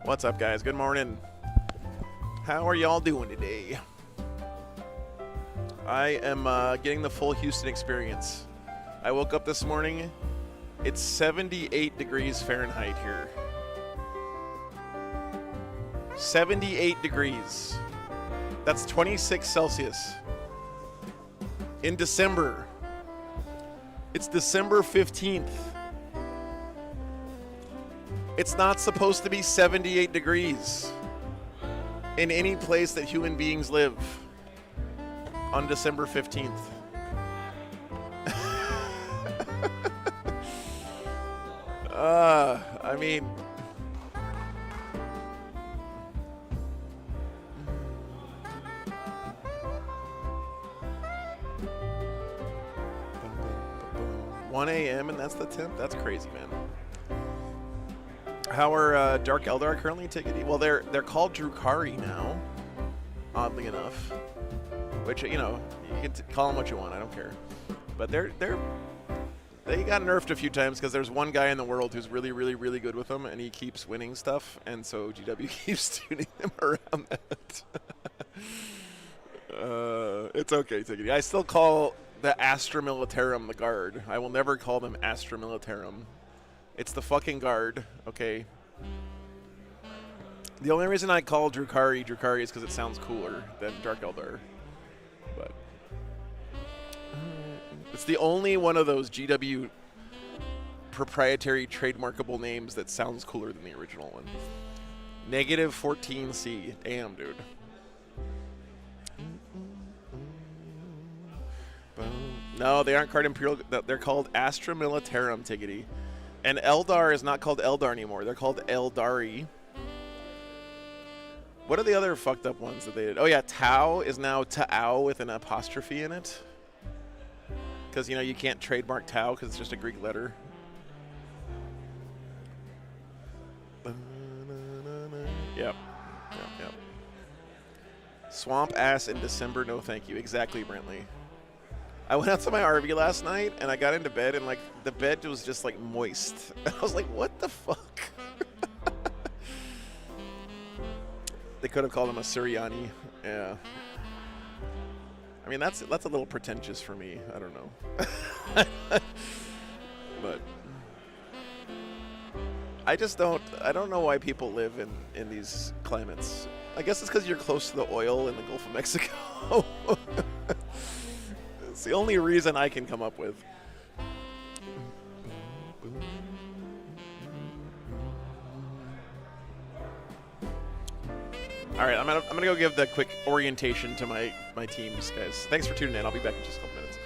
What's up, guys? Good morning. How are y'all doing today? I am getting the full Houston experience. I woke up this morning. It's 78 degrees Fahrenheit here. 78 degrees. That's 26 Celsius. In December. It's December 15th. It's not supposed to be 78 degrees in any place that human beings live on December 15th. I mean, (1 a.m.) and that's the 10th. That's crazy, man. How are Dark Eldar currently taking? Well, they're called Drukhari now, oddly enough. Which, you know, you can call them what you want. I don't care. But they got nerfed a few times because there's one guy in the world who's really, really, really good with them, and he keeps winning stuff, and so GW keeps tuning them around that. It's okay, Tiggity. I still call the Astra Militarum the Guard. I will never call them Astra Militarum. It's the fucking Guard, okay? The only reason I call Drukhari is because it sounds cooler than Dark Eldar. But it's the only one of those GW proprietary trademarkable names that sounds cooler than the original one. Negative 14C. Damn, dude. No, they aren't called Imperial. They're called Astra Militarum, Tiggity. And Eldar is not called Eldar anymore. They're called Eldari. What are the other fucked up ones that they did? Oh, yeah, Tau is now Ta'au with an apostrophe in it. Because, you know, you can't trademark Tau because it's just a Greek letter. Yep. Swamp ass in December, no thank you. Exactly, Brentley. I went out to my RV last night, and I got into bed, and, like, the bed was just, like, moist. I was like, what the fuck? They could have called him a Suriani. Yeah. I mean, that's a little pretentious for me. I don't know. But I don't know why people live in these climates. I guess it's because you're close to the oil in the Gulf of Mexico. It's the only reason I can come up with. All right, I'm gonna go give the quick orientation to my teams, guys. Thanks for tuning in. I'll be back in just a couple minutes.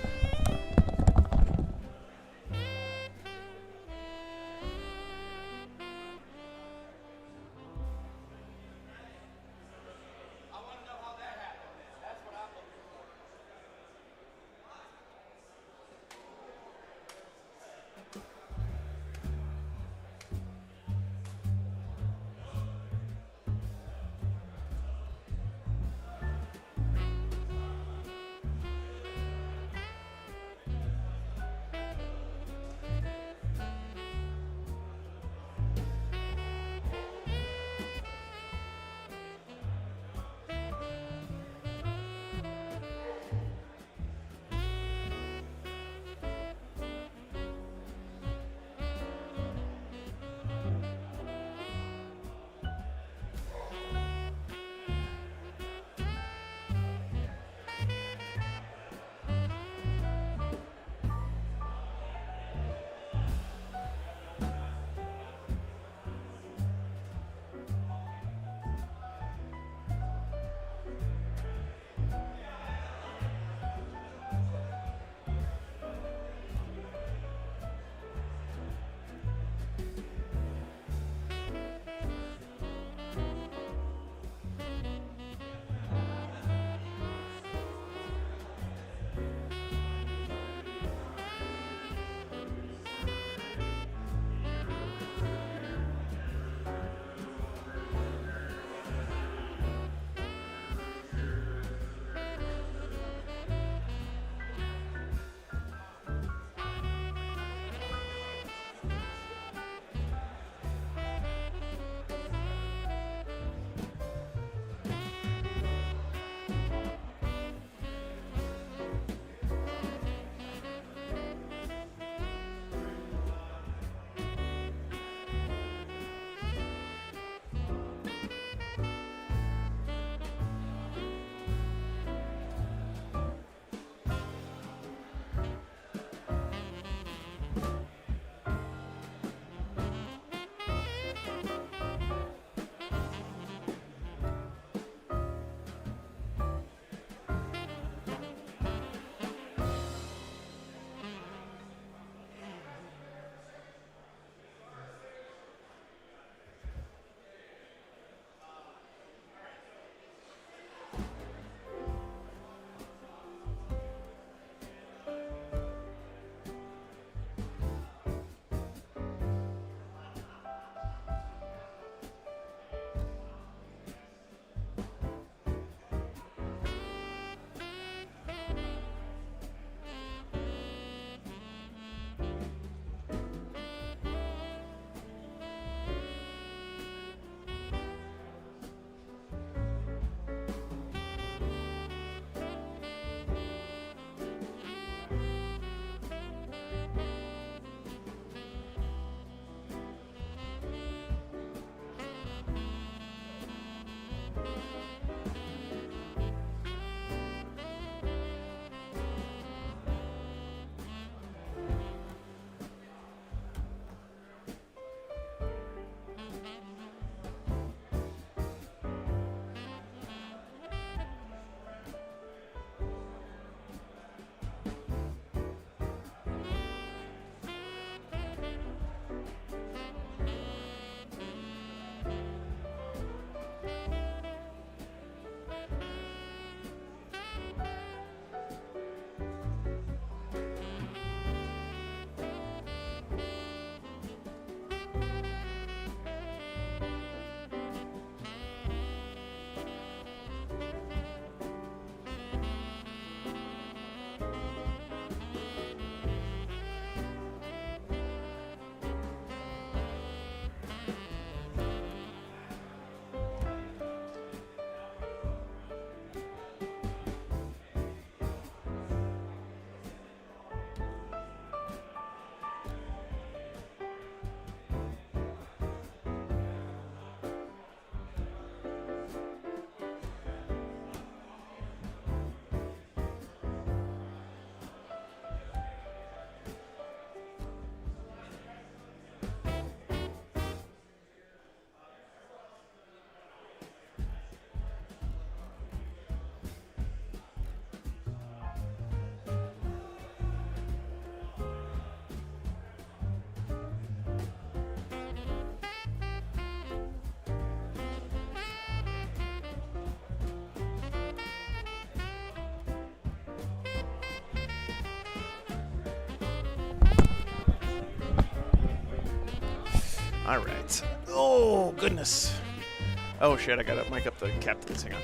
All right. Oh, goodness. Oh, shit, I got to mic up the captains. Hang on.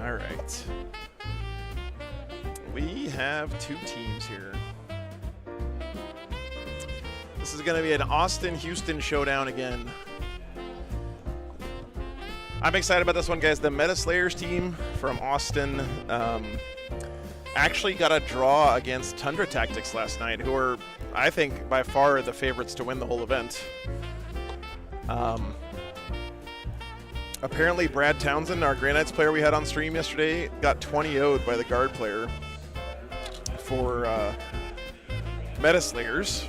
All right. We have 2 teams here. This is going to be an Austin-Houston showdown again. I'm excited about this one, guys. The Meta Slayers team from Austin actually got a draw against Tundra Tactics last night, who are, I think, by far the favorites to win the whole event. Apparently, Brad Townsend, our Grey Knights player we had on stream yesterday, got 20-0'd by the guard player for Meta Slayers.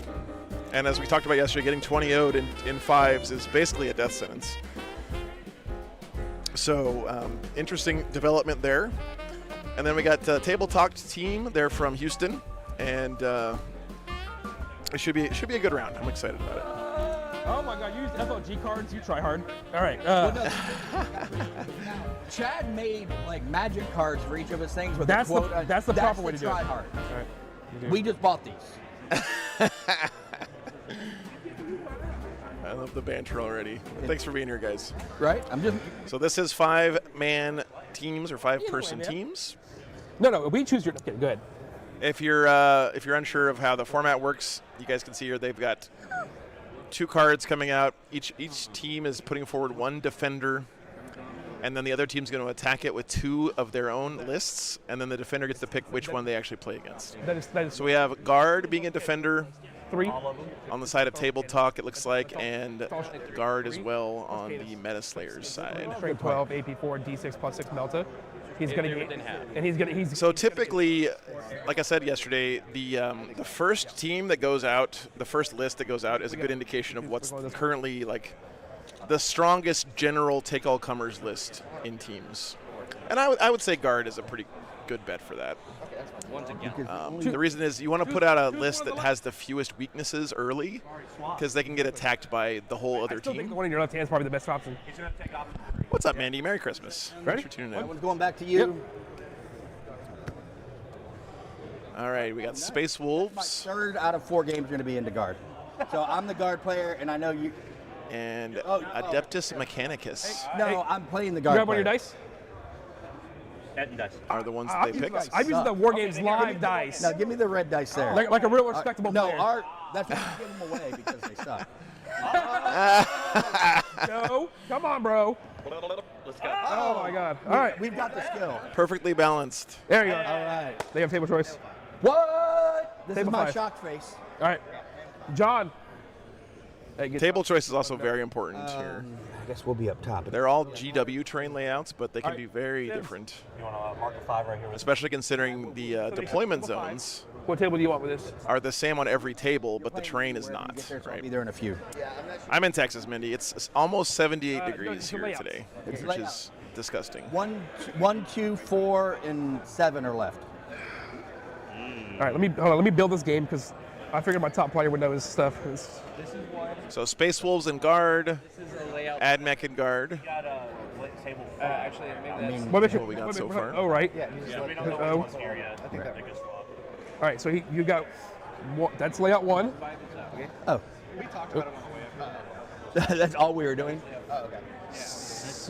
And as we talked about yesterday, getting 20-0'd in 5s is basically a death sentence. So, interesting development there. And then we got Table Talked team. They're from Houston, and it should be a good round. I'm excited about it. Oh my God! You use FLG cards. You try hard. All right. Chad made like magic cards for each of his things with That's a quote. that's the proper way to do it. Try hard. All right. We just bought these. I love the banter already. Thanks for being here, guys. Right? I'm just. So this is 5-man teams or 5-person teams. No. We choose your. Okay, go ahead. If you're unsure of how the format works, you guys can see here they've got 2 cards coming out. Each team is putting forward 1 defender, and then the other team's going to attack it with 2 of their own lists, and then the defender gets to pick which one they actually play against. That is So we have guard being a defender 3 on the side of Table Talk, it looks like, and guard as well on the Meta Slayers side. Straight 12, AP4, D6 plus 6 Melta. He's gonna get, and he's. So typically, like I said yesterday, the first team that goes out, the first list that goes out, is a good indication of what's currently like the strongest general take-all-comers list in teams. And I would say guard is a pretty good bet for that. The reason is you want to put out a list that has the fewest weaknesses early, because they can get attacked by the whole other I still think team. the one in your left hand is probably the best option. What's up, Mandy? Merry Christmas. Thanks for tuning That in. one's going back to you. All right, we got Space Wolves. My 3rd out of 4 games are going to be into guard. So I'm the guard player, and I know you. And Adeptus Mechanicus No, I'm playing the guard. Grab one player. of your dice. are the ones that they pick. I'm using the War Games Live dice. Now give me the red dice there. Like a real respectable No, player. that's why you give them away because they suck. No, come on, bro. Let's go. Oh my God. All right. We've got the skill. Perfectly balanced. There you go. All right. They have table choice. What? This Table is my 5. shock face. All right. John. Hey, get Table choice is also very important here. I guess we'll be up top. They're all GW terrain layouts, but they can be very different, You want to mark a 5 right here? especially considering the deployment zones What table do you want with this? are the same on every table, but the terrain is Get not. there, so I'll Right? be there in a few. I'm in Texas, Mindy. It's almost 78 degrees it's here layouts. today, It's which layouts. is disgusting. 1, 2, 4, and 7 are left. All right. Let me build this game because I figured my top player would know his stuff. So Space Wolves and guard, This is a layout. Admech and guard. Got a table. Actually, maybe that's. What What we got so far. Oh, right. Yeah, we don't know Oh. which one's here yet. I think that's a good swap. All right. So you got that's layout 1. Oh. That's all we were doing.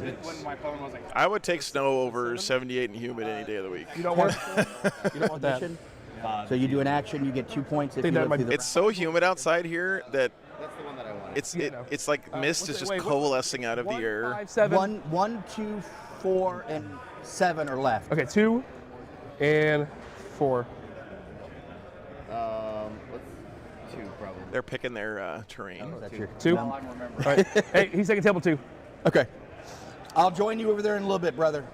Nice. When my phone wasn't. I would take snow over 78 and humid any day of the week. You don't want that. Mission. So you do an action, you get 2 points if Think you that live might- through the It's so humid outside here that That's the one that I wanted. it's like mist what's is it- just wait, what- coalescing out of the 1, air. 5, 7. 1, 2, 4, and 7 are left. Okay, 2 and 4. What's 2 probably? They're picking their terrain. That's your 2. Now All I'm remembering. right. Hey, he's taking table 2. Okay. I'll join you over there in a little bit, brother.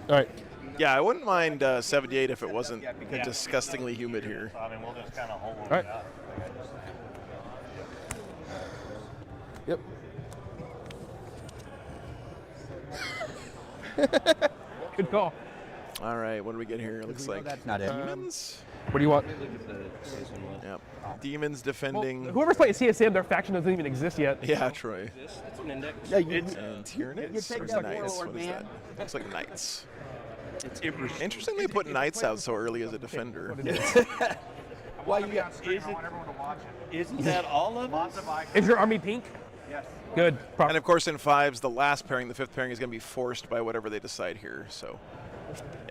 All right. Yeah, I wouldn't mind 78 if it wasn't disgustingly humid here. I mean, we'll just kind of hold All right. it Yep. Good call. All right, what do we get here? It looks No, like that's not it. demons. What do you want? Yep. Demons Well, defending. whoever's playing CSM, their faction doesn't even exist yet. Yeah, Troy. It's an index. Yeah, you, And Tyranids take or that Knights? warlord, What is man. that? Looks like Knights. It's Emperor's. Interesting they put Knights out so early as a defender. well, you got, Isn't that all of us? Is your army pink? Yes. Good. And of course in 5s, the last pairing, the 5th pairing is going to be forced by whatever they decide here. So,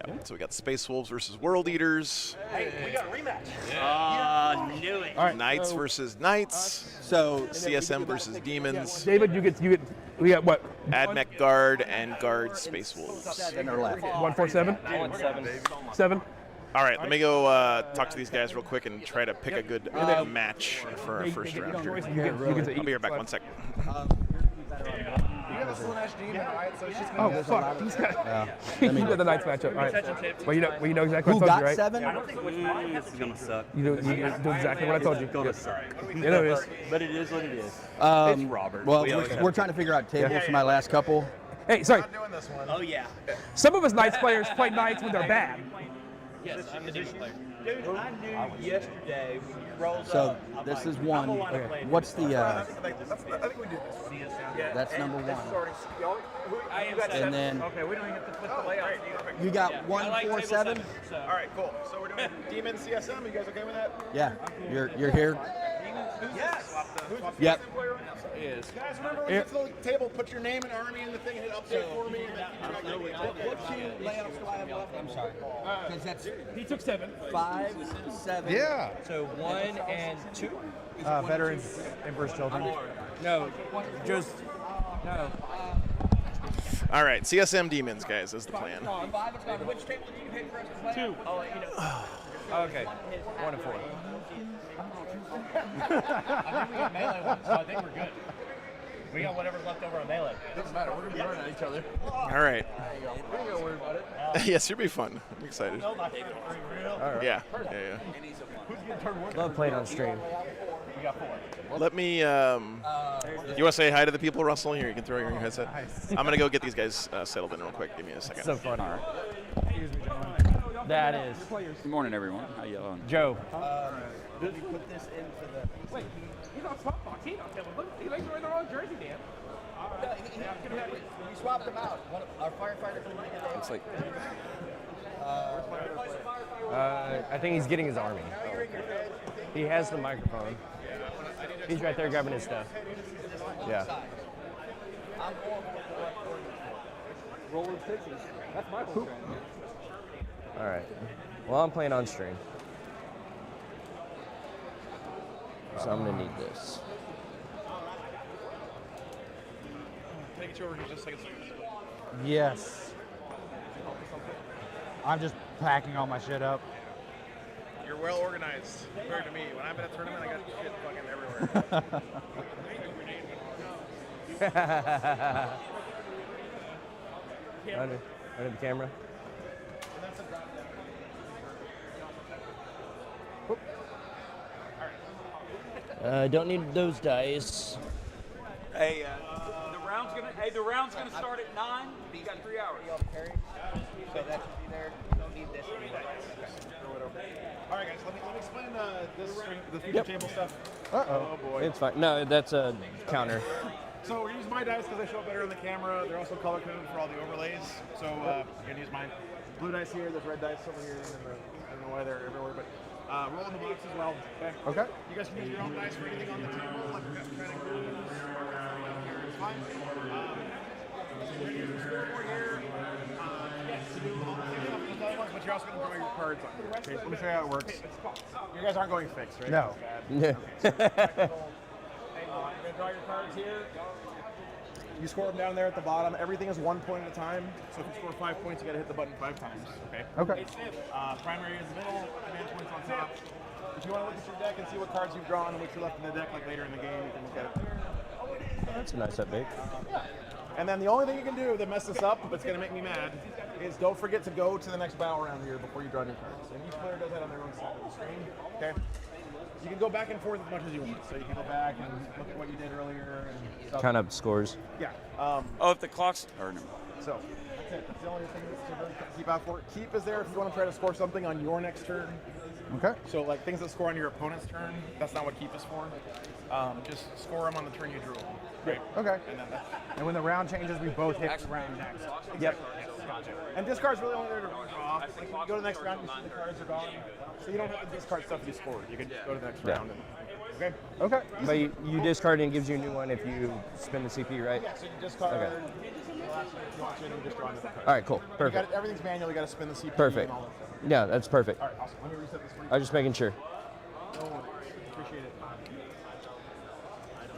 yeah. So we got Space Wolves versus World Eaters. Hey, we got a rematch. Knew it. All right. Knights versus Knights. so CSM versus Demons. David, we got what? Admech Guard and Guard Space Wolves. 7 are left. 147? I want 7. 7? All right, let me go talk to these guys real quick and try to pick a good match for our first round here. I'll be right back. 1 second. You have a Slanesh demon, right? So she's Oh, fuck. These guys. Let me You did the Knights matchup. All right. Well, you know exactly Who what I told got you, right? 7? This is gonna suck. You do exactly what I told you. Gonna Yes. suck. You know it is. But it is what it is. It's Robert. Well, We always we're have trying to figure out tables for my last couple. Hey, sorry. Oh yeah. Some of us Knights players play Knights when they're bad. Yes, I'm a demon player. Dude, I knew yesterday when you rolled So up. I'm this like, is I'm one. gonna wanna play What's the? I think we do this. That's number 1. You got And then okay, we don't even have to put the layout. you got 1, 4, 7. All right, cool. So we're doing Demon CSM. You guys okay with that? Yeah, you're here. Yes. Yep. Guys, remember when you get to the table, put your name and army in the thing, hit update for me, and then keep track of it. What 2 layouts do I have left? I'm sorry. Because that's He took 7. 5, 7. Yeah. So 1 and 2. Veterans, Emperor's Children. No, just no. All right, CSM Demons, guys, is the plan. Which table do you pick for us to play? 2. I'll let you know. Okay, 1 and 4. I think we got melee ones, so I think we're good. We got whatever's left over on melee. Doesn't matter. We're gonna be running at each other. All right. We ain't gonna worry about it. Yes, it'll be fun. I'm excited. Yeah. Love playing on stream. Let me. You want to say hi to the people, Russell? Here, you can throw your headset. I'm gonna go get these guys settled in real quick. Give me a second. So fun. That is Good morning, everyone. How you doing? Joe. Put this into the. Wait, he's on swap box. He's on table. Look, he's wearing the wrong jersey, Dan. We swapped them out. Our firefighter. Looks like I think he's getting his army. He has the microphone. He's right there grabbing his stuff. Yeah. Roller pitches. That's my whole All right. Well, I'm playing on stream. So I'm gonna need this. Can I get you over here just a second? Yes. I'm just packing all my shit up. You're well organized compared to me. When I'm at a tournament, I got shit fucking everywhere. Under the camera. Don't need those dice. Hey, the round's gonna start at 9. You got 3 hours. So that should be there. You don't need this. All right, guys. Let me explain the future table stuff. Uh-oh. Oh boy. It's fine. No, that's a counter. So we're gonna use my dice because they show up better on the camera. They're also color coded for all the overlays. So you're gonna use mine. Blue dice here. There's red dice over here. I don't know why they're everywhere, but roll in the box as well. Okay. You guys can use your own dice for anything on the table, like kind of it's fine. But you're also going to draw your cards on here. Okay, let me show you how it works. You guys aren't going fixed, right? No. Yeah. You're going to draw your cards here. You score them down there at the bottom. Everything is 1 point at a time. So if you score 5 points, you got to hit the button 5 times. Okay. Okay. Primary is the middle. Command points on top. If you want to look at your deck and see what cards you've drawn and what you're left in the deck, like later in the game, you can look at it. That's a nice update. And then the only thing you can do to mess this up, but it's going to make me mad, is don't forget to go to the next battle round here before you draw your cards. And each player does that on their own side of the screen. Okay. You can go back and forth as much as you want. So you can go back and look at what you did earlier and stuff. Count up scores. Yeah. Oh, if the clock's or no. So that's it. That's the only thing to really keep out for. Keep is there if you want to try to score something on your next turn. Okay. So like things that score on your opponent's turn, that's not what keep is for. Just score them on the turn you drew them. Right. Okay. And then that's And when the round changes, we both hit the round next. Yep. Gotcha. And discard's really only there to redraw. Like when you go to the next round, you see the cards are gone. So you don't have to discard stuff to be scored. You can just go to the next round. And, okay? Okay. But you discard and it gives you a new one if you spend the CP, right? Yeah, so you discard. Okay. The last one if you want to, and you just draw another card. All right, cool. You Perfect. got everything's manual. You got to spin the CP. Perfect. And all that stuff. Yeah, that's perfect. All right, awesome. Let me reset this for you. I was just making sure. No worries. Appreciate it.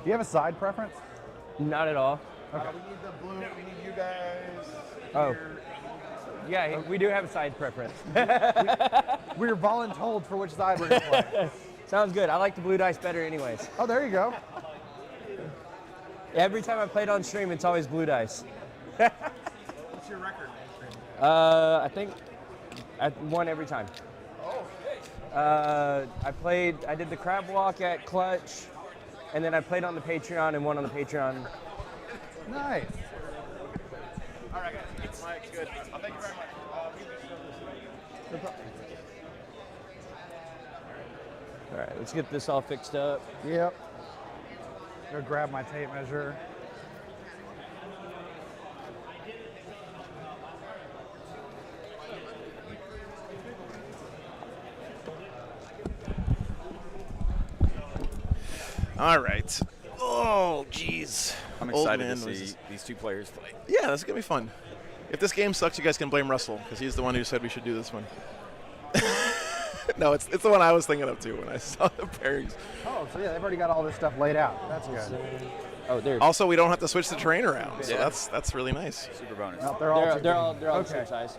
Do you have a side preference? Not at all. We need the blue. We need you guys. Oh. Here. Yeah, we do have a side preference. We were voluntold for which side we're going to play. Sounds good. I like the blue dice better anyways. Oh, there you go. Every time I played on stream, it's always blue dice. What's your record? I think I won every time. Oh, I did the crab walk at Clutch, and then I played on the Patreon and won on the Patreon. Nice. all right, guys. Mike's good. Thank you very much. All right, let's get this all fixed up. Yep. Go grab my tape measure. All right. Oh, jeez. I'm Old excited to man see was- these two players play. Yeah, that's gonna be fun. If this game sucks, you guys can blame Russell because he's the one who said we should do this one. No, it's the one I was thinking of too when I saw the pairings. Oh, so yeah, they've already got all this stuff laid out. That's good. Oh, there. Also, we don't have to switch the terrain around, so Yeah. that's really nice. Super bonus. No, they're all They're all the Okay. same size.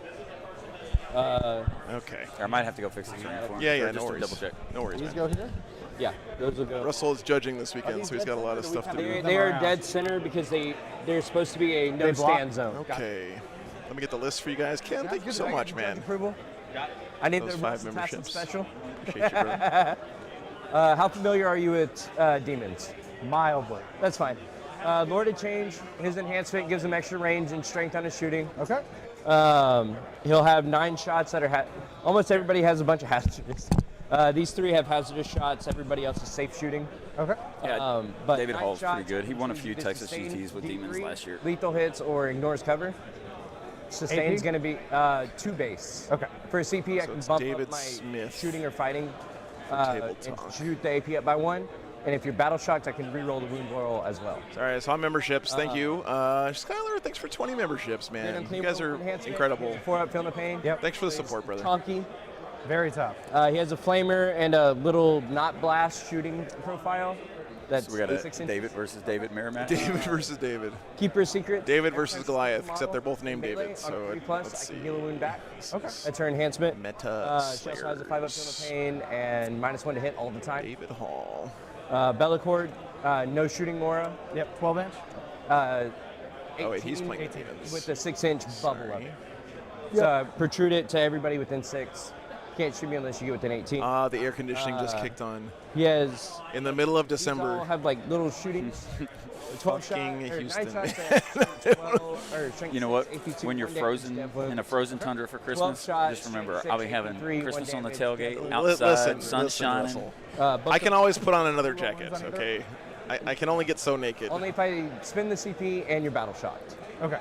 Okay. I might have to go fix the screen for him. Yeah, or no just to worries. double check. No worries, These man. go here? Yeah, those will go. Russell is judging this weekend, so he's got a lot of stuff to do. They are dead center because they're supposed to be a no block? stand zone. Okay. Let me get the list for you guys. Ken, thank you so much, man. Approval. I need Those the 5 Russell Tassin memberships. special. Appreciate you, brother. How familiar are you with demons? Mildly. That's fine. Lord of Change, his enhancement gives him extra range and strength on his shooting. Okay. He'll have 9 shots that are almost everybody has a bunch of hazardous. These 3 have hazardous shots. Everybody else is safe shooting. Okay. Yeah, But David 9 Hall's pretty shots, good. He won a which few is Texas sustained GTs with demons D3, last year. Lethal hits or ignores cover. Sustain's AP? going to be 2 base. Okay. For a CP, I So can it's bump David up my Smith shooting or fighting Table and Talk. shoot the AP up by 1. And if you're battle shocked, I can re-roll the wound roll as well. All right, so on memberships, thank you. Skylar, thanks for 20 memberships, man. You guys are incredible. 4-up, feeling the pain. Yep. Thanks for the support, brother. Tonky. Very tough. He has a flamer and a little not blast shooting profile. That's So we got a 6 inches. David versus David Merrimack. David versus David. Keeper's secret. David versus Goliath, except they're both named Melee David. on So 3 let's plus, I can see. heal a wound back. Okay. That's her enhancement. Meta She also has a 5-up feeling the pain and -1 to hit all the time. David Hall. Bellacord, no shooting Mora. Yep. 12 inch. Oh, wait, 18 he's playing demons. with a 6-inch bubble of Sorry. it. So protrude it to everybody within 6. Can't shoot me unless you get within 18. The air conditioning just kicked on. He has. In the middle of These all December. have like little shootings. 12 shot, Fucking or 9 Houston. shots, they have 12, or strength You know what? 6, AP2, When you're 1 damage, frozen dev wound. in a frozen tundra for Christmas, shots, just remember, 6, I'll be having 3, 1 Christmas on the damage, tailgate, dev wound. outside, sun shining. Russell. Both I can of- always put on another jacket, okay? I can only get so naked. Only if I spin the CP and you're battle shocked. Okay.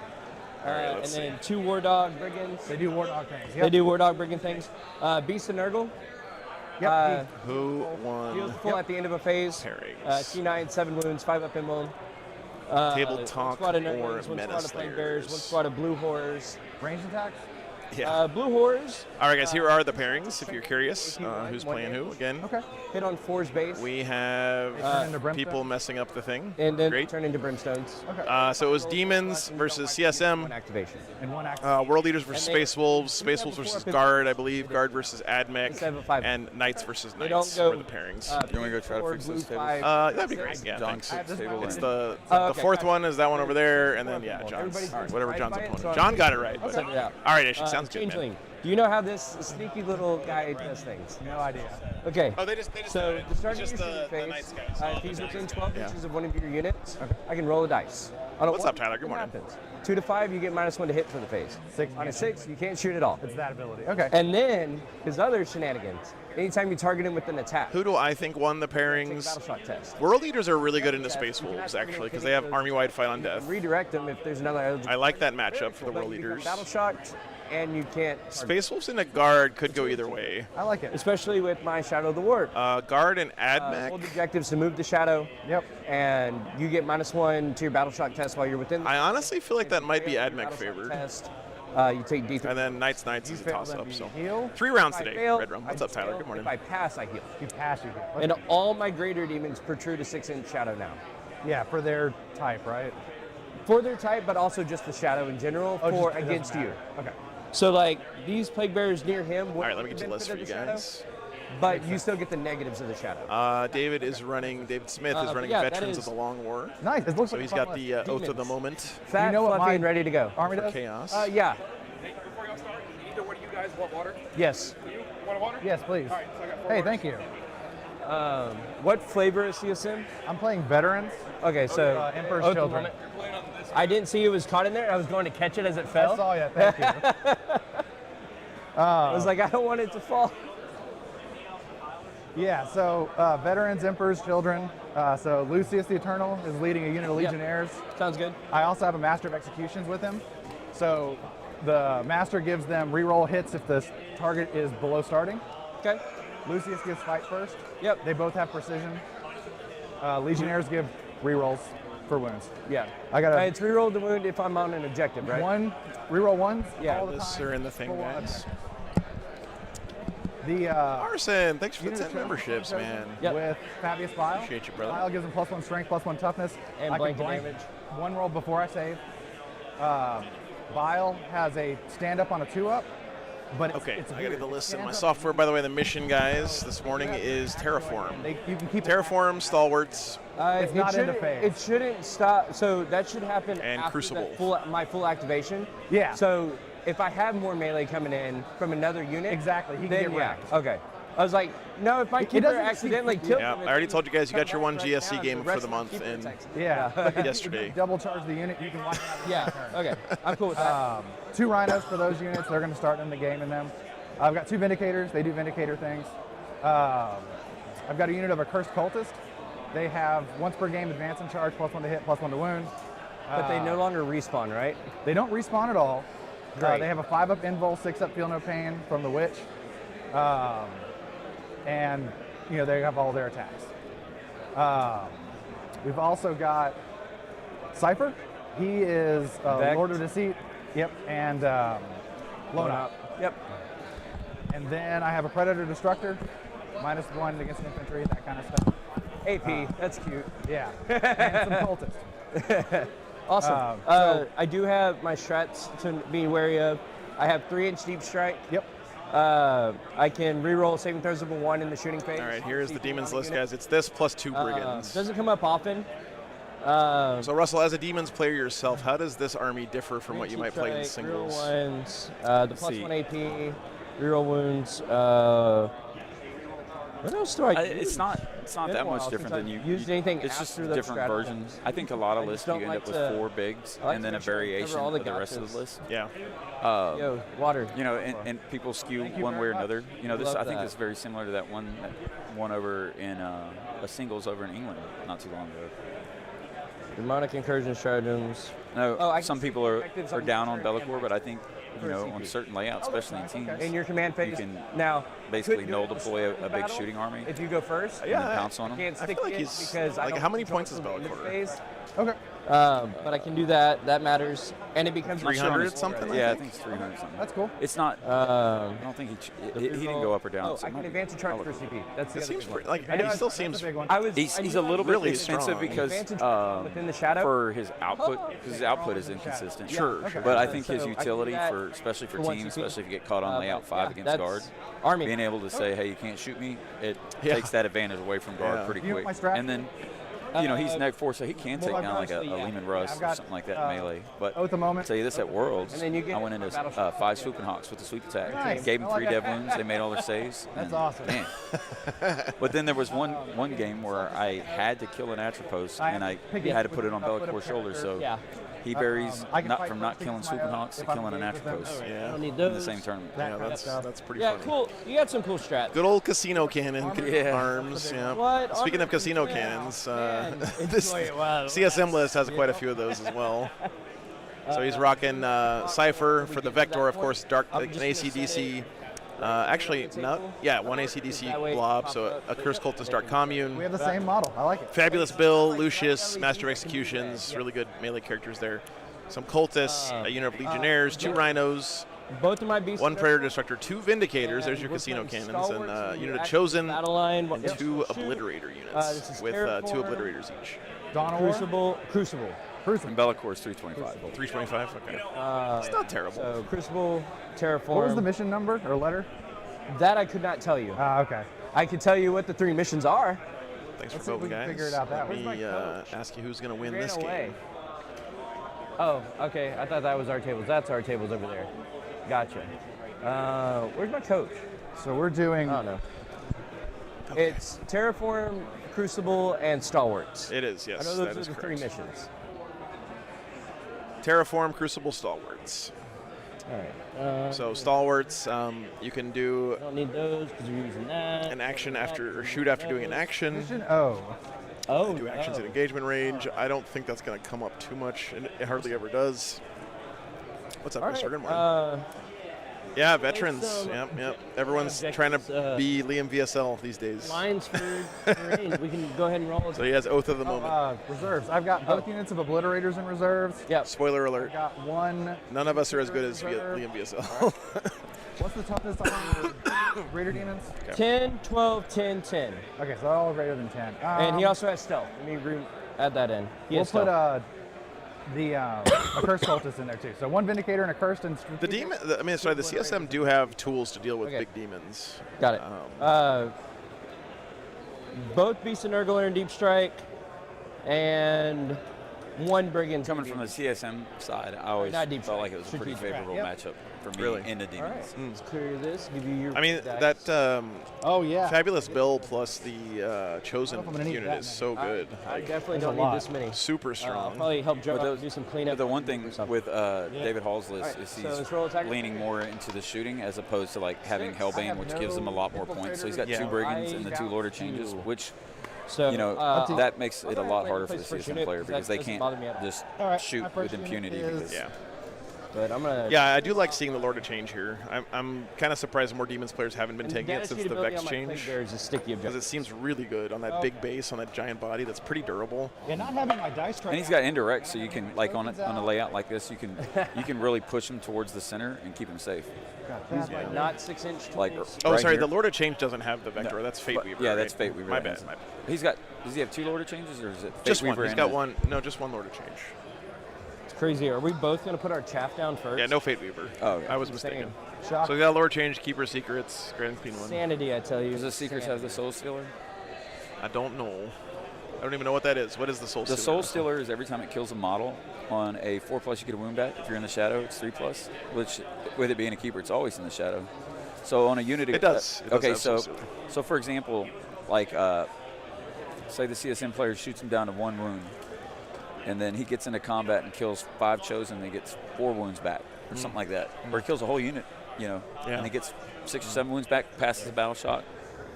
right, and let's then 2 War Dog Brigands. They do war dog things. They Yep. do War Dog Brigand things. Beast and Nurgle. Yep. Who Heals won? full at the end of a phase. Pairings. T9, 7 wounds, 5-up emblem. Table one Talk squad of or Nerdlings, one Meta squad of Plague Bears, one Slayers. squad of Blue Horrors. Range attacks? Yeah. Blue Horrors. All right, guys, here are the pairings if you're curious. Who's playing who again? Okay. Hit on 4's base. We have turn into brimstones? people messing up the thing. and then Great. turn into Brimstones. So it was Demons versus One CSM. activation. And one act. World Leaders versus And they- Space Wolves. we Space have Wolves a versus 4-5. Guard, I believe. Guard versus AdMech. Instead of a 5. And Knights versus They Knights don't were go, the pairings. You want me to go try to four, fix blue, those tables? 5, That'd be 6. great. Yeah, John's thanks. table. It's and- the okay, fourth gotcha. one is that one over there, and then yeah, John's. Everybody's All right, whatever inspired John's by it, opponent. so I'm- John got it right. I'll But, send it out. all right, Ish, sounds good, man. Changeling. Do you know how this sneaky little guy does things? No idea. Okay. Oh, they just So the start it's of just your shooting phase, Knights guys. if he's within 12 Yeah. inches of one of your units, I can roll a dice. On a What's 1, up, Tyler? Good what morning. happens? 2 to 5, you get -1 to hit for the phase. 6. On a 6, you can't shoot at all. It's that ability. Okay. And then his other shenanigans. Anytime you target him with an attack, Who do I think won the take a pairings? battle shock test. World Leaders are really good into Space You can Wolves, activate actually, because any they of have those. army-wide fight on You can death. redirect them if there's another eligible. I like that matchup for the but World you become Leaders. battle shocked, and you can't. target. Space Wolves in a Guard could go either way. I like it. Especially with my Shadow of the Warp. Guard and Hold AdMech. objectives to move the shadow, Yep. and you get -1 to your battle shock test while you're within. I honestly feel like that might be Fail your AdMech battle shock favored. test, you take D3. And then Knights You is a fail, then toss-up. you So heal. 3 rounds If I today, fail, Red Rum. What's I up, Tyler? fail. Good morning. If I pass, I heal. You pass, you heal. And Okay. all my greater demons protrude a 6-inch shadow now. Yeah, for their type, right? For their type, but also just the shadow in general Oh, for just- it doesn't against you. matter. Okay. So like these plague bearers near him. All right, let me get you the list for you guys. But you still get the negatives of the shadow. David Smith is running yeah, that Veterans is- of the Long War. Nice. It looks So like he's a fun got list. the Oath of the Demons. Moment Fat, you know what fluffy, my and ready to go. Army for does? Chaos. Yeah. Before y'all start, either one of you guys want water? Yes. You want a water? Yes, please. All right, so I got 4 Hey, waters. thank you. What flavor is CSM? I'm playing veterans. Okay, so Emperor's Oath of Children. Moment. You're playing on this. I didn't see it was caught in there. I was going to catch it as it fell. I saw you. Thank you. I was like, I don't want it to fall. Yeah, so veterans, Emperor's Children. So Lucius the Eternal is leading a unit of Yep. Legionnaires. Sounds good. I also have a Master of Executions with him. So the Master gives them reroll hits if the target is below starting. Okay. Lucius gives fight first. Yep. They both have precision. Legionnaires give rerolls for wounds. Yeah. I got a It's reroll the wound if I'm on an objective, right? one reroll ones. Yeah, all the This time. are in the thing, Full on. guys. The Arson, thanks for the unit 10 of chosen memberships, chosen man. Yep. with Fabius Bile. Appreciate you, brother. Bile gives them +1 strength, +1 toughness. And I can blanket blank damage. one roll before I save. Bile has a stand up on a 2-up, but it's, Okay, it's I gotta get the weird. list in my Stands up- software. By the way, the mission, guys, this morning is Terraform. You can keep it Terraform, Stalwarts, It's not into phase. It shouldn't stop. So that should happen And after Crucible. my full activation. Yeah. So if I have more melee coming in from another unit, Exactly, he can then get yeah. wrecked. Okay. I was like, no, if my It keeper doesn't exceed accidentally 50. kills Yeah, him, I already it's told you guys you got your one right GSC down, game the for rest the of my month keeper in attacks. Yeah. If you yesterday. double charge the unit, you can wipe it out. in Yeah. one turn. Okay. I'm cool with that. 2 rhinos for those units. They're going to start in the game in them. I've got 2 vindicators. They do vindicator things. I've got a unit of a cursed cultist. They have once per game advance and charge, +1 to hit, +1 to wound. But they no longer respawn, right? They don't respawn at all. Great. They have a 5-up invul, 6-up feel no pain from the witch, and they have all their attacks. We've also got Cypher. He is Vect. Lord of Deceit. Yep, and Blown Up. Yep. And then I have a Predator Destructor, -1 against infantry, that kind of stuff. AP. That's cute. Yeah, and some cultists. Awesome. So- I do have my strats to be wary of. I have 3-inch deep strike. Yep. I can reroll saving throws of a 1 in the shooting phase. All right, here's the See if Demons I'm on a list, unit. guys. It's this plus 2 Brigands. Doesn't come up often. So, Russell, as a Demons player yourself, how does this army differ from what you might play in Reroll singles? ones, the see. +1 AP, reroll wounds. What else do I do? It's not Been that a while much different since than you. I've used anything It's just after the different strat versions. I think a lot of I just lists you don't end like up with to- 4 bigs I like and to then a make sure I cover variation all of the the rest of gotchas. the list. Yeah. Yo, water. And people skew Thank you one very way or much. another. This Love I think that. is very similar to that one over in a singles over in England not too long ago. Demonic incursion stratagems. No, Oh, I can some see people are perspectives on down on turn and Bellicor, but I think on certain layouts, especially in teams, In your command phase. can now, basically couldn't do null it at the deploy start of a the big battle shooting army If you go first, and Yeah, then pounce on them. can't I stick feel like it he's- because I like, don't how many control points is from the end of Bellicor? phase. Okay. But I can do that. That matters. And it becomes 300 something. Yeah, I think it's 300 something. That's cool. It's not. I don't think he didn't go up or down. Oh, so I it can might advance a charge for CP. That's the It other seems big one. like I know he still That's seems a big one. He's a little bit really expensive strong. because Advantage within the shadow? for his output, because his output is inconsistent. Sure, okay. But I think So his I can do utility that for, especially for for one teams, CP. especially if you get caught on layout 5 against that's guard, Army. being able to say, hey, you can't shoot me, it Yeah. takes that advantage away from guard Yeah. pretty You know quick. my strat? And then, he's neg 4, so he can take Well, down like a obviously, Lehman Russ I've or got, something like that in melee. But Oath of Moment. I'll tell you this, at Worlds, And then you get I went into battle 5 Swooping Hawks with the sweep attack. Nice. Gave them I 3 like dev that. wounds. They made all their saves. That's and awesome. Man. But then there was one game where I had to kill an Atropos, and I had to put it on Bellacor's shoulder. So Yeah. he varies I can fight from not first killing against my Swooping own Hawks to if I'm killing an engaged with them. Atropos I Yeah. don't need in the those. same tournament. That Yeah, kind of stuff. that's pretty Yeah, funny. cool. You got some cool strats. Good old casino cannon Yeah. arms. Yeah. What? Speaking of Armor- casino yeah. cannons, Man, this enjoy it. Wow. CSM list has quite a few of those as well. So he's rocking Cypher for the Vector, of course, Dark an ACDC. Actually, no, yeah, one ACDC blob, so a Curse Cultist Dark Commune. We have the same model. I like it. Fabulous Bill, Lucius, Master of Executions, really good melee characters there. Some Cultists, a unit of Legionnaires, 2 Rhinos, Both of my beasts. 1 Predator Destructor, 2 Vindicators, there's your We're casino playing cannons, and Stalwarts, unit of Active Chosen, Battle line, and 2 Obliterator this units, is with 2 Terraform. Obliterators each. Dawn of War. Crucible. And Bellacor's 325. 325, okay. It's not terrible. So Crucible, Terraform. What was the mission number or letter? That I could not tell you. Okay. I could tell you what the 3 missions are. Thanks Let's for see if we voting, can guys. figure it out that way. Let me ask you who's going to win Ran this away. game. Oh, okay. I thought that was our tables. That's our tables over there. Gotcha. Where's my coach? So we're doing. Oh no. It's Terraform, Crucible, and Stalwarts. It is, I yes, know that those is are the 3 correct. missions. Terraform, Crucible, Stalwarts. All right. So Stalwarts, you can do I don't need those because we're using that. an action after, or shoot after doing an action. Mission O. Oh, Do actions oh. at engagement range. I don't think that's going to come up too much, and it hardly ever does. What's up, All Mr. right. Grimward? Yeah, veterans. so- Yep. Everyone's trying to be Liam VSL these days. Lines for range. We can go ahead and roll it. So he has Oath of the Moment. Reserves. I've got both units of Obliterators in reserves. Yep. Spoiler I've alert. got 1. None of us are as good as Reserve. Liam VSL. What's the toughest on Greater Demons? 10, 12, 10, 10. Okay, so they're all greater than 10. And he also has stealth. Let me add that in. He We'll has put stealth. a Cursed Cultist in there too. So 1 Vindicator and a Cursed and The demon, the CSM do have tools to deal with Okay. big demons. Got it. Both Beast and Nurgler and Deep Strike, and 1 Brigand. Coming from the CSM side, I always Not deep felt strike, like it was a pretty strategic. favorable Yep. matchup for me Really? in the All right. demons. Let's clear this. Give you your. I mean, dice. that Oh yeah. Fabulous Bill plus the Chosen I don't know if I'm gonna need unit that is many. so good. I definitely There's a don't need lot. this many. Super I'll strong. probably help Joe But out those- do some But cleanup. the one or thing something. with David Hall's list Alright, is so he's let's roll attack. leaning more into the shooting as opposed to like having I Hellbane, have which no gives him a lot more points. So he's got Yeah. 2 Brigands and the 2 I Lord of got Changes, you. which So that makes it a I'm lot gonna harder play for the first CSM unit player because because that they doesn't can't bother me at all. just All right, shoot my with first unit impunity. is- Because Yeah. But I'm gonna. Yeah, I do like seeing the Lord of Change here. I'm kind of surprised more Demons players haven't been And taking it Dynasty since the ability Vex on my Plague change. Bear is a sticky Because objective. it seems really good on that big base, on that giant body that's pretty durable. Yeah, not having my dice tray. and he's got indirect, so you can like on a layout like this, you can really push him towards the center and keep him safe. Got that. Not 6-inch Like tools. Oh, right sorry, here. the Lord of Change doesn't have the Vector. No, That's Fate but- Weaver. Yeah, right? that's Fate Weaver. My that bad. has- He's got. Does he have 2 Lord of Changes or is it Fate Just Weaver one. He's and got a- one. No, just one Lord of Change. It's crazy. Are we both gonna put our chaff down first? Yeah, no Fate Weaver. Oh, okay. I was Insane. mistaken. Shock. So we got Lord of Change, Keeper of Secrets, Grand Queen one. Sanity, I tell you. Does the Seekers have the Soul Stealer? I don't know. I don't even know what that is. What is the Soul The Stealer? Soul Stealer is every time it kills a model on a 4+, you get a wound back. If you're in the shadow, it's 3+. Which, with it being a keeper, it's always in the shadow. So on a unit, It does. It does okay, have Soul so Stealer. for example, like say the CSM player shoots him down to 1 wound, and then he gets into combat and kills 5 chosen, and he gets 4 wounds back, or something like that, or he kills a whole unit, Yeah. and he gets 6 or 7 wounds back, passes the battle shock.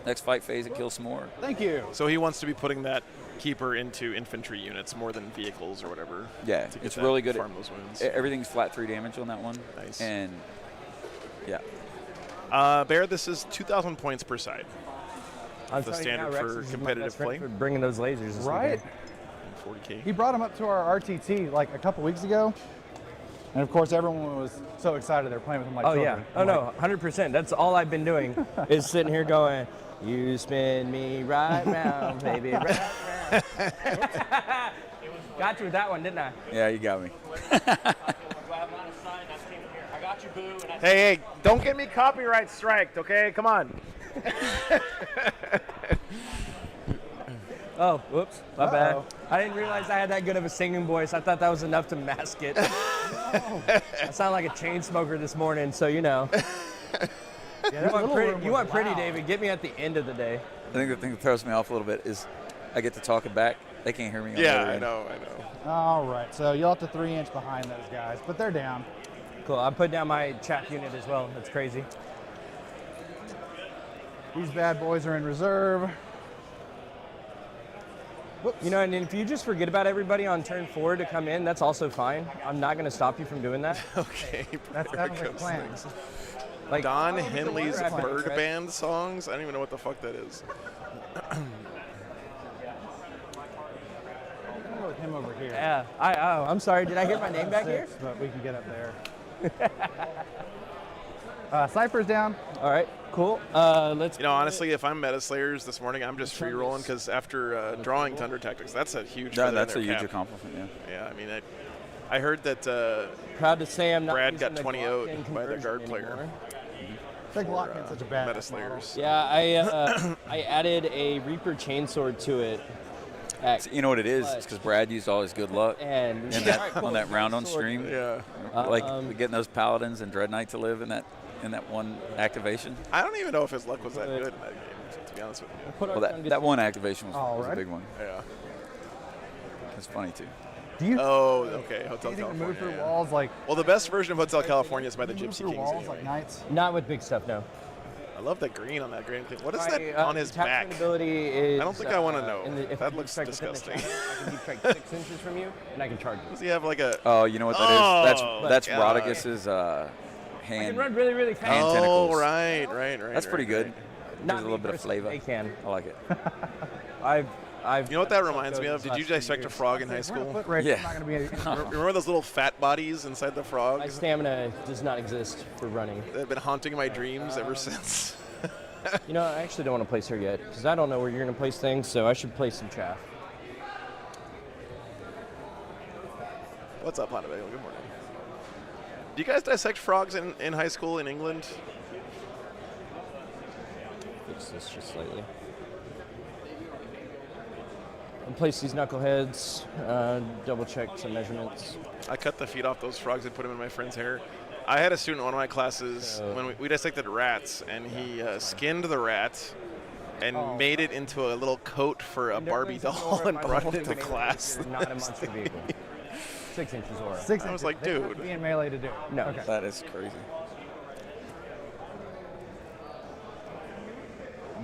Next fight phase, it kills some more. Thank you. So he wants to be putting that Keeper into infantry units more than vehicles or whatever. Yeah, to get it's that- really good. Farm those wounds. Everything's flat 3 damage on that one. Nice. And yeah. Bear, this is 2,000 points per side. I'm the telling you standard now, for Rex is my competitive best friend play. for bringing those lasers. this Right. weekend. 40K. He brought him up to our RTT like a couple weeks ago, and of course everyone was so excited they're playing with him like Oh children. yeah. Oh no, 100%. That's all I've been doing is sitting here going, "You spin me right round, baby, right round." Got you with that one, didn't I? Yeah, you got me. Hey, don't get me copyright striked, okay? Come on. Oh, whoops, my bad. I didn't realize I had that good of a singing voice. I thought that was enough to mask it. I sound like a chain smoker this morning, so you know. You want pretty, David. Get me at the end of the day. I think the thing that throws me off a little bit is I get to talking back. They can't hear me. On the Yeah, other I end. know. All right, so you'll have to 3-inch behind those guys, but they're down. Cool. I put down my chat unit as well. That's crazy. These bad boys are in reserve. Whoops. You know, and if you just forget about everybody on turn 4 to come in, that's also fine. I'm not going to stop you from doing that. Okay. That sounds like a plan. Like Don oh, Henley's the weather Bird app, Band songs. I don't even know what the fuck that is. I'll go with him over here. Yeah. I'm sorry. Did I hear my name back here? 6, but we can get up there. Cypher's down. All right. Cool. Let's. You know, honestly, if I'm Meta Slayers this morning, I'm just free rolling because after drawing Thunder Tactics, that's a huge. No, feather in that's a their huge cap. accomplishment. Yeah. Yeah, I mean, I heard that Proud to say I'm not. Brad using got the 20 Glock out in by the conversion guard player. anymore. I think Lockman's such a bad Meta model. Slayers. Yeah, I added a Reaper chainsword to it. You know what it is? It's because Brad used all his good luck And in that, on that round on stream. Yeah. Like getting those Paladins and Dread Knight to live in that one activation. I don't even know if his luck was that good in that game, to be honest with you. Well, that one activation was a big one. Yeah. It's funny too. Do you Oh, okay. Hotel think you can California. move through yeah. walls like Well, the best version of Hotel California is by the move Gypsy through Kings. walls Anyway. like knights? not with big stuff, no. I love the green on that green thing. What is My, that on his back? attachment ability is, I don't think I wanna know. if That you looks strike within the disgusting. shadow, I can deep strike 6 inches from you, and I can charge you. Does he have like a? Oh, you know what that is? Oh, That's God. Rodagus's I hand. can run really, really fast. Hand Oh, tentacles. right. That's pretty good. right. Not Gives a me little bit of personally, flavor. They can. I like it. I've. You know what that reminds me of? Did you dissect a frog in high school? Foot race Yeah. is not going to be any Remember those little fat bodies inside the My frogs? stamina does not exist for running. They've been haunting my dreams ever since. You know, I actually don't want to place her yet because I don't know where you're going to place things, so I should place some chaff. What's up, Hannibal? Good morning. Do you guys dissect frogs in high school in England? Fix this just slightly. And place these knuckleheads. Double check some measurements. I cut the feet off those frogs and put them in my friend's hair. I had a student in one of my classes when we dissected rats, and he skinned the rat and made it into a little coat for a Barbie doll and brought it into class. You're not a monster vehicle. 6 inches or 6 inches. I was like, They have dude. to be in melee to do it. No. Okay. That is crazy.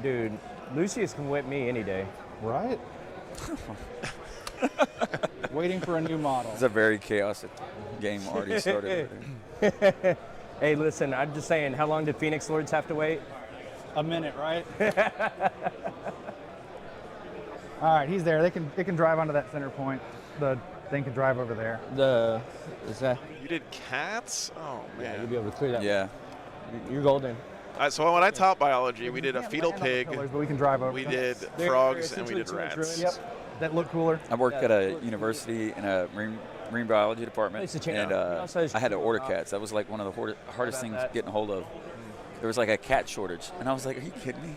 Dude, Lucius can whip me any day. Right? Waiting for a new model. It's a very chaotic game already started. Hey, listen, I'm just saying, how long did Phoenix Lords have to wait? A minute, right? All right, he's there. They can drive onto that center point. The thing can drive over there. Is that? You did cats? Oh, You'll man. be able to clear that. Yeah. You're golden. So when I taught biology, we did a Can't fetal land on the pig, pillars, but we can drive over we them. did They're frogs, and we essentially did too much rats. ruins. Yep, that look cooler. I worked at a university in a marine biology department, It's a chain. and Also has I had to order chicken cats. That was like one of the hardest things that. getting a hold of. There was like a cat shortage, and I was like, "Are you kidding me?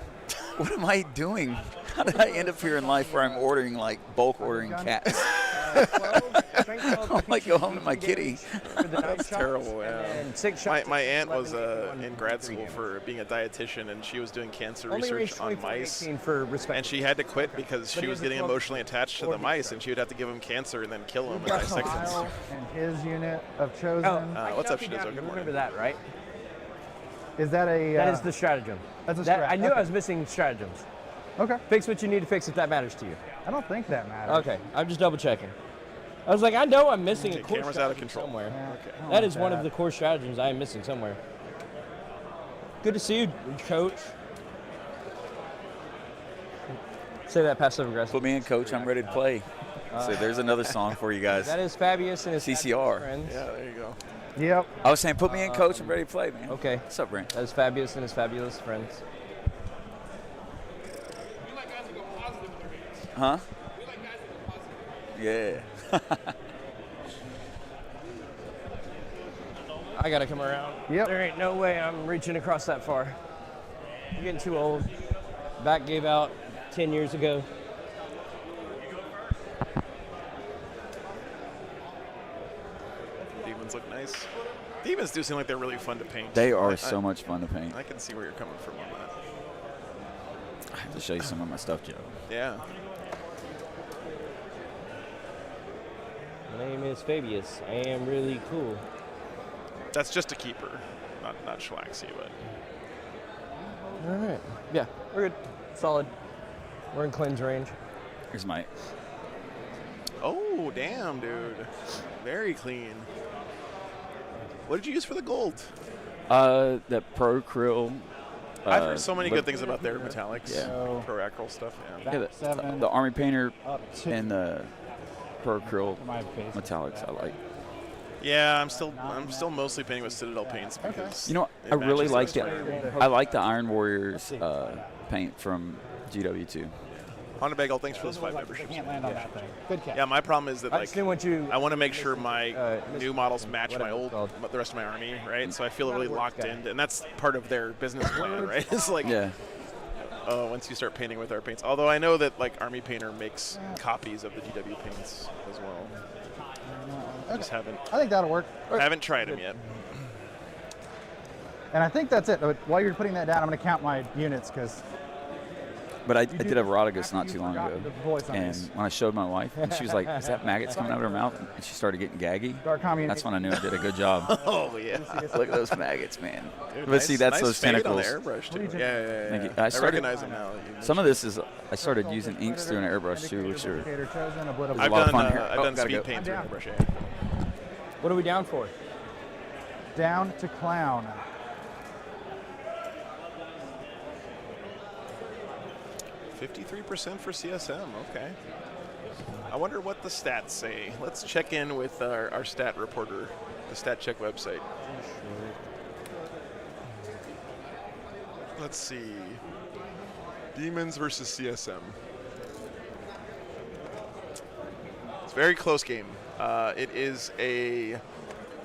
What am I doing? How did I end up here in life where I'm ordering bulk ordering cats? I'm like, go home to my kitty." That's terrible, yeah. And 6 shots. My aunt was 11, in grad school for being a dietitian, and she was doing cancer Only range research on 24, mice. 18 for respect. And she had to quit because she was getting emotionally attached to the mice, and she would have to give them cancer and then kill them and dissect them. Kyle and his unit of chosen. What's up, Shizuo? Good You morning. remember that, right? Is that a? That is the stratagem. That's a That- strat. I knew Okay. I was missing stratagems. Okay. Fix what you need to fix if that matters to you. I don't think that matters. Okay, I'm just double checking. I was like, I know I'm missing a Okay, core camera's out of stratagem control. somewhere. Yeah, I don't That like is one of the core stratagems I am missing somewhere. Good to see you, Coach. Say that passive aggressive. Put me in, coach. I'm ready to play. So there's another song for you guys. That is Fabius and his CCR. friends. Yeah, there you go. Yep. I was saying, put me in, coach. I'm ready to play, man. Okay. What's up, Brent? That is Fabius and his fabulous friends. Huh? Yeah. I gotta come around. Yep. There ain't no way I'm reaching across that far. I'm getting too old. Back gave out 10 years ago. Demons look nice. Demons do seem like they're really fun to paint. They are I- so much fun to paint. I can see where you're coming from on that. I have to show you some of my stuff, Joe. Yeah. My name is Fabius. I am really cool. That's just a keeper, not Schlaxy, but All right. Yeah, we're good. Solid. We're in cleanse range. Here's my. oh damn, dude, very clean. What did you use for the gold? That Pro Krill. I've heard so many good things about their metallics, Yeah. pro acryl stuff. Yeah. Yeah, Seven. the Army Painter Up to and the Pro Krill my base. metallics I like. Yeah, I'm still mostly painting with Citadel paints because You know what? it I really matches like the the rest I like the Iron Warriors paint from GW2. Honda Bagel, thanks for those 5 They memberships. can't land on that thing. Good catch. Yeah, my problem is that I just didn't want you. I want to make sure my new models match my whatever it's old, called. the rest of my army, right? So I feel really locked in, and that's part of their business plan, right? It's like, Yeah. once you start painting with our paints. Although I know that like Army Painter makes copies of the GW paints as well. Just haven't I think that'll work. tried them yet. And I think that's it. While you're putting that down, I'm going to count my units because But I did a Rotagus not too long forgot ago, the voice on and this. when I showed my wife, and she was like, "Is that maggots coming out of her mouth?" And she started getting gaggy. Dark Commune. That's when I knew I did a good job. Oh yeah. Look at those maggots, man. Dude, But see, that's nice those fade tentacles. on the airbrush too. What do Yeah, you yeah, yeah. Thank you. I, I started- recognize them now. Some of this is I started using inks through an airbrush too, which are Indicator chosen, a blit of I've a lot of done fun here. I've Oh, done gotta speed go. paint I'm through down. airbrush. Yeah. What are we down for? down to clown. 53% for CSM. Okay. I wonder what the stats say. Let's check in with our stat reporter, the Stat Check website. Let's see. Demons versus CSM. It's a very close game. It is a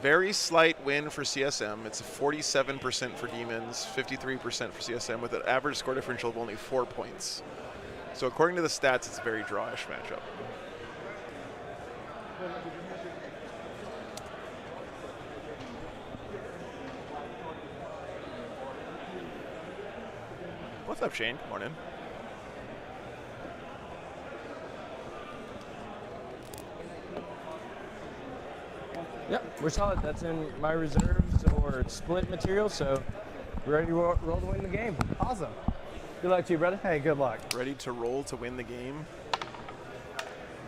very slight win for CSM. It's a 47% for Demons, 53% for CSM, with an average score differential of only 4 points. So according to the stats, it's a very drawish matchup. What's up, Shane? Come on in. Yep, we're solid. That's in my reserves or split material, so we're ready to roll to win the game. Awesome. Good luck to you, brother. Hey, good luck. Ready to roll to win the game.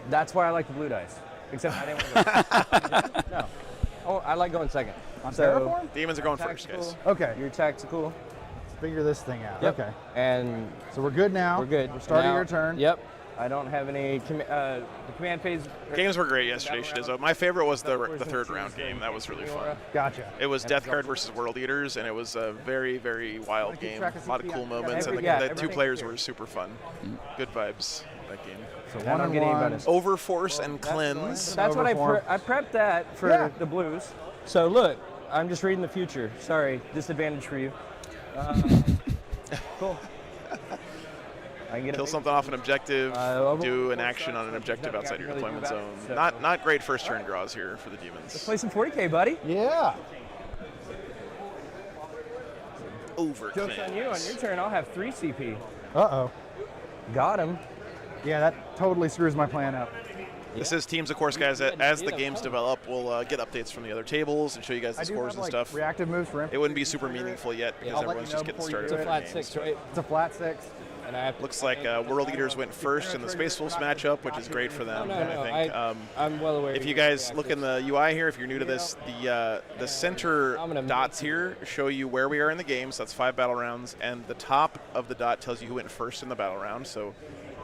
That's why I like the blue dice. Except I didn't want to. No. Oh, I like going second. On So- Terraform? Demons are going first, Tactical. guys. Okay. You're tactical. Let's figure this thing out. Yep. Okay. And So we're good now. we're good. We're starting Now- your turn. Yep. I don't have any the command phase. Games were great yesterday, Shizzo. My favorite was the That third was round Tuesday. game. That was really fun. Gotcha. It was Death Guard versus World Eaters, and it was a very, very wild keep game. track of A lot of CP. cool Yeah, moments, and yeah, the two everything players here. were super fun. Good vibes, that game. So I don't get any bonus. Overforce and Cleanse. That's what Overform. I prepped that for Yeah. the blues. So look, I'm just reading the future. Sorry, disadvantage for you. Cool. I can get a Kill big- something off an objective, do an Overforce action on an sucks. objective That outside your really deployment do zone. that. So- Not great first turn draws here for the Demons. Play some 40K, buddy. Yeah. Over Joke's on you. On your turn, I'll have 3 CP. Uh-oh. Got him. Yeah, that totally screws my plan up. This is Teams, of course, guys. As the games develop, we'll get updates from the other tables and show you guys the I do scores have, and like, stuff. reactive moves for It wouldn't be super meaningful yet because I'll let everyone's you just know getting before you started. do It's a with flat their 6, games. right? It's a flat 6. And I have to Looks like World Eaters went first in the Space Wolves matchup, which is great for them. No, I think. I'm well aware. If of you your guys look in the UI here, if you're new to this, the center I'm gonna- dots here show you where we are in the game. So that's 5 battle rounds, and the top of the dot tells you who went first in the battle round. So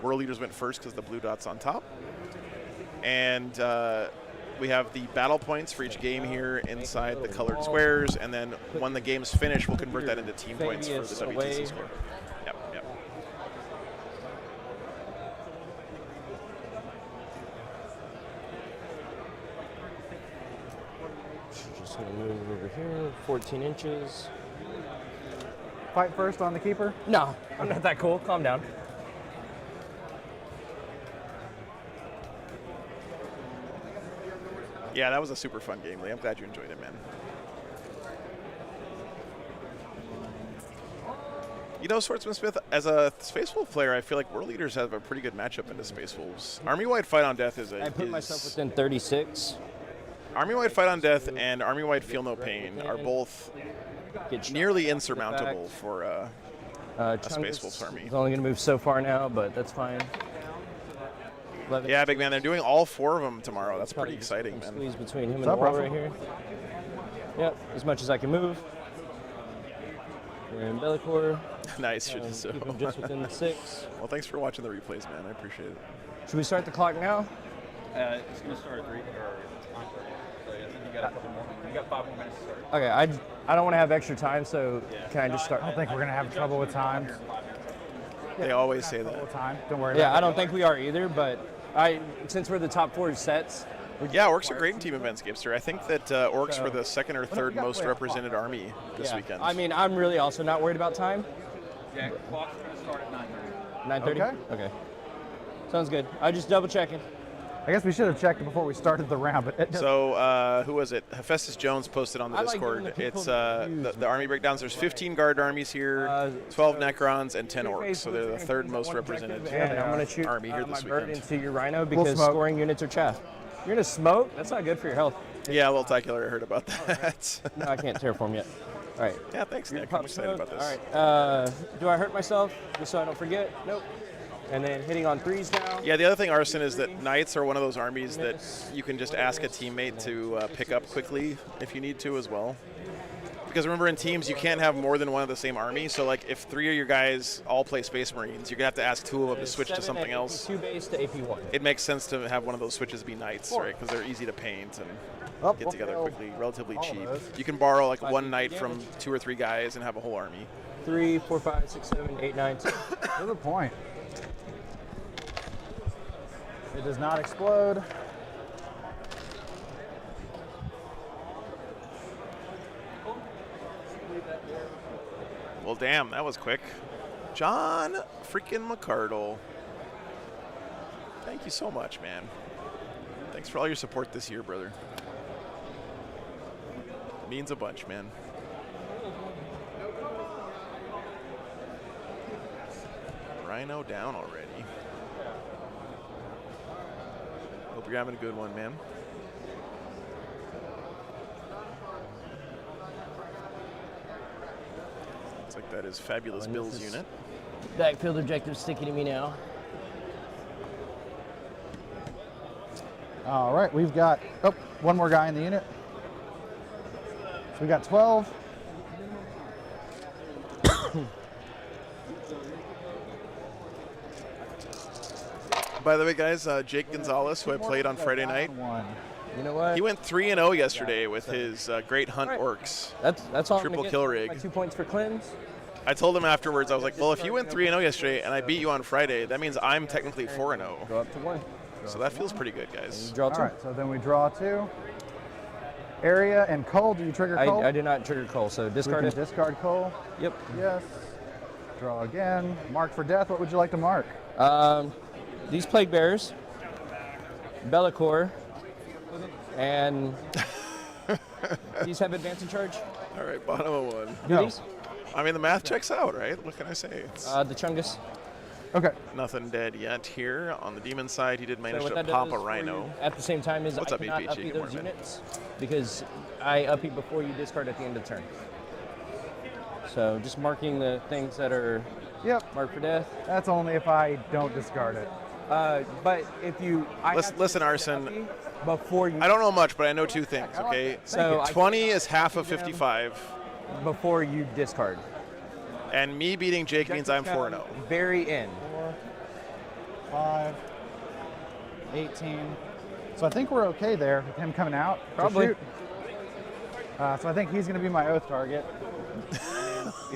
World Leaders went first because the blue dot's on top. and we have the battle points for each game here inside the colored squares, and then when the game's finished, we'll convert that into team points for the WTC score. Yep, yep. Just gonna move over here, 14 inches. Fight first on the keeper. No, I'm not that cool. Calm down. Yeah, that was a super fun game, Lee. I'm glad you enjoyed it, man. You know, Swordsman Smith, as a Space Wolf player, I feel like World Leaders have a pretty good matchup into Space Wolves. Army-wide Fight on Death is a... I put myself within 36. Army-wide Fight on Death and Army-wide Feel No Pain are both nearly insurmountable for a Space Wolf's army. He's only going to move so far now, but that's fine. Yeah, big man, they're doing all 4 of them tomorrow. That's pretty exciting, man. Squeeze between him and the wall right here. Yep, as much as I can move. We're in Bellicor. Nice, should keep him just within the 6. Well, thanks for watching the replays, man. I appreciate it. Should we start the clock now? It's going to start at 3 or 9:30. So yeah, you got a couple more. You got 5 more minutes to start. Okay, I don't want to have extra time, so can I just start? I don't think we're going to have trouble with time. They always say that. Time. Don't worry Yeah, about it. I don't think we are either, but since we're the top 4 sets. Yeah, Orcs are great in team events, Gipster. I think that Orcs were the 2nd or 3rd most represented army this weekend. I mean, I'm really also not worried about time. Yeah, clock's going to start at 9:30. 9:30? Okay. Sounds good. I just double checking. I guess we should have checked it before we started the round, but so who was it? Hephaestus Jones posted on the Discord. It's the army breakdowns. There's 15 guard armies here, 12 Necrons, and 10 Orcs. So they're the 3rd most represented And I'm going to shoot army here this my bird weekend. into your Rhino because scoring units are chaff. You're going to smoke? That's not good for your health. Yeah, well, Tacular, I heard about that. No, I can't terraform yet. All right. Yeah, thanks, Nick. I'm excited about this. All right. Do I hurt myself just so I don't forget? Nope. And then hitting on 3s now. Yeah, the other thing, Arson, is that Knights are one of those armies that you can just ask a teammate to pick up quickly if you need to as well. Because remember, in teams, you can't have more than one of the same army. So, like, if 3 of your guys all play Space Marines, you're going to have to ask 2 of them to switch to something else. 2 base to AP1. It makes sense to have one of those switches be Knights, right? Because they're easy to paint and get together quickly, relatively cheap. You can borrow, like, 1 Knight from 2 or 3 guys and have a whole army. 3, 4, 5, 6, 7, 8, 9, 10. Good point. It does not explode. Well, damn, that was quick. John freaking McCardle. Thank you so much, man. Thanks for all your support this year, brother. It means a bunch, man. Rhino down already. Hope you're having a good one, man. Looks like that is Fabulous Bill's unit. Backfield objective sticky to me now. All right, we've got one more guy in the unit. So we got 12. By the way, guys, Jake Gonzalez, who I played on Friday night, you know what? he went 3-0 yesterday with his Great Hunt Orcs. That's all. Triple kill rig. My 2 points for cleanse. I told him afterwards, I was like, well, if you went 3-0 yesterday and I beat you on Friday, that means I'm technically 4-0. Go up to 1. So that feels pretty good, guys. Draw 2. All right, so then we draw 2. Area and Cull. Do you trigger Cull? I did not trigger Cull, so discard it. Discard Cull. Yep. Yes. Draw again. Mark for death. What would you like to mark? These Plague Bearers, Bellicor, and these have advance and charge. All right, bottom of 1. Do these? I mean, the math checks out, right? What can I say? It's The Chungus. Okay. nothing dead yet here. On the demon side, he did manage So what to that pop a does for rhino. you at the same time is What's I up, cannot APHG? uppy Good those morning, man. units because I uppy before you discard at the end of turn. So just marking the things that are marked for death. That's only if I don't discard it. But if you Listen, Arson. Before you, I don't know much, but I know 2 things, okay? So 20 is half of 55. Before you discard. And me beating Jake means I'm 4-0. Very end. 4, 5, 18, So I think we're okay there with him coming out. to Probably. shoot. So I think he's going to be my oath target.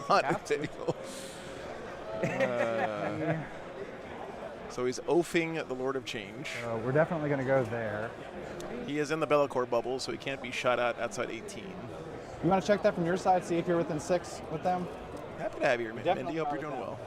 Hot potato. So he's oafing the Lord of Change. So we're definitely going to go there. He is in the Bellacore bubble, so he can't be shot at outside 18. You want to check that from your side, see if you're within 6 with them? Happy to have you here, Definitely Mindy. Hope you're not doing with well.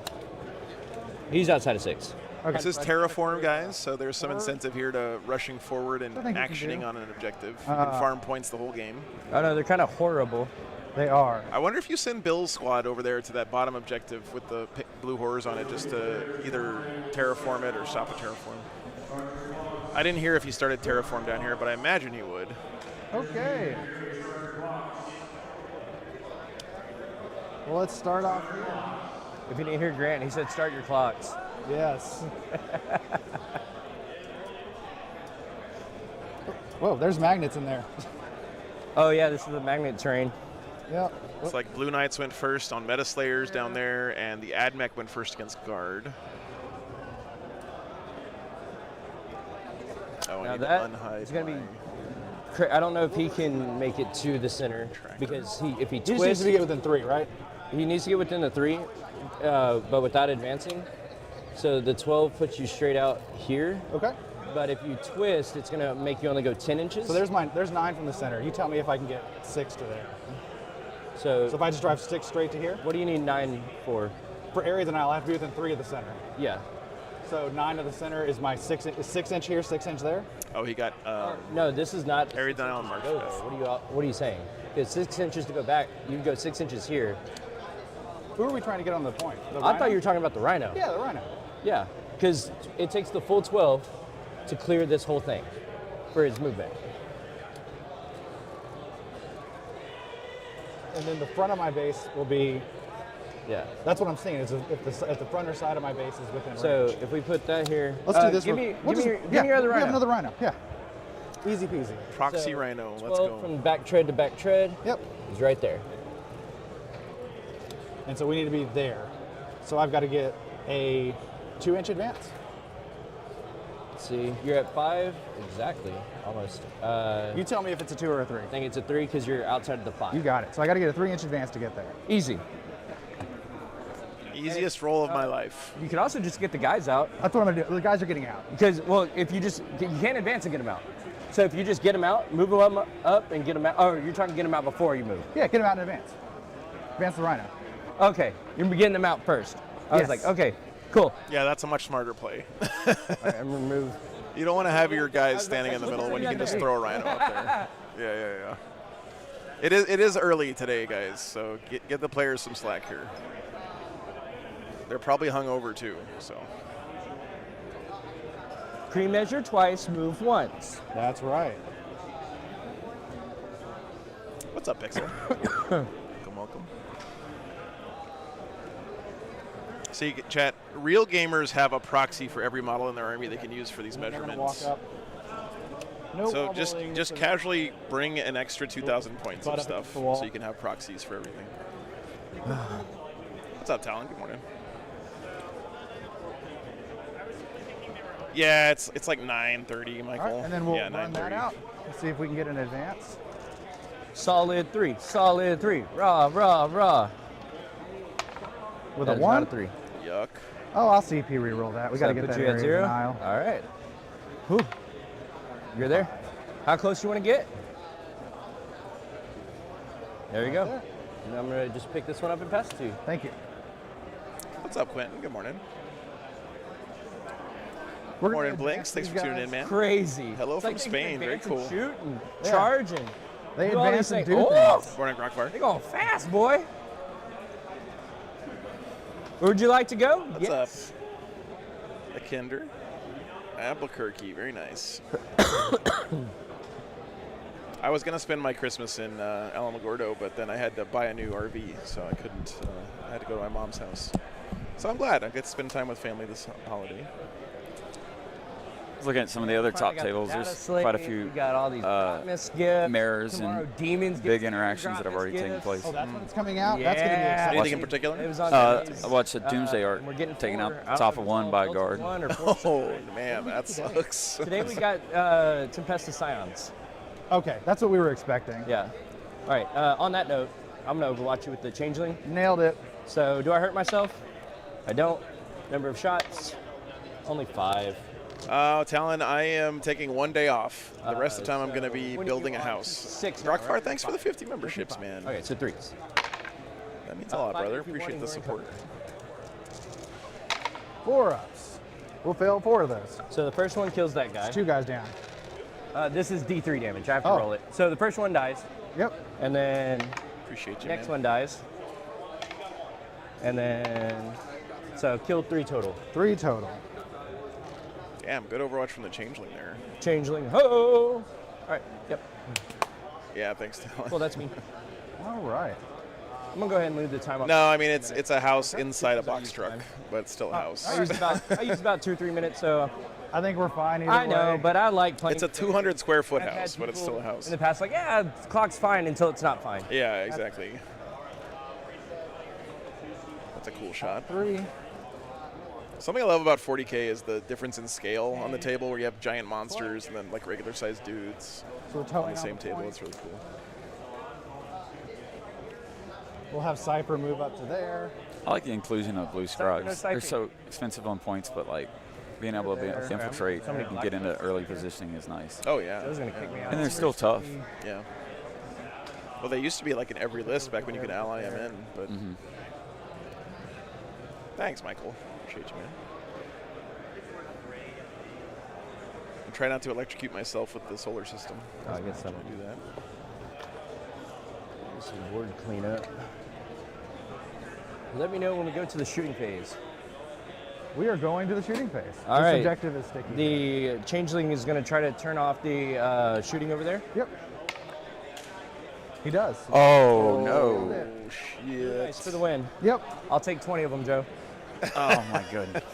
He's outside of 6. Okay. This is Terraform, guys, so there's some incentive here to rushing forward and I think you can actioning do. on an objective. You can farm points the whole game. Oh no, they're kind of horrible. They are. I wonder if you send Bill's squad over there to that bottom objective with the blue horrors on it just to either terraform it or stop a terraform. I didn't hear if he started terraform down here, but I imagine he would. Okay. Well, let's start off here. If you didn't hear Grant, he said start your clocks. Yes. Whoa, there's magnets in there. Oh yeah, this is the magnet terrain. Yep. It's like Blue Knights went first on Meta Slayers down there, and the Admech went first against Guard. Oh, I Now need to that unhide is going to be. my- I don't know if he can make it to the center because if he He just needs twists, to be within 3, right? he needs to get within the 3, but without advancing. So the 12 puts you straight out here. Okay. But if you twist, it's going to make you only go 10 inches. So there's 9 from the center. You tell me if I can get 6 to there. So So if I just drive 6 straight to here, what do you need 9 for? for area denial, I have to be within 3 of the center. Yeah. So 9 of the center is my 6 inch here, 6 inch there. Oh, he got No, this is not. Area denial and March Go there. Fest. What are you saying? Because 6 inches to go back, you can go 6 inches here. Who are we trying to get on the point? The I thought Rhino? you were talking about the Rhino. Yeah, the Rhino. Yeah, because it takes the full 12 to clear this whole thing for his movement. And then the front of my base will be. Yeah. That's what I'm saying. Is if the front or side of my base is within So range. if we put that here, Let's do this. Give one. me, We'll give me, just- your, give me your other We Rhino. have another Rhino. Yeah. Easy peasy. Proxy So, Rhino, 12 let's go. from back tread to back tread. Yep. Is right there. And so we need to be there. So I've got to get a 2 inch advance. Let's see, you're at 5 exactly, almost. You tell me if it's a 2 or a 3. I think it's a 3 because you're outside of the 5. You got it. So I got to get a 3 inch advance to get there. Easy. Easiest roll of my life. You can also just get the guys out. That's what I'm gonna do. The guys are getting out. Because, well, if you can't advance and get them out. So if you just get them out, move them up and get them out. Oh, you're trying to get them out before you move. Yeah, get them out in advance. Advance the Rhino. Okay, you're getting them out first. I was Yes. like, okay, cool. Yeah, that's a much smarter play. All right, I'm gonna move. You don't want to have your guys standing in the middle when you can just throw a Rhino up there. Yeah. It is early today, guys, so get the players some slack here. They're probably hungover too, so. Pre-measure twice, move once. That's right. What's up, Pixel? Welcome. So you can chat. Real gamers have a proxy for every model in their army they can use for these They're gonna measurements. walk up. No So wobbling, just so casually bring an extra 2,000 points Butt of up against stuff the wall. so you can have proxies for everything. What's up, Talon? Good morning. Yeah, it's like 9:30, Michael. All right, and then we'll yeah, run that 9:30. out and see if we can get an advance. Solid 3, solid 3. Raw, raw, raw. With That a is 1? not a 3. Yuck. Oh, I'll CP reroll that. We got to get put that you at area 0. denial. All right. Whew. You're there. How close you want to get? There you go. there. And I'm gonna just pick this one up and pass it to you. Thank you. What's up, Quentin? Good morning. We're Morning, gonna Blinks. advance Thanks these for tuning guys. in, man. Crazy. Hello It's from like they can Spain. Very advance and cool. Shoot and Yeah. charge and They do all advance these and things. do Oh, things. Morning, Rockfire. they're going fast, boy. Where would you like to go? What's up? A Kinder. Albuquerque. Very nice. I was going to spend my Christmas in Alamogordo, but then I had to buy a new RV, so I couldn't. I had to go to my mom's house. So I'm glad I get to spend time with family this holiday. was looking at some of the other top Finally got the tables. data There's slate, quite a few We got all these Darkness gifts. mirrors Tomorrow, and Demons big gifts, interactions that have already Darkness taken gifts. place. Oh, that's when it's coming out? That's going to be Yeah. exciting. Anything in particular? It was on I days. watched a Doomsday Arc and we're getting taken out four. I don't top know of if one it's by a all guard. One or four. Oh man, that sucks. Today we got Tempestus Scions. Okay, that's what we were expecting. Yeah. All right. On that note, I'm gonna overwatch you with the Changeling. Nailed it. So, do I hurt myself? I don't. Number of shots? Only 5. Talon, I am taking 1 day off. The rest of the time I'm going to be when building you a are house. 6 now, Rockfire, right? thanks for the 50 memberships, man. Okay, so 3s. That means a lot, 5 brother. if you Appreciate want the and support. 4 ups. We'll fail 4 of those. So the first one kills that guy. 2 guys down. This is D3 damage. I have to Oh. roll it. So the first one dies, Yep. and then Appreciate you, next man. one dies, and then so killed 3 total. 3 total. Damn, good Overwatch from the Changeling there. Changeling, ho! All right. Yep. Yeah, thanks, Talon. Well, that's me. All right. I'm gonna go ahead and move the time up. No, I mean it's a house inside a box truck, but it's still a house. I used about 2 or 3 minutes, so I think we're fine either I know, way. but I like playing. It's a 200 square foot I've had house, but it's still a people house. In the past, like, yeah, the clock's fine until it's not fine. Yeah, exactly. That's a cool shot. 3. Something I love about 40K is the difference in scale on the table, where you have giant monsters and then like regular sized dudes So we're on totaling the out same the table. point. It's really cool. We'll have Cypher move up to there. I like the inclusion of blue scribes. They're Cypher. so expensive on points, but like being able to infiltrate and get into early positioning is nice. Oh yeah, Joe's gonna kick me out. And they're still tough. yeah. Well, they used to be like in every list back when you could ally them in, but thanks, Michael. Appreciate you, man. I try not to electrocute myself with the solar system. Oh, I guess I I'm do that. some board cleanup. Let me know when we go to the shooting phase. We are going to the shooting phase. All This right. objective is sticky. The Changeling is going to try to turn off the shooting over there. Yep. He does. Oh, no. Oh shit! Nice for the win. Yep. I'll take 20 of them, Joe. Oh, my goodness.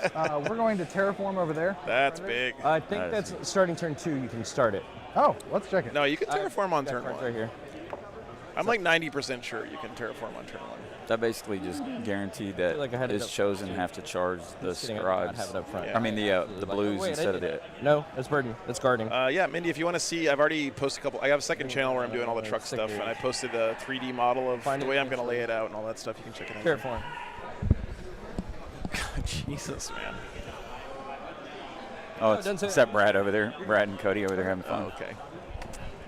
We're going to terraform over there. That's big. I think That is- that's starting turn 2. You can start it. Oh, let's check it. No, you can terraform on That turn card's one. right here. I'm like 90% sure you can terraform on turn one. That basically just guaranteed that feel like I had it his up chosen have to charge the Sitting up, not scribes. have it up front. Yeah. I mean the blues Wait, I instead of did- the. No, that's burden. That's guarding. Yeah, Mindy, if you want to see, I've already posted a couple. I have a second channel where I'm doing all the truck stuff, and I posted a 3D model of Find the it way I'm going to lay it out and all that stuff. You can check it out. Terraform. Jesus, man. Oh, it doesn't say- except Brad over there. Brad and Cody over there having fun. Okay.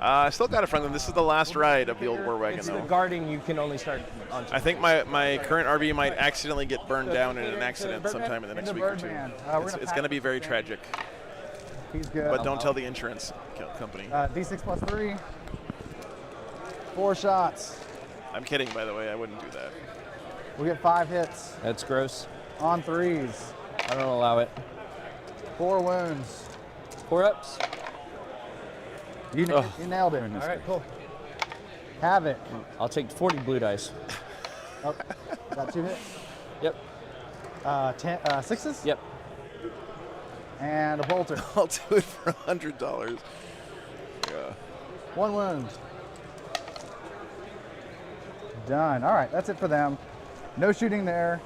I still got it from them. This is the last ride of the old war wagon, It's the though. guarding you can only start on. I think my current RV might accidentally get burned down in an accident sometime in the next week or two. Birdman. We're It's gonna going to be very tragic, He's good. but don't tell the insurance company. D6 plus 3. 4 shots. I'm kidding, by the way. I wouldn't do that. We get 5 hits That's gross. on 3s. I don't allow it. 4 wounds. 4 ups. You nailed it. All right, cool. Have it. I'll take 40 blue dice. Oh, got 2 hits. Yep. 6s. Yep. And a bolter. I'll do it for $100. Yeah. 1 wound. Done. All right, that's it for them. No shooting there.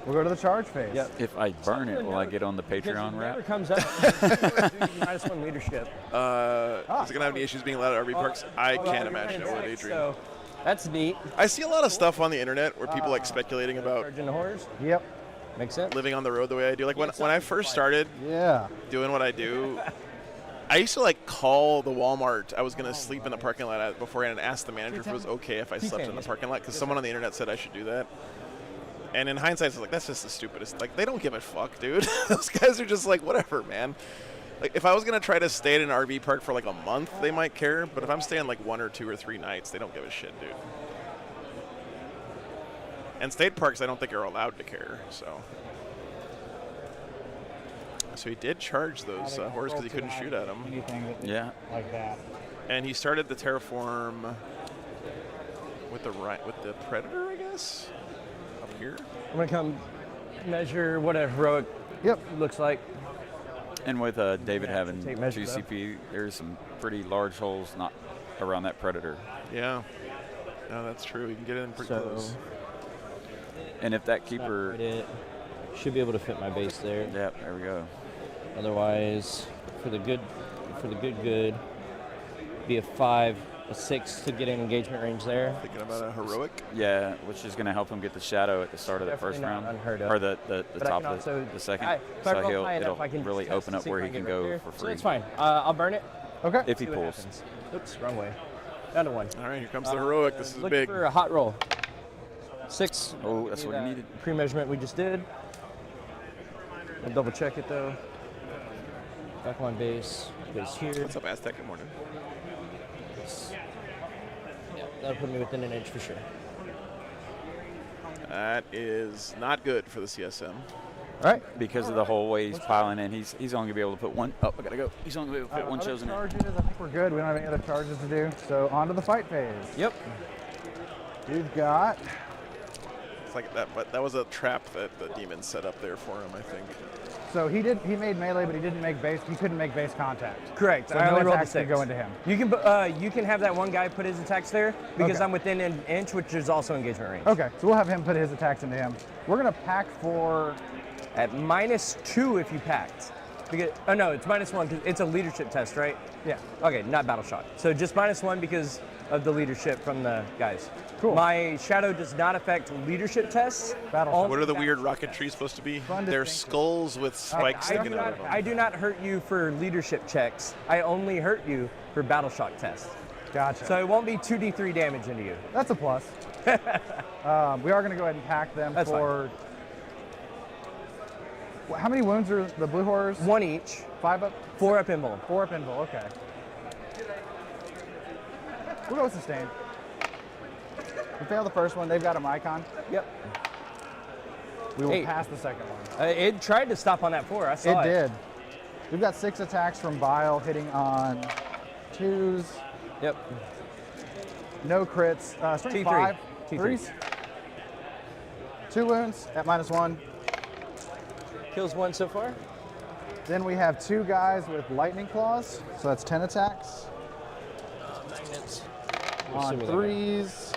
We'll go to the charge phase. Yep. If I burn it, will I get on the Patreon Never wrap? comes up. -1 leadership. Is it going to have any issues being allowed at RV parks? I can't imagine it would, Adrian. So that's neat. I see a lot of stuff on the internet where people like speculating about Charging the horrors. Yep. Makes sense. living on the road the way I do. Like when I first started Yeah. doing what I do, I used to like call the Walmart I was going to sleep in the parking lot beforehand and ask the manager if it was okay if I slept in the parking lot because someone on the internet said I should do that. And in hindsight, it's like, that's just the stupidest. Like, they don't give a fuck, dude. Those guys are just like, whatever, man. Like, if I was going to try to stay at an RV park for like a month, they might care. But if I'm staying like 1 or 2 or 3 nights, they don't give a shit, dude. And state parks, I don't think are allowed to care, so. So he did charge those horses because he couldn't shoot at them. Anything Yeah. like that. And he started the terraform with the Predator, I guess, up here. I'm gonna come measure what a heroic Yep. looks like. And with David having take 2 measure, though. CP, there's some pretty large holes not around that predator. Yeah. No, that's true. You can get in pretty So close. And if that not keeper, quite it. Should be able to fit my base there. yep, there we go. Otherwise, for the good, be a 5, a 6 to get an engagement range there. Thinking about a heroic. Yeah, which is going to help him get the shadow at the start of the first Definitely not round, unheard of. or the But I top can of also, the second. if I So roll high enough, it'll I can really test open to up see where if he I can get right go there. for So free that's fine. I'll burn it. Okay. if he See what pulls. happens. Oops, wrong way. Down to 1. All right, here comes the heroic. This is Looking big. for a hot roll. 6. Oh, that's Give what he that needed. Pre-measurement we just did. I'll double check it though. Back on base goes here. What's up, Aztec? Good morning. Yeah, that'll put me within an inch for sure. That is not good for the CSM. All right. Because of the whole way he's piling in, he's only going to be able to put one. Oh, I got to go. He's only going to be able to put one Other chosen in. charges, I think we're good. We don't have any other charges to do. So on to the fight phase. Yep. We've got It's like that, but that was a trap that the demon set up there for him, I think. So he made melee, but he didn't make base. He couldn't make base contact. Correct. So I no only rolled a attacks could 6. go into him. You can have that one guy put his attacks there because Okay. I'm within an inch, which is also engagement range. Okay, so we'll have him put his attacks into him. We're gonna pack for. At -2 if you packed. Because, oh no, it's -1 because it's a leadership test, right? Yeah. Okay, not battle shock. So just -1 because of the leadership from the guys. Cool. My shadow does not affect leadership tests. Battle Only shock. What are the weird rocket trees supposed to be? Fun to They're think of. skulls with spikes I do, sticking out not, of them. I do not hurt you for leadership checks. I only hurt you for battle shock tests. Gotcha. So it won't be 2d3 damage into you. That's a plus. We are gonna go ahead and pack them That's for. How many wounds are the blue horrors? 1 each, 5 up. 4 up invul. 4 up invul. Okay. We'll go with sustain. We failed the first one. They've got a icon. Yep. We will 8. pass the second one. It tried to stop on that 4. I saw It it. did. We've got 6 attacks from Bile hitting on 2s. Yep. No crits. Strength T3. 5. T3. 3s. 2 wounds at -1. Kills 1 so far. Then we have 2 guys with lightning claws. So that's 10 attacks. On assuming that- 3s.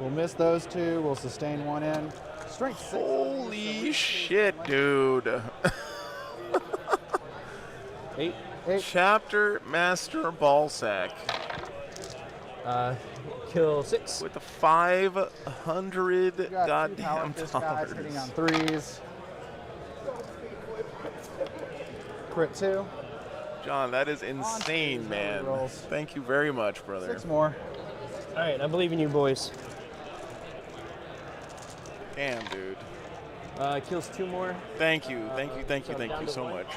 We'll miss those 2. We'll sustain 1 in. Strength 6. Holy shit, dude. 8. 8. Chapter Master Ballsack Kill 6. with the 500 We've got 2 power goddamn fist guys hitting on dollars. 3s. Crit 2. John, that is insane, man. rolls. Thank you very much, brother. 6 more. All right, I believe in you, boys. Damn, dude. Kills 2 more. Thank you, thank you, thank you, so thank down you to so 1. much.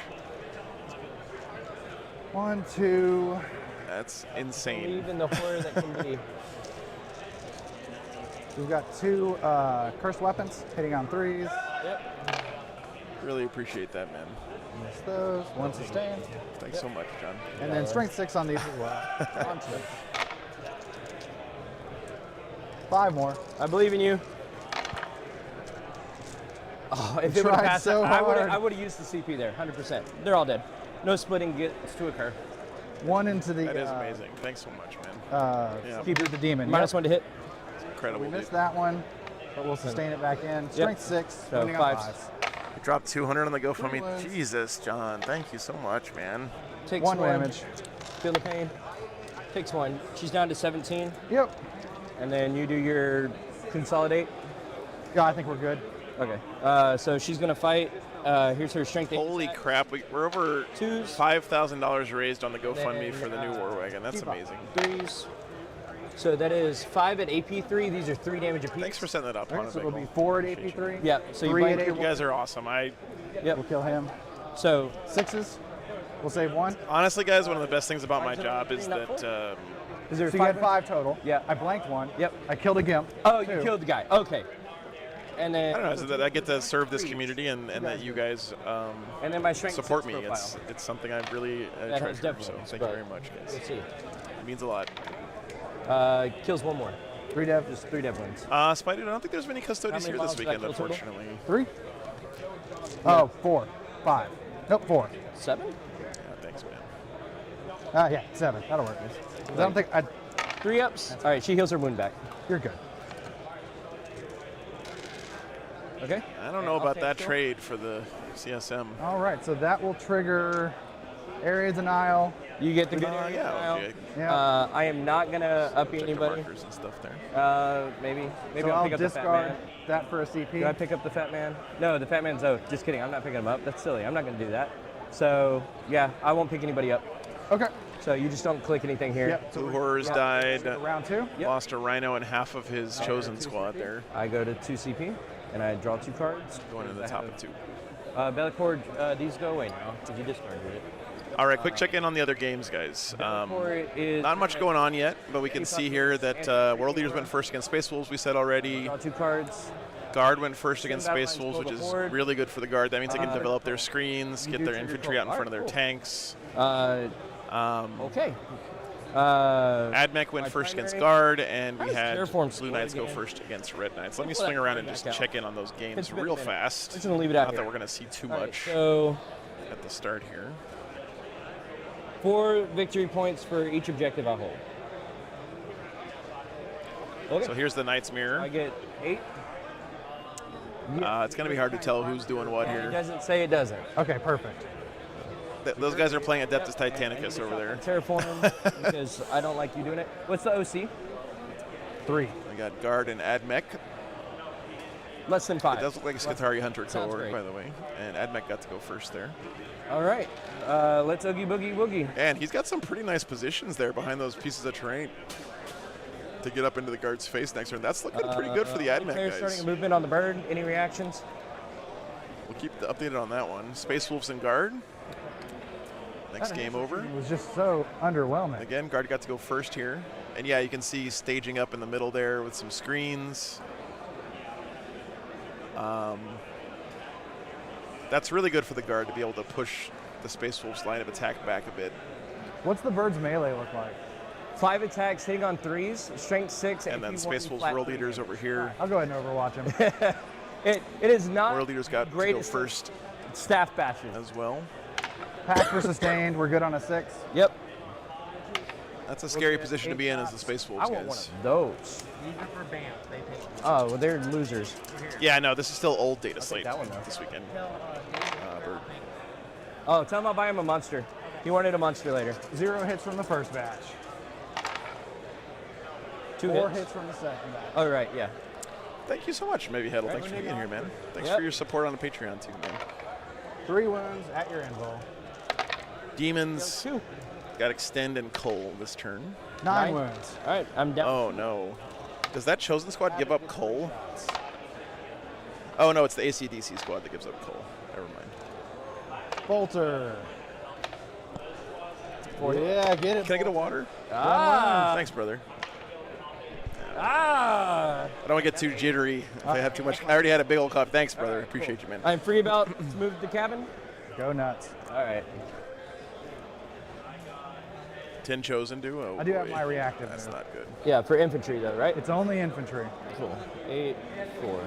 1, 2. That's insane. Believe in the horror that can be. We've got 2 cursed weapons hitting on 3s. Yep. Really appreciate that, man. Miss those. 1 sustained. Thanks so much, John. And then strength 6 on these as well. On 2. 5 more. I believe in you. Oh, if it would have tried passed, so I would hard. have used the CP there, 100%. They're all dead. No splitting gets to occur. 1 into the. That is amazing. Thanks so much, man. Yeah. Keeper the demon. -1 to hit. Incredible, We dude. missed that one, but we'll sustain it back in. Strength 6. So winning on 5s. You dropped 200 on the GoFundMe. wounds. Jesus, John. Thank you so much, man. Takes 1 damage. Feel the pain. Takes 1. She's down to 17. Yep. And then you do your consolidate. Yeah, I think we're good. Okay. So she's going to fight. Here's her strength. 8 Holy attack. crap. We're over Twos. $5,000 raised on the GoFundMe Then, for the new War Wagon. That's keep up. amazing. 3s. So that is 5 at AP3. These are 3 damage apiece. Thanks for setting that up. All right, Hana so it'll Bagel. be 4 at Appreciate you. AP3. Yep. So you 3 blind at You AP. guys are awesome. Yep. We'll kill him. So 6s. We'll save 1. Honestly, guys, one of the best things about my job is that is there So you had 5? 5 total. Yeah. I blanked 1. Yep. I killed a gimp. Oh, you 2. killed the guy. Okay. And then I don't know, so that I get to serve this community and that you guys and then my strength support 6 me. profile. It's something I really That has treasure. definitely So been thank you spelled. very much, guys. Let's see. It means a lot. Kills 1 more. 3 dev. Just 3 dev wins. Spidey, I don't think there's many custodians How many here this miles did that weekend, kill total? unfortunately. 3. Oh, 4. 5. Nope, 4. 7? Yeah, thanks, man. Yeah, 7. That'll work. 'Cause I don't think I. 3 ups. All right, she heals her wound back. You're good. Okay. I don't know I'll about take that two. trade for the CSM. All right, so that will trigger area denial. You get the good Yeah, area now. okay. Yeah. I am not gonna up Check the anybody. markers and stuff there. Maybe So I'll I'll pick up the fat discard man. that for a CP. Do I pick up the fat man? No, the fat man's out. Just kidding. I'm not picking him up. That's silly. I'm not gonna do that. So yeah, I won't pick anybody up. Okay. So you just don't click anything here. Yep. Blue Horrors died. Round 2. Yep. Lost a Rhino and half of his chosen squad there. I go to 2 CP and I draw 2 cards. Going to the top of 2. Bellicord, these go away now because you discarded it. All right, quick check in on the other games, guys. Bellicord is Not much going on yet, but we can see here that World Leaders went first against Space Wolves, we said already. Draw 2 cards. Guard went first against Battle Space lines Wolves, which pull is the board. really good for the Guard. That means they can develop their screens, get do their trigger infantry out in control. front of their Alright, tanks. Okay. Admech went my first against primary- Guard, and we does had Terraform Blue score Knights go again? first against Red Knights. Let me Pull that swing around and back just out. check in on those games It's been a real minute. fast. I'm just gonna leave it out Not here. that we're going to see too All right, much so at the start here. 4 victory points for each objective I hold. Okay. So here's the Knight's Mirror. I get 8. It's going to be hard to tell who's doing what It here. doesn't say it doesn't. Okay, perfect. Those guys are playing Adeptus Titanicus over there. Terraform because I don't like you doing it. What's the OC? 3. We got Guard and Admech. Less than 5. It does look like a Skitarii Hunter Sounds cohort, great. by the way. And Admech got to go first there. All right. Let's oogie boogie woogie. And he's got some pretty nice positions there behind those pieces of terrain to get up into the Guard's face next turn. That's looking pretty good for the Admech Players starting guys. a movement on the bird. Any reactions? We'll keep updated on that one. Space Wolves and Guard. Next game over. It was just so underwhelming. Again, Guard got to go first here. And yeah, you can see staging up in the middle there with some screens. That's really good for the Guard to be able to push the Space Wolves line of attack back a bit. What's the bird's melee look like? 5 attacks hitting on 3s, strength 6. And then Space Wolves World Leaders over here. I'll go ahead and overwatch him. It is not World Leaders got to go greatest first staff bashes. as well. Pass for sustained. We're good on a 6. Yep. That's a scary position to be in as the Space Wolves I want one guys. of those. Oh, well, they're losers. Yeah, no, this is still old data slate that one, though. this weekend. Bird. Oh, tell him I'll buy him a monster. He wanted a monster later. 0 hits from the first batch. 2 4 hits. hits from the second batch. Oh, right, yeah. Thank you so much, Maybe Heddle. Thanks for being here, man. Thanks Yep. for your support on the Patreon too, man. 3 wounds at your invul. Demons 2. got Extend and Cull this turn. 9 9. wounds. All right, I'm down. Oh no. Does that Chosen squad give up Cull? Oh no, it's the AC/DC squad that gives up Cull. Never mind. Bolter. Yeah, get it. Can I get a water? Ah! Thanks, brother. Ah! I don't want to get too jittery if I have too much. I already had a big old cup. Thanks, brother. Appreciate you, man. I'm free about to move to the cabin. Go nuts. All right. 10 Chosen do? Oh, I do have boy. my reactive That's move. not good. Yeah, for infantry though, right? It's only infantry. Cool. 8, 4.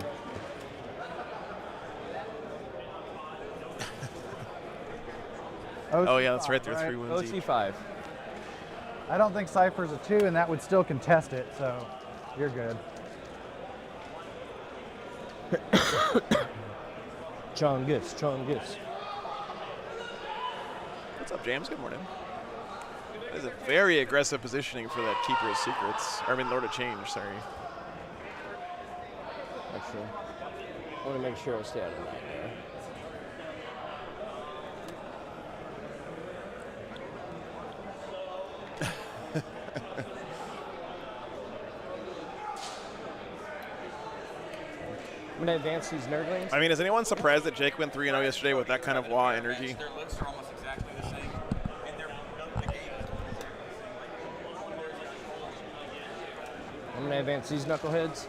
Oh yeah, that's right. There are Right. 3 wounds each. OC5. I don't think Cypher's a 2, and that would still contest it, so you're good. Chungus, Chungus. What's up, James? Good morning. That is a very aggressive positioning for that Keeper of Secrets. Or, I mean, Lord of Change, sorry. Actually, I want to make sure I stay out of that there. I'm going to advance these nerdlings. I mean, is anyone surprised that Jake went 3-0 yesterday with that kind of raw energy? Their lists are almost exactly the same, and the game I'm going to advance these knuckleheads.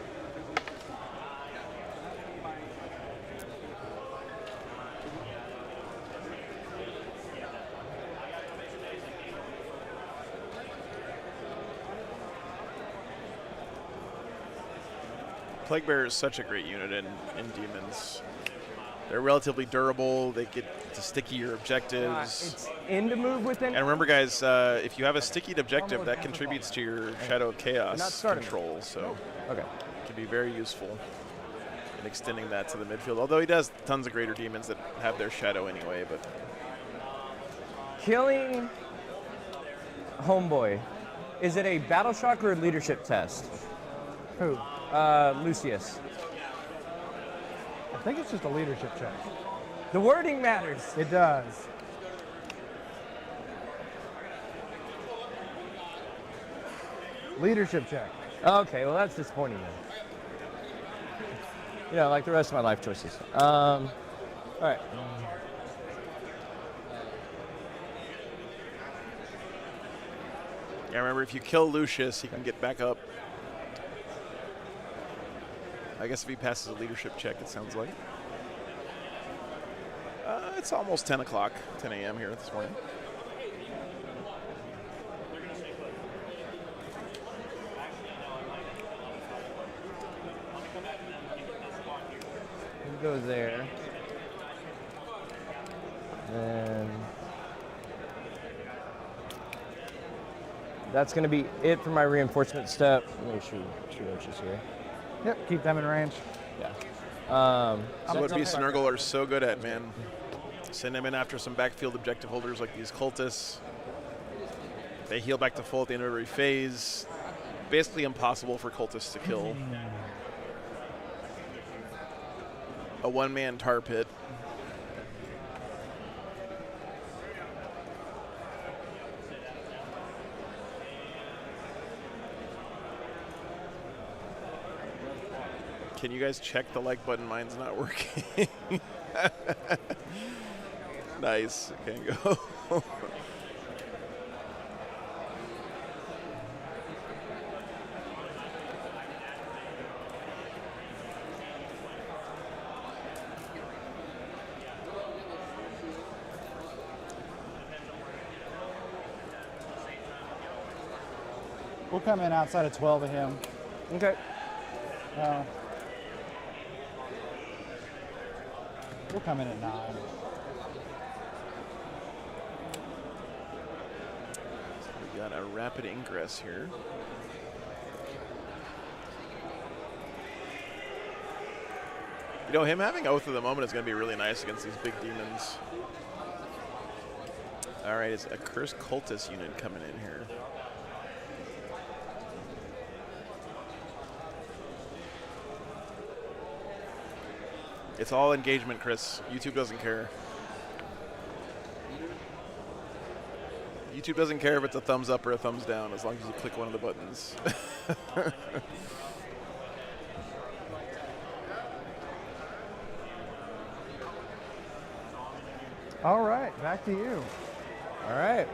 Plague Bearer is such a great unit in Demons. They're relatively durable. They get to stickier objectives. It's in to move within. And remember, guys, if you have a stickied objective, that contributes to your Shadow of Chaos control. So Okay. it can be very useful in extending that to the midfield. Although he does tons of greater demons that have their Shadow anyway. But Killing Homeboy, is it a battle shock or a leadership test? Who? Lucius. I think it's just a leadership check. The wording matters. It does. Leadership check. Okay, well that's disappointing then. You know, like the rest of my life choices. All right. yeah, remember, if you kill Lucius, he can get back up. I guess if he passes a leadership check, it sounds like. It's almost 10 o'clock, 10 a.m. here this morning. We'll go there. And that's going to be it for my reinforcement step. Let me shoot archers here. Yep, keep them in range. Yeah. That's what Beast and Nurgle are so good at, man. Send them in after some backfield objective holders like these cultists. They heal back to full at the end of every phase. Basically impossible for cultists to kill. A one-man tar pit. Can you guys check the like button? Mine's not working. Nice. Okay, go. We'll come in outside of 12 of him. Okay. We'll come in at 9. We got a rapid ingress here. You know, him having Oath of the Moment is going to be really nice against these big demons. All right, it's a Cursed Cultist unit coming in here. It's all engagement, Chris. YouTube doesn't care. YouTube doesn't care if it's a thumbs up or a thumbs down as long as you click one of the buttons. All right, back to you. All right.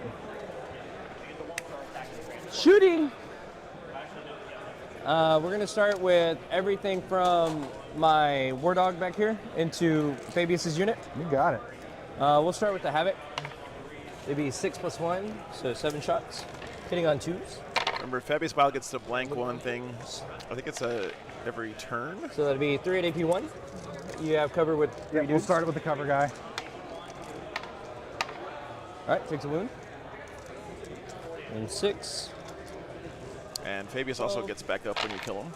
Shooting. We're going to start with everything from my War Dog back here into Fabius's unit. You got it. We'll start with the Havoc. It'd be 6+1, so 7 shots, hitting on 2s. Remember, Fabius Wild gets to blank one thing. I think it's every turn. So that'd be 3 at AP1. You have cover with 3 dudes. We'll start it with the cover guy. All right, takes a wound. And 6. And Fabius also gets back up when you kill him.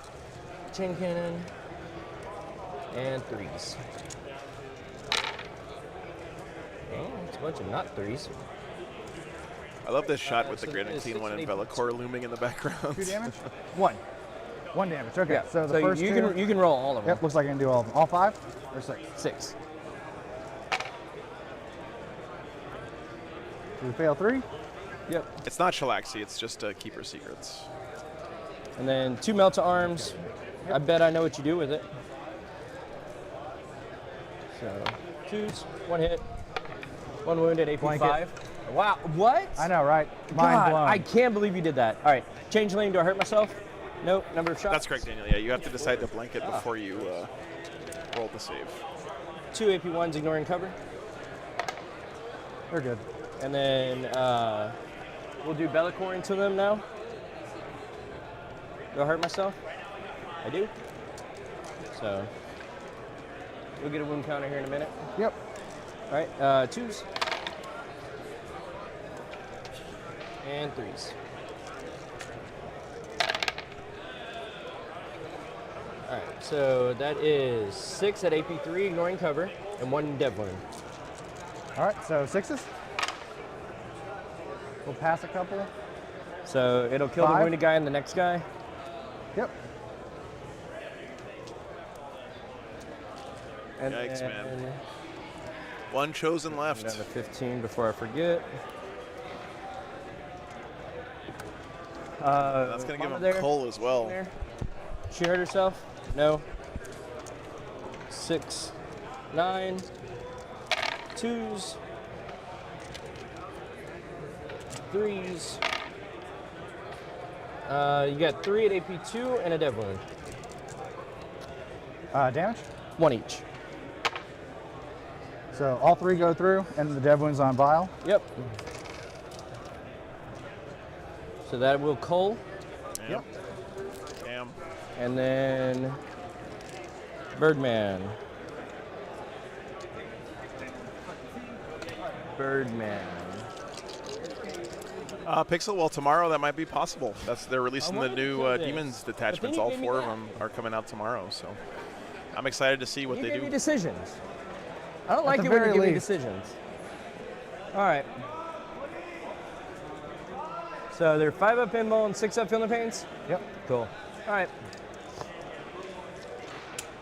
Chain cannon. And 3s. And it's a bunch of not 3s. I love this shot with the so Granite it's Clean 6 one and and 8 Velacor looming in the background. 2 damage? 1. 1 damage. Okay. Yeah, So the first you two. can roll all of them. Yep. Looks like I can do all of them. All 5 or 6. 6. So we fail 3. Yep. It's not Shalaxi, it's just Keeper Secrets. And then 2 melt to arms. I bet I know what you do with it. So 2s, 1 hit, 1 wound at AP5. Blanket. Wow, what? I know, right? Mind God, blown. I can't believe you did that. All right, change lane. Do I hurt myself? Nope. Number of shots. That's correct, Daniel. Yeah, you have to decide to blanket before you roll the save. 2 AP1s, ignoring cover. They're good. And then we'll do Bellicor into them now. Do I hurt myself? I do. So We'll get a wound counter here in a minute. Yep. All right, 2s. And 3s. All right, so that is 6 at AP3, ignoring cover, and 1 dev wound. All right, so 6s. We'll pass a couple. So it'll kill 5. the wounded guy and the next guy. Yep. And Yikes, then man. 1 chosen left. Another 15 before I forget. That's going to give him Cole as well. There. She hurt herself? No. 6, 9, 2s, 3s. You got 3 at AP2 and a dev wound. Damage? 1 each. So all 3 go through, and the dev wound's on vial. Yep. So that will Cole. Yep. Damn. And then Birdman. Birdman. Pixel, well, tomorrow that might be possible. They're releasing the wanted to new kill this, Demons but detachments. then you All gave me 4 of that. them are coming out tomorrow, so I'm excited to see what You they gave do. me decisions. I don't like the it when you very give me least. decisions. All right. So they're 5 up pinball and 6 up feeling the pains? Yep. Cool. All right.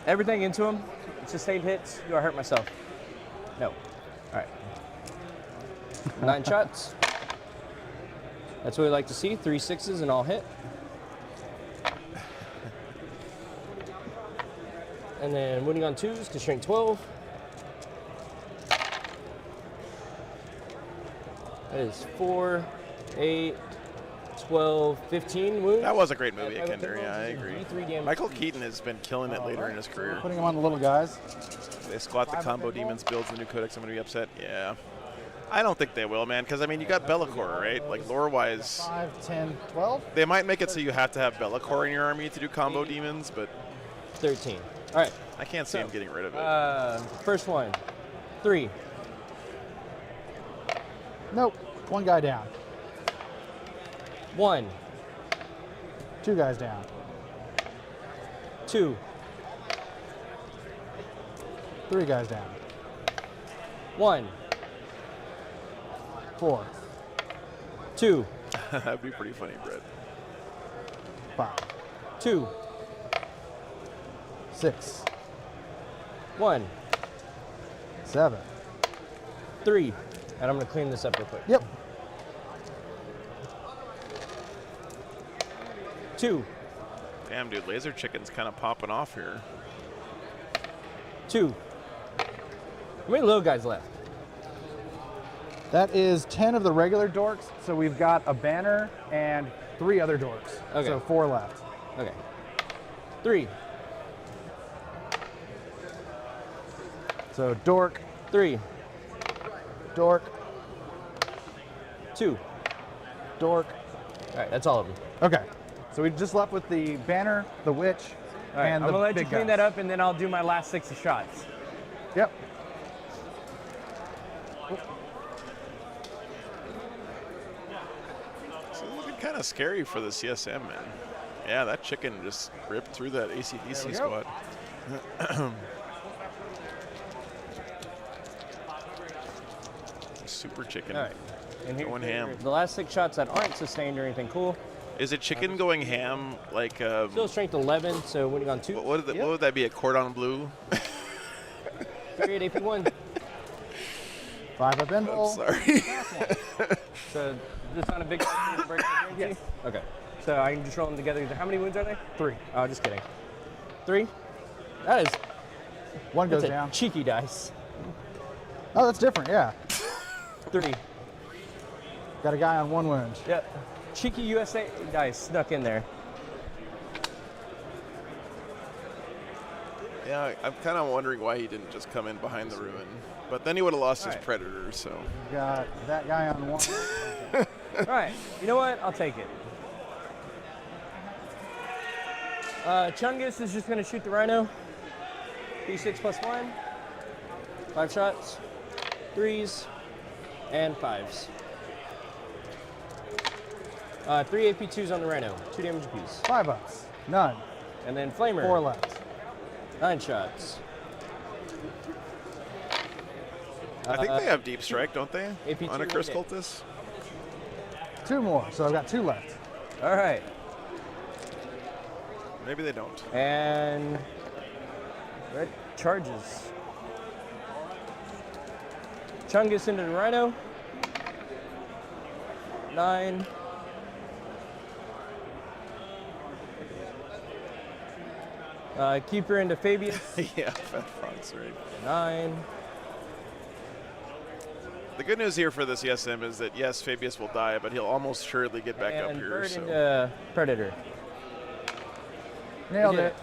Everything into them. Sustained hits. Do I hurt myself? No. All right. 9 shots. That's what we like to see. 3 6s and all hit. And then wounding on 2s to shrink 12. That is 4, 8, 12, 15 wounds. That was a great movie, Five Kinder. pinballs Yeah, I and agree. 3 damage. Michael Keaton has been killing it later in his career. Putting them on the little guys. They squat the combo demons, builds the new codex. I'm going to be upset. Yeah. I don't think they will, man, because, I mean, you got Be'lakor, right? Like, lore-wise, 5, 10, 12. they might make it so you have to have Be'lakor in your army to do combo demons, but 13. All right. I can't see him getting rid of it. First one. 3. Nope. 1 guy down. 1, 2 guys down. 2, 3 guys down. 1, 4, 2, That'd be pretty funny, Brett. 5, 2, 6, 1, 7. 3. And I'm going to clean this up real quick. Yep. 2, Damn, dude, Laser Chicken's kind of popping off here. 2. How many little guys left? That is 10 of the regular dorks. So we've got a banner and 3 other dorks. Okay. So 4 left. Okay. 3, So dork, 3, dork, 2. dork. All right, that's all of them. Okay. So we just left with the banner, the witch, All right, and I'm the going to let you big clean guys. that up, and then I'll do my last 6 shots. Yep. This is looking kind of scary for the CSM, man. Yeah, that chicken just ripped through that ACDC squad. Super chicken. All right. And here's Going ham. the last 6 shots that aren't sustained or anything cool. Is it chicken going ham like Still strength 11, so winning on 2. what would that be, a cordon bleu? 3 at AP1. 5 up in. I'm sorry. So this on a big break? Yes. Okay. So I can just roll them together. How many wounds are they? 3. Oh, just kidding. 3? That is 1 goes that's a down. cheeky dice. Oh, that's different. Yeah. 3. Got a guy on 1 wound. Yep. Cheeky USA dice snuck in there. Yeah, I'm kind of wondering why he didn't just come in behind the ruin. But then he would have lost his Alright. predator, so. Got that guy on 1. All right. You know what? I'll take it. Chungus is just going to shoot the rhino. D6 +1. 5 shots, 3s, and 5s. 3 AP2s on the Rhino, 2 damage apiece. 5 ups. None. And then Flamer. 4 left. 9 shots. I think they have deep strike, don't they? AP2 On a Curse will hit. Cultist? 2 more, so I've got 2 left. All right. Maybe they don't. And red charges. Chungus into the Rhino. 9. Keeper into Fabius. Yeah, Fat Fox, right. 9. The good news here for this ESM is that, yes, Fabius will die, but he'll almost surely get back up And here. Bird So. into Predator. Nailed did it.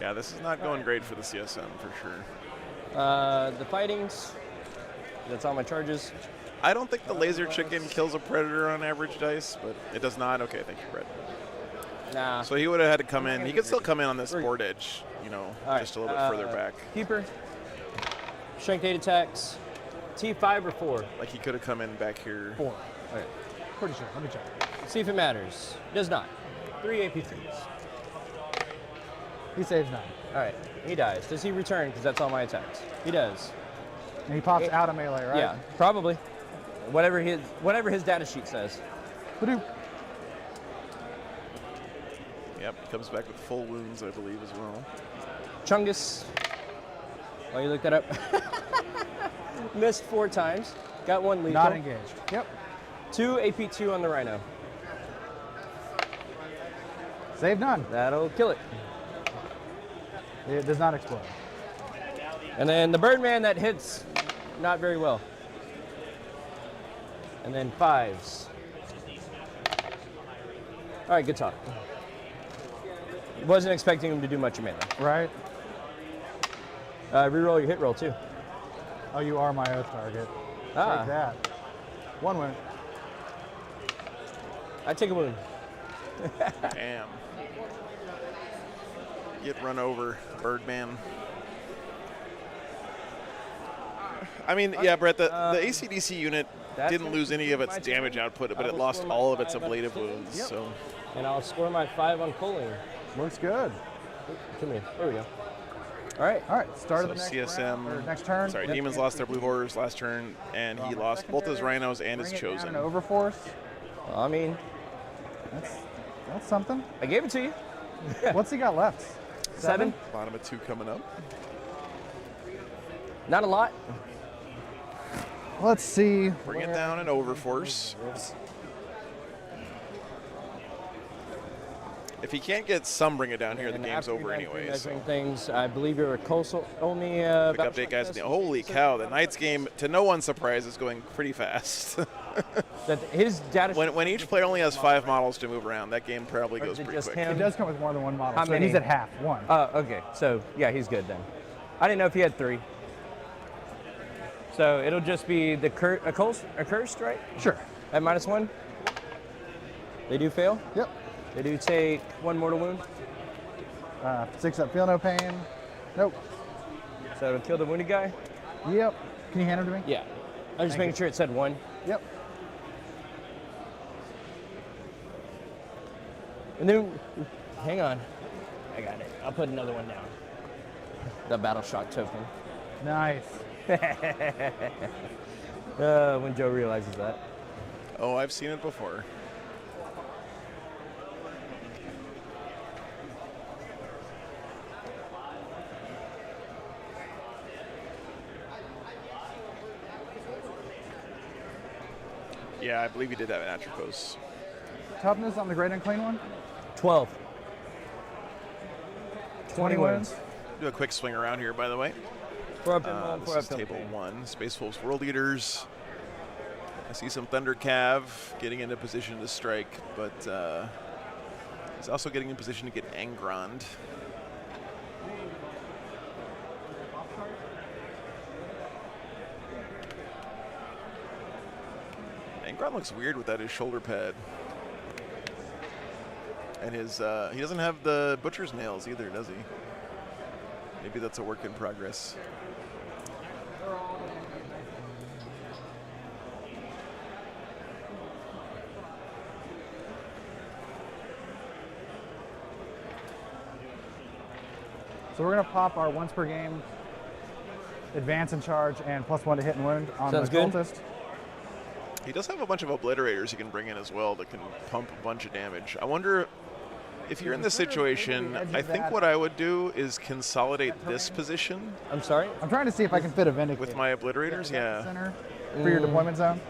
Yeah, this is not going great for the CSM for sure. The fightings. That's all my charges. I don't think the laser chicken kills a predator on average dice, but it does not. Okay, thank you, Brett. Nah. So he would have had to come in. He could still come in on this board edge, you know, All right, just a little bit further back. Keeper. Strength 8 attacks. T5 or 4? Like he could have come in back here. 4. All right. Pretty sure. Let me check. See if it matters. Does not. 3 AP3s. He saves 9. All right. He dies. Does he return? Because that's all my attacks. He does. And he pops out of melee, right? Yeah, probably. Whatever his data sheet says. Ba-doop. Yep, comes back with full wounds, I believe, as well. Chungus. While you look that up. Missed 4 times. Got 1 lethal. Not engaged. Yep. 2 AP2 on the Rhino. Save none. That'll kill it. It does not explode. And then the Birdman that hits not very well. And then 5s. All right, good talk. Wasn't expecting him to do much of melee. Right? Reroll your hit roll too. Oh, you are my oath target. Ah. Take that. 1 wound. I take a wound. Damn. Get run over, Birdman. I mean, yeah, Brett, the ACDC unit didn't gonna lose any of its conclude my damage turn. output, I but it will lost score my all of its 5 ablative on- wounds. Yep. So And I'll score my 5 on culling. Looks good. Come here. There we go. All right. All right. Start of So the next CSM, round, or next turn. sorry, Yep. Demons lost their blue horrors last turn, and he lost both his rhinos and his Bring it down chosen. in Overforce. Well, I mean, That's something. I gave it to you. What's he got left? 7. Bottom of 2 coming up. Not a lot. Let's see. Bring it down in Overforce. If he can't get some bring it down here, the And game's after over you guys do anyway. measuring So. things, I believe you're a coastal only. Quick Battle update, Shock guys. test. Holy cow, the Knights game, to no one's surprise, is going pretty fast. That his data. when each player only has 5 models to move around, that game probably Or goes is it pretty just quick. him? It does come with more than 1 model. How so many? he's at half. 1. Okay. So yeah, he's good then. I didn't know if he had 3. So it'll just be the cursed, right? Sure. At -1. They do fail. Yep. They do take 1 mortal wound. 6 up. Feel no pain. Nope. So it'll kill the wounded guy. Yep. Can you hand him to me? Yeah. I'm just making sure it said 1. Yep. And then, hang on. I got it. I'll put another one down. The battle shock token. Nice. When Joe realizes that. Oh, I've seen it before. Yeah, I believe he did that in Atricos. Toughness on the Great Unclean one? 12. 20 wounds. Do a quick swing around here, by the way. 4 up and 1, This 4 is up table and 1, Space Wolves World Eaters. I see some Thunder Cav getting into position to strike, but he's also getting in position to get Angrand. Angrand looks weird without his shoulder pad. And his he doesn't have the butcher's nails either, does he? Maybe that's a work in progress. So we're gonna pop our once per game advance and charge and +1 to hit and wound on Sounds the good. cultist. He does have a bunch of obliterators he can bring in as well that can pump a bunch of damage. I wonder if you're in this situation, I think what I would do is consolidate this position I'm sorry? I'm trying to see if I can fit a Vindicator with my obliterators. Yeah. center for your deployment zone.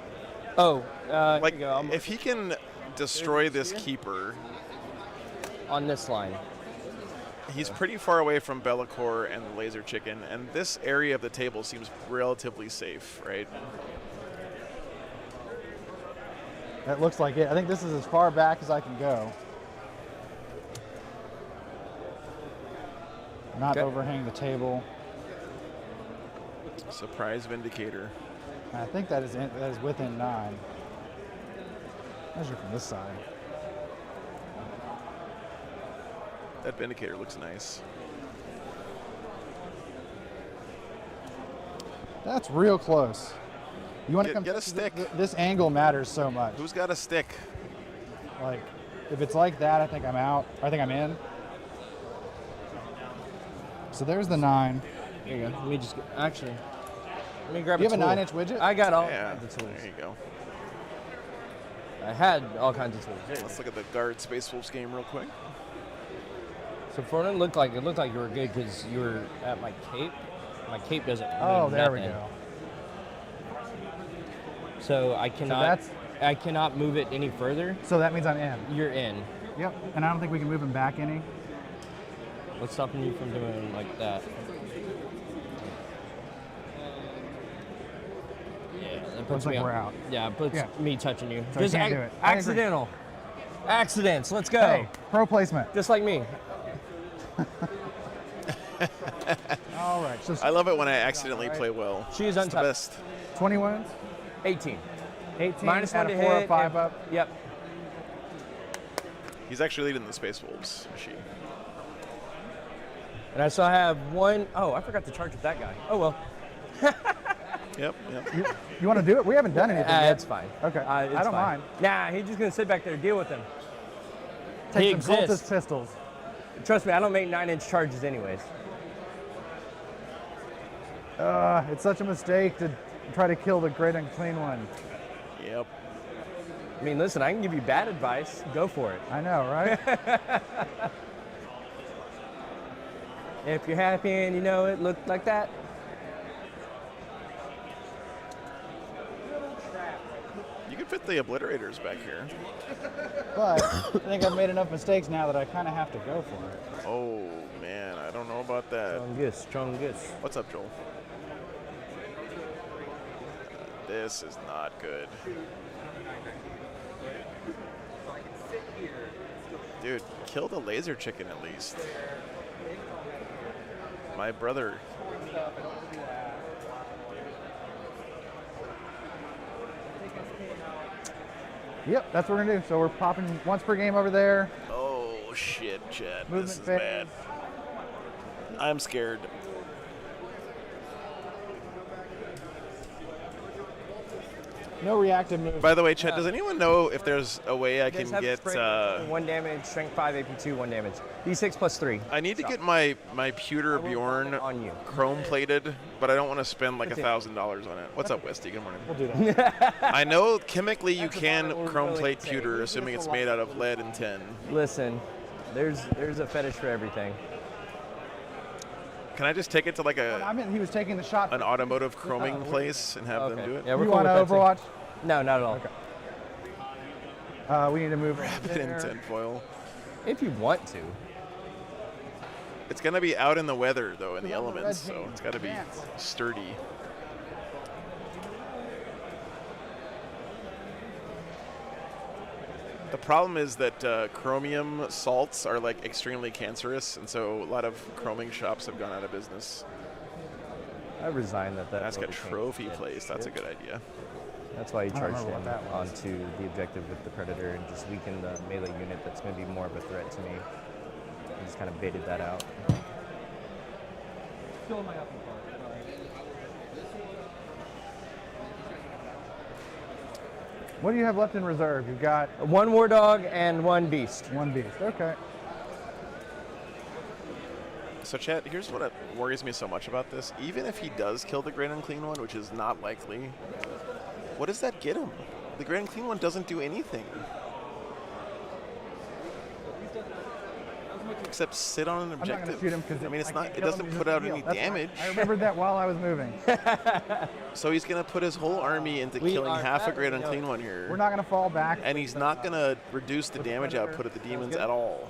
Oh, Like, here you go. if he can destroy this keeper, On this line. he's pretty far away from Be'lakor and the laser chicken, and this area of the table seems relatively safe, right? That looks like it. I think this is as far back as I can go. Not Okay. overhang the table. Surprise Vindicator. I think that is within 9. Measure from this side. That Vindicator looks nice. That's real close. You want to come Get a stick. This angle matters so much. Who's got a stick? Like, if it's like that, I think I'm out. I think I'm in. So there's the 9. Here you go. Let me just actually. Let me grab Do you a have a tool. 9-inch widget? I got all Yeah, kinds of tools. there you go. I had all kinds of tools. Let's look at the guard Space Wolves game real quick. So for it looked like you were good because you were at my cape. My cape doesn't. Oh, mean there we nothing. go. So I cannot. that's- I cannot move it any further. So that means I'm in. You're in. Yep. And I don't think we can move him back any. What's stopping you from doing like that? Yeah, that puts Looks like me we're on- out. Yeah, it puts Yeah. me touching you. So I can't do it. I agree. Accidental. Accidents. Let's go. Hey, pro placement. Just like me. All right. So I love it when I accidentally Right. play well. She is It's the untouched. best. 20 wounds, 18. 18, Minus add 1 a to 4 or hit. 5 and- up. Yep. He's actually leading the Space Wolves machine. And I still have one. Oh, I forgot to charge with that guy. Oh well. Yep, yep. You want to do it? We haven't done anything yet. It's fine. Okay. It's I don't fine. mind. Nah, he's just gonna sit back there and deal with him. Take He some exists. cultist pistols. Trust me, I don't make 9-inch charges anyways. It's such a mistake to try to kill the great unclean one. Yep. I mean, listen, I can give you bad advice. Go for it. I know, right? If you're happy and you know it looked like that. You can fit the obliterators back here. But I think I've made enough mistakes now that I kind of have to go for it. Oh, man, I don't know about that. Strong gifts, strong gifts. What's up, Joel? This is not good. Dude, kill the laser chicken at least. My brother. Yep, that's what we're gonna do. So we're popping once per game over there. Oh, shit, Chad. This Movement is phase. bad. I'm scared. No reactive move. By the way, Chad, does anyone know if there's a way I You guys can have get... spray 1 damage, strength 5, AP2, 1 damage. D6 plus 3. I need to get my pewter Bjorn on you. chrome plated, but I don't want to spend like That's it. $1,000 on it. What's up, Westy? Good morning. We'll do that. I know chemically you can what we're chrome really plate saying. pewter, assuming it's made out of lead and tin. Listen, there's a fetish for everything. Can I just take it to like I mean, he was taking the shot. an automotive chroming place and have them do it? Yeah, we're You cool want to with that, too. Overwatch? No, not at all. We need to move Wrap it in tinfoil. If you want to. It's gonna be out in the weather though, in the Put on the elements, red so team. it's gotta be Advance. sturdy. The problem is that chromium salts are like extremely cancerous, and so a lot of chroming shops have gone out of business. I resigned that. That's really a can't trophy get place. That's a shit. good idea. That's why he don't charged remember what him that was. onto the objective with the Predator and just weakened the melee unit that's going to be more of a threat to me. He just kind of baited that out. What do you have left in reserve? You've got One War Dog and one Beast. one beast. Okay. So, Chad, here's what worries me so much about this. Even if he does kill the Great Unclean One, which is not likely, what does that get him? The Great Unclean One doesn't do anything. Except sit on an I'm not going objective. to shoot him because I mean, it's not. can't It kill him, doesn't he's put just out a any heal. That's fine. damage. I remembered that while I was moving. So he's gonna put his whole army into We killing are half a fat, Great we know Unclean it. One here. We're not going to fall back. And he's not gonna reduce the damage Predator. output of the demons good. at all.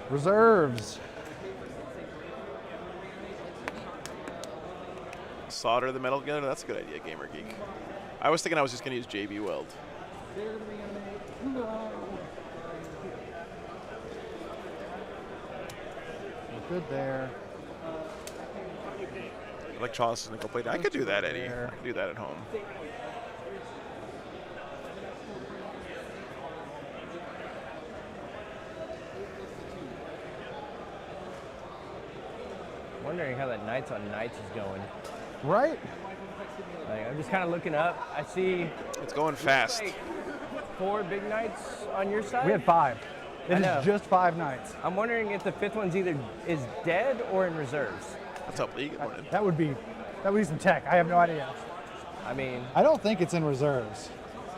Reserves. Solder the metal together. That's a good idea, Gamer Geek. I was thinking I was just gonna use JB Weld. We're good there. Electrolysis nickel plate. I could do that, Eddie. There. I could do that at home. Wondering how that Knights on Knights is going. Right? Like, I'm just kind of looking up. I see It's going fast. like 4 big Knights on your side. We had 5. I It know. is just 5 nights. I'm wondering if the 5th one's either is dead or in reserves. That's up league morning. That would be some tech. I have no idea. I mean, I don't think it's in reserves.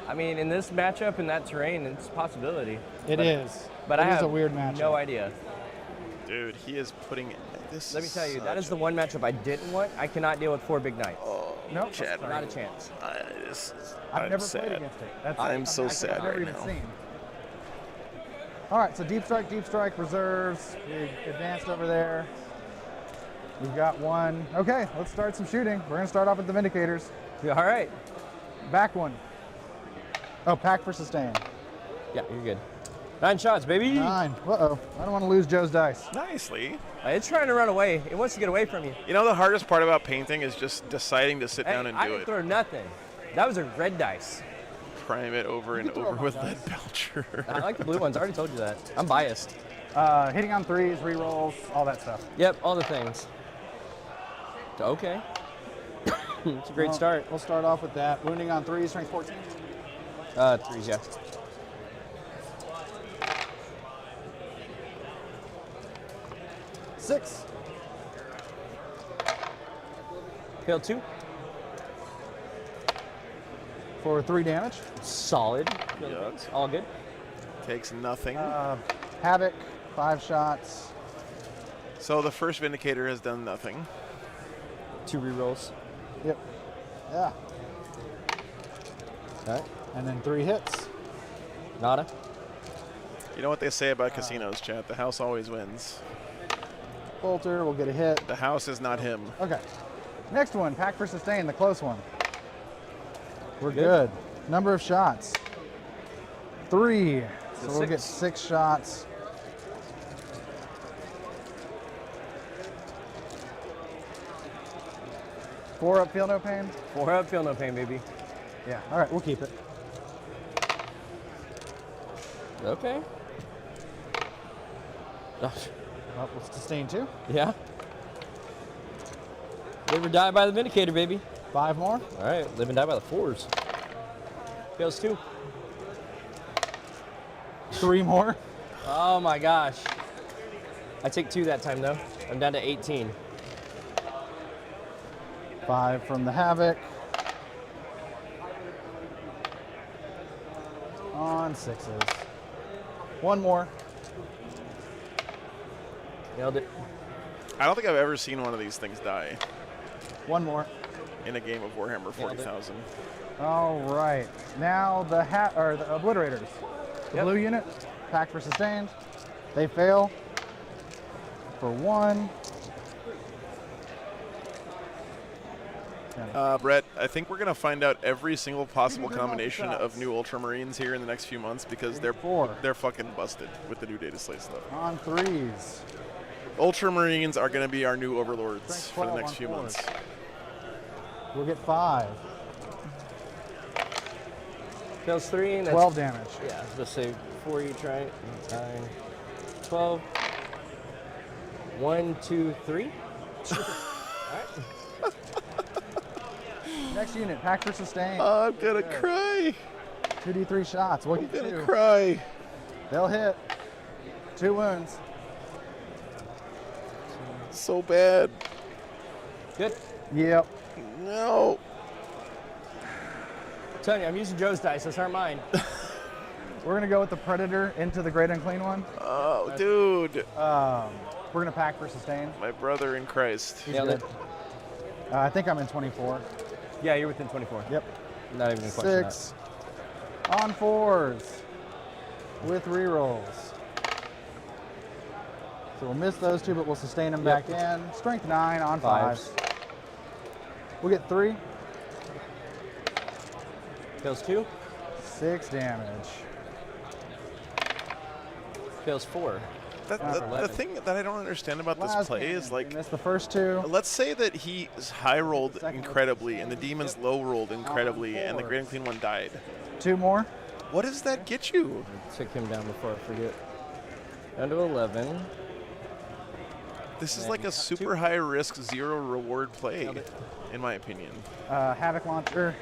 in this matchup in that terrain, it's a possibility. It is. But It I is have a weird matchup. no idea. Dude, he is putting this. Let me tell you, that such is the one matchup I didn't want. I cannot deal with 4 big Knights. Nope. Chad, Not a chance. I've I'm never sad. played against it. That's I'm so actually, sad I've never right even now. seen. All right, so deep strike, reserves. We advanced over there. We've got one. Okay, let's start some shooting. We're gonna start off with the Vindicators. You all right? Back one. Oh, pack for sustain. Yeah, you're good. 9 shots, baby. 9. Uh-oh. I don't want to lose Joe's dice. Nicely. It's trying to run away. It wants to get away from you. You know, the hardest part about painting is just deciding to sit down and I do didn't it. throw nothing. That was a red dice. Prime it over and over with lead belcher. I like the blue ones. I already told you that. I'm biased. Hitting on 3s, rerolls, all that stuff. Yep, all the things. Okay. It's a great Well, start. We'll start off with that. Wounding on 3s, strength 14. 3s, yeah. Six. Fail 2. For 3 damage. Solid. Yuck. All good. Takes nothing. Havoc, 5 shots. So the first Vindicator has done nothing. 2 rerolls. Yep. Yeah. All right. And then 3 hits. Nada. You know what they say about casinos, chat? The house always wins. Bolter will get a hit. The house is not him. Okay. Next one, pack for sustain, the close one. We're Good. good. Number of shots. 3. So So we'll get 6. 6 shots. Four up, feel no pain? 4 up, feel no pain, baby. Yeah. All right, we'll keep it. Okay. Oh, Well, we'll sustain 2. yeah. Live or die by the Vindicator, baby. 5 more. All right, live and die by the 4s. Fails 2. 3 more. Oh my gosh. I take 2 that time though. I'm down to 18. 5 from the Havoc. On 6s. 1 more. Nailed it. I don't think I've ever seen one of these things die 1 more. in a game of Warhammer 40,000. All right. Now the the obliterators. The Yep. blue unit, pack for sustained. They fail for 1. Brett, I think we're going to find out every single possible combination of new Ultramarines here in the next few months because they're 4 fucking busted with the new Data Slate stuff. on 3s. Ultramarines are going to be our new overlords Strength for the 12 next on few 4s. months. We'll get 5. Fails 3, and that's 12 damage. Yeah, let's say 4 each, right? 9, 12. 1, 2, 3. Alright. Next unit, pack for sustain. Oh, I'm gonna cry. 2d3 shots. We'll I'm get gonna 2. cry. They'll hit. 2 wounds. So bad. Good. Yep. No. Tony, I'm using Joe's dice. Those aren't mine. We're gonna go with the Predator into the Great Unclean One. Oh, dude. We're gonna pack for sustain. My brother in Christ. Nailed it. I think I'm in 24. Yeah, you're within 24. Yep. Not even a question. 6 on 4s with rerolls. So we'll miss those 2, but we'll sustain them back in. Strength 9 on 5s. We'll get 3. Fails 2. 6 damage. Fails 4. The thing that I don't understand about this Last play damage. is like, We missed the first 2. let's say that he high rolled incredibly and the demons low rolled incredibly and the Great Unclean One died. 2 more. What does that get you? Took him down before I forget. Down to 11. This is like a super high risk, 0 reward play, in my opinion. Havoc launcher.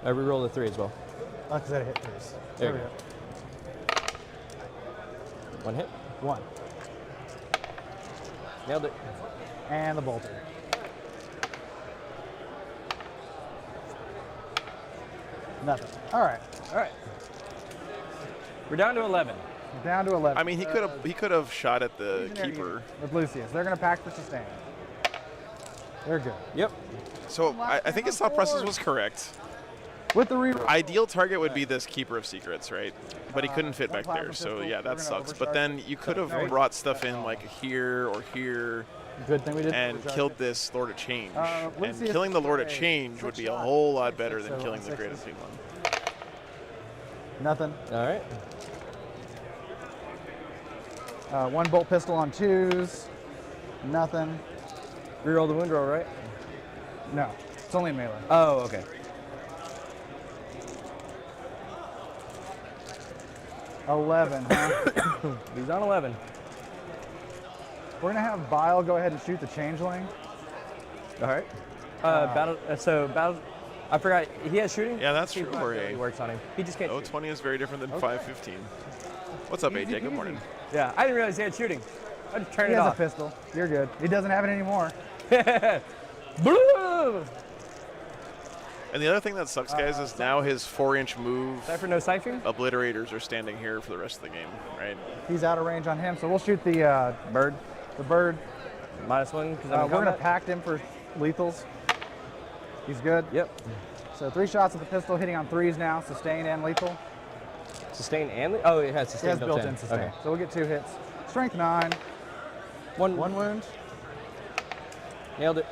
I rerolled a 3 as well. Oh, because I hit 3s. There we go. 1 hit. 1. Nailed it. And the bolter. Nothing. All right. All right. We're down to 11. We're down to 11. I mean, he could have shot at the Legionary keeper. unit with Lucius. They're going to pack for sustain. They're good. Yep. So I think his thought process was correct. With the reroll. Ideal target would be this Keeper of Secrets, right? But he couldn't fit back there, so yeah, that sucks. But then you could have brought stuff in like here or here Good thing we did. and killed this Lord of Change. And Lucius killing the Lord of took a Change would be a 6 whole lot shots. better than So killing the 6s. Great Unclean One. Nothing. All right. 1 bolt pistol on 2s. Nothing. Reroll the wound roll, right? No. It's only melee. Oh, okay. 11, huh? He's on 11. We're going to have Bile go ahead and shoot the changeling. All right. Battle. I forgot. He has shooting? Yeah, that's He true, Jorge. He works on him. He just can't shoot. 020 is very different than 515. What's up, AJ? Good morning. Yeah, I didn't realize he had shooting. I just turned He it has off. a pistol. You're good. He doesn't have it anymore. Blue! And the other thing that sucks, guys, is now his 4-inch move Time for no ciphering? obliterators are standing here for the rest of the game, right? He's out of range on him, so we'll shoot the Bird. The bird. -1 because We're going to pact him for lethals. He's good. Yep. So 3 shots with the pistol, hitting on 3s now, sustain and lethal. Sustain and oh, it has He sustain has built built-in sustain. Okay. So we'll get 2 hits. Strength 9, One 1 wound, nailed it.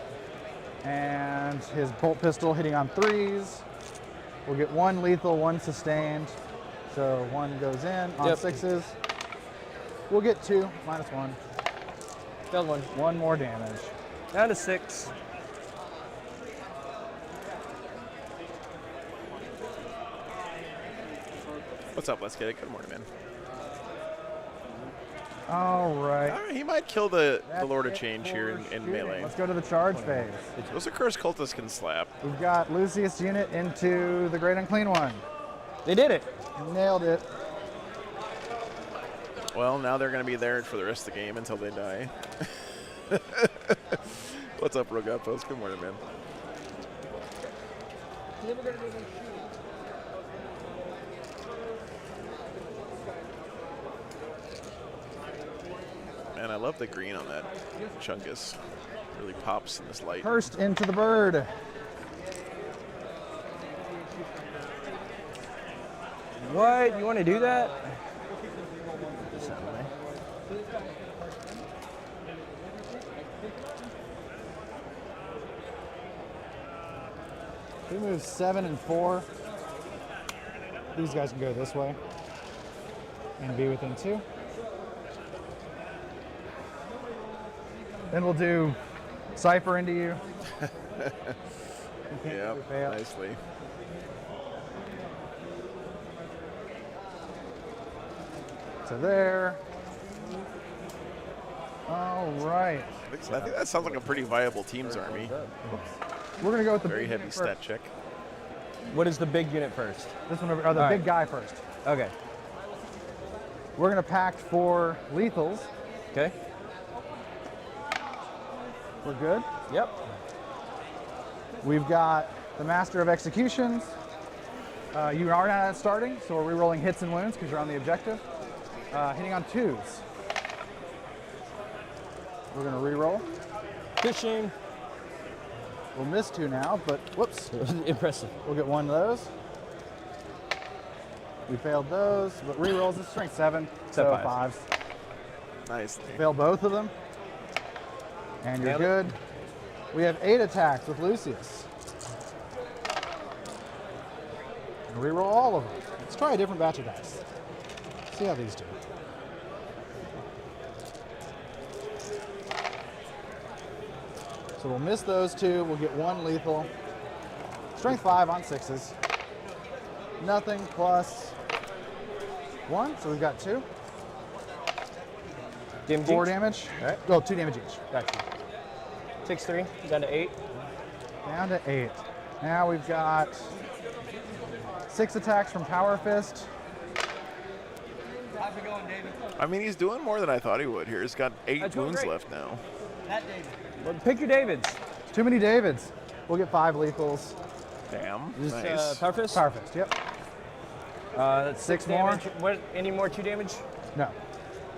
and his bolt pistol hitting on 3s. We'll get 1 lethal, 1 sustained. So 1 goes in on Yep. 6s. We'll get 2, -1. Failed 1. 1 more damage. Down to 6. What's up? Let's get it. Good morning, man. All right. All right, he might kill the That's Lord of it Change for here in shooting. melee. Let's go to the charge phase. Those accursed cultists can slap. We've got Lucius' unit into the Great Unclean One. They did it. Nailed it. Well, now they're going to be there for the rest of the game until they die. What's up, Rogapos? Good morning, man. Man, I love the green on that Chungus. Really pops in this light. Cursed into the bird. What? You want to do that? He moves 7 and 4. These guys can go this way and be within 2. Then we'll do Cypher into you. Yep, fail. nicely. So there. All right. I think that sounds like a pretty viable team's army. We're gonna go with the Very big heavy unit stat first. check. What is the big unit first? This one over, or the All big right. guy first. Okay. We're gonna pact for lethals. Okay. We're good. Yep. We've got the Master of Executions. You are not starting, so we're re-rolling hits and wounds because you're on the objective. Hitting on 2s. We're gonna re-roll. Fishing. We'll miss 2 now, but whoops. Impressive. We'll get 1 of those. We failed those, but re-rolls is strength 7, so fives. 5s. Nice. Fail both of them. And you're Nailed it. good. We have 8 attacks with Lucius. And reroll all of them. Let's try a different batch of dice. See how these do. So we'll miss those 2. We'll get 1 lethal. Strength 5 on 6s. Nothing plus 1, so we've got 2. Damage 4 each? damage. All right. Oh, 2 damage each. Gotcha. Takes 3. Down to 8. Down to 8. Now we've got 6 attacks from Power Fist. How's it going, David? I mean, he's doing more than I thought he would here. He's got 8 That's going wounds great. left now. That David. Well, pick your Davids. Too many Davids. We'll get 5 lethals. Damn. Is Nice. this Power Fist? Power Fist, yep. That's 6 damage. more. What? Any more 2 damage? No.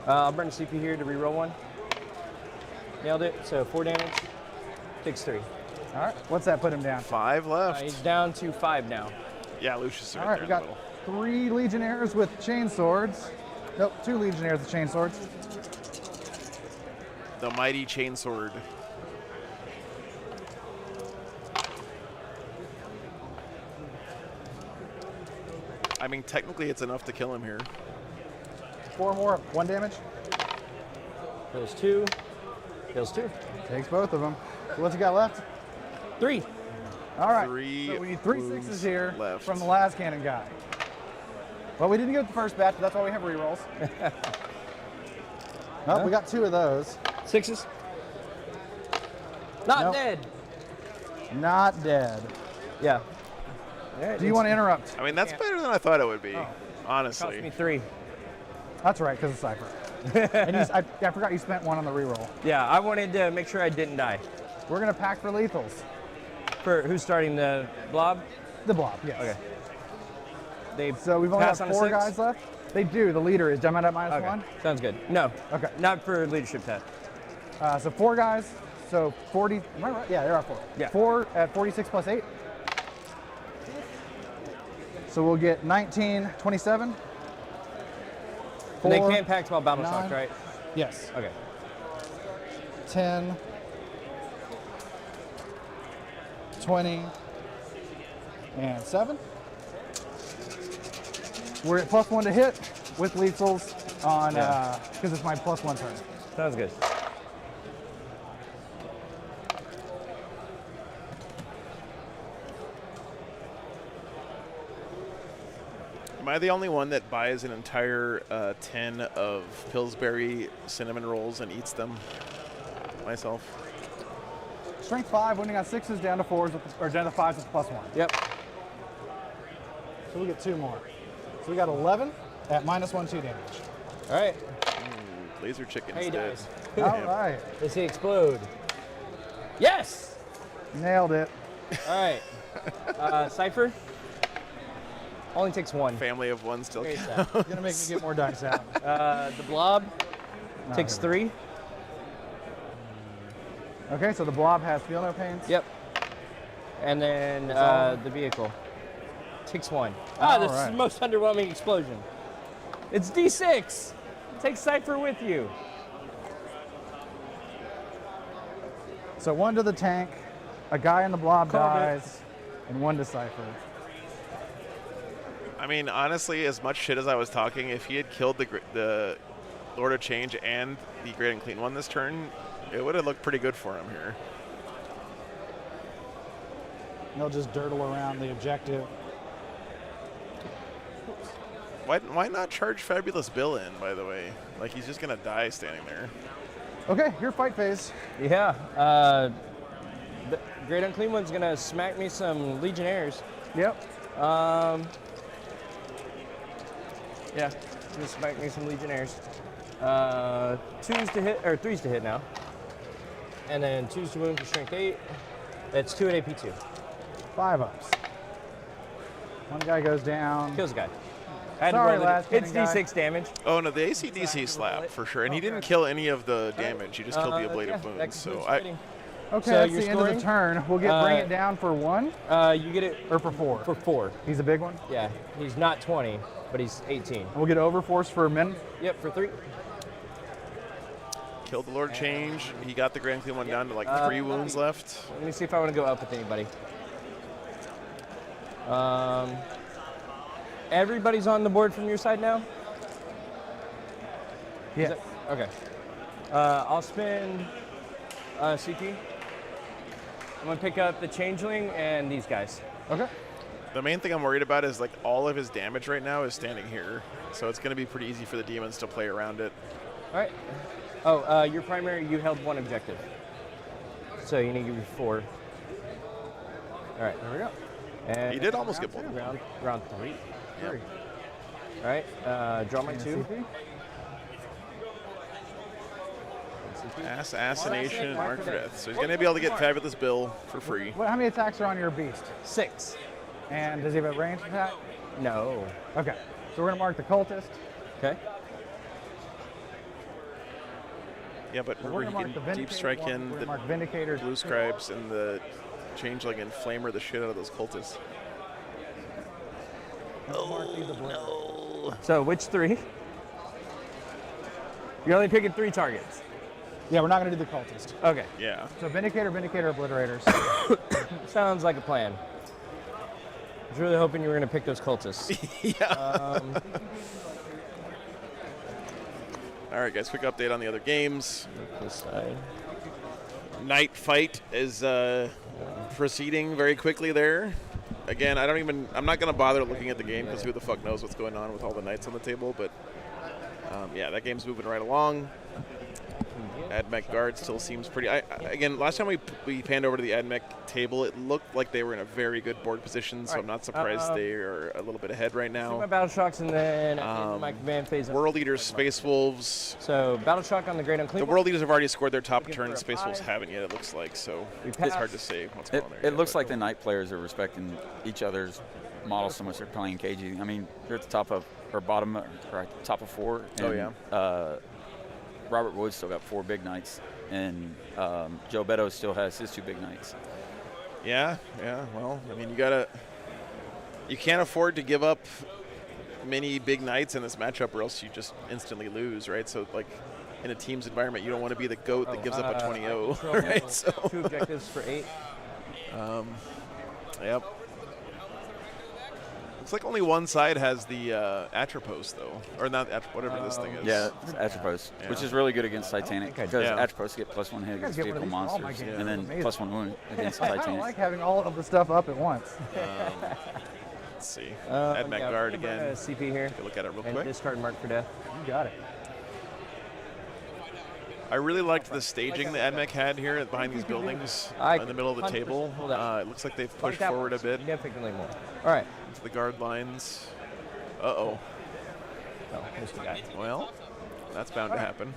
I'll burn a CP here to reroll 1. Nailed it. So 4 damage. Takes 3. All right. What's that put him down? 5 left. He's down to 5 now. Yeah, Lucius is All right right, there we in the got middle. 3 Legionnaires with chain swords. Nope, 2 Legionnaires with chain swords. The mighty chainsword. I mean, technically it's enough to kill him here. 4 more, 1 damage. Heals 2. Heals 2. Takes both of them. So what's he got left? 3. All right. 3 So we need 3 wounds 6s here left. from the las cannon guy. Well, we didn't get the first batch, but that's why we have rerolls. Oh, we got 2 of those. 6s. Not Nope. dead. Not dead. Yeah. All right, Do you want to interrupt? I mean, that's better than I thought it would be, Cost honestly. me 3. That's right, because of Cypher. And I forgot you spent 1 on the reroll. Yeah, I wanted to make sure I didn't die. We're going to pack for lethals. For who's starting the blob? The blob, yes. Okay. They So we've only got pass on a 4 6? guys left. They do. The leader is Gemini at -1. Okay. Sounds good. No. Okay. Not for leadership test. So 4 guys. So 40. Am I right? Yeah, there are 4. Yeah. 4 at 46 plus 8. So we'll get 19, 27. And they 4, can't pack while battle 9. shocked, right? Yes. Okay. 10, 20, and 7. We're at +1 to hit with lethals on because it's my +1 turn. Sounds good. Am I the only one that buys an entire 10 of Pillsbury cinnamon rolls and eats them myself? Strength 5, winning on 6s, down to 4s, or down to 5s with +1. Yep. So we get 2 more. So we got 11 at -1, 2 damage. All right. Laser chicken Hey, instead. dice. All right, Does he explode? Yes! nailed it. All right. Cypher? Only takes 1. Family of 1 still Very counts. sad. Gonna make me get more dice out. The blob takes 3. Okay, so the blob has feel no pains. Yep. And then all? the vehicle takes 1. All This is right. the most underwhelming explosion. It's D6. Take Cypher with you. So 1 to the tank, a guy in the blob Corbett. dies, and 1 to Cypher. I mean, honestly, as much shit as I was talking, if he had killed the Lord of Change and the Great and Clean one this turn, It would have looked pretty good for him here. They'll just dirtle around the objective. Why not charge Fabulous Bill in, by the way? Like, he's just going to die standing there. Okay, your fight phase. Yeah. The Great Unclean One's going to smack me some Legionnaires. Yep. Yeah, just smack me some Legionnaires. 2s to hit, or 3s to hit now. And then 2s to wound for strength 8. That's 2 at AP 2. 5 ups. One guy goes down. Kills a guy. I had to Sorry, roll last It's guy. D6 damage. Oh, no, the AC/DC slap, for sure. And he didn't kill any of the damage. He just killed the ablative that wounds. So concludes I, fighting. Okay, So that's you're the end of scoring? the turn. We'll bring it down for 1 You get it or for 4. for 4. He's a big one. Yeah, he's not 20, but he's 18. We'll get Overforce for min. Yep, for 3. killed the Lord Change. He got the Grand Clean one down to like 3 wounds left. Let me see if I want to go up with anybody. Everybody's on the board from your side now? Yeah. Is that- okay. I'll spend CP. I'm going to pick up the Changeling and these guys. Okay. The main thing I'm worried about is like all of his damage right now is standing here. So it's going to be pretty easy for the demons to play around it. All right. Oh, your primary, you held 1 objective. So you need to give me 4. All right. There we go. And He did almost get both. round 3. Yep. All right. Draw my 2. CP. Assassination, Mark for Death. So he's going to be able to get Fabulous Bill for free. How many attacks are on your beast? 6. And does he have a ranged attack? No. Okay. So we're going to mark the cultist. Okay. Yeah, but We're remember, going he to mark the can Deep Vindicator. Strike We're in going to the mark Vindicator. Blue Scribes and the Changeling and Flamer the shit out of those cultists. So which 3? You're only picking 3 targets. Yeah, we're not going to do the cultist. Okay. Yeah. So Vindicator, Obliterators. Sounds like a plan. I was really hoping you were going to pick those cultists. Yeah. All right, guys, quick update on the other games. This side. Night fight is proceeding very quickly there. Again, I'm not going to bother looking at the game because who the fuck knows what's going on with all the knights on the table, but yeah, that game's moving right along. AdMech guard still seems pretty. Again, last time we panned over to the AdMech table, it looked like they were in a very good board position, so I'm not surprised they are a little bit ahead right Do now. my battle shocks and then in my command phase. World Eaters, Space Wolves. So battle shock on the Great Unclean. The World Eaters have already scored their top Looking turn. for a Space Wolves 5. haven't yet, it looks like, so it's pass. hard to say what's going on there. It looks like the night players are respecting each other's models so much they're playing cagey. I mean, they're at the top of, or bottom, or top of 4. And, Oh, yeah. Robert Wood still got 4 big knights, and Joe Beto still has his 2 big knights. Yeah. Well, I mean, you can't afford to give up many big knights in this matchup, or else you just instantly lose, right? So, like, in a team's environment, you don't want to be the goat that gives up a 20-0, right? So, 2 objectives for 8. yep. Looks like only one side has the Atropos, though, or not whatever this thing is. Yeah, it's Atropos, which is really good against Titanic because Yeah. Atropos get +1 hit against get one vehicle of these for all my monsters, games. and then Amazing. +1 wound against I don't Titanic. like having all of the stuff up at once. Let's see. AdMech Yeah, guard I'm gonna again. CP here. Take a look at it real And quick. discard Mark for Death. You got it. I really liked the staging that AdMech had here behind these buildings in the middle of the 100% table. hold on. It looks like they've Like pushed that forward a one, bit significantly more. All right. to the guard lines. Uh-oh. Oh, here's the guy. Well, that's bound to happen.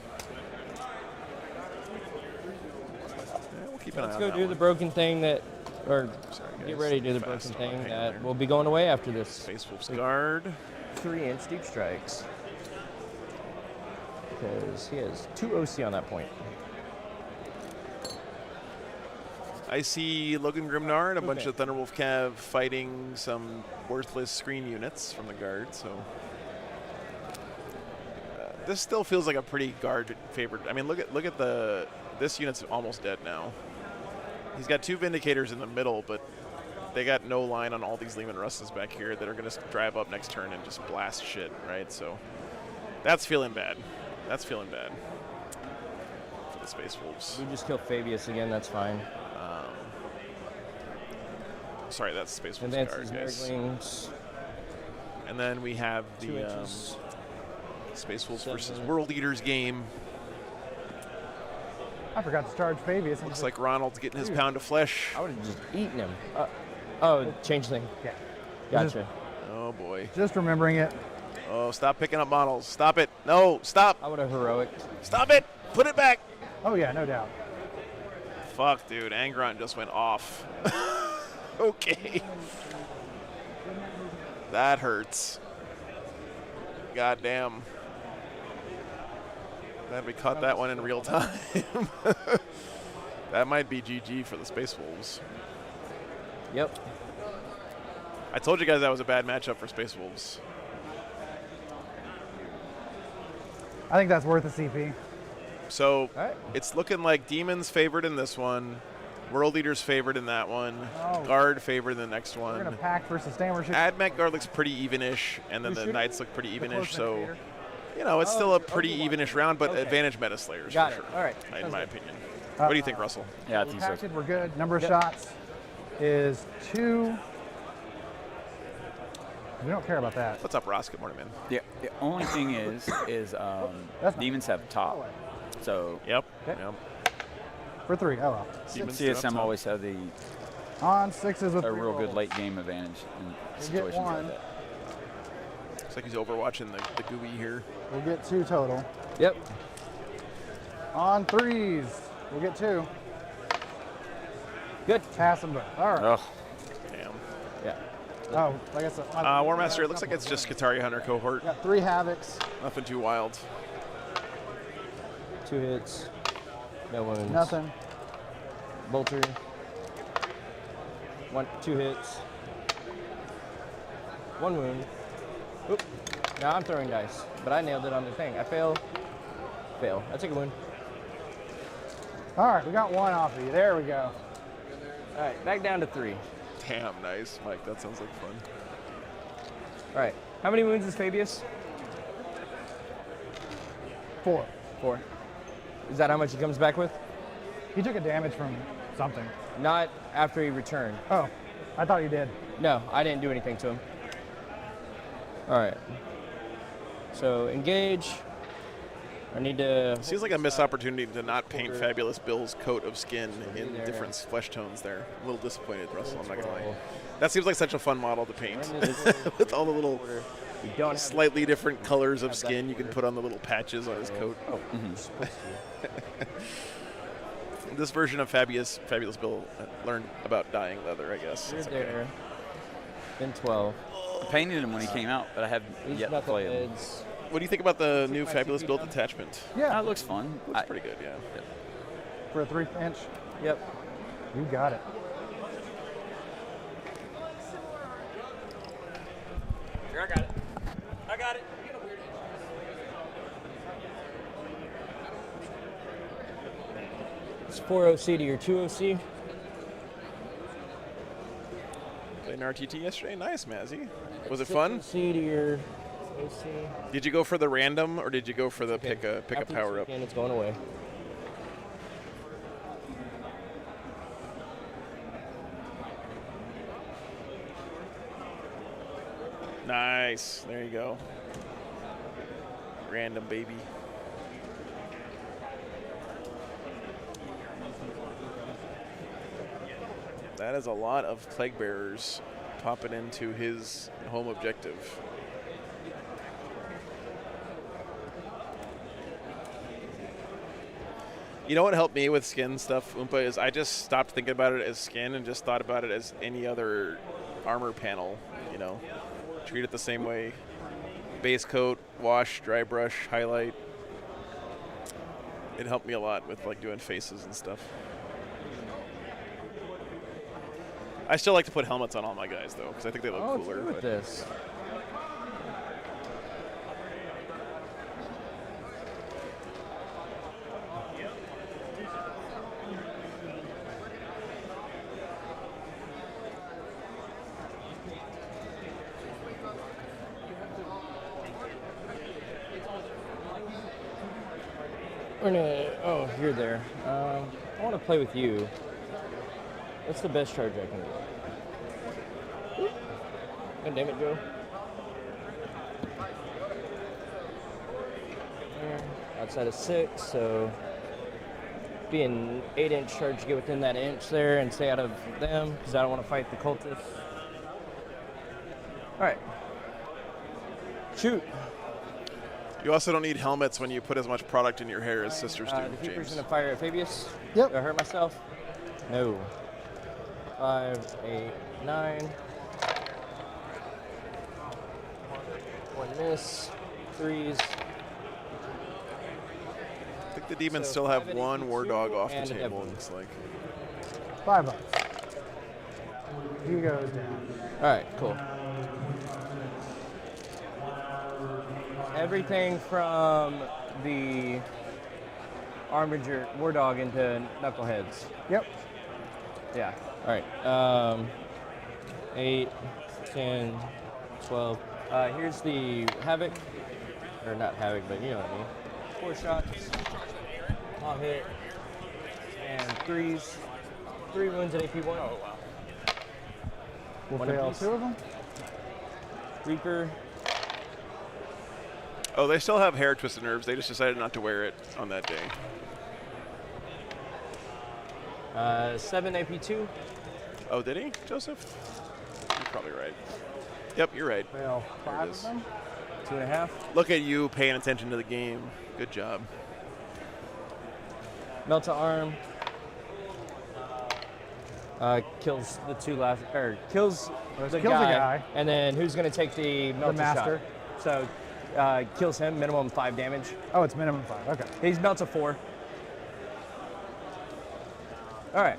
Yeah, we'll keep an eye Let's on go that do one. the broken thing that, or Sorry, get guys. ready to do the Fast broken on thing the that there. will be going away after this. Space Wolf's guard. 3-inch deep strikes. Because he has 2 OC on that point. I see Logan Grimnar and a bunch Okay. of Thunderwolf Cav fighting some worthless screen units from the guard, so this still feels like a pretty guard favored. I mean, look at this unit's almost dead now. He's got 2 Vindicators in the middle, but they got no line on all these Lehman Russes back here that are going to drive up next turn and just blast shit, right? So that's feeling bad. That's feeling bad. For the Space Wolves. We just kill Fabius again. That's fine. Sorry, that's Space Wolves card, Advances guys. Nurglings. And then we have 2 the inches. Space Wolves 7. versus World Eaters game. I forgot to charge Fabius. Looks like Ronald's getting his pound of flesh. I would have just eaten him. Oh, changeling. Yeah. Gotcha. Oh boy. Just remembering it. Oh, stop picking up models. Stop it. No, stop. I would have heroic. Stop it. Put it back. Oh yeah, no doubt. Fuck, dude. Angron just went off. Okay. That hurts. God damn. Glad we caught that one in real time. That might be GG for the Space Wolves. Yep. I told you guys that was a bad matchup for Space Wolves. I think that's worth a CP. So Alright. it's looking like Demons favored in this one, World Eaters favored in that one, Oh. Guard favored in the next We're gonna one. pack versus Stanworship. Admech Guard looks pretty evenish, and then Who's the shooting? Knights look pretty The evenish. close So indicator. you know it's still a pretty evenish round, but Okay. advantage Meta Slayers Got for it. sure. All right. In Sounds my good. opinion. What do you think, Russell? Yeah, I We're think so. packed, we're good. Number of Yep. shots is 2. We don't care about that. What's up, Ross? Good morning, man. The only thing is That's not- demons have top. So Yep. Okay. Yep. For 3. Oh well. Demons do have CSM top. always have the On 6s with a 3 real good rolls. late game advantage in get situations one. like that. Looks like he's overwatching the GUI here. We'll get 2 total. Yep. On 3s, we'll get 2. Good. Pass them both. All right. Oh, Damn. Yeah. Oh, like I said. War Master, it looks like it's just Katari Hunter cohort. Got 3 Havocs. Nothing too wild. 2 hits. No wounds. Nothing. Bolter. 2 hits. 1 wound. Oop. Now I'm throwing dice, but I nailed it on the thing. I fail. Fail. I took a wound. All right, we got 1 off of you. There we go. All right, back down to 3. Damn, nice, Mike. That sounds like fun. All right. How many wounds is Fabius? 4. 4. Is that how much he comes back with? He took a damage from something. Not after he returned. Oh, I thought you did. No, I didn't do anything to him. All right. So engage. I need to. Seems like a missed opportunity to not paint Over. Fabulous Bill's coat of skin in there. different flesh tones there. A little disappointed, Russell, I'm not going to lie. That seems like such a fun model to paint. With all the little We don't have slightly different colors of Have that skin you can here. put on the little patches on his coat. Oh, you're supposed to. This version of Fabulous Bill learned about dyeing leather, I guess. You're It's okay. there. Then 12. I painted him when he came out, but I haven't These yet played him. knuckleheads. What do you think about the new Fabulous Build attachment? Yeah, That looks fun. Looks pretty good, yeah. for a 3-inch. Yep. You got it. Here, I got it. I got it. It's 4 OC to your 2 OC. Played an RTT yesterday. Nice, Mazzy. Was it fun? OC to your OC. Did you go for the random or did you go for the Okay. pick a After this power up? weekend, it's going away. Nice. There you go. Random, baby. That is a lot of Plague Bearers popping into his home objective. You know what helped me with skin stuff, Oompa, is I just stopped thinking about it as skin and just thought about it as any other armor panel, you know. Treat it the same way. Base coat, wash, dry brush, highlight. It helped me a lot with like doing faces and stuff. I still like to put helmets on all my guys though, because I think they look Oh, cooler. look at But this. We're gonna. Oh, you're there. I want to play with you. What's the best charge I can do? God damn it, Joe. There, outside of 6, so be an 8-inch charge to get within that inch there and stay out of them because I don't want to fight the cultists. All right. Shoot. You also don't need helmets when you put as much product in your hair as sisters do, The keeper's James. gonna fire at Fabius. Yep. Do I hurt myself? No. 5, 8, 9. 1 miss. 3s. I think the demons So still have 5 at one war 82 dog off the and a table, devil. it looks like. $5. He goes down. All right, cool. Everything from the Armiger war dog into knuckleheads. Yep. Yeah. All right. 8, 10, 12. Here's the Havoc. Or not Havoc, but you know what I mean. 4 shots. I'll hit. And 3s. 3 wounds at AP1. Oh, wow. We'll One fail apiece. 2 of them. Reaper. Oh, they still have hair twisted nerves. They just decided not to wear it on that day. 7 AP2. Oh, did he, Joseph? You're probably right. Yep, you're right. Fail There it 5 is. of them. 2.5. Look at you paying attention to the game. Good job. Melt to arm. Kills the 2 last, or kills Kills the a guy, guy. and then who's going to take the melt master. shot? So kills him, minimum 5 damage. Oh, it's minimum 5. Okay. He's melts a 4. All right.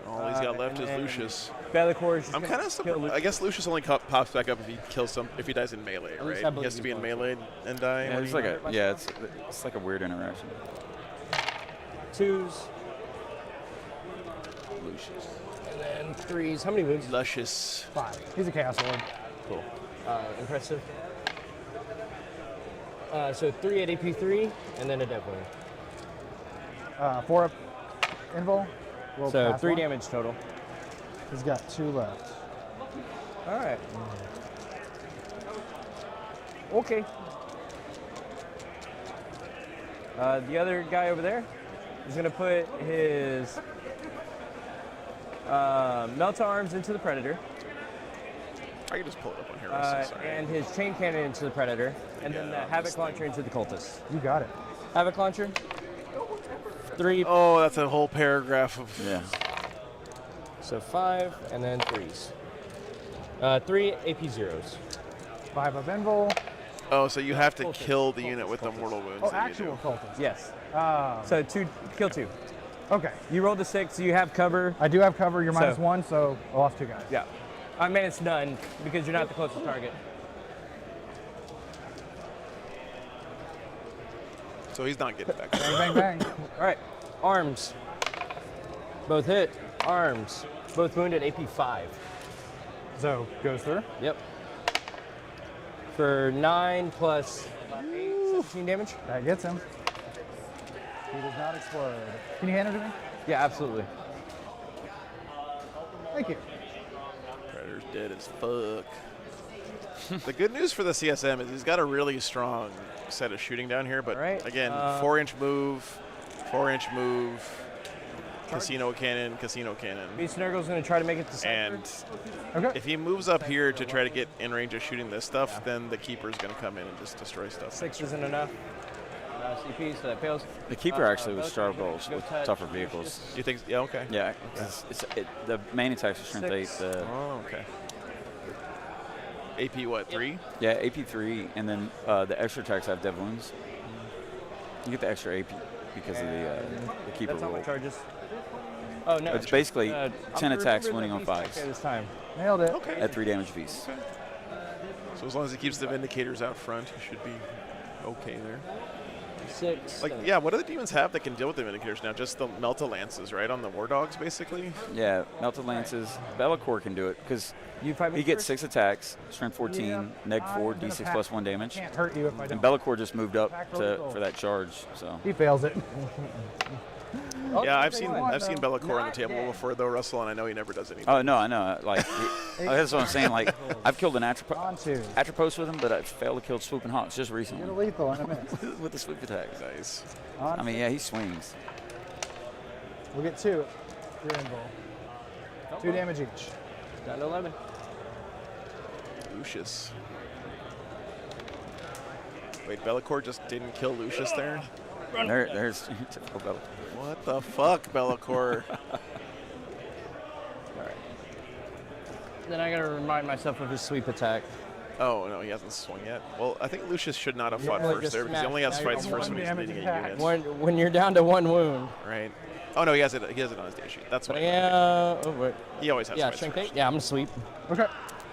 All he's got left and is then Lucius. Bellicor is just I'm gonna kind of kill surprised. I guess Lucius only pops back up if he kills if he dies in melee, At least right? I He believe has to be in he's melee and die. Yeah, What it's do you like know? a it's like a weird interaction. 2s, Lucius. and then 3s. How many wounds? Luscious. 5. He's a chaos lord. Cool. Impressive. So 3 at AP3, and then a dev wound. 4 up invul. We'll So pass 3 1. damage total. He's got 2 left. All right. Okay. The other guy over there is going to put his melt arms into the predator, I can just pull it up on here. Sorry. and his chain cannon into the predator, and then the Havoc launcher into the cultist. You got it. Havoc launcher. 3. Oh, that's a whole paragraph of. Yeah. So 5, and then 3s. 3 AP zeros. 5 up invul. Oh, so you have to Cultist. kill the unit with the mortal wounds. Oh, that you actual do. cultist. Yes. Um, So 2, kill 2. okay. You rolled a 6, so you have cover. I do have cover. You're So- -1, so I lost 2 guys. Yeah. I mean, it's none because you're not the closest target. So he's not getting back. Bang, bang, bang. All right. Arms. Both hit. Arms. Both wounded. AP5. So goes through. Yep. For 9 plus 8, 17 damage. That gets him. He does not explode. Can you hand it to me? Yeah, absolutely. Thank you. Predator's dead as fuck. The good news for the CSM is he's got a really strong set of shooting down here, but All right, again, 4-inch move, 4-inch move, casino cannon, casino cannon. Beast Nurgle's going to try to make it to And Okay. if he moves up here to try to get in range of shooting this stuff, then the keeper's going to come in and just destroy stuff. 6 isn't enough. CP, so that fails. The keeper actually would Bellicor, struggle go with touch. tougher vehicles. You think? Yeah, okay. Yeah, 'cause the main attacks are strength 8. 6. The Oh, okay. AP what, 3? yeah, AP3, and then the extra attacks have dev wounds. You get the extra AP because of the keeper That's not rule. my charges. Oh, no. It's basically I'm 10 attacks remembering winning the on beast attack 5s this time. Nailed it. Okay. at 3 damage apiece. So as long as he keeps the Vindicators out front, he should be okay there. 6. Like, yeah, what do the demons have that can deal with the Vindicators now? Just the Melta Lances, right, on the War Dogs, basically? Yeah, Melted Lances. Be'lakor can do it because You fight me he gets first? 6 attacks, strength 14, Yeah, neg 4, I'm gonna d6 pass. plus 1 damage. Can't hurt you if I And don't. Be'lakor just moved up Back roll. for that charge. So He fails it. Oh, Yeah, I've take seen one. Be'lakor on the table before, though, Russell, and I know he never does anything. oh no, I know. Like that's what I'm saying. Like I've killed an On Atropos 2. with him, but I failed to kill Swooping Hawks just Get a recently lethal in a minute. with the swoop attack. Nice. On I mean, yeah, he swings. We'll get 2. You're in goal. 2 damage each. Down to 11. Lucius. Wait, Be'lakor just didn't kill Lucius there? There's typical Be'lakor. What the fuck, Be'lakor? Then I gotta remind myself of his sweep attack. Oh, no, he hasn't swung yet. Well, I think Lucius should not have fought Yeah, first just there because he smash. only has Now you're fights on first one when he's damage leading attack. a unit. When you're down to 1 wound. Right. Oh, no, he has it on his day sheet. That's what I meant. Yeah. Oh, wait. He always has Yeah, fights strength first. 8. Yeah, I'm gonna sweep. Okay.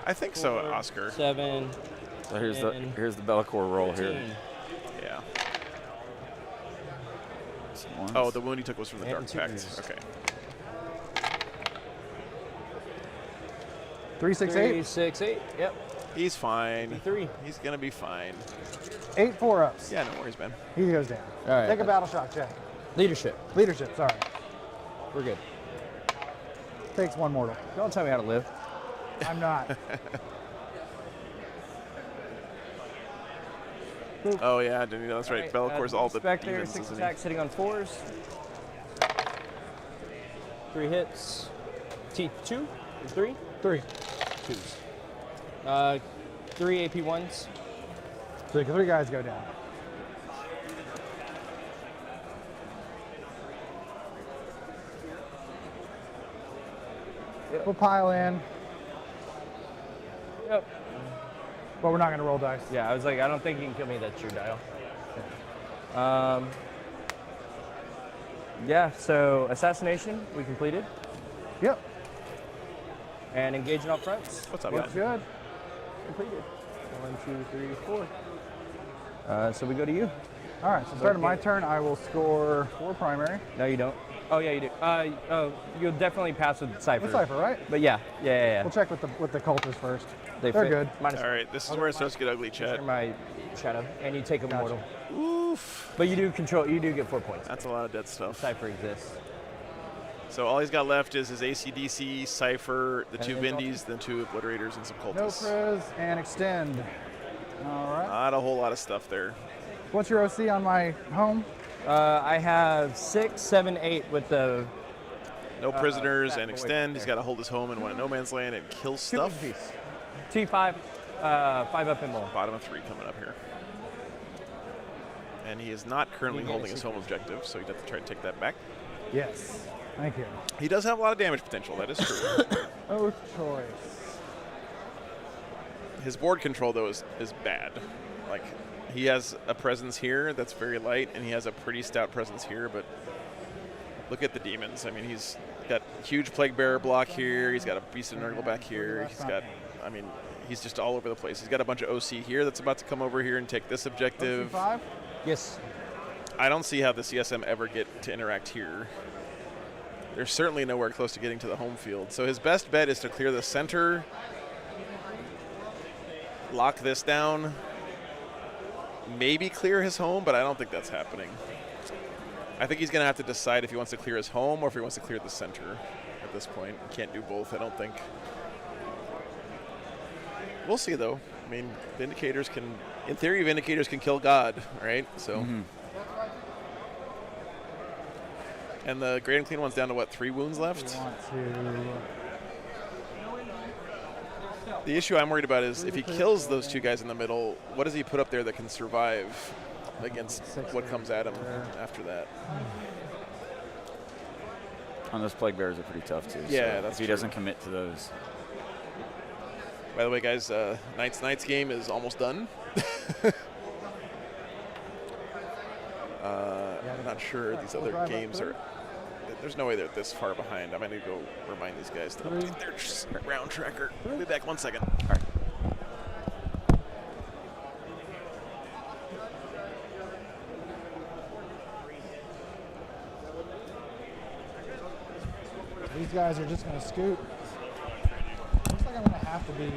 I think so, Oscar. 7. So here's the 10, Be'lakor roll here. 15. Yeah. Some ones. Oh, the wound he took was from the And Dark two Pact. wounds. Okay. 3, 6, 3, 8. 6, 8. Yep. He's fine. 3. He's going to be fine. 8 4-ups. Yeah, no worries, man. He goes down. All right. Take a battle shock check. Leadership. Leadership, sorry. We're good. Takes 1 mortal. Don't tell me how to live. I'm not. Oh, yeah, didn't you know? That's right. Be'lakor's all the Spectre, demons, 6 isn't he? attacks hitting on 4s. 3 hits. Teeth 2. 3. 3. 2s. 3 AP 1s. 3 guys go down. We'll pile in, Yep. but we're not going to roll dice. Yeah, I was like, I don't think you can kill me. That's your dial. Yeah, so assassination we completed, Yep. and engaging up fronts What's up, Looks man? good. completed. 1, 2, 3, 4. So we go to you. All right, so starting my turn, I will score 4 primary. No, you don't. Oh yeah, you do. You'll definitely pass with Cypher. With Cypher, right? But yeah. We'll check with the cultists first. They're They're good. Minus All right, this is where it starts to get ugly, Chet. my shadow, and you take a Gotcha. mortal. Oof. But you do control. You do get 4 points. That's a lot of dead stuff. Cypher exists. So all he's got left is his ACDC, Cypher, the 2 And then Vindies, then 2 Obliterators, and some No cultists. frizz and extend. All right. Not a whole lot of stuff there. What's your OC on my home? I have 6, 7, 8 with the No prisoners that and boy extend. He's there. got to hold his home in one of no man's land and kill 2 stuff. piece. T5, 5 up and more. Bottom of 3 coming up here. And he is not currently You get holding a his home objective, so he'd have to try to take that back. Yes. Thank you. He does have a lot of damage potential, that is true. Oath choice. His board control, though, is bad. Like, he has a presence here that's very light, and he has a pretty stout presence here, but look at the demons. I mean, he's got huge Plague Bearer block here. He's got a Beast of Nurgle back here. He's got, I mean, he's just all over the place. He's got a bunch of OC here that's about to come over here and take this objective. OC5? Yes. I don't see how the CSM ever get to interact here. They're certainly nowhere close to getting to the home field. So his best bet is to clear the center, lock this down, maybe clear his home, but I don't think that's happening. I think he's going to have to decide if he wants to clear his home or if he wants to clear the center at this point. He can't do both, I don't think. We'll see, though. I mean, Vindicators can, in theory, Vindicators can kill God, right? So. And the Great and Clean one's down to what, 3 wounds left? We want to. The issue I'm worried about is if he kills those 2 guys in the middle, what does he put up there that can survive against what comes at him after that? And those Plague Bearers are pretty tough, too. Yeah, so that's if he true. doesn't commit to those. By the way, guys, Knights game is almost done. I'm not sure these other games are. There's no way they're this far behind. I might need to go remind these guys to update their round tracker. I'll be back 1 second. All right. guys are just going to scoot. Looks like I'm going to have to be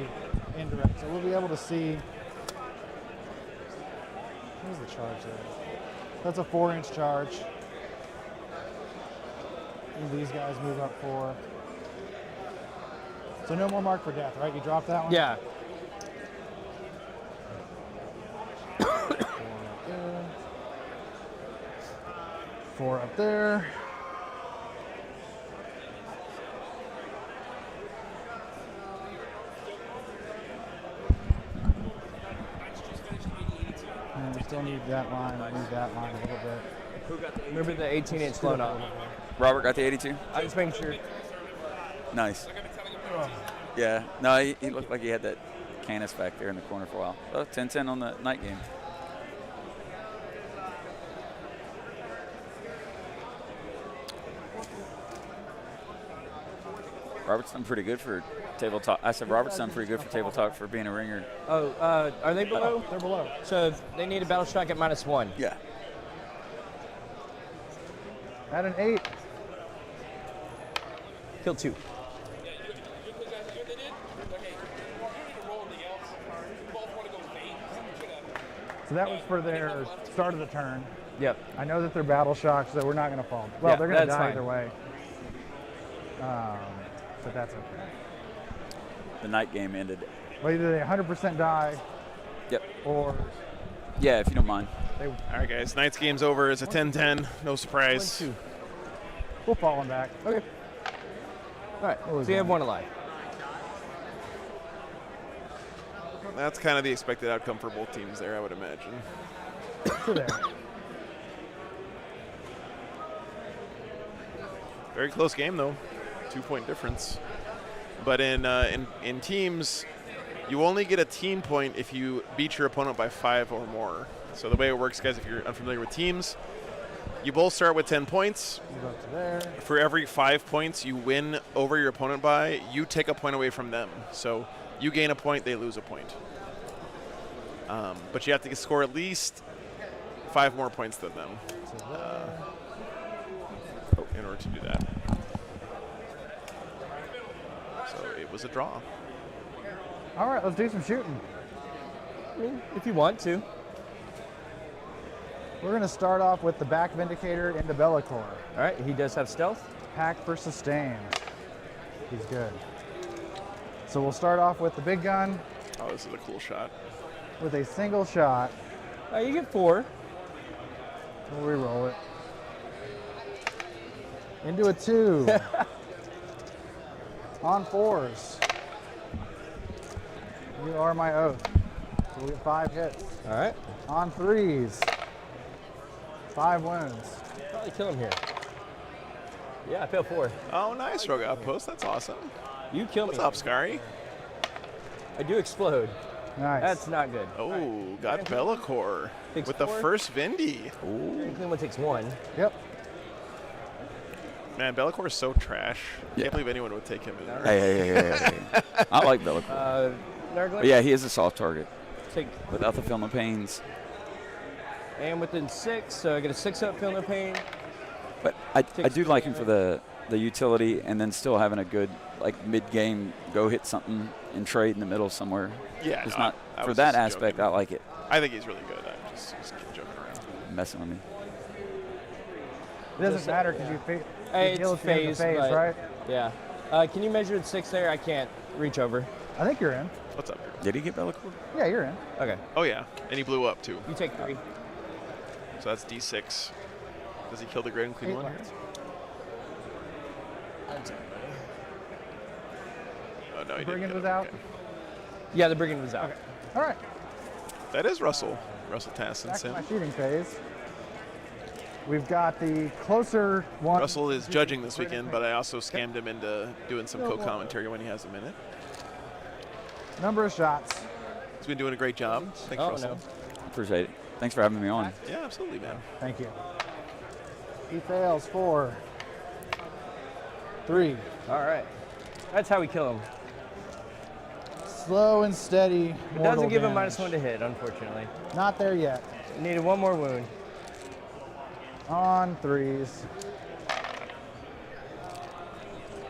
indirect, so we'll be able to see. Where's the charge there? That's a 4-inch charge. And these guys move up 4. So no more mark for death, right? You dropped that one? Yeah. 4 up there. And we still need that line, a little bit. Remember the 18-inch load on. Robert got the 82? I just making sure. Nice. Yeah. No, he looked like he had that Canis back there in the corner for a while. Oh, 10-10 on the night game. Robert's done pretty good for table talk. I said Robert's done pretty good for table talk for being a ringer. Oh, are they below? They're below. So they need a battle strike at -1. Yeah. At an 8. Kill 2. So that was for their start of the turn. Yep. I know that they're battle shocked, so we're not going to fall. Well, Yeah, they're going to that's die fine. either way. But that's okay. The night game ended. Well, either they 100% die, Yep. or Yeah, if you don't mind. they All right, guys. Night's game's over. It's a 10-10. No surprise. will fall them back. Okay. All right. So you have 1 alive. That's kind of the expected outcome for both teams there, I would imagine. So there. Very close game, though. 2-point difference. But in teams, you only get a team point if you beat your opponent by 5 or more. So the way it works, guys, if you're unfamiliar with teams, you both start with 10 points. Move up to there. For every 5 points you win over your opponent by, you take a point away from them. So you gain a point, they lose a point. But you have to score at least 5 more points than them in order to do that. So it was a draw. All right, let's do some shooting. I mean, if you want to. We're going to start off with the back Vindicator into Bellacore. All right. He does have stealth. Hack for sustain. He's good. So we'll start off with the big gun Oh, this is a cool shot. with a single shot. You get 4. We'll re-roll it. Into a 2. On 4s. You are my oath. So we have 5 hits. All right. On 3s. 5 wounds. Probably kill him here. Yeah, I failed 4. Oh, nice, Rogue Outpost. That's awesome. You kill What's me. up, Scary? I do explode. Nice. That's not good. Oh, got Bellacore Takes with the 4. first Vindy. Clean one takes 1. Yep. Man, Bellacore is so trash. Yeah. Can't believe anyone would take him in there. Hey. I like Bellacore. Nargler. But yeah, he is a soft target Take without the film of pains. and within 6, so I get a 6-up feel no pain. But I do like him for the utility and then still having a good mid-game go hit something and trade in the middle somewhere. Yeah, It's no, not I for was that just aspect. joking. I like it. I think he's really good. I'm just joking around. Messing with me. It doesn't matter because you Hey, deal it's at the end of phase, the phase, but- right? Yeah. Can you measure the 6 there? I can't reach over. I think you're in. What's up, here? Did he get Bellacore? Yeah, you're in. Okay. Oh, yeah. And he blew up, too. You take 3. So that's D6. Does he kill the Great and Clean 8 one here? lines. Oh, no, he didn't. Brigand get was it. out. Okay. Yeah, the brigand was out. All right. That is Russell. Russell Tassin. Back to my shooting phase. We've got the closer one. Russell is judging this weekend, but I also scammed him into doing some co-commentary when he has a minute. Number of shots. He's been doing a great job. Thanks, Oh, Russell. no. Appreciate it. Thanks for having me on. Yeah, absolutely, man. Thank you. He fails 4. 3. All right. That's how we kill him. Slow and steady. It doesn't give him -1 to hit, unfortunately. Not there yet. Needed 1 more wound. On 3s.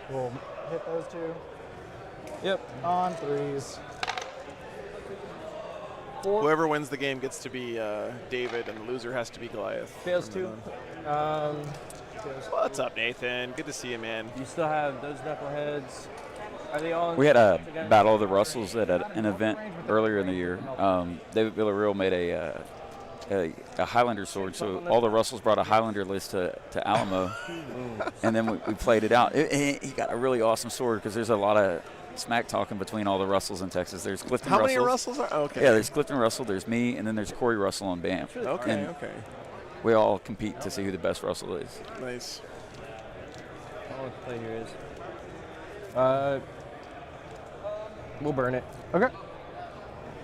We'll hit those two Yep. on 3s. 4. Whoever wins the game gets to be David, and the loser has to be Goliath. Fails from 2. then on. Fails. What's up, Nathan? Good to see you, man. You still have those knuckleheads. Are they all? We had a again? Battle of the Russells at an event earlier in the year. David Villarreal made a Highlander sword, so all the Russells brought a Highlander list to Alamo, and then we played it out. He got a really awesome sword because there's a lot of smack talking between all the Russells in Texas. There's Clifton How Russells. many Russells are? Oh, okay. Yeah, there's Clifton Russell, there's me, and then there's Corey Russell on BAM. Okay, And okay. we all compete to see who the best Russell is. Nice. I don't know what the play here is. We'll burn it. Okay.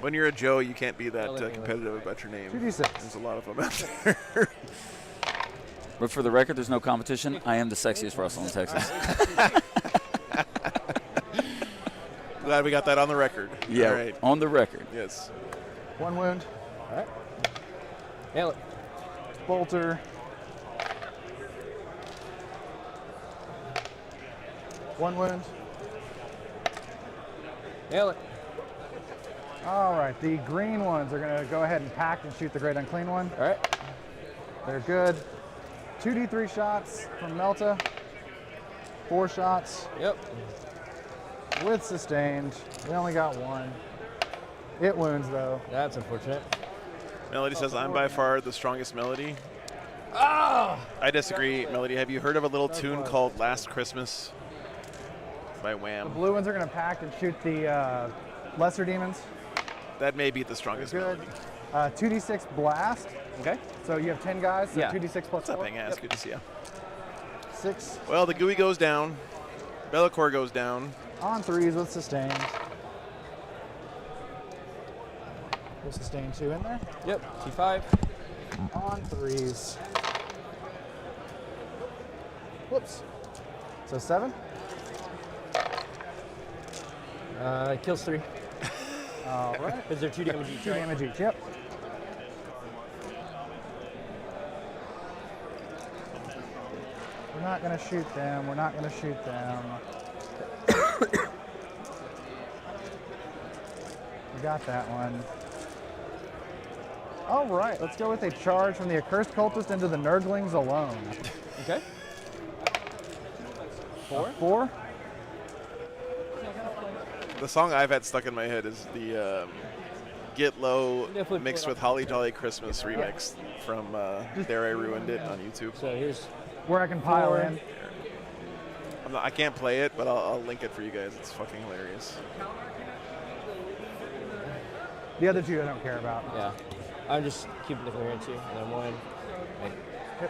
When you're a Joe, you can't be that Anyway. competitive about your name. 2d6. There's a lot of them out there. But for the record, there's no competition. I am the sexiest Russell in Texas. Glad we got that on the record. Yeah, All right. on the record. Yes. 1 wound. All right. Nail it. Bolter. 1 wound. Nail it. All right, the green ones are going to go ahead and pack and shoot the great unclean one. All right. They're good. 2d3 shots from Melta. 4 shots Yep. with sustained. We only got 1. It wounds though. That's unfortunate. Melody says, I'm by far the strongest Melody. Ah! I disagree, Melody. Have you heard of a little tune called Last Christmas by The Wham? blue ones are going to pack and shoot the lesser demons. That may be the strongest Good. Melody. 2d6 blast. Okay. So you have 10 guys. So Yeah. 2d6 plus What's up, 4. Bang Ass? Good to see you. 6 Well, the GUI goes down. Bellacore goes down. on 3s with sustained. We'll sustain 2 in there. Yep. T5. On 3s. Whoops. So 7. Kills 3. All right. Is there 2 damage each? 2 right? damage each. Yep. We're not going to shoot them. We're not going to shoot them. We got that one. All right, let's go with a charge from the accursed cultist into the nurglings alone. Okay. 4. 4. The song I've had stuck in my head is the Get Low Definitely mixed pull it with Holly Jolly Christmas remix from There I Ruined It on YouTube. So here's Where I can pile 4. in. I can't play it, but I'll link it for you guys. It's fucking hilarious. The other 2 I don't care about. yeah. I'm just keeping the clearance here, and then 1.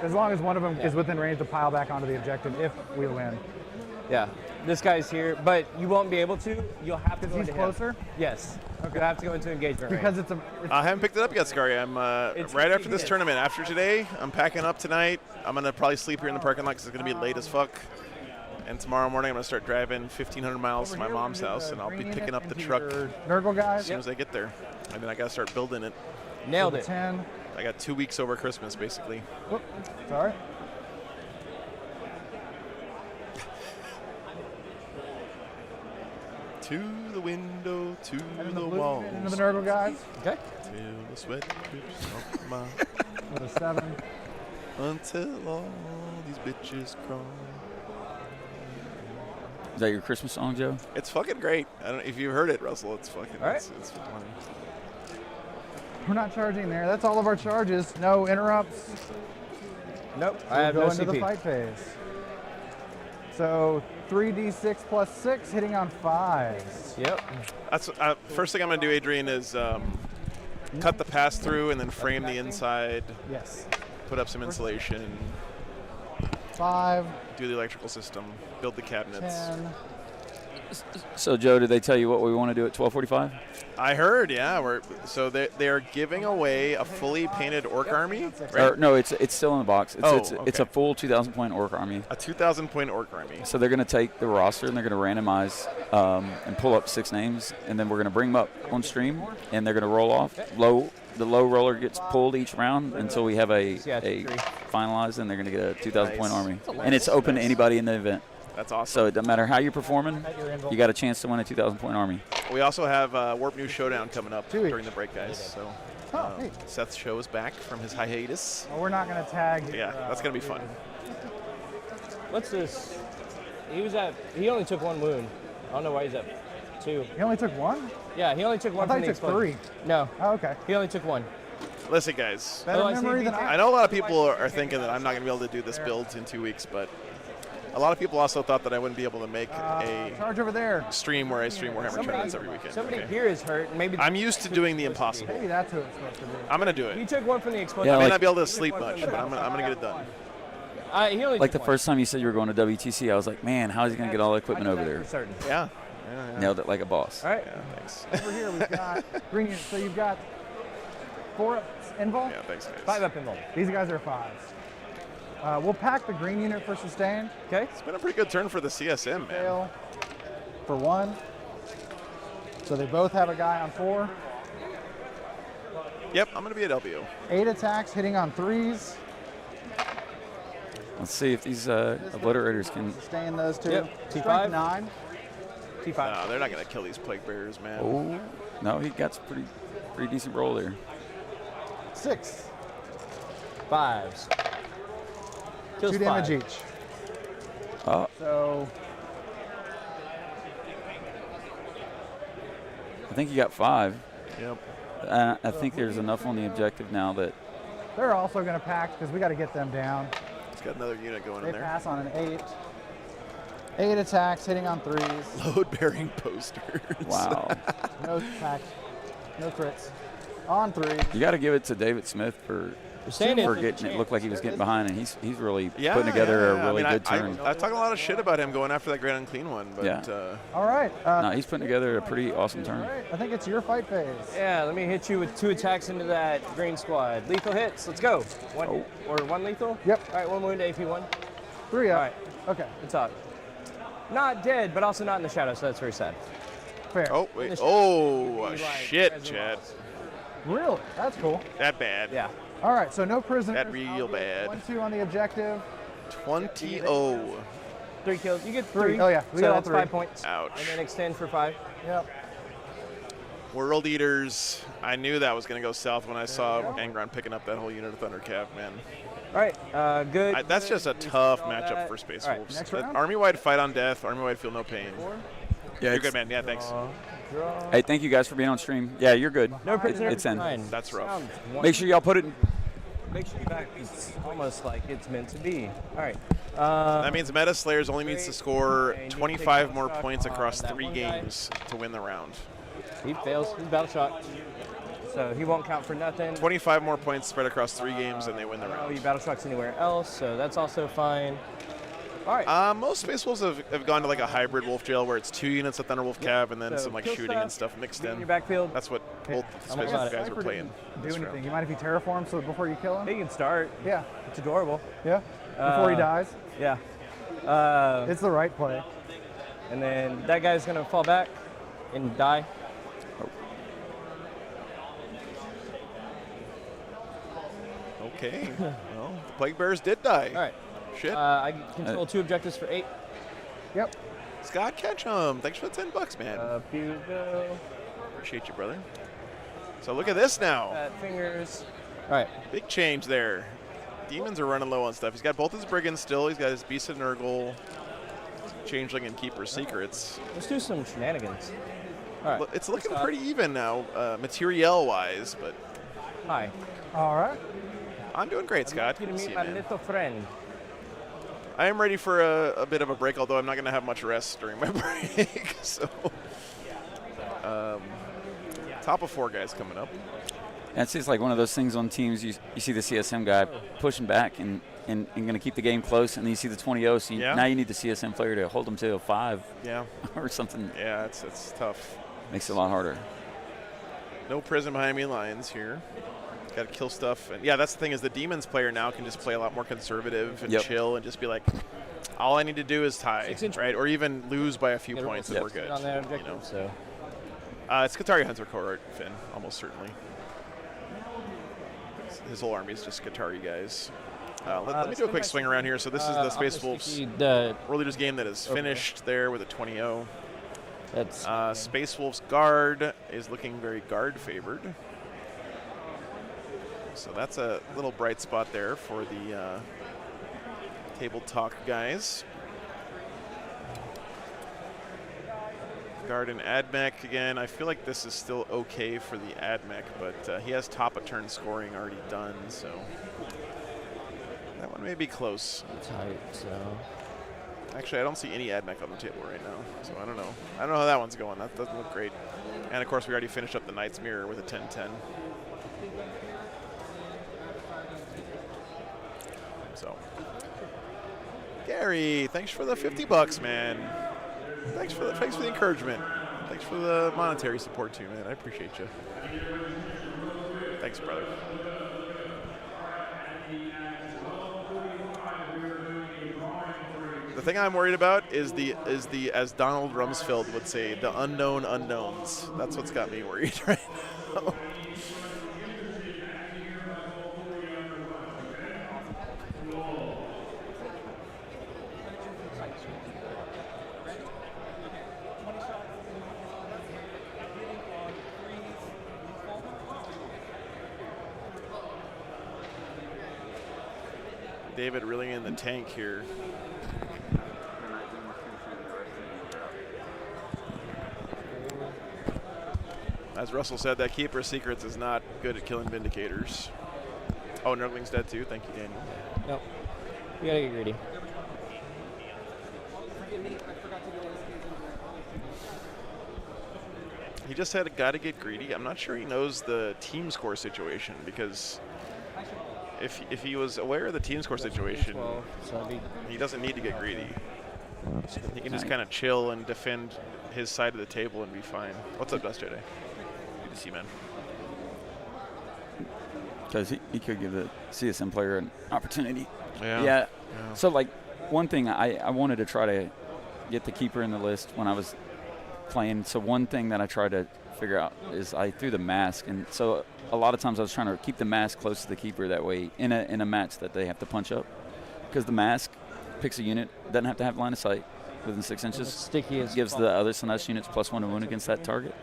As long as one of them Yeah. is within range to pile back onto the objective if we win. Yeah. This guy's here, but you won't be able to. You'll have to go He's into him. closer? Yes. Okay. You'll have to go into engagement Because range. I haven't picked it up yet, Scary. I'm It's right easy after this hit. tournament. After today, I'm packing up tonight. I'm gonna probably sleep here in the parking lot because it's gonna be late as fuck. And tomorrow morning, I'm gonna start driving 1,500 miles to my mom's house, and I'll be picking up the truck Nurgle guys. as soon as I get there. And then I gotta start building it. Nailed it. 10. I got 2 weeks over Christmas, basically. Whoop. Sorry. To the window, to And in the blue walls, unit into the Nurgle guys Okay. till the sweat drips off my with a 7. until all these bitches crawl. Is that your Christmas song, Joe? It's fucking great. I don't know if you've heard it, Russell. It's fucking. All right. It's funny. We're not charging there. That's all of our charges. No interrupts. Nope. We'll I have go no into the CP. fight phase. So 3d6 plus 6 hitting on 5s. Yep. That's first thing I'm gonna do, Adrian, is cut the pass through and then frame the inside. Yes. Put up some insulation. 5, Do the electrical system. Build the cabinets. 10. So, Joe, did they tell you what we want to do at 12:45? I heard, yeah. So they are giving away a fully painted orc army, right? Or, no, it's still in the box. It's Okay. a full 2,000-point orc army. A 2,000-point orc army. So they're going to take the roster and they're going to randomize and pull up 6 names, and then we're going to bring them up on stream, and they're going to roll off. The low roller gets pulled each round until we have a finalized, and they're going to get a 2,000-point Nice. army. And it's open to anybody in the event. That's awesome. So it doesn't matter how you're performing, you got a chance to win a 2,000-point army. We also have Warp New Showdown coming up during the break, guys. So Hey. Seth's show is back from his hiatus. Well, we're not going to tag. Yeah, that's going to be fun. What's this? He only took 1 wound. I don't know why he's at 2. He only took 1? Yeah, he only took 1 I thought from he the took 3. No, Oh, okay. he only took 1. Listen, guys. Better Oh, I see. memory than I know a lot of people are thinking that I'm not going to be able to do this build in 2 weeks, but a lot of people also thought that I wouldn't be able to make a Charge over there. stream where I stream Warhammer tournaments every weekend. Somebody Okay. here is hurt. And maybe I'm used to doing the impossible. Maybe that's who it's supposed to be. I'm going to do He it. took 1 from the explosive. Yeah, I may like- not be able to sleep much, but I'm going to get it done. He only Like the took first time you said you were going to WTC, I was like, man, how is he going to get all the equipment over there? For certain. Yeah. Nailed it like a boss. All right. Yeah, thanks. Over here we've got green units. So you've got 4 ups invul. Yeah, thanks, guys. 5 up involved. These guys are 5s. We'll pack the green unit for sustain. Okay. It's been a pretty good turn for the CSM, man. Fail for 1. So they both have a guy on 4. Yep, I'm going to be at LBO. 8 attacks hitting on 3s. Let's see if these obliterators can. Sustain those 2. Yep. Strike T5. 9. T5. No, they're not going to kill these plague bearers, man. Oh, no, he got some pretty decent roll there. 6. 5s. Kills 2 damage 5. each. Oh, So I think you got 5. Yep. I think there's enough on the objective now that they're also going to pack because we got to get them down. It's got another unit going They in there. pass on an 8. 8 attacks hitting on 3s. Load-bearing posters. wow. No attacks. No crits. On 3. You got to give it to David Smith for saying it. getting it look like he was getting behind, and he's really Yeah, putting together yeah. a really I mean, good turn. I talked a lot of shit about him going after that Grand Unclean one, but Yeah. All right. No, he's putting together a pretty awesome all turn. right. I think it's your fight phase. Yeah, let me hit you with 2 attacks into that green squad. Lethal hits. Let's go. 1 Oh. or 1 lethal? Yep. All right, 1 wound to AP1. 3 up. All right. Okay. It's up. Not dead, but also not in the shadow, so that's very sad. Fair. oh, wait. Oh, Like, shit, Resin Chad. Walls. Really? That's cool. That bad. Yeah. All right. So no prisoners. That real bad. 1-2 on the objective. 20-0. 3 kills. You get 3. 3. Oh, yeah, we so got all that's 3. 5 points. Ouch. And then extend for 5. Yep. World Eaters. I knew that was going to go south when I saw Angron picking up that whole unit of Thundercav, man. All right. Good. That's just a tough all matchup that. for Space All right, Wolves. next round? Army-wide fight on death, army-wide feel no pain. Yeah, You're good, man. Yeah, thanks. Draw. Hey, thank you guys for being on stream. Yeah, you're good. No prisoner. It's in. Fine. That's rough. Sounds Make sure y'all put it in. Make sure you back. It's almost like it's meant to be. All right. That means Meta Slayers only needs to score 25 more points across that 3 one guy. games to win the round. He fails. He's battle shocked. So he won't count for nothing. 25 more points spread across 3 games and they win the Oh, he round. battle shocks anywhere else, so that's also fine. All right. Most Space Wolves have gone to like a hybrid Wolf Jail where it's 2 units of Thunderwolf Cav and then So some like kill shooting and stuff mixed Be in in. your backfield. That's what both I'm Space about Wolf it. guys were playing. Do this anything. round. You mind if you terraform so before you kill him? He can start. Yeah. It's adorable. Yeah. Before he Uh, dies. Yeah. It's the right play. And then that guy's gonna fall back and die. Okay. Well, the Plague Bears did die. All right. Shit. I control 2 objectives for 8. Yep. Scott Ketchum, thanks for the $10, man. Up you go. Appreciate you, brother. So look at this now. Fat fingers. All right. Big change there. Demons are running low on stuff. He's got both his Brigands still. He's got his Beast of Nurgle, Changeling, and Keeper Secrets. Let's do some shenanigans. All right. It's looking pretty even now, materiel-wise, but Hi. All right. I'm doing great, Scott. Good Good to see meet you, my man. little friend. I am ready for a bit of a break, although I'm not going to have much rest during my break. So, top of 4 guys coming up. And it's just like one of those things on teams. You see the CSM guy pushing back and going to keep the game close, and then you see the 20-0. So Yeah. now you need the CSM player to hold them to a 5 Yeah, or something. yeah, it's tough. Makes it a lot harder. No prison behind me lines here. Got to kill stuff. And yeah, that's the thing is the Demons player now can just play a lot more conservative and Yep. chill and just be like, all I need to do is tie, 6-inch. right? Or even lose by a few Gotta roll points some and we're shit good. on that you objective, know? so. It's Qatari Hunter cohort, Finn, almost certainly. His whole army is just Qatari guys. Let me do a quick swing around here. So this is the Space Wolves The World Leaders game that is finished there with a 20-0. that's Space Wolves guard is looking very guard favored. So that's a little bright spot there for the Table Talk guys. Guard and Admech again. I feel like this is still okay for the Admech, but he has top of turn scoring already done, so that one may be close. tight. So Actually, I don't see any Admech on the table right now, so I don't know. I don't know how that one's going. That doesn't look great. And of course, we already finished up the Knight's Mirror with a 10-10. So, Gary, thanks for the $50, man. Thanks for the encouragement. Thanks for the monetary support too, man. I appreciate you. Thanks, brother. The thing I'm worried about is the as Donald Rumsfeld would say, the unknown unknowns. That's what's got me worried right now. David really in the tank here. As Russell said, that Keeper of Secrets is not good at killing Vindicators. Oh, Nurgling's dead too. Thank you, Daniel. nope. We gotta get greedy. He just said, "Got to get greedy." I'm not sure he knows the team score situation, because if he was aware of the team score situation, 12, so that'd be he doesn't need to get greedy. He can just kind of chill and defend his side of the table and be fine. What's up, Dust Jedi? Good to see you, man. Because he could give the CSM player an opportunity. Yeah. So, like, one thing I wanted to try to get the keeper in the list when I was playing. So one thing that I tried to figure out is I threw the mask. And so a lot of times I was trying to keep the mask close to the keeper, that way in a match that they have to punch up. Because the mask picks a unit, doesn't have to have line of sight within 6 inches. it's sticky as Gives the other Slanesh units +1 to wound against that target.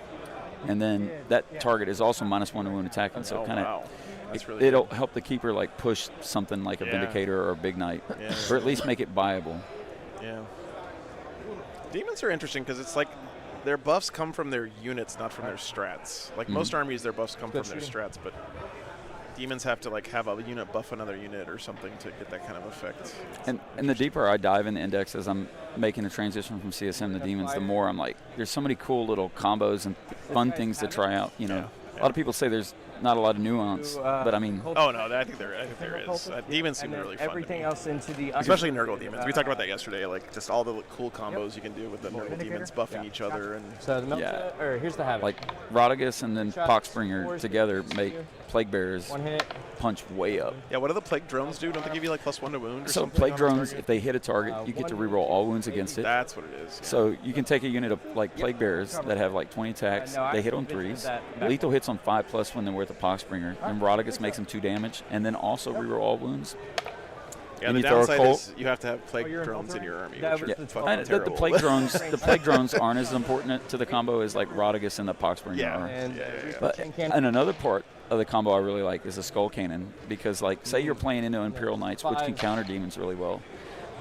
And then that target is also -1 to wound attacking. So Oh, kind of wow. That's really it'll good. help the keeper like push something like a Yeah. Vindicator or a Big Knight, Yeah. or at least make it viable. Yeah. Demons are interesting because it's like their buffs come from their units, not from their strats. Like most armies, their buffs come Good from their shooting. strats, but demons have to like have a unit buff another unit or something to get that kind of effect. And the deeper I dive in the index as I'm making the transition from CSM to demons, the more I'm like, there's so many cool little combos and fun things to try out. You know, Yeah. a lot of people say there's not a lot of nuance, but I mean, Oh no, I think there is. Demons seem really fun. Everything to me. else into the Especially Nurgle demons. We talked about that yesterday. Like just all the cool combos you can do with the Nurgle demons buffing each other and. So the Melta, or here's the Havoc. like Rodigus and then Shots, Poxbringer fours, together six, make two. Plague Bearers One hit. punch way up. Yeah, what do the plague drones do? Don't they give you like +1 to wound or So something? Plague on a Drones, target? if they hit a target, you get to reroll all wounds against it. That's what it is. Yeah. So you can take a unit of like Plague Bearers that have like 20 attacks. No, I They hit on visited 3s. that back Lethal hits on 5+ when they're worth a Poxbringer. And Rodigus makes them 2 damage, and then also reroll all wounds. Yeah, and the you throw a downside Colt. is you have to have plague you're in drones in Filter? your army, That which was are the fucking 12. And terrible. the plague drones aren't as important to the combo as like Rodigus and the Poxbringer Yeah. are. And But, Tin Can. and another part of the combo I really like is a Skull Cannon, because like say you're playing into Imperial Knights, which can counter demons really well.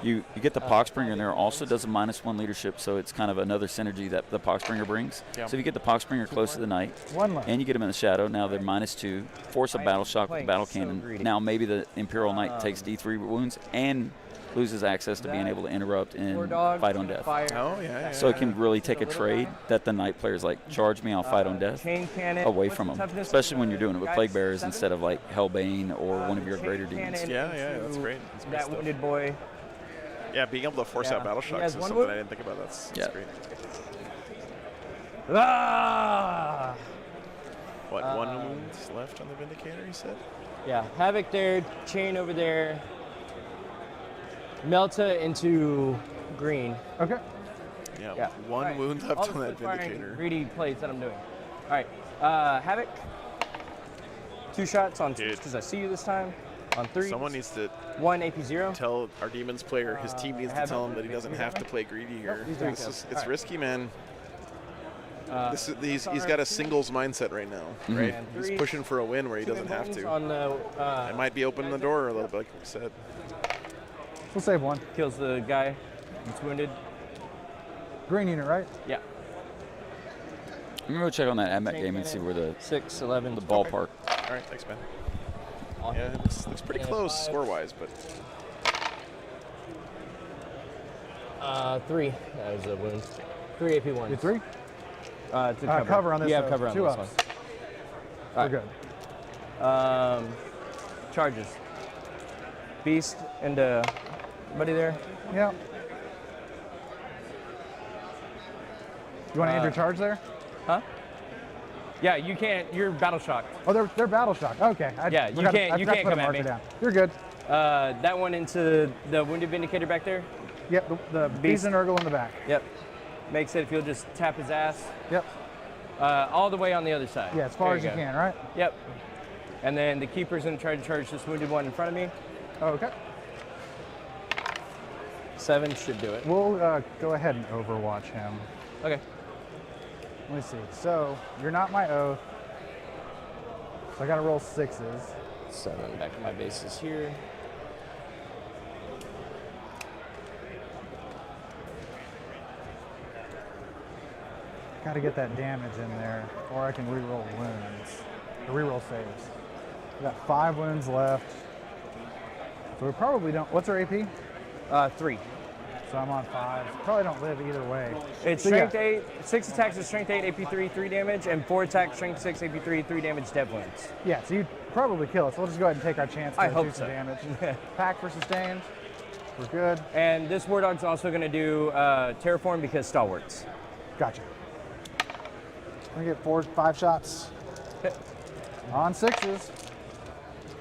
You get the Poxbringer in there, also does a -1 leadership, so it's kind of another synergy that the Poxbringer brings. Yeah. So if you get the Poxbringer close to the Knight, One left. and you get them in the shadow, now they're -2, force a battle shock with the playing battle so cannon. greedy. Now maybe the Imperial Knight takes D3 wounds and loses access to being able to interrupt and War dog, fight on death. Fire. Oh yeah. So it can really take a trade that the Knight player's like, charge me, I'll fight on death, Chain cannon. away What's from the them, toughness especially of when the you're doing it with guys? Plague Bearers 7? instead of like Hellbane or one of your Chain greater cannon demons. Yeah, that's into great. That's great That stuff. wounded boy. Yeah, being able to force Yeah. out battle He shocks has is one something wound? I didn't think about. That's Yeah. great. Ah! What, 1 wound left on the Vindicator, you said? Yeah, Havoc there, Chain over there. Melta into green. Okay. Yeah, Yeah. 1 All right. wound All left the on that quick-firing Vindicator. greedy plays that I'm doing. All right, Havoc. 2 shots on Dude. because I see you this time. On 3. Someone needs to 1 AP 0. tell our Demons player, his team needs to have tell it. him that he doesn't have to play greedy here. He's doing so. It's risky, man. He's Card. got a singles mindset right now, right? And He's 3. pushing for a win where he 2 doesn't have buttons to. On the, It might be opening the door a little bit, like we said. We'll save 1. kills the guy that's wounded. Green unit, right? Yeah. I'm gonna go check on that AdMech game and see where the 6, 11. the ballpark. All right, thanks, man. Yeah, it looks pretty close score-wise, but 3. That was a wound. 3 AP 1. You 3? To cover. Cover on this. You have so cover on 2 this ups. one. We're Alright. good. Charges. Beast into buddy there. Yeah. You want to end your charge there? Huh? Yeah, you can't. You're battle shocked. Oh, they're battle shocked. Okay. Yeah, you forgot- can't- I you forgot to can't put a come at marker me. down. You're good. That one into the wounded vindicator back there. Yep. The beast and Urgle in the back. Yep. Makes it if you'll just tap his ass. Yep. All the way on the other side. Yeah, as far There as you go. can, right? Yep. And then the keeper's gonna try to charge this wounded one in front of me. Okay. 7 should do it. We'll go ahead and overwatch him. Okay. Let me see. So you're not my oath. So I got to roll 6s. 7 back to my bases here. Got to get that damage in there, or I can reroll wounds. Or reroll saves. We got 5 wounds left. So we probably don't. What's our AP? 3. So I'm on 5. Probably don't live either way. It's So, yeah. strength 8, 6 attacks with strength 8, AP 3, 3 damage, and 4 attacks, strength 6, AP 3, 3 damage, dev wounds. Yeah, so you'd probably kill us. We'll just go ahead and take our chance to I do hope some so. damage. Pack for sustained. We're good. And this War Dog's also going to do Terraform because Stalwarts. Gotcha. We get 5 shots. On 6s.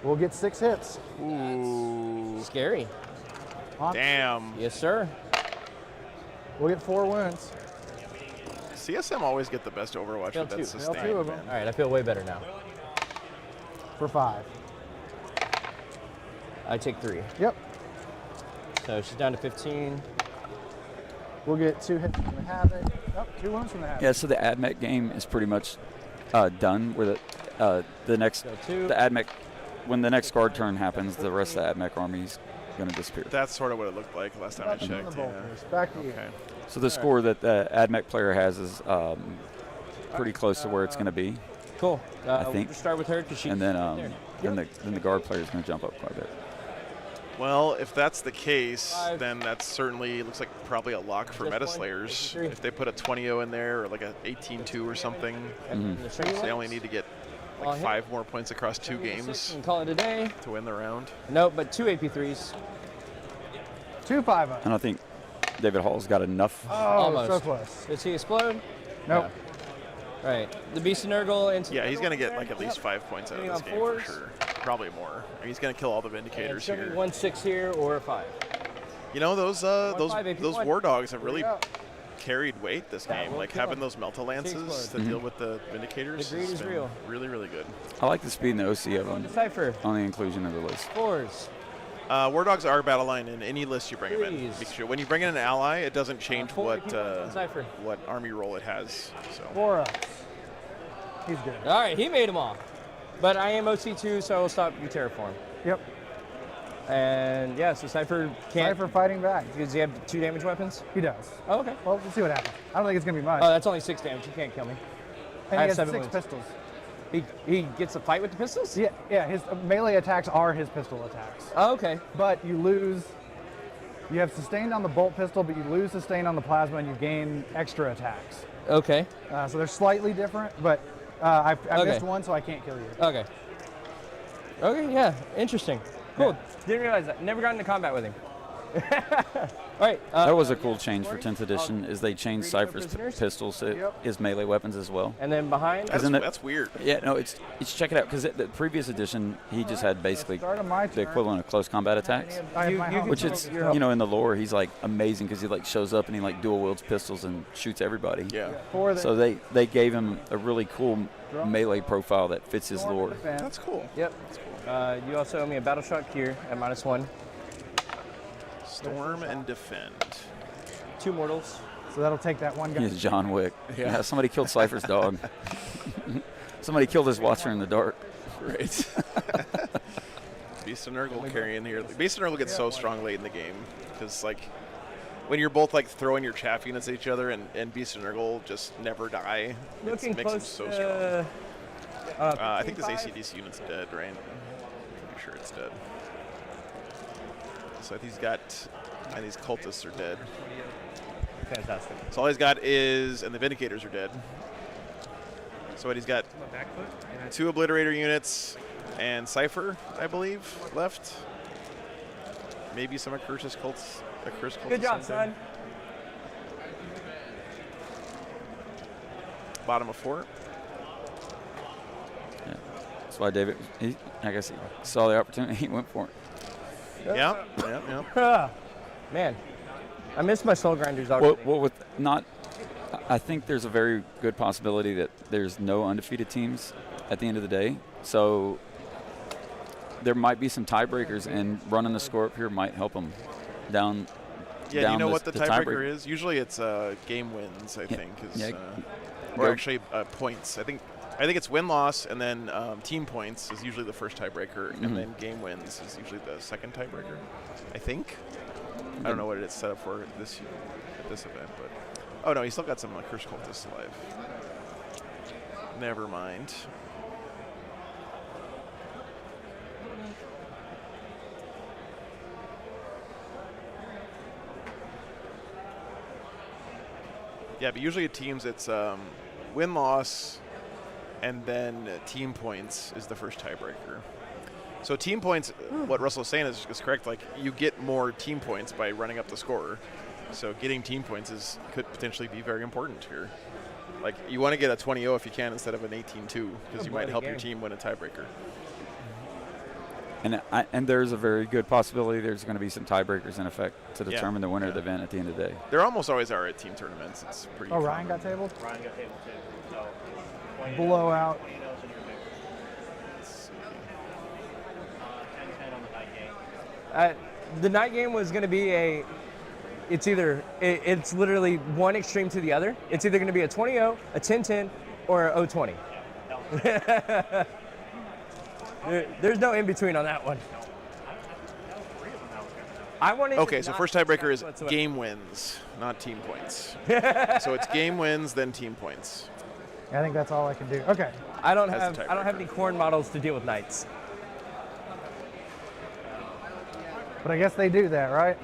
We'll get 6 hits. ooh, Scary. On, damn. Yes, sir. We'll get 4 wounds. CSM always get the best Overwatch Failed with that 2. sustain. Failed 2 of them. man. All right, I feel way better now. For 5. I take 3. Yep. So she's down to 15. We'll get 2 hits from the Havoc. Oh, 2 wounds from the Havoc. Yeah, so the AdMech game is pretty much done. Where the next So 2. the AdMech, when the next guard turn happens, the rest of the AdMech army is going to disappear. That's sort of what it looked like last time I Back to the checked. Yeah. Vultures. Back to you. Okay. So the score that the AdMech player has is pretty close to where it's going to be, Cool. I We'll think. just start with her because she. and then there. then the guard player is going to jump up quite a bit. Well, if that's the case, 5. then that certainly looks like probably a lock for Just Meta one, Slayers. 83. If they put a 20-0 in there or like a 18-2 or something, And the strength they only six. need to get All like hit. 5 more points across 2 6 games And call it a day. to win the round. Nope, but 2 AP3s. 2 5 I don't think David Hall's got enough. Oh, Almost. so close. Does he explode? Nope. No. Right. The Beast and Nurgle into. Yeah, the he's middle going to get there. like at least Yep. 5 points out of Hitting this on game for 4s. sure. Probably more. He's going to kill all the And Vindicators it's gonna be here. 1 6 here or a 5. You know, those 5 AP those 1. War Dogs have really Yeah. carried weight this That game. will Like kill having him. those Melta Lances explode. to deal with the Vindicators. The greed has is been real. Really, really good. I like the speed and the OC of them Decipher. on the inclusion of the list. 4s. War Dogs are battle line in any list you bring them in. Please. Because when you bring in an ally, it doesn't change 4 what AP1 Decipher. what army role it has. So 4 ups. He's good. All right, he made them all. But I am OC2, so I will stop you Terraform. Yep. And yeah, so Cypher can't. Cypher fighting back. Does he have 2 damage weapons? He does. Oh, okay. Well, we'll see what happens. I don't think it's going to be much. Oh, that's only 6 damage. You can't kill me. and I he have has 7 6 wounds. pistols. He gets a fight with the pistols? Yeah, his melee attacks are his pistol attacks. Oh, okay. But you lose. You have sustained on the bolt pistol, but you lose sustained on the plasma, and you gain extra attacks. Okay. So they're slightly different, but I Okay. missed one, so I can't kill you. Okay. Okay, yeah. Interesting. Cool. Didn't realize that. Never got into combat with him. All right. That was a cool change for 10th edition. Is they changed Cypher's pistols to his melee weapons as well. And then behind. That's weird. Yeah, no, it's check it out because the previous edition he just had basically the equivalent of close combat attacks, which it's in the lore he's like amazing because he like shows up and he like dual wields pistols and shoots everybody. Yeah. So they gave him a really cool melee profile that fits his lore. That's cool. Yep. You also owe me a battle shock here at -1. Storm and defend. 2 mortals. So that'll take that one guy. He's John Wick. Yeah, somebody killed Cypher's dog. Somebody killed his watcher in the dark. Right. Beast and Nurgle carrying here. Beast and Nurgle gets so strong late in the game because like when you're both like throwing your chaff units at each other and Beast and Nurgle just never die. It makes them so strong. I think this ACDC unit's dead, right? Pretty sure it's dead. So I think he's got, and these cultists are dead. Fantastic. So all he's got is, and the Vindicators are dead. So what he's got 2 Obliterator units and Cypher, I believe, left. Maybe some Accursed cults. Good job, son. Bottom of 4. Yeah. That's why David, I guess he saw the opportunity, he went for it. Yeah. Man, I miss my soul grinders already. Well, I think there's a very good possibility that there's no undefeated teams at the end of the day. So there might be some tiebreakers, and running the score up here might help them down. Yeah, down you know what the tiebreaker tiebreaker is? Usually it's game wins, I think, or Go. actually points. I think it's win-loss, and then team points is usually the first tiebreaker, and then game wins is usually the second tiebreaker. I think. I don't know what it's set up for at this event, but oh no, he's still got some Cursed Cultists alive. Never mind. Yeah, but usually at teams it's win-loss, and then team points is the first tiebreaker. So team points, what Russell's saying is correct. Like, you get more team points by running up the score. So getting team points could potentially be very important here. Like, you want to get a 20-0 if you can instead of an 18-2 because you might help your team win a tiebreaker. And there's a very good possibility there's going to be some tiebreakers in effect to determine the winner of the event at the end of the day. There almost always are at team tournaments. It's pretty common. Ryan got tabled? Ryan got tabled too. So Blowout. The night game was going to be it's literally one extreme to the other. It's either going to be a 20-0, a 10-10, or a 0-20. There's no in between on that one. Okay, so first tiebreaker is game wins, not team points. So it's game wins, then team points. I think that's all I can do. Okay. I don't have any corn models to deal with knights. But I guess they do that, right?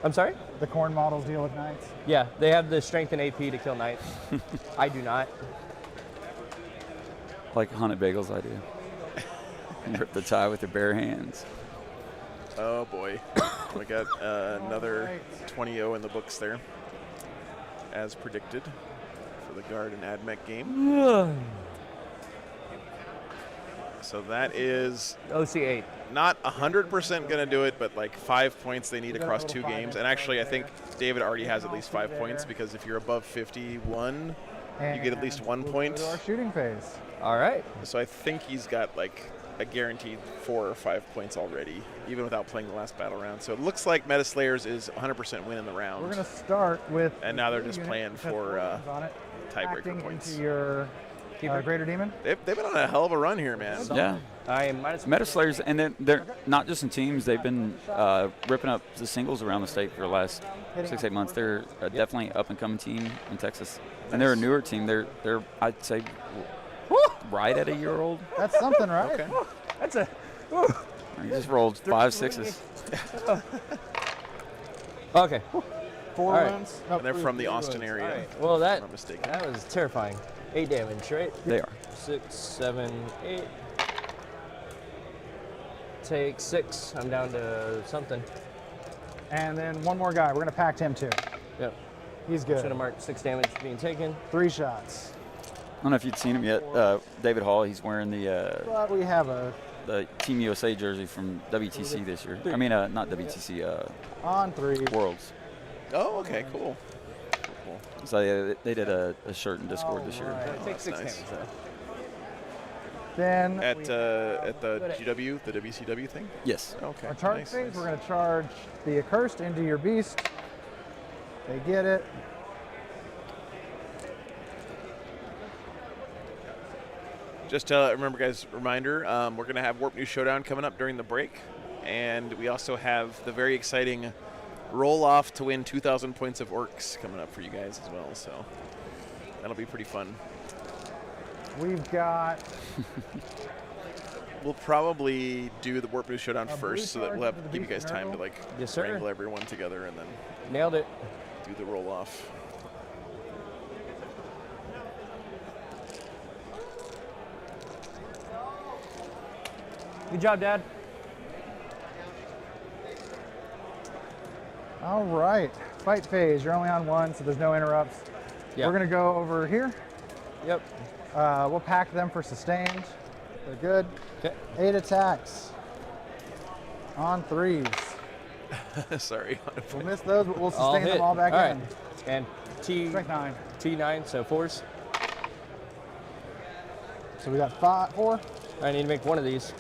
I'm sorry? The corn models deal with knights? Yeah, they have the strength and AP to kill knights. I do not. Like Haunted Bagel's idea. Rip the tie with your bare hands. Oh boy, we got another 20-0 in the books there, as predicted for the Guard and AdMech game. So that is OC8. Not 100% going to do it, but like 5 points they need across 2 games. And actually, I think David already has at least 5 points because if you're above 51, you get at least 1 point. Our shooting phase. All right. So I think he's got like a guaranteed 4 or 5 points already, even without playing the last battle round. So it looks like Meta Slayers is 100% win in the round. We're going to start with. And now they're just playing for tiebreaker points. Into your Greater Demon? They've been on a hell of a run here, man. Yeah. I am minus Meta Slayers, and then they're not just in teams. They've been ripping up the singles around the state for the last 6-8 months. They're definitely up and coming team in Texas, and they're a newer team. They're I'd say right at a year old. That's something, right? Okay. That's a. You just rolled 5 6s. Okay. 4 right. wounds. And they're from the Austin area. Right. Well, if I'm not mistaken. that was terrifying. 8 damage, right? They are. 6, 7, 8. Take 6. I'm down to something. And then one more guy. We're going to pact him too. Yep. He's Should good. have marked 6 damage being taken. 3 shots. I don't know if you'd seen him yet. David Hall, he's wearing But we have the Team USA jersey from WTC this year. I mean, not WTC, on 3. Worlds. Oh, okay, cool. So they did a shirt in Discord this year. Take that's 6 nice. damage though. Then At the GW, the WCW thing? Yes. Okay. our charge nice, things, nice. we're going to charge the accursed into your beast. They get it. Just remember, guys, reminder, we're going to have Warp New Showdown coming up during the break. And we also have the very exciting roll-off to win 2,000 points of Orcs coming up for you guys as well. So that'll be pretty fun. We've got We'll probably do the Warp New Showdown A blue first so that charge we'll into the give you guys beast time to, miracle? like, Yes, sir. wrangle everyone together and then Nailed it. do the roll-off. Good job, Dad. all right. Fight phase. You're only on 1, so there's no interrupts. Yeah. We're going to go over here. Yep. We'll pack them for sustained. They're good. Okay. 8 attacks on 3s. Sorry. We'll miss those, but we'll All sustain hit. them all back All in. right. And Strength 9. T9, so 4s. So we got 4. I need to make one of these.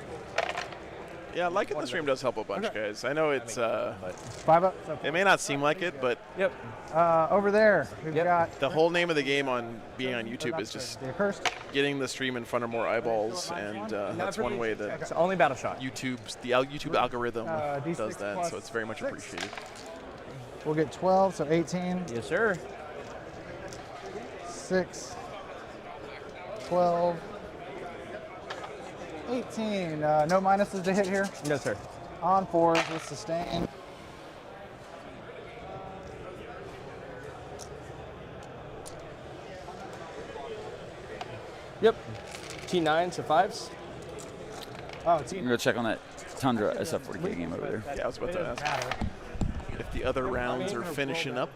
Yeah, liking the stream does help a bunch, guys. I know it's 5 up. So, it may not seem like it, but Yep. over there, we've Yep. got the whole name of the game on being on YouTube is just the accursed. getting the stream in front of more eyeballs, and that's one way that It's only battle shot. YouTube algorithm D6 does that. plus So it's very much 6. appreciated. We'll get 12, so 18. Yes, sir. 6, 12, 18. No minuses to hit here. No, sir. On 4s with sustain. Yep. T9, so 5s. Oh, I'm team. going to check on that Tundra SF40K game over there. Yeah, I was about to ask if the other rounds are finishing up.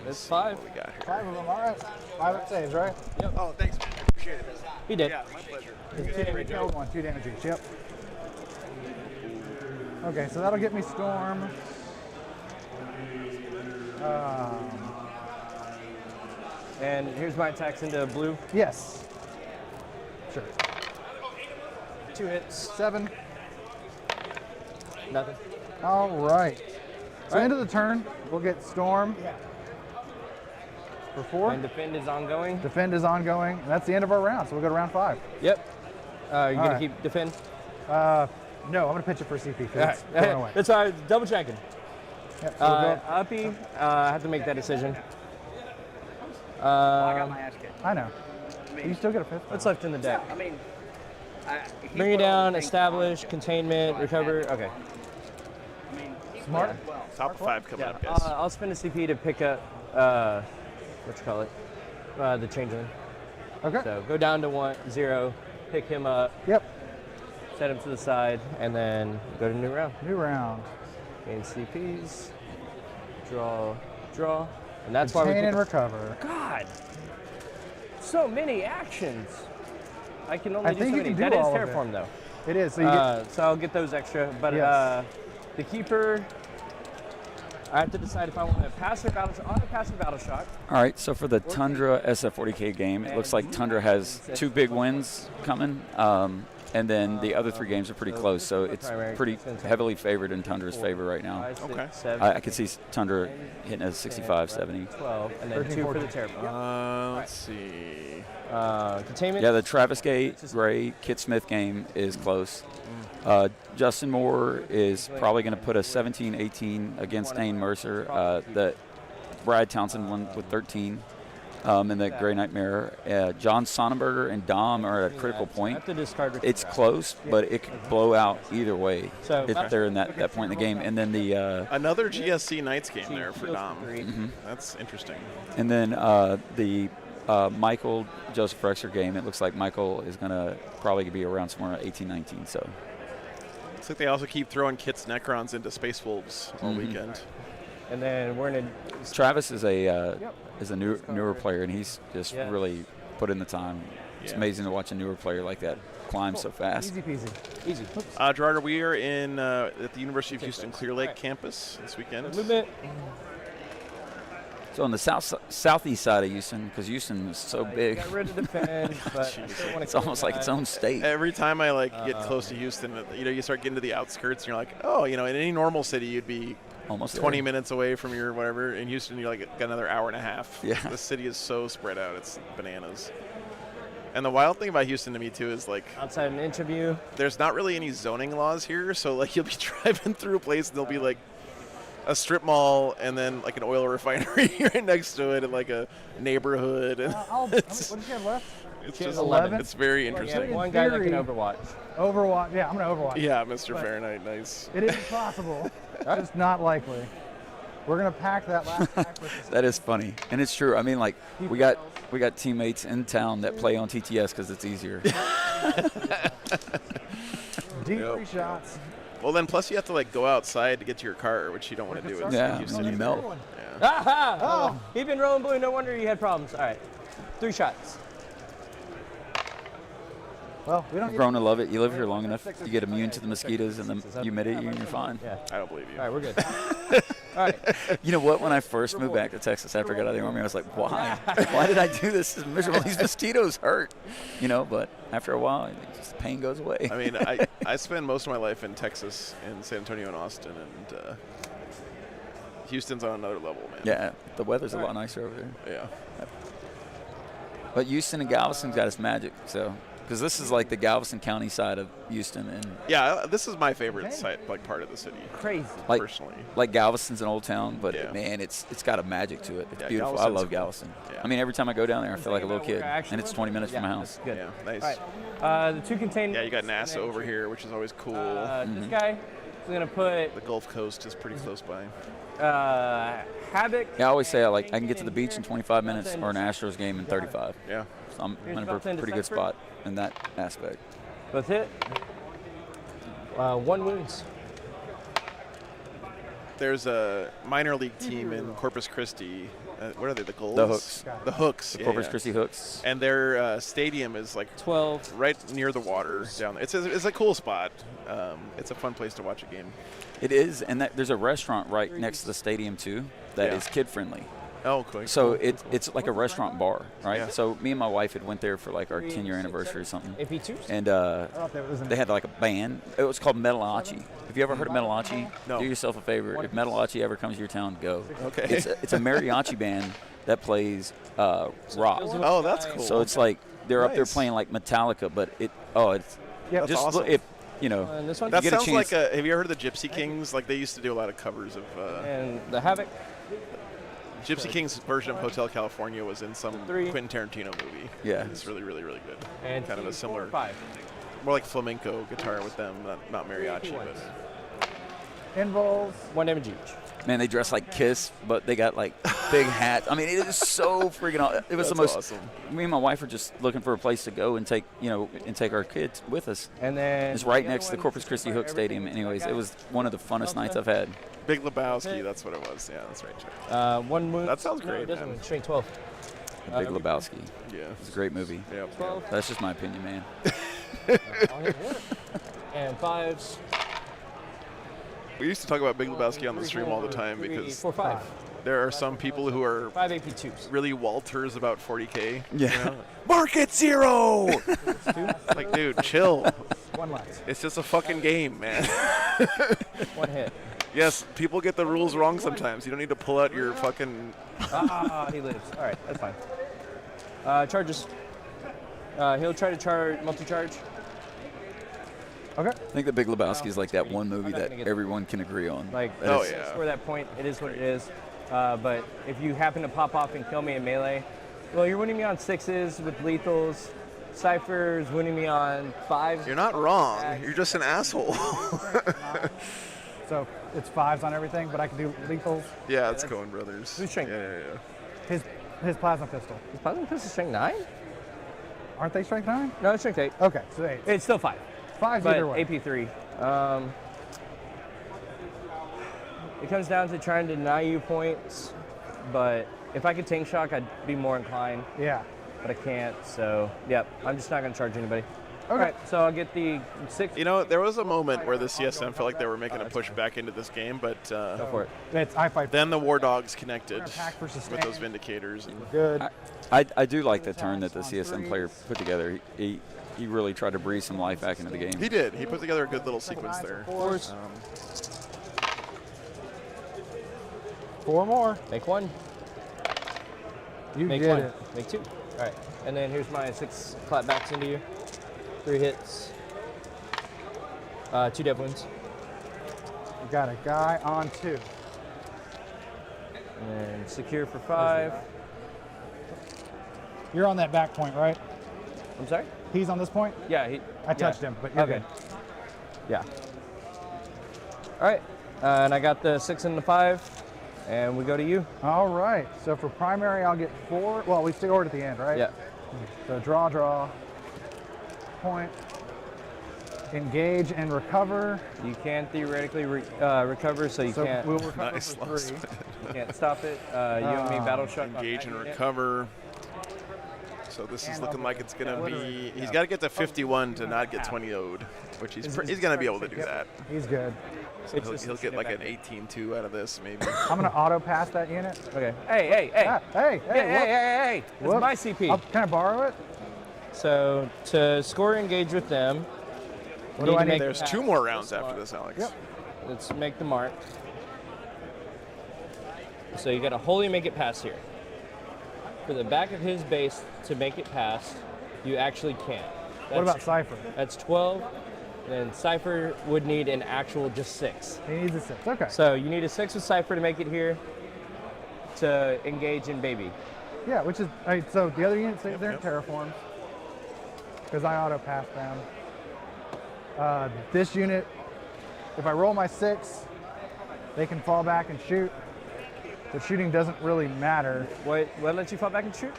It's 5. What we got here? 5 of them. All right. 5 up saves, right? Oh, thanks. Appreciate it. He did. my pleasure. We killed 1, 2 damage each. Yep. Okay, so that'll get me Storm. And here's my attacks into blue. Yes. Sure. 2 hits. 7. Nothing. All right. So All right. end of the turn, we'll get Storm for 4. And defend is ongoing. Defend is ongoing. And that's the end of our round, so we'll go to round 5. Yep. You All gonna right. keep defend? No, I'm going to pitch it for CP. 'cause it's going away. That's why I was double checking. Yep, so we'll go- Uppy, I have to make that decision. I got my ass kicked. I know. You still get a 5th. What's left in the deck? I mean, he Bring it put all down, the things establish, on. containment, recover. Okay. I mean, he put Smart. it well. Top 5 coming Yeah. up, guys. I'll spend a CP to pick up, the changeling. Okay. So go down to 1-0, pick him up, Yep. set him to the side, and then go to new round. New round. Gain CPs, draw, and that's why we Contain pick and recover. God, so many actions. I can only I do think so you many. can do That is all of it. Terraform though. It is. So you get. So I'll get those extra. But Yes. the keeper, I have to decide if I want to pass or battle. I want to pass or battle shock. All right, so for the Tundra SF40K game, it looks like Tundra has 2 big wins coming, and then the other 3 games are pretty close, so it's pretty heavily favored in Tundra's favor right now. 5, 6, Okay. 7, I could see Tundra hitting a 65, 70. 12, and then 2 for the Terraform. Let's see. Containment. Yeah, the Travis Gray Kit Smith game is close. Justin Moore is probably going to put a 17-18 against Dane Mercer. The Brad Townsend won with 13 in the Grey Nightmare. John Sonnenberger and Dom are at a critical I point. have to discard. It's close, but it could blow out either way So- if they're in that point in the game. And then the Another GSC Knights game there for Heals Dom. 3. That's interesting. And then the Michael Joseph Rexer game, it looks like Michael is going to probably be around somewhere 18-19. So Looks like they also keep throwing Kit's Necrons into Space Wolves all weekend. And then we're in Travis is a newer player, and he's just Yeah. really put in the time. It's Yeah. amazing to watch a newer player like that climb so fast. Easy peasy. easy. Gerardo, we are in at the University of Houston Clear Lake campus this weekend. Movement. So on the southeast side of Houston, because Houston is so big, Got rid of the defend, but I still wanna it's kill almost the like guy. its own state. Every time I get close to Houston, you start getting to the outskirts, and you're like, oh, in any normal city, you'd be Almost 20 there. minutes away from your whatever. In Houston, you're got another hour and a half. Yeah. The city is so spread out; it's bananas. And the wild thing about Houston to me too is Outside an inch of you. there's not really any zoning laws here. So you'll be driving through a place and there'll be a strip mall and then an oil refinery right next to it and a neighborhood. And What it's, did you have left? it's She has just 11? It's very Yeah, interesting. one guy that can theory- Overwatch. Overwatch. Yeah, I'm going to Overwatch. Yeah, Mr. But- Fahrenheit, nice. It is possible. It's not likely. We're going to pack that last pack with us. That is funny, and it's true. I mean, we got teammates in town that play on TTS because it's easier. Deep Yep. 3 shots. Well, then plus you have to like go outside to get to your car, which you don't want to do in Yeah, Houston. and you melt. Yeah. Aha! Oh. He's been rolling blue. No wonder you had problems. All right. 3 shots. Well, we don't I've need grown to love it. You live here long enough, you get immune to the mosquitoes and the humidity, and you're fine. Yeah. I don't believe you. All right, we're good. All right. You know what? When I first moved back to Texas after I got out of the Army, I was like, why? Why did I do this? This is miserable. These mosquitoes hurt. But after a while, just pain goes away. I mean, I spent most of my life in Texas, in San Antonio and Austin, and Houston's on another level, man. Yeah, the weather's a lot nicer over there. Yeah. But Houston and Galveston's got its magic, so. Because this is like the Galveston County side of Houston, and Yeah, this is my favorite site, part of the city, Crazy. like personally. like Galveston's an old town, but Yeah. man, it's got a magic to it. It's Yeah, beautiful. I Galveston's love cool. Galveston. Yeah. I mean, every time I go down there, I feel like a little Thinking kid, about where I actually and it's 20 minutes from my house. Good. Yeah, nice. All right. The 2 containers. Yeah, you got NASA over here, which is always cool. This guy is going to put The Gulf Coast is pretty close by. Havoc. Yeah, I always say I can get to the beach in 25 minutes or an Astros game in 35. Yeah. So I'm Here's in a Belton pretty good Decipher. spot in that aspect. Both hit. 1 wounds. There's a minor league team in Corpus Christi. What are they? The Gulls? The Hooks. The Hooks. The yeah, Corpus yeah. Christi Hooks. And their stadium is 12. right near the water down there. It's a cool spot. It's a fun place to watch a game. It is, and there's a restaurant right next to the stadium too that Yeah. is kid friendly. Oh, cool. So it's like a restaurant bar, right? Yeah. So me and my wife had went there for our 10-year anniversary or something, AP2s? and I thought that was in they had a band. It was called Metalachi. Have you ever heard of Metalachi? No. Do yourself a favor. If Metalachi ever comes to your town, go. Okay. It's a mariachi band that plays rock. Oh, that's cool. So it's like they're up there Nice. playing like Metallica, but it's Yep. That's just awesome. if And this one? That you get a sounds chance. like have you ever heard of the Gypsy Kings? They used to do a lot of covers of And the Havoc. Gypsy Kings' version of Hotel California was in some 3. Quentin Tarantino movie. Yeah. It's really, really, really good. And kind of a similar, 5. more like flamenco guitar with them, not mariachi, but Involves. 1 damage each. Man, they dress like Kiss, but they got big hats. I mean, it is so freaking awesome. It was the That's most. awesome. Me and my wife were just looking for a place to go and take our kids with us. And then. It's right the other next to the one, Corpus Christi Hook Stadium. everything Anyways, like it was one of the funnest nights I've had. Big Lebowski, that's what it was. Yeah, that's right. Chuck. 1 wound. That sounds No, great, it doesn't man. wound. Strength 12. Big Lebowski. Yeah. It's a great movie. Yeah. 12. That's just my opinion, man. I'll hit 1. And 5s. We used to talk about Big Lebowski on the stream all the time 3, because 4, 5. there are some people who are 5 AP2s. really Walters about 40K. Yeah. Market zero! 2. Like, dude, chill. 1 less. It's just a fucking game, man. 1 hit. Yes, people get the rules wrong sometimes. You don't need to pull out your fucking. He lives. All right, that's fine. Charges. He'll try to multi-charge. Okay. I think The Big Lebowski is like that one movie that everyone can agree on. Like, That Oh, is- yeah. score that point. It is what it is. But if you happen to pop off and kill me in melee, well, you're winning me on 6s with lethals. Cypher's winning me on 5s. You're not wrong. You're just an asshole. So it's 5s on everything, but I can do lethals. Yeah, it's Coen Brothers. Who's strength? Yeah. His plasma pistol. Is Plasma Pistol strength 9? Aren't they strength 9? No, it's strength 8. Okay, so 8. It's still 5. 5's but either way. AP3. It comes down to trying to deny you points, but if I could tank shock, I'd be more inclined. Yeah. But I can't, so yep. I'm just not going to charge anybody. Okay. All right, so I'll get the 6. You know, there was a moment where the CSM felt like they were making a push back into this game, but Go for it. It's I fight. then the War Dogs connected Attack for sustain. with those Vindicators. And Good. I do like the turn that the CSM player put together. He really tried to breathe some life back into the game. he did. He put together a good little sequence there. Fours. 4 more. Make 1. You Make did 1. it. Make 2. All right, and then here's my 6 clapbacks into you. 3 hits. 2 dev wounds. You got a guy on 2. And then secure for 5. You're on that back point, right? I'm sorry? He's on this point? Yeah, I touched him, but you're okay. good. Yeah. All right, and I got the 6 and the 5, and we go to you. All right. So for primary, I'll get 4. Well, we stay ordered at the end, right? Yeah. So draw, point, engage, and recover. You can theoretically recover, so you So can't. we'll recover Nice for loss. 3. You can't stop it. You and me battle shock. on Engage that and unit. recover. So this is looking like it's going to be, he's got to get to 51 to not get 20 owed, which he's going to be able to do that. He's good. So he'll get like an 18-2 out of this, maybe. I'm going to auto pass that unit. Okay. Hey. Ah, hey, Hey. That's whoop. my CP. Can I borrow it? So to score engage with them, What do I need? There's 2 more rounds after this, Alex. Yep. let's make the mark. So you got to wholly make it past here. For the back of his base to make it past, you actually can't. What about Cypher? That's 12. And Cypher would need an actual just 6. He needs a 6. Okay. So you need a 6 with Cypher to make it here to engage in baby. Yeah, which is, all right, so the other units, they're in terraforms because I auto pass them. This unit, if I roll my 6, they can fall back and shoot. The shooting doesn't really matter. What lets you fall back and shoot?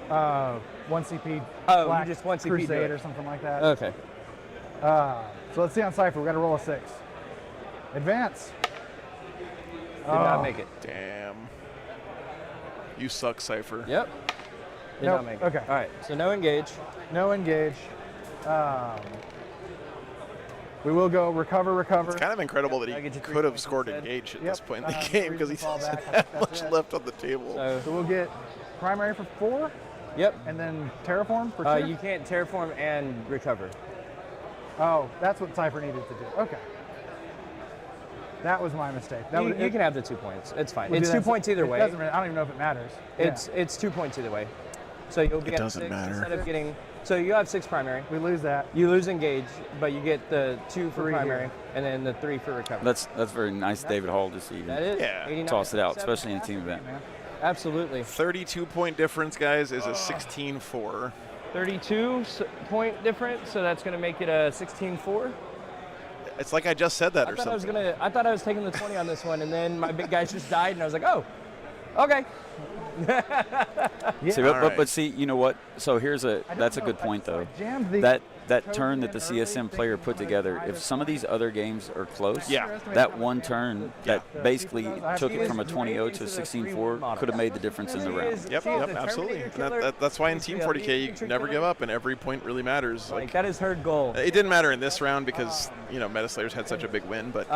1 CP. Oh, Black you just 1 CP do Crusade it. or something like that. Okay. So let's see on Cypher. We got to roll a 6. Advance. Did not make it. Damn. You suck, Cypher. Yep. Did Nope. not make it. Okay. All right. So no engage. No engage. We will go recover. It's kind of incredible that I he get you 3 could have points scored instead. engage at Yep. this point in the 3 game because he to fall doesn't back. I have think much that's it. left on the table. So So we'll get primary for 4 yep. and then terraform for 2. You can't terraform and recover. Oh, that's what Cypher needed to do. Okay. That was my mistake. That You would, can have the 2 points. It's fine. we'll It's do 2 that. points either It way. doesn't really, I don't even know if it matters. It's 2 points either way. So you'll get doesn't 6 matter. instead of getting. So you have 6 primary. Yeah. We lose that. You lose engage, but you get the 2 for 3 primary here. and then the 3 for recovery. That's very nice, David Hall, to see That is. Yeah. 89, toss it out, 87. especially in a team event. Man. Absolutely. 32-point difference, guys, is a 16-4. 32 point difference, so that's going to make it a 16-4. It's like I just said that or I something. thought I was taking the 20 on this one, and then my big guys just died, and I was like, oh, okay. See, All right. but see, you know what? So that's a good point, though. That turn that the CSM player put together, if some of these other games are close, Yeah. that one turn that basically took it from a 20-0 to a 16-4 could have made the difference in the round. Yep, absolutely. That's why in Team 40K you never give up, and every point really matters. Like, that is her goal. It didn't matter in this round because Metaslayers had such a big win, but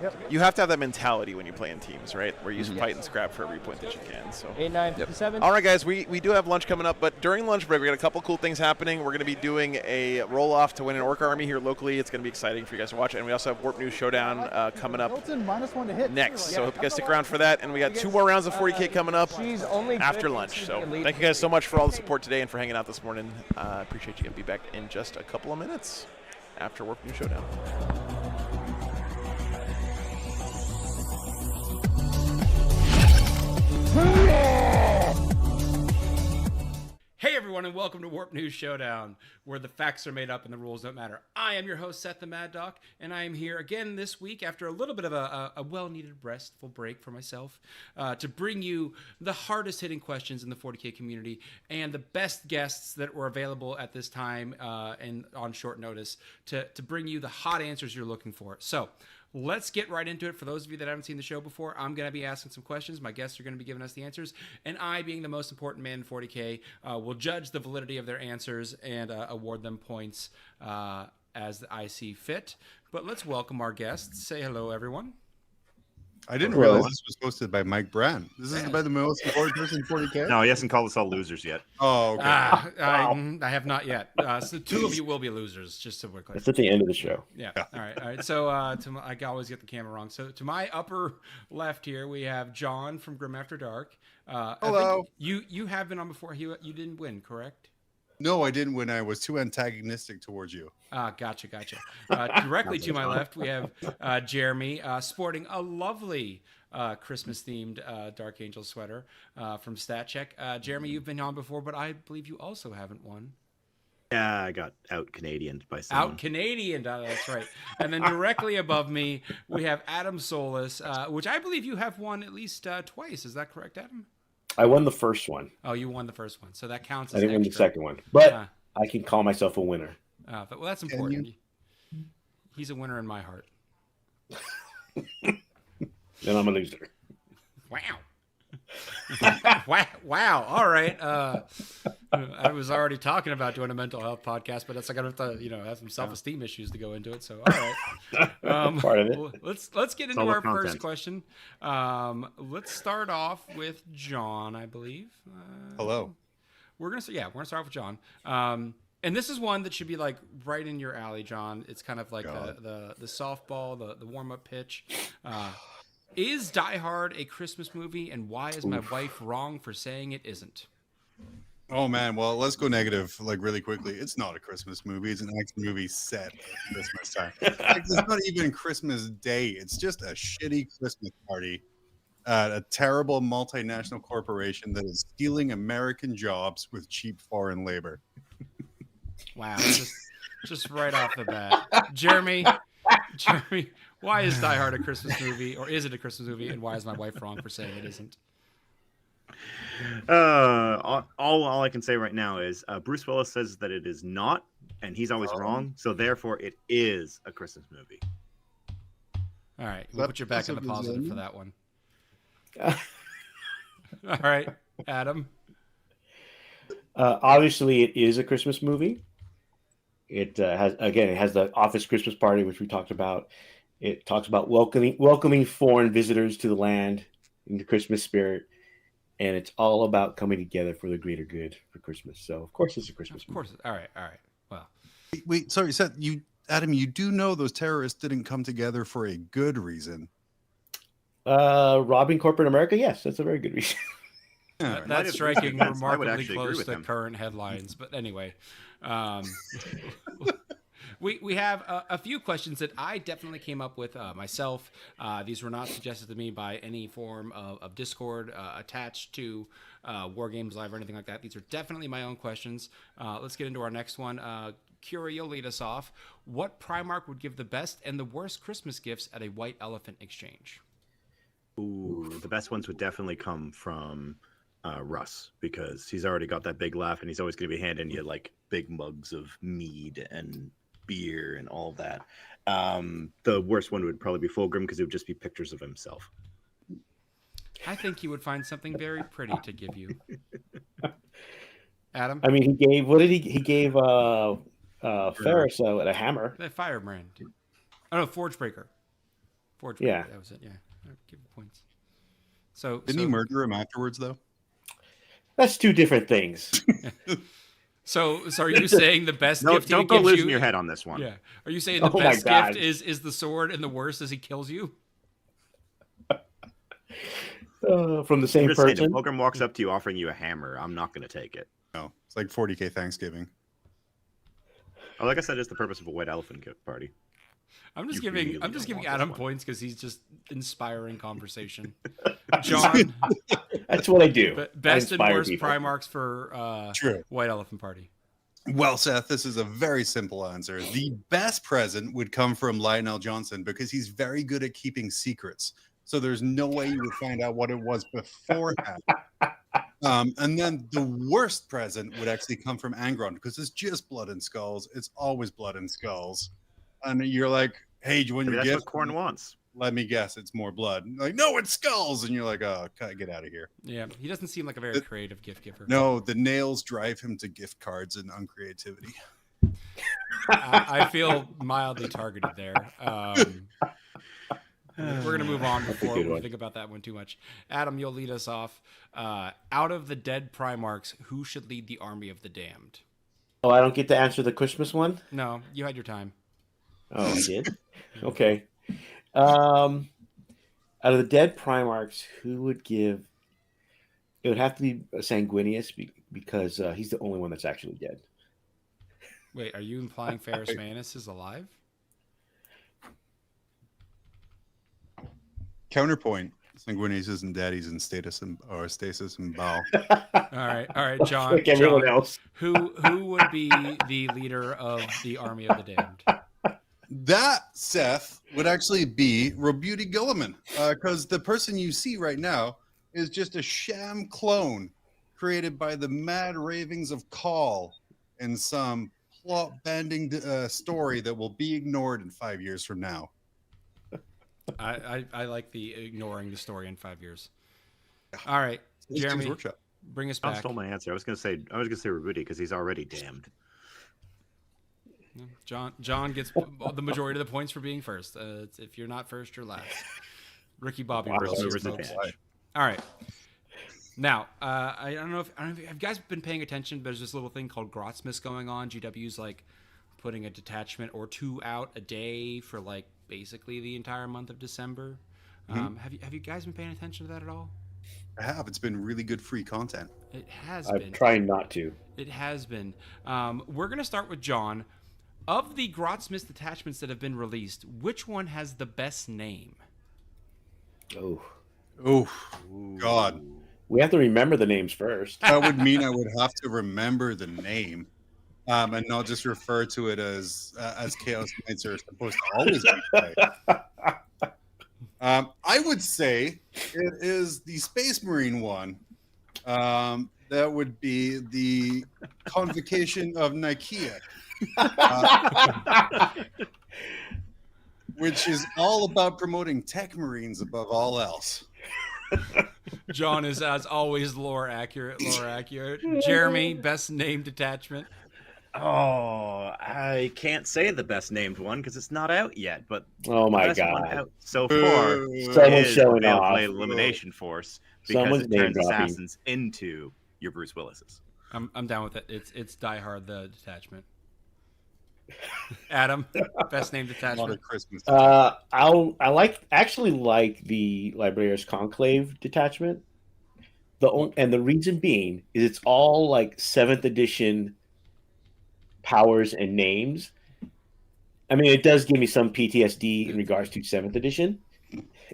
Yep. you have to have that mentality when you play in teams, right? Where you fight and scrap for every point that you can. So. 8, 9, 57. All right, guys, we do have lunch coming up, but during lunch break, we got a couple cool things happening. We're going to be doing a roll-off to win an Orc Army here locally. It's going to be exciting for you guys to watch, and we also have Warp News Showdown coming up Hilton -1 to hit. next. So hope you guys stick around for that, and we got 2 more rounds of 40K coming up She's only after good lunch. if So she's the elite. thank you guys so much for all the support today and for hanging out this morning. I appreciate you. Going to be back in just a couple of minutes after Warp News Showdown. Hey everyone. everyone, and welcome to Warp News Showdown, where the facts are made up and the rules don't matter. I am your host, Seth the Mad Doc, and I am here again this week after a little bit of a well-needed restful break for myself to bring you the hardest-hitting questions in the 40K community and the best guests that were available at this time and on short notice to bring you the hot answers you're looking for. So, let's get right into it. For those of you that haven't seen the show before, I'm going to be asking some questions. My guests are going to be giving us the answers. And I, being the most important man in 40K, will judge the validity of their answers and award them points as I see fit. But let's welcome our guests. Say hello, everyone. I didn't realize this was hosted by Mike Brand. This is by the most important person in 40K? No, he hasn't called us all losers yet. Oh, okay. I have not yet. So two of you will be losers, just so we're clear. It's at the end of the show. Yeah. All right. So I always get the camera wrong. So to my upper left here, we have John from Grim After Dark. Hello. You have been on before. You didn't win, correct? No, I didn't win. I was too antagonistic towards you. Gotcha. Directly to my left, we have Jeremy sporting a lovely Christmas-themed Dark Angel sweater from StatCheck. Jeremy, you've been on before, but I believe you also haven't won. Yeah, I got out Canadian by someone. Out Canadian, that's right. And then directly above me, we have Adam Solis, which I believe you have won at least twice. Is that correct, Adam? I won the first one. Oh, you won the first one, so that counts. I didn't win the second one, but I can call myself a winner. But that's important. He's a winner in my heart. Then I'm a loser. Wow. Wow. All right. I was already talking about doing a mental health podcast, but I got to have some self-esteem issues to go into it. So, all right. Part of it. Let's get into our first question. Let's start off with John, I believe. Hello. We're gonna start with John. And this is one that should be like right in your alley, John. It's kind of like the softball, the warm-up pitch. Is Die Hard a Christmas movie, and why is my wife wrong for saying it isn't? Oh, man. Well, let's go negative really quickly. It's not a Christmas movie. It's an action movie set at Christmas time. It's not even Christmas Day. It's just a shitty Christmas party at a terrible multinational corporation that is stealing American jobs with cheap foreign labor. Wow. Just right off the bat. Jeremy, why is Die Hard a Christmas movie, or is it a Christmas movie, and why is my wife wrong for saying it isn't? All I can say right now is Bruce Willis says that it is not, and he's always wrong, so therefore it is a Christmas movie. All right, we'll put you back in the positive for that one. All right, Adam. Obviously, it is a Christmas movie. It has the Office Christmas Party, which we talked about. It talks about welcoming foreign visitors to the land in the Christmas spirit, and it's all about coming together for the greater good for Christmas. So, of course, it's a Christmas movie. Of course. All right. Well, wait, sorry, Seth. Adam, you do know those terrorists didn't come together for a good reason. Robbing corporate America, yes, that's a very good reason. That's striking remarkably close to current headlines. But anyway, we have a few questions that I definitely came up with myself. These were not suggested to me by any form of Discord attached to War Games Live or anything like that. These are definitely my own questions. Let's get into our next one. Kira, you'll lead us off. What Primarch would give the best and the worst Christmas gifts at a White Elephant exchange? Ooh, the best ones would definitely come from Russ, because he's already got that big laugh, and he's always going to be handing you like big mugs of mead and beer and all that. The worst one would probably be Fulgrim, because it would just be pictures of himself. I think he would find something very pretty to give you. Adam? I mean, he gave Ferris a hammer. The Firebrand. Oh, no, Forgebreaker. Yeah. That was it, yeah. Give points. So Didn't he murder him afterwards, though? That's two different things. So are you saying the best gift he don't go gives losing you? your head on this one. Yeah. Are you saying the best gift is the sword, and the worst is he kills you? From the same person? Saying, if Fulgrim walks up to you offering you a hammer, I'm not going to take it. No, it's like 40K Thanksgiving. Oh, like I said, it's the purpose of a White Elephant gift party. I'm just You giving really I'm just don't giving want this Adam one. points because he's just inspiring conversation. John, That's what I do. best I and inspire worst people. Primarchs for True. White Elephant Party. Well, Seth, this is a very simple answer. The best present would come from Lionel Johnson because he's very good at keeping secrets. So there's no way you would find out what it was beforehand. And then the worst present would actually come from Angron because it's just blood and skulls. It's always blood and skulls. And you're like, hey, do you want Maybe your that's gift? what Korn wants. Let me guess, it's more blood. Like, no, it's skulls. And you're like, oh, get out of here. Yeah, he doesn't seem like a very creative gift giver. No, the nails drive him to gift cards and uncreativity. I feel mildly targeted there. We're going to move on before we think about that one too much. Adam, you'll lead us off. Out of the dead Primarchs, who should lead the army of the damned? Oh, I don't get to answer the Christmas one? No, you had your time. Oh, I did? Okay. Out of the dead Primarchs, who would give... It would have to be Sanguinius because he's the only one that's actually dead. Wait, are you implying Ferrus Manus is alive? Counterpoint. Sanguinius isn't dead. He's in stasis and Baal. All right, John. Like everyone else. Who would be the leader of the army of the damned? That, Seth, would actually be Robuti Gilliman, because the person you see right now is just a sham clone created by the mad ravings of Call in some plot-bending story that will be ignored in 5 years from now. I like the ignoring the story in 5 years. All right, Jeremy, bring us I back. stole my answer. I was gonna say Robuti because he's already damned. John gets the majority of the points for being first. If you're not first, you're last. Ricky Bobby versus folks. All right. Now, I don't know if have you guys been paying attention, but there's this little thing called Grotsmas going on. GW's like putting a detachment or two out a day for like basically the entire month of December. Have you guys been paying attention to that at all? I have. It's been really good free content. It has I'm been. trying not to. It has been. We're going to start with John. Of the Grotsmith detachments that have been released, which one has the best name? Oh, God. We have to remember the names first. That would mean I would have to remember the name and not just refer to it as Chaos Knights are supposed to always be played. I would say it is the Space Marine one. That would be the Convocation of Nicaea. Which is all about promoting tech marines above all else. John is, as always, lore accurate. Jeremy, best named detachment. Oh, I can't say the best named one because it's not out yet. But oh my the best one God! out so far Someone's is showing the off. Elimination Force because Someone's it turns name dropping. assassins into your Bruce Willis's. I'm down with it. It's Die Hard the detachment. Adam, best named detachment. Christmas. I actually like the Librarius Conclave detachment. And the reason being is it's all like 7th edition powers and names. I mean, it does give me some PTSD in regards to 7th edition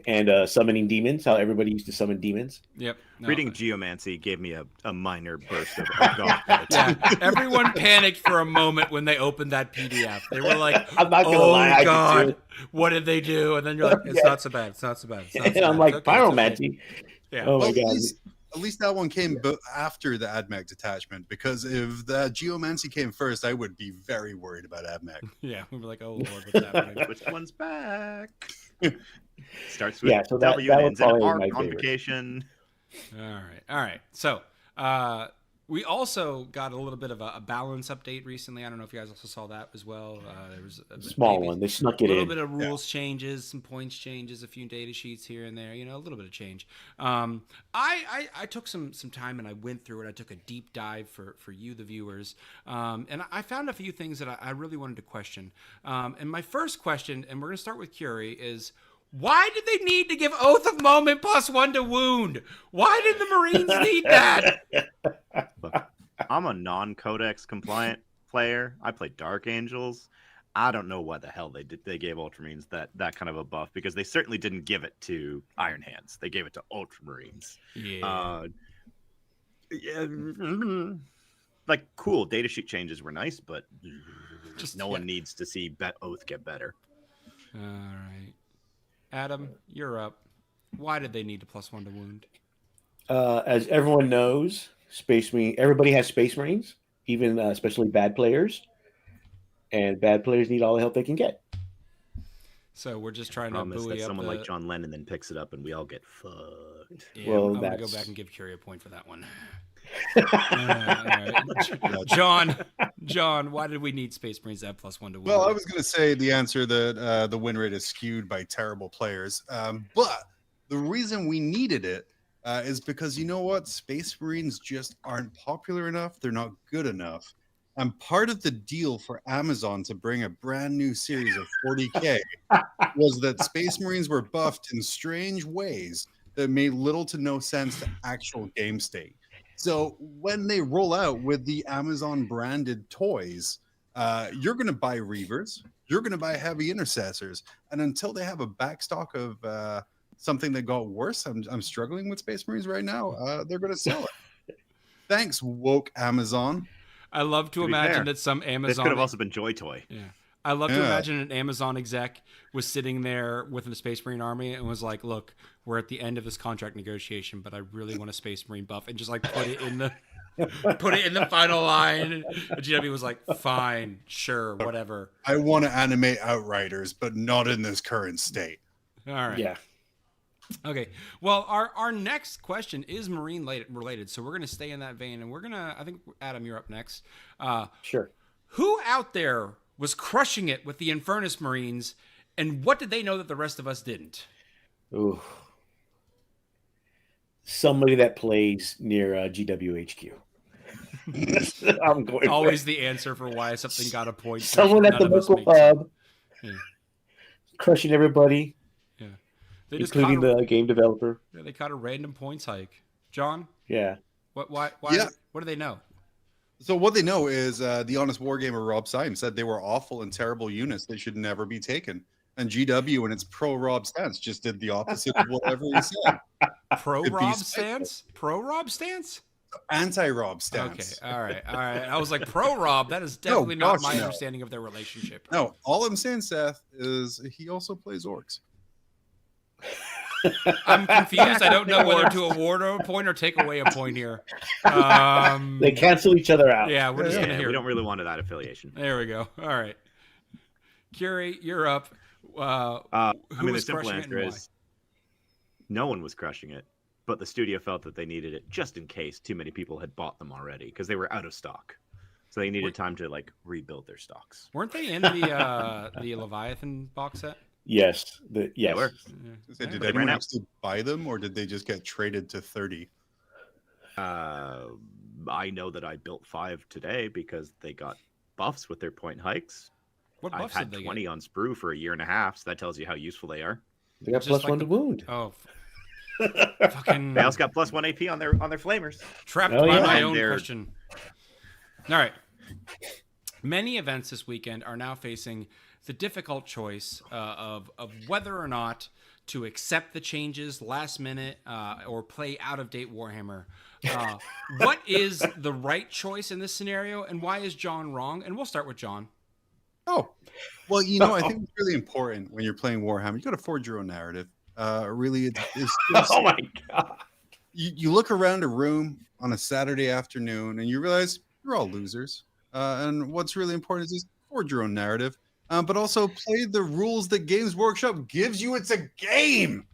and summoning demons, how everybody used to summon demons. Yep. No. Reading Geomancy gave me a minor burst of yeah, everyone panicked for a moment when they opened that PDF. They were like, I'm not gonna lie, God, what did they do? And then you're like, it's not so bad. It's not so bad. It's not so And bad. I'm like, Okay, pyromancy. Yeah. Oh my Well, God. At least that one came after the AdMech detachment, because if the Geomancy came first, I would be very worried about AdMech. Yeah, we were like, oh Lord, what's happening? Which one's back? Starts with So that W would ends in probably R be my favorite. convocation. All right. So, we also got a little bit of a balance update recently. I don't know if you guys also saw that as well. There was a Small one. They snuck it in. A little bit of rules changes, some points changes, a few data sheets here and there. You know, a little bit of change. I took some time and I went through it. I took a deep dive for you, the viewers, and I found a few things that I really wanted to question. And my first question, and we're going to start with Curie, is why did they need to give Oath of Moment +1 to wound? Why did the Marines need that? Look, I'm a non-codex compliant player. I play Dark Angels. I don't know why the hell they gave Ultramarines that kind of a buff, because they certainly didn't give it to Iron Hands. They gave it to Ultramarines. Yeah. Like, cool, datasheet changes were nice, but Just no one needs to see Oath get better. All right. Adam, you're up. Why did they need a +1 to wound? As everyone knows, everybody has Space Marines, even especially bad players. And bad players need all the help they can get. So we're just trying to Promise buoy that up someone the... like John Lennon then picks it up and we all get fucked. Yeah, Well, I'm going to go that's- back and give Curie a point for that one. All right. John, why did we need Space Marines to have +1 to wound? Well, I was going to say the answer that the win rate is skewed by terrible players. But the reason we needed it is because, you know what? Space Marines just aren't popular enough. They're not good enough. And part of the deal for Amazon to bring a brand new series of 40K was that Space Marines were buffed in strange ways that made little to no sense to actual game state. So when they roll out with the Amazon branded toys, you're going to buy Reavers, you're going to buy Heavy Intercessors, and until they have a backstock of something that got worse, I'm struggling with Space Marines right now. They're going to sell it. Thanks, woke Amazon. I love to be imagine fair, that some Amazon... This could have also been Joy Toy. Yeah. I love to imagine an Amazon exec was sitting there with the Space Marine army and was like, look, we're at the end of this contract negotiation, but I really want a Space Marine buff, and just like put it in the final line. And GW was like, fine, sure, whatever. I want to animate Outriders, but not in this current state. All right. Yeah. Okay. Well, our next question is Marine related, so we're going to stay in that vein, and we're going to, I think, Adam, you're up next. Sure. Who out there was crushing it with the Infernus Marines, and what did they know that the rest of us didn't? Ooh. Somebody that plays near GWHQ. I'm going Always the answer for why something got a point. Someone at the local pub, crushing everybody, They just including the game developer. Yeah, they caught a random points hike. John? Yeah. Why? Yeah. What do they know? So what they know is the honest wargamer Rob Syme said they were awful and terrible units that should never be taken. And GW in its pro-Rob stance just did the opposite of whatever he said. Pro-Rob stance? Pro-Rob stance? Anti-Rob stance. Okay, all right. I was like, pro-Rob, that is definitely not my understanding of their relationship. No, all I'm saying, Seth, is he also plays orcs. I'm confused. I don't know whether to award a point or take away a point here. They cancel each other out. Yeah, we're just going to hear. We don't really want that affiliation. There we go. All right. Curie, you're up. I mean, the simple answer is no one was crushing it, but the studio felt that they needed it just in case too many people had bought them already because they were out of stock. So they needed time to like rebuild their stocks. Weren't they in the Leviathan box set? Yes. Yes. Did anyone actually buy them, or did they just get traded to 30? I know that I built 5 today because they got buffs with their point hikes. What I've buffs had did they 20 get? on Sprue for a year and a half, so that tells you how useful they are. They got +1 to wound. Oh, fucking! They also got +1 AP on their flamers. Trapped by my own question. All right. Many events this weekend are now facing the difficult choice of whether or not to accept the changes last minute or play out of date Warhammer. What is the right choice in this scenario, and why is John wrong? And we'll start with John. Oh, well, you know, I think it's really important when you're playing Warhammer. You got to forge your own narrative. Really, it's just, oh my god! You look around a room on a Saturday afternoon and you realize you're all losers. And what's really important is just forge your own narrative, but also play the rules that Games Workshop gives you. It's a game.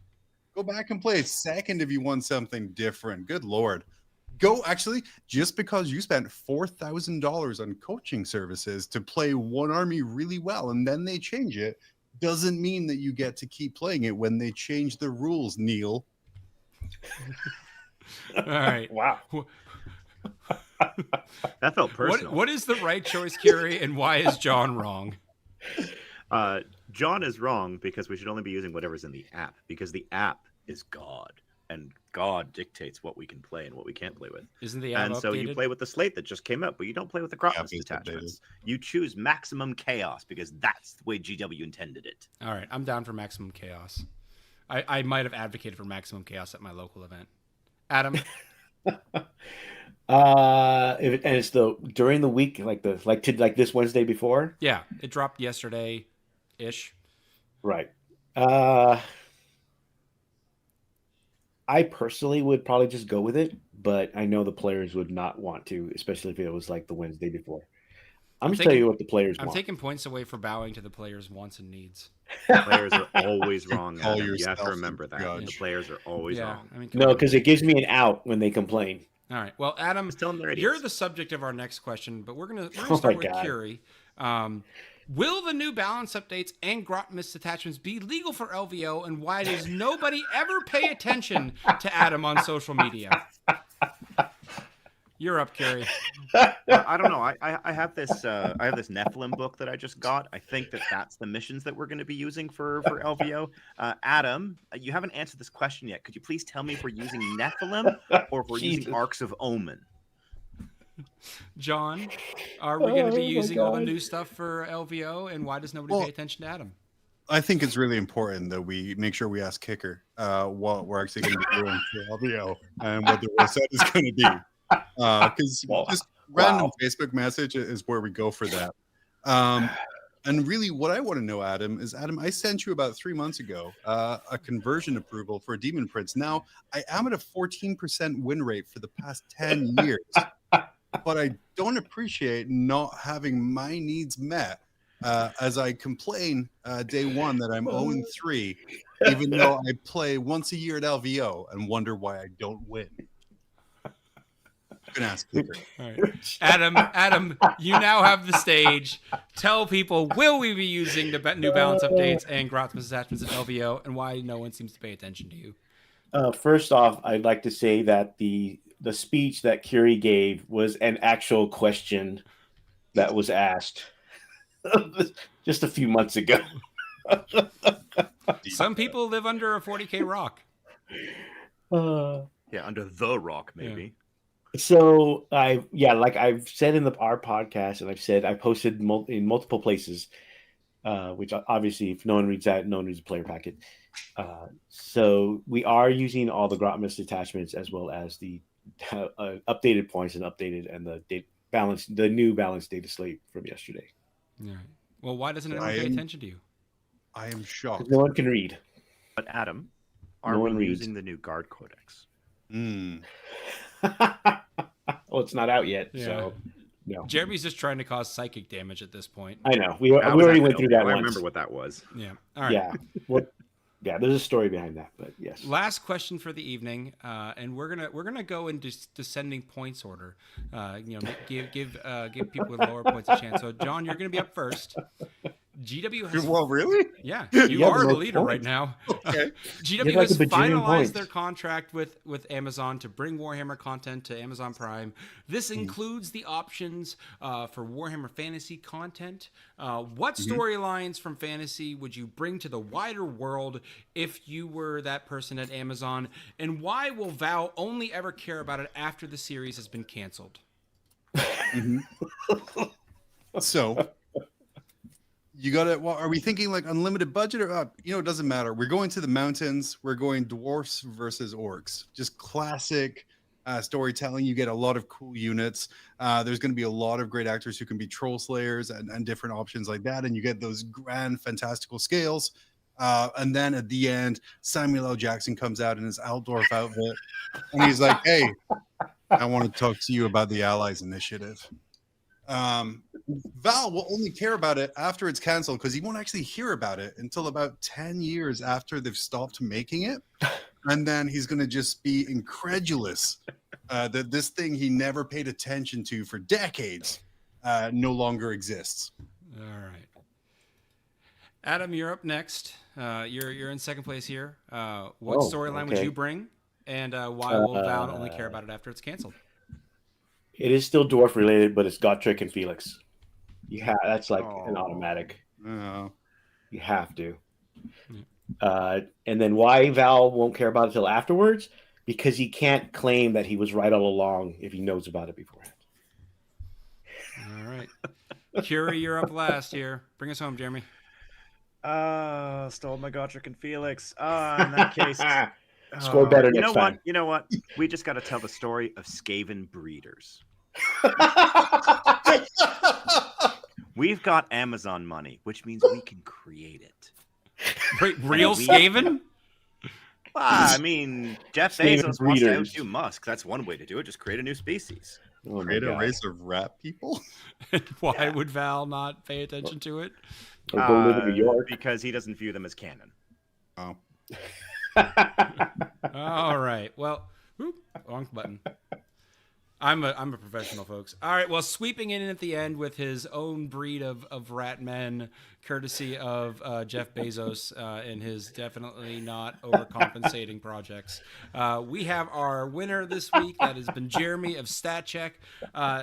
Go back and play a second if you want something different. Good Lord. Go, actually, just because you spent $4,000 on coaching services to play one army really well and then they change it, doesn't mean that you get to keep playing it when they change the rules, Neil. All right. Wow. That felt personal. What is the right choice, Curie, and why is John wrong? John is wrong because we should only be using whatever's in the app, because the app is God. and God dictates what we can play and what we can't play with. Isn't the and app so you updated? play with the slate that just came out, but you don't play with the Grotmus it's detachments. You choose maximum chaos because that's the way GW intended it. All right, I'm down for maximum chaos. I might have advocated for maximum chaos at my local event. Adam, And it's during the week, like this Wednesday before. yeah, it dropped yesterday, ish. Right. I personally would probably just go with it, but I know the players would not want to, especially if it was like the Wednesday before. I'm just telling you what the players want. I'm taking points away for bowing to the players' wants and needs. Players are always wrong. Call Adam. You have to yourself remember that. judge. The players are always Yeah, wrong. I mean, No, because it gives me an out when they complain. All right. Well, Adam, Just tell them they're idiots. you're the subject of our next question, but we're gonna Oh start my with God. Curie. Will the new balance updates and Grotmus attachments be legal for LVO, and why does nobody ever pay attention to Adam on social media? You're up, Curie. I don't know. I have this Nephilim book that I just got. I think that's the missions that we're going to be using for LVO. Adam, you haven't answered this question yet. Could you please tell me if we're using Nephilim or if we're using Arcs of Omen? John, are we going to be using all the new stuff for LVO, and why does nobody pay attention to Adam? I think it's really important that we make sure we ask Kicker what we're actually going to be doing for LVO and what the reset is going to be. Because just random Facebook message is where we go for that. And really what I want to know, Adam, I sent you about 3 months ago a conversion approval for a Demon Prince. Now, I am at a 14% win rate for the past 10 years, but I don't appreciate not having my needs met as I complain day one that I'm 0-3, even though I play once a year at LVO and wonder why I don't win. Ask All right. Adam, you now have the stage. Tell people, will we be using the new balance updates and Grotmus attachments at LVO, and why no one seems to pay attention to you? First off, I'd like to say that the speech that Curie gave was an actual question that was asked just a few months ago. Some people live under a 40K rock. Yeah, under the rock, maybe. Yeah. So like I've said in our podcast, and I posted in multiple places, which obviously if no one reads that, no one reads the player packet. So we are using all the Grotmus attachments as well as the updated points and the new balanced data slate from yesterday. Yeah. Well, why doesn't anyone pay attention to you? I am shocked. No one can read. But Adam, are we using the new Guard Codex? Well, it's not out yet, Yeah. so no. Jeremy's just trying to cause psychic damage at this point. I know. We already went through that I once. remember what that was. Yeah. All right. Yeah. Yeah, there's a story behind that, but yes. Last question for the evening, and we're gonna go in descending points order. Give people with lower points a chance. So, John, you're gonna be up first. GW has Well, really? Yeah, you are the leader right now. Okay. GW has finalized their contract with Amazon to bring Warhammer content to Amazon Prime. This includes the options for Warhammer Fantasy content. What storylines from Fantasy would you bring to the wider world if you were that person at Amazon? And why will Val only ever care about it after the series has been canceled? So you got it. Well, are we thinking like unlimited budget or it doesn't matter. We're going to the mountains. We're going dwarfs versus orcs. Just classic storytelling. You get a lot of cool units. There's going to be a lot of great actors who can be troll slayers and different options like that. And you get those grand, fantastical scales. And then at the end, Samuel L. Jackson comes out in his Altdorf outfit, and he's like, "Hey, I want to talk to you about the Allies Initiative." Val will only care about it after it's canceled because he won't actually hear about it until about 10 years after they've stopped making it. And then he's going to just be incredulous that this thing he never paid attention to for decades no longer exists. All right. Adam, you're up next. You're in second place here. What storyline would you bring? And why will Val only care about it after it's canceled? It is still dwarf related, but it's Gotrek and Felix. That's like an automatic. Oh. You have to. And then why Val won't care about it until afterwards? Because he can't claim that he was right all along if he knows about it beforehand. All right. Curie, you're up last here. Bring us home, Jeremy. Stole my Godric and Felix. In that case, Score better next time. You know what? We just got to tell the story of Skaven breeders. We've got Amazon money, which means we can create it. Wait, real Skaven? I mean, Jeff Skaven Bezos wants to breeders. outdo Musk. That's one way to do it. Just create a new species. Oh my Create a God. race of rat people? Why would Val not pay attention to it? Or go live in New York. Because he doesn't view them as canon. Oh. All right. Well, whoop, wrong button. I'm a professional, folks. All right. Well, sweeping in at the end with his own breed of rat men, courtesy of Jeff Bezos and his definitely not overcompensating projects. We have our winner this week. That has been Jeremy of StatCheck.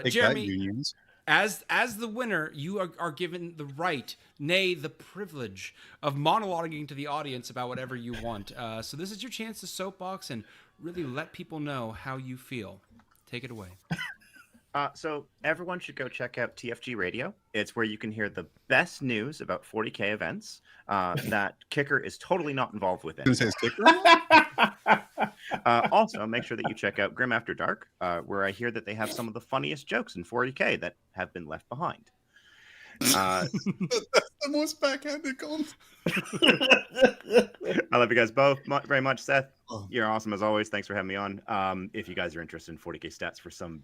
Take Jeremy, that, unions. as the winner, you are given the right, nay, the privilege of monologuing to the audience about whatever you want. So this is your chance to soapbox and really let people know how you feel. Take it away. So everyone should go check out TFG Radio. It's where you can hear the best news about 40K events that Kicker is totally not involved with. Who says Kicker? Also, make sure that you check out Grim After Dark, where I hear that they have some of the funniest jokes in 40K that have been left behind. That's the most backhanded comment. I love you guys both very much. Seth, Oh. you're awesome as always. Thanks for having me on. If you guys are interested in 40K stats for some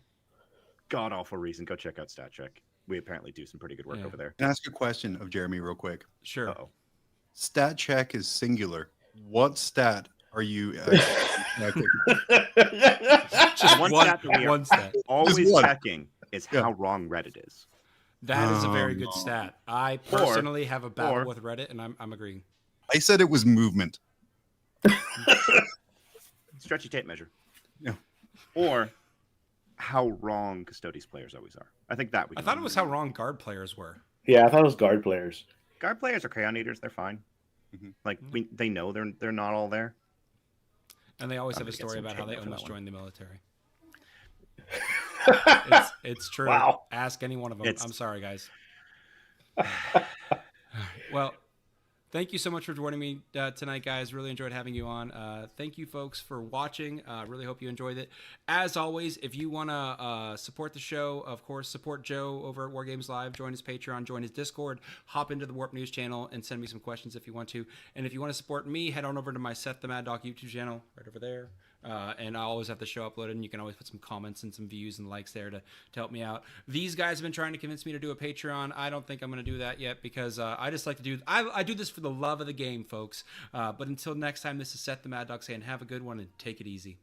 god-awful reason, go check out StatCheck. We apparently do some pretty good work over there. Can I ask a question of Jeremy real quick? Sure. Uh-oh. Stat check is singular. What stat are you Just one one, stat that we are one stat. always Just one. checking is how wrong Reddit is. That is a very good stat. I personally have a battle or- with Reddit, and I'm agreeing. I said it was movement. Stretchy tape measure. Yeah. Or how wrong Custodes players always are. I think that we I can thought it was how wrong guard players were. Yeah, I thought it was guard players. guard players are Crayon Eaters. They're fine. Mhm. Like they know they're not all there. And they always I'm have a gonna get story some about how they shit for almost that one. joined the military. It's true. Wow. Ask any one of them. It's- I'm sorry, guys. Well, thank you so much for joining me tonight, guys. Really enjoyed having you on. Thank you, folks, for watching. Really hope you enjoyed it. As always, if you want to support the show, of course, support Joe over at War Games Live. Join his Patreon, join his Discord, hop into the Warp News channel, and send me some questions if you want to. And if you want to support me, head on over to my Seth the Mad Dog YouTube channel right over there. And I always have the show uploaded, and you can always put some comments and some views and likes there to help me out. These guys have been trying to convince me to do a Patreon. I don't think I'm going to do that yet because I just like to do... I do this for the love of the game, folks. But until next time, this is Seth the Mad Dog saying have a good one and take it easy.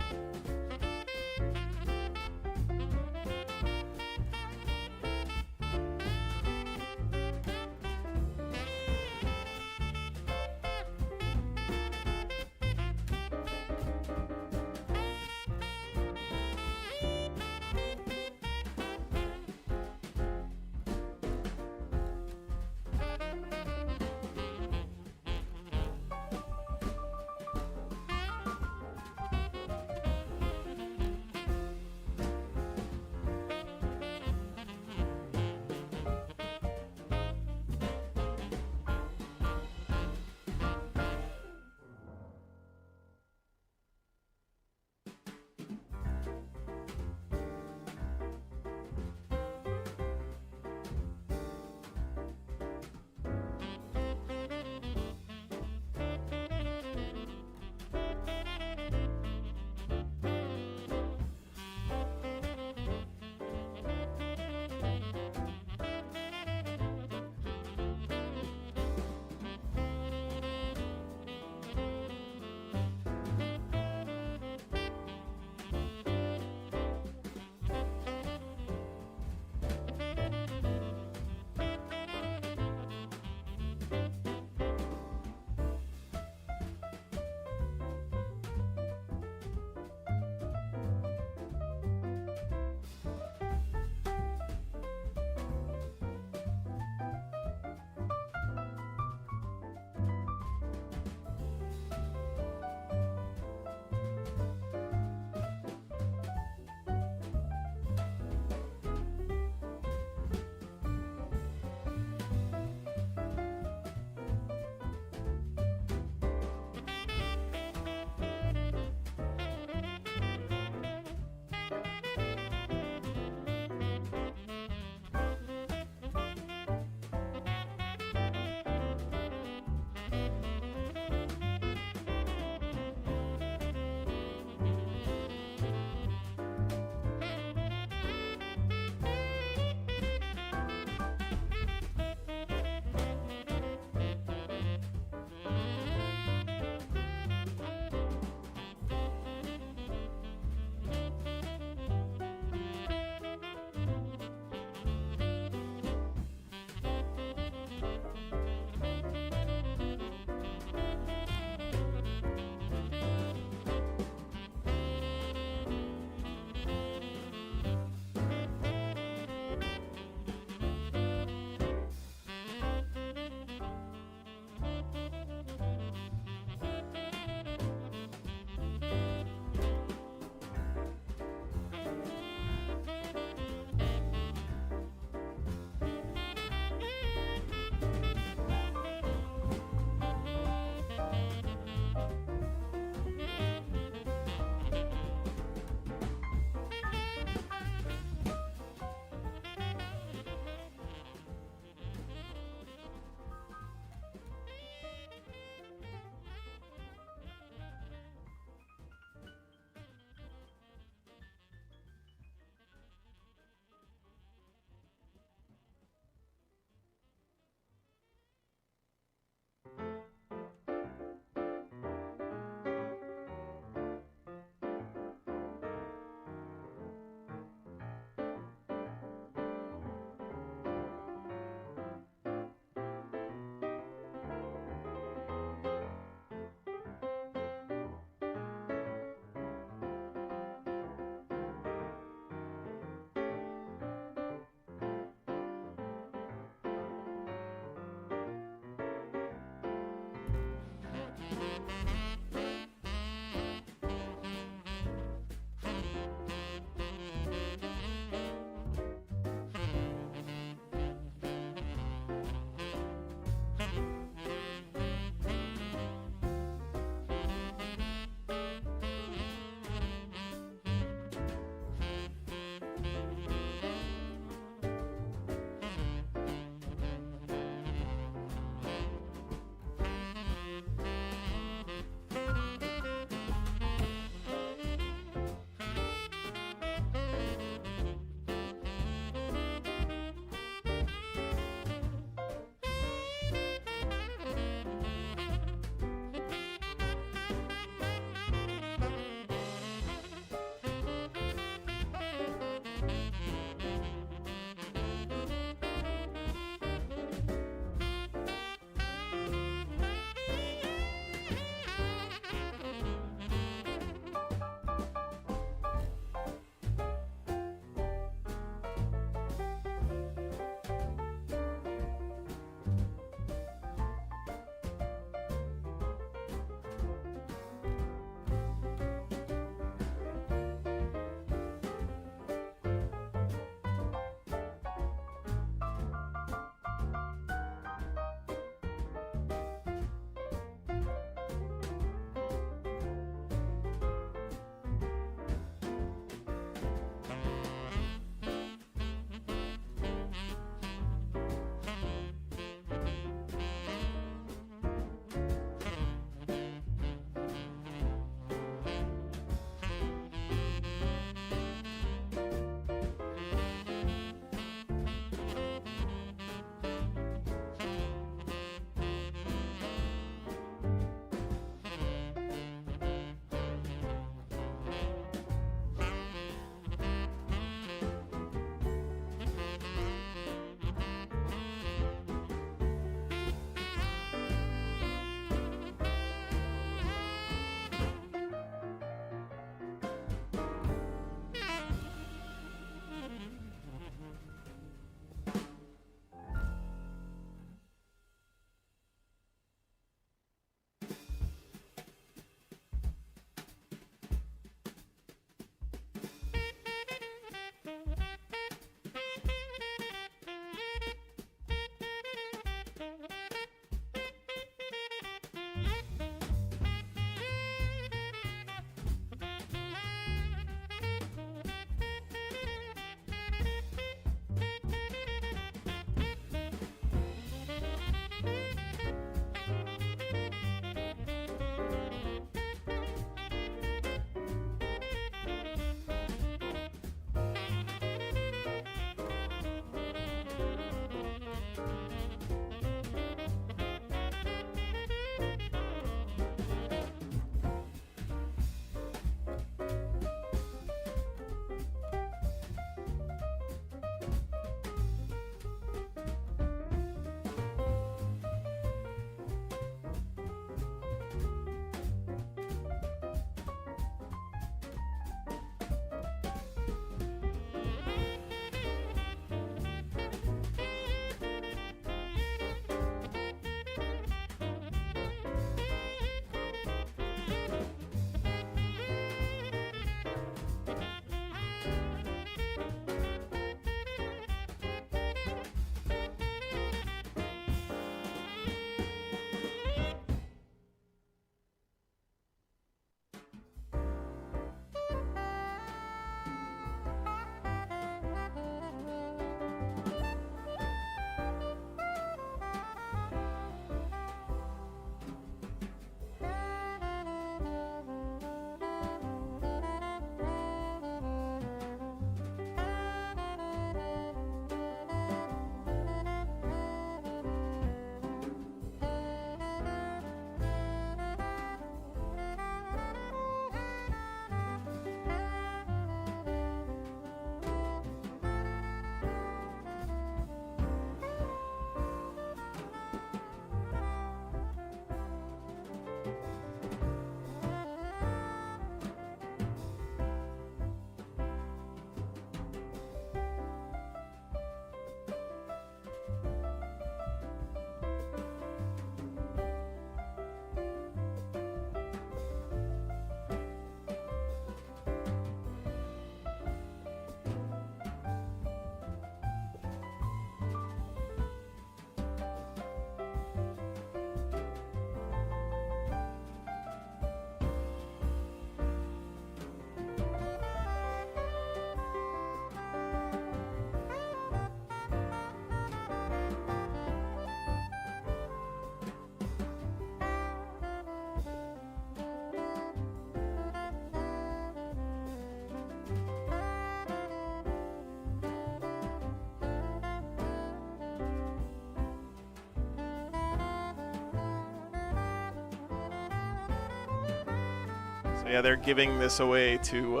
So yeah, they're giving this away to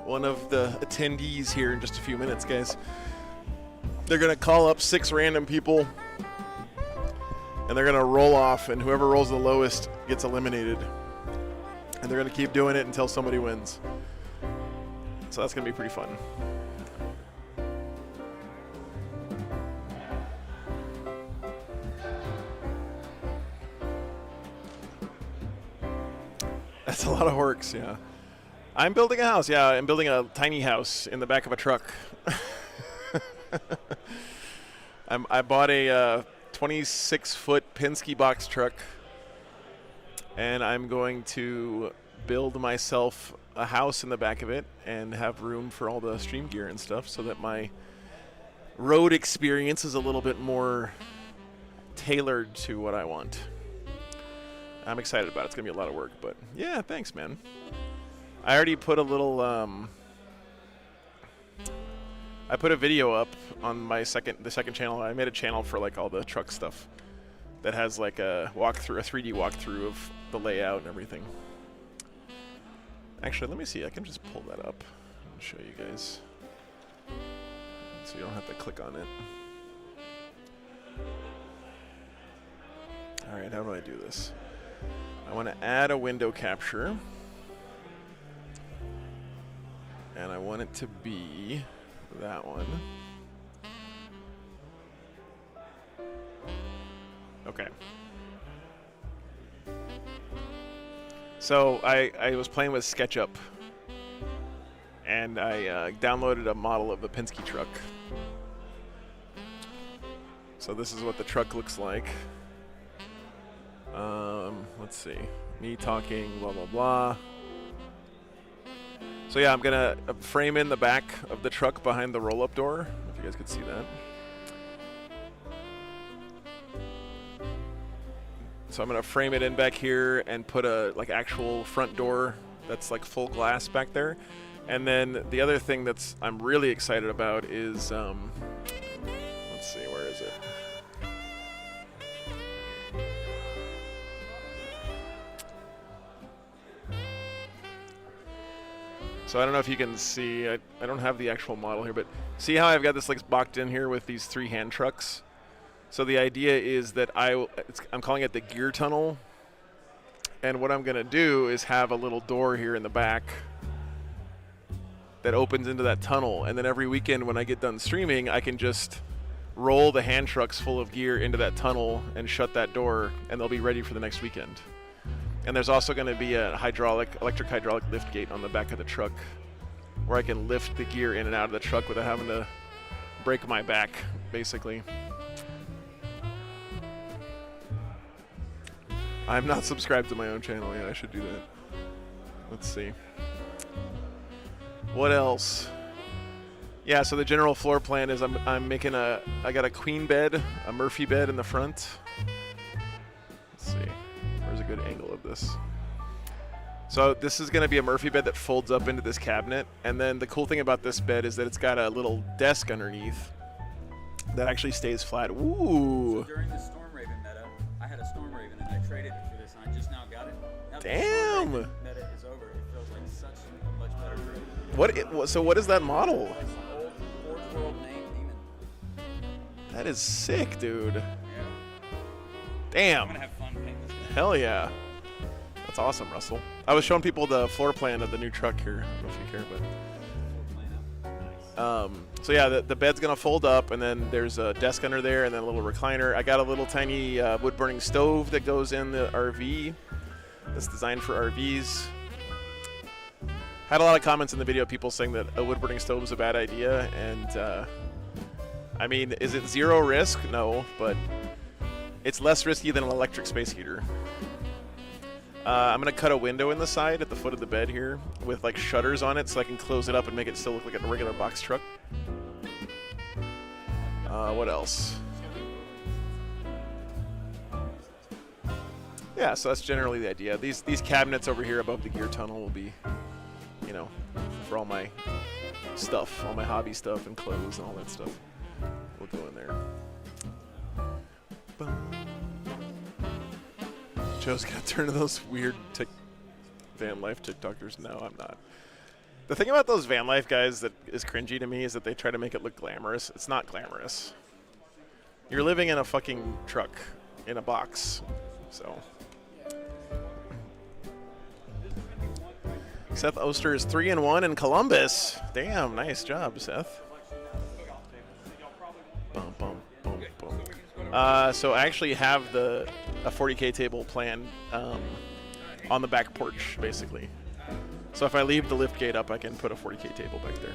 one of the attendees here in just a few minutes, guys. They're going to call up 6 random people, and they're going to roll off, and whoever rolls the lowest gets eliminated. And they're going to keep doing it until somebody wins. So that's going to be pretty fun. That's a lot of works, yeah. I'm building a house, yeah. I'm building a tiny house in the back of a truck. I bought a 26-foot Penske box truck, and I'm going to build myself a house in the back of it and have room for all the stream gear and stuff so that my road experience is a little bit more tailored to what I want. I'm excited about it. It's going to be a lot of work, but yeah, thanks, man. I already put a little, I put a video up on my the second channel. I made a channel for like all the truck stuff that has like a walkthrough, a 3D walkthrough of the layout and everything. Actually, let me see. I can just pull that up and show you guys, so you don't have to click on it. All right, how do I do this? I want to add a window capture, and I want it to be that one. Okay. So I was playing with SketchUp, and I downloaded a model of the Penske truck. So this is what the truck looks like. Let's see. Me talking, blah, blah, blah. So yeah, I'm gonna frame in the back of the truck behind the roll-up door, if you guys could see that. So I'm gonna frame it in back here and put a like actual front door that's like full glass back there. And then the other thing that's I'm really excited about is let's see, where is it? So I don't know if you can see, I don't have the actual model here, but see how I've got this like boxed in here with these 3 hand trucks? So the idea is that I'm calling it the gear tunnel. And what I'm gonna do is have a little door here in the back that opens into that tunnel. And then every weekend when I get done streaming, I can just roll the hand trucks full of gear into that tunnel and shut that door, and they'll be ready for the next weekend. And there's also going to be a electric hydraulic lift gate on the back of the truck where I can lift the gear in and out of the truck without having to break my back, basically. I'm not subscribed to my own channel yet. I should do that. Let's see. What else? Yeah, so the general floor plan is I'm making I got a queen bed, a Murphy bed in the front. Let's see. Where's a good angle of this? So this is going to be a Murphy bed that folds up into this cabinet. And then the cool thing about this bed is that it's got a little desk underneath that actually stays flat. Ooh. So during the Storm Raven meta, I had a Storm Raven and I traded it for this, and I just now got it. Now damn. The Storm Raven meta is over. It feels like such a much better trade. So what is that model? It's an old Forge World name demon. That is sick, dude. Yeah. Damn. I'm gonna have fun painting this thing. Hell yeah. That's awesome, Russell. I was showing people the floor plan of the new truck here. I don't know if you care, but so yeah, the bed's gonna fold up, and then there's a desk under there, and then a little recliner. I got a little tiny wood-burning stove that goes in the RV. That's designed for RVs. Had a lot of comments in the video, people saying that a wood-burning stove is a bad idea, and I mean, is it zero risk? No, but it's less risky than an electric space heater. I'm gonna cut a window in the side at the foot of the bed here with like shutters on it so I can close it up and make it still look like a regular box truck. What else? Yeah, so that's generally the idea. These cabinets over here above the gear tunnel will be, you know, for all my stuff, all my hobby stuff and clothes and all that stuff. Will go in there. Boom. Joe's gonna turn to those weird van life TikTokers. No, I'm not. The thing about those van life guys that is cringy to me is that they try to make it look glamorous. It's not glamorous. You're living in a fucking truck in a box. So. Seth Oster is 3-1 in Columbus. Damn, nice job, Seth. Bum, bum, bum, bum. So I actually have a 40K table planned on the back porch, basically. So if I leave the lift gate up, I can put a 40K table back there.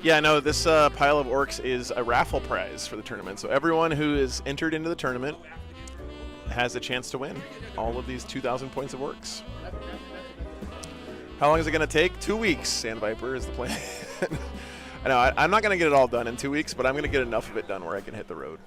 Yeah, no, this pile of orcs is a raffle prize for the tournament. So everyone who is entered into the tournament has a chance to win all of these 2,000 points of orcs. How long is it going to take? 2 weeks, Sand Viper is the plan. I know, I'm not going to get it all done in 2 weeks, but I'm going to get enough of it done where I can hit the road.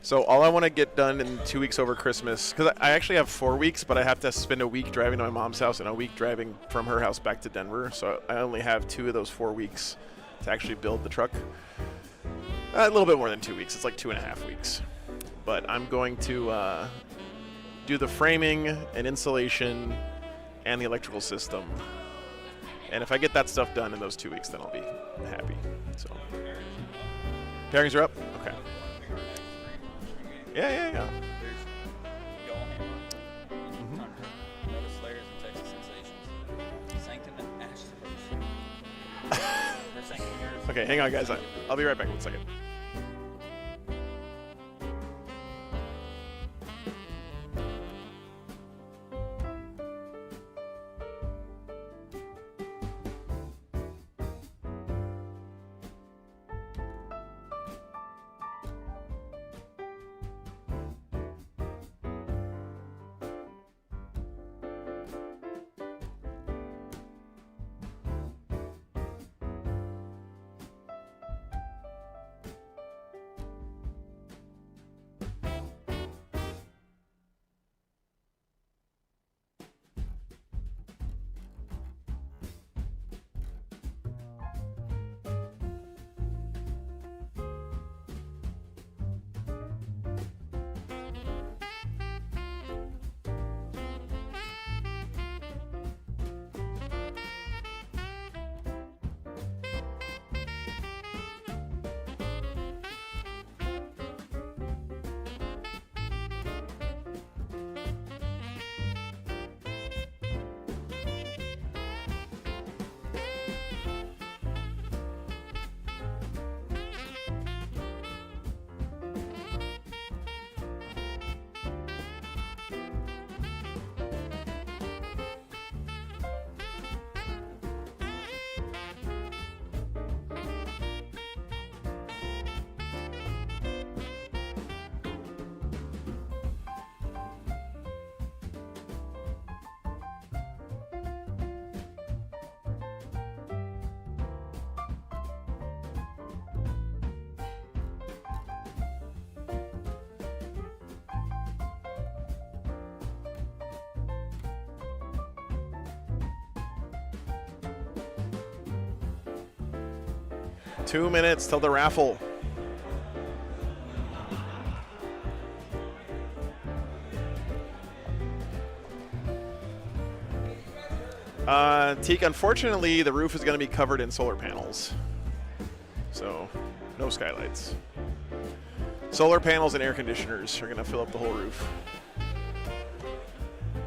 So all I want to get done in 2 weeks over Christmas, because I actually have 4 weeks, but I have to spend a week driving to my mom's house and a week driving from her house back to Denver. So I only have 2 of those 4 weeks to actually build the truck. A little bit more than 2 weeks. It's like 2.5 weeks. But I'm going to do the framing and insulation and the electrical system. And if I get that stuff done in those 2 weeks, then I'll be happy. So, pairings are up? Okay. Yeah. Okay, hang on, guys. I'll be right back in 1 second. Two minutes till the raffle. Teak, unfortunately, the roof is going to be covered in solar panels. So, no skylights. Solar panels and air conditioners are going to fill up the whole roof.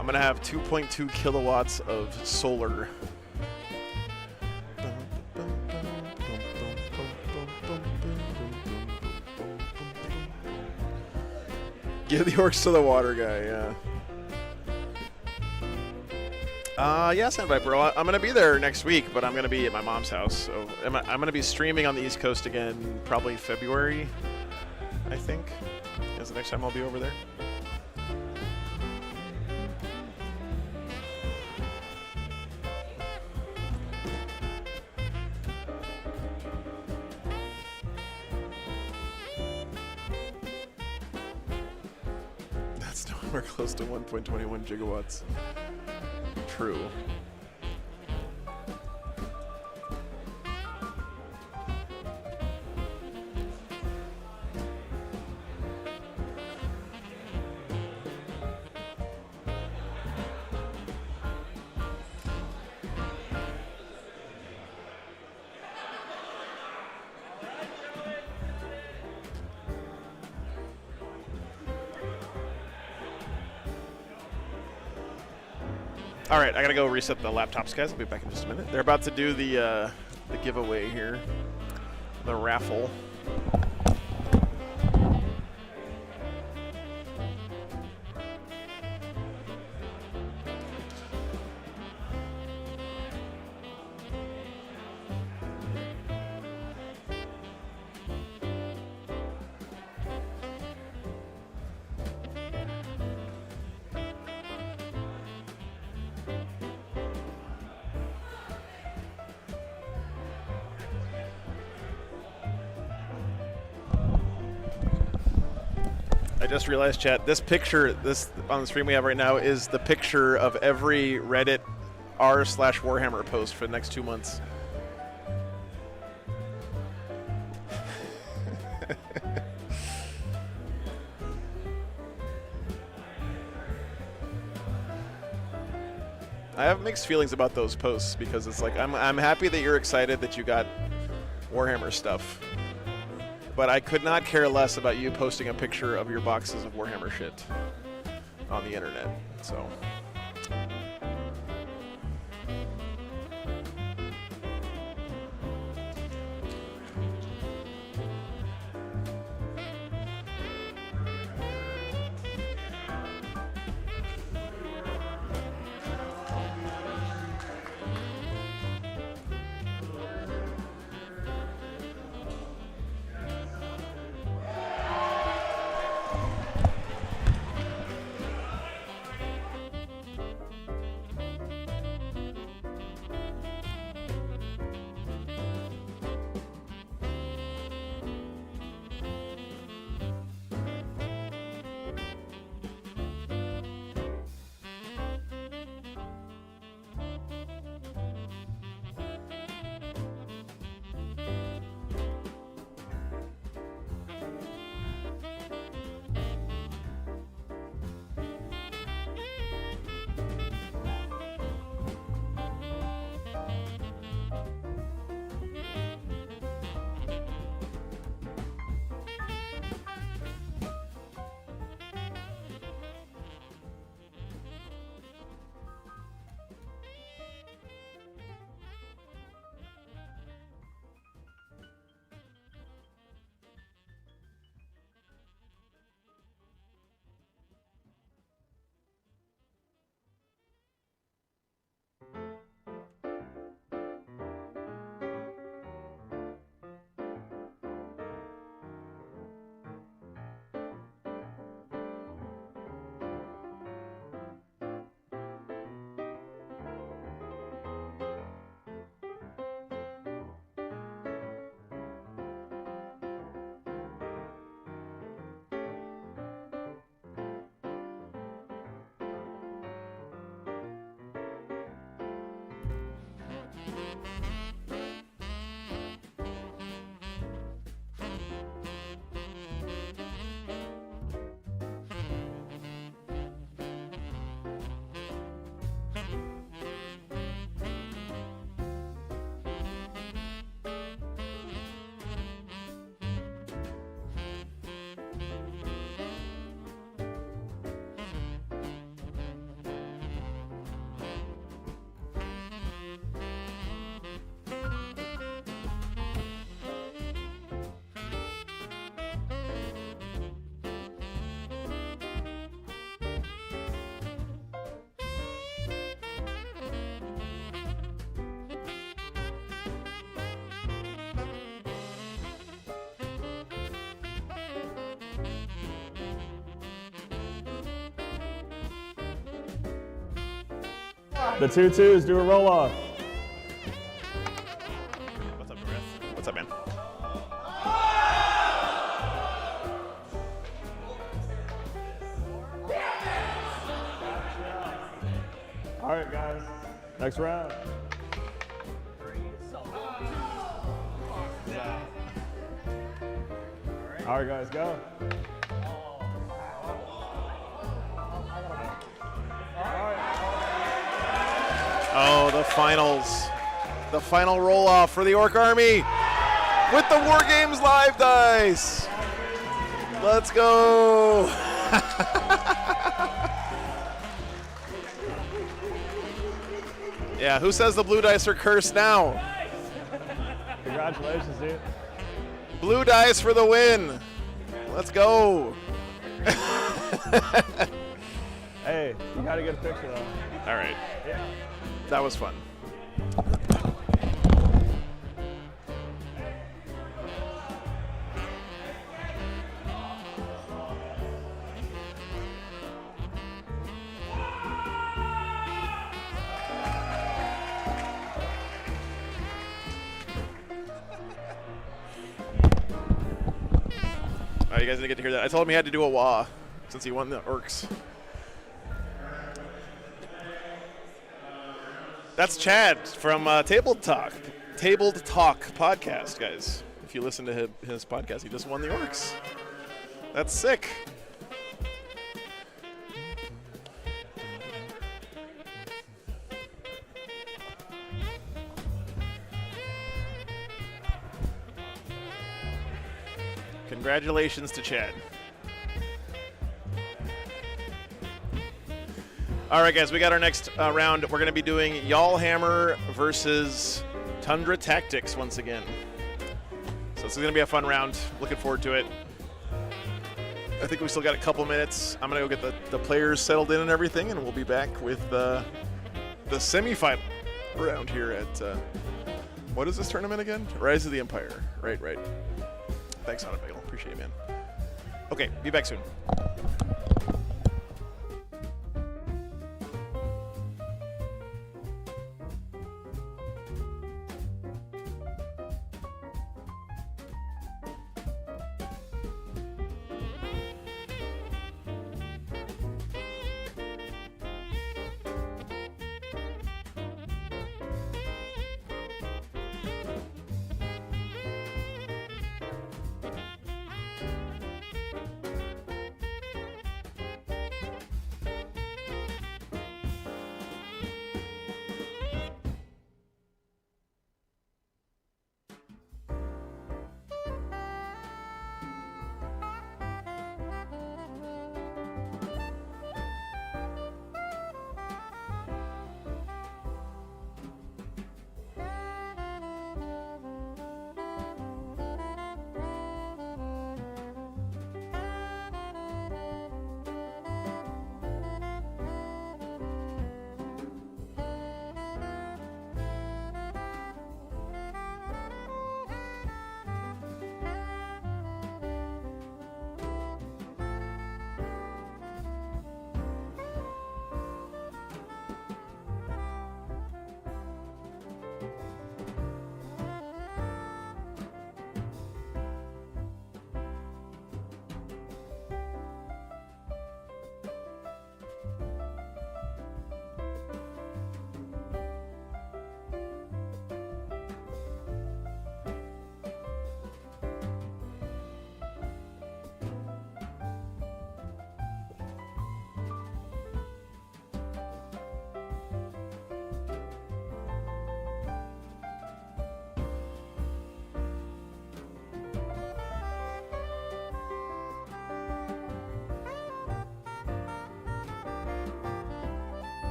I'm going to have 2.2 kilowatts of solar. Give the orcs to the water guy, yeah. Yeah, Sand Viper. I'm going to be there next week, but I'm going to be at my mom's house. So I'm going to be streaming on the East Coast again probably February, I think, is the next time I'll be over there. That's nowhere close to 1.21 gigawatts. True. All right, I gotta go reset the laptops, guys. I'll be back in just a minute. They're about to do the giveaway here, the raffle. I just realized, chat, this picture, this on the screen we have right now, is the picture of every Reddit r/Warhammer post for the next 2 months. I have mixed feelings about those posts because it's like I'm happy that you're excited that you got Warhammer stuff. But I could not care less about you posting a picture of your boxes of Warhammer shit on the internet. So. The 2-2s, do a roll off. What's up, Chris? What's up, man? All right, guys. Next round. All right, guys, go. Oh, the finals. The final roll-off for the Orc Army with the War Games Live dice. Let's go. Yeah, who says the blue dice are cursed now? Congratulations, dude. Blue dice for the win. Let's go. Hey, you gotta get a picture though. All right. Yeah. That was fun. You guys didn't get to hear that. I told him he had to do a wah since he won the orcs. That's Chad from Tabled Talk podcast, guys. If you listen to his podcast, he just won the orcs. That's sick. Congratulations to Chad. All right, guys, we got our next round. We're going to be doing Warhammer versus Tundra Tactics once again. So this is going to be a fun round. Looking forward to it. I think we still got a couple minutes. I'm going to go get the players settled in and everything, and we'll be back with the semifinal round here at, what is this tournament again? Rise of the Empire. Right. Thanks, Hot Bagel. Appreciate it, man. Okay, be back soon.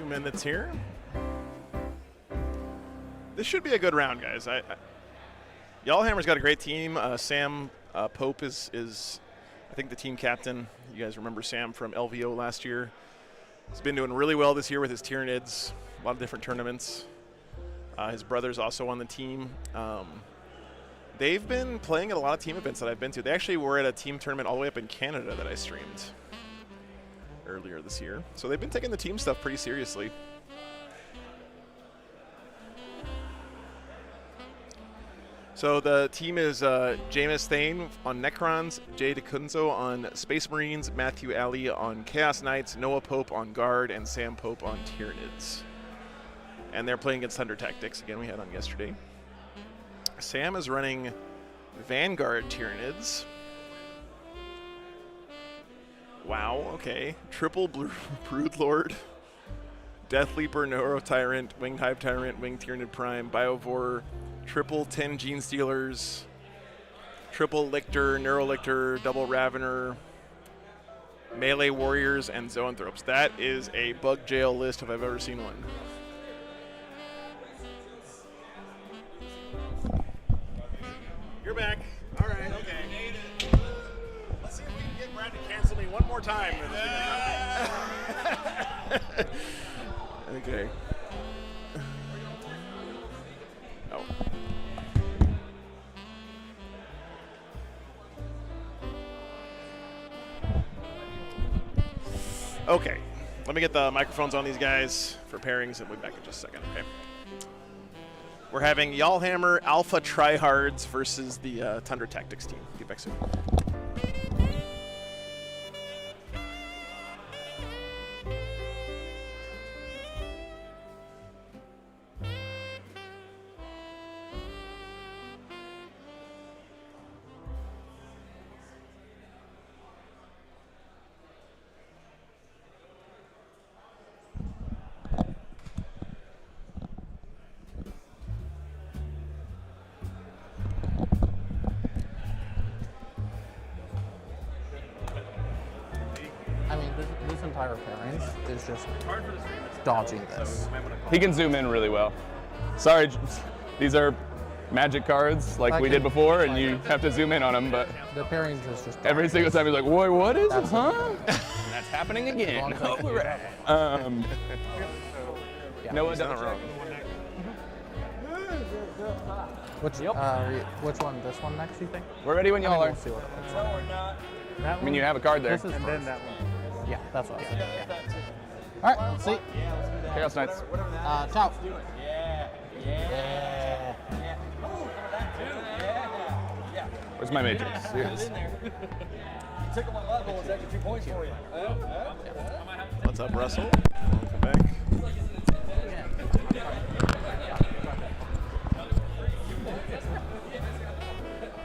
Minutes here. This should be a good round, guys. Y'allhammer's got a great team. Sam Pope is I think the team captain. You guys remember Sam from LVO last year. He's been doing really well this year with his Tyranids, a lot of different tournaments. His brother's also on the team. They've been playing at a lot of team events that I've been to. They actually were at a team tournament all the way up in Canada that I streamed. earlier this year. So they've been taking the team stuff pretty seriously. So the team is Jameis Thane on Necrons, Jay DeCunzo on Space Marines, Matthew Alley on Chaos Knights, Noah Pope on Guard, and Sam Pope on Tyranids. And they're playing against Thunder Tactics. Again, we had on yesterday. Sam is running Vanguard Tyranids. Wow, okay. Triple Broodlord, Death Leaper, Neuro Tyrant, Winged Hive Tyrant, Winged Tyranid Prime, Biovore, triple 10 Gene Stealers, triple Lictor, Neurolictor, double Ravener, Melee Warriors, and Zoanthropes. That is a bug jail list if I've ever seen one. You're back. All right, okay. Let's see if we can get Brad to cancel me one more time. Okay. Oh. Okay, let me get the microphones on these guys for pairings, and we'll be back in just a second, okay? We're having Yallhammer Alpha Tryhards versus the Thunder Tactics team. Get back soon. This entire pairings is just dodging this. He can zoom in really well. Sorry, these are magic cards like we did before, and you have to zoom in on them, but the pairings is just every single time he's like, "Wait, what is it, huh?" And that's happening again. Yeah. Noah doesn't wrong. Which one? This one next, you think? We're ready when y'all are. We'll see what it looks like. I mean, you have a card there. This is and then that one. Yeah, that's what I said. Yeah. All right, let's see. Chaos Knights. Ciao. Where's my matrix? Here it is. Took my level, it's extra 2 points for you. What's up, Russell? Welcome back.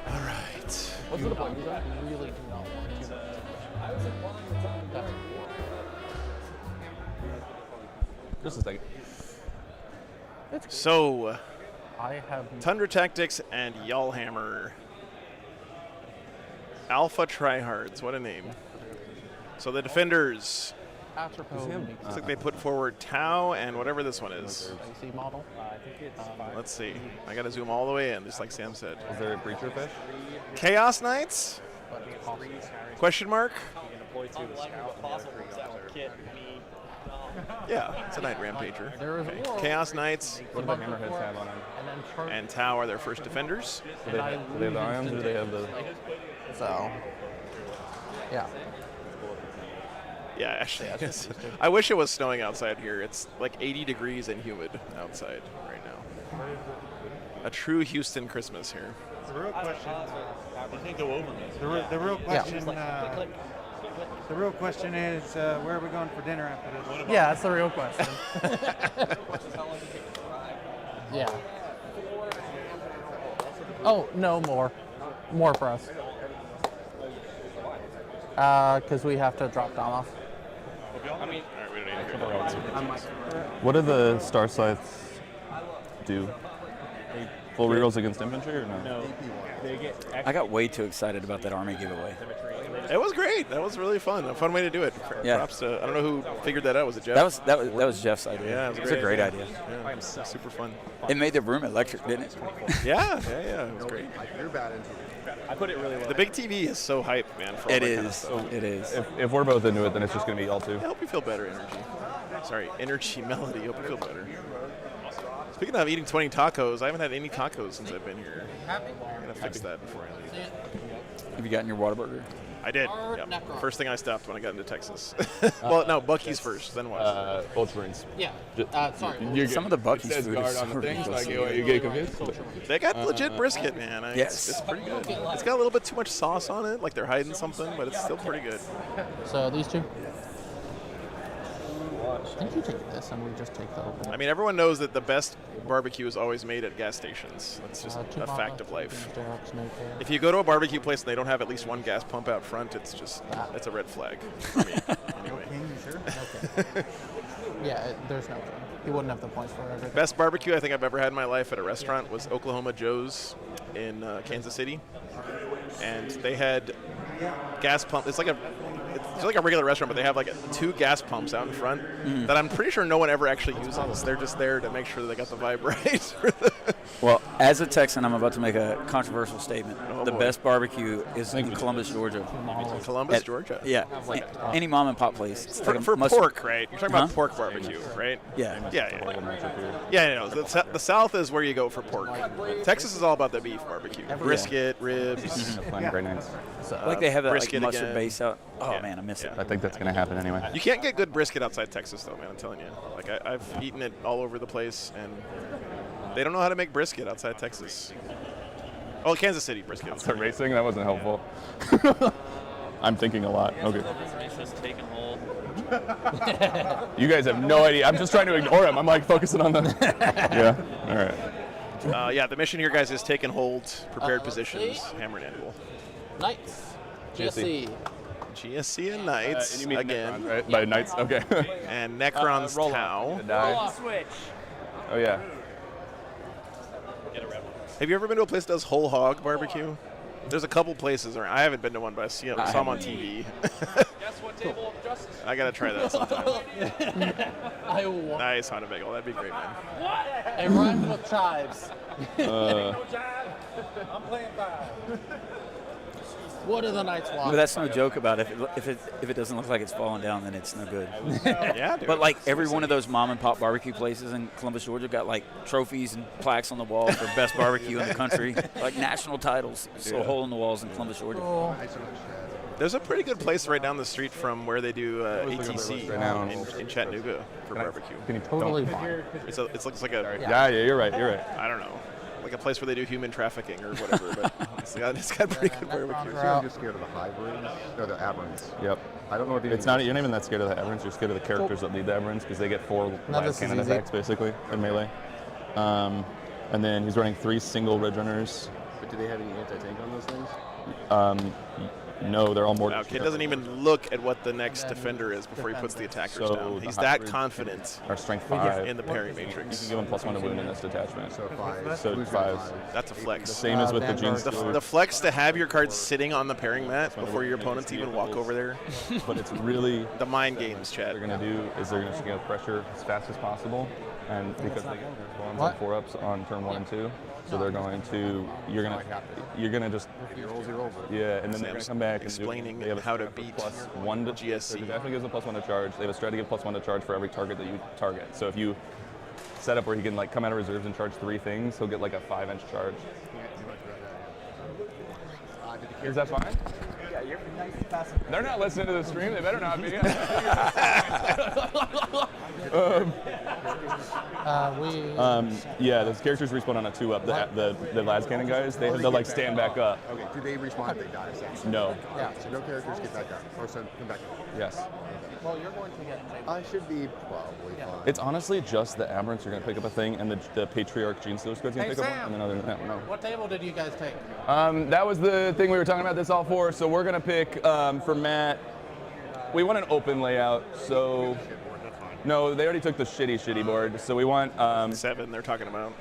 All right. What's the point? I really do not want to. Just a second. So, I have Thunder Tactics and Yallhammer. Alpha Tryhards, what a name. So the defenders. Looks like they put forward Tau and whatever this one is. Model. Let's see. I gotta zoom all the way in, just like Sam said. Is there a Breacher Fish? Chaos Knights? Question mark? Yeah, it's a Night Rampager. Okay. Chaos Knights What do the Hammerheads have on them? and Tau are their first defenders. Do they have the ions or do they have the... So, yeah. Yeah, actually, I wish it was snowing outside here. It's like 80 degrees and humid outside right now. A true Houston Christmas here. The real question. The real question. The real question is, where are we going for dinner after this? Yeah, that's the real question. Yeah. Oh, no, more for us. Because we have to drop Dom off. What do the Star Scythes do? Full rerolls against infantry or no? I got way too excited about that army giveaway. It was great. That was really fun. A fun way to do it. Yeah. Props to, I don't know who figured that out. Was it Jeff? That was Jeff's idea. Yeah, it was a great idea. Yeah, super fun. It made the room electric, didn't it? Yeah, it was great. You're bad into I put it really well. The big TV is so hype, man. For all It that kind of is. stuff. It is. If we're both into it, then it's just going to be y'all two. I hope you feel better, Energy. Sorry, Energy Melody. Hope you feel better. Speaking of eating 20 tacos, I haven't had any tacos since I've been here. I'm going to fix that before I leave. Have you gotten your Whataburger? I did. Yep. First thing I stopped when I got into Texas. Well, no, Buc-ee's first, then what? Ultramarines. Yeah. Sorry. Some of the Buc-ee's says food guard is on the thing, so ridiculous. you get confused. They got legit brisket, man. Yes. It's pretty good. It's got a little bit too much sauce on it, like they're hiding something, but it's still pretty good. So these two. I think you take this, and we just take the open. I mean, everyone knows that the best barbecue is always made at gas stations. That's just a fact of life. If you go to a barbecue place and they don't have at least one gas pump out front, it's just it's a red flag for me. Anyway. Okay, you sure? Okay. Yeah, there's no. He wouldn't have the points for everything. Best barbecue I think I've ever had in my life at a restaurant was Oklahoma Joe's in Kansas City, and they had gas pump. It's like a regular restaurant, but they have like 2 gas pumps out in front that I'm pretty sure no one ever actually uses. They're just there to make sure that they got the vibe right. Well, as a Texan, I'm about to make a controversial statement. Oh, the boy. best barbecue is in Columbus, Georgia. Columbus, Georgia? Yeah. Any mom and pop place. It's like For a must- pork, right? You're talking about pork barbecue, right? Yeah. Yeah, no, the South is where you go for pork. Texas is all about the beef barbecue. Brisket, ribs. Very nice. Like they have that like brisket mustard again. base out. Oh, man, I miss it. I think that's going to happen anyway. You can't get good brisket outside Texas, though, man. I'm telling you. Like I've eaten it all over the place, and they don't know how to make brisket outside Texas. Oh, Kansas City brisket. So racing, that wasn't helpful. I'm thinking a lot. Okay. You guys have no idea. I'm just trying to ignore him. I'm like focusing on the. Yeah. All right. Yeah, the mission here, guys, is take and hold, prepared positions, hammer and anvil. Knights. GSC. GSC and Knights and you mean again. Necrons, right? By Knights, okay. And Necron's roll Tau. Switch. Oh yeah. Have you ever been to a place that does whole hog barbecue? There's a couple places around. I haven't been to one, but I saw them on TV. Guess what table of justice? I gotta try that sometime. I want. Nice, Honda Bagel. That'd be great, man. It rhymes with chives. I'm playing 5. What do the Knights want? But that's no joke about it. If it doesn't look like it's falling down, then it's no good. Yeah, dude. But like every one of those mom and pop barbecue places in Columbus, Georgia, got like trophies and plaques on the wall for best barbecue in the country, like national titles. So a hole in the walls in Columbus, Georgia. There's a pretty good place right down the street from where they do ATC in Chattanooga for barbecue. Can you Totally fine. It looks like a Yeah, you're right. You're right. I don't know, like a place where they do human trafficking or whatever. But it's got pretty good barbecue. I'm just scared of the hybrids. No, the aberrants. Yep. I don't know what It's not. You're not even that scared of the Aberrants. You're scared of the characters that lead the Aberrants because they get 4 live cannon attacks basically in melee. And then he's running 3 single red runners. But do they have any anti-tank on those things? No, they're all more. Now, kid doesn't even look at what the next defender is before he puts the attackers down. He's that confident Our strength 5 in the parry You matrix. can give him +1 to wound in this detachment. So 5. So 5s. That's a flex. Same as with the jeans. The flex to have your cards sitting on the pairing mat before your opponents even walk over there. But it's really the mind games, Chad. What they're going to do is they're going to scale pressure as fast as possible, and because they get bombs and 4-ups on turn 1 and 2, so they're going to you're gonna just yeah, and then they're gonna come back explaining and they have how to beat +1 to GSC. So definitely gives a +1 to charge. They have a strat to give +1 to charge for every target that you target. So if you set up where he can like come out of reserves and charge 3 things, he'll get like a 5-inch charge. Is that fine? Yeah, you're nice and passive. They're not listening to the stream. They better not be. Yeah, those characters respawn on a 2-up. The Las Cannon guys, they have to like stand back up. Okay, do they respawn if they die? No. Yeah, so no characters get back up. Or so come back up. Yes. Well, you're going to get. I should be probably fine. It's honestly just the Aberrants are going to pick up a thing, and the Patriarch Gene Stealer Squad's going to pick up one, and then other than that, no. What table did you guys take? That was the thing we were talking about this all for, so we're going to pick, for Matt, we want an open layout, so... No, they already took the shitty board, so we want... 7 they're talking about.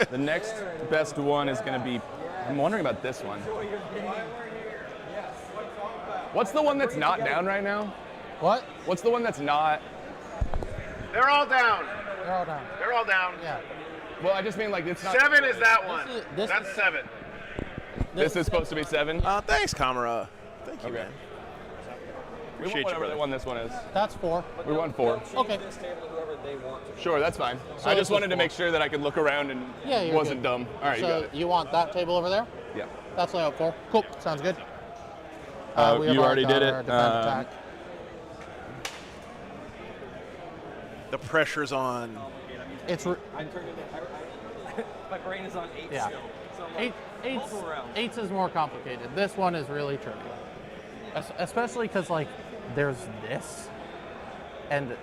The next best one is going to be... I'm wondering about this one. What's the one that's not down right now? What? What's the one that's not? They're all down. They're all down. They're all down. Yeah. Well, I just mean like it's not. 7 is that one. That's 7. This is supposed to be 7. Thanks, Kamara. Thank you, Okay. man. We Appreciate want you, whatever brother. one this one is. That's 4. We want 4. Okay. Sure, that's fine. So I just this wanted is to 4. make sure that I could look around and You're wasn't good. dumb. All right, so you got it. you want that table over there? Yeah. That's layout 4. Cool. Sounds good. We have you our already did guard, it. defend, attack. The pressure's on. It's I'm turning it. My brain is on 8 yeah. still. So I'm like, multiple rounds. Eights is more complicated. This one is really tricky, especially because like there's this, and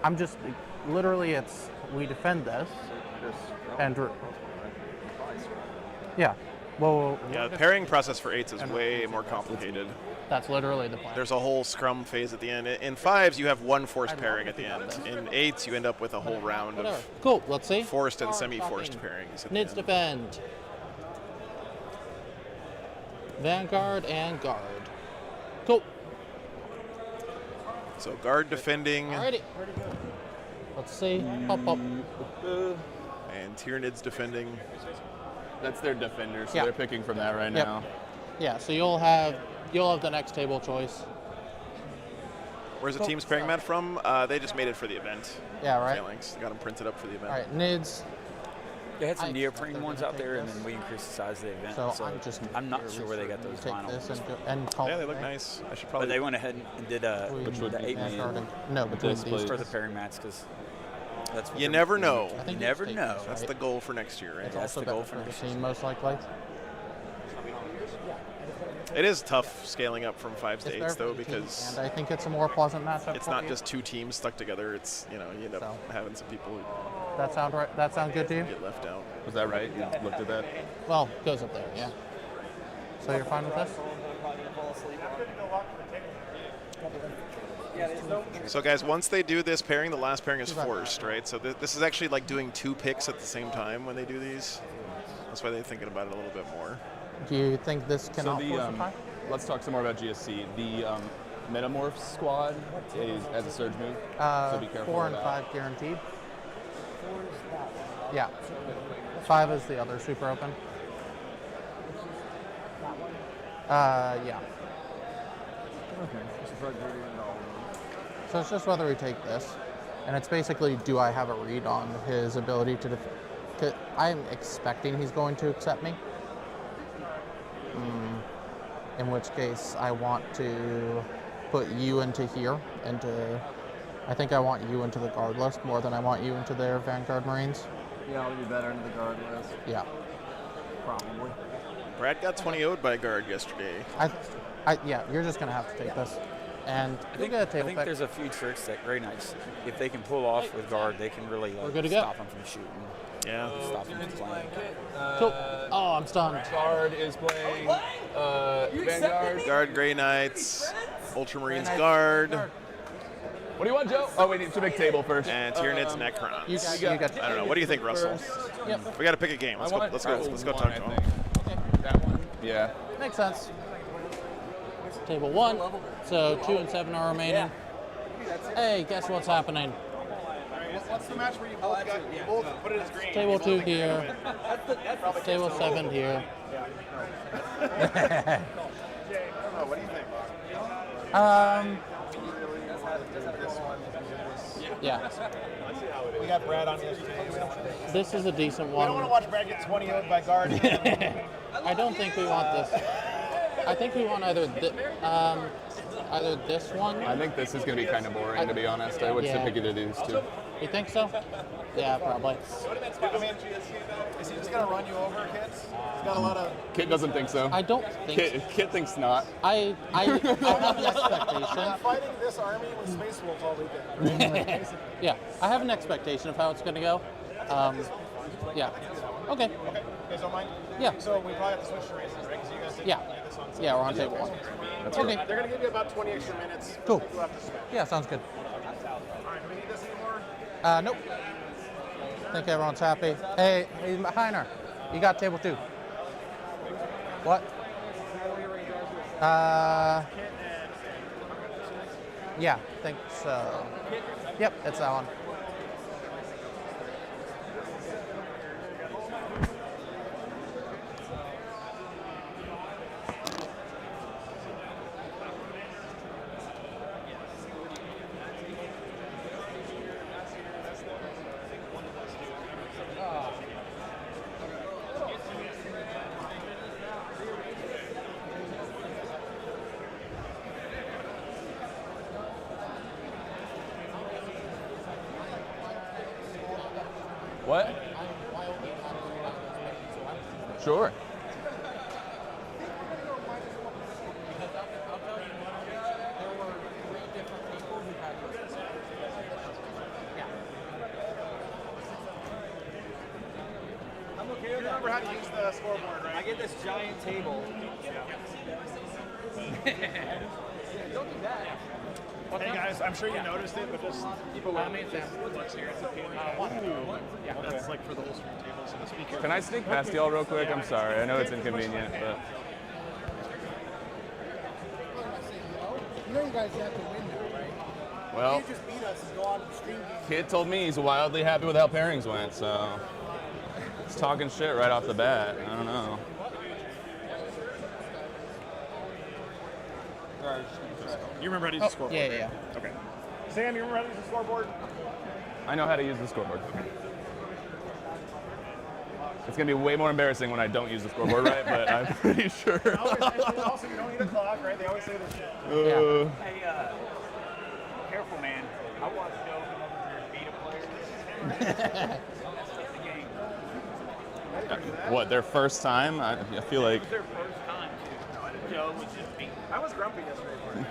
I'm just literally it's we defend this, and yeah. Well, Yeah, the pairing process for 8s is way more complicated. That's literally the plan. There's a whole scrum phase at the end. In 5s, you have one forced pairing at the end. In 8s, you end up with a whole round of cool. Let's see. Forced and semi-forced pairings. At the Nids end. defend. Vanguard and guard. Cool. So guard defending. Alrighty. Let's see. Pop up. And Tyranids defending. That's their defender, so Yeah. they're picking from that right Yep. now. Yeah. So you'll have the next table choice. Where's the team's pairing mat from? They just made it for the event. Yeah, right. Phalanx. They got them printed up for the event. All right. Nids. They had some neoprene ones out there, and then we increased the size of the event. So I'm just not sure where they got those take vinyl this ones. and call Yeah, it, they look right? nice. I should probably. But they went ahead and did the 8-man. No, between these for the pairing mats, because that's what You they're- never know. I think You never it's know. taken, That's right? the goal for next year, right? It's That's also the goal better for for the next team, most likely. It is tough scaling up from 5s to It's 8s better for though, the team, because and I think it's a more pleasant matchup. it's for not you. just two teams stuck together. It's you end up having some people who That sound right? That sound good to you? get left out. Was that right? You looked at that? Well, it goes up there, yeah. So you're fine with this? So guys, once they do this pairing, the last pairing is forced, right? So this is actually like doing 2 picks at the same time when they do these. That's why they're thinking about it a little bit more. Do you think this can So outforce the pie? let's talk some more about GSC. The Metamorph squad is as a surge move, so be careful 4 of and that. 5 guaranteed. Yeah. 5 is the other super open. Yeah. So it's just whether we take this, and it's basically, do I have a read on his ability to defend? I'm expecting he's going to accept me. In which case, I want to put you into here, I think I want you into the guard list more than I want you into their Vanguard Marines. Yeah, I'll be better into the guard list. Yeah. Probably. Brad got 20-0'd by guard yesterday. Yeah, you're just gonna have to take this, and I think, get a table I think pick. there's a few tricks that Grey Knights, if they can pull off with guard, they can really We're good to go. stop them from shooting. Yeah. Stop them from playing. Cool. Oh, I'm stunned. Guard is playing Vanguard. Guard, Grey Knights, Ultramarines guard, What do you want, Joe? Oh, we need to make table first. and Tyranids Necrons. You got I don't know. What do you think, Russell? Yep. We got to pick a game. Let's go. Let's go talk to him. That one? Yeah. Makes sense. Table 1. So 2 and 7 are remaining. Hey, guess what's happening? What's the match where you both got you both put it as green? Table 2 here. Table 7 here. What do you think? Yeah. We got Brad on yesterday. This is a decent We one. don't want to watch Brad get 20-0'd by guard. I don't think we want this. I think we want either this one. I think this is going to be kind of boring, to be honest. I would Yeah. pick either of these two. You think so? Yeah, probably. I mean, is he just going to run you over, kids? He's got a lot of... Kit doesn't think so. I don't think Kit thinks not. I have an expectation. Fighting this army with Space Wolves all weekend. Right? Yeah, I have an expectation of how it's going to go. Yeah. Okay. Okay, you guys don't mind? Yeah. So we probably have to switch to races, right? Because you guys didn't Yeah. play this on Yeah, we're on table 1. That's okay. They're going to give you about 20 extra minutes. Cool. You'll have to spend. Yeah, sounds good. All right, do we need this anymore? Nope. I think everyone's happy. Hey, Heiner, you got table 2. What? Yeah, I think so. Yep, it's that one. What? Sure. I'm okay with that. You remember how to use the scoreboard, right? I get this giant table. Don't do that. Hey guys, I'm sure you noticed it, but just keep away. Yeah, that's like for the whole stream table, so the speaker. Can I sneak past y'all real quick? I'm sorry. I know it's inconvenient, but You know you guys have to win now, right? well, You just beat us and go on the stream game. Kid told me he's wildly happy with how pairings went, so he's talking shit right off the bat. I don't know. You remember how to use the scoreboard? Yeah. Okay. Sam, you remember how to use the scoreboard? I know how to use the scoreboard. It's gonna be way more embarrassing when I don't use the scoreboard, right? But I'm pretty sure. Also, you don't need a clock, right? They always say this shit. Hey, careful, man. I watched Joe come over to your beta players. What, their first time? I feel like. It was their first time, too. Joe was just beating. I was grumpy yesterday for it.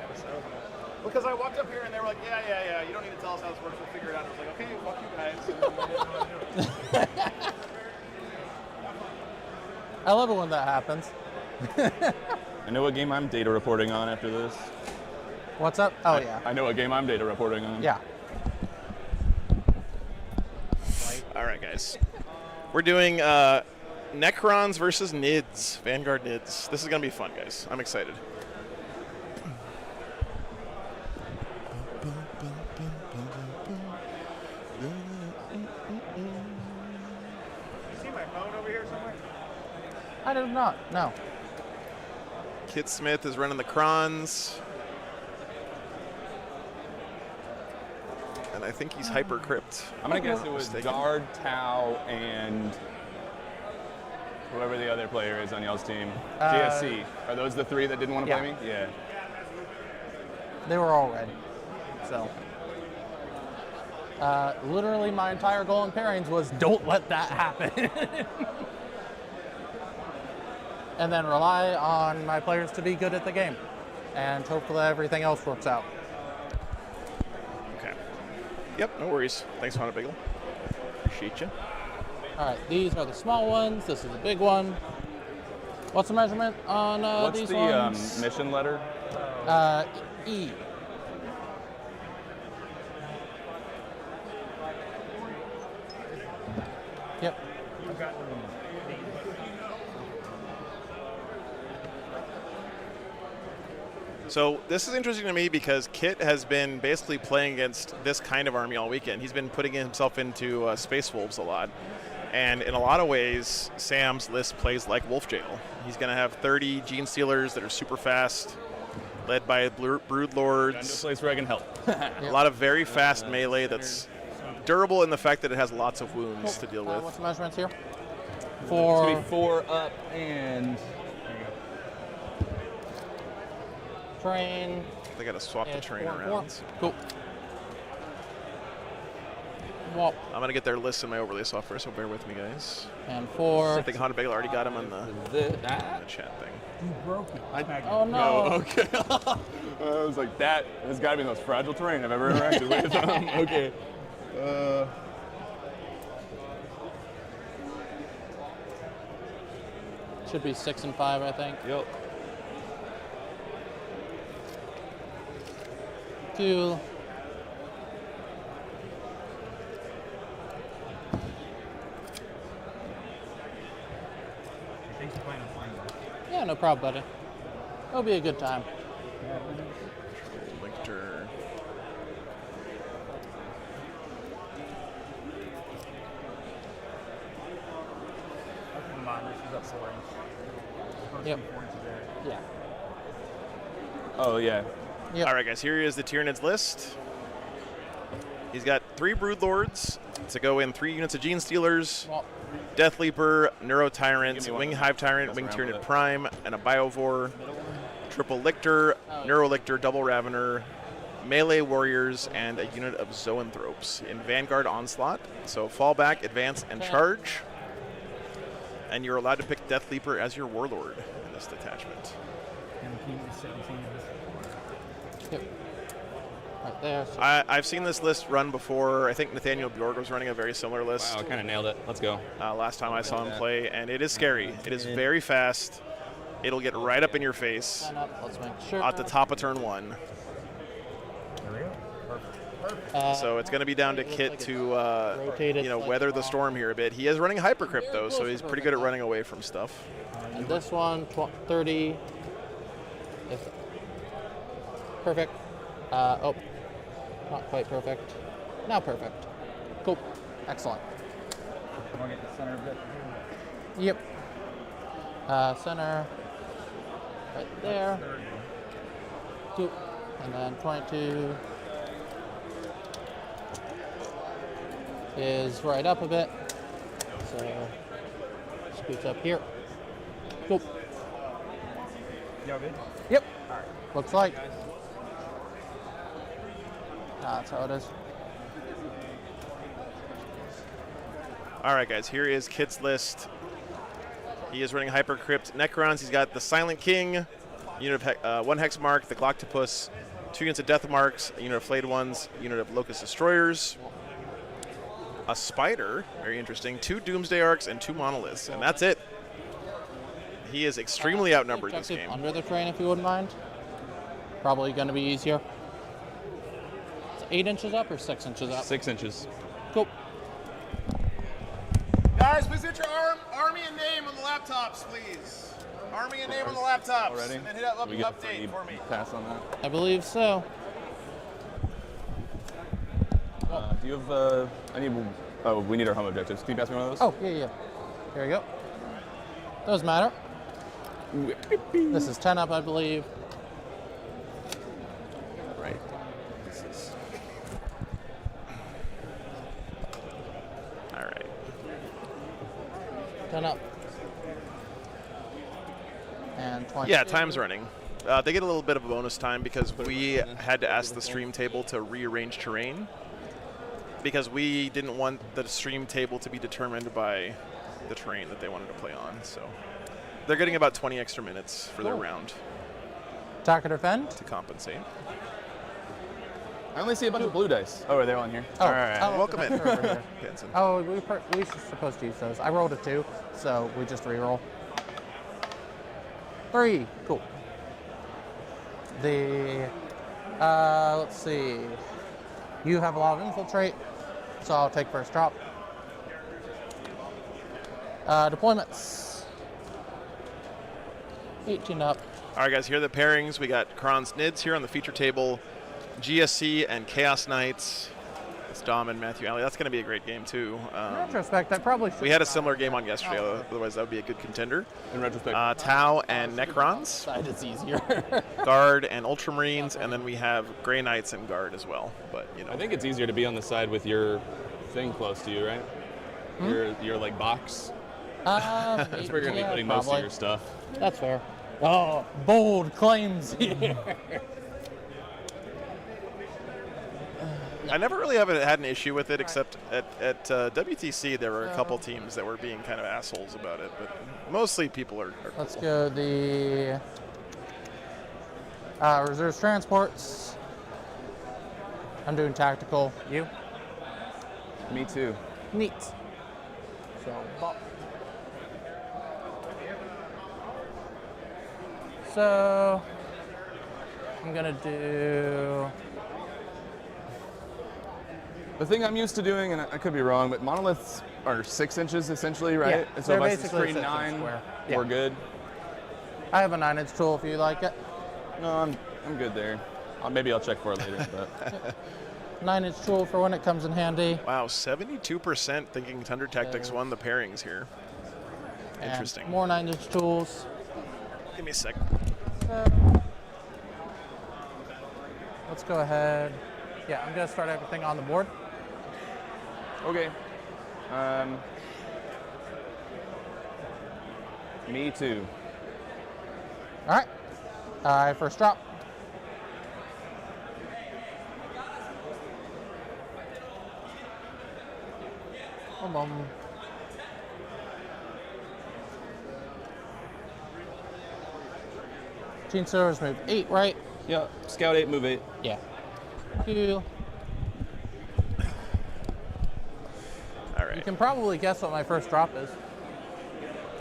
Because I walked up here and they were like, yeah, you don't need to tell us how this works, we'll figure it out. I was like, okay, fuck you guys. I love it when that happens. I know what game I'm data reporting on after this. What's up? Oh, yeah. I know what game I'm data reporting on. Yeah. All right, guys. We're doing Necrons versus Nids, Vanguard Nids. This is going to be fun, guys. I'm excited. You see my phone over here somewhere? I did not. No. Kit Smith is running the Crons. And I think he's hyper crypt. I'm gonna guess it was Dard, Tau, and whoever the other player is on y'all's team. GSC. Are those the three that didn't want to play me? Yeah. They were all red. So. Literally my entire goal in pairings was don't let that happen. And then rely on my players to be good at the game. And hopefully everything else works out. Okay. Yep, no worries. Thanks, Hana Bagel. Appreciate you. All right, these are the small ones. This is the big one. What's the measurement on these ones? What's the mission letter? E. Yep. So this is interesting to me because Kit has been basically playing against this kind of army all weekend. He's been putting himself into Space Wolves a lot. And in a lot of ways, Sam's list plays like Wolf Jail. He's going to have 30 Gene Stealers that are super fast, led by Brood Lords. Place where I can help. A lot of very fast melee that's durable in the fact that it has lots of wounds to deal with. What's the measurements here? It's gonna be 4 up and train. They got to swap the train around. Cool. Well, I'm going to get their list in my overlay software, so bear with me, guys. And 4. I think Hana Bagel already got him on the chat thing. You broke it. Oh, no. Okay. I was like, that has got to be the most fragile terrain I've ever interacted with. Okay. Should be 6 and 5, I think. Yep. Cool. Yeah, no problem, buddy. It'll be a good time. Lictor. Yep. Yeah. Oh, yeah. All right, guys, here is the Tyranids list. He's got 3 Brood Lords to go in 3 units of Gene Stealers, Death Leaper, Neuro Tyrant, Wing Hive Tyrant, Wing Tyranid Prime, and a Biovore, Triple Lictor, Neuro Lictor, Double Ravener, melee warriors, and a unit of zoanthropes in Vanguard Onslaught. So fall back, advance, and charge. And you're allowed to pick Death Leaper as your warlord in this detachment. Yep. Right there. So I've seen this list run before. I think Nathaniel Bjorg was running a very similar list. Wow, I kind of nailed it. Let's go. Last time I saw him play, and it is scary. It is very fast. It'll get right up in your face let's make sure. at the top of turn 1. So it's going to be down to Kit to weather the storm here a bit. He is running Hypercrypt though, so he's pretty good at running away from stuff. And this one, 30. Is perfect. Oh, not quite perfect. Now perfect. Cool. Excellent. Want to get the center a bit? Yep. Center. Right there. 2. And then 22 is right up a bit. So scoots up here. Cool. You good? Yep. Looks like. That's how it is. All right, guys, here is Kit's list. He is running Hypercrypt Necrons. He's got the Silent King, unit of 1 Hexmark, the Gloctopus, 2 units of Death Marks, a unit of Flayed Ones, a unit of Locust Destroyers, a Spider, very interesting, 2 Doomsday Arcs, and 2 Monoliths, and that's it. He is extremely outnumbered this game. Under the train, if you wouldn't mind. Probably going to be easier. It's 8 inches up or 6 inches up? 6 inches. Cool. Guys, please hit your army and name on the laptops, please. Army and name on the laptops. Already? And then hit up We get a update free for me. pass on that. I believe so. Do you have, oh, we need our home objectives. Can you pass me one of those? Oh, yeah. Here we go. Doesn't matter. This is 10 up, I believe. Right. This is... All right. 10 up. And 20. Yeah, time's running. They get a little bit of a bonus time because we had to ask the stream table to rearrange terrain because we didn't want the stream table to be determined by the terrain that they wanted to play on. So they're getting about 20 extra minutes for their round. Attack or defend? To compensate. I only see a bunch of blue dice. Oh, are they all in here? Oh, all right. Welcome in. Over here. Benson. Oh, we were supposed to use those. I rolled a 2, so we just re-roll. 3. Cool. Let's see. You have a lot of infiltrate, so I'll take first drop. Deployments. 18 up. All right, guys, here are the pairings. We got Kron's Nids here on the feature table, GSC and Chaos Knights. It's Dom and Matthew Alley. That's going to be a great game, too. In retrospect, I probably should. We had a similar game on yesterday, otherwise that would be a good contender. In retrospect. Tau and Necrons. Side is easier. Guard and Ultramarines, and then we have Grey Knights and Guard as well. But you know, I think it's easier to be on the side with your thing close to you, right? Your like box. That's where you're gonna be putting most of your stuff. That's fair. Oh, bold claims here. I never really had an issue with it, except at WTC there were a couple teams that were being kind of assholes about it, but mostly people are cool. Let's go the reserves transports. I'm doing tactical. You? Me too. Neat. So I'm gonna do. The thing I'm used to doing, and I could be wrong, but monoliths are 6 inches essentially, right? Yeah, and so if I screen 6 9, square. we're good. I have a 9-inch tool if you like it. No, I'm good there. Maybe I'll check for it later. But 9-inch tool for when it comes in handy. Wow, 72% thinking Thunder Tactics won the pairings here. And Interesting. more 9-inch tools. Give me a sec. Let's go ahead. Yeah, I'm gonna start everything on the board. Okay. Me too. All right. First drop. Gene Silver's move 8, right? Yeah, Scout 8, move 8. Yeah. Cool. All right. You can probably guess what my first drop is.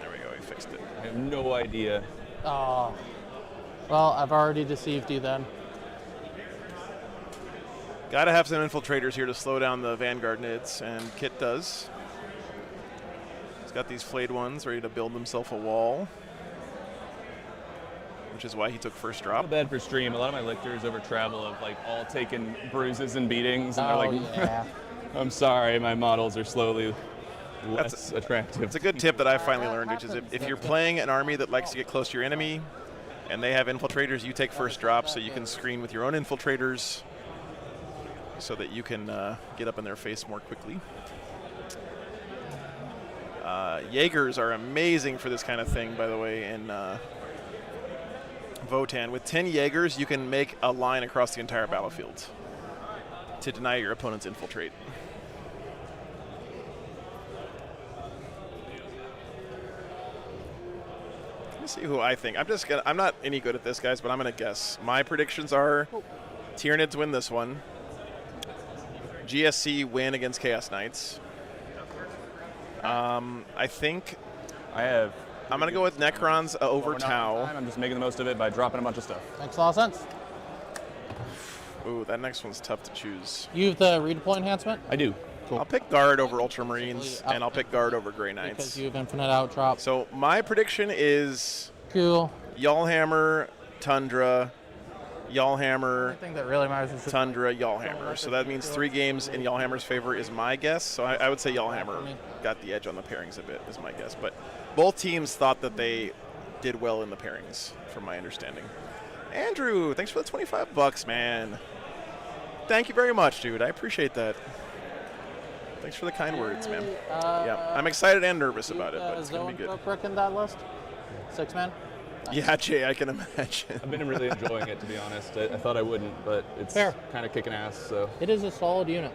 There we go. We fixed it. I have no idea. Oh. Well, I've already deceived you then. Gotta have some infiltrators here to slow down the Vanguard nids, and Kit does. He's got these flayed ones ready to build himself a wall, which is why he took first I feel drop. bad for stream. A lot of my lictors over travel have like all taken bruises and beatings, and they're like, yeah. I'm sorry, my models are slowly less attractive. It's a good tip that I finally learned, which is if you're playing an army that likes to get close to your enemy, and they have infiltrators, you take first drop so you can screen with your own infiltrators, so that you can get up in their face more quickly. Jaegers are amazing for this kind of thing, by the way, in Votann. With 10 Jaegers, you can make a line across the entire battlefield to deny your opponent's infiltrate. Let me see who I think. I'm not any good at this, guys, but I'm gonna guess. My predictions are Tyranids win this one. GSC win against Chaos Knights. I think I'm going to go with Necrons over Tau. I'm just making the most of it by dropping a bunch of stuff. Makes a lot of sense. Ooh, that next one's tough to choose. You have the redeploy enhancement? I do. Cool. I'll pick Guard over Ultramarines, and I'll pick Guard over Grey Knights. Because you have infinite outdrop. So my prediction is cool. Yallhammer, Tundra, Yallhammer, I think that really matters is Tundra, Yallhammer. So that means 3 games in Yallhammer's favor is my guess. So I would say Yallhammer got the edge on the pairings a bit is my guess. But both teams thought that they did well in the pairings, from my understanding. Andrew, thanks for the $25, man. Thank you very much, dude. I appreciate that. Thanks for the kind words, man. Yeah, I'm excited and nervous about it, but it's going to be good. Brick in that list? 6 man? Yeah, Jay, I can imagine. I've been really enjoying it, to be honest. I thought I wouldn't, but it's kind of kicking ass. So it is a solid unit.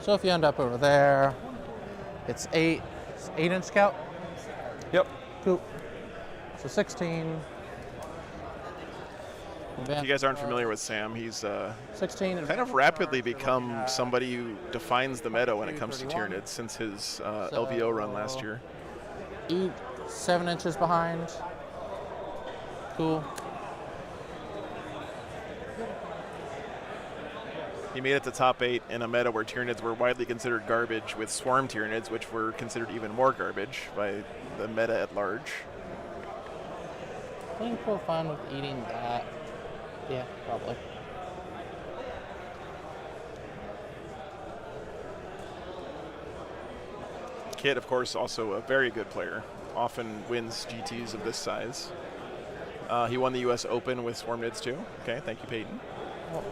So if you end up over there, it's 8-inch scout. Yep. Cool. So 16. If you guys aren't familiar with Sam, he's 16 kind of rapidly become somebody who defines the meta when it comes to Tyranids since his LVO run last year. 7 inches behind. Cool. He made it to top 8 in a meta where Tyranids were widely considered garbage, with Swarm Tyranids, which were considered even more garbage by the meta at large. I think we're fine with eating that. Yeah, probably. Kid, of course, also a very good player. Often wins GTs of this size. He won the U.S. Open with Swarm Nids too. Okay, thank you, Peyton. Oh.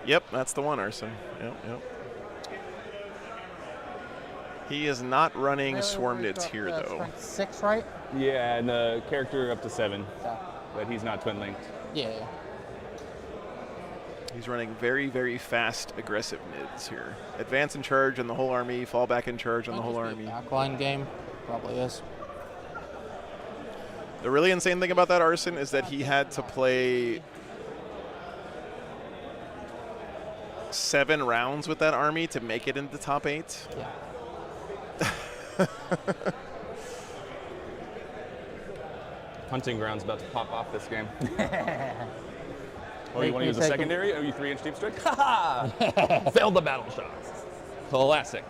Yep, that's the one, Arson. Yep. He is not running Swarm Nids here, though. 6, right? Yeah, and the character up to 7, but he's not twin linked. Yeah. He's running very, very fast, aggressive Nids here. Advance in charge on the whole army, fall back in charge on the whole army. Backline game, probably is. The really insane thing about that, Arson, is that he had to play 7 rounds with that army to make it into top 8. Yeah. Hunting ground's about to pop off this game. Oh, you want to use a secondary? Oh, you 3-inch deep strike? Ha ha! Failed the battle shots. Classic.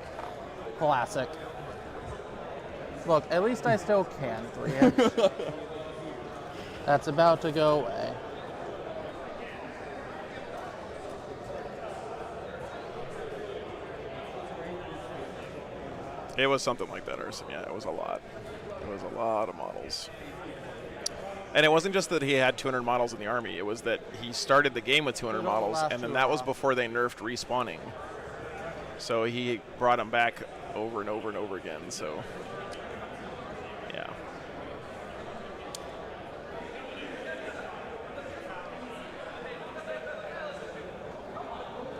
Classic. Look, at least I still can 3-inch. That's about to go away. It was something like that, Arson. Yeah, it was a lot. It was a lot of models. And it wasn't just that he had 200 models in the army. It was that he started the game with 200 models, and then that was before they nerfed respawning. So he brought him back over and over and over again. So, yeah.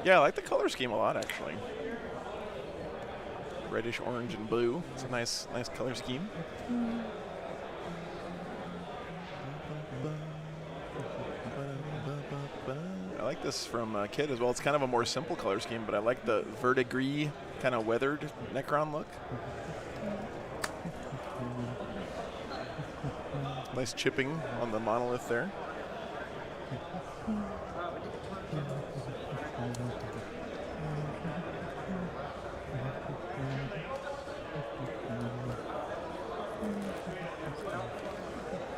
Yeah, I like the color scheme a lot, actually. Reddish, orange, and blue. It's a nice color scheme. I like this from Kid as well. It's kind of a more simple color scheme, but I like the verdigris kind of weathered Necron look. Nice chipping on the monolith there.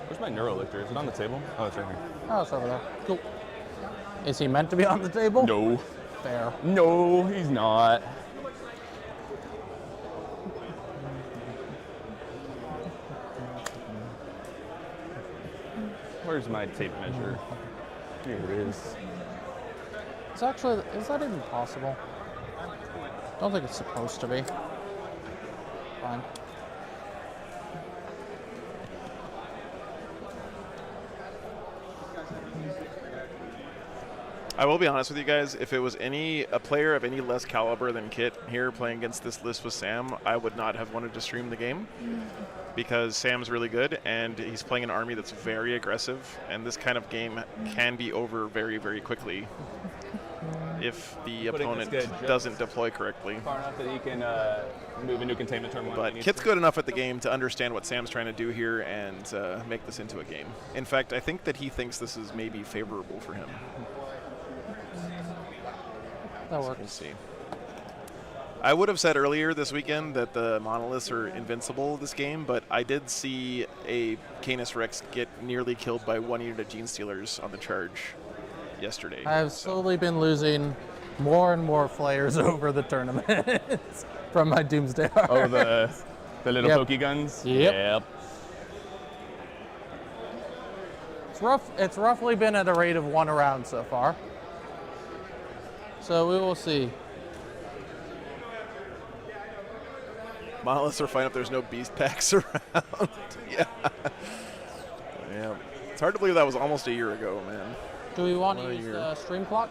Where's my neurolictor? Is it on the table? Oh, it's right here. Oh, it's over there. Cool. Is he meant to be on the table? No. Fair. No, he's not. Where's my tape measure? Here it is. It's actually, is that even possible? Don't think it's supposed to be. Fine. I will be honest with you guys, if it was a player of any less caliber than Kit here playing against this list with Sam, I would not have wanted to stream the game because Sam's really good and he's playing an army that's very aggressive, and this kind of game can be over very, very quickly if the opponent doesn't deploy correctly. Far enough that he can move into containment turn 1. But Kit's good enough at the game to understand what Sam's trying to do here and make this into a game. In fact, I think that he thinks this is maybe favorable for him. That works. We'll see. I would have said earlier this weekend that the monoliths are invincible this game, but I did see a Canis Rex get nearly killed by 1 unit of Gene Stealers on the charge yesterday. I've slowly been losing more and more players over the tournament from my Doomsday Ark. Oh, the little pokey guns? Yep. It's rough. It's roughly been at a rate of 1 a round so far. So we will see. Monoliths are fine if there's no beast packs around. Yeah. Yeah. It's hard to believe that was almost a year ago, man. Do we want to use the stream clock?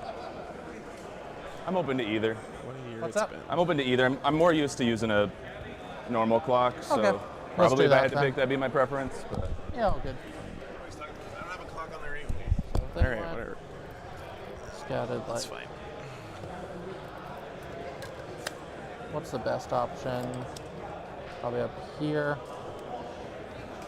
I'm open to either. What's up? I'm open to either. I'm more used to using a normal clock, so Okay. probably if I had to then. pick, that'd be my preference. But. Yeah, all good. I don't have a clock on there anyway. All right, whatever. Scattered light. That's fine. What's the best option? Probably up here.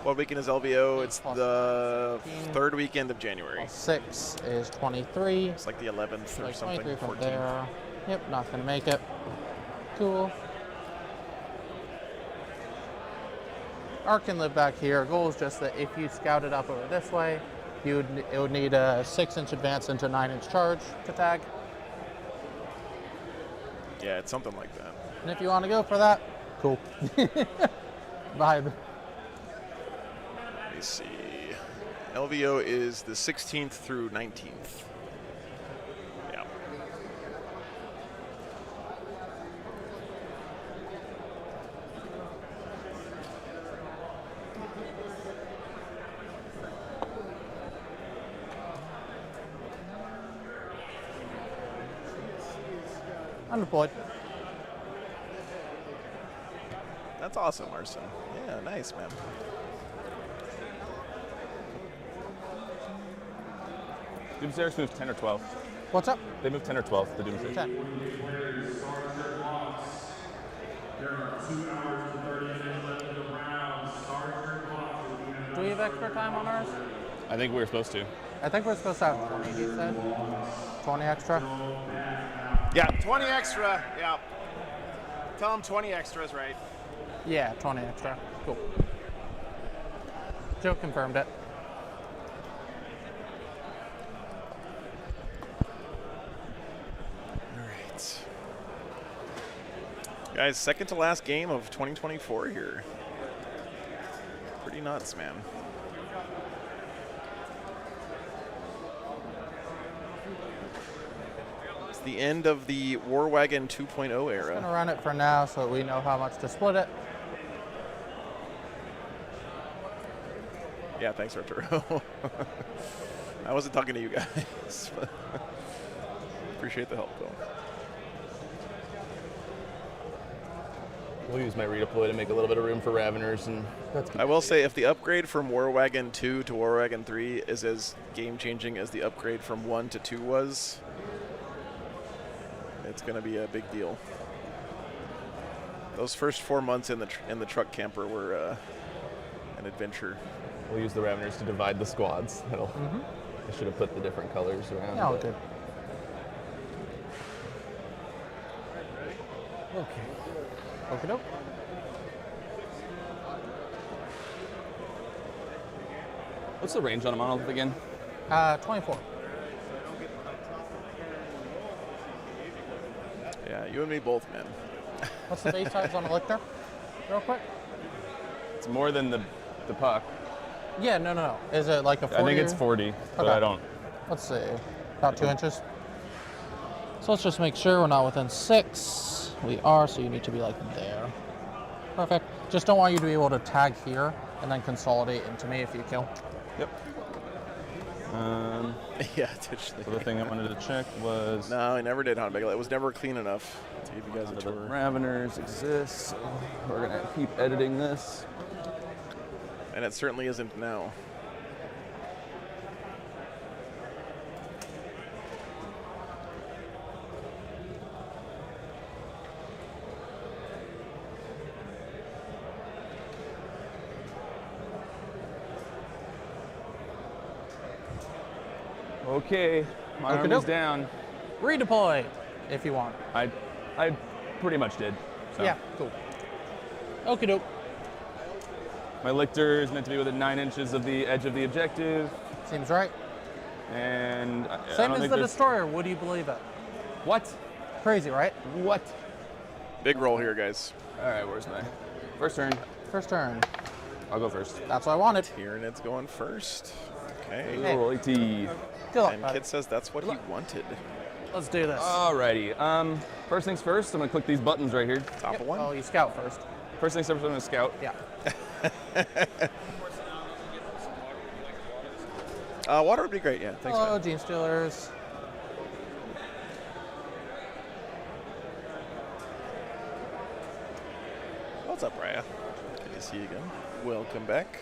What weekend is LVO? It's the 3rd weekend of January. 6 is 23. It's like the 11th or Like something. 23 from 14th. there. Yep, not gonna make it. Cool. Ark can live back here. Goal is just that if you scout it up over this way, it would need a 6-inch advance into 9-inch charge to tag. Yeah, it's something like that. And if you want to go for that, cool. Vibe. Let me see. LVO is the 16th through 19th. Yeah. Undeployed. That's awesome, Arson. Yeah, nice, man. Doomsayers moved 10 or 12. What's up? They moved 10 or 12, the Doomsayers. 10. Do we have extra time on ours? I think we were supposed to. I think we're supposed to have 20, you said? 20 extra? Yeah, 20 extra. Yeah. Tell them 20 extras, right? Yeah, 20 extra. Cool. Joe confirmed it. All right. Guys, second to last game of 2024 here. Pretty nuts, man. the end of the War Wagon 2.0 I'm era. gonna run it for now so we know how much to split it. Yeah, thanks, Arturo. I wasn't talking to you guys. But appreciate the help, though. We'll use my redeploy to make a little bit of room for Raveners, and that's I will say, if the upgrade from War Wagon 2 to War Wagon 3 is as game-changing as the upgrade from 1 to 2 was, it's going to be a big deal. Those first 4 months in the truck camper were an adventure. We'll use the Raveners to divide the squads. I should have put the different colors around. Yeah, okay. Okay. Okie doke. What's the range on a monolith again? 24. Yeah, you and me both, man. What's the base size on a lictor? Real quick. It's more than the puck. Yeah, no. Is it like a 40? I think it's 40, but Okay. I don't. Let's see. About 2 inches. So let's just make sure we're not within 6. We are, so you need to be like there. Perfect. Just don't want you to be able to tag here and then consolidate into me if you kill. Yep. Yeah, so the thing I wanted to check was... No, I never did, Hanbagel. It was never clean enough to give you guys a The tour. Raveners exist, so we're going to keep editing this. And it certainly isn't now. Okay, my army's down. Redeploy, if you want. I pretty much did. So. Yeah, cool. Okie doke. My lictor is meant to be within 9 inches of the edge of the objective. Seems right. And I Same don't as think the there's- destroyer. Would you believe it? What? Crazy, right? What? Big roll here, guys. All right, where's my first turn? First turn. I'll go first. That's what I wanted. Tyrannid's going first. Okay. Hey. Roll AT. Good luck, And buddy. Kid says that's what he wanted. Let's do this. Alrighty. First things first, I'm gonna click these buttons right here. Top of one. Oh, you scout first. First things first, I'm gonna scout. Yeah. Water would be great, yeah. Thanks, Hello, man. Gene Stealers. What's up, Raya? Good to see you again. Welcome back.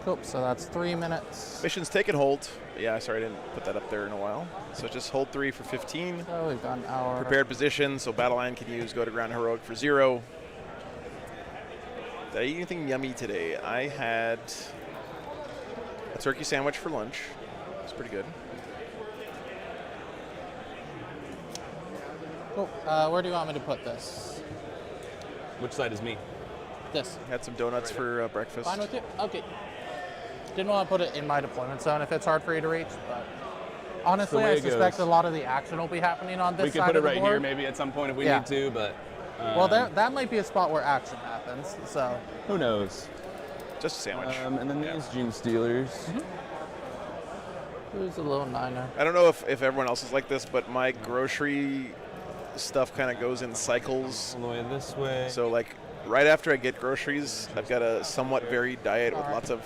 Cool, so that's 3 minutes. Missions take and hold. Yeah, sorry, I didn't put that up there in a while. So just hold 3 for 15. So we've got an hour. Prepared position, so Battle Line can use go to ground heroic for 0. Did I eat anything yummy today? I had a turkey sandwich for lunch. It's pretty good. Cool. Where do you want me to put this? Which side is me? This. Had some donuts for breakfast. Fine with you? Okay. Didn't want to put it in my deployment zone if it's hard for you to reach, but honestly, the way I it suspect goes. a lot of the action will be happening on this We could side put it of the right board. here maybe at some point if we Yeah. need to, but... Well, that might be a spot where action happens, so... Who knows? Just a sandwich. And then these Gene Stealers. Who's a little niner? I don't know if everyone else is like this, but my grocery stuff kind of goes in cycles. All the way this way. So, like, right after I get groceries, I've got a somewhat varied diet with lots of,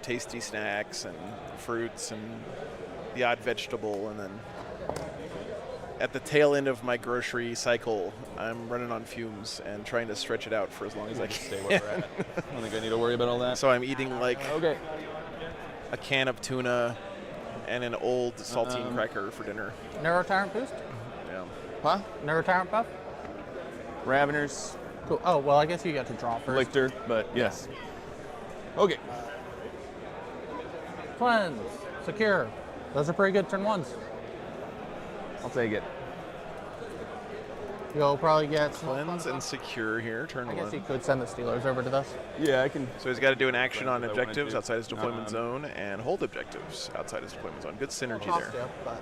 tasty snacks and fruits and the odd vegetable. And then at the tail end of my grocery cycle, I'm running on fumes and trying to stretch it out for as long as I can. Stay where we're at. I don't think I need to worry about all that. So I'm eating, like, Okay. a can of tuna and an old saltine cracker for dinner. Neurotyrant boost? Yeah. Huh? Neurotyrant buff? Raveners. Cool. Oh, well, I guess you get to draw first. Lictor, but yes. Okay. Cleanse. Secure. Those are pretty good turn ones. I'll take it. You'll probably get... Cleanse and secure here, turn I one. guess you could send the Steelers over to this. Yeah, I can. So he's got to do an action on If I wanted objectives to. outside his deployment zone and hold objectives outside his deployment zone. Good synergy there. Yeah, but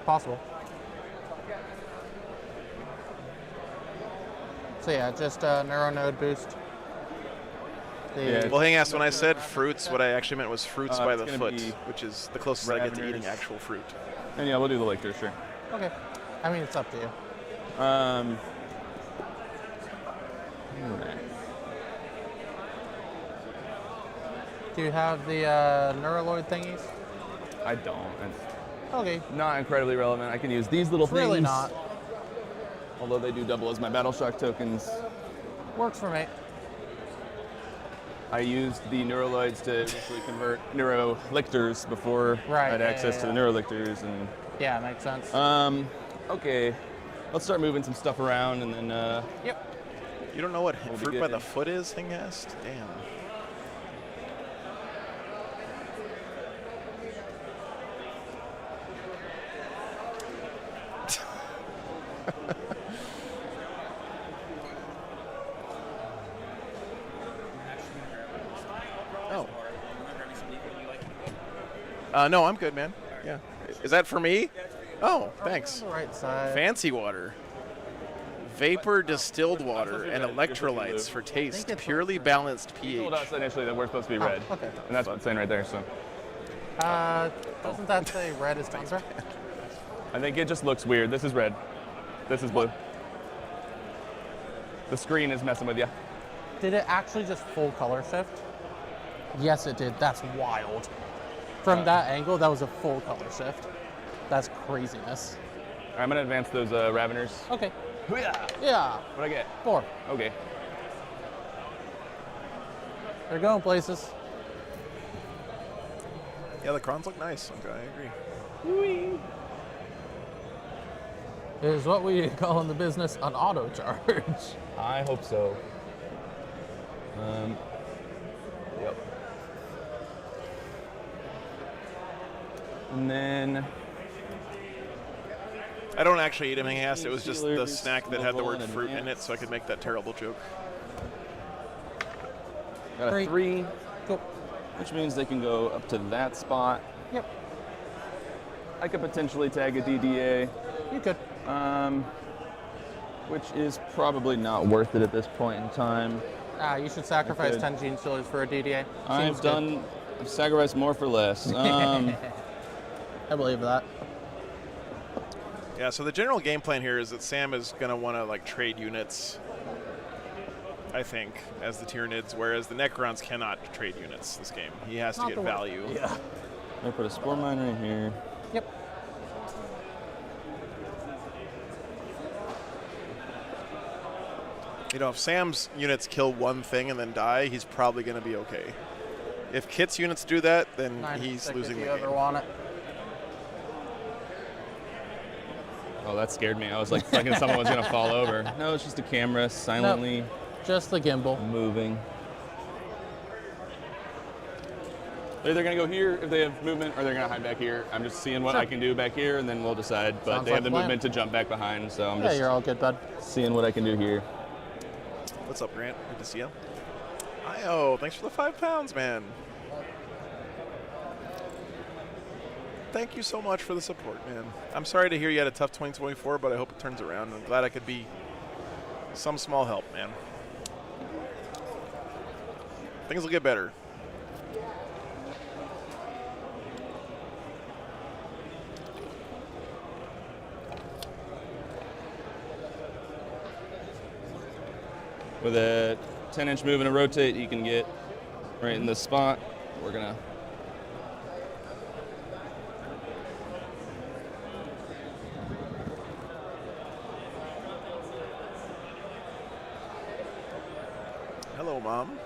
possible. So yeah, just a neuro node boost. The Well, hang on. So when I said fruits, what I actually meant was fruits by it's the gonna foot, be which is the closest I get to eating Raveners. actual fruit. And yeah, we'll do the lictors, sure. Okay. I mean, it's up to you. Do you have the Neuraloid thingies? I don't. It's Okay. not incredibly relevant. I can use these little It's things. really not. Although they do double as my battle shock tokens. Works for me. I used the Neuraloids to initially convert Neurolictors before Right, I had yeah, access yeah, to the Neurolictors. And Yeah, makes sense. okay, let's start moving some stuff around and then. Yep. You don't know what We'll be fruit by the getting- foot is, Hingast? Damn. Oh. No, I'm good, man. Yeah. Is that for me? Oh, thanks. On the right side. Fancy water. Vapor distilled water and electrolytes for taste. Purely balanced You told pH. us initially that we're supposed to be red. okay. And that's what's saying right there, so. Doesn't that say red is Tundra? I think it just looks weird. This is red. This is blue. The screen is messing with you. Did it actually just full color shift? Yes, it did. That's wild. From that angle, that was a full color shift. That's craziness. All right, I'm gonna advance those Raveners. Okay. Yeah. Yeah. What'd I get? 4. Okay. They're going places. Yeah, the crons look nice. Okay, I agree. It is what we call in the business an auto charge. I hope so. Yep. And then I don't actually eat him, Hingast. It was just the Steelers, snack that had the word Mobile, and fruit in it, Advance. so I could make that terrible joke. got a 3, Cool. which means they can go up to that spot. Yep. I could potentially tag a DDA. You could. Which is probably not worth it at this point in time. You should sacrifice could. 10 gene stealers for a DDA. I've sacrificed more for less. I believe that. Yeah, so the general game plan here is that Sam is going to want to like trade units, I think, as the Tyranids, whereas the Necrons cannot trade units this game. He has to Not get the way- value. Yeah. I'm gonna put a Spore Mine right here. Yep. You know, if Sam's units kill one thing and then die, he's probably going to be okay. If Kit's units do that, then 9 he's stick losing if the you ever game. want it. Oh, that scared me. I was like thinking someone was gonna fall over. No, it's just a camera silently Just the gimbal. moving. They're either gonna go here if they have movement, or they're gonna hide back here. I'm just seeing what Sure. I can do back here, and then we'll decide. But Sounds they have like the a plan. movement to jump back behind, so I'm Yeah, just you're all good, bud. seeing what I can do here. What's up, Grant? Good to see you. Io, thanks for the £5, man. Thank you so much for the support, man. I'm sorry to hear you had a tough 2024, but I hope it turns around. I'm glad I could be some small help, man. Things will get better. With a 10-inch move and a rotate, you can get right in this spot. We're gonna Hello, Mom.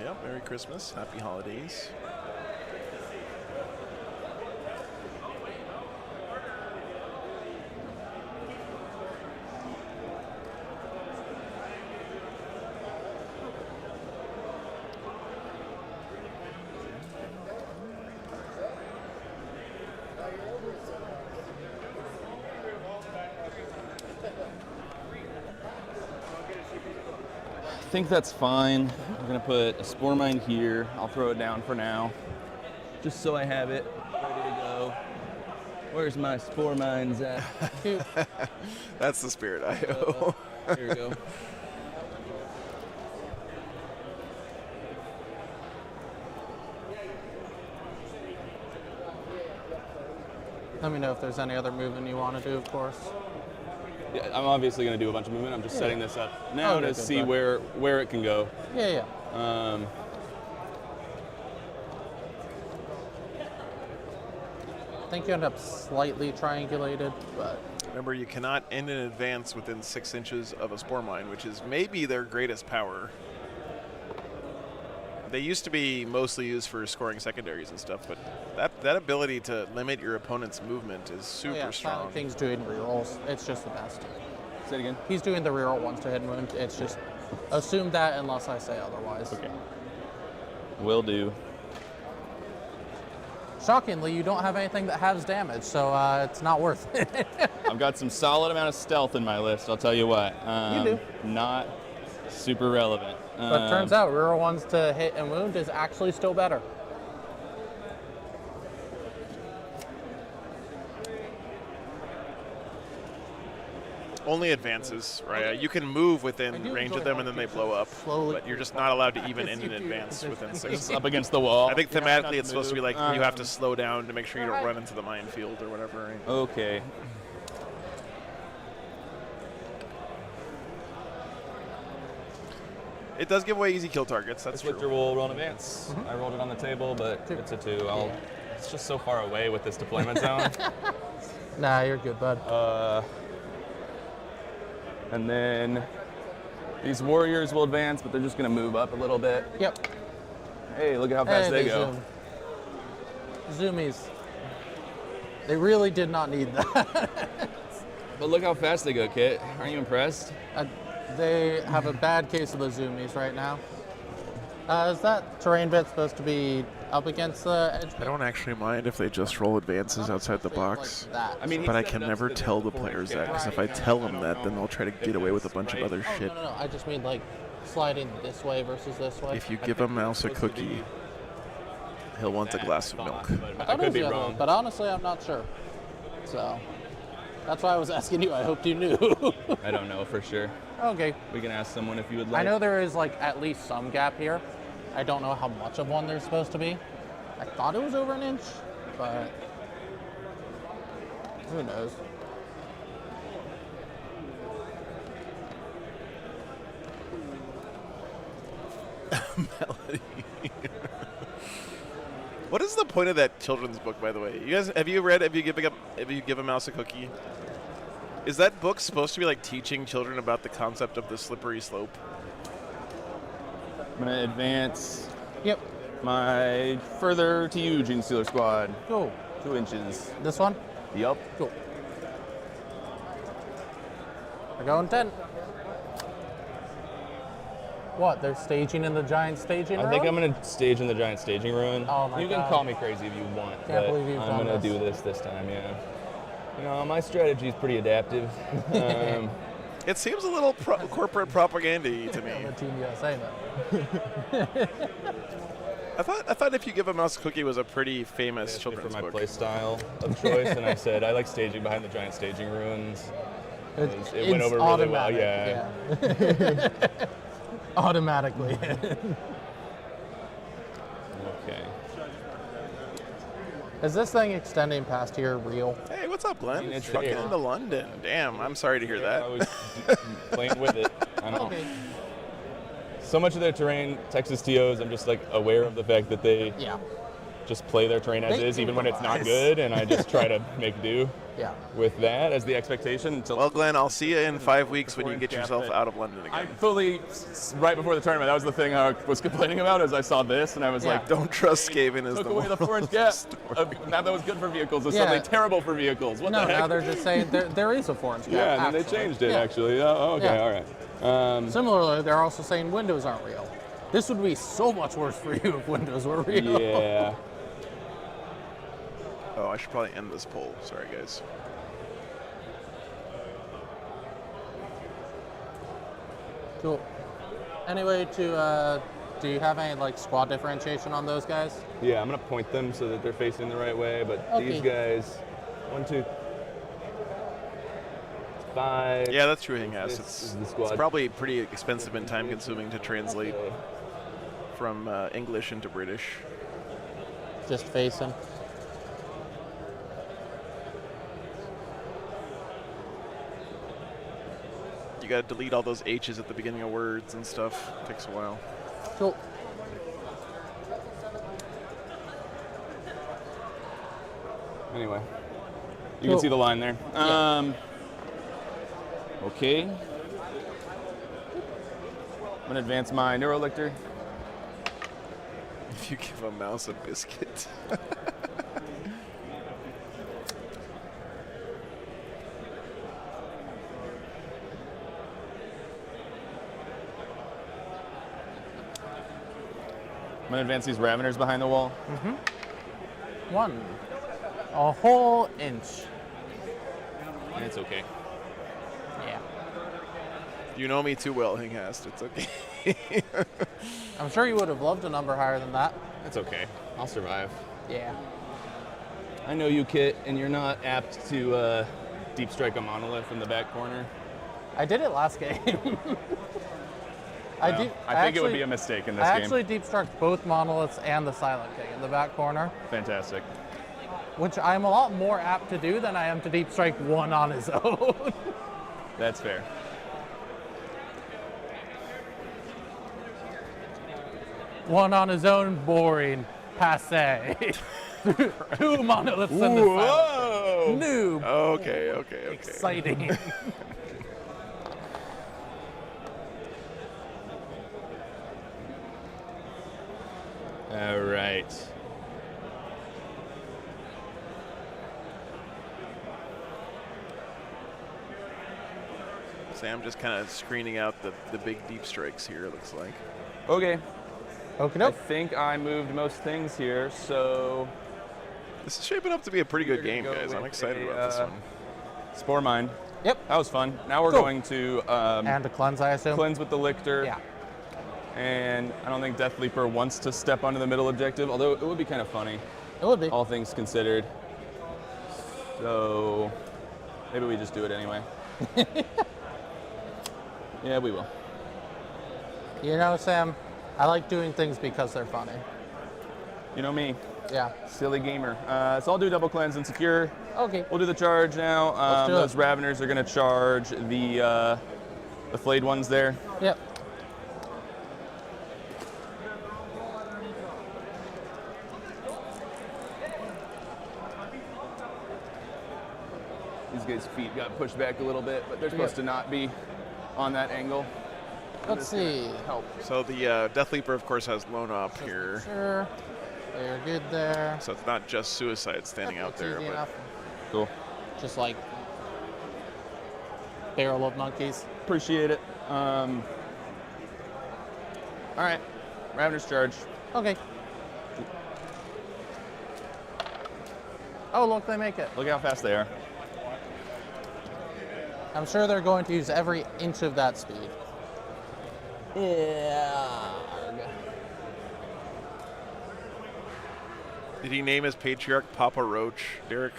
Yeah, Merry Christmas. Happy holidays. I think that's fine. I'm gonna put a Spore Mine here. I'll throw it down for now, just so I have it ready to go. Where's my Spore Mines at? That's the spirit, Io. Here we go. Let me know if there's any other movement you want to do, of course. Yeah, I'm obviously going to do a bunch of movement. I'm just setting this up now Okay, to good, see bud. where it can go. Yeah. I think you end up slightly triangulated, but Remember, you cannot end an advance within 6 inches of a spore mine, which is maybe their greatest power. They used to be mostly used for scoring secondaries and stuff, but that ability to limit your opponent's movement is super strong. Silent King's doing rerolls. It's just the best. Say it again. He's doing the reroll ones to hit and wound. It's just assume that unless I say otherwise. Okay. Will do. Shockingly, you don't have anything that has damage, so it's not worth it. I've got some solid amount of stealth in my list, I'll tell you what. You do. Not super relevant. But turns out reroll ones to hit and wound is actually still better. Only advances, right? You can move within range of them and then they blow up, but you're just not allowed to even end an advance within 6. It's up against the wall. I think thematically it's supposed to be like you have to slow down to make sure you don't run into the minefield or whatever, right? Okay. It does give away easy kill targets, that's true. Victor will roll an advance. I rolled it on the table, but it's a 2. It's just so far away with this deployment zone. Nah, you're good, bud. And then these warriors will advance, but they're just going to move up a little bit. Yep. Hey, look at how fast they go. Zoom. Zoomies. They really did not need that. But look how fast they go, Kit. Aren't you impressed? They have a bad case of the zoomies right now. Is that terrain bit supposed to be up against the edge? I don't actually mind if they just roll advances outside the box, I mean, but I can never tell the players that, because if I tell them that, then they'll try to get away with a bunch of other shit. No. I just mean like sliding this way versus this way. If you give a mouse a cookie, he'll want a glass of milk. I could be wrong, but honestly, I'm not sure. So that's why I was asking you. I hoped you knew. I don't know for sure. Okay. We can ask someone if you would like. I know there is like at least some gap here. I don't know how much of one there's supposed to be. I thought it was over an inch, but who knows? Melody. What is the point of that children's book, by the way? You guys, have you read If You Give a Mouse a Cookie? Is that book supposed to be like teaching children about the concept of the slippery slope? I'm gonna advance. Yep. My further to you, Gene Stealer Squad. Cool. 2 inches. This one? Yup. Cool. We're going 10. What? They're staging in the giant staging room? I think I'm gonna stage in the giant staging ruin. Oh my You can God. call me crazy if you want, Can't but believe you've I'm done gonna this. do this time, yeah. You know, my strategy is pretty adaptive. It seems a little corporate propaganda-y to me. Team USA, though. I thought If You Give a Mouse a Cookie was a pretty famous children's for my book. play style of choice, and I said I like staging behind the giant staging ruins. It went over really well, yeah. Automatically. Okay. Is this thing extending past here real? Hey, what's up, Glenn? It's Fucking there. into London. Damn, I'm sorry to hear that. I was playing with it. I know. Okay. So much of their terrain, Texas TOs, I'm just like aware of the fact that they just play their terrain as is, even when it's not good, and I just try to make do with that as the expectation. Until Well, Glenn, I'll see you in 5 weeks when you get yourself out of London again. I fully, right before the tournament, that was the thing I was complaining about, as I saw this, and I was like, Don't trust Skaven as took the away the 4-inch gap. Now that was good for vehicles, it's suddenly terrible for vehicles. What no, the heck? now they're just saying there is a 4-inch gap. Yeah, and then they changed it, actually. Oh, okay, all right. Similarly, they're also saying windows aren't real. This would be so much worse for you if windows were real. Yeah. Oh, I should probably end this poll. Sorry, guys. Cool. Anyway, do you have any like squad differentiation on those guys? Yeah, I'm gonna point them so that they're facing the right way, but these guys, 1, 2, 5. Yeah, that's true, Hingas. This is It's, the it's squad. probably pretty expensive and time-consuming to translate from English into British. Just face him. gotta delete all those H's at the beginning of words and stuff. It takes a while. Cool. Anyway, you can see the line there. Okay. I'm gonna advance my Neurolictor. If you give a mouse a biscuit. I'm gonna advance these Raveners behind the wall. Mm-hmm. 1. A whole inch. It's okay. Yeah. You know me too well, Hinghast. It's okay. I'm sure you would have loved a number higher than that. That's okay. I'll survive. Yeah. I know you, Kit, and you're not apt to deep strike a monolith in the back corner. I did it last game. I think it would be a mistake in this game. I actually deep struck both monoliths and the Silent King in the back corner. Fantastic. Which I'm a lot more apt to do than I am to deep strike one on his own. That's fair. One on his own, boring, passe. 2 monoliths in the Silent King. Noob. Okay. Exciting. All right. Sam just kind of screening out the big deep strikes here, it looks like. Okay. Okay. I think I moved most things here, so... This is shaping up to be a pretty good game, guys. I'm excited about this one. Spore Mine. Yep. That was fun. Now we're going to... and to cleanse, I assume? Cleanse with the Lictor. Yeah. And I don't think Death Leaper wants to step onto the middle objective, although it would be kind of funny. It would be. All things considered. So maybe we just do it anyway. Yeah, we will. You know, Sam, I like doing things because they're funny. You know me. Yeah. Silly gamer. So I'll do double cleanse and secure. Okay. We'll do the charge now. Let's do those it. Raveners are going to charge the flayed ones there. Yep. These guys' feet got pushed back a little bit, but they're supposed to not be on that angle. Let's see. Help. So the Death Leaper, of course, has blown up here. Sure. They're good there. So it's not just Suicide standing out there. Easy But enough. Cool. Just like barrel of monkeys. Appreciate it. All right. Raveners charge. Okay. Oh, look, they make it. Look how fast they are. I'm sure they're going to use every inch of that speed. Yeah. did he name his patriarch Papa Roach, Derek?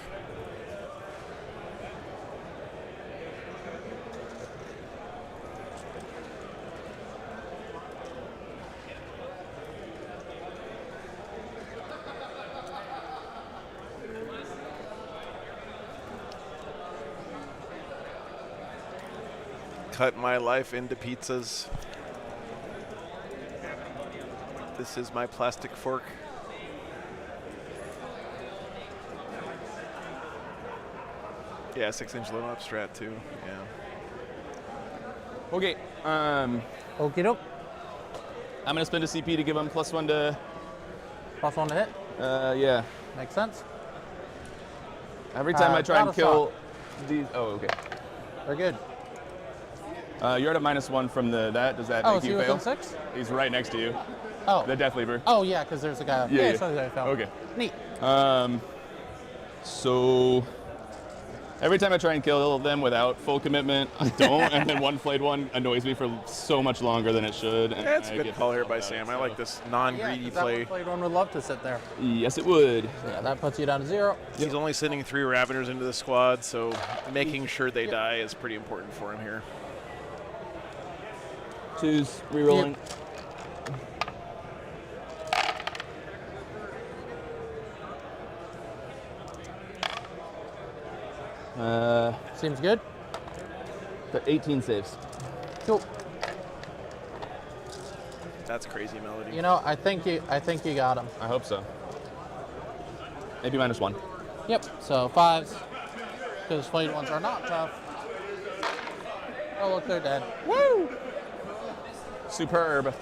Cut my life into pizzas. This is my plastic fork. Yeah, 6-inch low up strat too. Yeah. Okay. Okie doke. I'm gonna spend a CP to give him +1 to. +1 to hit. Yeah. Makes sense. Every time I try and battle kill these. Oh, okay. They're good. You're at a -1 from that. Does that Oh, make is you he fail? within 6? He's right next to you. Oh. The Death Leaper. Oh, yeah, because there's a guy. Yeah. So I fell. Okay. Neat. So every time I try and kill them without full commitment, I don't, and then one flayed one annoys me for so much longer than it should. And That's a I good get call here pissed by off Sam. about I it, like this non-greedy play. Played one would love to sit there. Yes, it would. Yeah, that puts you down to 0. He's only sending 3 Raveners into the squad, so making sure they die is pretty important for him here. 2s, rerolling. Seems good. Got 18 saves. Cool. That's crazy melody. You know, I think you got him. I hope so. Maybe -1. Yep. So 5s, because flayed ones are not tough. Oh look, they're dead. Woo! Superb.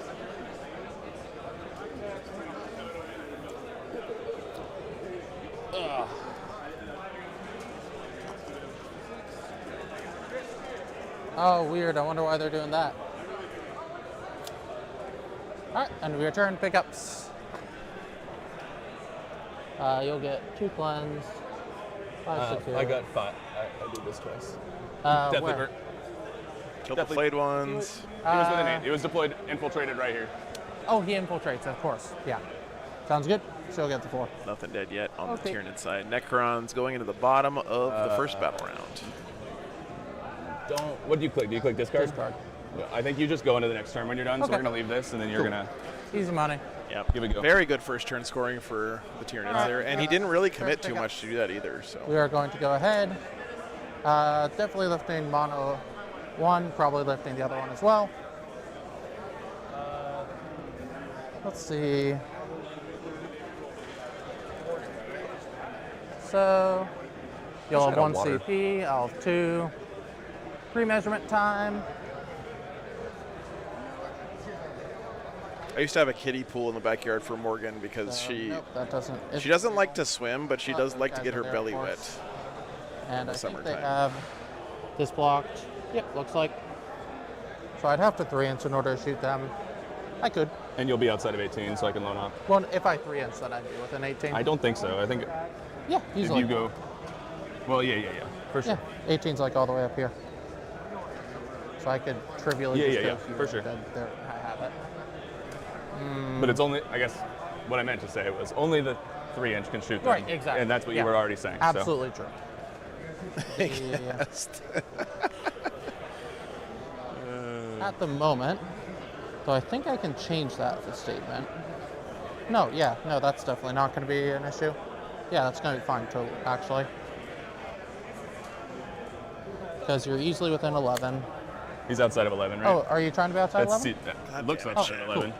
Ugh. Oh, weird. I wonder why they're doing that. All right, and we return pickups. You'll get 2 cleanse, 5 secure. I got 5. I did this twice. Definitely hurt. Killed the flayed ones. He was with an 8. He was deployed, infiltrated right here. Oh, he infiltrates, of course. Yeah. Sounds good. So you'll get the 4. Nothing dead yet on Okay. the Tyranid side. Necrons going into the bottom of the first battle round. What do you click? Do you click discard? Discard. I think you just go into the next turn when you're done. So Okay. we're gonna leave this, and then you're Cool. gonna. Easy money. Yep. Give it a go. Very good first turn scoring for the Tyranids All right. there. And he didn't really commit too much to do that either. So We are going to go ahead. Definitely lifting mono 1, probably lifting the other one as well. Let's see. So you'll have 1 water. CP, I'll have 2. Pre-measurement time. I used to have a kiddie pool in the backyard for Morgan because Nope, that doesn't. she doesn't like to swim, but she does like to get her there, belly of wet. course. And in I the think they summertime. have this blocked. Yep, looks like. So I'd have to 3-inch in order to shoot them. I could. And you'll be outside of 18, so I can loan up. Well, if I 3-inch, then I'd be within 18. I don't think so. I think Yeah, easily. if you go. Well, yeah, for sure. Yeah, 18's like all the way up here. So I could trivially just go shoot for it, sure. then there I have it. But it's only, I guess, what I meant to say was only the 3-inch can shoot them. Right, exactly. And that's what Yeah. you were already saying. Absolutely so. true. Yeah. At the moment, though I think I can change that for statement. No, that's definitely not going to be an issue. Yeah, that's going to be fine, totally, actually. Because you're easily within 11. He's outside of 11, right? Oh, are you trying to be outside That's 11? that looks like 11.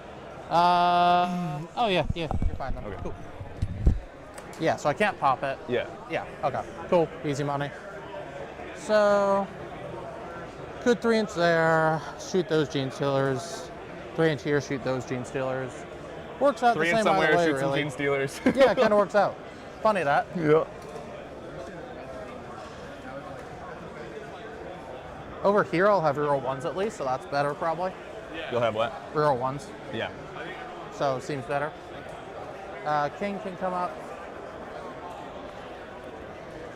Oh yeah, you're fine then. Okay. Cool. Yeah, so I can't pop it. Yeah. Yeah, okay. Cool, easy money. So, could 3-inch there, shoot those gene stealers. 3-inch here, shoot those gene stealers. Works out the 3-inch same somewhere, either way, shoot some really. gene stealers. Yeah, it kind of works out. Funny that. Yeah. Over here, I'll have reroll 1s at least, so that's better probably. You'll have what? Reroll 1s. Yeah. So seems better. King can come up.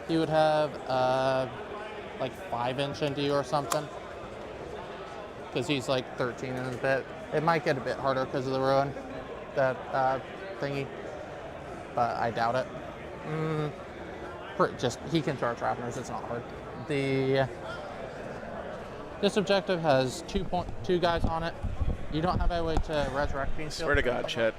He would have like 5-inch into you or something. Because he's like 13 in a bit. It might get a bit harder because of the ruin, that thingy. But I doubt it. Just he can charge Ravners, it's not hard. This objective has 2 guys on it. You don't have any way to resurrect Bean Swear to God, Chet.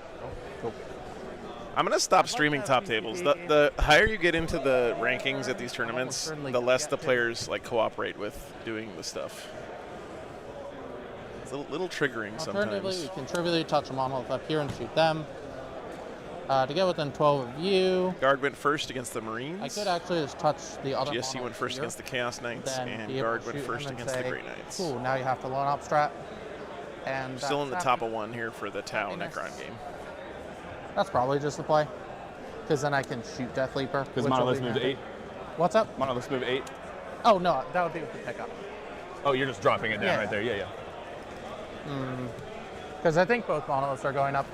I'm gonna stop streaming top tables. The higher you get into the rankings at these tournaments, the less the players like cooperate with doing the stuff. It's a little triggering Alternatively, sometimes. we can trivially touch a monolith up here and shoot them. To get within 12 of you. Guard went first against the Marines. I could actually just touch the other GSC went first here, against the Chaos Knights, then and be able Guard to went shoot first them and against the say, Grey Knights. Cool, now you have to loan up strat. And Still in the that's top of 1 here for the Tau Happiness. Necron game. That's probably just the play. Because then I can shoot Death Leaper. Because which will Monolith be moved to handy. 8. What's up? Monolith moved 8. Oh, no, that would be with the pickup. Oh, you're just dropping it down Yeah. right there. Yeah. Because I think both monoliths are going up.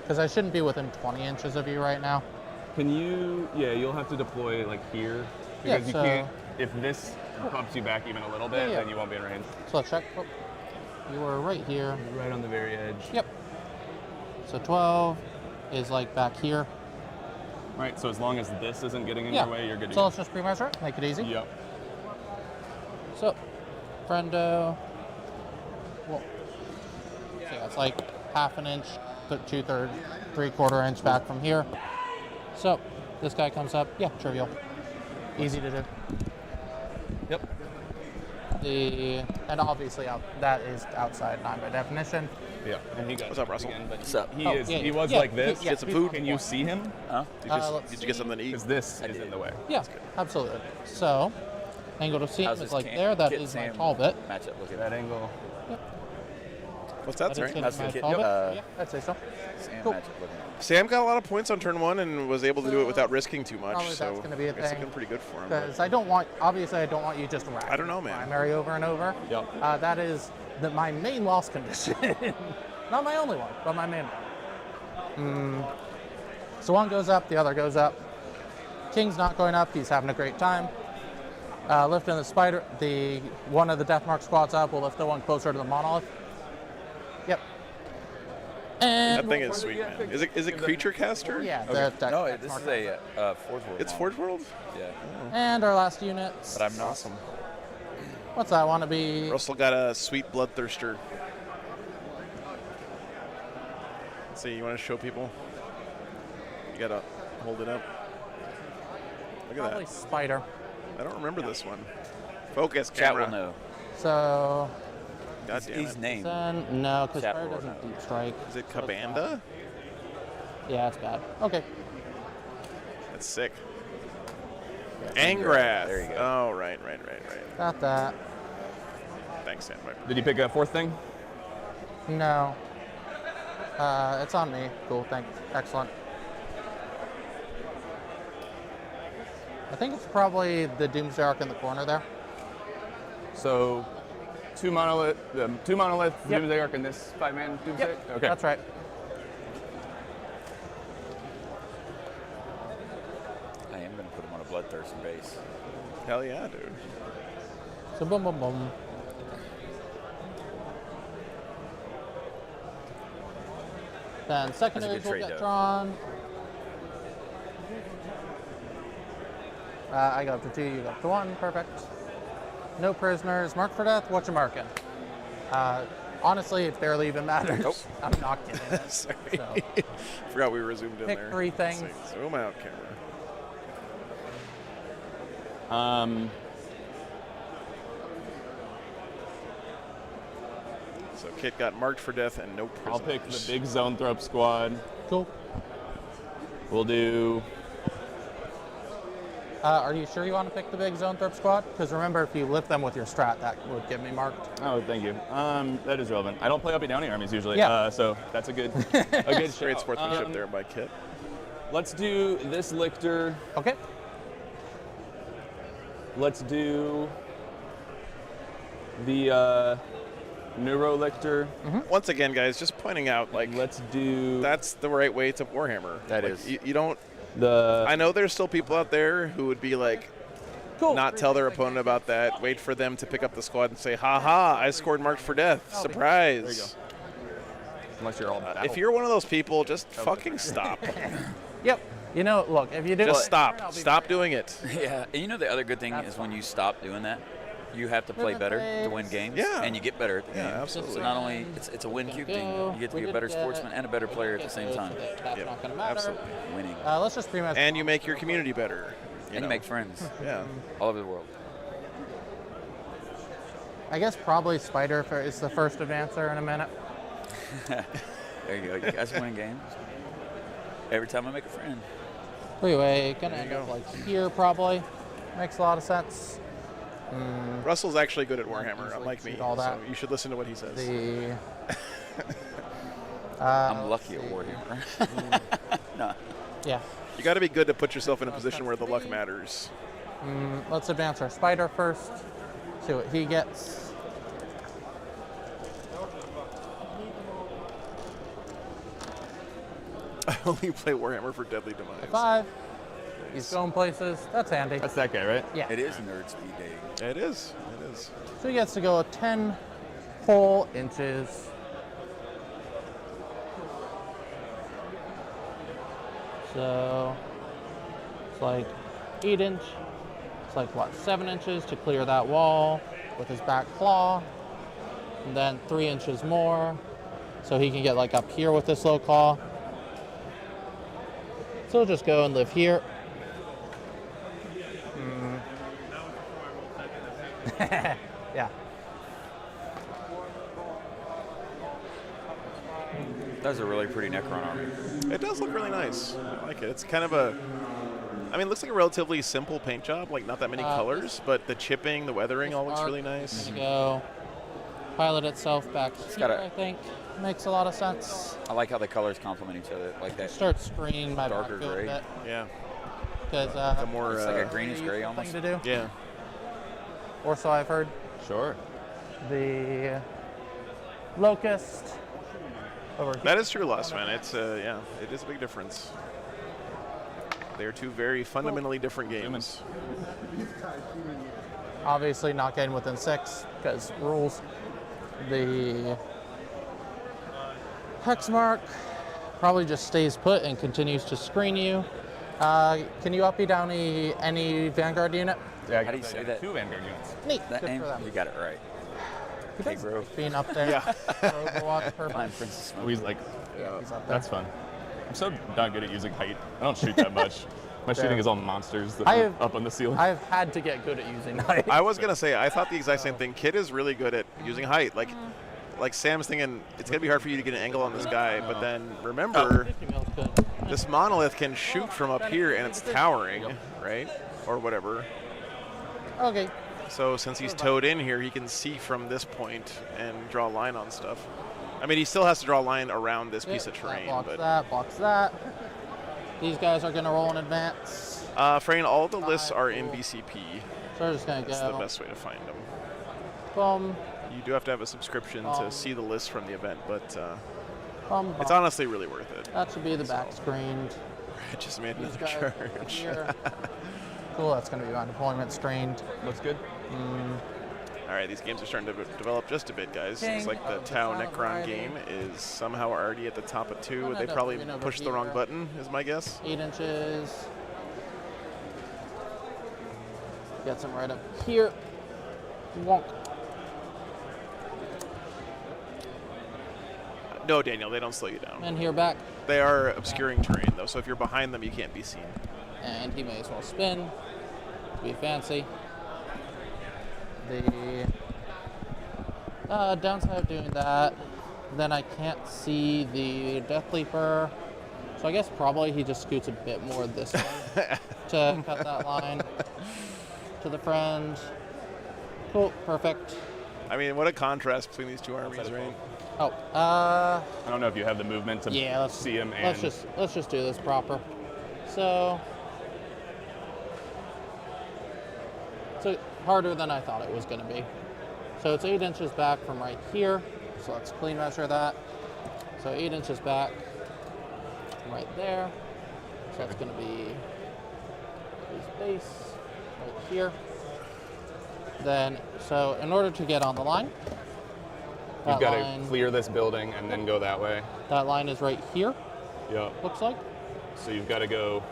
Because I shouldn't be within 20 inches of you right now. Can you? Yeah, you'll have to deploy like here because you so- can't. If this bumps you back even a little bit, Yeah. then you won't be in range. So let's check. Oh, you were right here. Right on the very edge. Yep. So 12 is like back here. Right. So as long as this isn't getting in Yeah. your way, you're good to So go. let's just pre-measure it, make it easy. Yep. So, friendo. Well, so yeah, it's like 1/2 inch, 2/3, 3/4 inch back from here. So this guy comes up. Yeah, trivial. Easy to do. Yep. And obviously that is outside 9 by definition. Yeah, and he got. What's up, Russell? Again, but What's up? He was like this. Get some food. Can you see him? Huh? Did you get something to eat? Because this is in the way. Yeah, absolutely. So, angle to see him is like there. That is my tall bit. Match up. Look at that angle. What's that, sorry? That's my tall bit. Yeah, I'd say so. Cool. Sam got a lot of points on turn 1 and was able to do it without risking too much. Probably So that's going to be a I guess thing. it's been pretty good for him. Because I don't want you just racking I don't know, man. primary over and over. Yep. That is my main loss condition. Not my only one, but my main one. So one goes up, the other goes up. King's not going up, he's having a great time. Lifting the spider, one of the Deathmark squads up, we'll lift the one closer to the monolith. Yep. And that thing is sweet, man. Is it creature caster? Yeah. Okay. No, this is a Forge World. It's Forge World? Yeah. And our last units. But I'm not awesome. What's that want to be? Russell got a sweet bloodthirster. Let's see, you want to show people? You gotta hold it up. Look at Probably that. spider. I don't remember this one. Focus, Chat camera. will know. So. God damn He's it. named. No, because Chat fire will doesn't know. deep strike. Is it Cabanda? Yeah, it's bad. Okay. That's sick. Angrath. There you go. Oh, right. Got that. Thanks, Sam. Did he pick a fourth thing? No. It's on me. Cool, thanks. Excellent. I think it's probably the Doomsday Arc in the corner there. So, two monolith, Yep. Doomsday Arc, and this 5-man Doomsday? Yep, Okay. that's right. I am going to put him on a bloodthirsty base. Hell yeah, dude. So boom, boom, boom. Then secondaries will trade, get though. drawn. I go up to 2, you go up to 1, perfect. No prisoners, marked for death, what you marking? Honestly, it barely even matters. Nope. I'm not getting it. Sorry. So. Forgot we were zoomed in Pick there. 3 things. Let's see. Zoom out, camera. So Kit got marked for death and no prisoners. I'll pick the big zone throw-up squad. Cool. We'll do... Are you sure you want to pick the big zone throw squad? Because remember, if you lift them with your strat, that would get me marked. Oh, thank you. That is relevant. I don't play uppy downy armies usually, Yeah. So that's a good great Great sportsmanship there by Kit. Let's do this Lictor. Okay. Let's do the Neuro Lictor. Once again, guys, just pointing out, like, let's do. That's the right way to Warhammer. That like, is. You don't. The. I know there's still people out there who would be like, not tell their opponent about that. Wait for them to pick up the squad and say, "Ha ha! I scored marked for death. Surprise!" There you go. Unless you're all If you're one of those people, just fucking stop. Yep. You know, look, if you do Just it, stop. Stop doing it. Yeah, and you know the other good thing is when you stop doing that, you have to play better to win games. Yeah. And you get better at the game. absolutely. So not only it's a win cube thing, you get to be a better sportsman and a better player at the same time. That's not going to matter. Absolutely. Winning. Let's just pretty much. And you make your community better. And you make friends. Yeah. All over the world. I guess probably Spider is the first advancer in a minute. There you go. You guys winning games. Every time I make a friend. Anyway, gonna end up like here probably. Makes a lot of sense. Russell's actually good at Warhammer, unlike me. all that. So you should listen to what he says. I'm lucky at Warhammer. No. Yeah. You got to be good to put yourself in a position where the luck matters. Let's advance our Spider first. See what he gets. I only play Warhammer for Deadly Demise. 5. He's going places. That's handy. That's that guy, right? Yeah. It is nerd speed day. It is. It is. So he gets to go 10 whole inches. So it's like 8 inch. It's like what, 7 inches to clear that wall with his back claw. And then 3 inches more. So he can get like up here with this low claw. So we'll just go and live here. Yeah. That's a really pretty Necron army. It does look really nice. I like it. It's kind of a, I mean, it looks like a relatively simple paint job, like not that many colors, but the chipping, the weathering all looks really nice. To go pilot itself back here, I think makes a lot of sense. I like how the colors complement each other, like that. Start screening my darker backfield gray. a bit. Yeah. Because the more it's like a greenish gray almost. Thing to do. Yeah. Or so I've heard. Sure. The Locust over here. That is true, Lost Man. It's yeah, it is a big difference. They are two very fundamentally different games. Obviously not getting within 6 because rules. The Hexmark probably just stays put and continues to screen you. Can you up me down any Vanguard unit? Yeah, how do you say that? 2 Vanguard units. Neat. That Good name? for them. You got it right. Okay, bro. Being up there. Yeah. Overwatch, perfect. Fine, Princess Smoke. He's like, He's up there. that's fun. I'm so not good at using height. I don't shoot that much. My shooting is all monsters that I are have- up on the ceiling. I've had to get good at using height. I was gonna say, I thought the exact same thing. Kid is really good at using height. Like Sam's thinking, it's gonna be hard for you to get an angle on this guy, but then remember, this monolith can shoot from up here and it's towering, right? Or whatever. Okay. So since he's towed in here, he can see from this point and draw a line on stuff. I mean, he still has to draw a line around this piece of terrain, Blocks but that, blocks that. These guys are going to roll in advance. Frayne, all the lists are in BCP. So we're just going to go. That's the best way to find them. Boom. You do have to have a subscription to see the list from the event, but Boom, it's boom. honestly really worth it. That should be the back screened. I just made These another guys over charge. here. Cool, that's going to be my deployment screened. Looks good. All right, these games are starting to develop just a bit, guys. It's like the Tau Necron game is somehow already at the top of 2. They probably pushed the wrong button, is my guess. 8 inches. Gets him right up here. Wonk. No, Daniel, they don't slow you down. And here back. They are obscuring terrain, though, so if you're behind them, you can't be seen. And he may as well spin to be fancy. The downside of doing that, then I can't see the Death Leaper. So I guess probably he just scoots a bit more this way to cut that line to the friend. Cool, perfect. I mean, what a contrast between these two armies, right? Oh, I don't know if you have the movement to yeah, see him and let's just do this proper. So harder than I thought it was going to be. So it's 8 inches back from right here. So let's clean measure that. So 8 inches back from right there. So that's going to be his base right here. Then, so in order to get on the line, you've got to clear this building and then go that way. That line is right here. Yep. Looks like. So you've got to go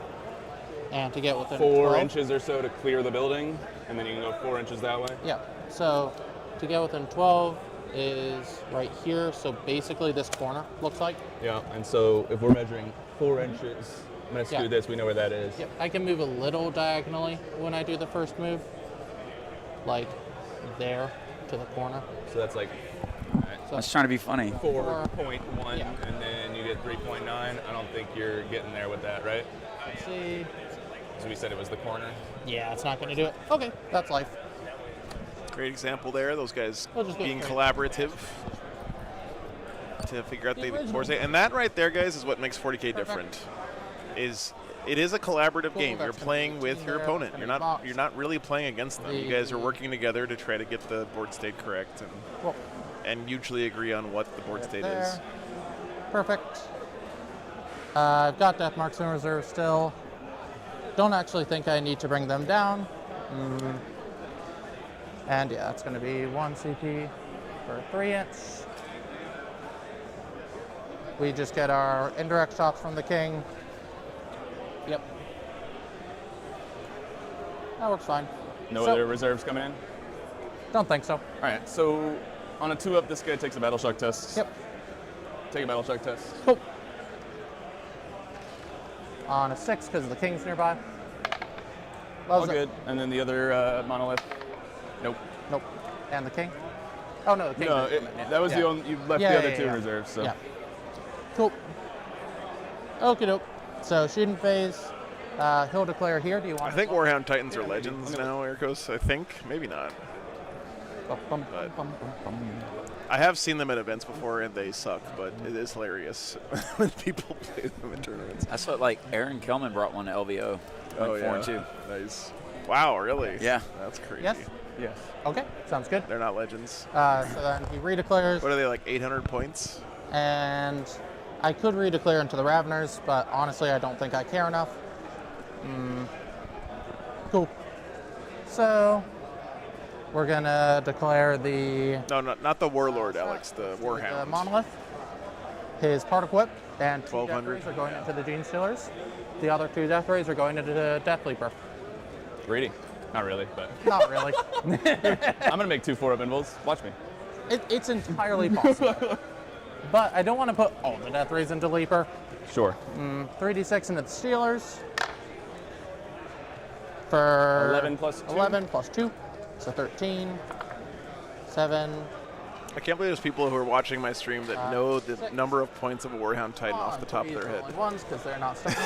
and to get within 4 12 inches or so to clear the building, and then you can go 4 inches that way. Yeah. So to get within 12 is right here. So basically this corner looks like. Yeah. And so if we're measuring 4 inches, I'm gonna skew this. We know where that is. Yep. I can move a little diagonally when I do the first move, like there to the corner. So that's like. I was trying to be funny. 4.1, and then you get 3.9. I don't think you're getting there with that, right? Let's see. So we said it was the corner. Yeah, it's not going to do it. Okay, that's life. Great example there. Those guys We'll just go being straight. collaborative to figure out the board state. And that right there, guys, is what makes 40K different. It is a collaborative game. You're playing with your opponent. You're not really playing against them. You guys are working together to try to get the board state correct and mutually agree on what the board state is. Perfect. I've got Death Marks in reserve still. Don't actually think I need to bring them down. And yeah, it's going to be 1 CP per 3 inch. We just get our indirect shots from the king. Yep. That works fine. No other reserves coming in? Don't think so. All right, so on a 2-up, this guy takes a battle shock test. Yep. Take a battle shock test. Cool. On a 6 because the king's nearby. All good. And then the other monolith. Nope. Nope. And the king? Oh, no, the king. No, didn't come in yet. that was Yeah. the only. You left the other two in reserve. So. Yeah. Cool. Okie doke. So shooting phase. He'll declare here. Do you want? I think Warhound Titans are legends now, Ericos. I think maybe not. But I have seen them at events before, and they suck. But it is hilarious when people play them in tournaments. That's what like Aaron Kelman brought one to LVO. Oh Went 4-2. Nice. Wow, really? Yeah. That's crazy. Yes. Yes. Okay, sounds good. They're not legends. So then he redeclares. What are they, like 800 points? And I could redeclare into the Raveners, but honestly, I don't think I care enough. Cool. So we're gonna declare the No, not the Warlord, Alex. The Warhound. the Monolith. His Particle Whip and 2 Death 1200. Rays are going into the Gene Stealers. The other 2 Death Rays are going into the Death Leaper. Greedy. Not really, but. Not really. I'm gonna make 2 4-up invulns. Watch me. It's entirely possible. But I don't want to put all the Death Rays into Leaper. Sure. 3d6 into the Stealers. For 11 plus 2. 11 plus 2. So 13. 7. I can't believe there's people who are watching my stream that know the number of points of a Warhound Titan off the top of their head. Only ones because they're not stuck.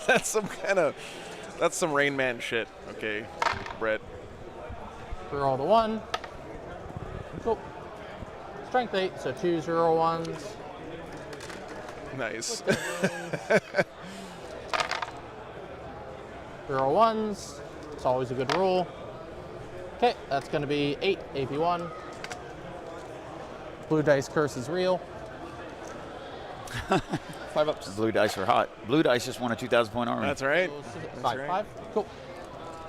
That's some Rain Man shit. Okay, Brett. Roll the 1. Cool. Strength 8, so 2 0 1s. Nice. 0 1s. It's always a good rule. Okay, that's going to be 8 AP1. Blue dice curse is real. 5 ups. Blue dice are hot. Blue dice just won a 2,000 point army. That's right. 5. Cool.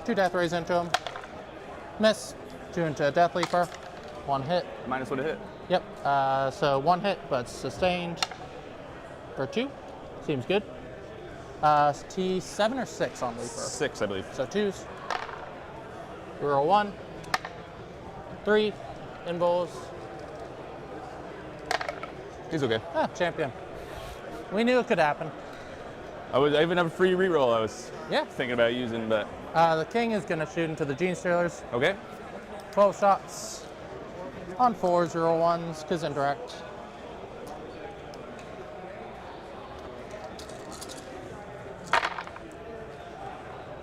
2 Death Rays into him. Miss. 2 into Death Leaper. 1 hit. Minus what a hit. Yep. So 1 hit, but sustained for 2. Seems good. T7 or 6 on Leaper? 6, I believe. So 2s. 0 1. 3. Invols. He's okay. Ah, champion. We knew it could happen. I even have a free reroll I was thinking about using, but. The king is going to shoot into the Gene Stealers. Okay. 12 shots on 4 0 1s, because indirect.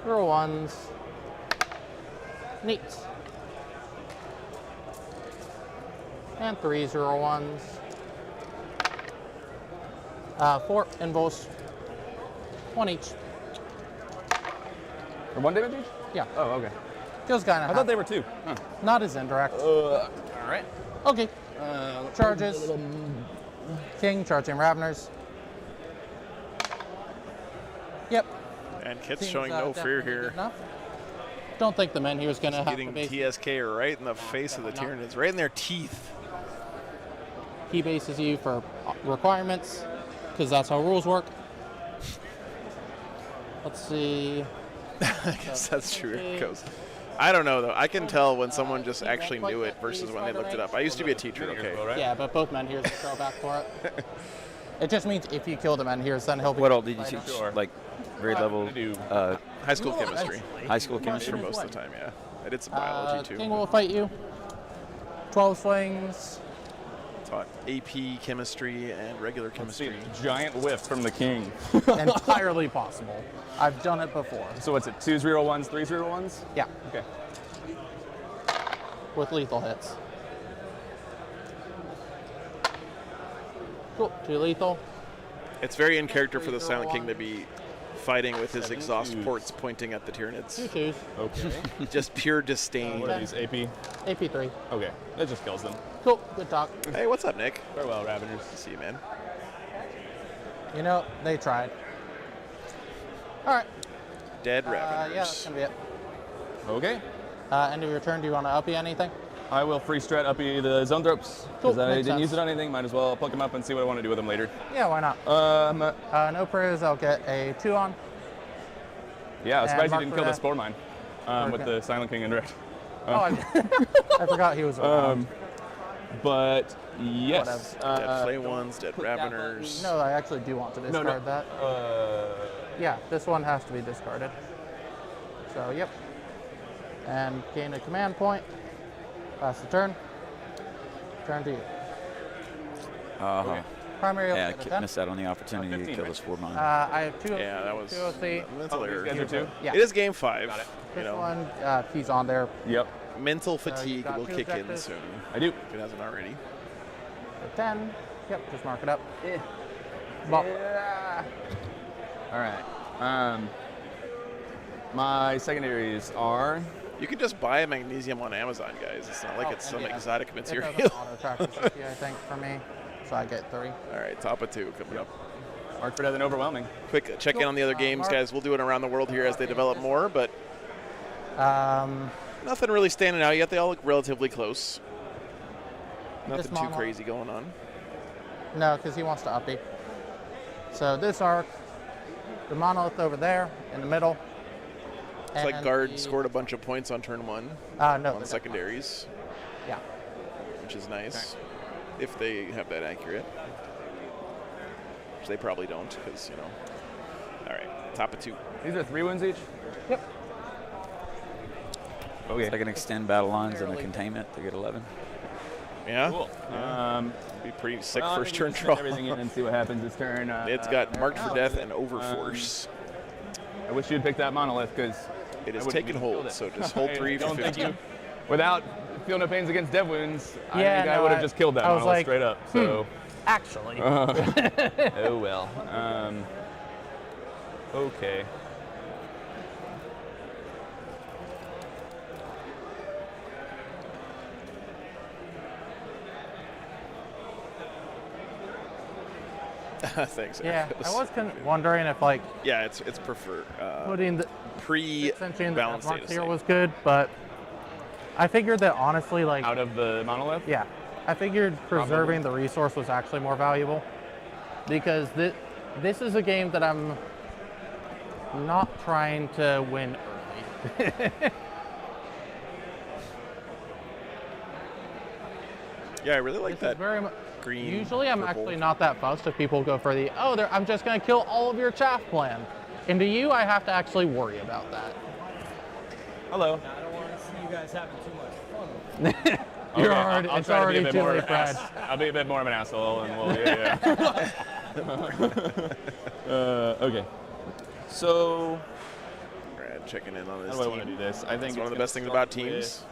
Zero ones. Neat. And 3 0 1s. 4 invols. 1 each. For 1 damage each? Yeah. Oh, okay. Feels kind of. I thought they were 2. Huh. Not as indirect. All right. Okay. Charges. King charging Raveners. Yep. And Kit's Seems, showing no fear definitely here. good enough. Don't think the men here is going to have to Getting base. TSK right in the face of the Tyranids, right in their teeth. He bases you for requirements, because that's how rules work. Let's see. I guess that's true. It goes. I don't know though. I can tell when someone just actually knew it versus when they looked it up. I used to be a teacher. Okay. Yeah, but both men here will throw back for it. It just means if you kill the men here, then he'll be. What all did you teach? Like grade level? High school chemistry. High school chemistry. For most of the time, yeah. I did some biology too. King will fight you. 12 swings. Taught AP chemistry and regular chemistry. Giant whiff from the king. Entirely possible. I've done it before. So what's it? 2 0 1s, 3 0 1s? Yeah. Okay. With lethal hits. Cool. 2 lethal. It's very in character for the Silent King to be fighting with his exhaust ports pointing at the Tyranids. 2 2s. Okay. Just pure disdain. What are these, AP? AP3. Okay. That just kills them. Cool. Good talk. Hey, what's up, Nick? Farewell, Raveners. See you, man. You know, they tried. All right. Dead Raveners. Yeah, that's going to be it. Okay. End of your turn. Do you want to uppy anything? I will free strat uppy the zone thropes. Cool, Because I makes didn't use sense. it on anything. Might as well pluck them up and see what I want to do with them later. Yeah, why not? No prayers. I'll get a 2 on. Yeah, I was And surprised you mark didn't for kill the that. spore mine with Okay. the Silent King indirect. I forgot he was around. But yes. Dead Flay Ones, Dead Raveners. No, I actually do want to discard that. Yeah, this one has to be discarded. So, yep. And gain a command point. Pass the turn. Turn to you. Uh-huh. Primary Yeah, at a 10. missed out on the opportunity to 15, kill right? those 4 mine. I have 2 Yeah, that was 203. mental error. guys are 2? Yeah. It is game 5. Got it. You This know, one, keys on there. Yep. mental you fatigue got will 2 kick in objectives. soon I do. if it hasn't already. A 10. Yep, just mark it up. Ball. All right. My secondaries are. You can just buy magnesium on Amazon, guys. It's not like it's some exotic It material. doesn't auto-track the CP, I think, for me. So I get 3. All right, top of 2 coming up. Mark for death and overwhelming. Quick check in on the other games, Mark. guys. We'll do it around the world here as they develop more, but Um, nothing really standing out yet. They all look relatively close. This Nothing too mono- crazy going on. no, because he wants to uppy. So this arc, the monolith over there in the middle. It's like and guard the- scored a bunch of points on turn 1 no, on they're secondaries, Yeah. which is nice if they have that accurate. Which they probably don't, because, you know. All right, top of 2. These are 3 wounds each? Yep. Okay. So I can extend battle lines and the containment to get 11. Yeah? Cool. Yeah. Be pretty sick well, I first think turn we just draw. send everything in and see what happens this turn. It's got marked for death and overforce. I wish you'd pick that monolith because It is taking hold, so just hold 3 for don't think 15. you, without feel no pains against dev wounds, I Yeah, think I no, would have I- just killed that I was monolith like, straight up. So, Actually. oh well. Okay. Thanks. Yeah, Eric. I was wondering if like Yeah, it's prefer putting the pre-balance marks data here save. was good, but I figured that honestly, like out of the monolith. Yeah, I figured preserving the resource was actually more valuable because this is a game that I'm not trying to win early. Yeah, I really like This is that very green. Usually, I'm purple. actually not that fussed if people go for the I'm just going to kill all of your chaff plan. And to you, I have to actually worry about that. Hello. I don't want to see you guys having too much fun. You're Okay, already, I'll it's try to be a already bit too more late, Brad. I'll be a bit more of an asshole, and we'll okay. So, Brad checking in on this how do I team. want to do this? I think It's one of the gonna best things start about teams.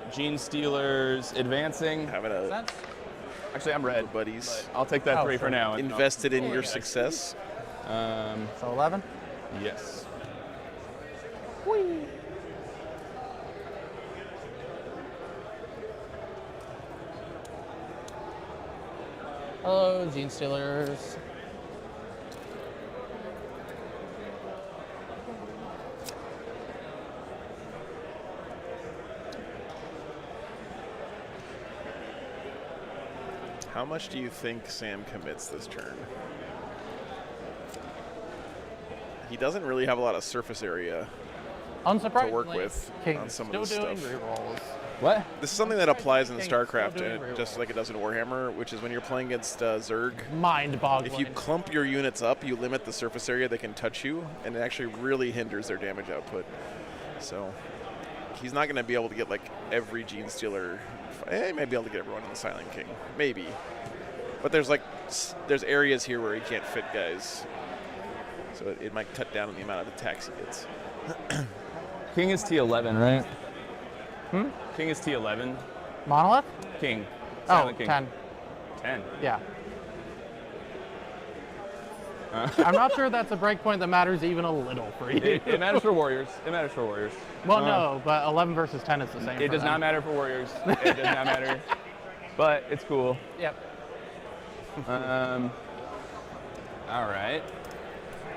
with Gene Stealers advancing. Having a Actually, I'm red, buddies. but I'll take that 3 for now. and Invested in I'll- your success. So 11? Yes. Whee! Hello, Gene Stealers. How much do you think Sam commits this turn? He doesn't really have a lot of surface area Unsurprisingly, to work with King on some still of this doing stuff. rerolls. What? This is something that applies in King still StarCraft, doing and rerolls. just like it does in Warhammer, which is when you're playing against Zerg. Mind-boggling. If you clump your units up, you limit the surface area they can touch you, and it actually really hinders their damage output. So he's not going to be able to get like every Gene Stealer. He may be able to get everyone in the Silent King, maybe. But there's there's areas here where he can't fit guys, so it might cut down on the amount of attacks he gets. King is T11, right? King is T11. Monolith? King. Oh, Silent King. 10. 10. Yeah. I'm not sure that's a breakpoint that matters even a little for you. It matters for warriors. It matters for warriors. Well, no, but 11 versus 10 is the same. It for does them. not matter for warriors. It does not matter. But it's cool. Yep. All right.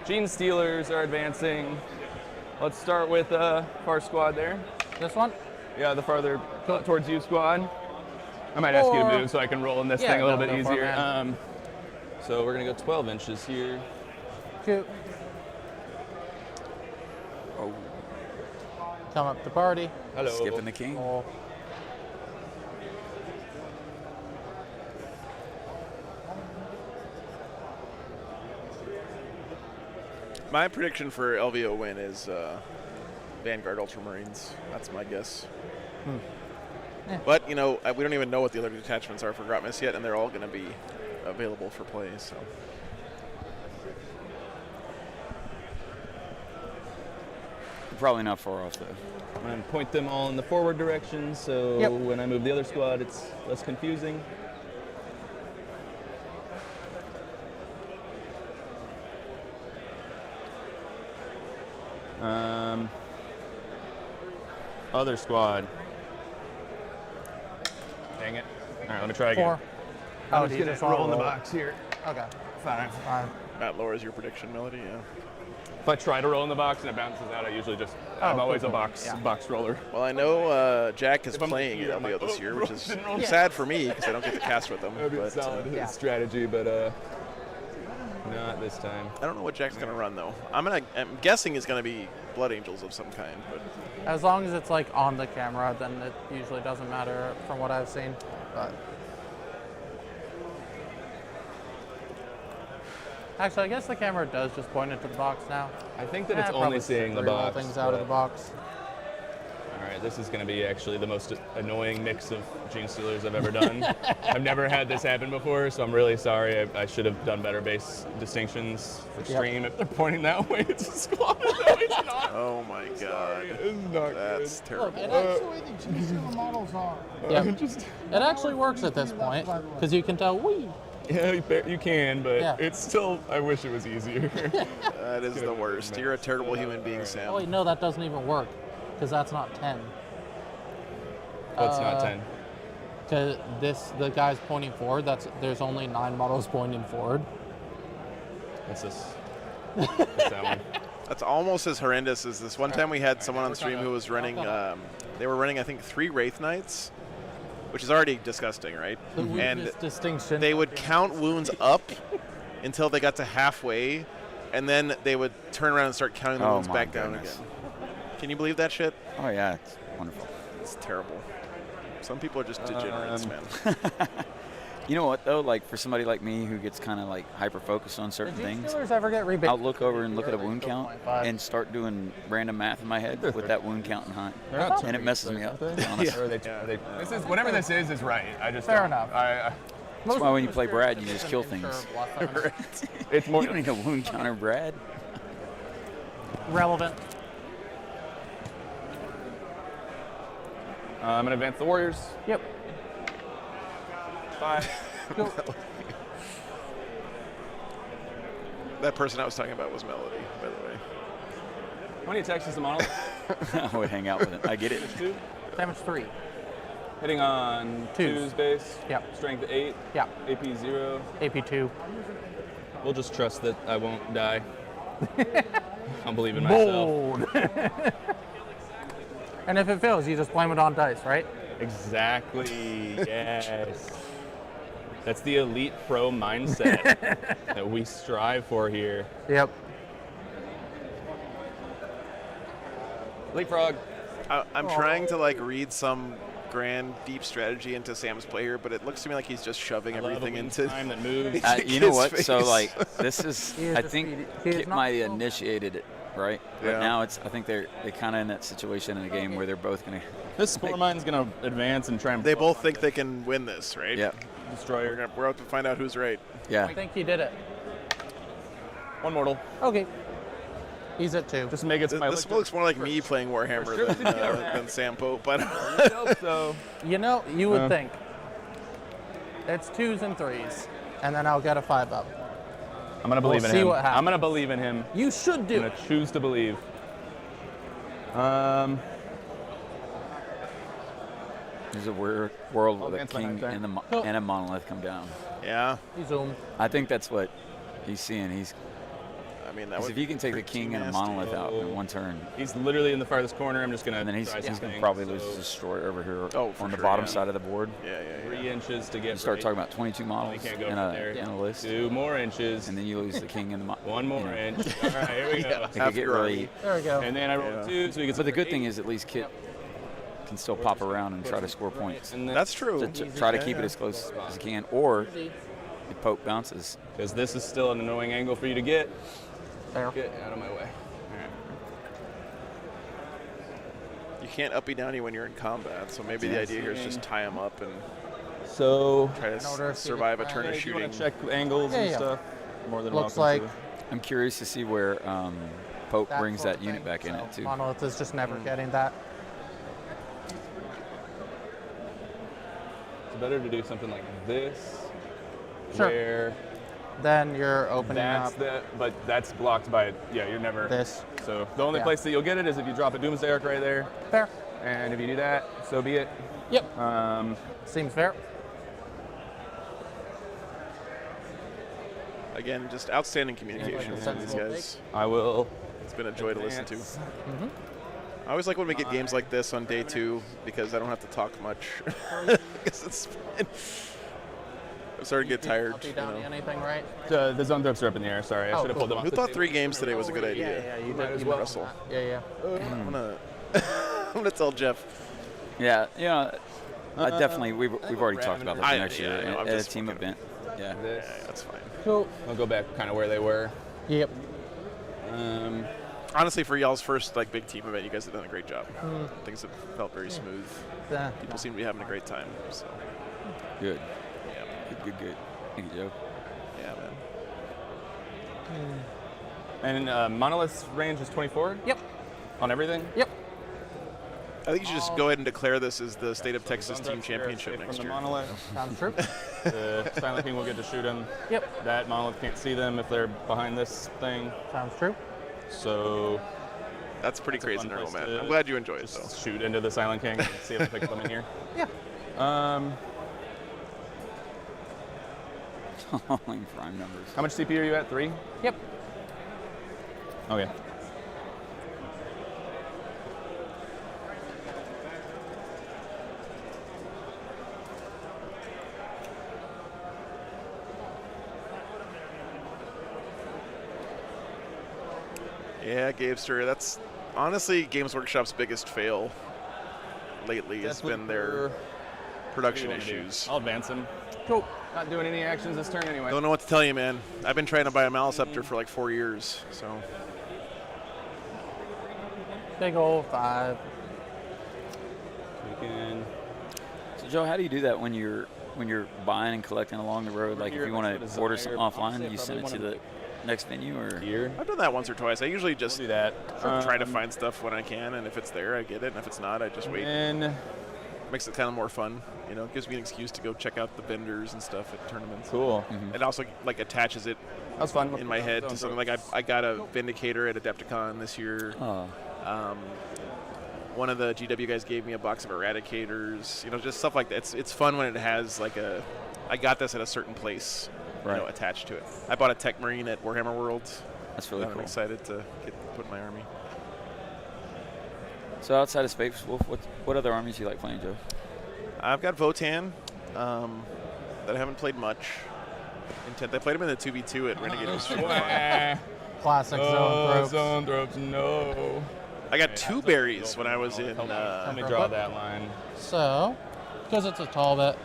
Gene Stealers are advancing. Let's start with far squad there. This one? Yeah, the farther towards you squad. I might ask you to move so I can roll in this thing a little bit go for it, easier. man. So we're gonna go 12 inches here. Cute. Oh. Come up to party. Hello. Skipping the king. Oh. My prediction for LVO win is Vanguard Ultramarines. That's my guess. But, you know, we don't even know what the other detachments are for Grotmus yet, and they're all going to be available for play, so. Probably not far off, though. I'm going to point them all in the forward direction, so when I move the other squad, it's less confusing. Other squad. Dang it. All right, let me try again. 4. I'm just going to roll in the box here. Okay. 5. That lowers your prediction, Melody, yeah. If I try to roll in the box and it bounces out, I usually just, I'm always a box roller. Well, I know Jack is playing it LBO this year, which is sad for me because I don't get to cast with them. That would be a solid strategy, but not this time. I don't know what Jack's going to run, though. I'm guessing it's going to be Blood Angels of some kind. But as long as it's like on the camera, then it usually doesn't matter from what I've seen. But actually, I guess the camera does just point into the box now. I think that it's only seeing the box. Things out of the box. All right, this is going to be actually the most annoying mix of Gene Stealers I've ever done. I've never had this happen before, so I'm really sorry. I should have done better base distinctions for stream. If they're pointing that way, it's a squad. No, it's not. Oh my God. It's not That's good. terrible. Look, that's the way the Gene Stealer models are. Yeah. It actually works at this point because you can tell we. Yeah, you can, but it's still, I wish it was easier. That is the worst. You're a terrible human being, Sam. Oh wait, no, that doesn't even work because that's not 10. That's not 10. Because the guy's pointing forward. There's only 9 models pointing forward. What's this? What's that one? That's almost as horrendous as this one time we had someone on stream who was running. They were running, I think, 3 Wraith Knights, which is already disgusting, right? And distinction. They would count wounds up until they got to halfway, and then they would turn around and start counting the wounds back down again. Can you believe that shit? Oh yeah, it's wonderful. It's terrible. Some people are just degenerates, man. You know what though? Like for somebody like me who gets kind of like hyper focused on certain things, Steelers ever get rebate? I'll look over and look at a wound count and start doing random math in my head with that wound count in mind, and it messes me up. To be honest. This is whatever this is right. I just fair enough. That's why when you play Brad, you just kill things. It's more. You don't need a wound counter, Brad. Relevant. I'm gonna advance the Warriors. Yep. 5. Go. That person I was talking about was Melody, by the way. How many attacks is the model? I would hang out with it. I get it. Damage 3. Hitting on 2's base. Yep. Strength 8. Yeah. AP 0. AP 2. We'll just trust that I won't die. I'll believe in myself. And if it fails, you just blame it on dice, right? Exactly. Yes. That's the elite pro mindset that we strive for here. Yep. Leapfrog. I'm trying to like read some grand deep strategy into Sam's play here, but it looks to me like he's just shoving everything into time that moves. You know what? face. So like this is, I think Kit might have initiated it, right? But Yeah. now it's, I think they're kind of in that situation in the game where they're both gonna. This Spore Mine's gonna advance and try and. They both think they can win this, right? Yeah. Destroyer. We're out to find out who's right. Yeah. I think he did it. 1 mortal. Okay. He's at 2. Just make it. This looks more like me playing Warhammer than Sam Pope. I don't hope so. You know, you would think. It's 2s and 3s, and then I'll get a 5 up. I'm gonna believe in him. See what happens. I'm gonna believe in him. You should do. I'm gonna choose to believe. There's a weird world where the king and a monolith come down. Yeah. He's zoomed. I think that's what he's seeing. I mean, if you can take the king and a monolith out in one turn. He's literally in the farthest corner. I'm just gonna. And then he's gonna probably lose his destroyer over here on the sure, bottom yeah. side of the board. Yeah. 3 inches to get. You start right. talking about 22 models Can't go in from there. a list. 2 more inches. And then you lose the king and the monolith. 1 more inch. All right, here we go. It could get really. There we go. And then I roll 2, so he gets. But the good thing is at least Kit can still pop around and try to score points. That's true. To try to keep it as close as he can, or if Pope bounces. Because this is still an annoying angle for you to get. There. Get out of my way. You can't uppy downy when you're in combat, so maybe the idea here is just tie them up and So try to survive a turn of if you shooting. want to check angles and stuff, more than Looks welcome like to. I'm curious to see where Pope brings sort that of unit thing, back in so it too. Monolith is just never getting that. It's better to do something like this, Sure. where Then you're opening that's up. but that's blocked by you're never this. So the only Yeah. place that you'll get it is if you drop a Doomsday Arc right there. Fair. And if you do that, so be it. Yep. Seems fair. Again, just outstanding communication from these guys. I will. It's been a joy to listen to. Mm-hmm. I always like when we get games like this on day 2 because I don't have to talk much. Because I'm starting to get tired. Uppy downy anything, right? The zone threats are up in the air. Sorry, I Oh, should have pulled them off. Who the thought table. 3 games today was a good idea? Yeah, you Might did. as You well. did. Russell. Yeah. I'm gonna I'm gonna tell Jeff. Yeah, I definitely we've already talked about that for next year I know, I'm at a just team fucking- event. Yeah. That's fine. Cool. I'll go back kind of where they were. Yep. Honestly, for y'all's first big team event, you guys have done a great job. Mm. Things have felt very smooth. Yeah. People seem to be having a great time. So Good. yeah, Good. Thank you, Joe. yeah, man. And Monolith's range is 24? Yep. On everything? Yep. I think you should just go ahead and declare this as the State of Texas Team Championship From next the year. Monolith. Sounds true. The Silent King will get to shoot him. Yep. That Monolith can't see them if they're behind this thing. Sounds true. So That's pretty it's a crazy, fun Neural place Man. to I'm glad you enjoy it, just though. shoot into the Silent King and see if they pick them in here. Yeah. Prime numbers. How much CP are you at? 3? Yep. Okay. Yeah, Gavester. That's honestly Games Workshop's biggest fail lately. Has been their production issues. I'll advance him. Cool. Not doing any actions this turn anyway. Don't know what to tell you, man. I've been trying to buy a Maliceptor for like 4 years, so. Big old 5. So Joe, how do you do that when you're buying and collecting along the road? Like if you want to order something offline, you send it to the next venue or here? I've done that once or twice. I usually just do that. Try to find stuff when I can, and if it's there, I get it, and if it's not, I just wait. And makes it kind of more fun, It gives me an excuse to go check out the vendors and stuff at tournaments. Cool. It also attaches it. That was fun. In my head to something like I got a Vindicator at Adepticon this year. Oh. One of the GW guys gave me a box of Eradicators. Just stuff like that. It's fun when it has I got this at a certain place, attached to it. I bought a Tech Marine at Warhammer World. That's really I'm cool. excited to put in my army. So outside of Space Wolf, what other armies do you like playing, Joe? I've got Votan that I haven't played much. I played him in the 2v2 at Renegade. It was super fun. Classic zone throws. Zone throws, no. I got 2 berries when I was in. Let me draw that line. So, because it's a tall bet.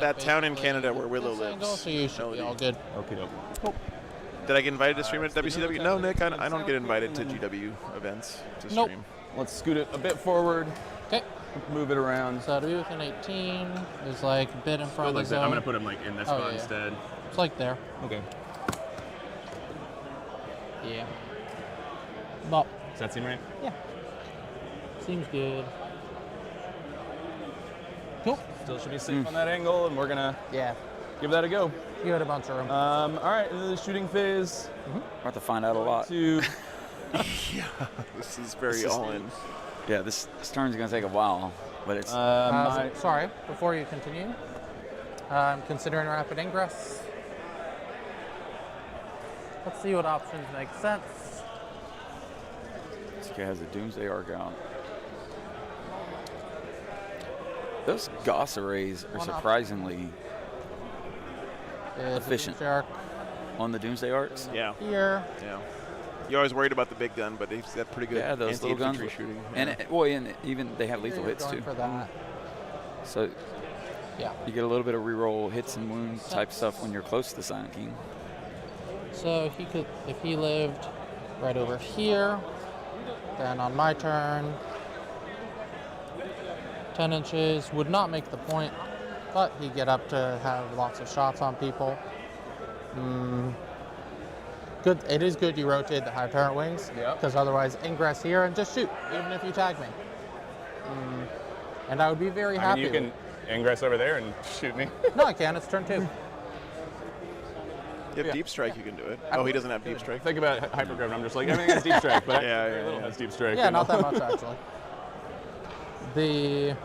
That town in Canada where Willow lives. So you should be all good. Okay, Cool. Did I get invited to stream at WCW? No, Nick, I don't get invited to GW events to Nope. stream. Let's scoot it a bit forward. Okay. Move it around. So to be within 18 is a bit in front of the zone. I'm gonna put him in this spot yeah. instead. It's there. Okay. Yeah. Well, Does that seem right? yeah. Seems good. Cool. Still should be safe on that angle, and we're gonna Yeah. give that a go. You had a bunch of room. All right, into the shooting phase. We're about to find out a lot. Yeah, this is very all in. Yeah, this turn's gonna take a while, but it's. Sorry, before you continue, I'm considering rapid ingress. Let's see what options make sense. This guy has a Doomsday Arc out. Those Gauss arrays are surprisingly efficient on the Doomsday Arcs. Yeah. Here. Yeah. You're always worried about the big gun, but he's got pretty good Yeah, those little guns. anti-infantry shooting. And even they have lethal hits too. For that. So yeah, you get a little bit of reroll hits and wounds type stuff when you're close to the Silent King. So he could, if he lived right over here, then on my turn, 10 inches would not make the point, but he'd get up to have lots of shots on people. Good. It is good you rotate the high parent wings, because otherwise ingress here and just shoot, even if you tag me. And I would be very happy. You can ingress over there and shoot me. No, I can. It's turn 2. You have deep strike, you can do it. Oh, he doesn't have deep strike. Think about hypergrip, and I'm just like, everything has deep strike, but yeah, very little has deep strike. Yeah, not that much actually. The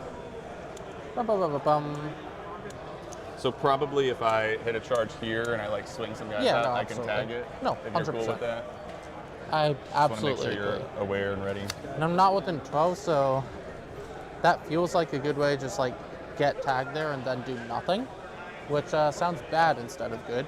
So probably if I hit a charge here and I like swing some guys out, I can tag it. No, if you're 100%. cool with that. I absolutely Just wanna make sure you're aware and ready. And I'm not within 12, so that feels like a good way to just like get tagged there and then do nothing, which sounds bad instead of good.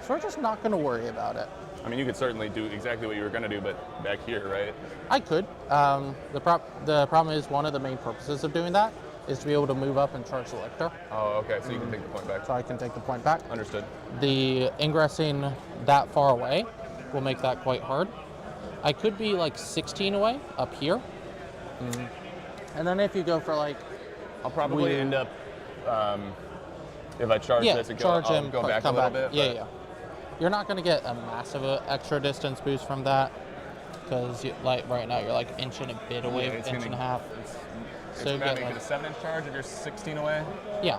So we're just not going to worry about it. I mean, you could certainly do exactly what you were going to do, but back here, right? I could. The problem is one of the main purposes of doing that is to be able to move up and charge the lictor. Oh, okay, so you can take the point back. So I can take the point back. Understood. The ingressing that far away will make that quite hard. I could be like 16 away up here. And then if you go for like... I'll probably end up, if I charge this and charge I'll him, go back a little bit. Yeah. You're not going to get a massive extra distance boost from that, because like right now you're like inch and a bit away, it's inch and a half. So you get make like, it a 7-inch charge if you're 16 away? Yeah,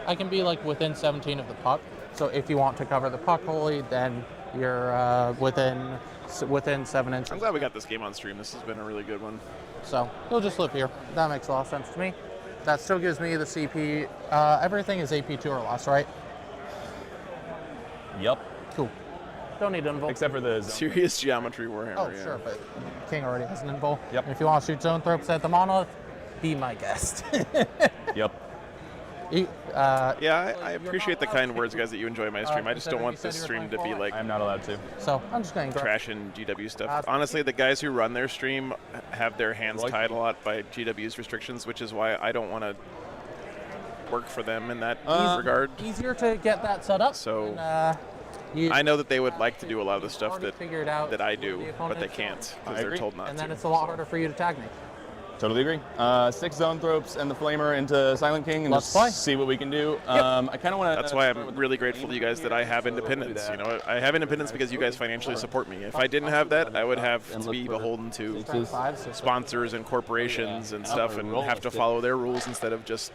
I can be like within 17 of the puck. So if you want to cover the puck wholly, then you're within 7 inches. I'm glad we got this game on stream. This has been a really good one. So you'll just flip here. That makes a lot of sense to me. That still gives me the CP. Everything is AP 2 or less, right? Yep. Cool. Don't need invul. Except for the serious geometry Warhammer. Oh, yeah. sure, but King already has an invul. Yep. And if you want to shoot zone throps at the monolith, be my guest. Yep. I appreciate the kind words, guys, that you enjoy my stream. I just don't want this stream to be like... I'm not allowed to. So I'm just going to trash and GW stuff. Honestly, the guys who run their stream have their hands tied a lot by GW's restrictions, which is why I don't want to work for them in that regard. Easier to get that set up. So and, I know that they would like to do a lot of the stuff figured out that I do, but they can't because they're told not and to. then it's a lot harder for you to tag me. Totally agree. 6 zone thropes and the flamer into Silent King and just see what we can do. I kind of want to. That's why I'm really grateful to you guys that I have independence. You know, I have independence because you guys financially support me. If I didn't have that, I would have to be beholden to sponsors and corporations and stuff, and have to follow their rules instead of just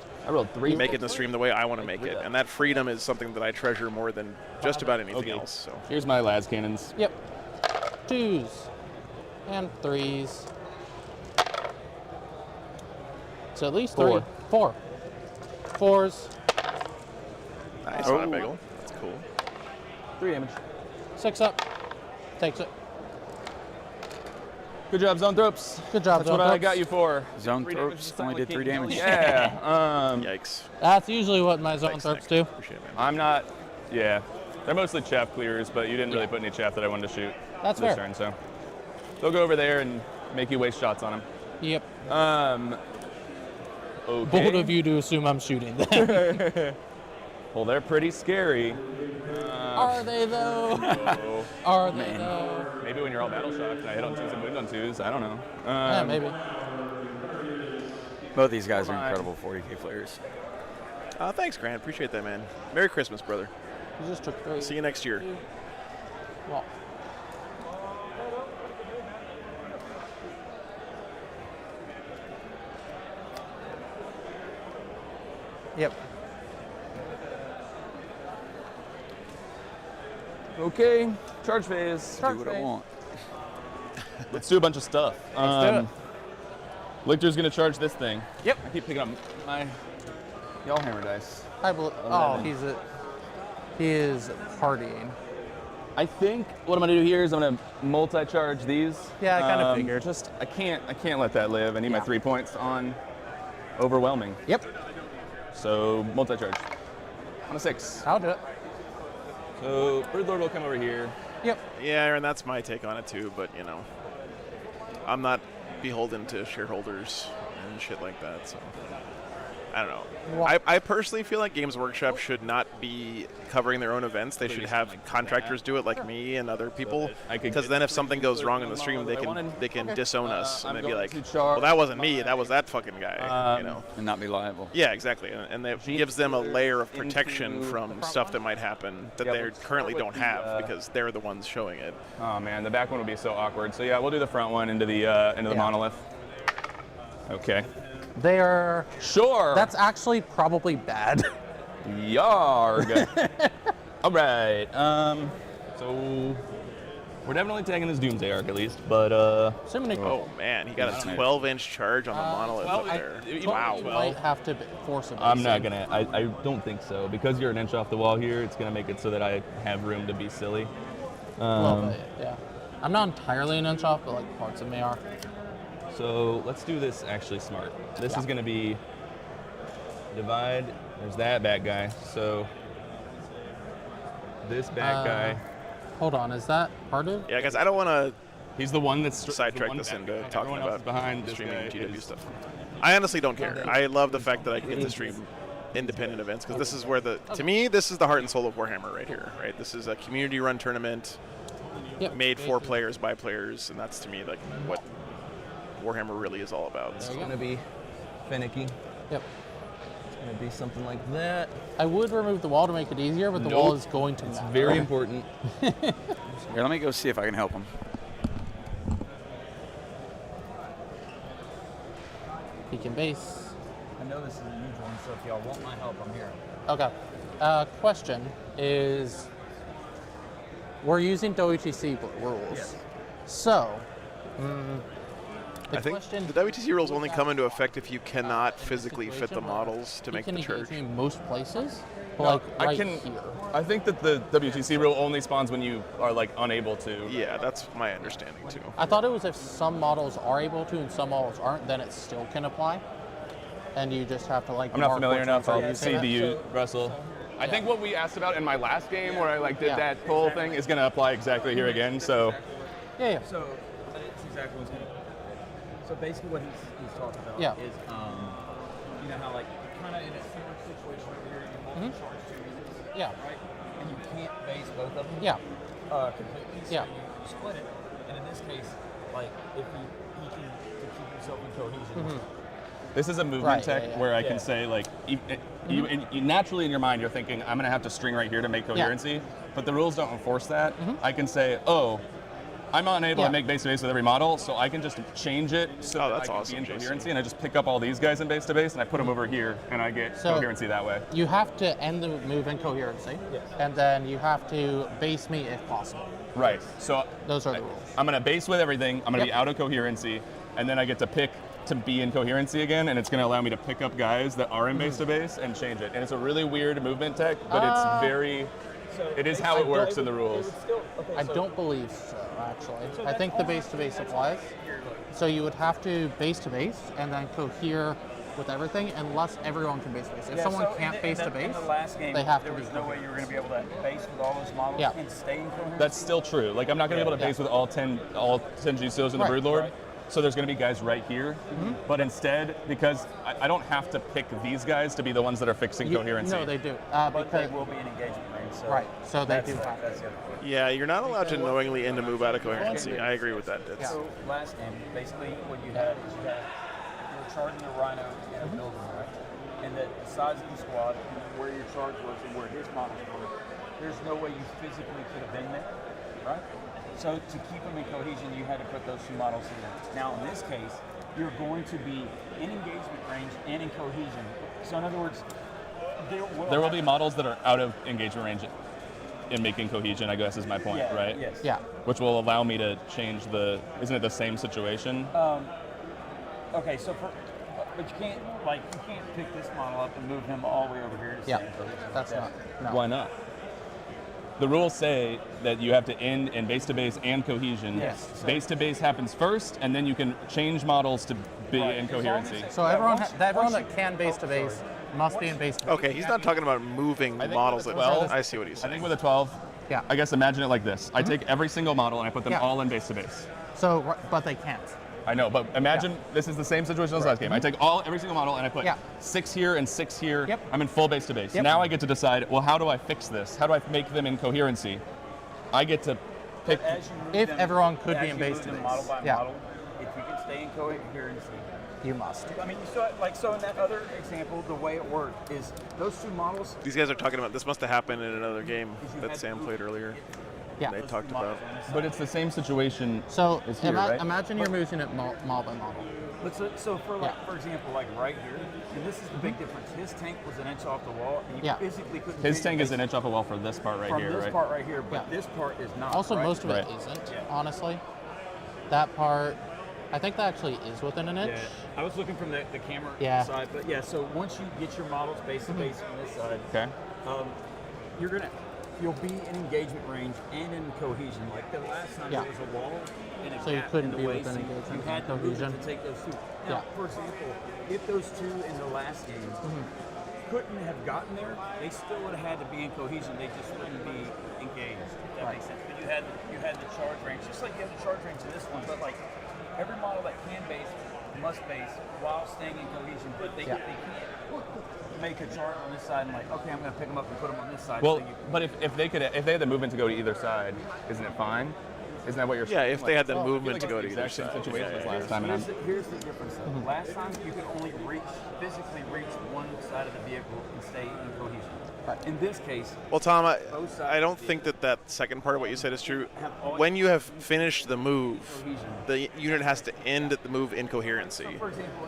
making the stream the way I want to make it. And that freedom is something that I treasure more than just about anything else. So here's my las cannons. Yep. 2s and 3s. So at least 3. 4. 4s. Nice on a bagel. That's cool. 3 damage. 6 up. Takes it. Good job, zone thropes. Good job, That's zone what thropes. I got you for. Zone thropes only did 3 damage. Yeah. Yikes. That's usually what my zone thropes do. I'm not. Yeah. They're mostly chaff clears, but you didn't really put any chaff that I wanted to shoot. That's this fair. turn, so they'll go over there and make you waste shots on them. Yep. Okay. Bold of you to assume I'm shooting them. Well, they're pretty scary. Are they though? No. Are they though? Maybe when you're all battle shocked and I hit on 2s and wound on 2s. I don't know. Yeah, maybe. Both these guys are incredible 40k players. Thanks, Grant. Appreciate that, man. Merry Christmas, brother. You just took 3. See you next year. Well. Yep. Okay, charge phase. Do what I want. Let's do a bunch of stuff. Let's do it. Lictor's gonna charge this thing. Yep. I keep picking up my y'all hammer dice. Oh, he is partying. I think what I'm gonna do here is I'm gonna multi-charge these. Yeah, I kind of figured. Just I can't let that live. I need my 3 points on overwhelming. Yep. So multi-charge on a 6. I'll do it. So Bird Lord will come over here. Yep. Yeah, and that's my take on it too. But you know, I'm not beholden to shareholders and shit like that. So I don't know. I personally feel like Games Workshop should not be covering their own events. They should have contractors do it, like me and other people. Because then if something goes wrong in the stream, they can disown us and they'd be like, well, that wasn't me. That was that fucking guy. And not be liable. Yeah, exactly. And that gives them a layer of protection from stuff that might happen that they currently don't have because they're the ones showing it. Oh man, the back one would be so awkward. So yeah, we'll do the front one into the monolith. Okay. They are. Sure. That's actually probably bad. Yarg. All right. So we're definitely taking this Doomsday Arc at least, but oh man, he got a 12-inch charge on the monolith up there. Wow. You might have to force it. I'm not gonna. I don't think so because you're an inch off the wall here. It's gonna make it so that I have room to be silly. Yeah. I'm not entirely an inch off, but like parts of me are. So let's do this actually smart. This is going to be divide. There's that bad guy. So this bad guy. Hold on, is that part of? Yeah, guys, I don't want to. He's the one that's sidetrack this into talking about behind streaming GW stuff. I honestly don't care. I love the fact that I get to stream independent events because this is where to me, this is the heart and soul of Warhammer right here. Right, this is a community-run tournament made for players by players, and that's to me like what Warhammer really is all about. It's going to be finicky. Yep. It's going to be something like that. I would remove the wall to make it easier, but the wall is going to It's matter. very important. Here, let me go see if I can help him. He can base. I know this is a huge one, so if y'all want my help, I'm here. Okay. Question is, we're using WTC rules. Yes. So, I think the WTC rules only come into effect if you cannot physically fit the models to make the church. In most places, but No, like here. I think that the WTC rule only spawns when you are like unable to. Yeah, that's my understanding too. I thought it was if some models are able to and some models aren't, then it still can apply. And you just have to like. I'm not mark familiar which enough. ones are I'll using see it. you, Russell. I think what we asked about in my last game where I like did that pull thing is going to apply exactly here again. So. Yeah. So that's exactly what's going to. So basically, what he's talking about is, you know how like kind of in a similar situation where you're multi-charge two units, right? And you can't base both of them, completely. So you split it, and in this case, like if he can to keep himself in cohesion. This is a movement tech where I can say like, you naturally in your mind you're thinking I'm gonna have to string right here to make coherency, but the rules don't enforce that. I can say, oh, I'm unable to make base to base with every model, so I can just change it so that I can be in coherency, and I just pick up all these guys in base to base, and I put them over here, and I get coherency that way. You have to end the move in coherency, and then you have to base me if possible. Right. So those are the rules. I'm gonna base with everything. I'm gonna be out of coherency, and then I get to pick to be in coherency again, and it's gonna allow me to pick up guys that are in base to base and change it. And it's a really weird movement tech, but it's very. It is how it works in the rules. I don't believe so, actually. I think the base-to-base applies. So you would have to base-to-base and then cohere with everything unless everyone can base-to-base. If someone can't base-to-base, in the last game, they have to there be was no way you were going to be able to base with all those models and stay in coherency. That's still true. Like I'm not gonna be able to base with all 10 GSOs in the Broodlord. So there's going to be guys right here, but instead, because I don't have to pick these guys to be the ones that are fixing coherency. No, they do. But they will be in engagement range. So so they do have Yeah, you're not allowed to knowingly end a move out of coherency. I agree with that. So last game, basically what you had is you were charging a Rhino in a building, right? And the size of the squad, and where your charge was, and where his models were, there's no way you physically could have been there, right? So to keep them in cohesion, you had to put those two models in. Now in this case, you're going to be in engagement range and in cohesion. So in other words, there will be models that are out of engagement range in making cohesion, I guess is my point, right? Yes. Yeah. Which will allow me to change isn't it the same situation? Okay, so but you can't pick this model up and move him all the way over here to stay in cohesion. That's not. No. Why not? The rules say that you have to end in base to base and cohesion. Yes. Base to base happens first, and then you can change models to be in coherency. So everyone that can base to base must be in base to base. Okay, he's not talking about moving models at 12. I see what he's saying. I think with a 12, I guess imagine it like this. I take every single model and I put them all in base to base. So, but they can't. I know, but imagine this is the same situation as last game. I take every single model and I put 6 here and 6 here. Yep. I'm in full base to base. Yep. Now I get to decide, well, how do I fix this? How do I make them in coherency? I get to pick. If everyone could be in base to them base. model by Yeah. model, if you can stay in coherency, You must. I mean, you saw so in that other example, the way it worked is those two models. These guys are talking about this must have happened in another game that Sam played earlier. Yeah. They talked about. But it's the same situation. So as here, right? imagine you're moving it model by model. But so for for example, like right here, and this is the big difference. His tank was an inch off the wall, and you physically couldn't. His tank is an inch off the wall for this part right here, From this right? part right here, but this part is not. Also, right? most of it isn't, honestly. That part, I think that actually is within an inch. Yeah. I was looking from the camera side, but so once you get your models base to base on this side, you'll be in engagement range and in cohesion. Like the last time there was a wall and a So you gap couldn't in be the way, within so engagement you had and to move it cohesion. to take those two. Now, for example, if those two in the last game couldn't have gotten there, they still would have had to be in cohesion. They just wouldn't be engaged. If that makes sense. But you had the charge range, just like you have the charge range in this one. But like every model that can base must base while staying in cohesion. But they can't make a chart on this side and like, okay, I'm going to pick them up and put them on this side. Well, so but if they had the movement to go to either side, isn't it fine? Isn't that what you're saying? Yeah, if they had the movement to go to either exact same side. situation as last time. Here's the difference though. Last time you could only physically reach one side of the vehicle and stay in cohesion. In this case, Well, Tom, I don't think that second part of what you said is true. When you have finished the move, the unit has to end the move in coherency.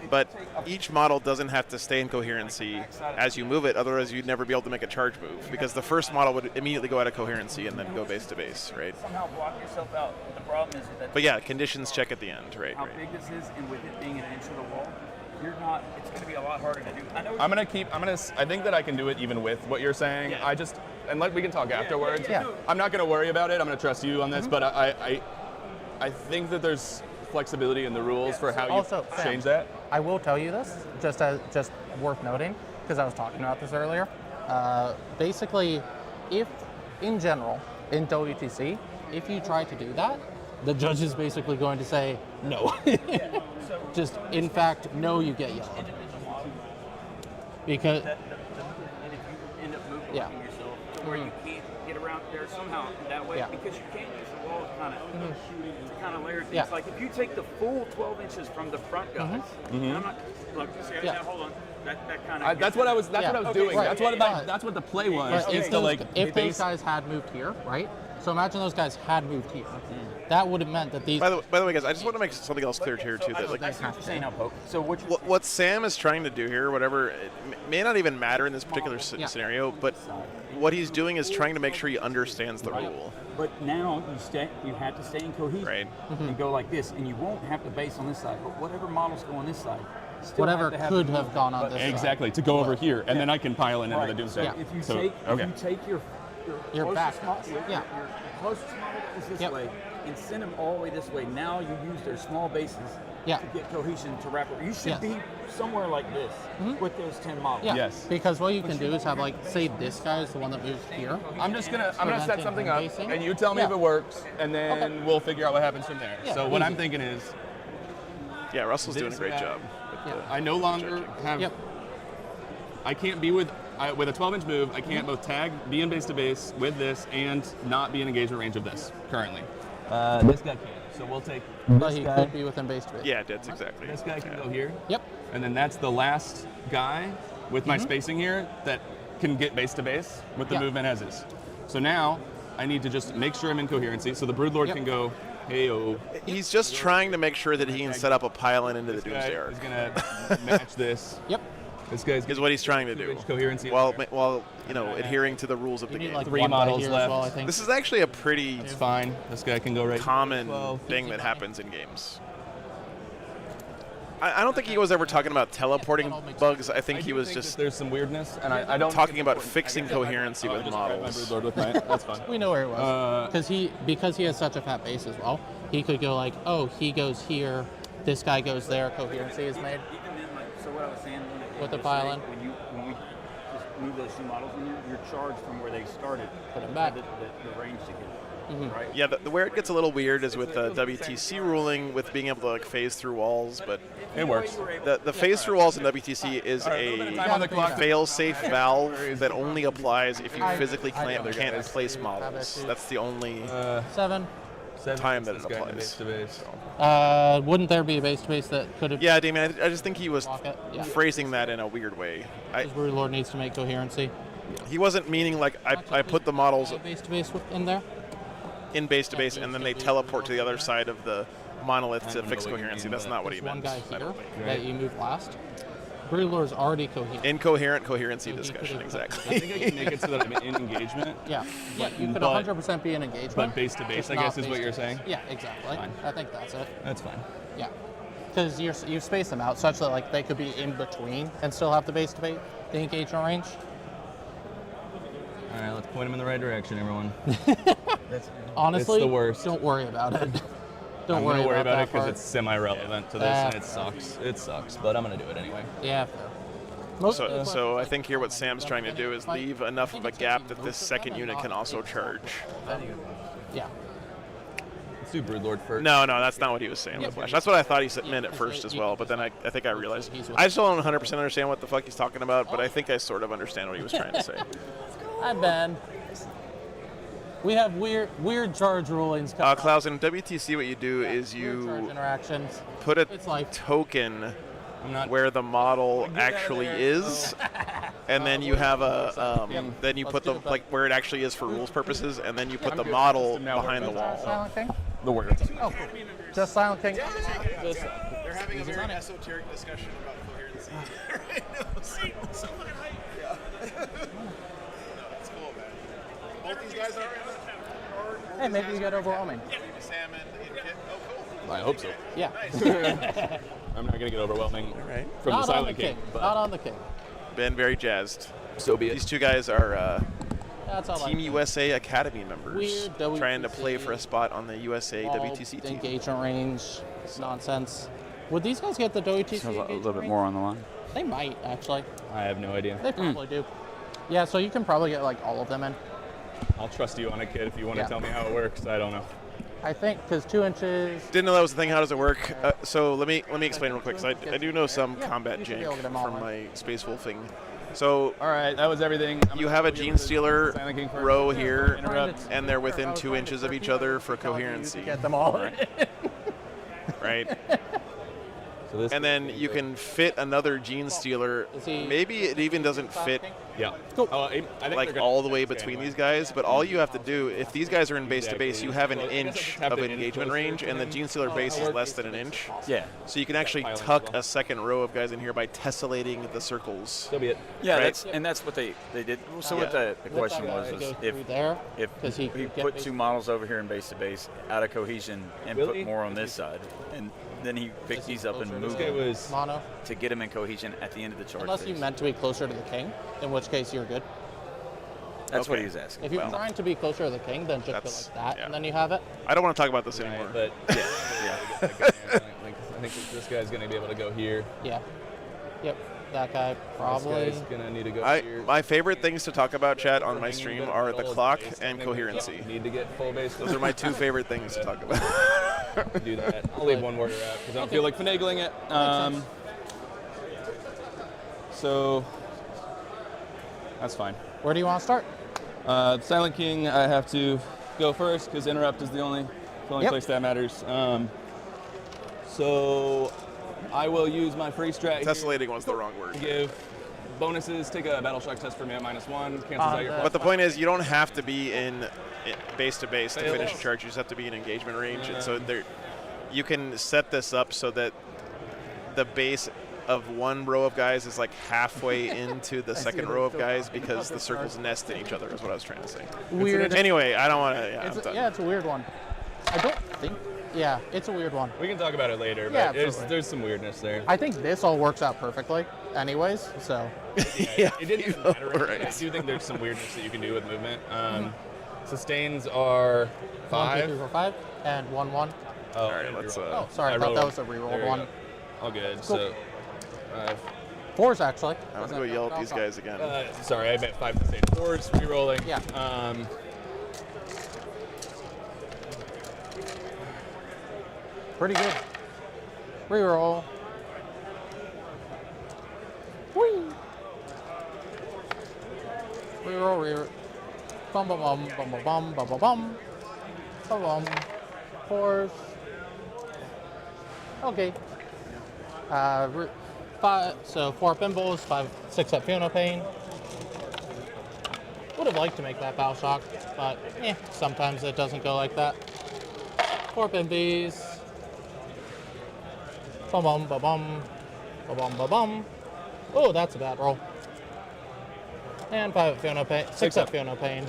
But each model doesn't have to stay in coherency as you move it, otherwise you'd never be able to make a charge move, because the first model would immediately go out of coherency and then go base to base, right? somehow block yourself out. The problem is that. But yeah, conditions check at the end, right? How big this is, and with it being an inch of the wall, it's going to be a lot harder to do. I think that I can do it even with what you're saying. We can talk afterwards. Yeah. I'm not going to worry about it. I'm going to trust you on this, but I think that there's flexibility in the rules for how you change that. I will tell you this, just worth noting, because I was talking about this earlier. Basically, if in general in WTC, if you try to do that, the judge is basically going to say no. Just in fact, no, you get yelled. Because And if you end up moving yourself to where you can't get around there somehow that way, because you can't use the wall to kind of layer things. Yeah. Like if you take the full 12 inches from the front guys, and I'm not look. See, now hold on. That kind of. That's what I was doing. Right. That's what the play was. But if those guys had moved here, right? So imagine those guys had moved here. That would have meant that these. By the way, guys, I just want to make something else clear here too. That like, So what Sam is trying to do here, whatever, it may not even matter in this particular scenario, but what he's doing is trying to make sure he understands the rule. But now you have to stay in cohesion and go like this, and you won't have to base on this side. But whatever models go on this side, still whatever have to could have gone on this side. Exactly, to go over here, and then I can pile in into the doomsday. So if you take your back, your closest model that was this way and send them all the way this way, now you use their small bases to get cohesion to wrap it. You should be somewhere like this with those 10 models. Yeah. Yes. Because what you can do is have say this guy is the one that moves here. I'm gonna set something up, and you tell me if it works, and then we'll figure out what happens from there. Yeah, so what I'm thinking is, Russell's doing a great job. I no longer have. I can't be with a 12-inch move. I can't both be in base to base with this and not be in engagement range of this currently. This guy can't. So we'll take. But he could be within base to base. Yeah, that's exactly. This guy can go here. Yep. And then that's the last guy with my spacing here that can get base to base with the movement as is. So now I need to just make sure I'm in coherency. So the Broodlord can go. Hey-o. He's just trying to make sure that he can set up a pile-in into the Doomsday Ark. He's gonna match this. Yep. This guy's is what he's trying to do. Coherency. While adhering to the rules of the game. 3 models left. Well, I think. This is actually a pretty It's fine. This guy can go right. common thing that happens in games. I don't think he was ever talking about teleporting bugs. I think he was just there's some weirdness, and I don't talking about fixing coherency with models. That's fine. We know where he was because he has such a fat base as well. He could go like, oh, he goes here, this guy goes there. Coherency is made. Even then, so what I was saying with the pile-in. When we just move those two models in, you're charged from where they started. Put them back. The range to get. right? Yeah, where it gets a little weird is with the WTC ruling with being able to like phase through walls, but It works. The phase through walls in WTC is a fail-safe valve that only applies if you physically can't place models. That's the only 7 time that it applies. Wouldn't there be a base-to-base that could have... Yeah, Damien, I just think he was phrasing that in a weird way. Brood Lord needs to make coherency. He wasn't meaning like I put the models base-to-base in there? In base-to-base, and then they teleport to the other side of the monolith to fix coherency. That's not what he meant. One guy here that you move last. Brood Lord is already coherent. Incoherent coherency discussion, exactly. I think I can make it so that I'm in engagement. Yeah, you could 100% be in engagement. But base-to-base, I guess, is what you're saying? Yeah, exactly. Fine. I think that's it. That's fine. Yeah, because you space them out such that like they could be in between and still have the base-to-base, the engagement range. All right, let's point him in the right direction, everyone. Honestly, it's the worst. Don't worry about it. I'm worry gonna worry about it that because part. it's semi-relevant to this, and it sucks. It sucks, but I'm gonna do it anyway. Yeah. So I think here what Sam's trying to do is leave enough of a gap that this second unit can also charge. Yeah. Let's do Broodlord first. No, that's not what he was saying with Flash. That's what I thought he meant at first as well, but then I think I realized. I still don't 100% understand what the fuck he's talking about, but I think I sort of understand what he was trying to say. Hi, Ben. We have weird charge rulings. Klaus, in WTC what you do is you interactions. put a token where the model actually is, and then you have then you put the where it actually is for rules purposes, and then you put the model behind the wall. Silent King? The word. Oh, cool. Just Silent King. They're having a very esoteric discussion about coherency. So fucking hype. Yeah. It's cool, man. Both these guys are. Hey, maybe you get overwhelming. Sam and Kit. Oh, cool. I hope so. Yeah. I'm not gonna get overwhelming from Not the Silent on the King. Not on the King. Been very jazzed. So be it. These two guys are That's all Team USA Academy members Weird trying to play for a spot on the USA All WTC team. engagement range nonsense. Would these guys get the WTC? A little bit more on the line. They might actually. I have no idea. They probably do. Yeah, so you can probably get like all of them in. I'll trust you on it, kid, if you want to tell me how it works. I don't know. I think because 2 inches. Didn't know that was the thing. How does it work? So let me explain real quick. Cause I do know some combat jank from my Space Wolfing. So all right, that was everything. You have a Gene Stealer row here, and they're within 2 inches of each other for coherency. Get them all in. Right. And then you can fit another Gene Stealer. Maybe it even doesn't fit I think like all the way between these guys, but all you have to do, if these guys are in base to base, you have an inch of engagement range, and the Gene Stealer base is less than an inch. Yeah. So you can actually tuck a second row of guys in here by tessellating the circles. So be it. Yeah, right? that's what they did. So what the question was if he put 2 models over here in base to base out of cohesion and put more on this side, and then he picked these up and moved them mono to get him in cohesion at the end of the charge Unless phase. you meant to be closer to the king, in which case you're good. That's what he was asking. If you're trying to be closer to the king, then just go like that, and then you have it. I don't want to talk about this anymore. But I think this guy's going to be able to go here. Yeah. Yep. That guy probably. This guy's going to need to go here. My favorite things to talk about, chat, on my stream are the clock and coherency. Need to get full base. Those are my 2 favorite things to talk about. Do that. I'll leave one warrior out because I don't feel like finagling it. So that's fine. Where do you want to start? Silent King, I have to go first because interrupt is the only place that matters. So I will use my free strat. Tessellating was the wrong word. To give bonuses. Take a battle shock test for me at -1. Cancels out your. But the point is, you don't have to be in base to base to finish a charge. You just have to be in engagement range, and so you can set this up so that the base of one row of guys is like halfway into the second row of guys because the circles nest in each other. Is what I was trying to say. Weird. Anyway, I don't want to. Yeah, it's a weird one. I don't think. Yeah, it's a weird one. We can talk about it later, Yeah, but there's some weirdness there. I think this all works out perfectly, anyways. So. Yeah, it didn't even matter. Right. I do think there's some weirdness that you can do with movement. Sustains are 5. 1, 2, 3, 4, 5, and 1, 1. Oh, all right, let's. Oh, sorry, I thought that was a rerolled one. All good. Cool. So. 4s actually. I'm gonna go yell at these guys again. Sorry, I meant 5 to 4s rerolling. Yeah. Pretty good. Reroll. Whee! Reroll. Bum bum bum bum bum bum bum bum bum. Bum bum. 4s. Okay. So 4 pinballs, 6 up Fiona Pain. Would have liked to make that Bow Shock, but sometimes it doesn't go like that. 4 Pimbies. Bum bum ba bum. Ba bum ba bum. Oh, that's a bad roll. And 5 up Fiona Pain. 6 up Fiona Pain.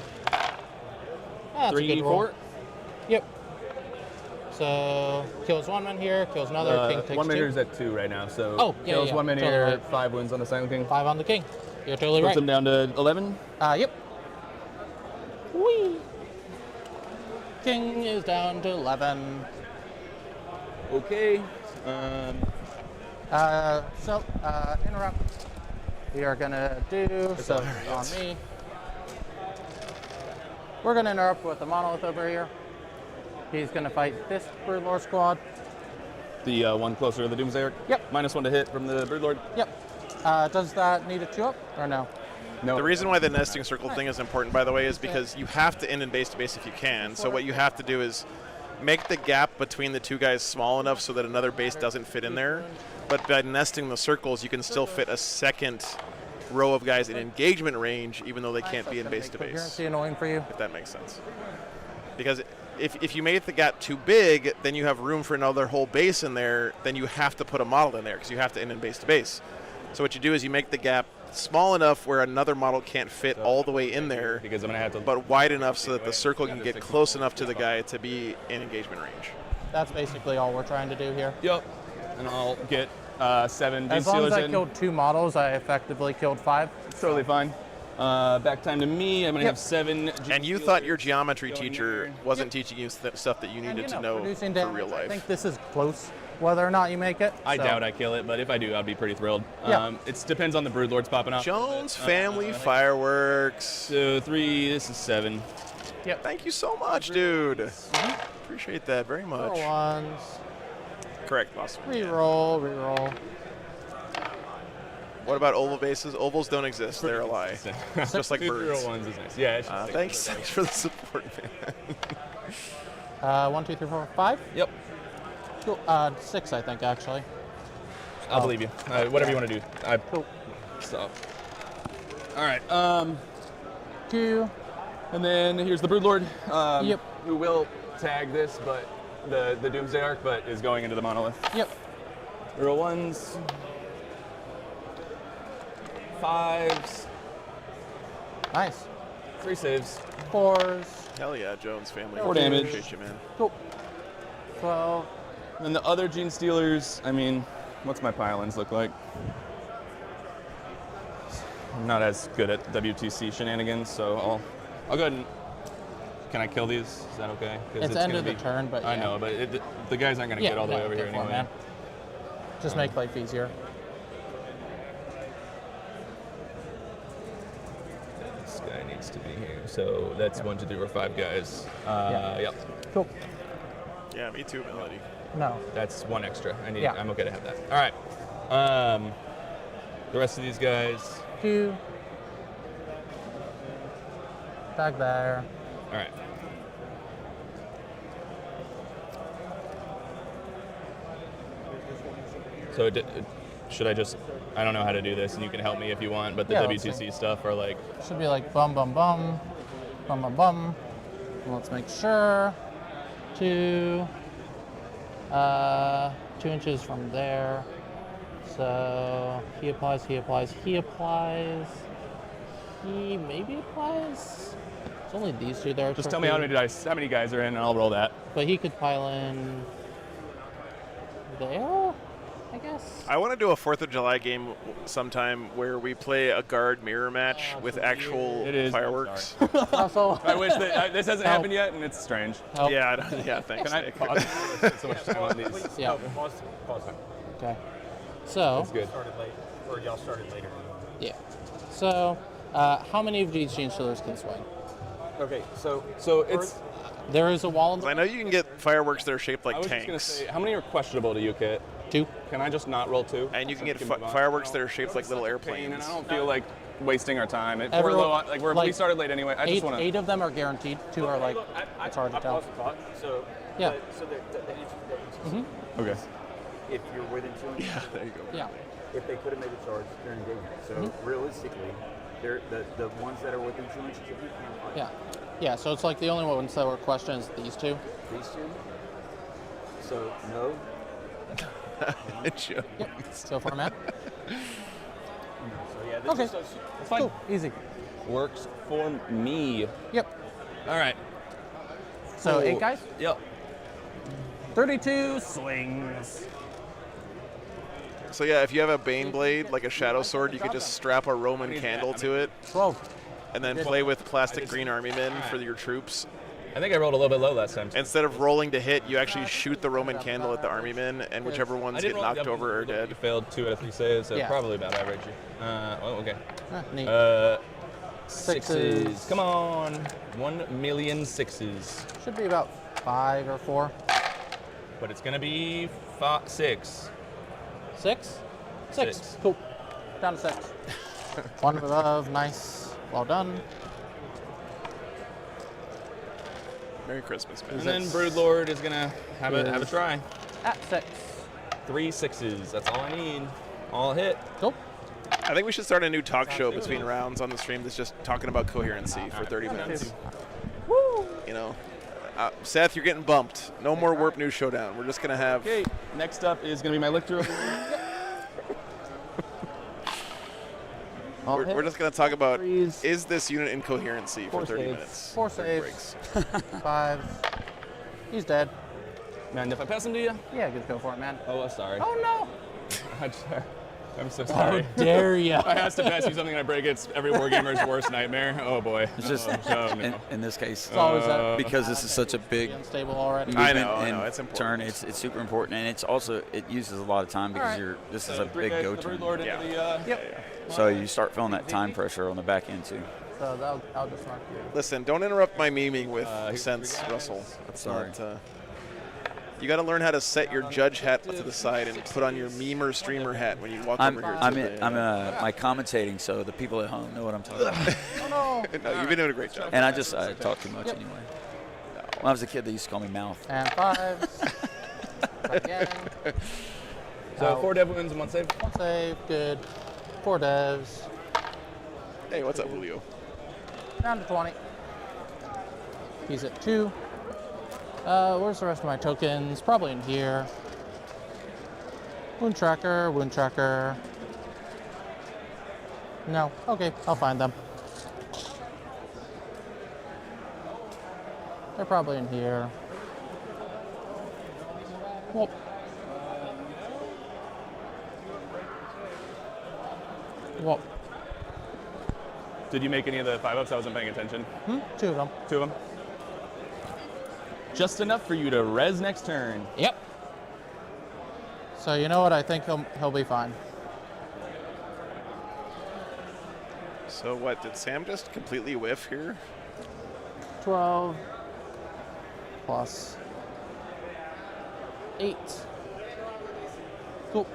That's 3, a good roll. 4. Yep. So kills 1 man here, kills another. King takes 1 man 2. here is at 2 right now, so kills 1 man totally here, right. 5 wounds on the Silent King. 5 on the king. You're totally Puts right. him down to 11. Yep. Whee! King is down to 11. Okay. Interrupt. We are gonna do so on me. We're gonna interrupt with the monolith over here. He's gonna fight this Broodlord squad. The one closer to the Doomsayer? Yep. -1 to hit from the Broodlord? Yep. Does that need a 2-up or no? No. The reason why the nesting circle thing is important, by the way, is because you have to end in base to base if you can. So what you have to do is make the gap between the two guys small enough so that another base doesn't fit in there. But by nesting the circles, you can still fit a second row of guys in engagement range, even though they can't be in base to base. Coherency annoying for you? If that makes sense. Because if you made the gap too big, then you have room for another whole base in there, then you have to put a model in there because you have to end in base to base. So what you do is you make the gap small enough where another model can't fit all the way in there, because I'm gonna have to, but wide enough so that the circle can get close enough to the guy to be in engagement range. That's basically all we're trying to do here. Yep. And I'll get 7 As long as I in. killed 2 models, I effectively killed 5. It's totally fine. Back time to me. I'm going to have 7. And you thought your geometry teacher wasn't teaching you stuff that you needed to know producing for damage, real life. I think this is close, whether or not you make it. I so. doubt I kill it, but if I do, I'd be pretty thrilled. Yeah. It depends on the Broodlords popping up. Jones family fireworks. So 3, this is 7. Yep. Thank you so much, dude. Appreciate that very much. 4 ones. Correct, boss. Reroll. What about oval bases? Ovals don't exist. They're a lie. Just like 2 birds. 0 1s is nice. Yeah. Thanks for the support, man. 1, 2, 3, 4, 5. Yep. Cool. 6, I think, actually. I'll believe you. Whatever you want to do. Cool. So. All right. 2. And then here's the Broodlord. Yep. Who will tag this, but the Doomsday Arc, but is going into the monolith. Yep. Roll 1s. 5s. Nice. 3 saves. 4s. Hell yeah, Jones family. 4 damage. Appreciate you, man. Cool. 12. And then the other Gene Stealers, I mean, what's my pile-ins look like? I'm not as good at WTC shenanigans, so I'll go ahead and... Can I kill these? Is that okay? It's end of the turn, but I know, but the guys aren't going to get all the way over here for it, anyway. man. Just make life easier. This guy needs to be here. So that's 1, 2, 3, 4, 5 guys. Yep. Cool. Yeah, me too, Melody. No. That's 1 extra. Yeah. I'm okay to have that. All right. The rest of these guys. 2. Back there. All right. So should I just? I don't know how to do this, and you can help me if you want. But the WTC stuff are like. Should be like bum bum bum, bum bum bum. Let's make sure. 2. 2 inches from there. So he applies. He maybe applies. It's only these 2 there. Just tell me how many guys are in, and I'll roll that. But he could pile in there, I guess. I want to do a 4th of July game sometime where we play a guard mirror match with actual fireworks. Also, I wish that this hasn't happened yet, and it's strange. Yeah, thanks. Can I Nick. pause? I spent so much time on these. Yeah. Pause it. Okay. So. That's good. Started late, or y'all started later. Yeah. So, how many of these Gene Stealers can swing? Okay, so it's. There is a wall in the I know you can get fireworks that are shaped like I was tanks. just gonna say, how many are questionable to you, Kit? 2. Can I just not roll 2? And you can get move on? fireworks that are shaped like little airplanes. And I don't feel like wasting our time. We're Everyone- low, like we started late anyway. I just want to. 8 of them are guaranteed. 2 are like it's hard to tell. So Yeah. So the answer to that is Mhm. Okay. if you're within 2 inches. Yeah, there you go. Yeah. If they could have made a charge, they're engaging. So realistically, they're the ones that are within 2 inches of you can't fight. Yeah. Yeah, so it's like the only ones that were questioned is these 2. These 2. So no. Sure. Yep. Go for it, man. So yeah, this Okay. is It's fine. Cool. Easy. Works for me. Yep. All right. So 8 guys? Yep. 32 swings. So yeah, if you have a Bane blade, like a shadow sword, you could just strap a Roman candle to it. 12. And then play with plastic green army men for your troops. I think I rolled a little bit low last time. Instead of rolling to hit, you actually shoot the Roman candle at the army men, and whichever ones get knocked over are dead. You failed 2 out of 3 saves, so Yeah. probably about average. Okay. Neat. Sixes. Come on. 1,000,000 sixes. Should be about 5 or 4. But it's gonna be 6. 6? 6. Cool. Down to 6. 1 above. Nice. Well done. Merry Christmas, man. And then Broodlord is gonna have a try. At 6. 3 6s. That's all I need. All hit. Cool. I think we should start a new talk show between rounds on the stream that's just talking about coherency for 30 minutes. Woo! You know, Seth, you're getting bumped. No more Warp New Showdown. We're just going to have... Okay, next up is gonna be my lictor. We're just going to talk about, is this unit in coherency for 30 minutes? 4 saves. 5. He's dead. Man, if I pass him to you? Yeah, just go for it, man. Oh, sorry. Oh, no. I'm so sorry. How dare ya. I have to pass you something and I break it. It's every wargamer's worst nightmare. Oh, boy. It's just, no. in this case, It's always that because this is such a big unstable already. I know, it's important. turn, it's super important, and it's also, it uses a lot of time because this is a big go turn. So you start feeling that time pressure on the back end, too. So I'll just mark you. Listen, don't interrupt my memeing with sense, Russell. That's Sorry. not... you got to learn how to set your judge hat to the side and put on your memer streamer hat when you walk over here. I'm my commentating, so the people at home know what I'm talking about. Oh, no, you've been doing a great job. And I talk too much anyway. When I was a kid, they used to call me Mouth. And 5s. Again. So 4 dev wounds and 1 save. 1 save. Good. 4 devs. Hey, what's up, Julio? Down to 20. He's at 2. Where's the rest of my tokens? Probably in here. Wound tracker, wound tracker. No. Okay, I'll find them. They're probably in here. Whoop. Whoop. Did you make any of the 5-ups? I wasn't paying attention. 2 of them. 2 of them. Just enough for you to res next turn. Yep. So you know what? I think he'll be fine. So what, did Sam just completely whiff here? 12 plus 8. Cool.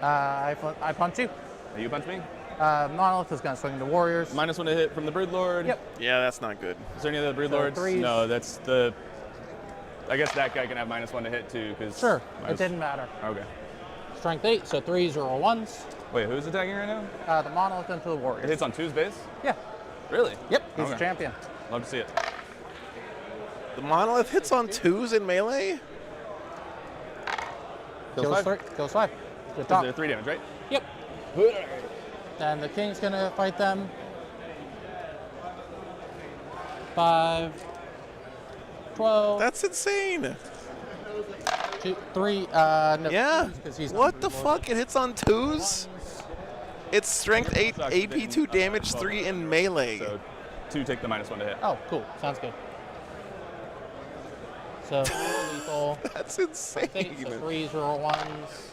I punch you. You punch me? Monolith is going to swing into warriors. -1 to hit from the Broodlord. Yep. Yeah, that's not good. Is there any other Broodlords? So 3s. No, that's the... I guess that guy can have -1 to hit too, because... Sure, it didn't matter. Okay. Strength 8, so 3s or 1s. Wait, who's attacking right now? The Monolith into the warriors. It hits on 2's base? Yeah. Really? Yep, he's Okay. a champion. Love to see it. The Monolith hits on 2s in melee? Kills 3. Kills 5. Good talk. They're 3 damage, right? Yep. And the King's going to fight them. 5. 12. That's insane. 2, 3. No, Yeah. he's What the fuck? It hits on 2s? It's strength 8, AP 2, damage 3 in melee. So 2 take the -1 to hit. Oh, cool. Sounds good. So lethal. That's insane. I think it's 3s or 1s.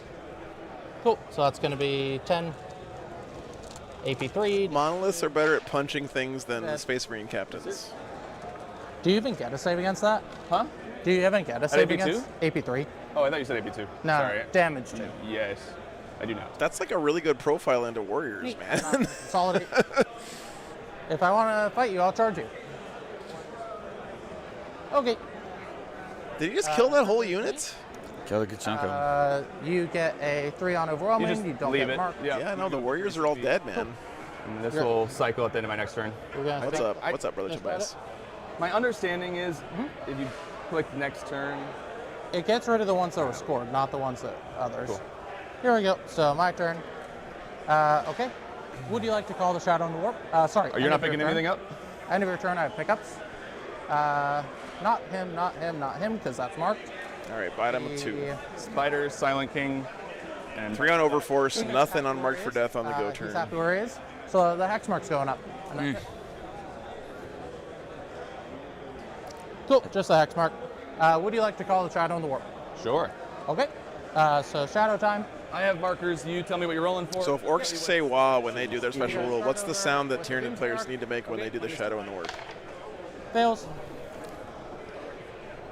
Cool. So that's going to be 10. AP3. Monoliths are better at punching things than the Space Marine captains. Do you even get a save against that? Huh? Do you even get a save against AP3? Oh, I thought you said AP2. No, Sorry. damage 2. Yes, I do not. That's like a really good profile into warriors, man. Solid. If I want to fight you, I'll charge you. Okay. Did you just kill that whole unit? Kill a good chunk of them. You get a 3 on overwhelming. You don't leave get it. marked. Yeah, no, the warriors are all dead, man. And this will cycle at the end of my next turn. What's up? What's up, brother Tobias? My understanding is if you click next turn, It gets rid of the ones that were scored, not the ones that others. Cool. Here we go. So my turn. Okay. Would you like to call the Shadow in the Warp? Sorry. You're not picking anything up? End of your turn, I have pickups. Not him, not him, not him, because that's marked. All right, bite him with 2. Spider, Silent King, and 3 on Overforce, nothing on Marked for Death on the go turn. He's happy where he is. So the hex mark's going up. And that's it. Cool, just the hex mark. Would you like to call the Shadow in the Warp? Sure. Okay. So Shadow time. I have markers. You tell me what you're rolling for. So if orcs say wah when they do their special rule, what's the sound that Tyranid players need to make when they do the Shadow in the Warp? Fails.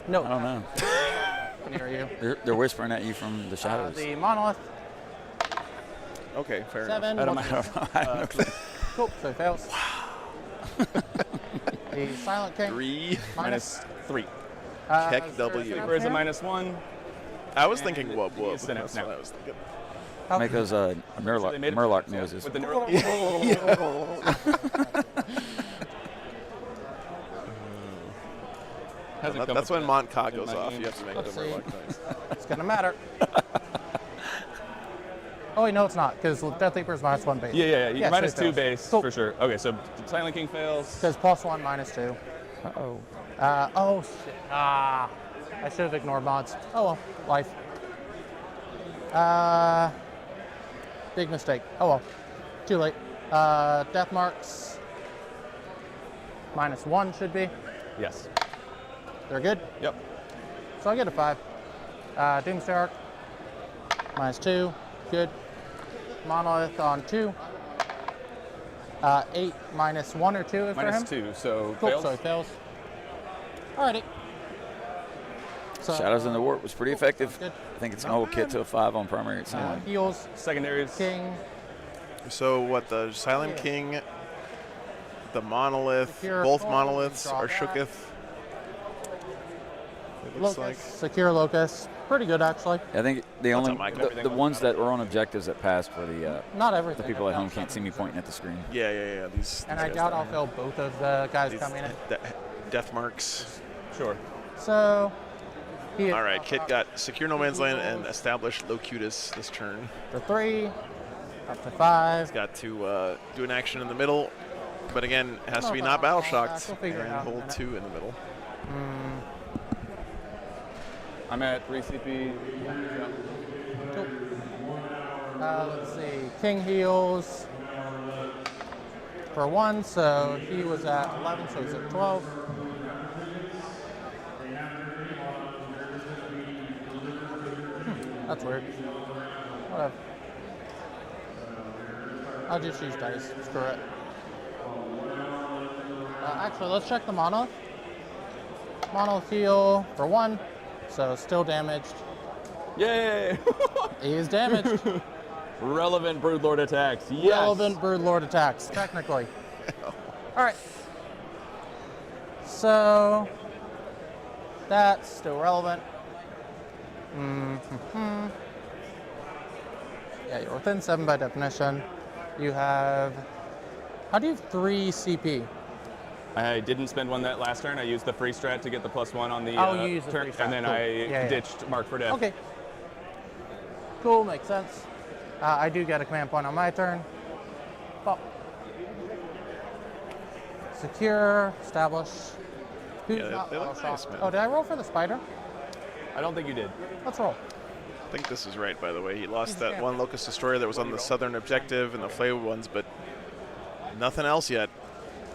No. I don't know. Can hear you. They're whispering at you from the shadows. The monolith. Okay, fair 7. enough. Cool, so it fails. Wow. The Silent King. 3. Minus 3. Check W. Sleeper is a -1. I was thinking wub wub. It's That's now. what I was thinking. Make those Murloc noises. With the That's when Montcog goes off. You have to make the Murloc noise. It's gonna matter. Oh wait, no, it's not, because Death Leaper is -1 base. Yeah. Yes, Minus it 2 fails. base Cool. for sure. Okay, so Silent King fails. Because +1, -2. Uh-oh. Oh shit. I should have ignored mods. Oh well, life. Big mistake. Oh well, too late. Death marks. -1 should be. Yes. They're good? Yep. So I get a 5. Doomsday Arc. -2. Good. Monolith on 2. 8 -1 or 2 if Minus for him. 2, so Cool, fails. so he fails. Alrighty. So, Shadows in the Warp was pretty effective. good. I think it's an old kit to a 5 on primary. It seemed like. Heals. Secondaries. King. So what, the Silent King, the Monolith, Secure both Locust, Monoliths draw are that. shooketh. It looks like. Secure Locust. Pretty good actually. I think the What's only up, Michael? the ones that were on objectives that passed were the Not the everything. people at home can't see me pointing at the screen. Yeah. These. And these I guys doubt down I'll here. fail both of the guys These coming in. death marks. Sure. So, he All right, Kit got secure no man's land and establish Locutus this turn. for 3, up to 5. He's got to do an action in the middle, but again, it has to be not battle shocked We'll figure it and out in a hold minute. 2 in the middle. I'm at 3 CP. Cool. Let's see. King heals for 1, so he was at 11, so he's at 12. That's weird. Whatever. I'll just use dice. Screw it. Actually, let's check the monolith. Monolith heal for 1, so still damaged. Yay! He is damaged. Relevant Broodlord attacks. Yes. Relevant Broodlord attacks, technically. All right. So that's still relevant. Yeah, you're within 7 by definition. You have. How do you have 3 CP? I didn't spend one that last turn. I used the free strat to get the +1 on the You used the turn, free strat. and then Cool. I Yeah. ditched Mark for Death. Okay. Cool, makes sense. I do get a command point on my turn. Pop. Secure, establish. Who's Yeah, not they look battle nice, shocked? man. Oh, did I roll for the spider? I don't think you did. Let's roll. I think this is right, by the way. He lost He's that champ. one Locust Destroyer that was on the southern objective and the flavor ones, but nothing else yet.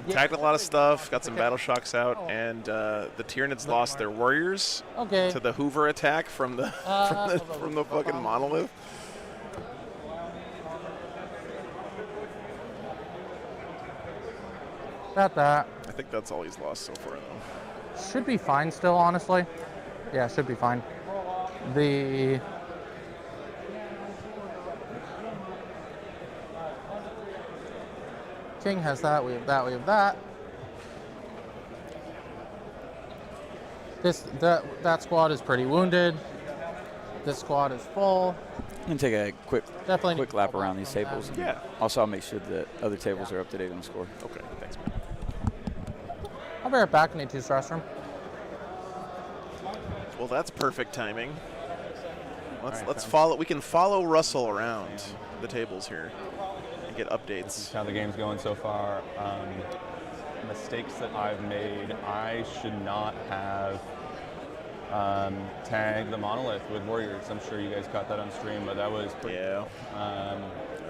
Attacked a lot of stuff, got some battle shocks out, and the Tyranids lost their warriors to the Hoover attack from the from the fucking monolith. Got that. I think that's all he's lost so far, though. Should be fine still, honestly. Yeah, should be fine. The king has that. We have that. We have that. That squad is pretty wounded. This squad is full. I'm gonna take a quick lap around these tables. Yeah. Also, I'll make sure that other tables are up to date on the score. Okay, thanks, man. I'll be right back. I need to use the restroom. Well, that's perfect timing. Let's right, follow. We can follow Russell around the tables here and get updates. This is how the game's going so far. Mistakes that I've made. I should not have tagged the monolith with warriors. I'm sure you guys caught that on stream, but that was pretty. Yeah.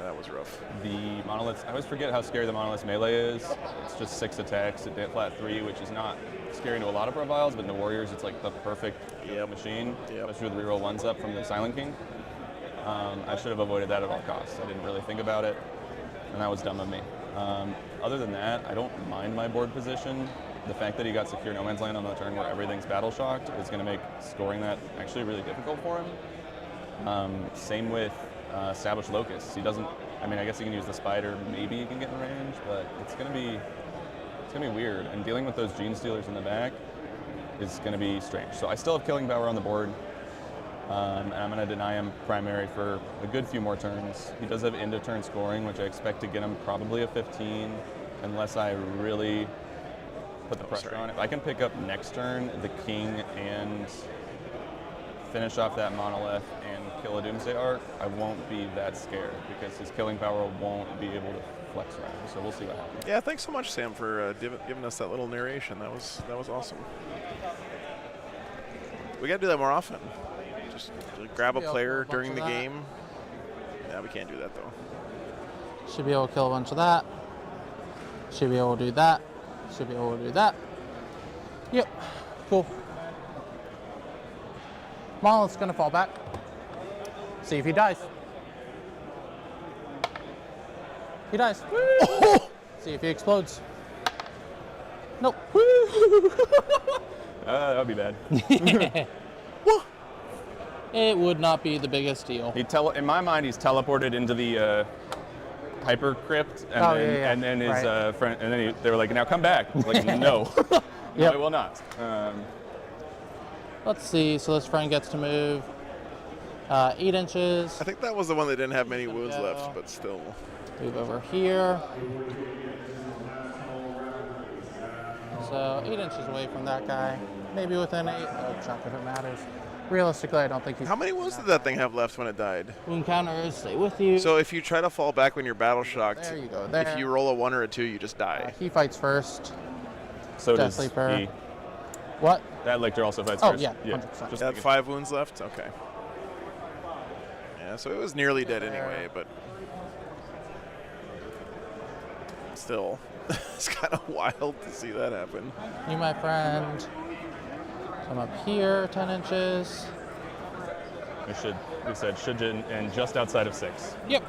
That was rough. The monoliths. I always forget how scary the monolith's melee is. It's just 6 attacks at flat 3, which is not scary to a lot of profiles, but in the warriors, it's like the perfect machine, especially with reroll 1s up from the Silent King. I should have avoided that at all costs. I didn't really think about it, and that was dumb of me. Other than that, I don't mind my board position. The fact that he got secure no man's land on the turn where everything's battle shocked is going to make scoring that actually really difficult for him. Same with established locusts. He doesn't. I mean, I guess he can use the spider. Maybe he can get in range, but it's going to be weird. And dealing with those gene stealers in the back is going to be strange. So I still have killing power on the board. And I'm going to deny him primary for a good few more turns. He does have end of turn scoring, which I expect to get him probably a 15, unless I really put the pressure on. If I can pick up next turn the king and finish off that monolith and kill a Doomsday Ark, I won't be that scared because his killing power won't be able to flex around. So we'll see what happens. Yeah, thanks so much, Sam, for giving us that little narration. That was awesome. We got to do that more often. Just grab a player during the game. Yeah, we can't do that though. Should be able to kill a bunch of that. Should be able to do that. Should be able to do that. Yep. Cool. Monolith's gonna fall back. See if he dies. He dies. See if he explodes. Nope. That would be bad. It would not be the biggest deal. In my mind, he's teleported into the hyper crypt, and then his friend, and then they were like, "Now come back." I was like, no, no, I will not. Let's see. So this friend gets to move 8 inches. I think that was the one that didn't have many wounds left, but still. Move over here. So 8 inches away from that guy. Maybe within 8. A chunk if it matters. Realistically, I don't think he's... How many wounds did that thing have left when it died? Wound counters stay with you. So if you try to fall back when you're battle shocked, there you go. There. If you roll a 1 or a 2, you just die. He fights first. So Death does Sleeper. he. What? That lictor also fights Oh, first. yeah, 100%. Just had 5 wounds left? Okay. Yeah, so it was nearly dead anyway, but still, it's kind of wild to see that happen. You, my friend. Come up here 10 inches. We said should and just outside of 6. Yep.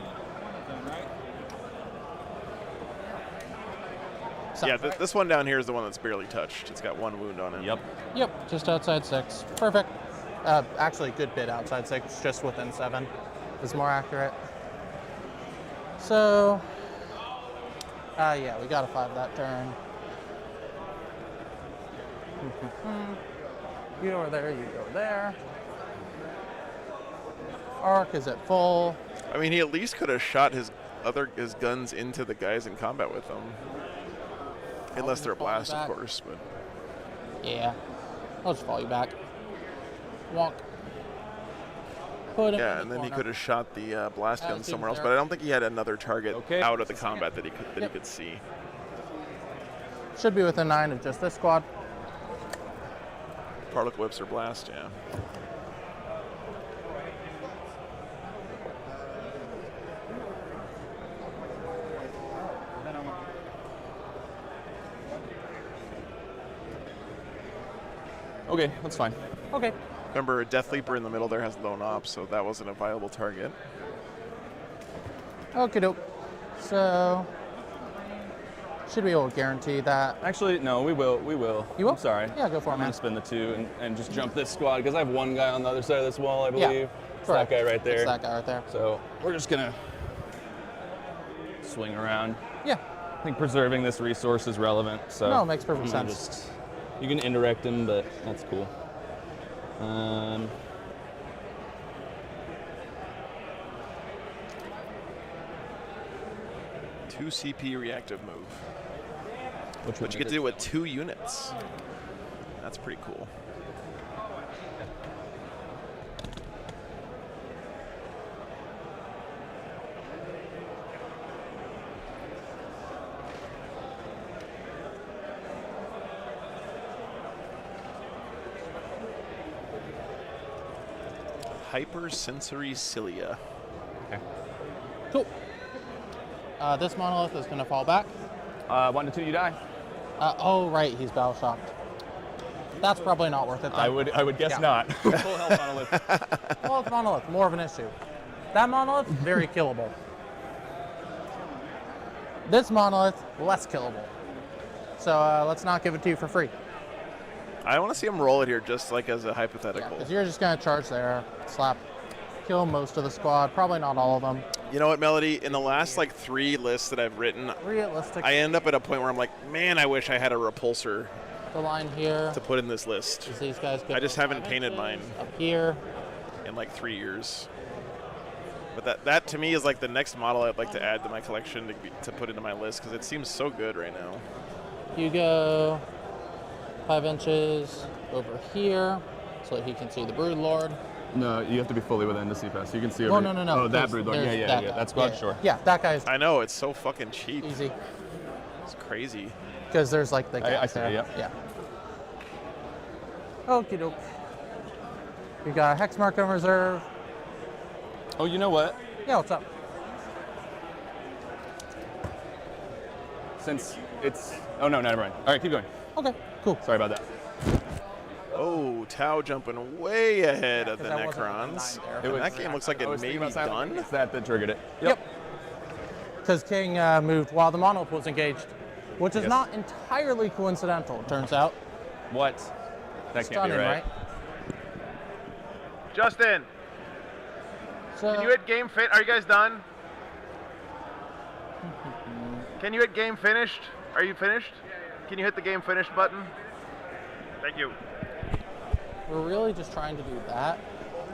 Yeah, this one down here is the one that's barely touched. It's got 1 wound on it. Yep, just outside 6. Perfect. Actually, a good bit outside 6, just within 7 is more accurate. So, yeah, we got a 5 that turn. You go there, you go there. Arc is at full. I mean, he at least could have shot his guns into the guys in combat with them. Unless they're a blast, of course, but... Yeah. I'll just fall you back. Walk. Put him yeah, and then he could have shot the blast gun somewhere else, but I don't think he had another target out of the combat that he could see. Should be within 9 of just this squad. Parlic whips or blast, yeah. Okay, that's fine. Okay. Remember, Death Leaper in the middle there has lone op, so that wasn't a viable target. Okie doke. So, Should be able to guarantee that. Actually, no, we will. We will. You will? I'm sorry. Yeah, go for it, I'm man. gonna spin the 2 and just jump this squad because I have one guy on the other side of this wall, I Yeah, believe. It's correct. that guy right there. It's that guy right there. So we're just gonna swing around. Yeah. I think preserving this resource is relevant. So No, it makes perfect you can sense. You can indirect him, but that's cool. 2 CP reactive move. Which you get to do with 2 units. That's pretty cool. Hypersensory cilia. Okay. Cool. This monolith is going to fall back. 1 to 2, you die. Oh, right, he's battle shocked. That's probably not worth it. Then. I would guess not. Full health monolith. Well, it's monolith, more of an issue. That monolith, very killable. This monolith, less killable. So let's not give it to you for free. I want to see him roll it here, just like as a hypothetical. Because you're just going to charge there, slap, kill most of the squad, probably not all of them. You know what, Melody? In the last like 3 lists that I've written, Realistic. I end up at a point where I'm like, man, I wish I had a repulsor The line here. to put in this list. is these guys I just haven't painted mine up here. in like 3 years. But that to me is like the next model I'd like to add to my collection to put into my list because it seems so good right now. You go 5 inches over here so that he can see the Brood Lord. No, you have to be fully within the CPAS. You can see over Oh, no. Oh, that There's- brood lord. there's Yeah. that guy. That squad, Yeah. sure. Yeah, that guy's I know, it's so fucking cheap. easy. It's crazy. Because there's like the I gap see, there. yep. Yeah. Okie doke. You got a Hexmark in reserve. Oh, you know what? Yeah, what's up? Since it's... Oh, no, never mind. All right, keep going. Okay, cool. Sorry about that. Oh, Tau jumping way ahead of the that wasn't Necrons. there. And that game looks like it may be done. It's that triggered it. Yep. Because King moved while the monolith was engaged, which is Yes. not entirely coincidental, it turns out. What? That can't Stunning, be right. Justin, So, can you hit game fit? Are you guys done? Can you hit game finished? Are you finished? Can you hit the game finished button? Thank you. we're really just trying to do that,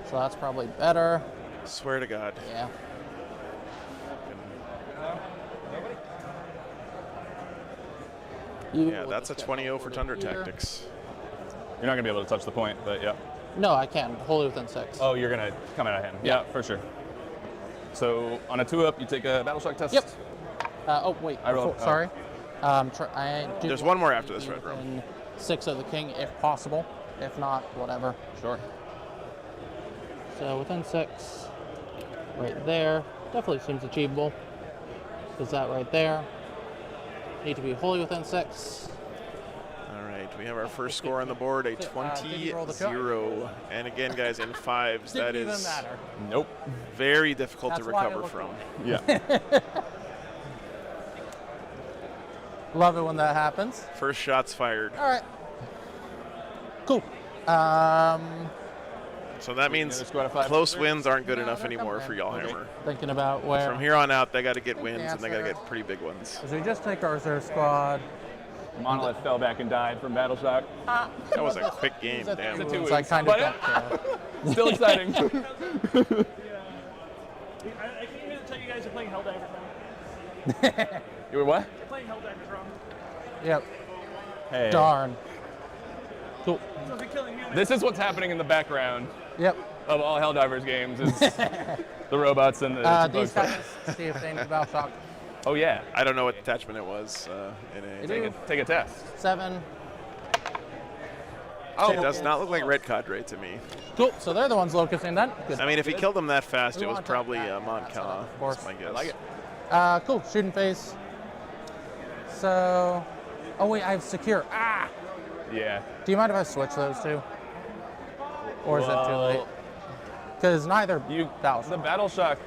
so that's probably better. Swear to God. Yeah. Yeah, that's a 20-0 for Thunder here. Tactics. You're not going to be able to touch the point, but yeah. No, I can. Wholly within 6. Oh, you're going to come out of hand. Yeah, for sure. So on a 2-up, you take a battle shock test? Yep. Oh, wait. I rolled- Sorry. There's one more after this red room. within 6 of the king, if possible. If not, whatever. Sure. So within 6, right there. Definitely seems achievable. Is that right there? Need to be wholly within 6. All right, we have our first score on the board, a did you roll the 20-0. And again, guys, in 5s, that Didn't even is matter. Nope. very difficult That's to why I recover looked from. Yeah. Love it when that happens. First shots fired. All right. Cool. So that means close wins aren't good enough anymore for y'all Hammer. Thinking about where. From here on out, they got to get wins, and they got to Answer. get pretty big ones. As we just take our reserve squad. Monolith fell back and died from battle shock. That was a quick game, damn. It's a 2 So I weeks. kind of But- don't care. Still exciting. I can't even tell you guys are playing Helldivers wrong. You were what? You're playing Helldivers wrong. Yep. Hey. Darn. Cool. So they're killing humans. This is what's happening in the background Yep. of all Helldivers games is the robots and the These guys, see if they need battle shock. Oh yeah. I don't know what attachment it was. Take a test. 7. Oh, it does not look like Red Cadre to me. Cool. So they're the ones locusting then. Good. I mean, if he killed them that fast, We it was want probably that Mon Cala. of course. That's my guess. I like it. Cool. Shooting phase. So. Oh wait, I have secure. Ah. Yeah. Do you mind if I switch those two? Or is it too late? Because neither battle shock. The battle shock.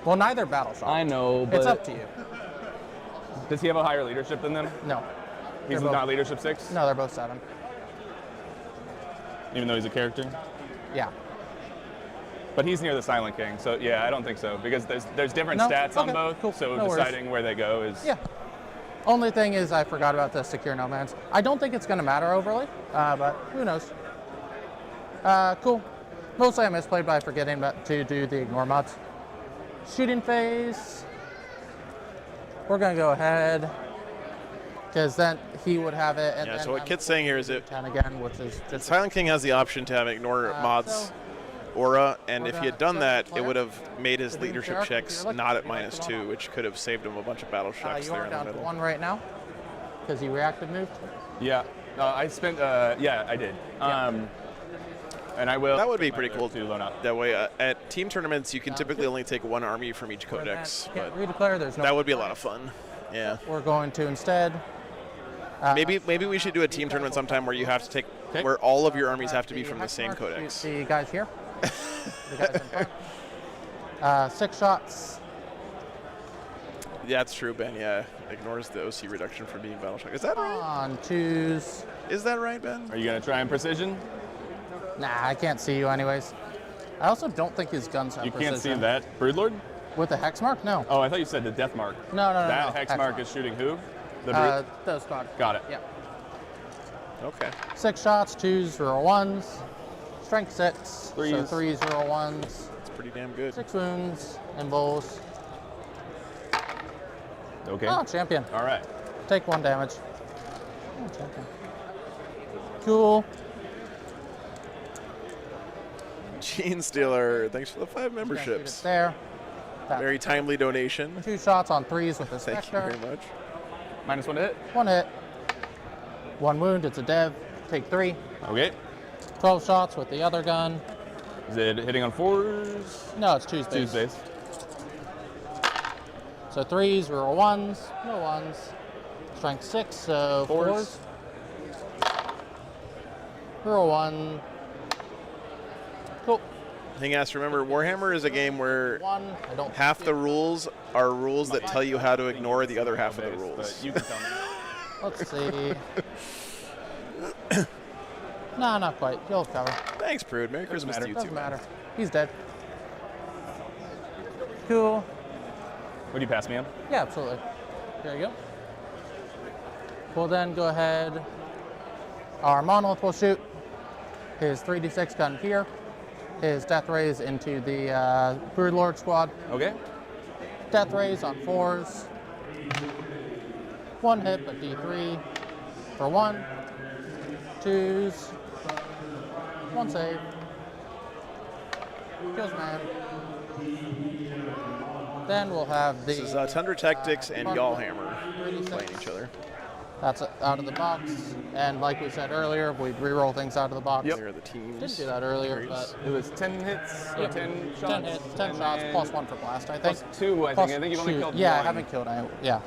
Well, neither battle shock. I know, but It's up to you. Does he have a higher leadership than them? No. He's They're not both- leadership 6? No, they're both 7. Even though he's a character? Yeah. But he's near the Silent King, so yeah, I don't think so. Because there's different No? stats on Okay, both, cool. so No worries. deciding where they go is... Yeah. Only thing is I forgot about the secure nomads. I don't think it's going to matter overly, but who knows. Cool. Mostly I misplayed by forgetting to do the ignore mods. Shooting phase. We're going to go ahead, because then he would have it. And Yeah, then so what Kit's saying here is it 10 again, which is just Silent King has the option to have ignore mods aura, and if he had done that, it would have made his leadership checks not at -2, which could have saved him a bunch of battle shocks you there are in the down to middle. 1 right now, because he reactive moved. Yeah. I spent... yeah, I did. And I will... That would be pretty cool. To loan up. That way, at team tournaments, you can typically only take 1 army from each codex, but Redeclare, there's no that would be a lot of fun. Yeah. We're going to instead... Maybe we should do a team tournament sometime where you have to take where all of your armies have to be from the same codex. The guys here. The guys in front. 6 shots. Yeah, that's true, Ben. Yeah, ignores the OC reduction for being battle shock. Is that right? On 2s. Is that right, Ben? Are you gonna try and precision? Nah, I can't see you anyways. I also don't think his guns have You precision. can't see that Broodlord? With the hex mark? No. Oh, I thought you said the death mark. No. That no, hex hex mark mark. is shooting who? The brute? The squad. Got it. Yeah. Okay. 6 shots, 2s, 1s. Strength 6. So Threes. 3s, 1s. It's pretty damn good. 6 wounds and bowls. Okay. Oh, champion. All right. Take 1 damage. Oh, champion. Cool. Gene Stealer, thanks for the 5 Shoot it memberships. there. Very timely donation. 2 shots on 3s with the Thank you Spectre. very much. -1 to hit. 1 hit. 1 wound, it's a dev. Take 3. Okay. 12 shots with the other gun. Is it hitting on 4s? No, it's Tuesdays. Tuesdays. So 3s, 1s, no 1s. Strength 6, so 4s. 1. Cool. Thing is, remember, Warhammer is a game where 1, I don't half the rules are rules that tell you how to ignore the other half of the rules. You can tell me. Let's see. No, not quite. You'll cover. Thanks, Prude. Merry Christmas to you Doesn't too. matter. He's dead. Cool. Would you pass me on? Yeah, absolutely. There you go. We'll then go ahead. Our monolith will shoot his 3d6 gun here. His death rays into the Broodlord squad. Okay. Death rays on 4s. 1 hit, but D3 for 1. 2s. 1 save. Kills man. Then we'll have the. This is Tundra Tactics and Yallhammer 36. playing each other. That's out of the box. And like we said earlier, we re-roll things out of the box. There are the teams. Didn't do that earlier, but It was 10 hits or Yep. 10 shots? 10 hits, 10 shots, plus 1 for blast, I think. Plus 2, I think. I think you've only two. killed Yeah, one. I haven't killed any. Yeah.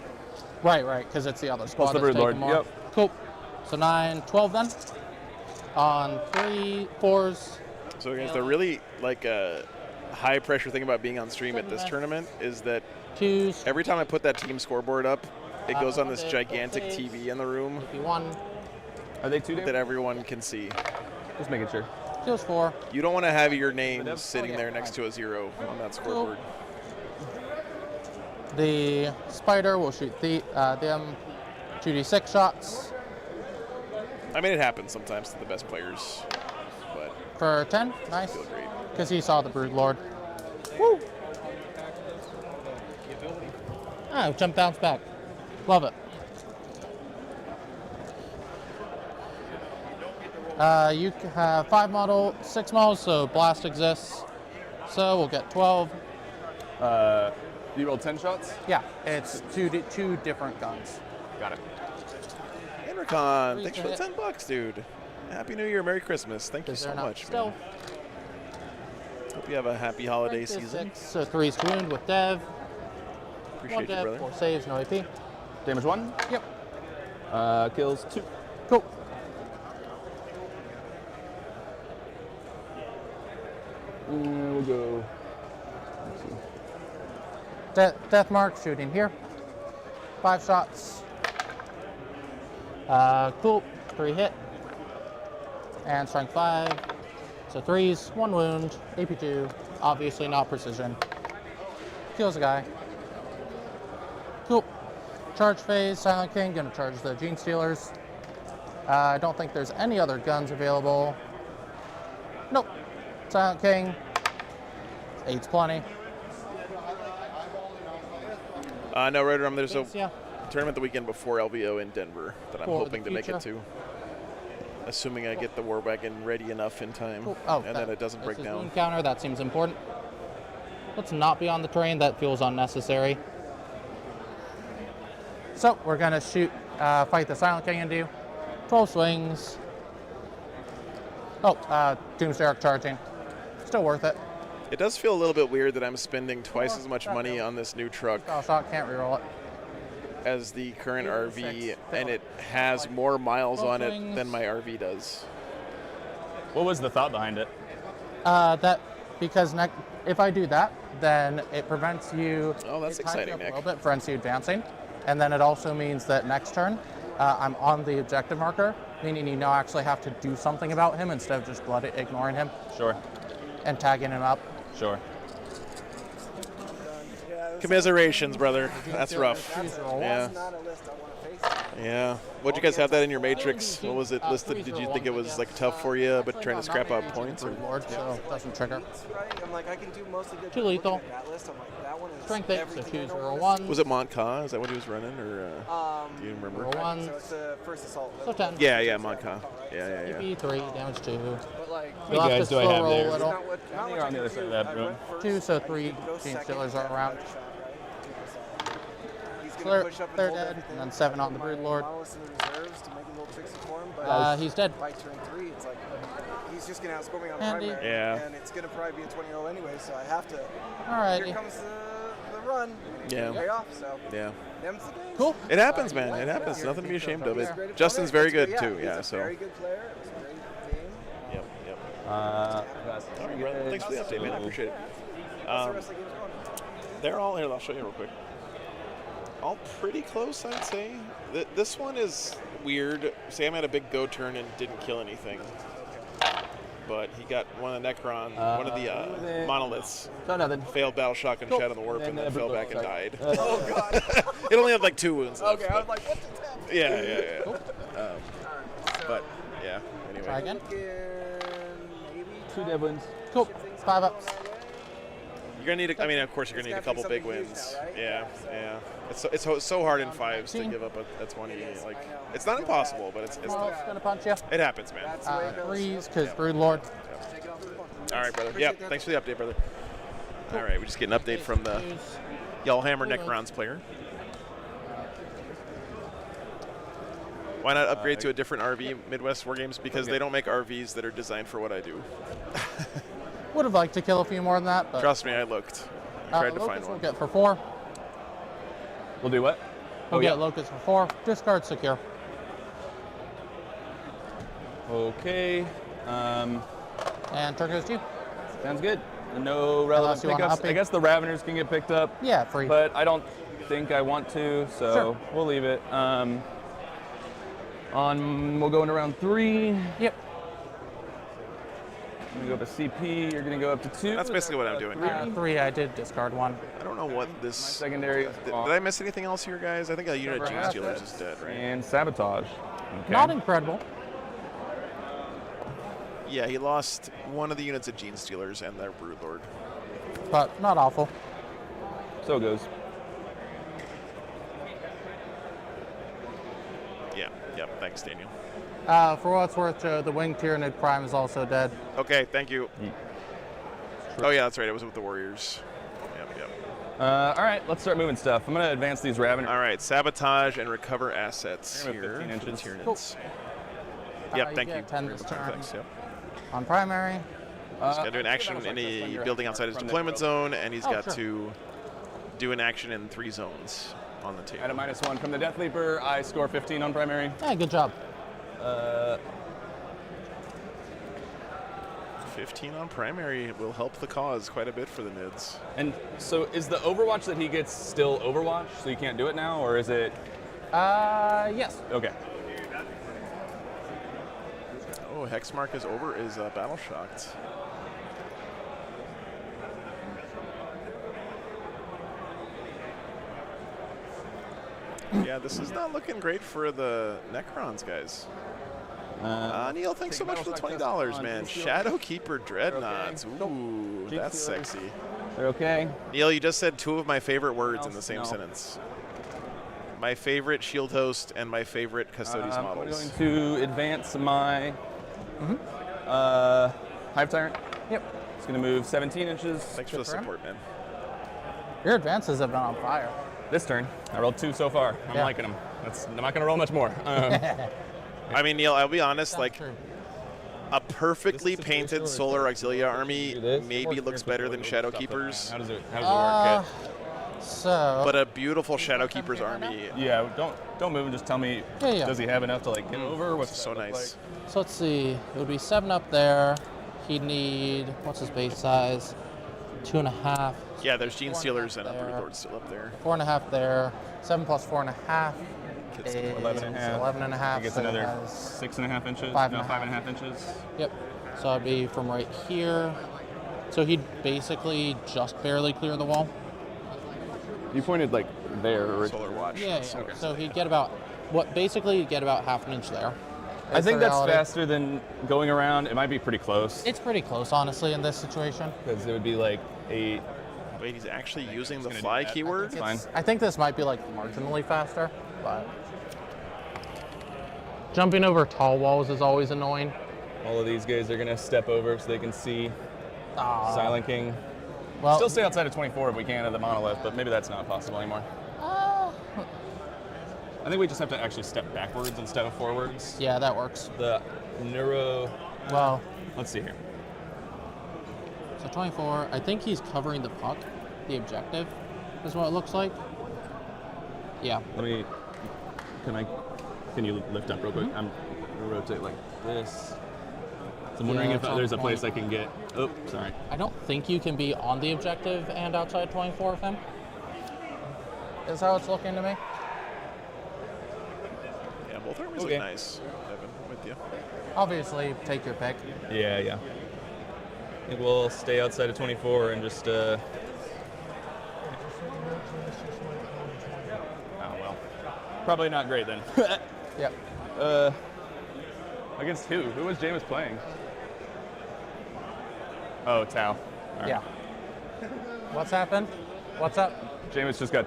Right, because it's the other squad. the that's Broodlord, taken more. yep. Cool. So 9, 12 then. On 3, 4s. So guys, the really high pressure thing about being on stream at this tournament is that 2s. every time I put that team scoreboard up, it goes on this Okay, gigantic saves. TV in the room 1. Are they 2 that everyone can see. Just making sure. Kills 4. You don't want to have your name sitting yeah, there next to a 0 on that scoreboard. The spider will shoot them 2d6 shots. I mean, it happens sometimes to the best players, but For 10. Nice. feel great. Because he saw the Broodlord. Woo! Ah, jump bounce back. Love it. You have 5 model, 6 models, so blast exists. So we'll get 12. You rolled 10 shots? Yeah, it's two different guns. Got it. Enricon, thanks to for the hit. $10, dude. Happy New Year, Merry Christmas. Thank you Because so they're not much, man. stealth. Hope you have a happy holiday Strength is season. 6, so 3's to wound with Dev. 1 Appreciate you, Dev, brother. 4 saves, no AP. Damage 1? Yep. Kills 2. Cool. We'll go. Let's see. Death mark shooting here. 5 shots. Cool. 3 hit. And strength 5. So 3s, 1 wound, AP 2. Obviously not precision. Kills a guy. Cool. Charge phase, Silent King, gonna charge the Gene Stealers. I don't think there's any other guns available. Nope. Silent King. 8's plenty. No, Rotom, there's a Yeah. tournament the weekend before LVO in Denver that I'm For the hoping to make it to. Assuming I get the War Wagon ready enough in time, Cool. Oh, and then it doesn't break down. Wound counter, that seems important. Let's not be on the terrain, that feels unnecessary. So, we're gonna fight the Silent King into you. 12 swings. Oh, Doomsday Arc charging. Still worth it. It does feel a little bit weird that I'm spending twice as much money on this new truck Shot, can't reroll it. as the current RV, and it has more miles on it than my RV does. What was the thought behind it? Because if I do that, then it prevents you. Oh, that's it ties you exciting, up Nick. A little bit, prevents you advancing, and then it also means that next turn, I'm on the objective marker, meaning you now actually have to do something about him instead of just ignoring him. Sure. And tagging him up. Sure. Commiserations, brother. That's rough. Yeah. Yeah. What'd you guys have that in your matrix? What was it listed? Did you think it was like tough for you, but trying to scrap out points? Or? Lord, so it doesn't trigger. I'm like, I can do mostly good. 2 lethal. That list, I'm like, that one is Strength 8, so 2 0 1. Was it Montca? Is that what he was running, or do you remember? 0 1. So it's the first assault. So 10. Yeah, Montca. Yeah. AP 3, damage 2. But like, How many guys do I have there? How many are on the other side of that room? 2, so 3 Gene Stealers are around. They're dead, and then 7 on the Broodlord. He's dead. By turn 3, it's like he's just gonna outscore me on Handy. primary, Yeah. and it's gonna probably be a 20-0 anyway. So I have to. Alrighty. Here comes the run. Yeah. Pay off. So. Yeah. Them's the game. Cool. It happens, man. It happens. Nothing to be ashamed of. It. Justin's very good too. Yeah. So. Very good player. It's a great game. Yep. All right, brother. Thanks for the update, man. I appreciate it. How's the rest of the games going? They're all here. I'll show you real quick. All pretty close, I'd say. This one is weird. Sam had a big go turn and didn't kill anything. But he got one of the Necron, one of the monoliths. Failed battle shotgun shot on the warp and then fell back and died. Oh, God. It only had like 2 wounds left. Okay, I was like, what just happened? Yeah. Cool. But, yeah, anyway. Try again. 2 dead ones. Cool. 5 ups. You're gonna need. Of course, you're gonna need a couple big wins. Yeah. It's so hard in 5s to give up a 20. Like, it's not impossible, but it's tough. Gonna punch you. It happens, man. 3s, because Broodlord. All right, brother. Yep. Thanks for the update, brother. All right, we just get an update from the Yellowhammer Necrons player. Why not upgrade to a different RV, Midwest War Games? Because they don't make RVs that are designed for what I do. Would have liked to kill a few more than that, but Trust me, I looked. I tried to find Locust one. we'll get for 4. We'll do what? We'll get Locust for 4. Discard secure. Okay. And turn goes to you. Sounds good. No relevant you wanna pickups. uppy? I guess the Raveners can get picked up. Yeah, free. But I don't think I want to, so Sure. we'll leave it. We'll go into round 3. Yep. I'm gonna go up to CP. You're gonna go up to 2. That's basically what I'm doing. 3, I did discard 1. I don't know what this. Secondary. Did I miss anything else here, guys? I think a unit of Gene Assets Stealers is dead, right? And sabotage. Okay. Not incredible. Yeah, he lost one of the units of Gene Stealers and their Broodlord. But not awful. So it goes. Yep. Thanks, Daniel. For what it's worth, the Winged Tyranid Prime is also dead. Okay, thank you. Oh yeah, that's right. It was with the Warriors. Yep. All right, let's start moving stuff. I'm gonna advance these Raveners. All right, sabotage and recover assets We're gonna here. 15 inches. For the Tyranids. Cool. Yep, thank you. get 10 this turn. Thanks, yep. On primary. He's got to do an action in a building outside his deployment zone, and he's got to do an action in 3 zones on the table. At a -1 from the Death Leaper, I score 15 on primary. Yeah, good job. 15 on primary will help the cause quite a bit for the Nids. And so is the Overwatch that he gets still Overwatch, so you can't do it now, or is it? Yes. Okay. Oh, Hexmark is battle shocked. Yeah, this is not looking great for the Necrons, guys. Neil, thanks so much for the $20, man. Shadowkeeper Dreadnoughts. Ooh, that's sexy. They're okay. Neil, you just said two of my favorite words in the same sentence. My favorite Shield Host and my favorite Custodes models. I'm going to advance my Hive Tyrant. Yep. It's going to move 17 inches. Thanks for the support, man. Your advances have been on fire. This turn, I rolled 2 so far. I'm liking them. I'm not going to roll much more. I mean, Neil, I'll be honest, like, a perfectly painted Solar Auxilia army maybe looks better than Shadowkeepers. How does it work? So. But a beautiful Shadowkeepers army. Yeah, don't move and just tell me, does he have enough to, like, get over? What's so nice. Like? So let's see. It would be 7 up there. He'd need, what's his base size? 2.5. Yeah, there's Gene Stealers and a Broodlord still up there. 4.5 there. 7 plus 4.5 is 11.5. 11.5. He gets so another has 6.5 inches. 5.5 inches. Yep. So it'd be from right here. So he'd basically just barely clear the wall. You pointed like there. Solar Watch. Yeah. Okay. So he'd get about basically you'd get about half an inch there. I think that's faster than going around. It might be pretty close. It's pretty close, honestly, in this situation. Because it would be like 8. Wait, he's actually using the fly keyword? Fine. I think this might be like marginally faster, but jumping over tall walls is always annoying. All of these guys are gonna step over so they can see Silent King. Well, still stay outside of 24 if we can of the monolith, but maybe that's not possible anymore. I think we just have to actually step backwards instead of forwards. Yeah, that works. The neuro. Well, let's see here. So 24, I think he's covering the puck, the objective, is what it looks like. Yeah. Can you lift up real quick? I'm gonna rotate like this. So I'm wondering if there's a place I can get. Oh, sorry. I don't think you can be on the objective and outside 24 of him. Is how it's looking to me. Yeah, both armies look nice. Evan, I'm with you. Obviously, take your pick. Yeah. I think we'll stay outside of 24 and just. Oh well. Probably not great then. Yep. Against who? Who was Jameis playing? Oh, Tau. Right. Yeah. What's happened? What's up? Jameis just got.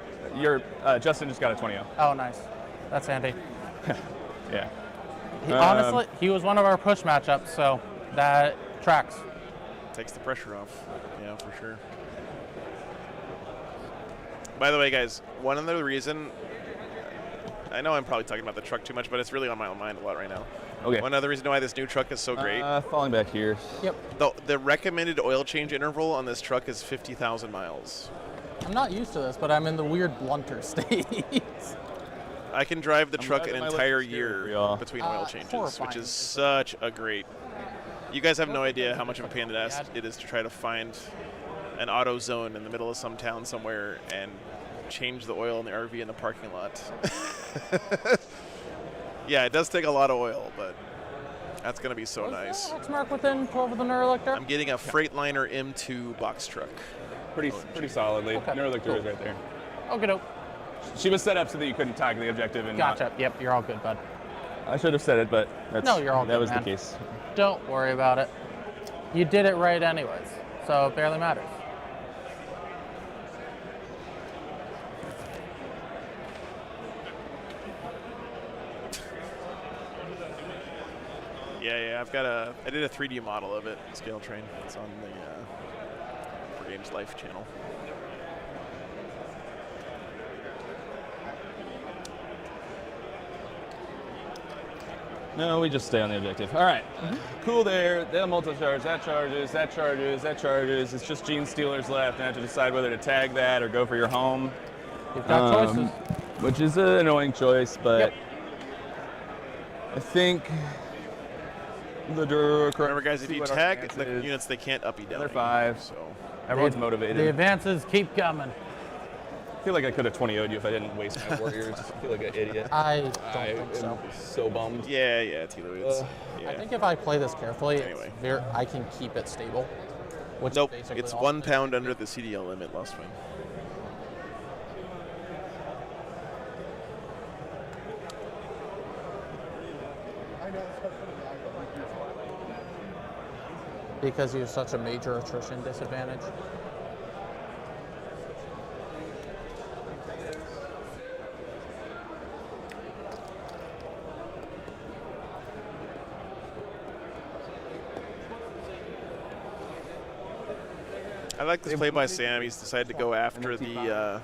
Justin just got a 20-0. Oh, nice. That's handy. Yeah. Honestly, he was one of our push matchups, so that tracks. Takes the pressure off. Yeah, for sure. By the way, guys, one other reason, I know I'm probably talking about the truck too much, but it's really on my mind a lot right now. Okay. One other reason why this new truck is so great. Falling back here. Yep. The recommended oil change interval on this truck is 50,000 miles. I'm not used to this, but I'm in the weird blunter state. I can drive the truck an entire year between oil changes, horrifying. which is such a great. You guys have no idea how much of a pain in the ass it is to try to find an auto zone in the middle of some town somewhere and change the oil in the RV in the parking lot. Yeah, it does take a lot of oil, but that's going to be so nice. Mark within 12 of the Neurolictor. I'm getting a Freightliner M2 box truck. Pretty solidly. Okay. Neurolictor is right there. Okay, dope. She was set up so that you couldn't tag the objective. And Gotcha. Yep, you're all good, bud. I should have said it, but No, you're all that good, was man. the case. Don't worry about it. You did it right anyways, so it barely matters. Yeah, I did a 3D model of it, scale train. It's on the For Games Life channel. No, we just stay on the objective. All right. Cool there. They'll multi-charge. That charges. That charges. That charges. It's just Gene Stealers left. And I have to decide whether to tag that or go for your home. You've got choices. Which is an annoying choice, but I think The Drukari. Remember, guys, if See you what our tag advance the is. units, they can't uppy down. Another 5. So Everyone's The motivated. advances keep coming. I feel like I could have 20-0'd you if I didn't waste my warriors. I feel like an idiot. I don't think so. So bummed. yeah, Tilo. It's, yeah. I think if I play this carefully, Anyway. I can keep it stable. Which Nope, is basically it's all 1 pound under the CDL limit last swing. because you have such a major attrition disadvantage. I like this play by Sam. He's decided to go after the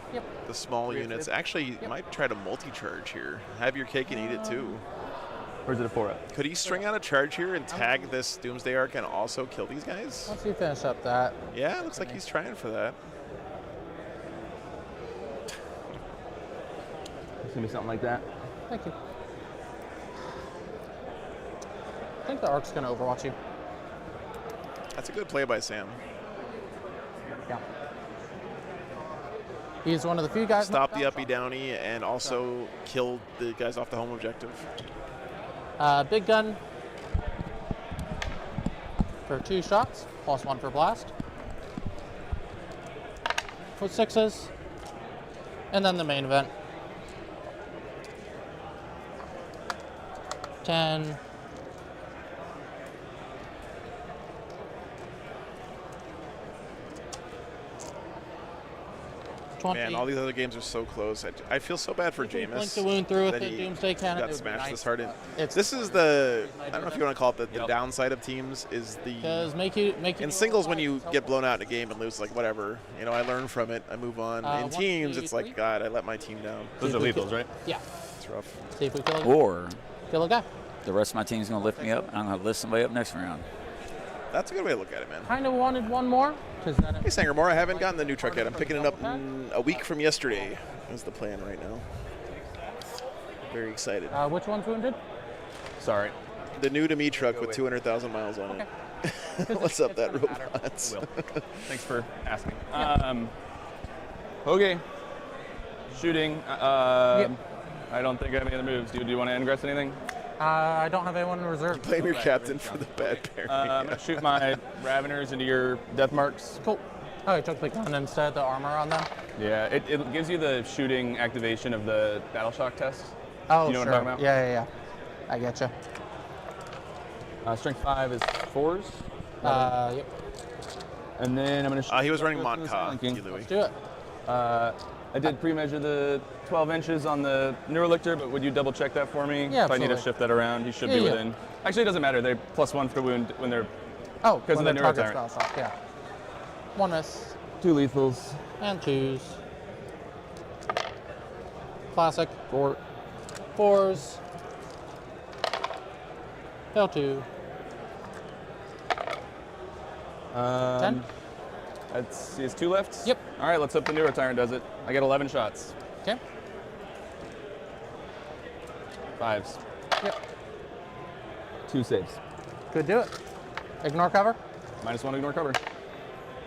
small units. Actually, he might try to multi-charge here. Have your cake and eat it too. Or is it a 4-up? Could he string out a charge here and tag this Doomsday Arc and also kill these guys? Once you finish up that. Yeah, looks like he's trying for that. It's gonna be something like that. Thank you. I think the Arc's gonna overwatch you. That's a good play by Sam. Yeah. He's one of the few guys. Stop the uppy downy and also kill the guys off the home objective. Big gun for 2 shots, +1 for blast. For 6s. And then the main event. 10. Man, all these other games are so close. I feel so bad for Blink Jameis. the wound through with that the he Doomsday Cannon. got It would be smashed nice, this hard. but This is the, I don't know if you want to call it the downside of teams, is the, in singles when you get blown out in a game and lose, like, whatever, you know, I learn from it, I move on. In teams, it's like, God, I let my team down. Those are lethals, right? Yeah. It's rough. See if we kill a guy. Or Kill a guy. the rest of my team's going to lift me up, and I'm going to lift somebody up next round. That's a good way to look at it, man. Kind of wanted one more. Hey, Sangermore, I haven't gotten the new truck yet. I'm picking it up a week from yesterday. That's the plan right now. Very excited. Which one's wounded? Sorry. The new to me truck with 200,000 miles on it. What's up, that robot? Thanks for asking. Okay. Shooting. I don't think I have any other moves. Do you want to ingress anything? I don't have anyone in reserve. Blame your captain for the bad pairing. I'm going to shoot my Raveners into your death marks. Cool. Oh, I took the gun instead, the armor on them? Yeah, it gives you the shooting activation of the battle shock test. Oh, you know sure. what I'm talking about? Yeah. I get you. Strength 5 is 4s. Yep. And then I'm going to shoot. He was running Monka. Let's do it. I did pre-measure the 12 inches on the Neurolictor, but would you double check that for me? Yeah, if I need to absolutely. shift that around, he should be within. Actually, it doesn't matter. They +1 for wound when they're. Oh, because of the target Neurotyrant. spell shot, yeah. 1 miss. 2 lethals. And 2s. Classic. 4s. Fail 2. 10. Let's see, it's 2 left? Yep. All right, let's hope the Neurotyrant does it. I got 11 shots. Okay. 5s. Yep. 2 saves. Could do it. Ignore cover. -1 ignore cover.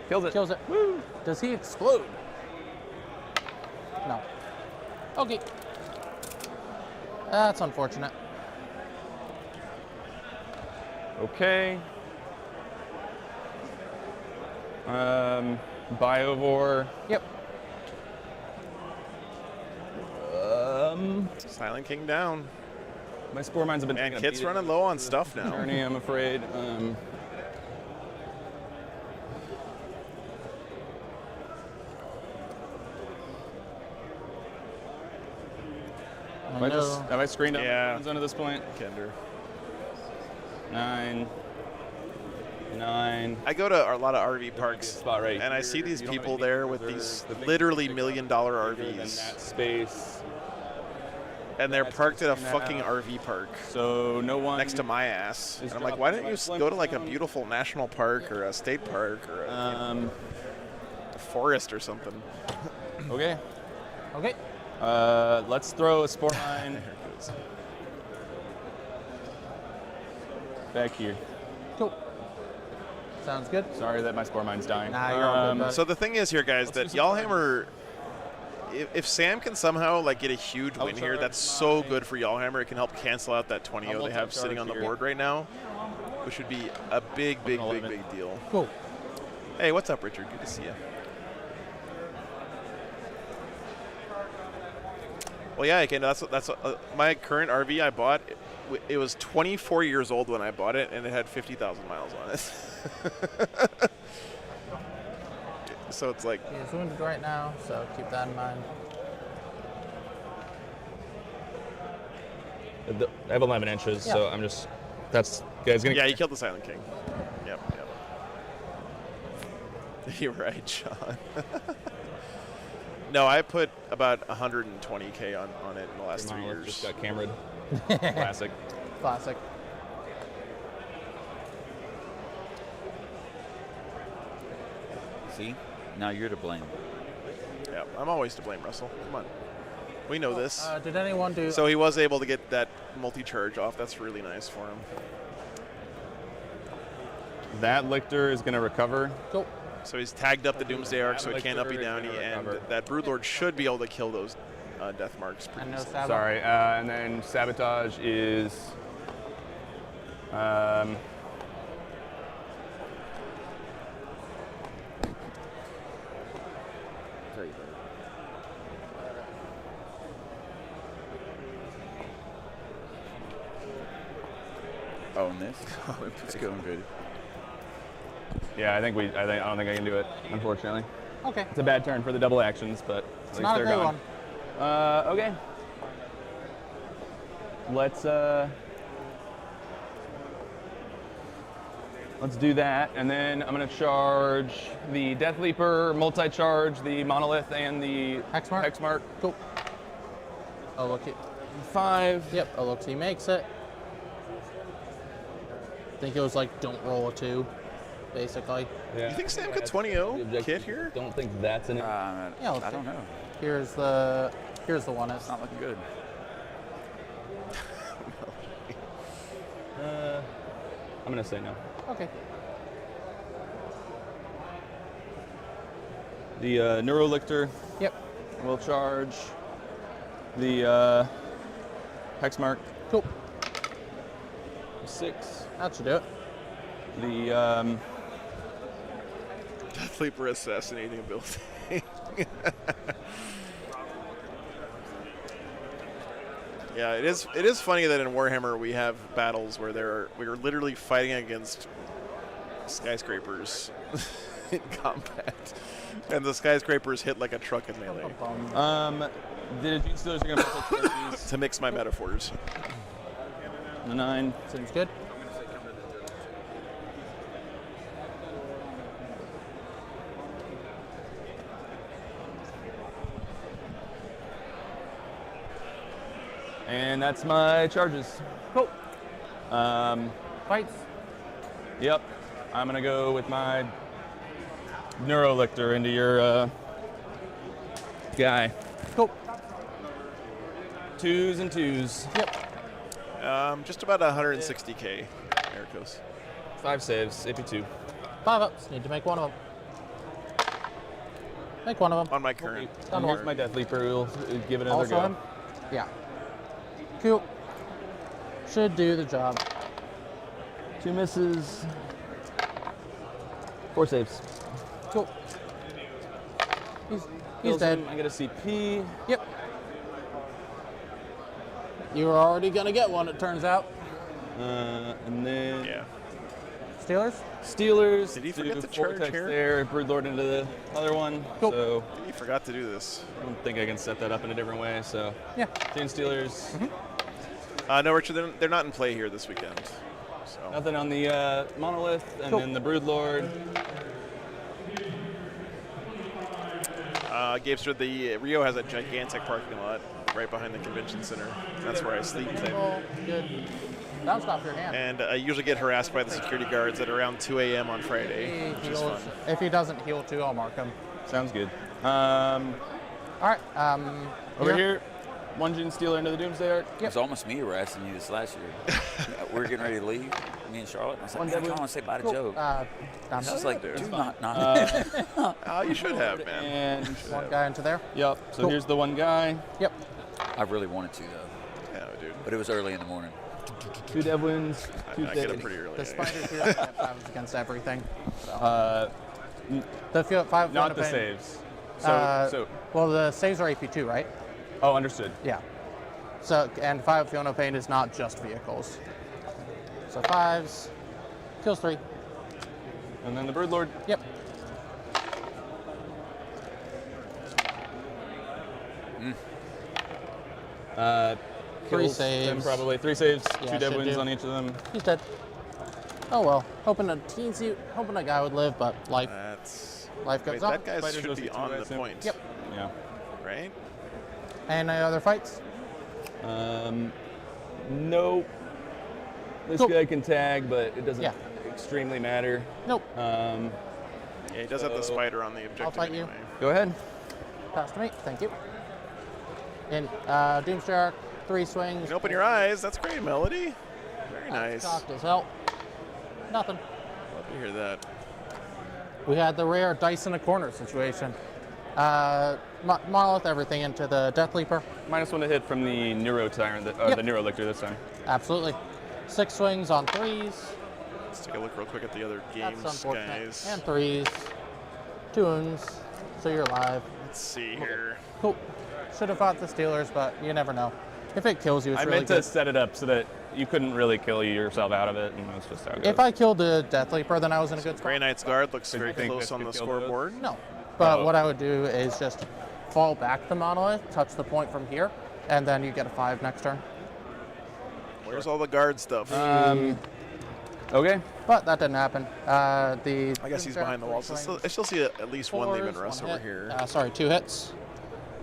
Kills it. Kills it. Woo! Does he explode? No. Okay. That's unfortunate. Okay. Biovore. Yep. Silent King down. My Spore Mines have been. Man, Kit's running low on stuff now. Journey, I'm afraid. Have I screened up my zone at this point? Kender. 9. I go to a lot of RV parks, spot right and I here. see these You don't have people any there with vehicles, these the big literally $1 bigger million than RVs. that space. And they're That's parked at a 16 fucking now. RV park. So no one next to my ass. is And I'm like, why don't you go to like a beautiful national park or a state park or a forest or something? Okay. Okay. Let's throw a Spore Mine. back here. Cool. Sounds good. Sorry that my spore mine's dying. Nah, you're all good, bud. So the thing is here, guys, that Yallhammer, if Sam can somehow like get a huge win here, that's so good for Yallhammer. It can help cancel out that 20-0 they have sitting on the board right now, which would be a big deal. Cool. Hey, what's up, Richard? Good to see you. Well, yeah, okay, that's my current RV I bought. It was 24 years old when I bought it, and it had 50,000 miles on it. So it's like he's wounded right now, so keep that in mind. I have 11 inches, so I'm just. That's guy's gonna. Yeah, he killed the Silent King. Yep. You're right, John. No, I put about 120K on it in the last 3 years. Just got cameraed. Classic. Classic. See? Now you're to blame. Yeah, I'm always to blame, Russell. Come on. We know this. Did anyone do... So he was able to get that multi-charge off. That's really nice for him. That Lictor is going to recover. Cool. So he's tagged up the Doomsday Arc, so he can't uppy downy, and that Broodlord should be able to kill those death marks pretty easily. Sorry, and then Sabotage is... Oh, and this? It's going good. Yeah, I don't think I can do it, unfortunately. Okay. It's a bad turn for the double actions, but It's at least not a they're great gone. one. Okay. Let's do that, and then I'm gonna charge the Death Leaper, multi-charge the Monolith and the Hexmark. Cool. Oh, look it. 5. Yep. Oh, look, he makes it. I think it was like don't roll a 2, basically. Yeah. You think Sam could 20-0 kit here? Don't think that's an. Yeah, I don't know. Here's the one. It's not looking good. I'm gonna say no. Okay. The Neurolictor. Yep. Will charge the Hexmark. Cool. 6. That should do it. The Death Leaper assassinating ability. Yeah, it is funny that in Warhammer we have battles where we are literally fighting against skyscrapers in combat, and the skyscrapers hit like a truck in melee. The Gene Stealers are gonna put these to mix my metaphors. The 9. Seems good. And that's my charges. Cool. Fights. Yep. I'm gonna go with my Neurolictor into your guy. Cool. 2s and 2s. Yep. Just about 160K, Ericos. 5 saves, AP2. 5 ups. Need to make one of them. Make one of them. On my current. And here's my Death Leaper. We'll give it another Also go. him? Yeah. Cool. Should do the job. 2 misses. 4 saves. Cool. He's Kills dead. him. I get a CP. Yep. You were already gonna get one, it turns out. And then Steelers? Steelers. Did he forget to Vortex charge here? there. Broodlord into the other one. Cool. So He forgot to do this. I don't think I can set that up in a different way. So yeah. Chain Steelers. No, Richard, they're not in play here this weekend. So. Nothing on the Monolith, and then the Broodlord. Gapester, the Rio has a gigantic parking lot right behind the convention center. That's where I sleep. Oh, good. Bounced off your hand. And I usually get harassed by the security guards at around 2 a.m. on Friday, He which is heals. fun. If he doesn't heal too, I'll mark him. Sounds good. All right. Over here, 1 Gene Stealer into the Doomsday Arc. It was almost me harassing you this last year. We were getting ready to leave. me and Charlotte. And I was One like, man, I Deadwood. want to say bye to Cool. Joe. Down She's there. like, do not. Oh, you should have, man. And One guy into there. yep. So Cool. here's the one guy. Yep. I really wanted to, though. Yeah, dude. But it was early in the morning. 2 Devlins. 2 I get up Deadwins. pretty early. The spiders here have 5s against everything. So. N- The 5 Not the Fiona Payne- saves. So Well, the saves are AP2, right? oh, understood. Yeah. So, and 5 Fiona Payne is not just vehicles. So 5s, kills 3. And then the Bird Lord. Yep. Three Kills them saves. probably 3 saves. Yeah, 2 dead should wins do. on each of them. He's dead. Oh well. Hoping a guy would live, but life Wait, goes that on. guy Spiders should goes be to 2, on I the assume. point. Yep. Yeah. Right? Any other fights? Nope. This Cool. guy can tag, but it doesn't Yeah. extremely matter. Nope. Yeah, he does have the So- spider on the objective. fight you. anyway. Go ahead. Pass to me. Thank you. In Doomstar, 3 swings. You can open your eyes. That's great, Melody. Very nice. Cocked as hell. Nothing. Love to hear that. We had the rare dice in a corner situation. Monolith everything into the Death Leaper. -1 to hit from the Neuro Tyrant, Yep. the Neuro Lictor this time. Absolutely. 6 swings on 3s. Let's take a look real quick at the other That's games, unfortunate. guys. And 3s. 2 wounds. So you're alive. Let's see here. Cool. Should have fought the Steelers, but you never know. If it kills you, it's I really meant to good. set it up so that you couldn't really kill yourself out of it, and that's just how it goes. If I killed the Death Leaper, then I was in a good spot. Grey Knight's Guard looks Did you very think close this on could the kill those? scoreboard. No. But Oh. what I would do is just fall back the Monolith, touch the point from here, and then you get a 5 next turn. Where's all the guard stuff? Okay. But that didn't happen. I guess he's behind the walls. I still see at least one Leman Russ over here. Sorry, 2 hits.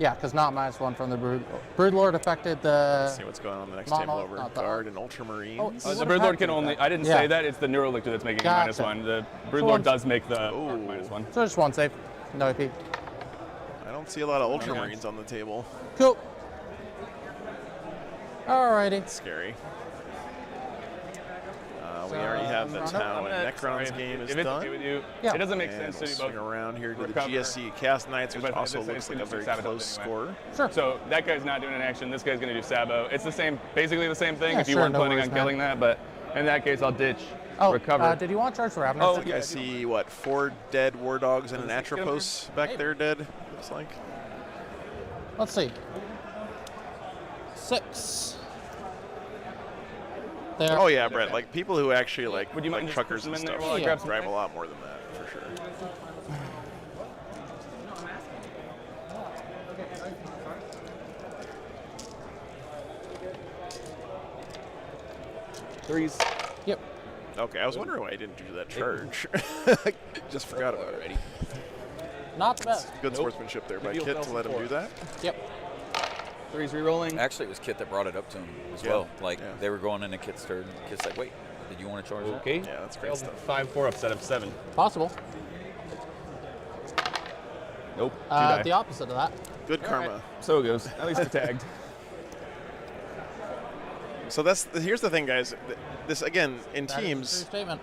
Yeah, because not -1 from the Brood Lord affected the. Let's see what's going on the next table Monolith, over. not the- Guard and Ultramarines. Oh, The Brood Lord can only. I didn't Yeah. say that. It's the Neuro Lictor that's making it Gotcha. -1. The Brood So Lord one- does make the -1. So just 1 save. No AP. I don't see a lot of Ultramarines on the table. Cool. Alrighty. Scary. We already have the Tau and Necron's game is If it's done. okay with you, Yeah. it doesn't make And sense to we'll do swing both. around here to the Recover. GSC Cast Knights, which But also it's looks like a gonna very do Sabo close anyway. score. Sure. So that guy's not doing an action. This guy's going to do Sabo. It's the same, basically the same thing. Yeah, if you sure, weren't no planning worries, on killing man. that, but in that case, I'll ditch. Oh, recover. did you want Charge for Ravenous? Oh, look, I see, what, 4 dead War Dogs and an Let's get 'em Atropos back there dead, looks like. Let's see. 6. There. Oh, yeah, Brett, like, people who actually, like, Would you mind like just truckers putting and them in stuff there while I grab some drive a dice? lot more than that, for sure. Threes. Yep. Okay, I was wondering why I didn't do that charge. Just forgot about it. Not the best. Good sportsmanship there by Deal Kit fell to let him for do that. Yep. Threes re-rolling. Actually, it was Kit that brought it up to him as Yeah. well. Like, Yeah. they were going into Kit's turn. Kit's like, wait, did you want to charge that? Okay. Yeah, that's great stuff. 5-4 upset of 7. Possible. Nope. Two die. The opposite of that. Good karma. So it goes. At least it's tagged. So here's the thing, guys. This, again, in That is a teams, true statement.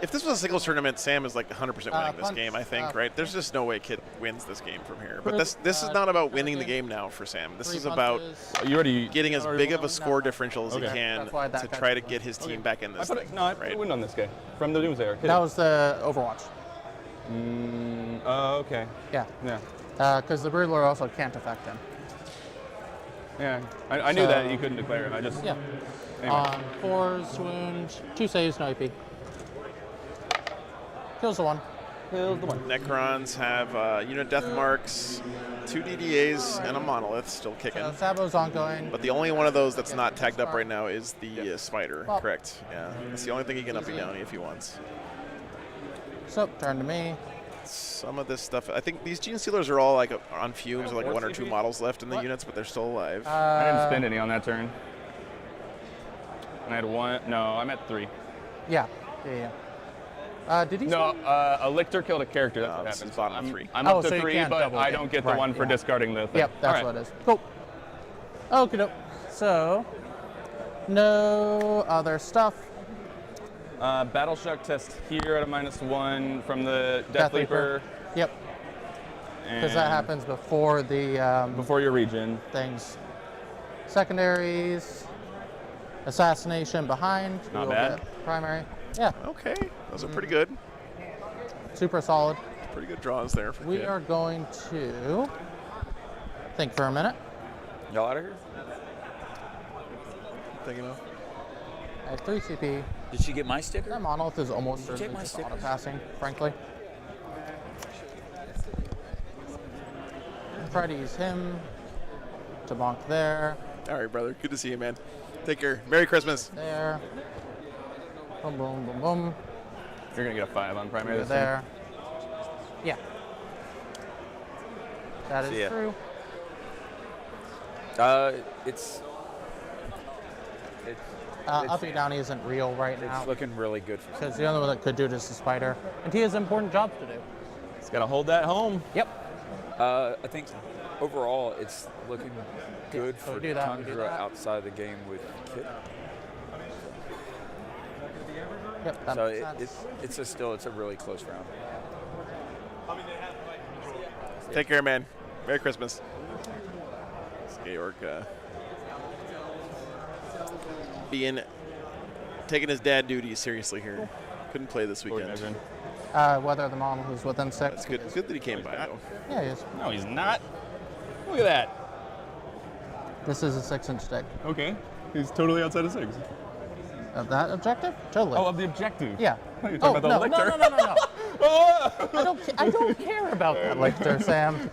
if this was a singles tournament, Sam is like 100% winning this punch, game, I think, right? There's just no way Kit wins this game from here. But Critical- this is not about winning the game now for Sam. This 3 is about punches. You already getting as already big of won? a score differential as he Okay. can That's why that to guy try to won. get his team back in I this put thing. it, no, I put right? a win on this guy from the Doomsayer. Hit That it. was the Overwatch. Oh, okay. Yeah. Yeah. Because the Brood Lord also can't affect him. Yeah. I knew So- that you couldn't declare it. I just. Yeah. Anyway. 4s, wound, 2 saves, no AP. Kills the 1. Kills the one. Necrons have unit death marks, 2 DDAs, and a monolith still kicking. So Sabo's ongoing. But the only one of those that's not tagged up right now is the spider. Well- Correct. Yeah. That's the only thing he can uppy downy if he wants. So, turn to me. Some of this stuff, I think these Gene Stealers are all like on fumes, with like 1 or 2 models left in the units, but they're still alive. I didn't spend any on that turn. And I had 1. No, I'm at 3. Yeah. Did he? No, a lictor killed a character. That's what this is happens. bottom of 3. I'm Oh, up to so you 3, can't but double I it. don't get the Right, one for yeah. discarding the thing. Yep, that's what it is. Cool. Okay, so no other stuff. Battle Shock test here at a -1 from the Death Leaper. Yep. Because that happens before the before your region things. Secondaries, assassination behind. Not you'll bad. get primary. Yeah. Okay, those are pretty good. Super solid. Pretty good draws there for We Kid. are going to think for a minute. Y'all out of here? Thinking of. I have 3 CP. Did she get my sticker? That monolith is almost Did you certainly take my just stickers? auto-passing, frankly. Try to use him to bonk there. All right, brother. Good to see you, man. Take care. Merry Christmas. There. Boom, boom, boom, boom. You're going to get a 5 on primary this There. Yeah. That See is ya. true. It's Uppy Downy isn't real right now. It's looking really good for Because the only one that could do it is the spider. And he has important jobs to do. He's got to hold that home. Yep. I think overall it's looking good so for we do that, we do Tundra that. outside the game with Kit. Yep, that So makes sense. it's a really close round. Take care, man. Merry Christmas. It's Georg taking his dad duties seriously here. Couldn't play this weekend. Whether the mom who's within 6. That's good. Good that he came by, though. Yeah, he is. No, he's not. Look at that. This is a 6-inch stick. Okay. He's totally outside of 6. Of that objective? Totally. Oh, of the objective. Yeah. You're talking about the no, lictor. no. I don't care about that lictor, Sam.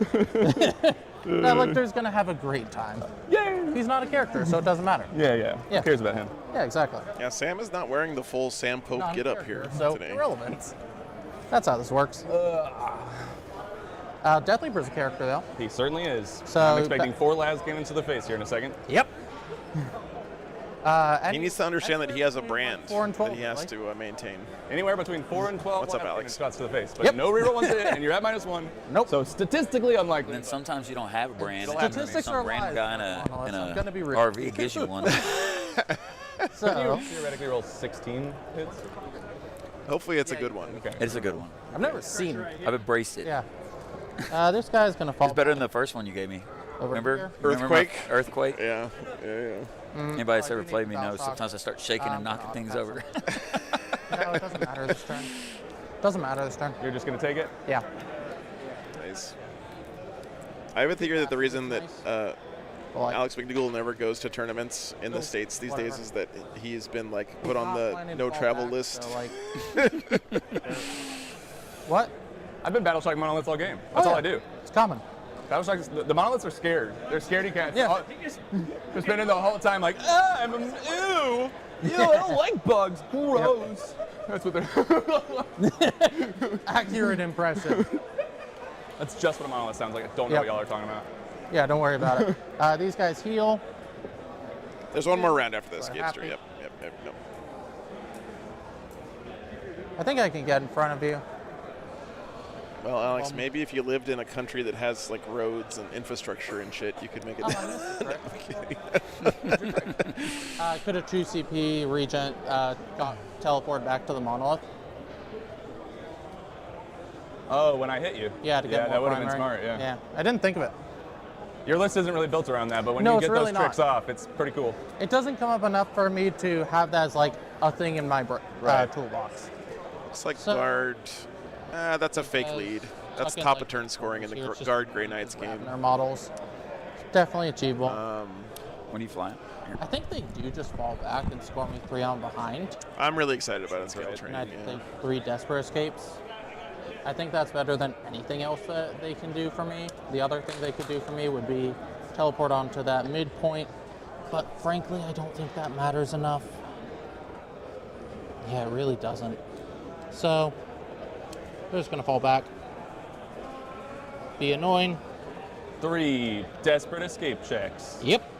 That lictor's gonna have a great time. Yay! He's not a character, so it doesn't matter. Yeah. Who cares about him? Yeah, exactly. Yeah, Sam is not wearing the full Sam Pope get-up here So today. irrelevant. That's how this works. Death Leaper's a character, though. He certainly is. So I'm expecting 4 labs cannons to the face here in a second. Yep. He needs to understand that he has a brand 4 and 12, that he has like. to maintain. Anywhere between 4 and 12. What's up, line-up Alex? cannon shots to the face, but Yep. no reroll ones to hit, and you're at -1. Nope. So statistically unlikely. And then sometimes you don't have a brand. Statistics Some are random lies. guy in I'm a gonna be real. RV gives you one. So, Can you theoretically roll 16 hits? Hopefully it's a good one. Okay. It's a good one. I've never seen it. I've embraced it. Yeah. This guy's gonna fall. It's better than the first one you gave me. Over Remember? here? Remember my Earthquake? Earthquake? Yeah. Anybody that's Oh, I ever do played need me to knows bounce sometimes I start shaking and knocking things over. No, it doesn't matter this turn. Doesn't matter this turn. You're just going to take it? Yeah. Nice. I have a theory that the reason that Well, Alex McDougall never goes to tournaments in the States these days is that he's been put on the no travel list. So, what? I've been battle shock monoliths all game. That's all I do. It's common. Battle shocks, the monoliths are scared. They're scaredy cats. Yeah. They're spending the whole time like, ew, I don't like bugs. Gross. That's what they're. Accurate impression. That's just what a monolith sounds like. I don't know what y'all are talking about. Yeah, don't worry about it. These guys heal. There's one more round after this, We're Gamester. happy. Yep. No. I think I can get in front of you. Well, Alex, maybe if you lived in a country that has roads and infrastructure and shit, you could make it. Could a 2 CP Regent got teleported back to the monolith? Oh, when I hit you. Yeah, to get more that would have been primary. smart. Yeah. Yeah, I didn't think of it. Your list isn't really built around that, but when No, you it's get really those tricks not. off, it's pretty cool. It doesn't come up enough for me to have that as a thing in my toolbox. It's like guard. That's a fake lead. That's Tuck in, top of turn scoring in the here, it's just guard Grey Knights game. Their models. Definitely achievable. When you fly? I think they do just fall back and score me 3 on behind. I'm really excited about it. Scale And training. I think 3 Desperate Escapes. I think that's better than anything else that they can do for me. The other thing they could do for me would be teleport onto that midpoint. But frankly, I don't think that matters enough. Yeah, it really doesn't. So, they're just going to fall back. Be annoying. 3 desperate escape checks. Yep.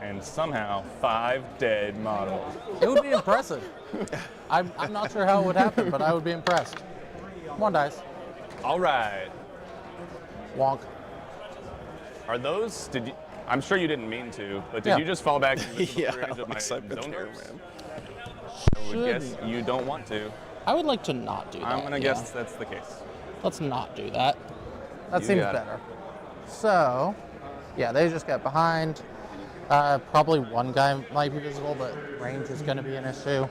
And somehow 5 dead models. It would be impressive. I'm not sure how it would happen, but I would be impressed. Come on, dice. All right. Wonk. Are those? I'm sure you didn't mean to, but did you just fall back into the Yeah, range of my Alex, I've been zone there, bursts? man. I would guess you don't want to. I would like to not do that. I'm gonna guess that's the case. Let's not do that. That You seems got it. better. So, yeah, they just get behind. Probably one guy might be visible, but range is going to be an issue.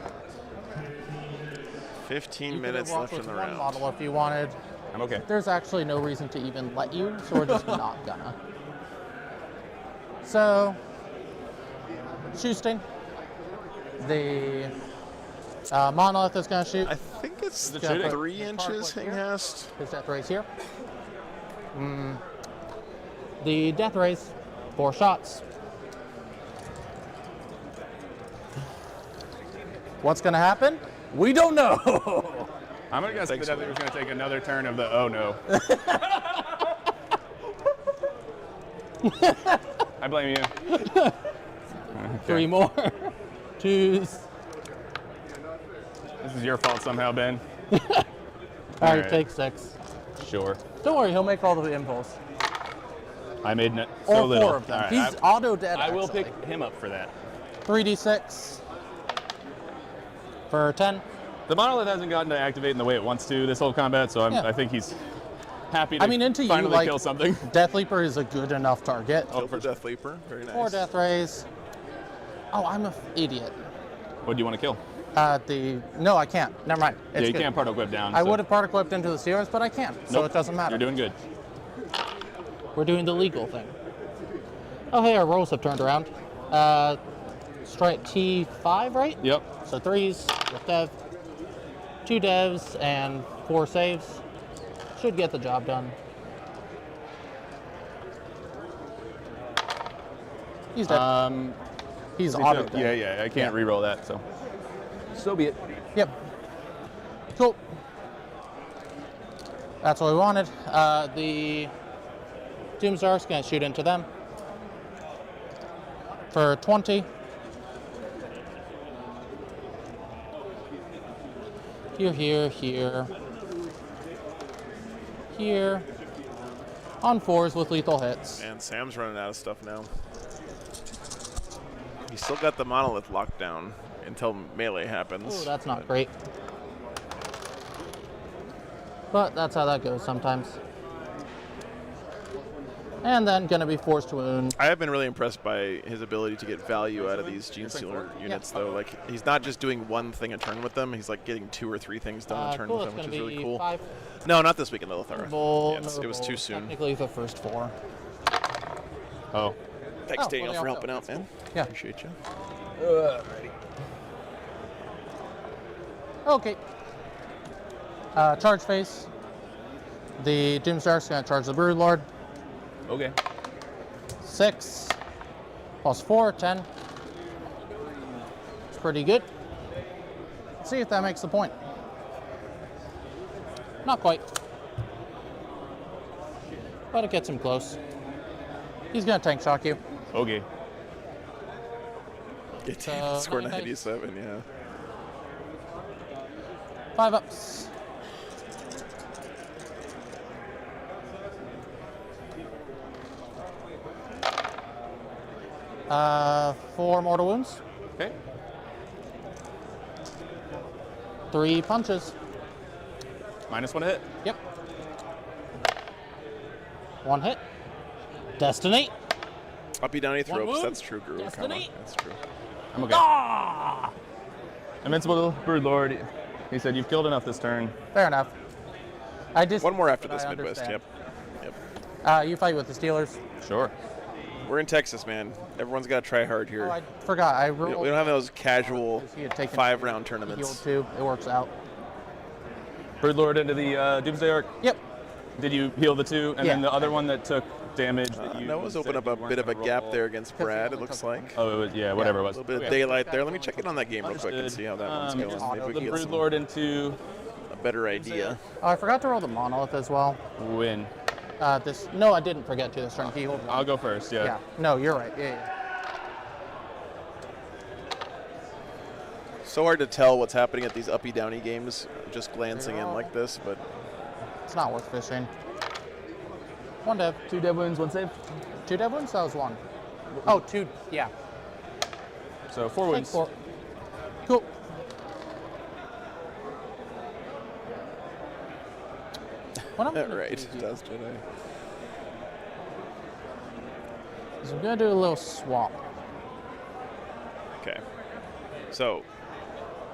15 minutes left in the round. Model if you wanted. I'm okay. There's actually no reason to even let you, so we're just not gonna. So, shooting. The monolith is gonna shoot. I think it's Is it 3 inches he has. His death rays here. The death rays, 4 shots. What's gonna happen? We don't know. I'm gonna guess that was gonna take another turn of the oh no. I blame you. Okay. 3 more. 2s. This is your fault somehow, Ben. All right, right. take 6. Sure. Don't worry, he'll make all the impulse. I made so All little. 4 of them. All right, He's auto dead. I will actually. pick him up for that. 3d6 for 10. The monolith hasn't gotten to activate in the way it wants to this whole combat, so I think he's happy to into finally you, like, kill something. Death Leaper is a good enough target. Kill the Death Leaper. Very nice. 4 death rays. Oh, I'm an idiot. What do you want to kill? No, I can't. Never mind. Yeah, It's you good. can't particle whip down. I so- would have particle whipped into the Steelers, but I can't, so Nope, it doesn't matter. You're doing good. We're doing the legal thing. Oh, hey, our rolls have turned around. Strike T5, right? Yep. So 3s with dev, 2 devs, and 4 saves. Should get the job done. He's dead. He's auto dead. Yeah, I can't re-roll that, so. So be it. Yep. Cool. That's what we wanted. The Doomsdark's gonna shoot into them for 20. Here. On 4s with lethal hits. And Sam's running out of stuff now. He's still got the monolith locked down until melee happens. Oh, that's not great. But that's how that goes sometimes. And then gonna be forced to wound. I have been really impressed by his ability to get value out of these Gene Stealer units, though. Like, he's not just doing one thing a turn with them; he's like getting 2 or 3 things done a turn cool, with it's them, which is gonna really be cool. 5. No, not this week in Lilithara. It was too Notable. soon. Technically, the first 4. Oh. Thanks, Oh, Daniel, well, for yeah, helping out, man. Yeah. Appreciate you. Okay. Charge phase. The Doomsdark's gonna charge the Broodlord. Okay. 6 plus 4, 10. It's pretty good. Let's see if that makes the point. Not quite. But it gets him close. He's gonna tank shock you. Okay. Get So, score 90 dice. 97, yeah. 5 ups. Uh, 4 mortal wounds. Okay. 3 punches. -1 hit. Yep. 1 hit. Destiny. Uppy downy One thropes. wound. That's true, Guru. Destiny. That's true. I'm okay. Ah! Invincible Broodlord. He said, you've killed enough this turn. Fair enough. I just One more after but this I Midwest. understand. Yep. You fight with the Steelers. Sure. We're in Texas, man. Everyone's got to try hard here. Oh, I forgot. I we rolled. don't have those casual He had taken 5-round Healed tournaments. 2. It works out. Broodlord into the Doomsday Arc. Yep. Did you heal the 2? And then Yeah. the other one that took damage that you Noah's said opened up you a weren't bit of a gonna gap roll. there against Brad, it looks like. Oh, it was, yeah, whatever it was. A little bit of Okay. daylight there. Let me check in on that game real quick and see how that one's going. Maybe we The can get some, Broodlord into a better idea. Oh, I forgot to roll the monolith as well. win. No, I didn't forget to. This turn. He hold one. I'll go first, yeah. Yeah. No, you're right. Yeah. So hard to tell what's happening at these uppy downy games, just glancing in like this, but It's not worth fishing. 1 dev. 2 dev wounds, 1 save. 2 dev wounds? That was 1. Oh, 2. Yeah. So 4 Take wounds. 4. Cool. What I'm gonna right, do Dust Jedi. is I'm gonna do a little swap. Okay. So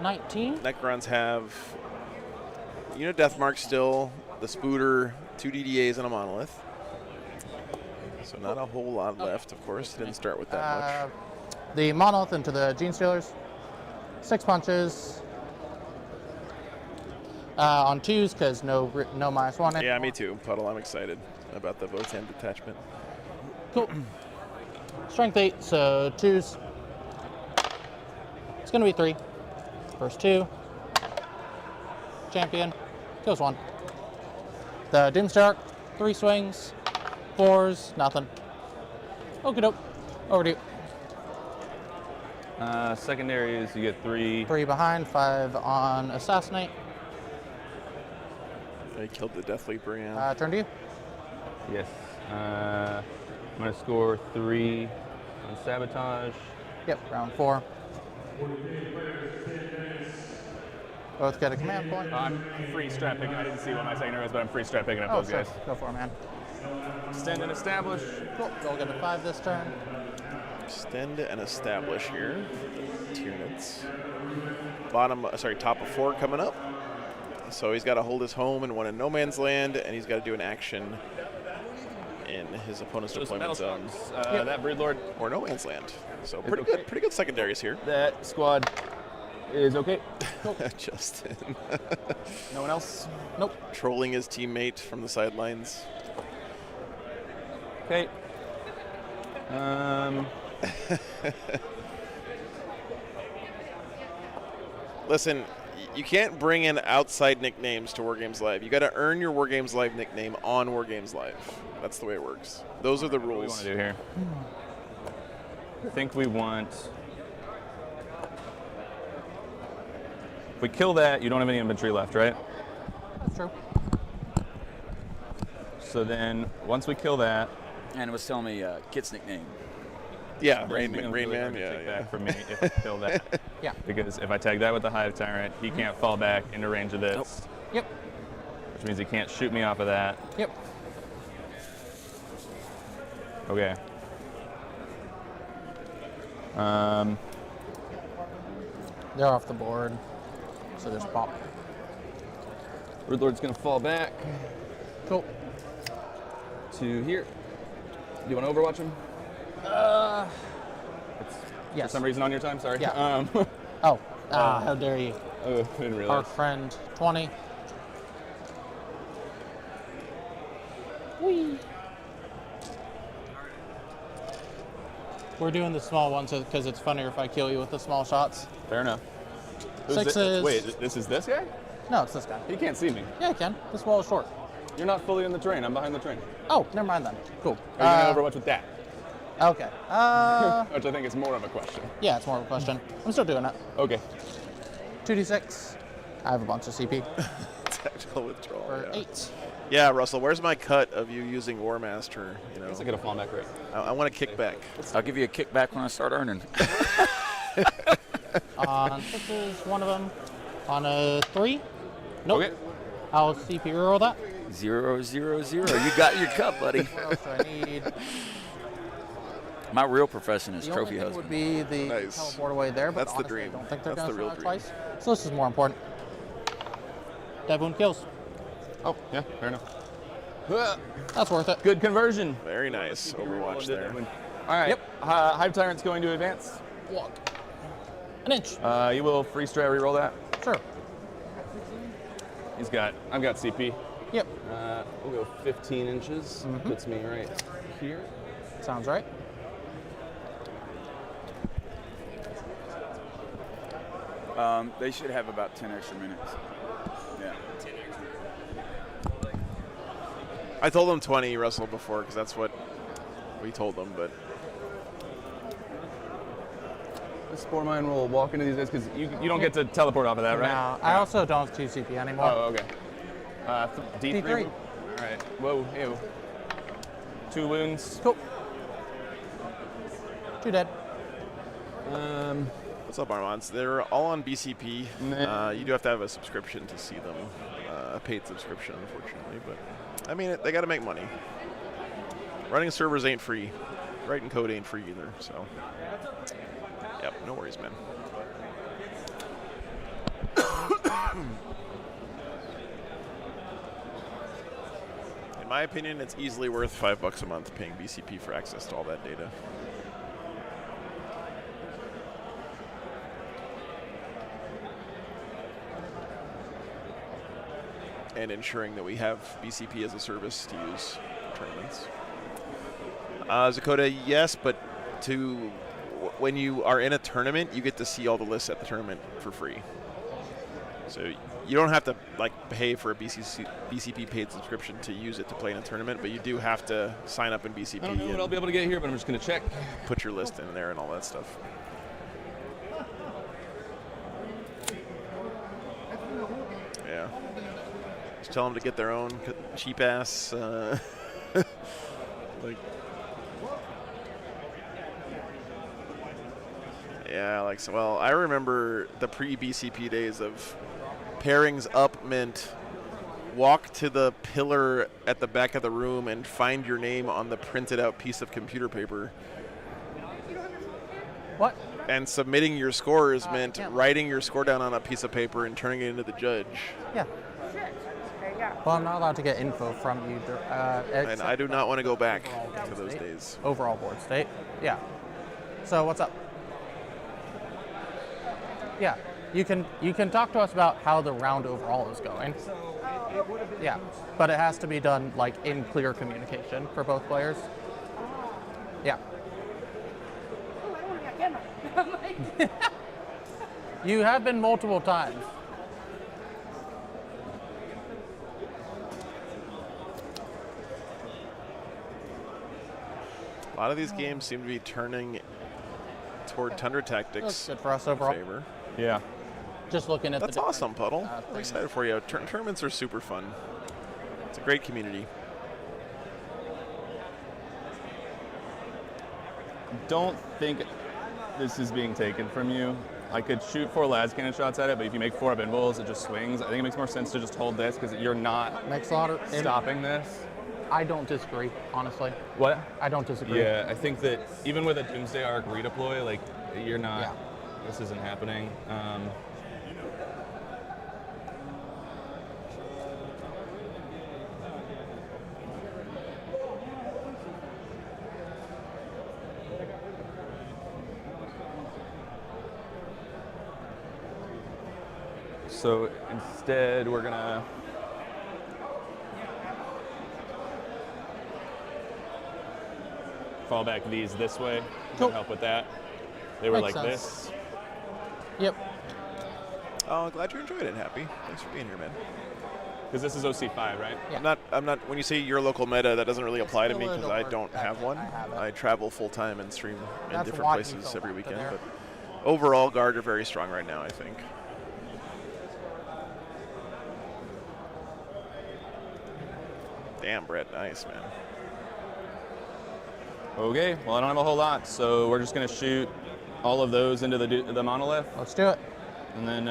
19. Necrons have unit death mark still, the Spooter, 2 DDAs, and a monolith. So not a whole lot left, of course. Didn't start with that much. The monolith into the Gene Stealers. 6 punches. On 2s because no -1. Yeah, me too. Puddle, I'm excited about the Votan detachment. Cool. Strength 8, so 2s. It's gonna be 3. First 2. Champion. Kills 1. The Doomstark, 3 swings. 4s, nothing. Okie doke. Over to you. Secondaries, you get 3. 3 behind, 5 on Assassinate. They killed the Death Leaper, yeah. Turn to you. Yes. I'm going to score 3 on Sabotage. Yep, round 4. Both get a command point. I'm free strap picking. I didn't see what my secondary was, but I'm free strap picking up those sure. guys. Go for it, man. Extend and establish. Cool. They'll get a 5 this turn. Extend and establish here. Tyranids. Top of 4 coming up. So he's got to hold his home and one in no man's land, and he's got to do an action in his opponent's deployment zone. That Broodlord. Or no man's land. So pretty good secondaries here. That squad is okay. Cool. Justin. No one else? Nope. Trolling his teammate from the sidelines. Okay. Listen, you can't bring in outside nicknames to Wargames Live. You got to earn your Wargames Live nickname on Wargames Live. That's the way it works. Those are the rules. What do we want to do here? I think we want... If we kill that, you don't have any inventory left, right? That's true. So then, once we kill that... And it was telling me Kit's nickname. Yeah, Rain Man, back for me if I kill that. Yeah. Because if I tag that with the Hive Tyrant, he can't fall back into range of this. Nope. Yep. Which means he can't shoot me off of that. Yep. Okay. They're off the board, so there's pop. Broodlord's gonna fall back. Cool. To here. Do you want to overwatch him? Yes. For some reason on your time, sorry. Yeah. How dare you? Oh, I didn't Our realize. friend 20. Whee! We're doing the small ones because it's funnier if I kill you with the small shots. Fair enough. Who's Sixes. Wait, this is this guy? No, it's this guy. He can't see me. Yeah, I can. This wall is short. You're not fully in the train. I'm behind the train. Oh, never mind then. Cool. Are you going to Overwatch with that? Okay. Which I think is more of a question. Yeah, it's more of a question. I'm still doing it. Okay. 2d6. I have a bunch of CP. Tactical withdrawal. For yeah. 8. Yeah, Russell, where's my cut of you using War Master? You know, I guess I get a fall back rate. I want a kickback. I'll give you a kickback when I start earning. On 6s, one of them. On a 3. Nope. Okay. I'll CP roll that. 0, 0, 0. You got your cup, buddy. What else do I need? My real profession is The trophy only thing husband. would be the Nice. teleport away there, but That's the honestly, dream. I don't think they're That's going the to real try twice. So this is more important. Dead wound kills. Oh, yeah, fair enough. That's worth it. Good conversion. Very nice. Overwatch there. All right. Yep. Hive Tyrant's going to advance. Walk. An inch. You will free strat reroll that. Sure. I've got CP. Yep. We'll go 15 inches. Puts me right here. Sounds right. They should have about 10 extra minutes. Yeah. 10 extra. I told them 20, Russell, before, because that's what we told them, but... The Spore Mine will walk into these guys because you don't get to teleport off of that, right? No, I also don't have 2 CP anymore. Oh, okay. D3. D3. All right. Whoa, ew. 2 wounds. Cool. 2 dead. What's up, Armands? They're all on BCP. You do have to have a subscription to see them. a paid subscription, unfortunately. But I mean, they got to make money. Running servers ain't free. Writing code ain't free either. So, yep, no worries, man. In my opinion, it's easily worth $5 a month paying BCP for access to all that data. And ensuring that we have BCP as a service to use for tournaments. Zakota, yes, but when you are in a tournament, you get to see all the lists at the tournament for free. So you don't have to pay for a BCP paid subscription to use it to play in a tournament, but you do have to sign up in BCP. I don't know what I'll be able to get here, but I'm just going to check. Put your list in there and all that stuff. Yeah. Just tell them to get their own cheap ass. Yeah, well, I remember the pre-BCP days of pairings up meant walk to the pillar at the back of the room and find your name on the printed out piece of computer paper. What? And submitting your scores meant writing your score down on a piece of paper and turning it into the judge. Yeah. Well, I'm not allowed to get info from you. And I do not want to go back to those days. Overall board state. Yeah. So what's up? Yeah. You can talk to us about how the round overall is going. Yeah. But it has to be done in clear communication for both players. Yeah. You have been multiple times. A lot of these games seem to be turning toward Tundra Tactics. That's good for us overall. Favor. Yeah. Just looking at That's awesome, Puddle. I'm excited for you. Tournaments are super fun. It's a great community. Don't think this is being taken from you. I could shoot 4 las cannon shots at it, but if you make 4 up invulns, it just swings. I think it makes more sense to just hold this because you're not stopping this. I don't disagree, honestly. What? I don't disagree. Yeah, I think that even with a Doomsday Arc redeploy, you're not. Yeah. This isn't happening. So instead, we're gonna fall back these this way. Cool. Help with that. They were Makes like sense. this. Yep. Oh, glad you enjoyed it, Happy. Thanks for being here, man. Because this is OC5, right? Yeah. I'm not. When you say your local meta, that doesn't really apply to me because I don't have one. I travel full time and stream in That's different why you places feel every locked in weekend. there. But overall, Guard are very strong right now, I think. Damn, Brett, nice, man. Okay, well, I don't have a whole lot, so we're just going to shoot all of those into the monolith. Let's do it. And then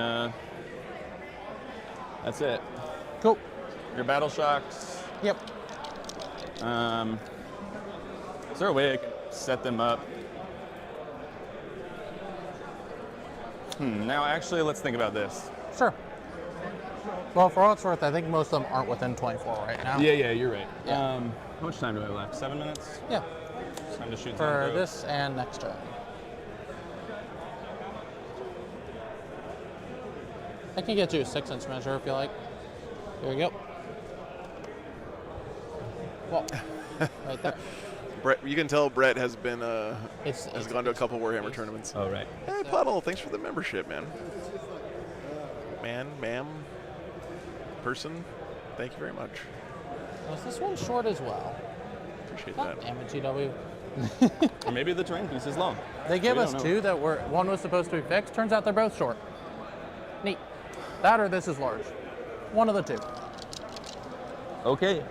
that's it. Cool. Your battle shocks. Yep. Is there a way I can set them up? Now, actually, let's think about this. Sure. Well, for all it's worth, I think most of them aren't within 24 right now. Yeah, you're right. Yeah. How much time do I have left? 7 minutes? Yeah. It's time to shoot For some this and next turn. I can get you a 6-inch measure if you like. Here we go. Well, right there. Brett, you can tell Brett has been has gone to a couple Warhammer tournaments. Oh, right. Hey, Puddle, thanks for the membership, man. Ma'am, person, thank you very much. Was this one short as well? Appreciate God that. damn it, GW. Or maybe the terrain piece is long. They give We us don't know. 2 that one was supposed to be fixed. Turns out they're both short. Neat. That or this is large. One of the 2. Okay.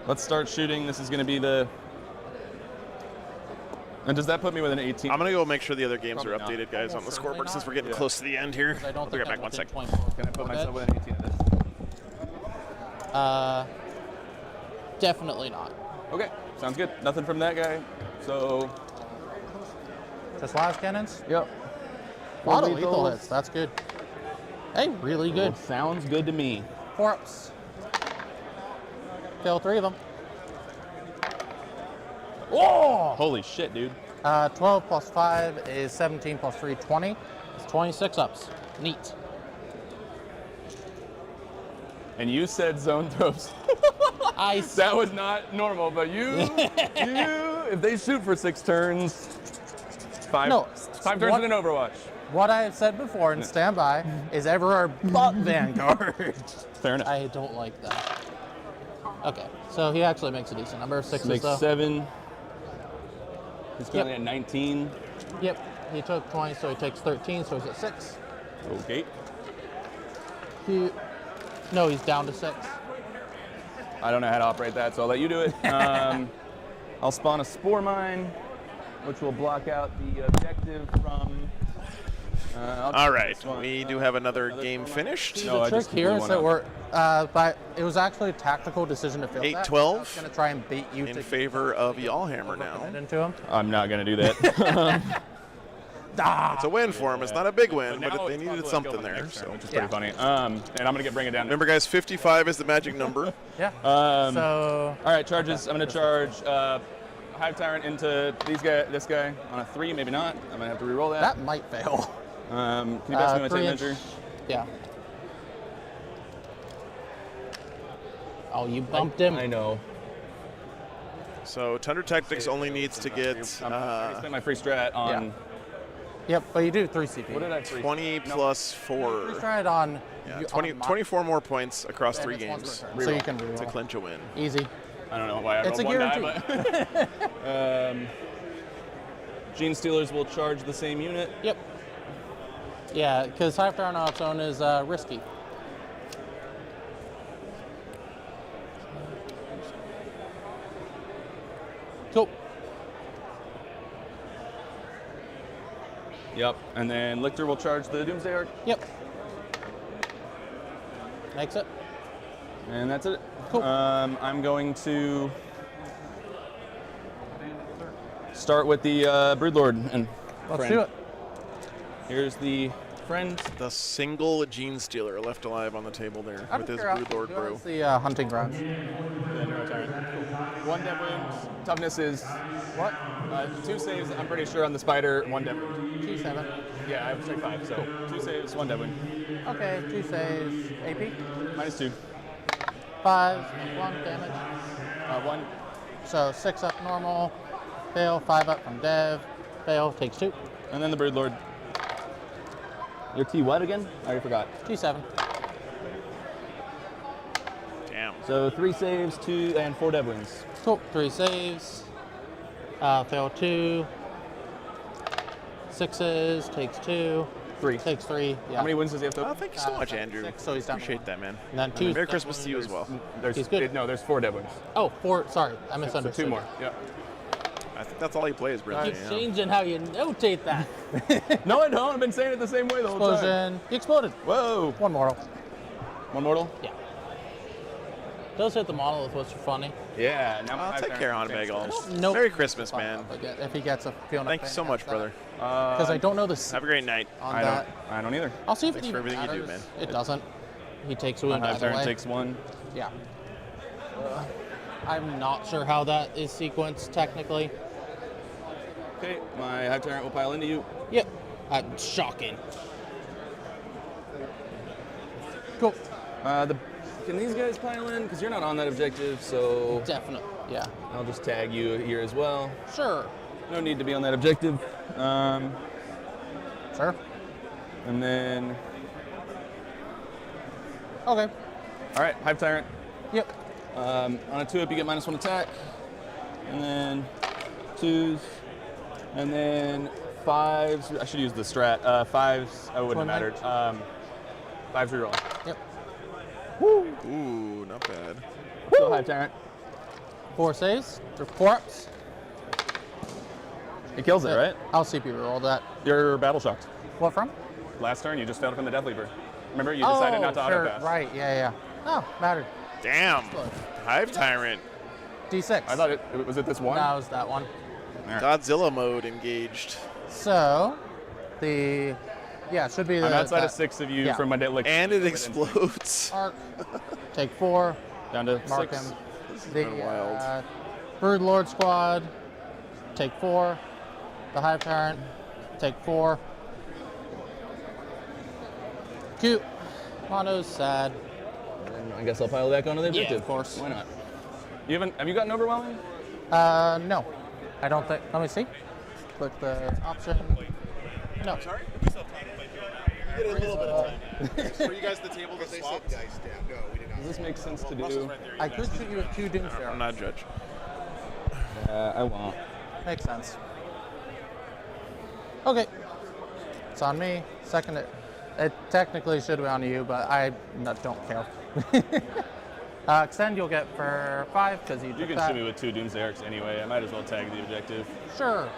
Let's start shooting. This is going to be the And does that put me with an 18? I'm gonna go make sure the other games Probably are not. updated, guys, on the Certainly scoreboard since not. we're getting close to the end here. I don't I'll be think right back I'm one within sec. 24. Can I put myself with an 18 of this? Definitely not. Okay, sounds good. Nothing from that guy. So. Just las cannons? Yep. A lot of Four lethal lethals. hits. That's good. Hey, really good. Well, sounds good to me. 4 ups. Kill 3 of them. Oh! Holy shit, dude. 12 plus 5 is 17 plus 3, 20. It's 26 ups. Neat. And you said zone throws. That was not normal, but if they shoot for 6 turns, 5 turns in an Overwatch. What I have said before and stand by is everywhere but Vanguard. Fair enough. I don't like that. Okay, so he actually makes a decent number of 6s Makes though. 7. He's currently at 19. Yep, he took 20, so he takes 13, so he's at 6. Okay. No, he's down to 6. I don't know how to operate that, so I'll let you do it. I'll spawn a Spore Mine, which will block out the objective from... All right, we do have another game finished. The trick here is that it was actually a tactical decision to fill that. 8-12. I was going to try and bait you in to favor of Yallhammer now. into him. I'm not going to do that. It's a win for him. It's not a big win, But but now they it's needed possible something to go there. next turn, So. which is pretty funny. And I'm going to bring it down. Remember, guys, 55 is the magic number. Yeah. All right, charges. I'm going to charge Hive Tyrant into this guy on a 3, maybe not. I'm going to have to re-roll that. That might fail. Can you pass me my tape 3-inch. measure? Yeah. Oh, you bumped him. I know. So Tundra Tactics only needs to get I spent my free strat on... Yeah. Yep, but you do 3 CP. What did I free? 20 plus 4. Free strat on... Yeah, 24 more points across And 3 it's once games. per turn, so you can to reroll. clinch a win. Easy. I don't know why I It's rolled a one die, guarantee. but... Gene Stealers will charge the same unit. Yep. Yeah, because Hive Tyrant on its own is risky. Cool. Yep, and then Lictor will charge the Doomsday Arc. Yep. Makes it. And that's it. Cool. I'm going to start with the Broodlord and Let's friend. do it. Here's the friend. The single Gene Stealer left alive on the table there with his Broodlord brew. What's the hunting grounds? The Neurotyrant. 1 dev wound. Toughness is what? 2 saves. I'm pretty sure on the spider. 1 dev wound. 2-7. Yeah, I have strike 5. So 2 saves, 1 dev wound. Okay, 2 saves. AP? -2. 5, 1 damage. 1. So 6 up normal. Fail, 5 up from dev. Fail, takes 2. And then the Broodlord. Your T what again? I already forgot. T7. Damn. So 3 saves, 2 and 4 dev wounds. Cool. 3 saves. Fail 2. 6s, takes 2. 3. Takes 3. Yeah. How many wins does he have to? Oh, thank you so much, Andrew. 6, so he's down to Appreciate 1. that, man. And then 2. Merry Christmas to you as well. He's good. No, there's 4 dev wounds. Oh, 4. Sorry, I So misunderstood. 2 more. Yeah. I think that's all he plays, Brendan. Keep changing how you notate that. No, I don't. I've been saying it the same way the whole time. Explosion. He exploded. Whoa. 1 mortal. 1 mortal? Yeah. Does hit the monolith, which is funny. Yeah. Now I'll take care of Bagel. Nope. Merry Christmas, man. If he gets a Fiona. Thank you so much, brother. Because I don't know the Have a great night. on I that. I don't either. I'll see if Thanks it for even everything you do, matters. man. It doesn't. He takes My wound Hive either Tyrant way. takes 1. Yeah. I'm not sure how that is sequenced technically. Okay, my Hive Tyrant will pile into you. Yep. Shocking. Cool. Can these guys pile in? Because you're not on that objective, so... Definitely, yeah. I'll just tag you here as well. Sure. No need to be on that objective. Sure. And then... Okay. All right, Hive Tyrant. Yep. On a 2-up, you get -1 attack. And then 2s. And then 5s. I should use the strat. 5s, I wouldn't have mattered. 5s reroll. Yep. Woo. Ooh, not bad. So Hive Tyrant. 4 saves. Or 4 ups. It kills it, right? I'll CP roll that. You're battle shocked. What from? Last turn, you just failed from the Death Leaper. Remember, you decided not to sure. auto pass. Right, yeah. Oh, mattered. Damn. Hive Tyrant. D6. I thought was it this one? No, it was that one. Godzilla mode engaged. So, it should be the. I'm outside of 6 of you from my like. And it explodes. Arc. Take 4. Down to Mark 6. him. This has The been wild. Brood Lord Squad. Take 4. The Hive Tyrant. Take 4. Cute. Mono's sad. And I guess I'll pile back onto the objective. Yeah, of course. Why not? Have you gotten overwhelming? No. I don't think. Let me see. Click the option. No. Sorry? We still have time to play through it. You get a little bit of time. Were you guys at the table that They swapped? said dice down. No, we did not. Does this make sense to Russell's do? right there. I could shoot you with 2 Doomsayer. I'm not a judge. I won't. Makes sense. Okay. It's on me. Second it. It technically should be on you, but I don't care. Extend you'll get for 5 because you You took can that. shoot me with 2 Doomsayers anyway. I might as well tag the objective. Sure.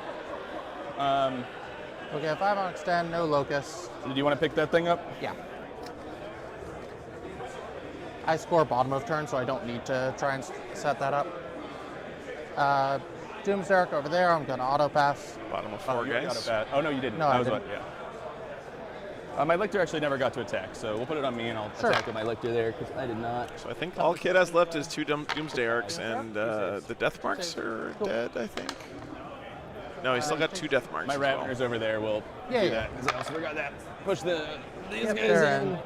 Okay, 5 on extend, no locust. Do you want to pick that thing up? Yeah. I score bottom of turn, so I don't need to try and set that up. Doomsdark over there, I'm going to auto pass. Bottom of 4 guys. Oh, no, you didn't. No, I didn't. My Lictor actually never got to attack, so we'll put it on me and I'll attack with my Lictor there because I did not. So I think all Kid has left is 2 Doomsday Arcs, and the Death Marks are dead, I think. No, he's still got 2 Death Marks. My as well. Raveners over there will do that because I also forgot that. Push these Yep, guys they're in.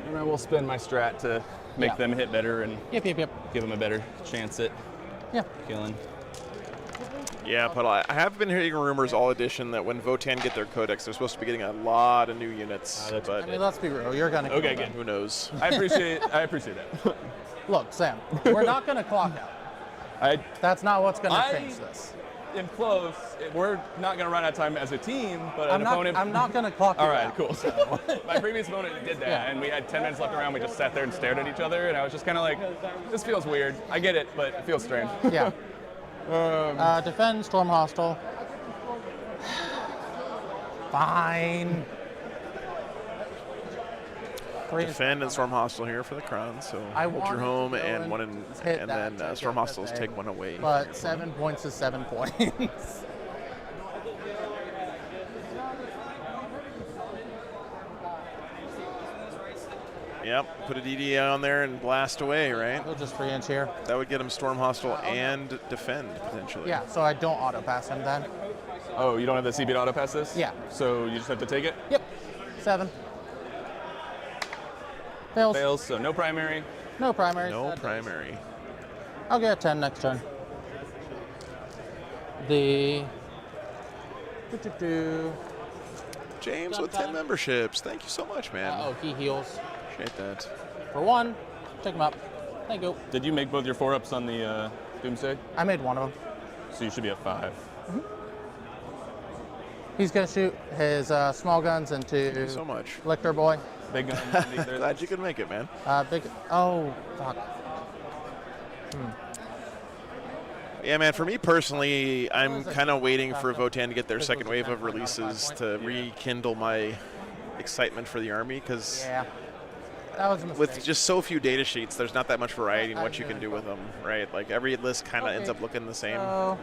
And I will spend my strat to make them hit better and give them a better chance at killing. Yeah, but I have been hearing rumors all edition that when Votan get their codex, they're supposed to be getting a lot of new units. But I mean, let's be real. You're going to Okay, kill good. who knows? I appreciate that. Look, Sam, we're not going to clock out. That's not what's going to fix this. I'm close. We're not going to run out of time as a team, but I'm an not, opponent. I'm not going to clock you All right, out, cool. so. My previous opponent did that, and we had 10 minutes left around. We just sat there and stared at each other, and I was just kind of like, this feels weird. I get it, but it feels strange. Yeah. Defend, storm hostile. Fine. Defend and Storm Hostile here for the crown. So I hold your wanted home to go and and one in, hit and that then to Storm get the Hostiles thing. take 1 away. But 7 points is 7 points. Yep, put a DD on there and blast away, right? We'll just 3-inch here. That would get him Storm Hostile and Defend, potentially. Yeah, so I don't auto pass him then. Oh, you don't have the CB to auto pass this? Yeah. So you just have to take it? Yep. 7. Fails. Fails, so no primary. No primary. No primary. I'll get a 10 next turn. The. James with 10 memberships. Thank you so much, man. Oh, he heals. Appreciate that. For 1, pick him up. Thank you. Did you make both your 4-ups on the Doomsday? I made one of them. So you should be at 5. He's going to shoot his small guns into Thank you so much. Lictor Boy. Big gun. Glad you could make it, man. Big. Oh, fuck. Yeah, man, for me personally, I'm kind of waiting for Votan to get their second wave of releases to rekindle my excitement for the army, because that was a mistake. with just so few data sheets, there's not that much variety in what you can do with them, right? Like, every list kind of ends up looking the same. So,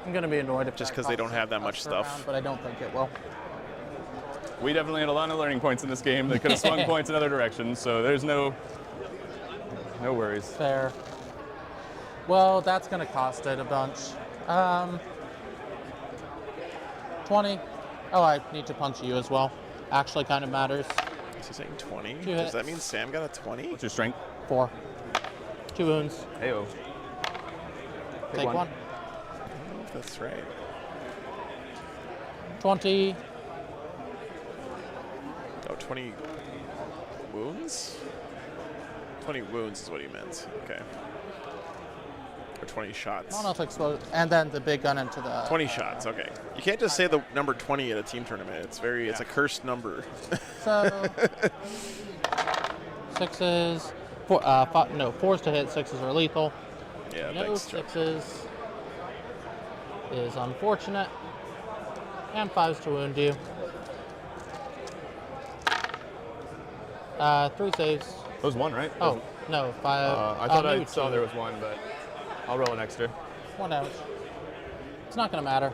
I'm going to be annoyed if just that because they don't costs have that us much per stuff. round, but I don't think it will. We definitely had a lot of learning points in this game that could have swung points in other directions, so there's no worries. Fair. Well, that's going to cost it a bunch. 20. Oh, I need to punch you as well. Actually kind of matters. Is he saying 20? 2 Does hits. that mean Sam got a 20? What's your strength? 4. 2 wounds. Heyo. Take 1. I don't know if that's right. 20. Oh, 20 wounds? 20 wounds is what he meant. Okay. Or 20 shots. Monolith explode. And then the big gun into the... 20 shots, okay. You can't just say the number 20 at a team tournament. It's it's a cursed number. So, 6s. 4s to hit, 6s are lethal. Yeah, no thanks, Chuck. 6s. is unfortunate. And 5s to wound you. 3 saves. It was 1, right? Oh, no, 5. I thought I maybe saw 2. there was 1, but I'll roll an extra. 1 damage. It's not going to matter.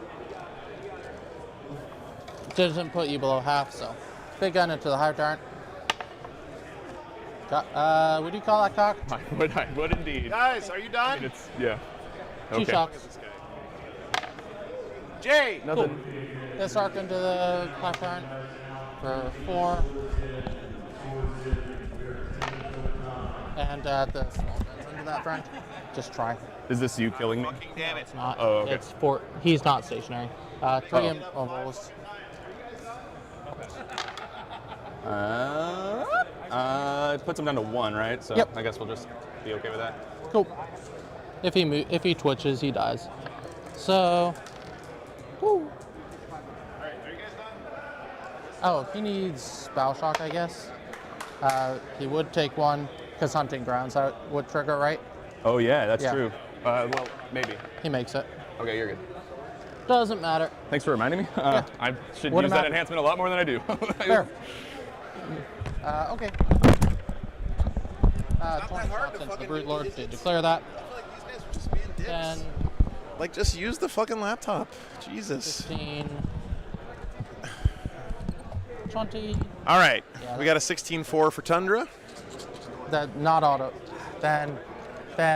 It doesn't put you below half, so. Big gun into the high turret. Would you call that cock? I would indeed. Guys, are you done? It's, yeah. 2 Okay. shocks. Jay! Nothing. Cool. This arc into the high turret for 4. And the small guns into that front. Just try. Is this you killing me? Damn it. It's not. Oh, okay. It's 4. He's not stationary. 3 rolls. It puts him down to 1, right? So Yep. I guess we'll just be okay with that. Cool. If he twitches, he dies. So. Woo. Oh, he needs Bow Shock, I guess. He would take 1 because hunting grounds would trigger, right? Oh yeah, that's Yeah. true. Well, maybe. He makes it. Okay, you're good. Doesn't matter. Thanks for reminding me. Yeah. I should What use that about- enhancement a lot more than I do. Fair. Okay. 20 shots into the Broodlord to declare that. Then Like, just use the fucking laptop. Jesus. 15. 20. All right. Yeah, We got a 16-4 for Tundra. That not auto. Then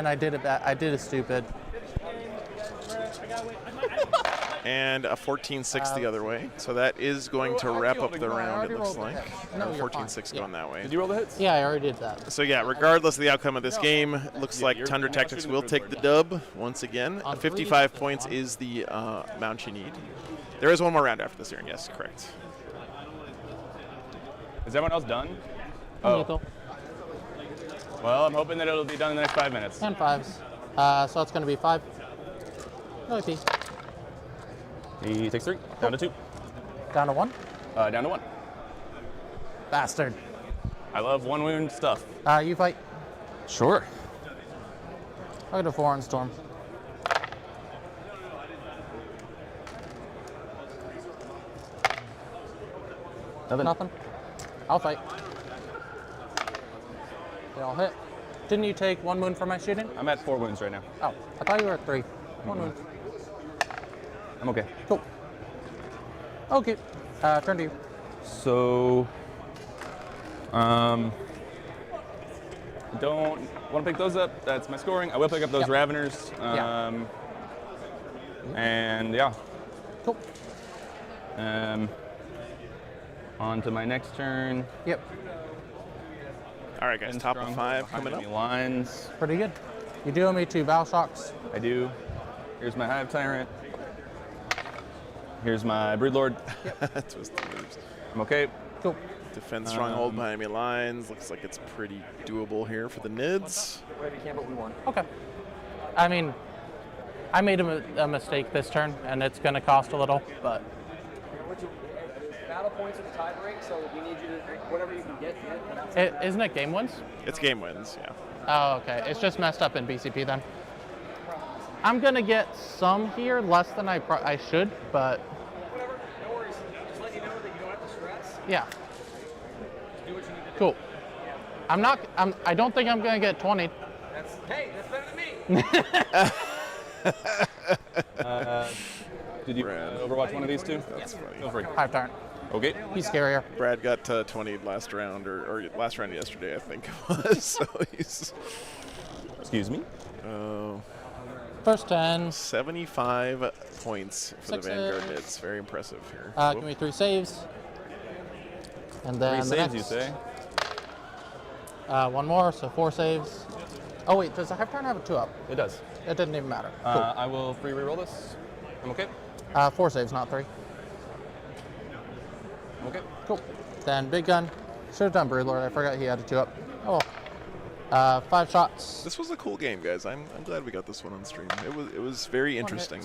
I did it. I did it stupid. And a 14-6 the other way. So that is going to wrap up the round, it looks like. No, Or you're 14-6 fine. going that way. Did you roll the hits? Yeah, I already did that. So yeah, regardless of the outcome of this game, it looks like Tundra Tactics will take the dub once again. 55 points is the amount you need. There is one more round after this here, yes, correct. Is everyone else done? Lethal. Well, I'm hoping that it'll be done in the next 5 minutes. 10 5s. So it's going to be 5. No AP. He takes 3. Down to 2. Down to 1. Down to 1. Bastard. I love 1 wound stuff. You fight. Sure. I'll go to 4 on Storm. Nothing. I'll fight. They all hit. Didn't you take 1 wound for my shooting? I'm at 4 wounds right now. Oh, I thought you were at 3. 1 wound. I'm okay. Cool. Okay. Turn to you. So, don't want to pick those up. That's my scoring. I will pick up those Raveners. And yeah. Cool. On to my next turn. Yep. All right, guys, top of 5 coming up. Lines. Pretty good. You do owe me 2 Bow Shocks. I do. Here's my Hive Tyrant. Here's my Broodlord. Twist the moves. I'm okay. Cool. Defense stronghold behind enemy lines. Looks like it's pretty doable here for the Nids. Okay. I mean, I made a mistake this turn, and it's going to cost a little, but Battle points at the tie break, so we need you to whatever you can get. isn't it game wins? It's game wins, yeah. Oh, okay. It's just messed up in BCP then. I'm going to get some here, less than I should, but Whatever, no worries. Just let you know that you don't have to stress. yeah. Do what you need to Cool. I don't think I'm going to get 20. That's better than me. Did you Overwatch one of these two? That's funny. Feel free. Hive Tyrant. Okay. He's scarier. Brad got 20 last round, or last round yesterday, I think it was. So he's. Excuse me. First 10. 75 points for the Vanguard Sixes. Nids. Very impressive here. Give me 3 saves. And then 3 the saves, next, you say? 1 more, so 4 saves. Oh wait, does the Hive Tyrant have a 2-up? It does. It didn't even matter. Cool. I will free reroll this. I'm okay. 4 saves, not 3. I'm okay. Cool. Then big gun. Should have done Broodlord. I forgot he had a 2-up. Oh well. 5 shots. This was a cool game, guys. I'm glad we got this one on stream. It was very interesting.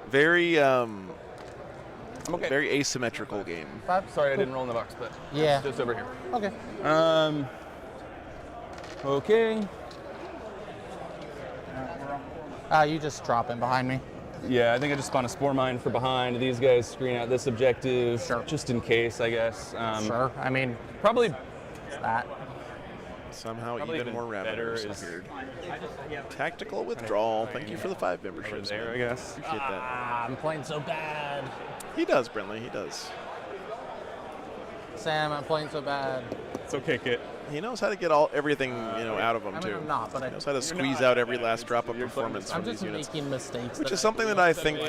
Very very asymmetrical game. 5. Sorry, I didn't roll in the box, but Yeah. it's just over here. Okay. Okay. You just drop in behind me. Yeah, I think I just spawn a spore mine for behind. These guys screen out this objective, just in case, I guess. Sure. I mean, probably that. Somehow Probably even more better Raveners is- appeared. Tactical withdrawal. Thank you for the 5 memberships. there, man. I guess. Appreciate that. I'm playing so bad. He does, Brentley. He does. Sam, I'm playing so bad. It's okay, Kit. He knows how to get everything out of them I mean, too. I'm not, but he I- knows how to You're squeeze not. out every last drop of performance I'm from just these units. making mistakes. Which is something that I think.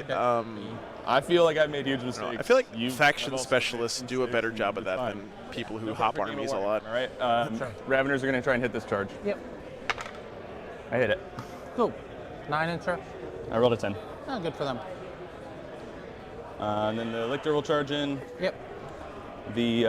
I feel like I've made huge mistakes. I feel like faction specialists do a better job of that than people who hop armies a lot. All right. Raveners are going to try and hit this charge. Yep. I hit it. Cool. 9-inch charge. I rolled a 10. Oh, good for them. And then the Lictor will charge in. Yep. The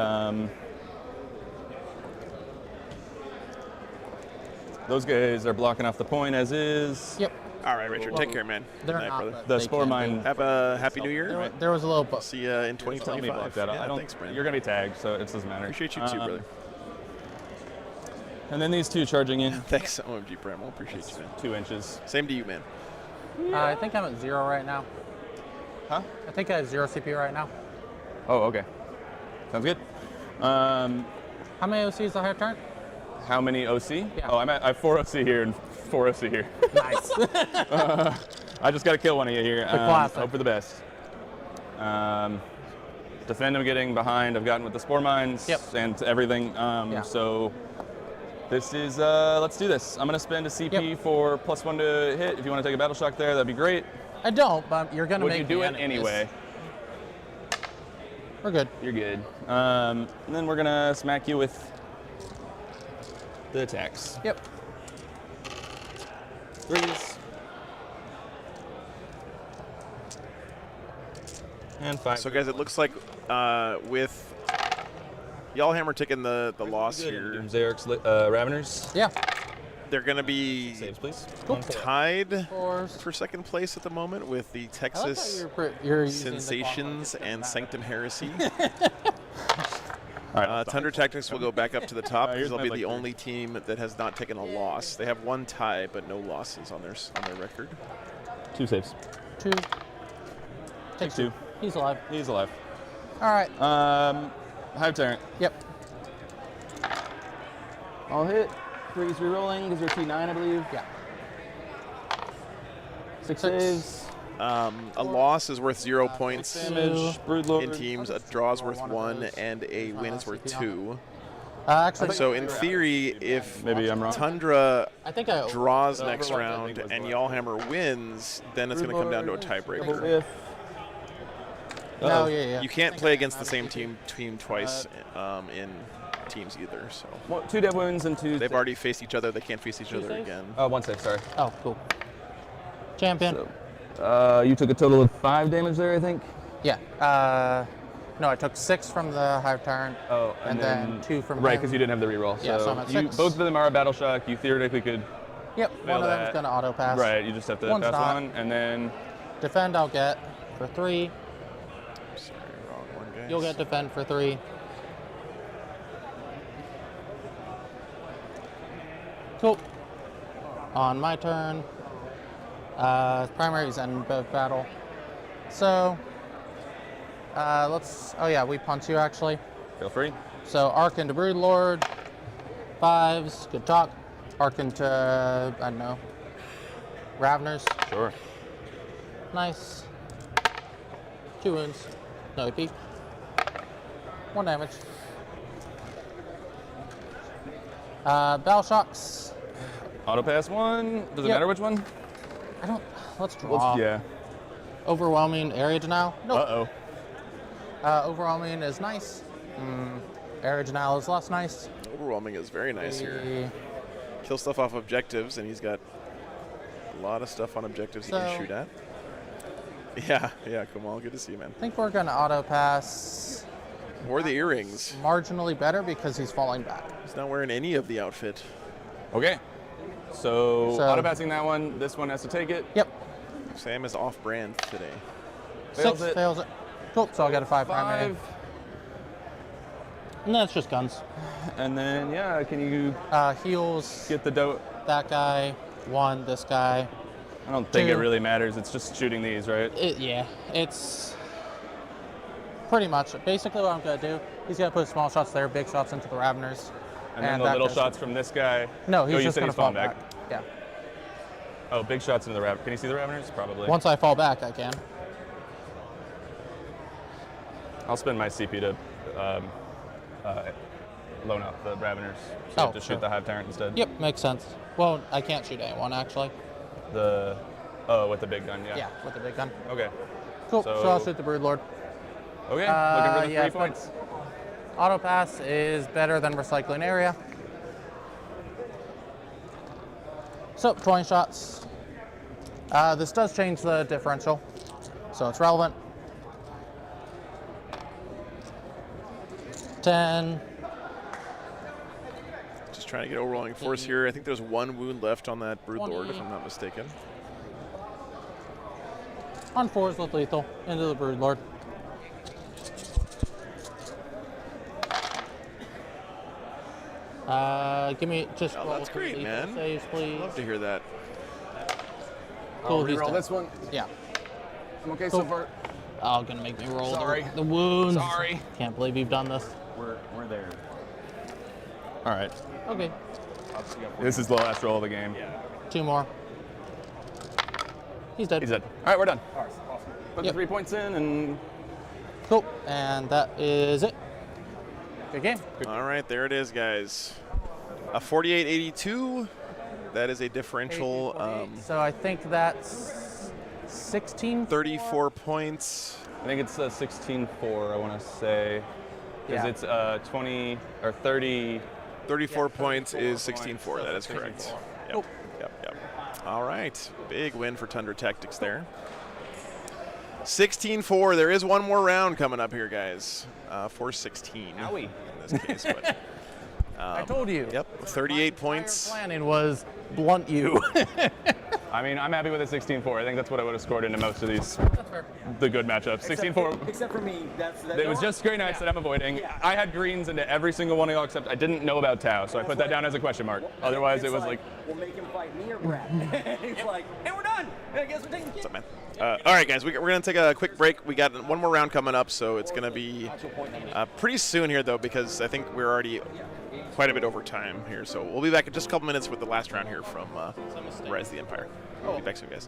those guys are blocking off the point as is. Yep. All right, Richard. Take care, man. They're Good night, not, brother. but The they spore can mine. be. Have a happy New Year. There was a little. See you in Let me block 2025. that out. Yeah, I don't. thanks, Brandon. You're gonna be tagged, so it doesn't matter. Appreciate you too, brother. And then these two charging in. Thanks, OMG Bramwell. Appreciate you, man. 2 inches. Same to you, man. I think I'm at 0 right now. Huh? I think I have 0 CP right now. Oh, okay. Sounds good. How many OCs do I have turn? How many OC? Yeah. Oh, I have 4 OC here and 4 OC here. Nice. I just got to kill one of you here. The classic. Hope for the best. Defend him getting behind. I've gotten with the spore mines and everything. So this is, let's do this. I'm going to spend a CP for +1 to hit. If you want to take a battle shock there, that'd be great. I don't, but you're gonna Would make you do me it enemies. anyway? We're good. You're good. And then we're going to smack you with the attacks. Yep. 3s. And 5. So, guys, it looks like with Yallhammer taking the loss here, Xerix, Raveners. Yeah. they're going to be Saves, please. tied for second place at the moment with the Texas you're using the Sensations and Sanctum Heresy. Tundra Tactics will go back up to the top because they'll be the only team that has not taken a loss. They have 1 tie, but no losses on their record. 2 saves. 2. Takes 2. He's alive. He's alive. All right. Hive Tyrant. Yep. I'll hit. 3's rerolling because you're T9, I believe. Yeah. 6 saves. A loss is worth 0 points Damage. Broodlord. in teams. A draw is worth 1, and a win is worth 2. Actually, So in theory, if Maybe I'm wrong. Tundra I think I draws next round and Yallhammer wins, then it's going to come down to a tiebreaker. No, yeah. You can't play against the same team twice in teams either. So 2 dead wounds and 2. they've already faced each other. They can't face each other saves? again. 1 save, sorry. Oh, cool. Champion. You took a total of 5 damage there, I think? Yeah. No, I took 6 from the Hive Tyrant. Oh, and then 2 from Right, him. because you didn't have the reroll. Yeah, so I'm at 6. Both of them are a battle shock. You theoretically could. Yep, fail one of them's that. going to auto pass. Right, you just have to One's pass not. 1, and then. Defend I'll get for 3. Sorry, wrong one, guys. You'll get defend for 3. Cool. On my turn, primaries end both battle. So, let's. Oh yeah, we punch you actually. Feel free. So Arc into Broodlord, 5s. Good talk. Arc into I don't know. Raveners. Sure. Nice. 2 wounds. No AP. 1 damage. Battle shocks. Auto pass 1. Does it Yep. matter which one? I don't. Let's draw. Yeah. Overwhelming area denial. Nope. Uh-oh. Overwhelming is nice. Area denial is less nice. Overwhelming is very nice here. Kill stuff off objectives, and he's got a lot of stuff on objectives he can So- shoot at. Yeah, Kamal, good to see you, man. I think we're gonna auto pass. Or the earrings. Marginally better because he's falling back. He's not wearing any of the outfit. Okay. So So- auto passing that one. This one has to take it. Yep. Sam is off-brand today. Fails 6 it. fails it. Cool. So I got a 5 primary. 5. And that's just guns. And then can you Heals. get the dough? That guy. 1. This guy. I don't think it really matters. It's just shooting these, right? Yeah, it's pretty much. Basically what I'm going to do, he's going to put small shots there, big shots into the Raveners. And then the little shots from this guy. No, he's you just said going to he's fall falling back. back. Yeah. Oh, big shots into the Raveners. Can you see the Raveners? Probably. Once I fall back, I can. I'll spend my CP to loan out the Raveners. So just shoot the Hive Tyrant instead. Yep, makes sense. Well, I can't shoot anyone, actually. With the big gun, yeah. Yeah, with the big gun. Okay. Cool, so I'll shoot the Broodlord. Okay, looking for the 3 points. Auto pass is better than recycling area. So, 20 shots. This does change the differential, so it's relevant. 10. Just trying to get overwhelming force here. I think there's 1 wound left on that Broodlord, if I'm not mistaken. On 4s with lethal into the Broodlord. Give me just. Oh, that's great, man. Saves, please. Love to hear that. Cool, I'll reroll this one. Yeah. I'm okay so far. Oh, gonna make me roll Sorry. the wounds. Sorry. Can't believe you've done this. We're there. All right. Okay. This is the last roll of the game. 2 more. He's dead. He's dead. All right, we're done. All right, awesome. Put the 3 points in and. Cool. And that is it. Good game. All right, there it is, guys. A 48-82. That is a differential. So I think that's 16. 34 points. I think it's 16-4, I want to say. Because Yeah. it's 20 or 30. 34 points is 16-4. That is correct. Yep. Yep. All right. Big win for Tundra Tactics there. 16-4. There is one more round coming up here, guys. 4-16 in this case. But, I told you. Yep. 38 points. Planning was blunt you. I mean, I'm happy with a 16-4. I think that's what I would have scored into most of these, the good matchups. 16-4. Except for me, It was just Grey Knights that I'm avoiding. I had greens into every single one of y'all except I didn't know about Tau, so I put that down as a question mark. Otherwise, it was like, we'll make him fight me or Brad. He's like, and we're done. I guess we're taking. What's up, man? All right, guys, we're going to take a quick break. We got one more round coming up, so it's going to be pretty soon here, though, because I think we're already quite a bit over time here. So we'll be back in just a couple minutes with the last round here from Rise of the Empire. We'll be back soon, guys.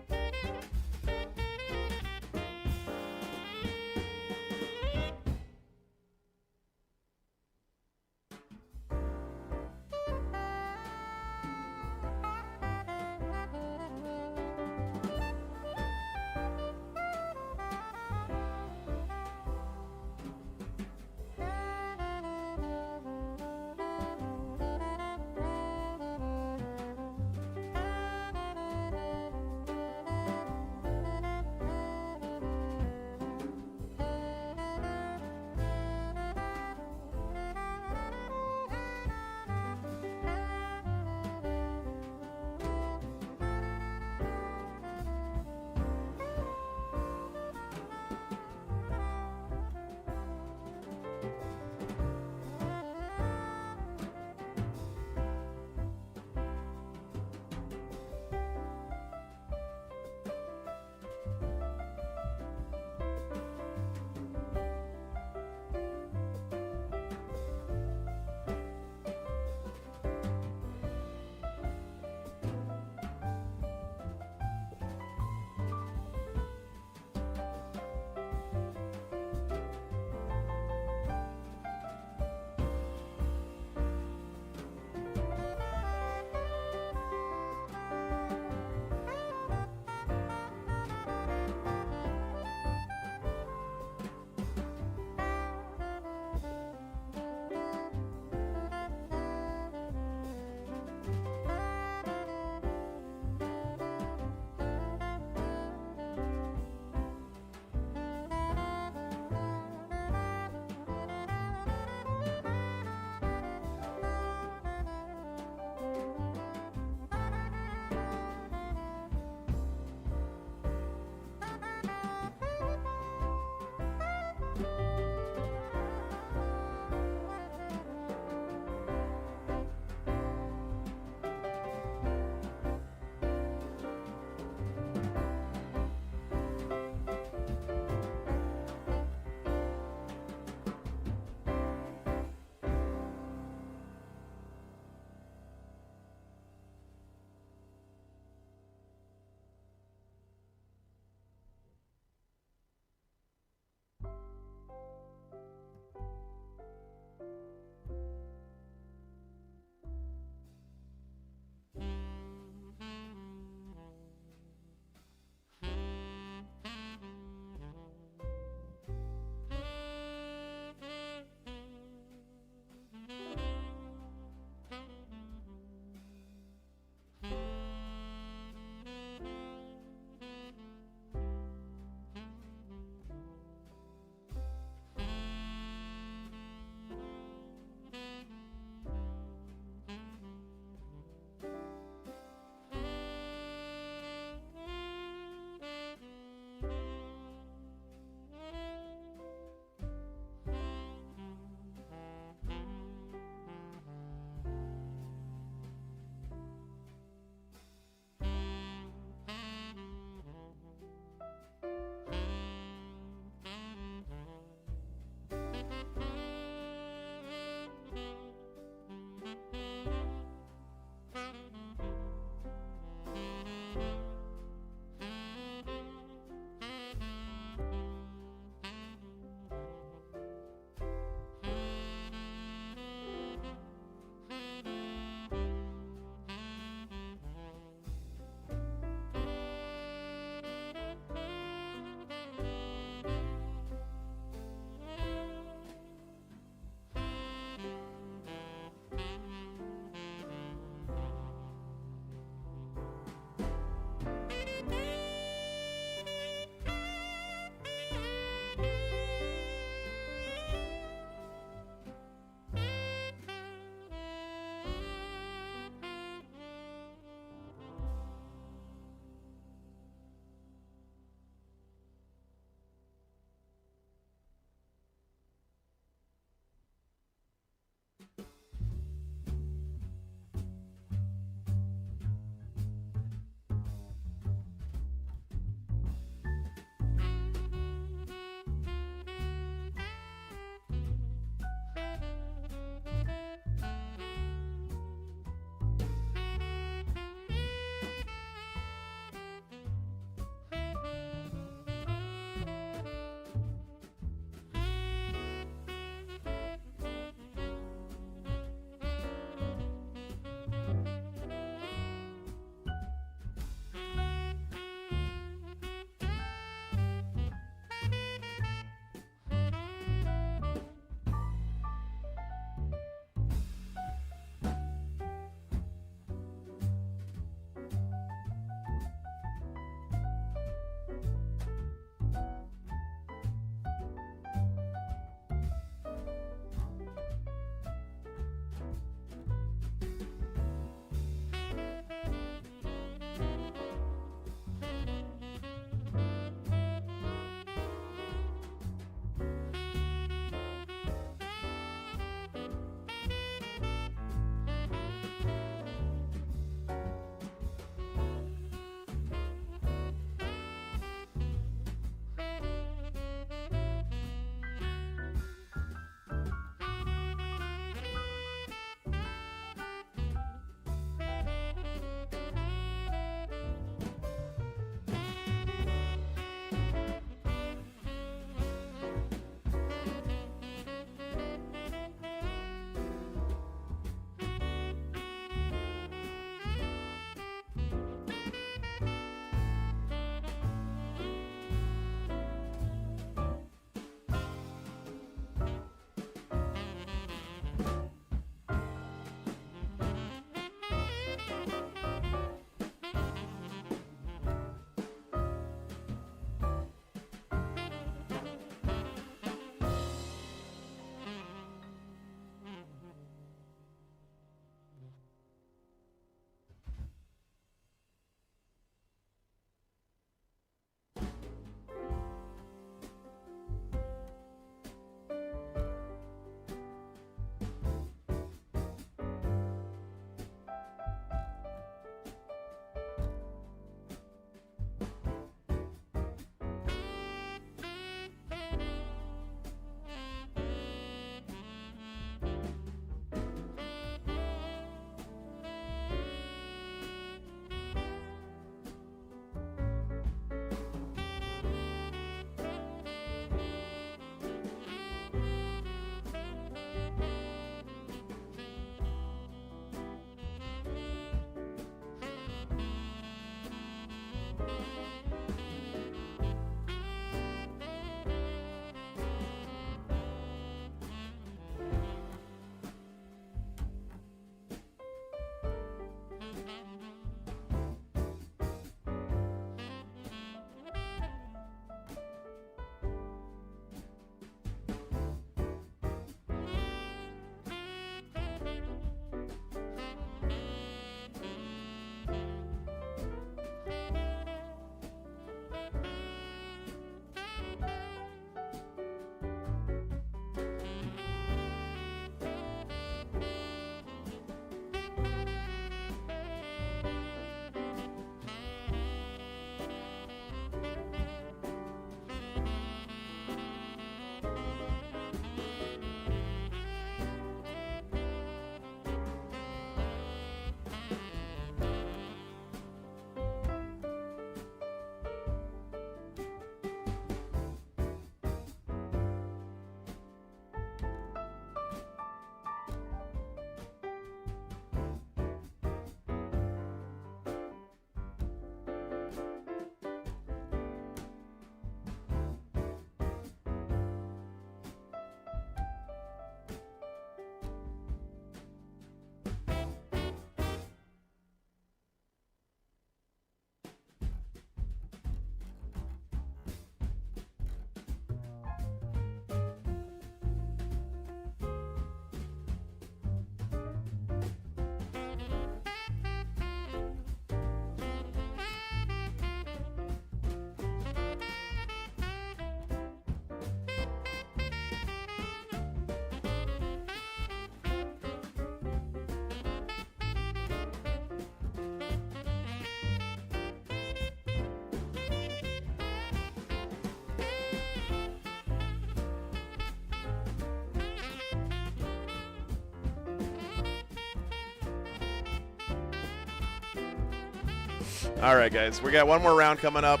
All right, guys, we got one more round coming up.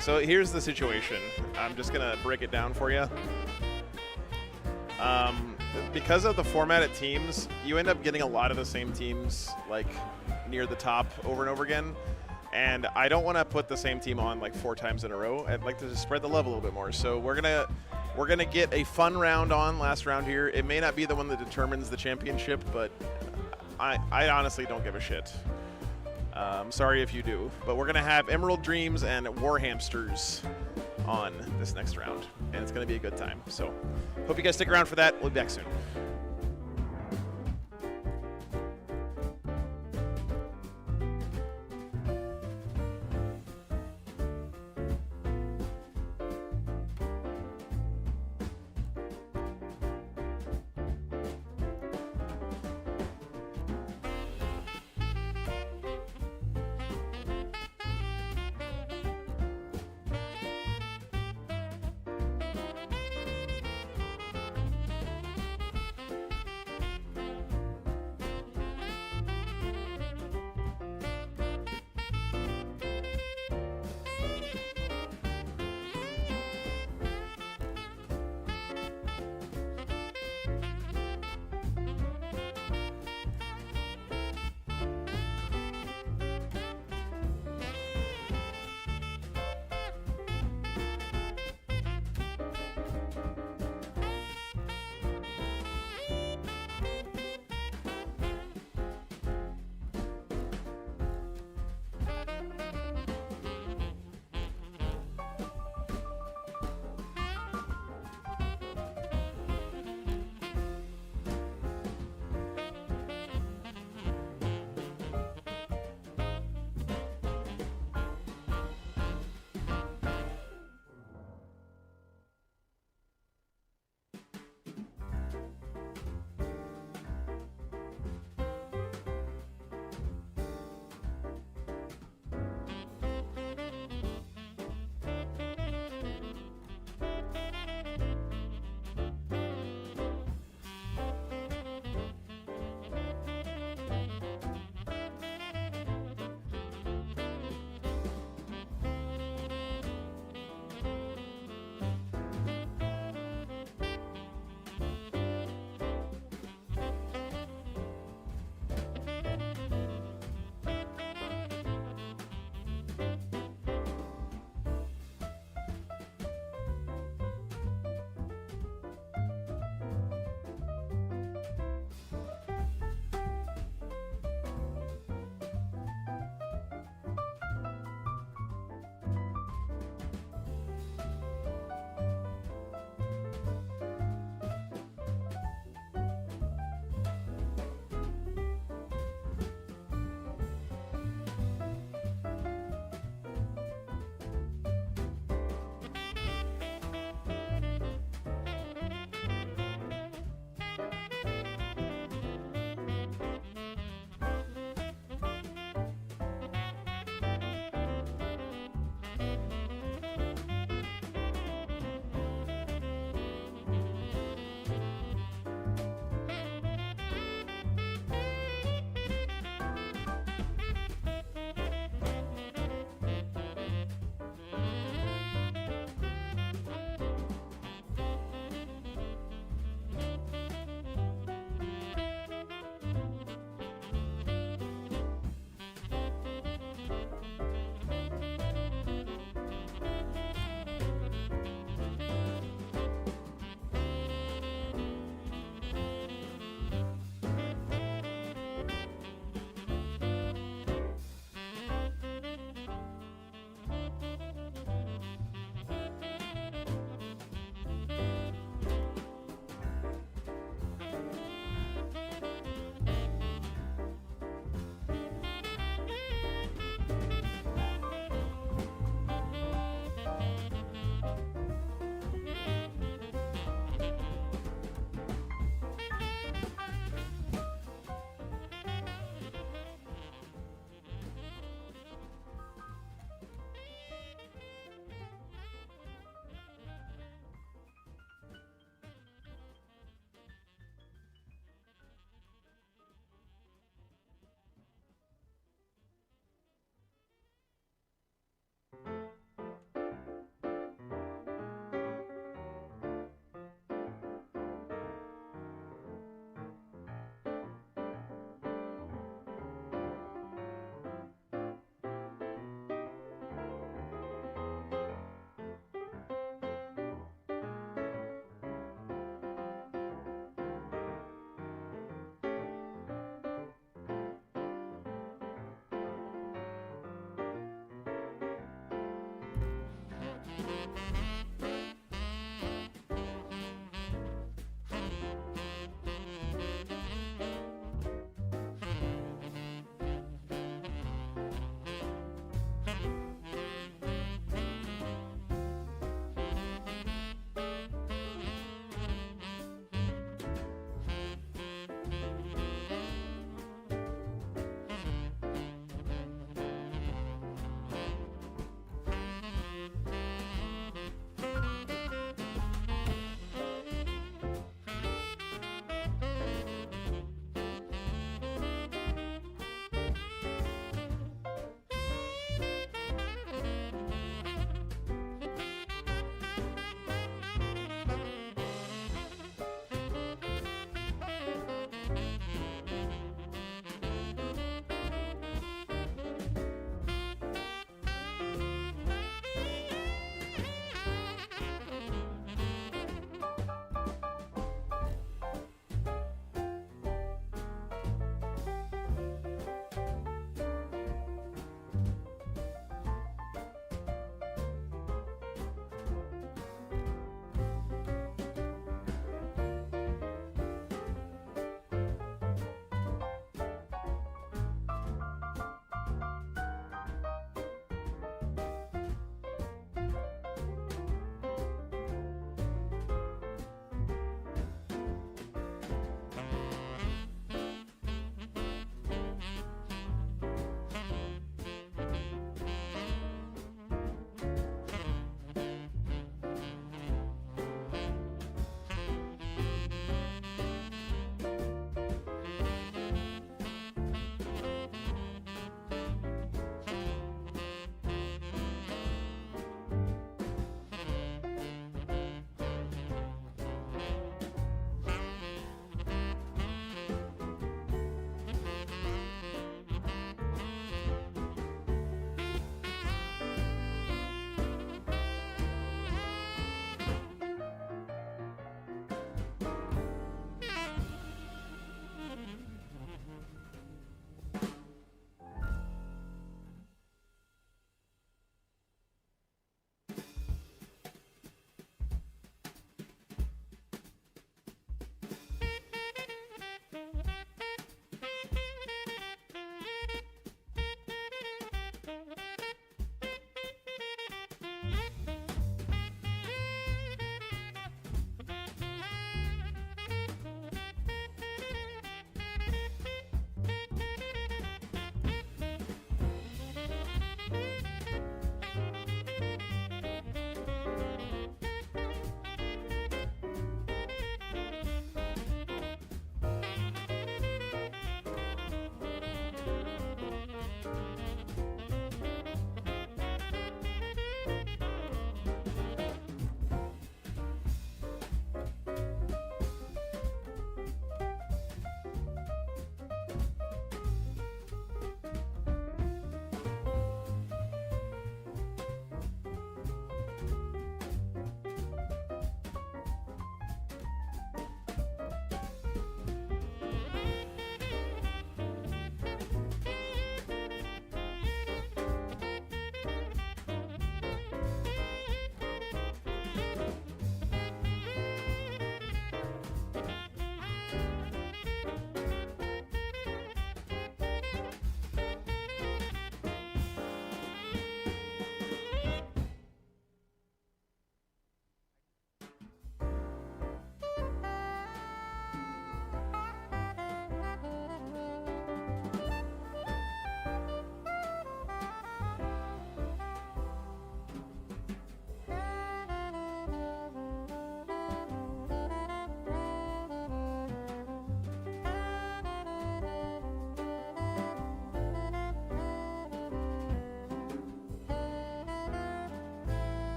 So here's the situation. I'm just gonna break it down for you. Because of the formatted teams, you end up getting a lot of the same teams like near the top over and over again. And I don't want to put the same team on like 4 times in a row. I'd like to just spread the love a little bit more. So we're gonna get a fun round on last round here. It may not be the one that determines the championship, but I honestly don't give a shit. Sorry if you do, but we're gonna have Emerald Dreams and War Hamsters on this next round, and it's gonna be a good time. So hope you guys stick around for that. We'll be back soon.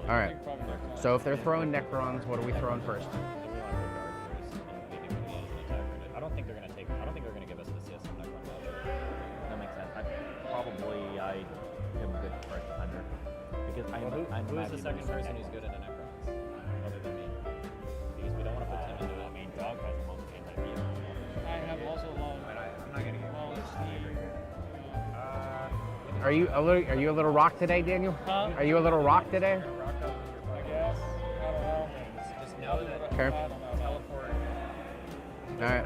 All right. So if they're throwing Necrons, what are we throwing first? I don't think they're gonna take. I don't think they're gonna give us the CSM Necron. That makes sense. I am good first defender because who's the second person who's good at a Necrons other than me? Because we don't want to put him into it. I mean, Dog has the most anti-PO. I have also long. I'm not gonna get Are you a little rock today, Daniel? Huh? Are you a little rock today? I guess. I don't know. Just know that Okay. teleport. All right.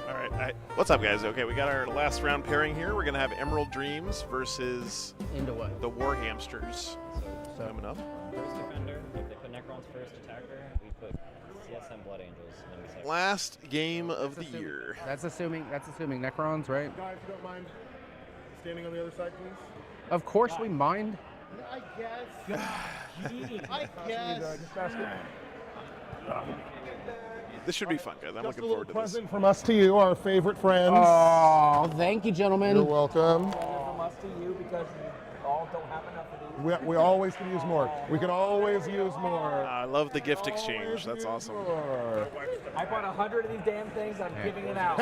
All right. What's up, guys? Okay, we got our last round pairing here. We're gonna have Emerald Dreams versus Into what? The War Hamsters. Coming up. First defender. If they put Necron's first attacker, we put CSM Blood Angels. And then we second. Last game of the year. That's assuming Necrons, right? Guy, if you don't mind standing on the other side, please. Of course we mind. I guess. I guess. This should be fun, guys. I'm Just looking a little forward to this. present from us to you, our favorite friends. Oh, thank you, gentlemen. You're welcome. From us to you because we all don't have enough of these. We always can use more. We can always use more. I love the gift exchange. That's awesome. I bought 100 of these damn things. I'm giving it out.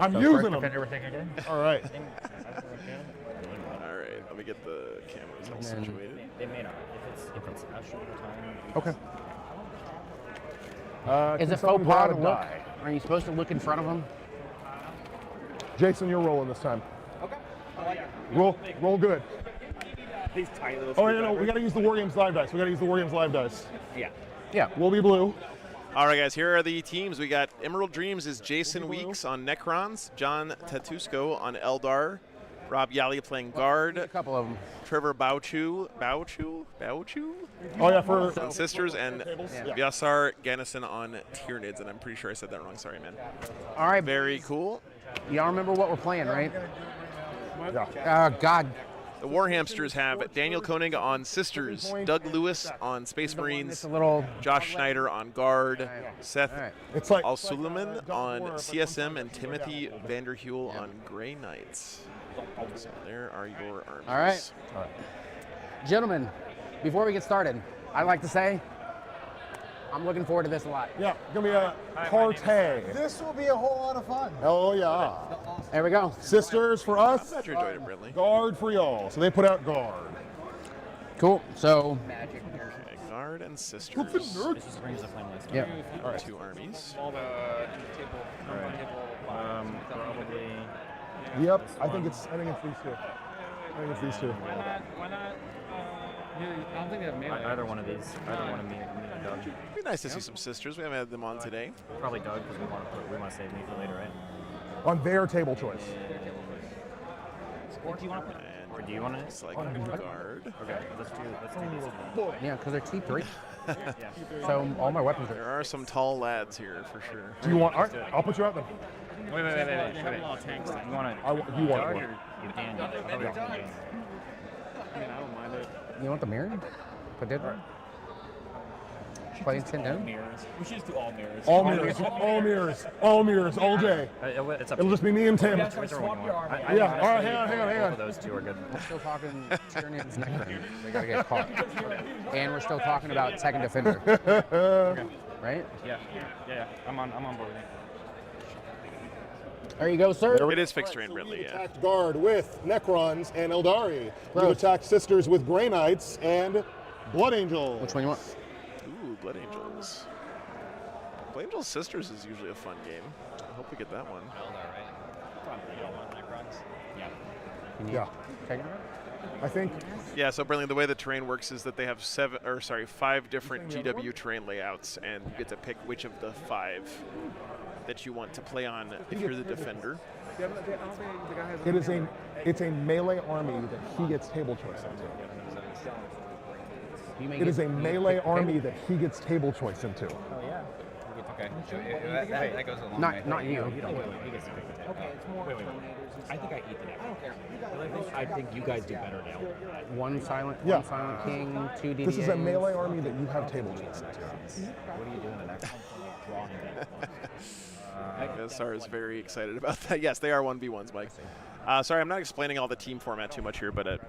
I'm So using first them. defender, we're taking again? All right. All right. Let me get the cameras all And then- situated. They may not. If it's a short time. Okay. Is can it someone faux draw pas to a look? die? Are you supposed to look in front of them? Jason, you're rolling this time. Okay. I like it. Roll good. These tiny little. Oh, no, we got to use the War Games Live dice. Yeah. Yeah. We'll be blue. All right, guys. Here are the teams. We got Emerald Dreams is Jason Weeks on Necrons, John Tatusco on Eldar, Rob Yali playing guard, A couple of them. Trevor Bauchu Oh, yeah, for on Sisters, and Yeah. Vyasar Ganison on Tyranids. And I'm pretty sure I said that wrong. Sorry, man. All right. Very cool. Y'all remember what we're playing, right? Yeah. God. The War Hamsters have Daniel Koenig on Sisters, Doug Lewis on Space Marines, It's a little. Josh Schneider on guard, Seth All right. It's like Al-Suleiman on CSM, and Timothy Vanderhule on Grey Knights. So there are your armies. All right. Gentlemen, before we get started, I'd like to say I'm looking forward to this a lot. Yeah, gonna be a party. This will be a whole lot of fun. Oh yeah. There we go. Sisters for us. I'm glad you enjoyed it, Brinley. Guard for y'all. So they put out guard. Cool. So. Okay, guard and Sisters. This just brings the flame list. Yep. All right. Two armies. All the table. Probably. Yep. I think it's these two. Why not? I don't think they have melee. Either one of these. Either one of me and Doug. It'd be nice to see some Sisters. We haven't had them on today. Probably Doug because we want to save me for later, right? On their table choice. Or do you want to put? Or do you want to? It's like guard. Okay, let's do this. Yeah, because they're T3. Yeah. So all my weapons There are. are some tall lads here for sure. Do you want? All right, I'll put you out then. Wait. Tanks. You want to? You want Doug it. or you Dan? Probably Dan. I mean, I don't mind it. You want the mirror? Put it there. Playing 10 down? Mirrors. We should just do all mirrors. All mirrors. All mirrors. All day. It's up It'll just be me and Tim. Whichever one you want. Yeah. All right. Hang on. Both of those two are good. We're still talking Tyranids Necrons. They gotta get caught. And we're still talking about second defender. Right? Yeah. I'm on board. There you go, sir. It is fixed terrain, Brinley. Yeah. Attacked guard with Necrons and Eldari. You Gross. attacked Sisters with Grey Knights and Blood Angels. Which one you want? Ooh, Blood Angels. Blood Angels Sisters is usually a fun game. I hope we get that one. Can you Yeah. take it? I think. Yeah, so Brinley, the way the terrain works is that they have 5 different GW terrain layouts, and you get to pick which of the 5 that you want to play on if you're the defender. It's a melee army that he gets table choice into. It is a melee army that he gets table choice into. Oh yeah. Okay. That goes along. Not you. You don't. He gets to pick the table. Okay, it's more. Wait. I think I eat the neck. I don't care. I think you guys do better now. One silent king, 2 DDAs. This is a melee army that you have table choice into. What are you doing in the next one? Sar is very excited about that. Yes, they are 1v1s, Mike. Sorry, I'm not explaining all the team format too much here, but at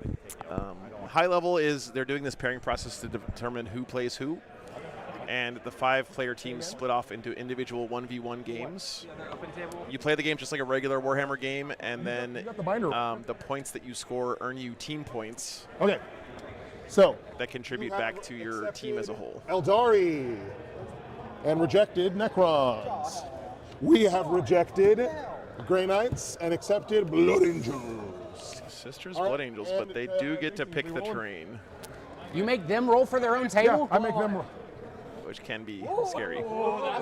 high level is they're doing this pairing process to determine who plays who. And the 5-player teams split off into individual 1v1 games. You play the game just like a regular Warhammer game, and then the points that you score earn you team points. Okay. So that contribute back to your team as a whole. Eldari and rejected Necrons. We have rejected Grey Knights and accepted Blood Angels. Sisters Blood Angels, but they do get to pick the terrain. You make them roll for their own table? Yeah, I make them roll. Which can be scary. Watch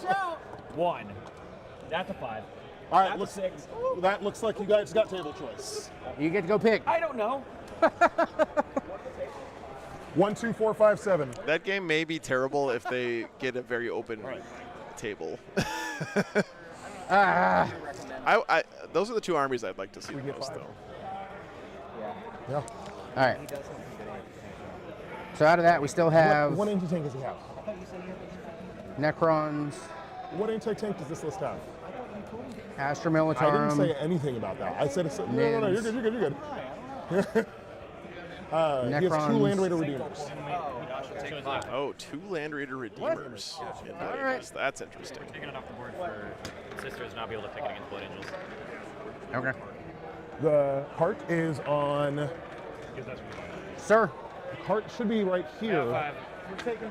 out! 1. That's a 5. All right, looks, 6. That looks like you guys got table choice. You get to go pick. I don't know. 1, 2, 4, 5, 7. That game may be terrible if they get a very open table. Those are the 2 armies I'd like to see most, though. Yeah. All right. So out of that, we still have... What anti-tank does he have? Necrons. What anti-tank does this list have? Astra Militarum. I didn't say anything about that. I said, no, you're good, you're good. He has 2 Land Raider Redeemers. Oh, 2 Land Raider Redeemers. All right. That's interesting. Taking it off the board for Sisters not be able to pick it against Blood Angels. Okay. The cart is on... Sir. The cart should be right here. We're taking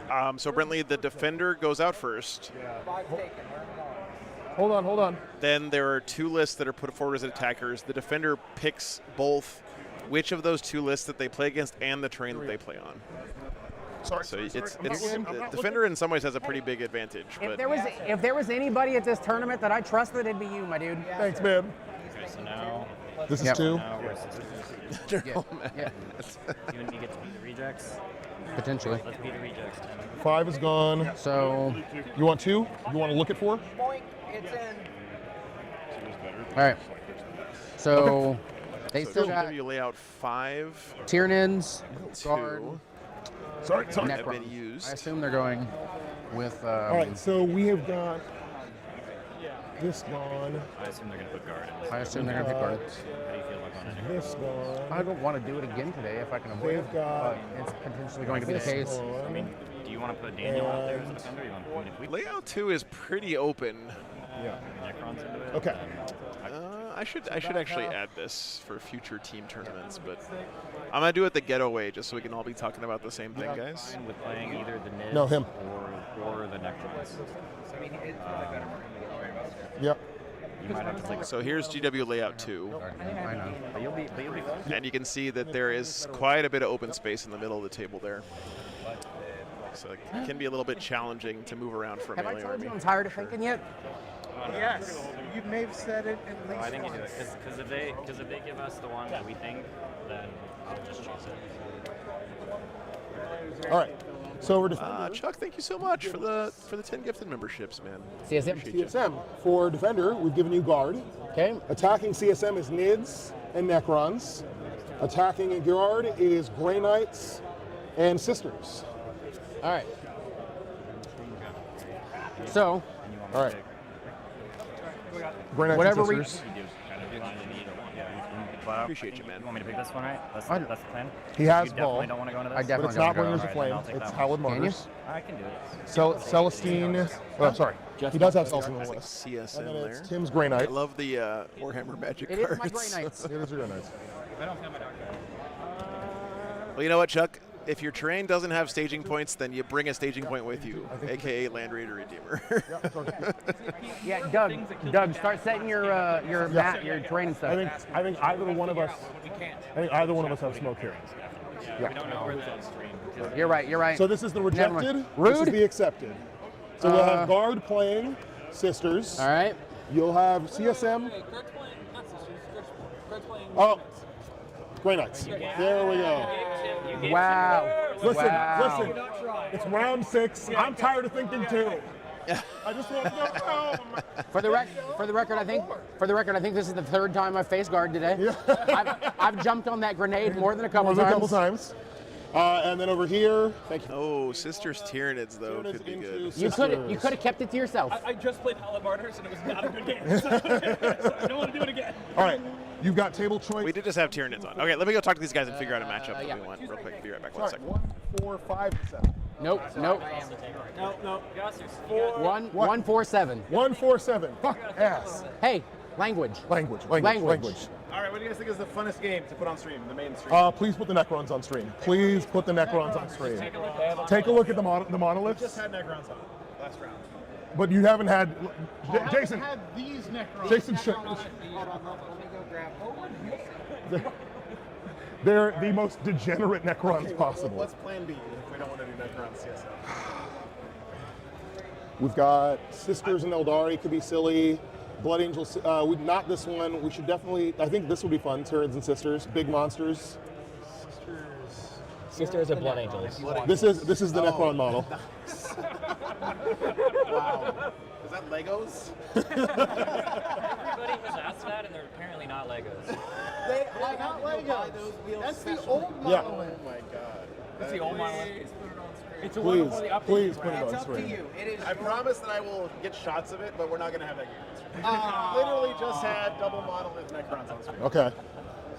5. So Brentley, the defender goes out first. Hold on. Then there are 2 lists that are put forward as attackers. The defender picks both which of those 2 lists that they play against and the terrain that they play on. Sorry. So the defender in some ways has a pretty big advantage. But If there was anybody at this tournament that I trusted, it'd be you, my dude. Thanks, man. Okay, so now... This is 2? Now we're Sisters. Yeah. You and me get to beat the rejects? Potentially. Let's beat the rejects, Tim. 5 is gone. So... You want 2? You want to look at 4? It's in. All right. So they still got you lay out 5. Tyranids, guard. 2. Sorry. Have been used. I assume they're going with. All right. So we have got this gone. I assume they're going to put guard in. I assume they're going to pick guard. How do you feel about going in? This gone. I don't want to do it again today if I can avoid it. But it's potentially going to be the case. I mean, do you want to put Daniel out there as a defender? Or you want to put Layout 2 is pretty open. Yeah. Necrons into it? Okay. I should actually add this for future team tournaments, but I'm gonna do it the ghetto way just so we can all be talking about the same thing, guys. Fine with playing either the Nids No, him. or the Necrons. Yep. You might have to play. So here's GW layout 2. I know. But you'll be fine. And you can see that there is quite a bit of open space in the middle of the table there. So it can be a little bit challenging to move around for a Have I melee told army. you I'm tired of thinking yet? Yes. You may have said it at least I think you do it once. because if they give us the one that we think, then I'll just choose it. All right. So we're defender. Chuck, thank you so much for the 10 gifted memberships, man. CSM. Appreciate you. CSM. For defender, we've given you guard. Okay. Attacking CSM is Nids and Necrons. Attacking in guard is Grey Knights and Sisters. All right. So. All right. Grey Knights Whatever and we. Sisters. Appreciate you, man. You want me to pick this one, right? That's the plan? He has You ball. definitely don't want to go into this? I But definitely it's not don't Bringers go. of All right, Flame. then I'll take It's that Hallowed Can you? Martyrs. I can do it. Celestine. Oh, sorry. He does have Celestine on the list. CSM And then there. it's Tim's Grey Knight. I love the Warhammer Magic It is cards. my Grey Knights. It is your Grey Knights. If I don't feel my dark card. Well, you know what, Chuck? If your terrain doesn't have staging points, then you bring a staging point with you, aka Land Raider Redeemer. Yeah, Doug, start setting your map, your terrain stuff. I think either one of us. I think either one of us have smoke here. We don't know where that stream. You're right. So this is the Never mind. rejected. Rude. This is the accepted. So we'll have guard playing Sisters. All right. You'll have CSM. Oh, Grey Knights. There we go. Wow. Listen. It's round 6. I'm tired of thinking too. I just want to go home. For the record, I think this is the 3rd time I've faced guard today. I've jumped on that grenade more than a couple times. And then over here, thank you. Oh, Sisters Tyranids though could be good. You could have kept it to yourself. I just played Halibarders and it was not a good game. So I don't want to do it again. All right, you've got table choice. We did just have Tyranids on. Okay, let me go talk to these guys and figure out a matchup that we want real quick. Be right back. 1 Sorry, second. 1, 4, 5, 7. Nope. No. 1, 4, 7. 1, 4, 7. Fuck ass. Hey, language. Language. Language. All right, what do you guys think is the funnest game to put on stream, the main stream? Please put the Necrons on stream. Please put the Necrons on stream. Take a look at the monoliths. We just had Necrons on last round. But you haven't had Jason. Had these Necrons. Jason, Hold on, let me go grab. They're the most degenerate Necrons Okay, possible. what's plan B if we don't want to do Necrons CSL? We've got Sisters and Eldari could be silly. Blood Angels, not this one. We should definitely, I think this would be fun. Tyranids and Sisters, big monsters. Sisters of Blood Angels. This is the Necron model. Wow. Is that Legos? Everybody has asked that, and they're apparently not Legos. They are not Legos. That's the old Yeah. monolith. Oh my god. It's the old monolith. It's a one before the update. Please put it It's on up to screen. you. It is. I promise that I will get shots of it, but we're not going to have that game. Literally just had double monolith Necrons on screen. Okay.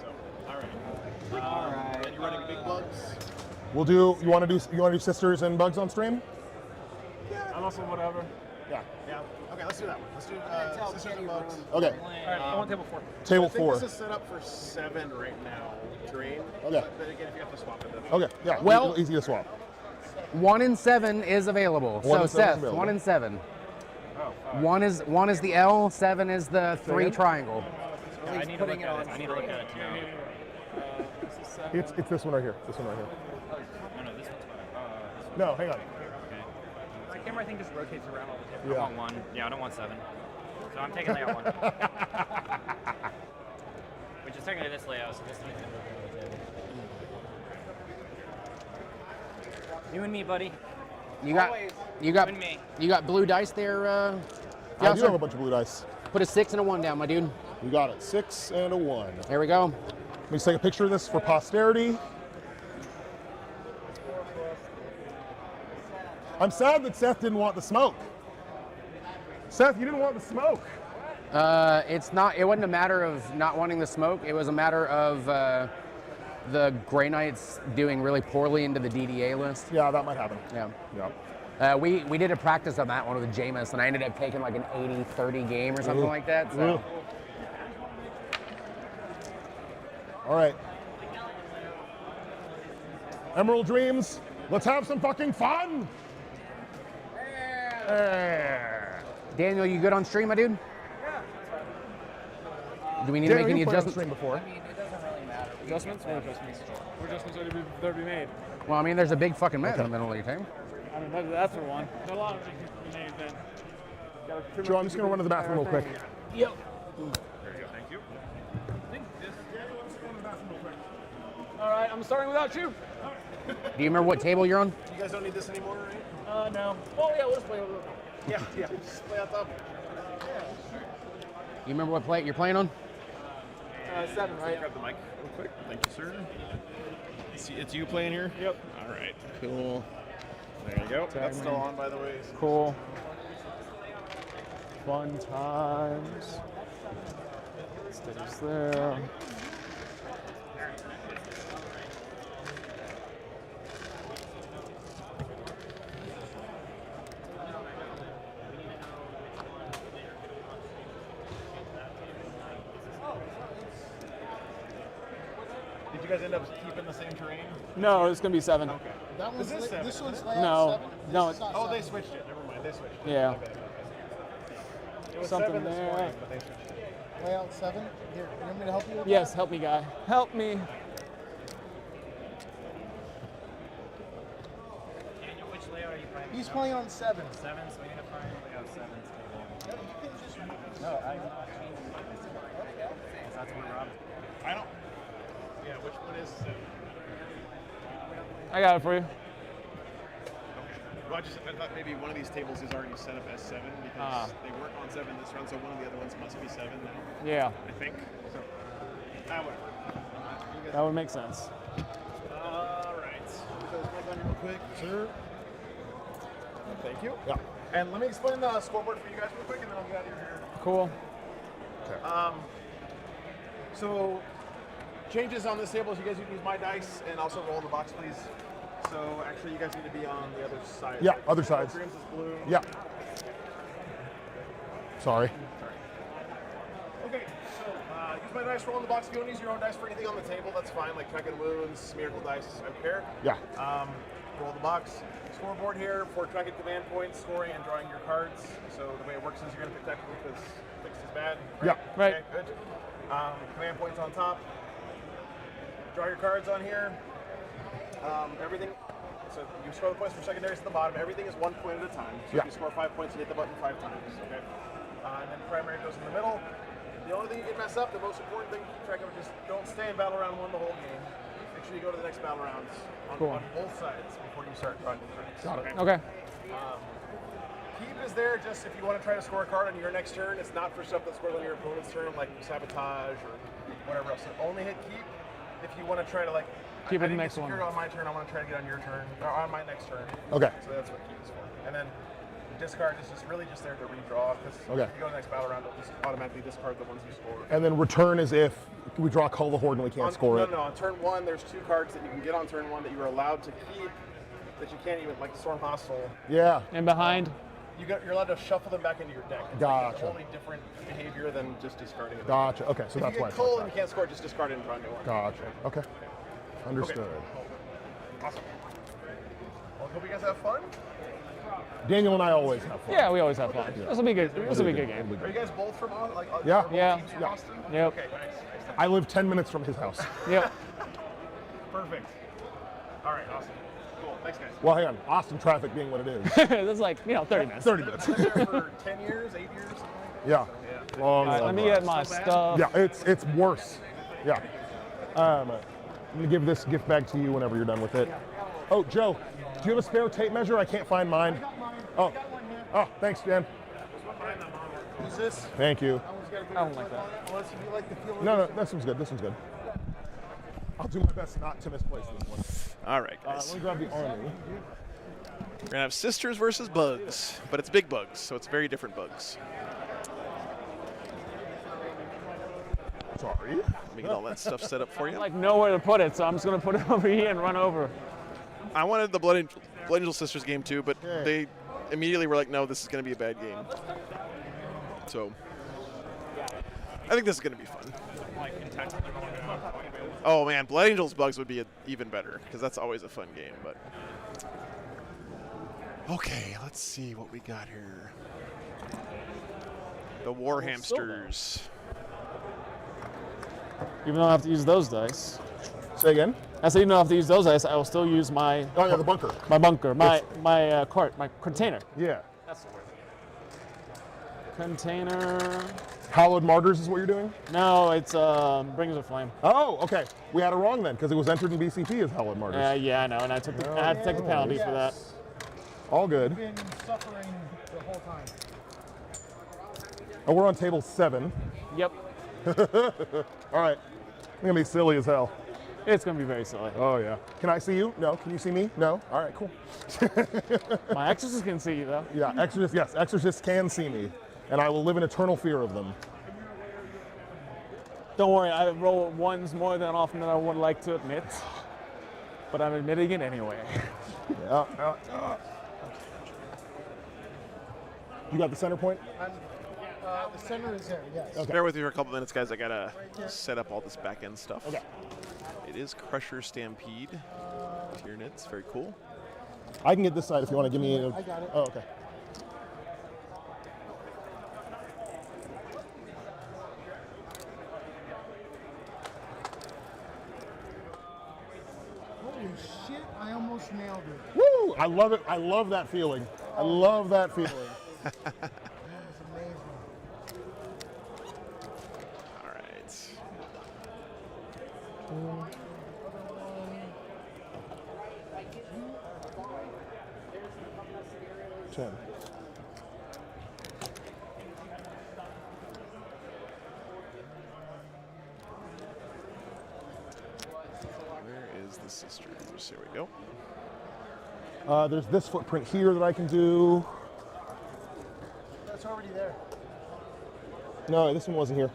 So, all right. And you're running big bugs? We'll do. You want to do Sisters and Bugs on stream? I'm also whatever. Yeah. Yeah. Okay, let's do that one. Let's do Sisters and Bugs. Okay. All right, I want table 4. Table I think 4. this is set up for 7 right now, terrain. Okay. But again, if you have to swap it, then Okay. Yeah. Well- easy to swap. 1 and 7 is available. 1 So and 7 is Seth, available. 1 and 7. 1 is the L, 7 is the 3 triangle. I need to look at it. I need to look at it now. It's this one right here. This one right here. No, this one's better. No, hang on. Okay. My camera, I think, just rotates around all the time. Yeah. I want 1. Yeah, I don't want 7. So I'm taking layout 1. Which is technically this layout, so this time I can move it over the table. You and me, buddy. You got You and me. you got blue dice there, I do Yasser? have a bunch of blue dice. Put a 6 and a 1 down, my dude. You got it. 6 and a 1. There we go. Let me take a picture of this for posterity. I'm sad that Seth didn't want the smoke. Seth, you didn't want the smoke. It wasn't a matter of not wanting the smoke. It was a matter of the Grey Knights doing really poorly into the DDA list. Yeah, that might happen. Yeah. Yeah. We did a practice on that one with Jameis, and I ended up taking like an 80-30 game or something like that. So. All right. Emerald Dreams, let's have some fucking fun. Daniel, you good on stream, my dude? Do we need Daniel, to make any you played on adjustments? stream before. I mean, it doesn't really matter. Adjustments? What adjustments? What adjustments are to be made? Well, I mean, there's a big fucking map in the middle of your team. I mean, that's for one. There's a lot of things to be made then. Joe, I'm just gonna run to the bathroom real quick. Yep. There you go. Thank you. All right, I'm starting without you. Do you remember what table you're on? You guys don't need this anymore, right? No. Oh, yeah, we'll just play a little. Yeah. Just play on top. You remember what play you're playing on? 7, right? Grab the mic real quick. Thank you, sir. It's you playing here? Yep. All right. Cool. There you go. That's still on, by the way. Cool. Fun times. Stays there. Did you guys end up keeping the same terrain? No, it's gonna be 7. Okay. That one's This is 7. this one's isn't layout it? No, 7? no, This is not Oh, they 7. switched it. Never mind. They switched it. Yeah. My bad. It was Something 7 this there. morning, but they switched it. Layout 7. Here, you want me to help you with Yes, that? help me, guy. Help me. Daniel, which layout are you playing? He's playing on 7. 7, so we need to find layout 7's table. You can just No, I'm not changing my That's what Rob. I don't. Yeah, which one is 7? I got it for you. Well, I thought maybe one of these tables is already set up as 7 because they weren't on 7 this round, so one of the other ones must be 7 now. Yeah. I think. So, whatever. That would make sense. All right. this mic on real quick, sir. Thank you. Yeah. And let me explain the scoreboard for you guys real quick, and then I'll get out of here. Cool. So changes on this table is you guys can use my dice and also roll the box, please. So actually, you guys need to be on the other side. Yeah, other sides. Green's is blue. Yeah. Sorry. Okay, so use my dice, roll in the box. If you want to use your own dice for anything on the table, that's fine, like tracking wounds, miracle dice, I don't care. Yeah. Roll the box. Scoreboard here for tracking command points, scoring, and drawing your cards. So the way it works is you're going to pick tactical because fixed is bad. Yeah. Right. Okay, good. Command points on top. Draw your cards on here. Everything. So you score the points for secondaries at the bottom. Everything is 1 point at a time. So Yeah. if you score 5 points, you hit the button 5 times. Okay. And then primary goes in the middle. The only thing you can mess up, the most important thing to keep track of, is just don't stay in battle round 1 the whole game. Make sure you go to the next battle rounds on, Cool. on both sides before you start drawing your cards. Got it. Okay. Keep is there just if you want to try to score a card on your next turn. It's not for stuff that scores on your opponent's turn, like sabotage or whatever else. So only hit keep if you want to try to like. Keep it I the didn't next get one. secured on my turn. I want to try to get on your turn or on my next turn. Okay. So that's what keep is for. And then discard is just really just there to redraw because Okay. if you go to the next battle round, it'll just automatically discard the ones you scored. And then return is if we draw Call the Horde and we can't score it. No, on turn 1, there's 2 cards that you can get on turn 1 that you are allowed to keep that you can't even, like the Storm Hostile. Yeah. And behind. You're allowed to shuffle them back into your deck. It's like Gotcha. a totally different behavior than just discarding them. Gotcha. Okay, so if that's you why get it's cold like and you can't score, just discard it and draw a new one. Gotcha. Okay. Understood. Awesome. Well, hope you guys have fun. Daniel and I always have fun. Yeah, we always have fun. This will be good. This will be a good game. Are you guys both from Austin? Like, Yeah. both Yeah. teams from Yeah. Austin? Yep. Okay, nice. I live 10 minutes from his house. Yep. Perfect. All right, awesome. Cool. Thanks, guys. Well, hang on. Austin traffic being what it is. That's like 30 minutes. 30 minutes. I've been there for 10 years, 8 years, something like that. Yeah. So, Long, Let long me ride. get my stuff. Yeah, it's worse. Yeah. I'm gonna give this gift bag to you whenever you're done with it. Oh, Joe, do you have a spare tape measure? I can't find mine. Oh, thanks, Jen. Who's this? Thank you. I don't like that. Unless you like the feel of No, this one's good. This one's good. I'll do my best not to misplace this one. All right, guys. Let me grab the army. We're gonna have sisters versus bugs, but it's big bugs, so it's very different bugs. Sorry. Let me get all that stuff set up for you. Like nowhere to put it, so I'm just gonna put it over here and run over. I wanted the Blood Angel Sisters game too, but they immediately were like, no, this is going to be a bad game. So I think this is going to be fun. Oh man, Blood Angels Bugs would be even better because that's always a fun game. But okay, let's see what we got here. The War Hamsters. Even though I have to use those dice. Say again? I said even though I have to use those dice, I will still use my... Oh yeah, the bunker. My bunker, my cart, my container. Yeah. That's the word. Container... Hallowed Martyrs is what you're doing? No, it's Bringers of Flame. Oh, okay. We had it wrong then because it was entered in BCP as Hallowed Martyrs. Yeah, I know, and I took I had to take the penalty for that. All good. Been suffering the whole time. Oh, we're on table 7. Yep. All right. It's gonna be silly as hell. It's gonna be very silly. Oh yeah. Can I see you? No. Can you see me? No. All right. Cool. My exorcist can see you though. Yeah. Exorcist. Yes. Exorcists can see me, and I will live in eternal fear of them. Don't worry. I roll ones more than often than I would like to admit, but I'm admitting it anyway. Yeah. You got the center point? The center is there, yes. Okay. Bear with me for a couple minutes, guys. I gotta set up all this back end stuff. Okay. It is Crusher Stampede. Tyranids, very cool. I can get this side if you want to give me a... I got it. Oh, okay. Holy shit, I almost nailed it. Woo! I love it. I love that feeling. I love that feeling. That was amazing. All right. 10. Where is the sisters? Here we go. There's this footprint here that I can do. That's already there. No, this one wasn't here.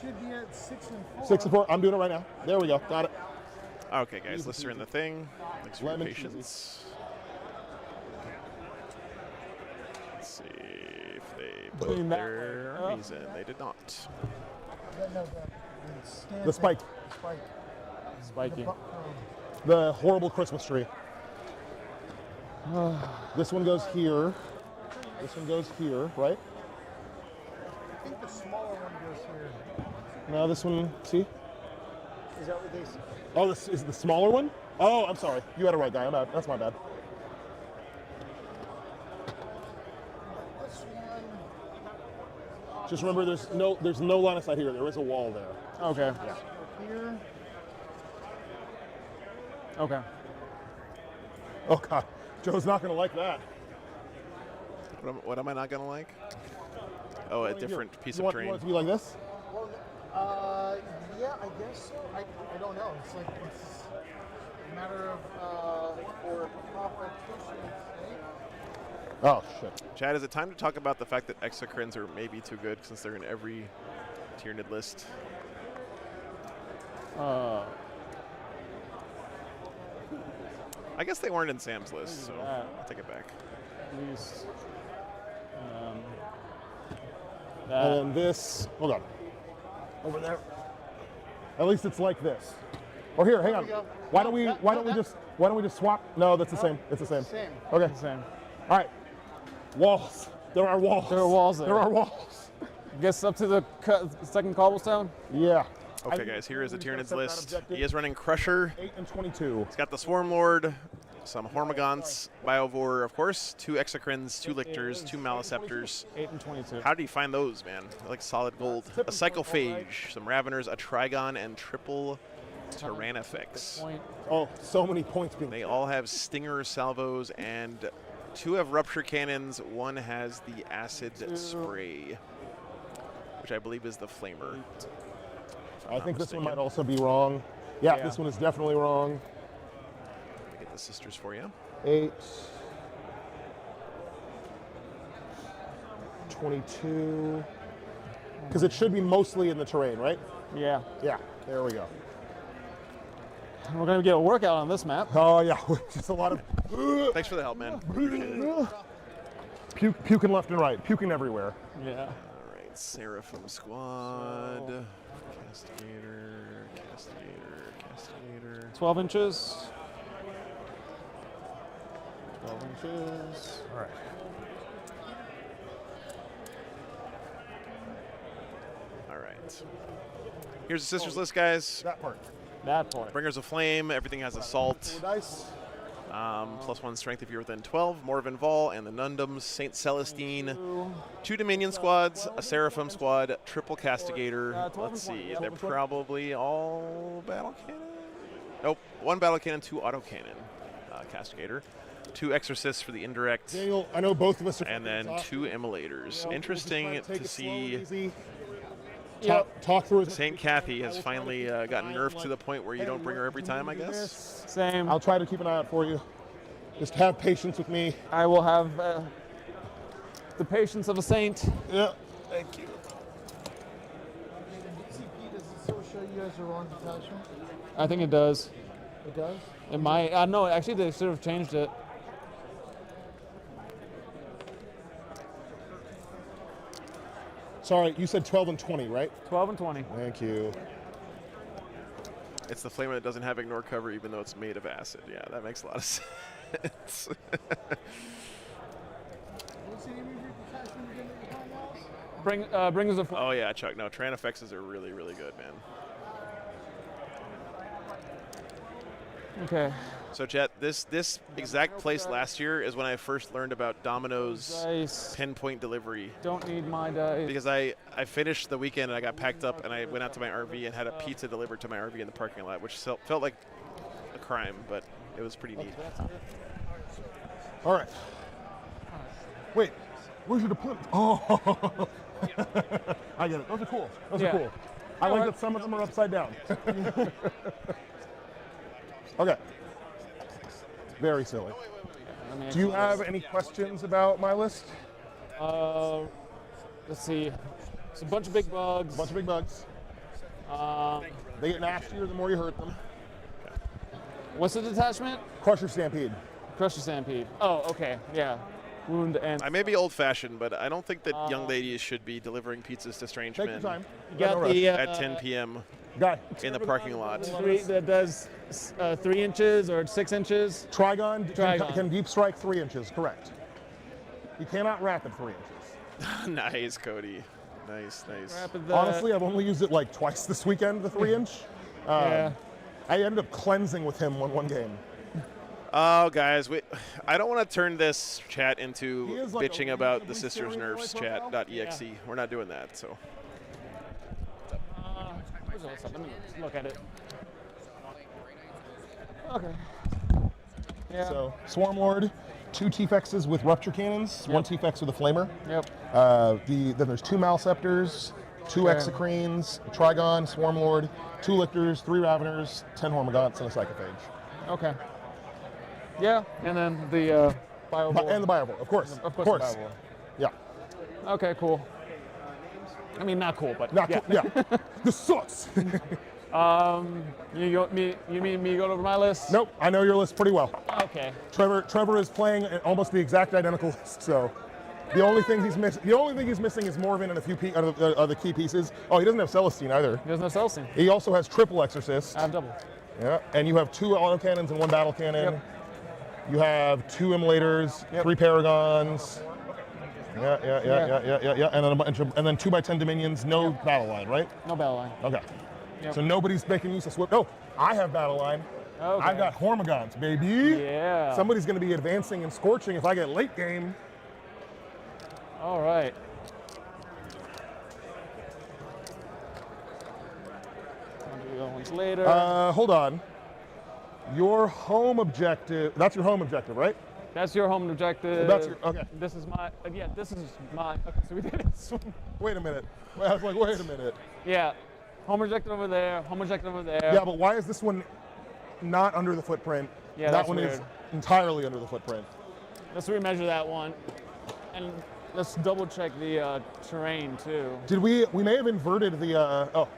Should be at 6 and 4. 6 and 4. I'm doing it right now. There we go. Got it. Okay, guys, lists are in the thing. Thanks for your Lemon patience. Let's see if they put Clean that their one up. armies in. They did not. The spike. Spike. Spiking. The horrible Christmas tree. This one goes here. This one goes here, right? I think the smaller one goes here. No, this one, see? Is that what they say? Oh, this is the smaller one? Oh, I'm sorry. You had it right, guy. I'm bad. That's my bad. This one. Just remember, there's no line of sight here. There is a wall there. Okay. Yeah. Here. Okay. Oh God, Joe's not gonna like that. What am I not gonna like? Oh, a different piece You of want terrain. it to be like this? Well, yeah, I guess so. I don't know. It's like it's a matter of for competition's sake. Oh shit. Chad, is it time to talk about the fact that exocrines are maybe too good since they're in every Tyranid list? I guess they weren't in Sam's list, so I'll take it back. These, And then this, hold on. Over there. At least it's like this. Or here, hang on. Why don't we just swap? No, that's the same. It's the same. Same. Okay. Same. All right. Walls. There are walls. There are walls there. There are walls. Gets up to the second cobblestone? Yeah. Okay, guys, here is the Tyranid's list. He is running Crusher. 8 and 22. He's got the Swarm Lord, some Hormagaunts, Biovore, of course, 2 Exocrines, 2 Lictors, 2 Maliceptors. 8 and 22. How do you find those, man? They're like solid gold. A Cyclophage, some Raveners, a Trigon, and triple Tyrannifex. Oh, so many points being. They all have Stinger salvos, and 2 have Rupture Cannons. 1 has the Acid Spray, which I believe is the Flamer. I think this one might also be wrong. Yeah, this one is definitely wrong. Let me get the sisters for you. 8. 22. Because it should be mostly in the terrain, right? Yeah. Yeah, there we go. We're going to get a workout on this map. Oh, yeah. Just a lot of. Thanks for the help, man. Appreciate it. Puking left and right. Puking everywhere. Yeah. All right, Seraphim Squad. Castigator. 12 inches. 12 inches. All right. All right. Here's the sisters list, guys. That part. That part. Bringers of Flame. Everything has Assault. Dice. +1 strength if you're within 12. Morven Vol and the Nundums. Saint Celestine. 2 Dominion squads. A Seraphim squad. Triple Castigator. Let's see. They're probably all battle cannon. Nope. 1 battle cannon, 2 auto cannon. Castigator. 2 exorcists for the indirect. Daniel, I know both of us are. And then 2 immolators. Interesting to see. Talk through it. Saint Kathy has finally gotten nerfed to the point where you don't bring her every time, I guess. Same. I'll try to keep an eye out for you. Just have patience with me. I will have the patience of a saint. Yeah. Thank you. DCP, does it still show you as the wrong detachment? I think it does. It does? It might. No, actually, they should have changed it. Sorry, you said 12 and 20, right? 12 and 20. Thank you. It's the flamer that doesn't have ignore cover even though it's made of acid. Yeah, that makes a lot of sense. What's the name of your detachment again that you're calling out? Bring us a. Oh yeah, Chuck. No, Tyrannifexes are really, really good, man. Okay. So, Chet, this exact place last year is when I first learned about Domino's pinpoint delivery. Don't need my dice. Because I finished the weekend and I got packed up and I went out to my RV and had a pizza delivered to my RV in the parking lot, which felt like a crime, but it was pretty neat. All right. Wait, where's your deployment? Oh, I get it. Those are cool. Those are cool. I like that some of them are upside down. Okay. Very silly. Let me Do you actually- have any questions about my list? Let's see. It's a bunch of big bugs. Bunch of big bugs. They get nastier the more you hurt them. What's the detachment? Crusher Stampede. Crusher Stampede. Oh, okay. Yeah. Wound and. I may be old-fashioned, but I don't think that young ladies should be delivering pizzas to strange Take men your time. You got the, at 10 p.m. in the parking lot. That does 3 inches or 6 inches. Trigon, Trigon. Can deep strike 3 inches, correct. You cannot rapid 3 inches. Nice, Cody. Nice. Honestly, I've only used it like twice this weekend, the 3 inch. Yeah. I ended up cleansing with him one game. Oh, guys, I don't want to turn this chat into is like bitching a about the reasonably Sisters scary Nerfs boy chat.exe. We're not doing that, so. Let me look at it. Okay. Yeah. So, Swarm Lord, 2 T-Fexes with Rupture Cannons, 1 T-Fex with a Flamer. Yep. Then there's 2 Malceptors, 2 Okay. Exocrines, a Trigon, Swarm Lord, 2 Lictors, 3 Raveners, 10 Hormagaunts, and a Psychophage. Okay. Yeah, and then the Biovore. And the Biovore, of course. Of course. The Biovore. Yeah. Okay, cool. I mean, not cool, but Not yeah. cool, yeah. This sucks. You mean me go over my list? Nope, I know your list pretty well. Okay. Trevor is playing almost the exact identical list, so the only thing he's missing is Morven and a few of the key pieces. Oh, he doesn't have Celestine either. He doesn't have Celestine. He also has triple Exorcist. I have double. Yeah, and you have 2 autocannons and 1 battle cannon. Yep. You have 2 Immolators, 3 Paragons. Yeah. And then a bunch of, and then 2x10 Dominions. No battle line, right? No battle line. Okay. Yep. So nobody's making use of Swift. Oh, I have battle line. Okay. I've got Hormagaunts, baby. Yeah. Somebody's going to be advancing and scorching if I get late game. All right. I'll do the other ones later. Hold on. Your home objective. That's your home objective, right? That's your home objective. That's your, okay. This is my. This is my. Okay, so we did it. Wait a minute. I was like, wait a minute. Yeah. Home objective over there. Home objective over there. Yeah, but why is this one not under the footprint? Yeah, that that's one is weird. entirely under the footprint. Let's remeasure that one, and let's double check the terrain too. Did we may have inverted the?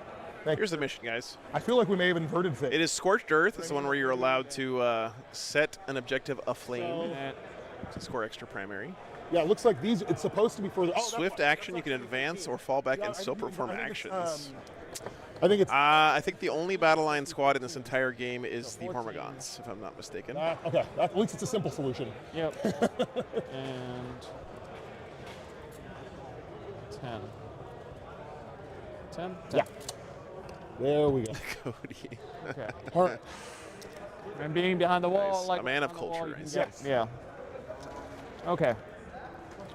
Here's the mission, guys. I feel like we may have inverted things. It is Scorched Earth. It's the one where you're allowed to set an objective aflame to score extra primary. Yeah, it looks like these. It's supposed to be further. Oh, Swift action, you can advance or fall back and still perform actions. I think it's. I think the only battle line squad in this entire game is the Hormagaunts, if I'm not mistaken. Okay, at least it's a simple solution. Yep. And 10. 10? Yeah. There we go. Cody. Okay. All right. And being behind the wall, Nice. like A man of behind the wall, culture, you can I see. get- Yeah. Okay.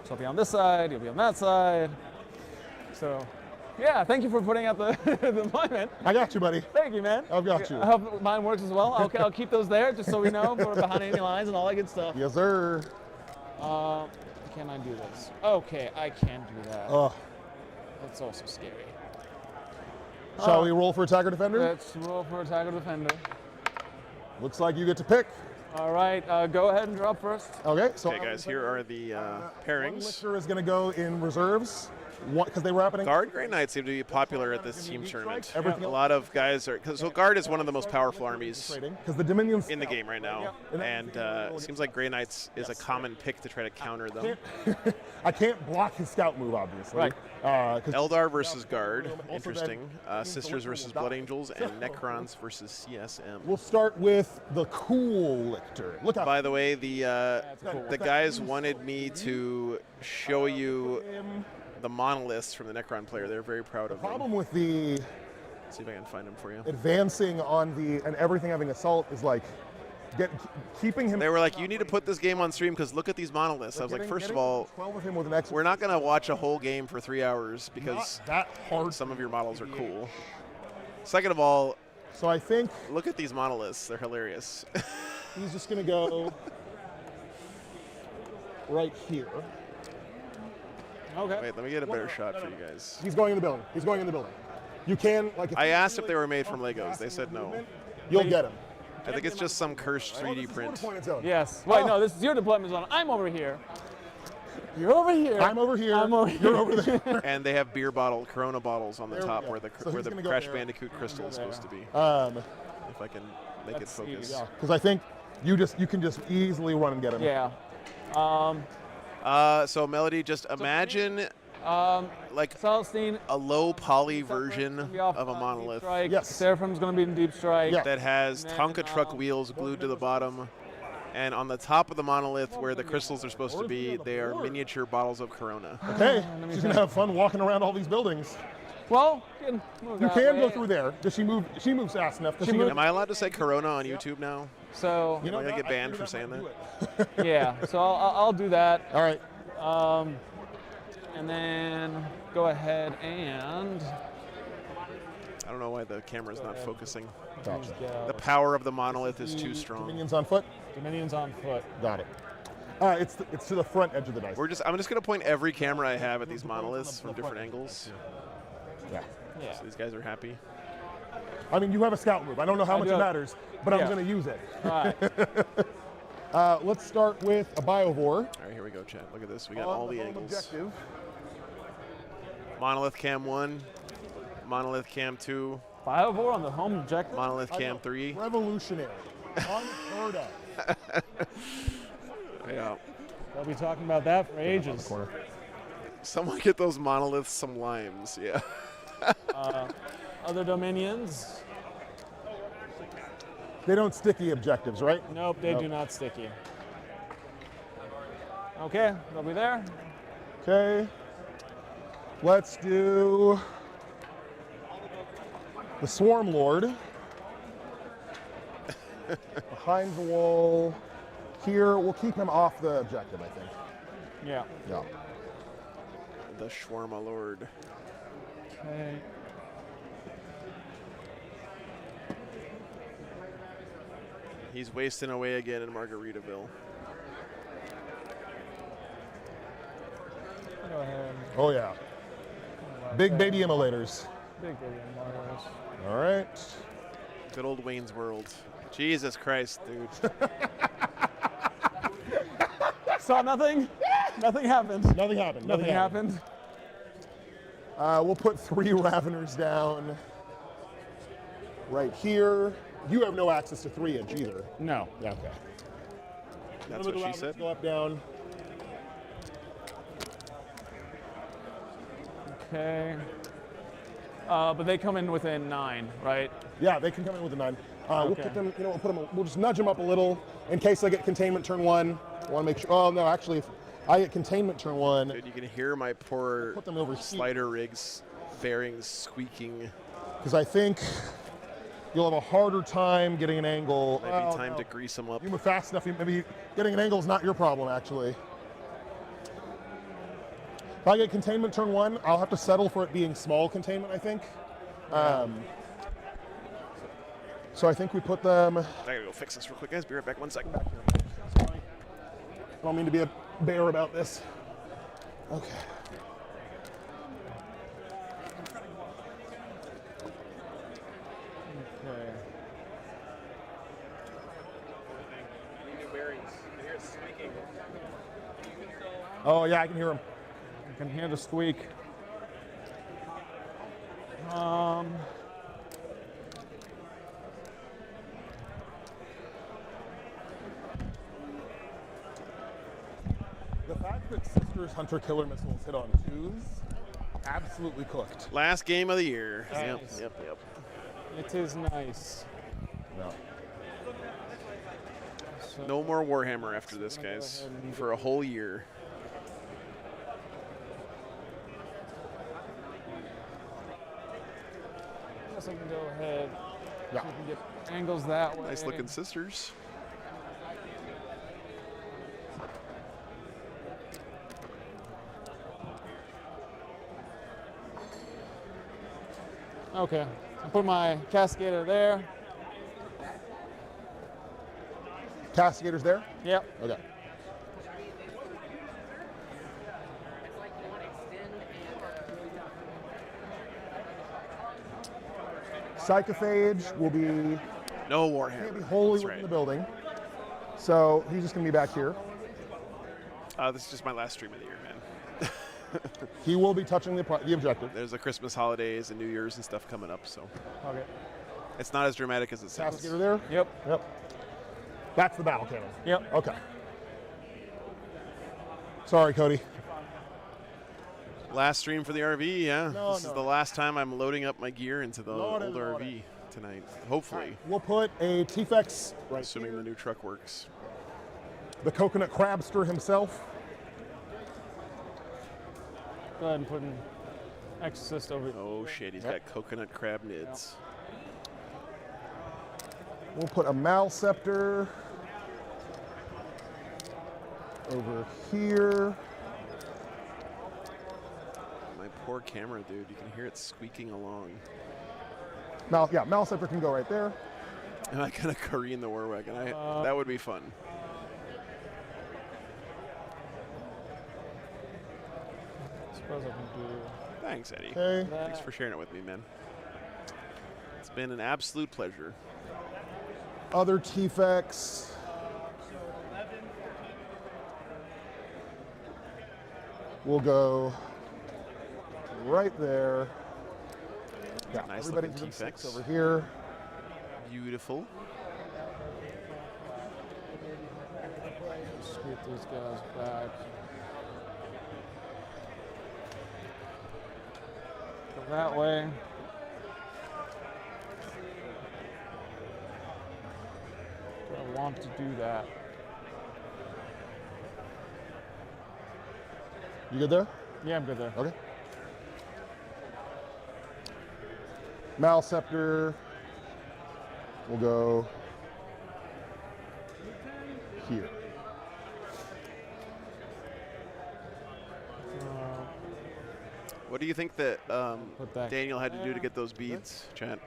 So I'll be on this side. You'll be on that side. So, yeah. Thank you for putting out the the deployment. I got you, buddy. Thank you, man. I've got you. I hope mine works as well. Okay, I'll keep those there just so we know if we're behind any lines and all that good stuff. Yes, sir. Can I do this? Okay, I can do that. Ugh. That's also scary. Shall we roll for attacker defender? Let's roll for attacker defender. Looks like you get to pick. All right, go ahead and drop first. Okay, so Okay, guys, here are the pairings. Lictor is going to go in reserves because they were happening. Guard Grey Knights seem to be popular at this team tournament. Everything A lot of guys are. So Guard is one of the most powerful armies because the Dominions in the game right now, and it seems like Grey Knights is a common pick to try to counter them. I can't block his scout move, obviously. Right. Eldar versus Guard, interesting. Sisters versus Blood Angels, and Necrons versus CSM. We'll start with the cool Lictor. Look out. By the way, the guys wanted me to show you the monoliths from the Necron player. They're very proud of them. Problem with the Let's see if I can find them for you. advancing on the and everything having assault is like keeping him. They were like, you need to put this game on stream because look at these monoliths. I was like, first of all, 12 of him with an we're not going to watch a whole game for 3 hours because that hard. some of your models are cool. Second of all, so I think look at these monoliths. They're hilarious. he's just going to go right here. Okay. Wait, let me get a better shot for you guys. He's going in the building. He's going in the building. You can like. If I asked if they were made from Legos. They said no. You'll get him. I think it's just some cursed 3D print. Yes. Wait, no, this is your deployment zone. I'm over here. You're over here. I'm over here. I'm over You're here. over there. And they have Corona bottles on the There we top go. where the So where he's the gonna go Crash there. Bandicoot crystal is supposed to be. If I can make it focus. Yeah, because I think you can just easily run and get him. Yeah. So Melody, just imagine like Celestine, a low poly version of a monolith. Yes. Seraphim's going to be in deep strike. That has And then, Tonka truck wheels glued to the bottom. And on the top of the monolith where the crystals are supposed to be, they are miniature bottles of Corona. Okay, she's gonna have fun walking around all these buildings. Well, you can go through there. Does she move? She moves fast enough. Am I allowed to say Corona on YouTube now? So Am I gonna get banned for saying that? Yeah. So I'll do that. All right. And then go ahead and. I don't know why the camera's not focusing. Gotcha. The power of the monolith is too strong. Dominions on foot. Dominions on foot. Got it. It's to the front edge of the dice. I'm just gonna point every camera I have at these monoliths from different angles. Yeah. So these guys are happy. I mean, you have a scout move. I don't know how I much do it have- matters, but yeah. I'm going to use it. All right. Let's start with a Biovore. All right, here we go, chat. Look at this. We got all the angles. Objective. Monolith Cam 1, Monolith Cam 2, Biovore on the home objective. Monolith Cam 3. Revolutionary. Unheard of. Yeah. They'll be talking about that for ages. Someone get those monoliths some limes. Yeah. Other dominions. They don't sticky objectives, right? Nope, they do not sticky. Okay, they'll be there. Okay. Let's do the Swarm Lord. Behind the wall. Here, we'll keep him off the objective, I think. Yeah. Yeah. The Shawarma Lord. Okay. He's wasting away again in Margaritaville. Go ahead. Oh, yeah. Big baby immolators. Big baby immortals. All right. Good old Wayne's World. Jesus Christ, dude. Saw nothing? Nothing happened. Nothing happened. Nothing happened. We'll put 3 Raveners down right here. You have no access to 3-inch either. No. Yeah, okay. That's what she said. Go up, down. Okay. But they come in within 9, right? Yeah, they can come in with a 9. We'll Okay. put them, we'll put them, we'll just nudge them up a little in case they get containment turn 1. I want to make sure. Oh no, actually, if I get containment turn 1. Dude, you can hear my poor Put them over slider rigs bearings squeaking. Because I think you'll have a harder time getting an angle. Might be time to grease them up. You move fast enough. Maybe getting an angle is not your problem, actually. If I get containment turn 1, I'll have to settle for it being small containment, I think. So I think we put them. I gotta go fix this real quick, guys. Be right back. 1 second. I don't mean to be a bear about this. Okay. Okay. New bearings. I hear it squeaking. Oh yeah, I can hear them. I can hear the squeak. The fact that Sister's Hunter Killer missiles hit on 2s, absolutely cooked. Last game of the year. Yep. It is nice. No. No more Warhammer after this, guys. For a whole year. I guess I can go ahead. Yeah. So we can get angles that way. Nice looking sisters. Okay. I put my cascader there. Castigators there? Yep. Okay. Psychophage will be No Warhammer. Can't be wholly That's within right. the building. So he's just going to be back here. This is just my last stream of the year, man. He will be touching the objective. There's the Christmas holidays and New Year's and stuff coming up, so Okay. it's not as dramatic as it sounds. Cascade there? Yep. Yep. That's the battle cannon. Yep. Okay. Sorry, Cody. Last stream for the RV, yeah. No, this is the last time I'm loading up my gear into the old RV tonight, hopefully. We'll put a T-Fex right assuming here. the new truck works. The coconut crabster himself. Go ahead and put an exorcist over. Oh shit, he's got coconut crab nids. We'll put a Malceptor over here. My poor camera, dude. You can hear it squeaking along. Malceptor can go right there. Am I gonna careen the war wagon? That would be fun. Suppose I can do. Thanks, Eddie. Okay. Thanks for sharing it with me, man. It's been an absolute pleasure. Other T-Fex. We'll go right there. Yeah, Nice everybody looking to the six T-Fex over here. Beautiful. Scoot these guys back. Go that way. Do I want to do that? You good there? Yeah, I'm good there. Okay. Malceptor will go here. What do you think that that Daniel had to do to get those beads, chat?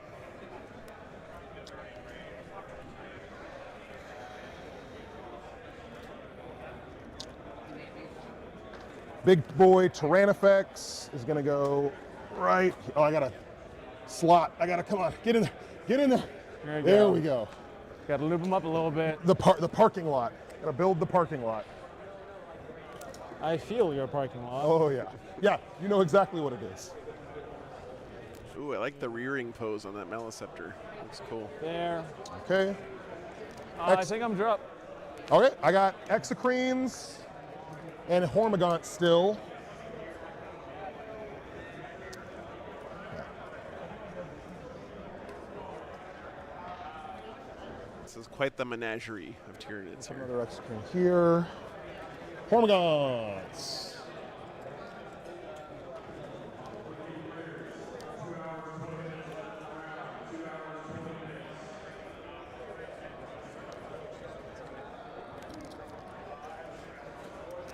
Big boy Tyrannifex is going to go right. Oh, I got a slot. Come on, get in there. Get in there. There we go. Got to loop them up a little bit. The parking lot. Got to build the parking lot. I feel your parking lot. Oh, yeah. Yeah, you know exactly what it is. Ooh, I like the rearing pose on that Maliceptor. Looks cool. There. Okay. I think I'm dropped. Okay, I got Exocrines and Hormigaunt still. This is quite the menagerie of Tyranids here. Another Exocrine here. Hormigaunts.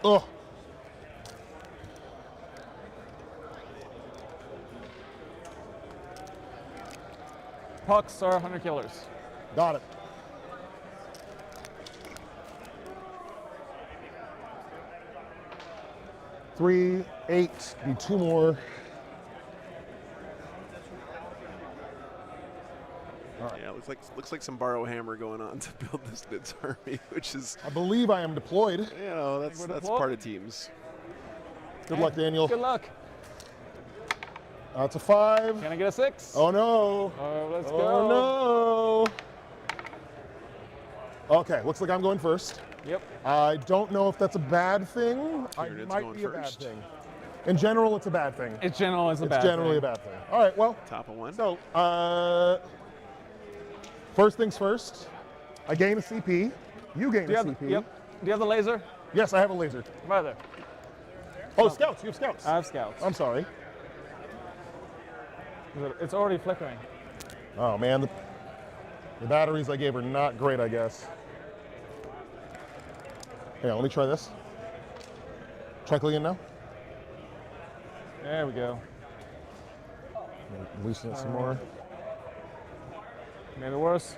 Oh. Pucks are 100 killers. Got it. Three, 8, need 2 more. Yeah, looks like some borrow hammer going on to build this Nids army, which is. I believe I am deployed. You know, that's part of teams. Good luck, Daniel. Good luck. That's a 5. Can I get a 6? Oh no. Let's go. Oh no. Okay, looks like I'm going first. Yep. I don't know if that's a bad thing. It might be a bad thing. In general, it's a bad thing. In general, it's a bad It's generally thing. a bad thing. All right, well. Top of one. So, first things first, I gain a CP. You gain a CP. Yep. Do you have the laser? Yes, I have a laser. Right there. Oh, scouts. You have scouts. I have scouts. I'm sorry. It's already flickering. Oh, man. The batteries I gave are not great, I guess. Hang on, let me try this. Try clicking now. There we go. Loosen it some more. Maybe worse.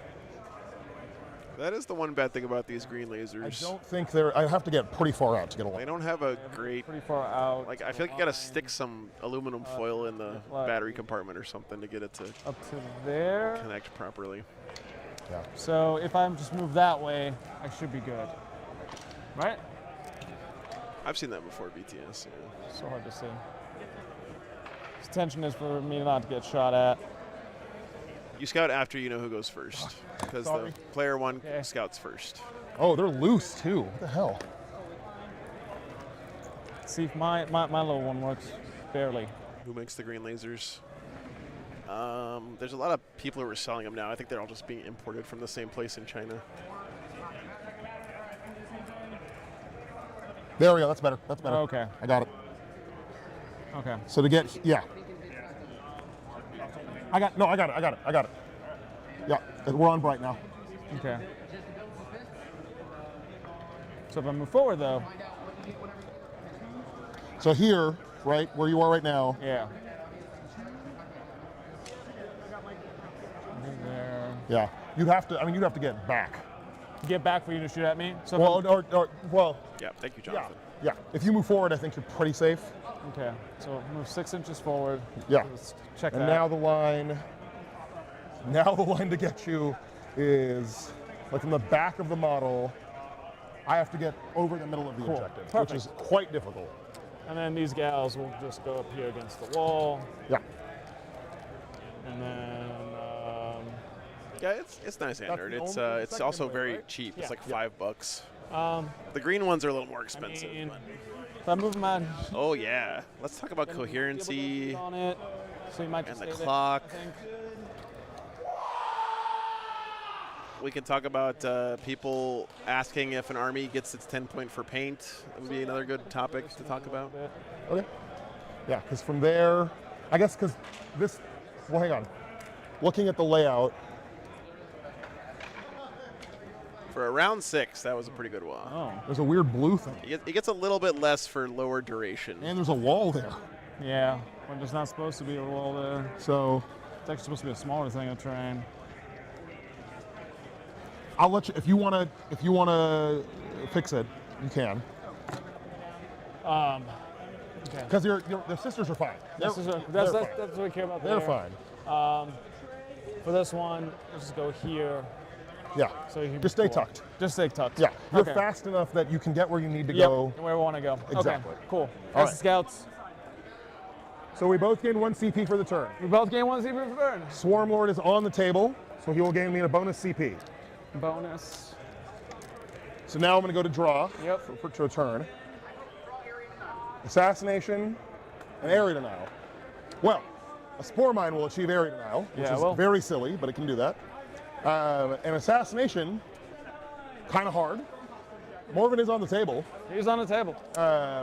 That is the one bad thing about these green lasers. I don't think they're. I have to get pretty far out to get a They lot. don't have a great. Pretty far out. Like I feel like you got to stick some aluminum foil in the battery compartment or something to get it to up to there. connect properly. Yeah. So if I just move that way, I should be good. Right? I've seen that before, BTS. Yeah. So hard to see. His intention is for me not to get shot at. You scout after you know who goes first, because the Sorry. player one scouts first. Oh, they're loose too. What the hell? Let's see if my little one works. Barely. Who makes the green lasers? There's a lot of people who are selling them now. I think they're all just being imported from the same place in China. There we go. That's better. That's better. Okay. I got it. Okay. So to get, yeah. I got it. Yeah, we're on bright now. Okay. So if I move forward though. So here, right, where you are right now. Yeah. There. Yeah. You'd have to get back. Get back for you to shoot at me? So Well. Yeah, thank you, Jonathan. Yeah. If you move forward, I think you're pretty safe. Okay. So move 6 inches forward. Yeah. Let's check and that. now the line to get you is like from the back of the model. I have to get over the middle of the objective, which is quite difficult. And then these gals will just go up here against the wall. Yeah. And then. Yeah, it's nice, Andrew. It's also very cheap. It's like $5. The green ones are a little more expensive. If I move my. Oh yeah. Let's talk about coherency on it, so you might and just the stay clock. there, I think. We can talk about people asking if an army gets its 10 point for paint. That would be another good topic to talk about. Okay. Yeah, because from there, I guess because this. Well, hang on. Looking at the layout. For a round 6, that was a pretty good one. Oh. There's a weird blue thing. It gets a little bit less for lower duration. And there's a wall there. Yeah, when there's not supposed to be a wall there. So. It's actually supposed to be a smaller thing of terrain. I'll let you if you wanna fix it, you can. Okay. Because their sisters are fine. That's fine. what we care about. They're there. fine. For this one, let's just go here. Yeah. So you can just stay tucked. Just stay tucked. Yeah. You're Okay. fast enough that you can get where you need to go. Where we want to go. Exactly. Okay. Cool. All That's the scouts. So we both gain 1 CP for the turn. We both gain 1 CP for the turn. Swarm Lord is on the table, so he will gain me a bonus CP. Bonus. So now I'm going to go to draw to a turn. Assassination and area denial. Well, a Spore Mine will achieve area denial, which is very silly, but it can do that. And assassination, kind of hard. Morven is on the table. He's on the table.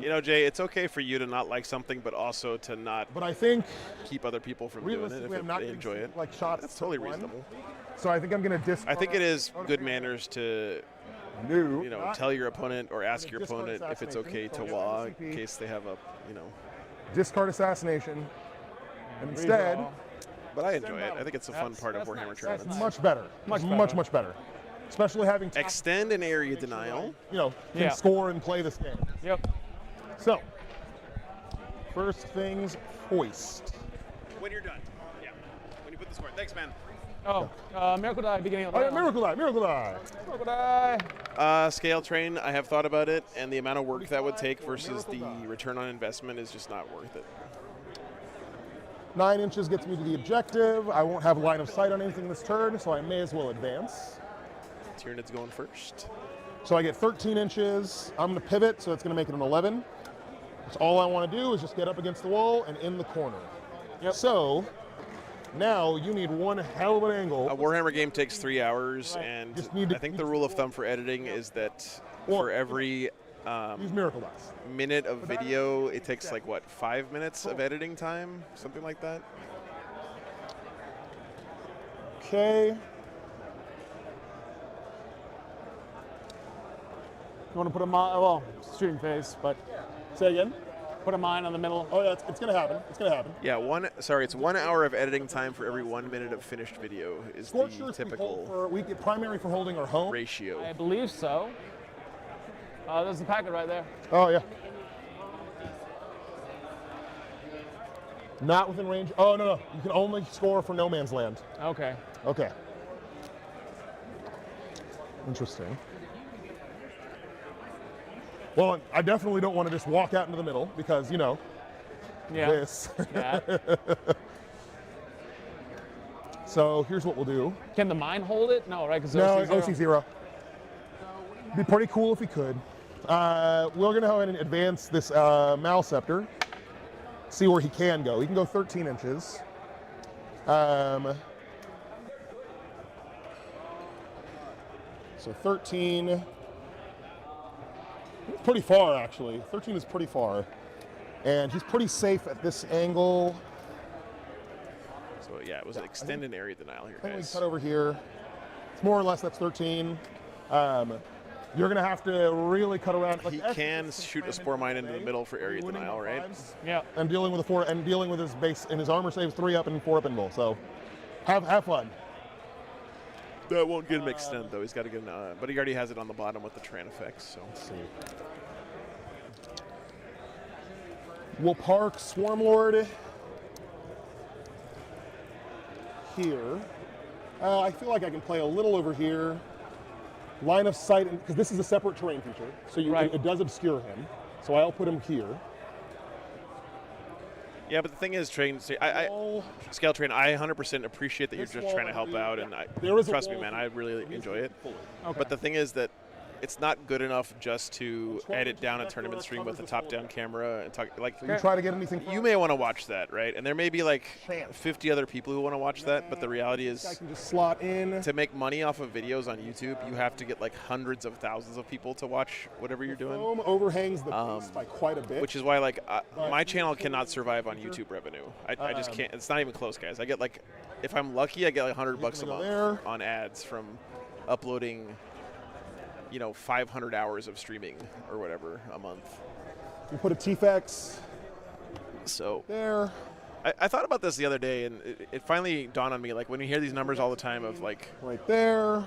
You know, Jay, it's okay for you to not like something, but also to not. But I think keep other people from doing it if they enjoy it. Like shots. That's totally reasonable. So I think I'm going to discard. I think it is good manners to, tell your opponent or ask your opponent if it's okay to wah in case they have a, discard assassination, and instead. But I enjoy it. I think it's a fun part of Warhammer tournaments. That's much better. Much better. Especially having extend an area denial. Can score and play this game. Yep. So, first things hoist. When you're done. Yeah. When you put the score. Thanks, man. Oh, Miracle Die beginning of the round. Miracle Die. Miracle Die. Scale train, I have thought about it, and the amount of work that would take versus the return on investment is just not worth it. 9 inches gets me to the objective. I won't have line of sight on anything this turn, so I may as well advance. Tyrannid's going first. So I get 13 inches. I'm going to pivot, so it's going to make it an 11. So all I want to do is just get up against the wall and in the corner. Yep. So now you need one hell of an angle. A Warhammer game takes 3 hours, and I think the rule of thumb for editing is that for every use Miracle Dice. minute of video, it takes like, 5 minutes of editing time? Something like that? Okay. You want to put a mine, shooting phase, but. Say again? Put a mine on the middle. Oh yeah, it's going to happen. It's going to happen. Yeah, it's 1 hour of editing time for every 1 minute of finished video is the typical we get primary for holding our home ratio. I believe so. There's the packet right there. Oh yeah. Not within range. Oh no. You can only score for no man's land. Okay. Okay. Interesting. Well, I definitely don't want to just walk out into the middle because, you know, this. Yeah. So here's what we'll do. Can the mine hold it? No, right? Because No, OC 0. Be pretty cool if we could. We're going to go ahead and advance this Malceptor. See where he can go. He can go 13 inches. So 13. Pretty far, actually. 13 is pretty far. And he's pretty safe at this angle. So yeah, it was an extended area denial here, I think we guys. cut over here. It's more or less that's 13. You're going to have to really cut around. He can shoot a spore mine into the middle for area denial, right? Yeah. And dealing with his base and his armor saves 3 up and 4 up invul. So have fun. That won't get him extend though. He's got to get but he already has it on the bottom with the Tran effects. So let's see. We'll park Swarmlord here. I feel like I can play a little over here. Line of sight, because this is a separate terrain feature, so it does obscure him. So I'll put him here. yeah, but the thing is, Scale Train, I 100% appreciate that you're just trying to help out, and trust me, man, I really enjoy it. Okay. But the thing is that it's not good enough just to edit down a tournament stream with a top-down camera and talk like. So you try to get anything. You may want to watch that, right? And there may be like 50 other people who want to watch that, but the reality is, I can just slot in. To make money off of videos on YouTube, you have to get like hundreds of thousands of people to watch whatever you're doing. Foam overhangs the base by quite a bit. Which is why like my channel cannot survive on YouTube revenue. I just can't. It's not even close, guys. I get like, if I'm lucky, I get like $100 a month on ads from uploading, 500 hours of streaming or whatever a month. You put a T-Fex. So there. I thought about this the other day, and it finally dawned on me, like when you hear these numbers all the time of like right there,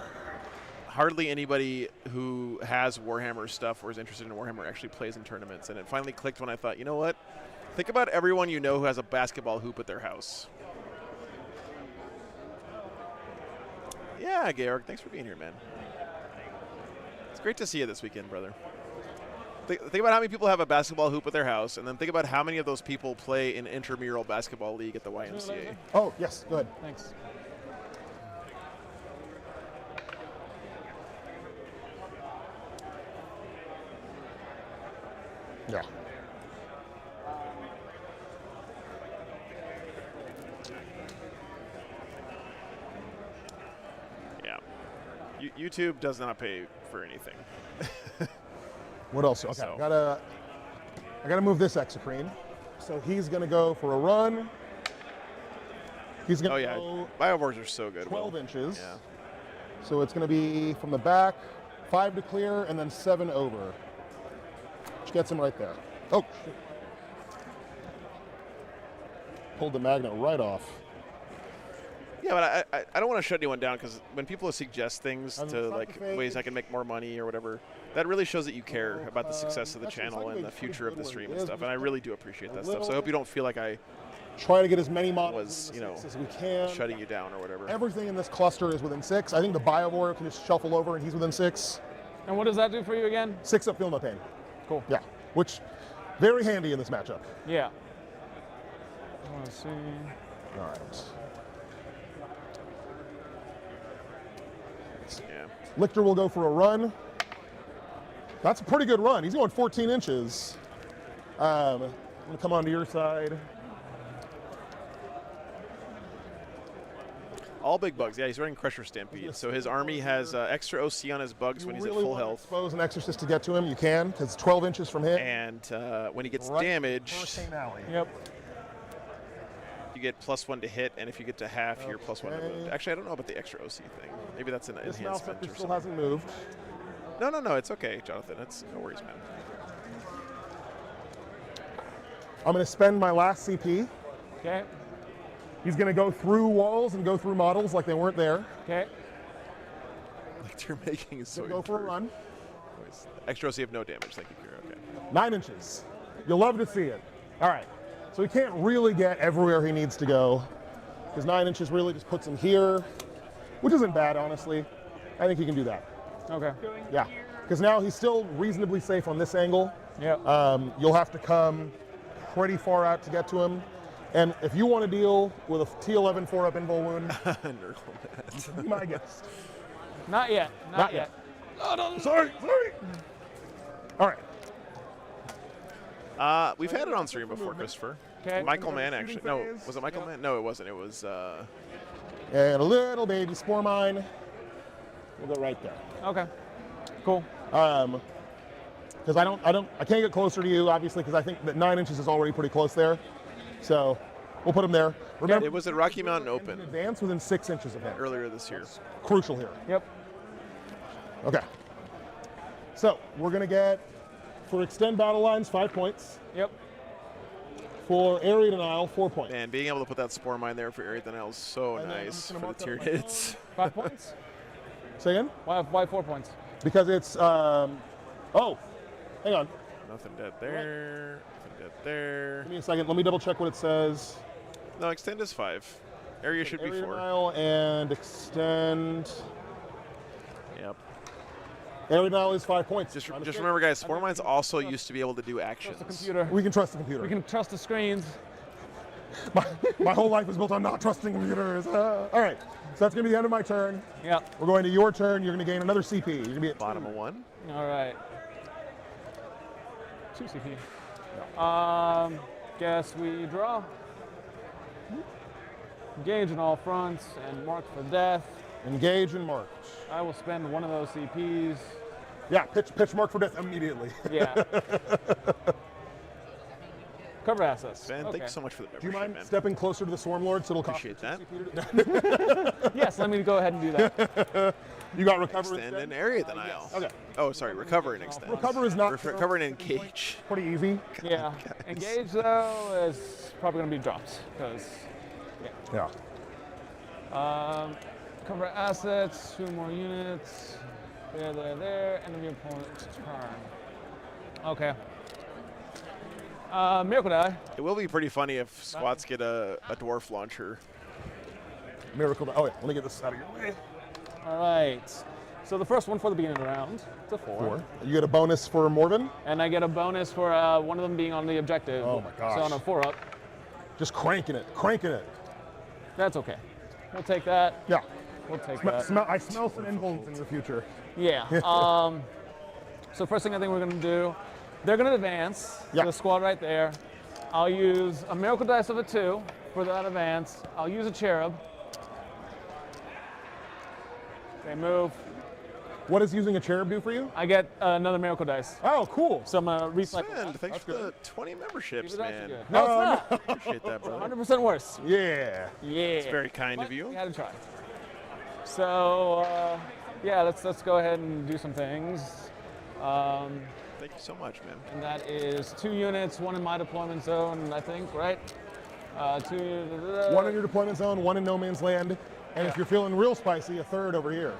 hardly anybody who has Warhammer stuff or is interested in Warhammer actually plays in tournaments. And it finally clicked when I thought, you know what? Think about everyone you know who has a basketball hoop at their house. Yeah, Georg, thanks for being here, man. It's great to see you this weekend, brother. Think about how many people have a basketball hoop at their house, and then think about how many of those people play in intramural basketball league at the YMCA. Oh, yes, good. Thanks. Yeah. Yeah. YouTube does not pay for anything. What else? Okay, So- I gotta move this Exocrine. So he's gonna go for a run. He's gonna go Biowars are so good. 12 Will. inches. Yeah. So it's gonna be from the back, 5 to clear, and then 7 over. Which gets him right there. Oh, shit. Pulled the magnet right off. Yeah, but I don't want to shut anyone down, because when people suggest things to like ways I can make more money or whatever, that really shows that you care about the success of the channel and the future of the stream and stuff. And I really do appreciate that stuff. So I hope you don't feel like I try to get as many models as we can, shutting you down or whatever. Everything in this cluster is within 6. I think the Biovore can just shuffle over and he's within 6. And what does that do for you again? 6 up, feel no pain. Cool. Yeah, which very handy in this matchup. Yeah. I want to see. All right. Yeah. Lichter will go for a run. That's a pretty good run. He's going 14 inches. I'm going to come onto your side. All big bugs. Yeah, he's running Crusher Stampede. So his army has extra OC on his bugs when he's at full health. Expose an Exorcist to get to him. You can, because 12 inches from him. And when he gets Right damaged, Hurricane Alley. Yep. you get +1 to hit, and if you get to half, you're +1 to wound. Actually, I don't know about the extra OC thing. Maybe that's an This enhancement Malceptor or still something. hasn't moved. No, it's okay, Jonathan. It's no worries, man. I'm going to spend my last CP. Okay. He's going to go through walls and go through models like they weren't there. Okay. Like you're making is so Go for a run. Extra OC of no damage. Thank you, Kira. Okay. 9 inches. You'll love to see it. All right. So he can't really get everywhere he needs to go. His 9 inches really just puts him here, which isn't bad, honestly. I think he can do that. Okay. Yeah, because now he's still reasonably safe on this angle. Yeah. You'll have to come pretty far out to get to him. And if you want to deal with a T11 4-up invul wound, be my guest. Not yet. Not yet. Oh, no, sorry. All right. We've had it on stream before, Christopher. Okay. Michael Mann, actually. No, was it Michael Mann? No, it wasn't. It was. And a little baby spore mine. We'll go right there. Okay. Cool. Because I can't get closer to you, obviously, because I think that 9 inches is already pretty close there. So we'll put him there. Remember, it was at Rocky Mountain Open. Advance within 6 inches of him. Earlier this year. Crucial here. Yep. Okay. So we're gonna get, for extend battle lines, 5 points. Yep. For area denial, 4 points. And being able to put that spore mine there for area denial is so nice for the tier hits. 5 points? Say again? Why 4 points? Because it's, oh, hang on. Nothing dead there. Nothing dead there. Give me a second. Let me double check what it says. No, extend is 5. Area should be 4. Denial and extend. Yep. Area denial is 5 points. Just remember, guys, spore mines also used to be able to do actions. We can trust the computer. We can trust the screens. My whole life is built on not trusting computers. All right, so that's going to be the end of my turn. Yeah. We're going to your turn. You're going to gain another CP. You're going to be at bottom of 1. All right. 2 CP. Guess we draw. Engage on all fronts and mark for death. Engage and march. I will spend one of those CPs. Yeah, pitch mark for death immediately. Yeah. Cover assets. Ben, okay. thanks so much for the membership, Do you mind man. stepping closer to the Swarm Lord so it'll Appreciate that. Yes, let me go ahead and do that. You got recover Extend instead? and area denial. Yes. Okay. Oh, sorry, recover and extend. Recover is not recover and engage. Pretty easy. Yeah. Engage though is probably going to be drops because. Yeah. Cover assets, 2 more units. There. End of your opponent's turn. Okay. Miracle die. It will be pretty funny if squats get a dwarf launcher. Miracle die. Oh, wait, let me get this out of your way. All right. So the first one for the beginning of the round, it's a 4. You get a bonus for Morven. And I get a bonus for one of them being on the objective. Oh my gosh. So on a 4-up. Just cranking it. That's okay. We'll take that. Yeah. We'll take I that. smell some involves in your future. Yeah. So first thing I think we're going to do, they're going to advance. Yeah. The squad right there. I'll use a miracle dice of a 2 for that advance. I'll use a cherub. They move. What does using a cherub do for you? I get another miracle dice. Oh, cool. So I'm going to recycle. Sven, thanks for the 20 memberships, Keep it up, man. you're good. No, it's not. Appreciate that, brother. 100% worse. Yeah. Yeah. It's very kind of you. We had to try. So, yeah, let's go ahead and do some things. Thank you so much, man. And that is 2 units, 1 in my deployment zone, I think, right? 2. 1 in your deployment zone, 1 in no man's land, and if you're feeling real spicy, a 3rd over here.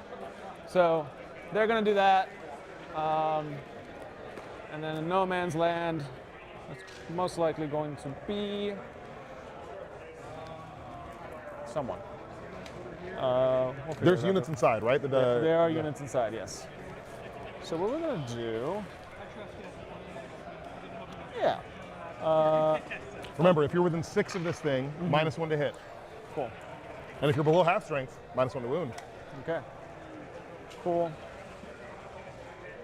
So they're going to do that. And then in no man's land, that's most likely going to be someone. There's units inside, right? There are units inside, yes. So what we're going to do, yeah. Remember, if you're within 6 of this thing, -1 to hit. Cool. And if you're below half strength, -1 to wound. Okay. Cool.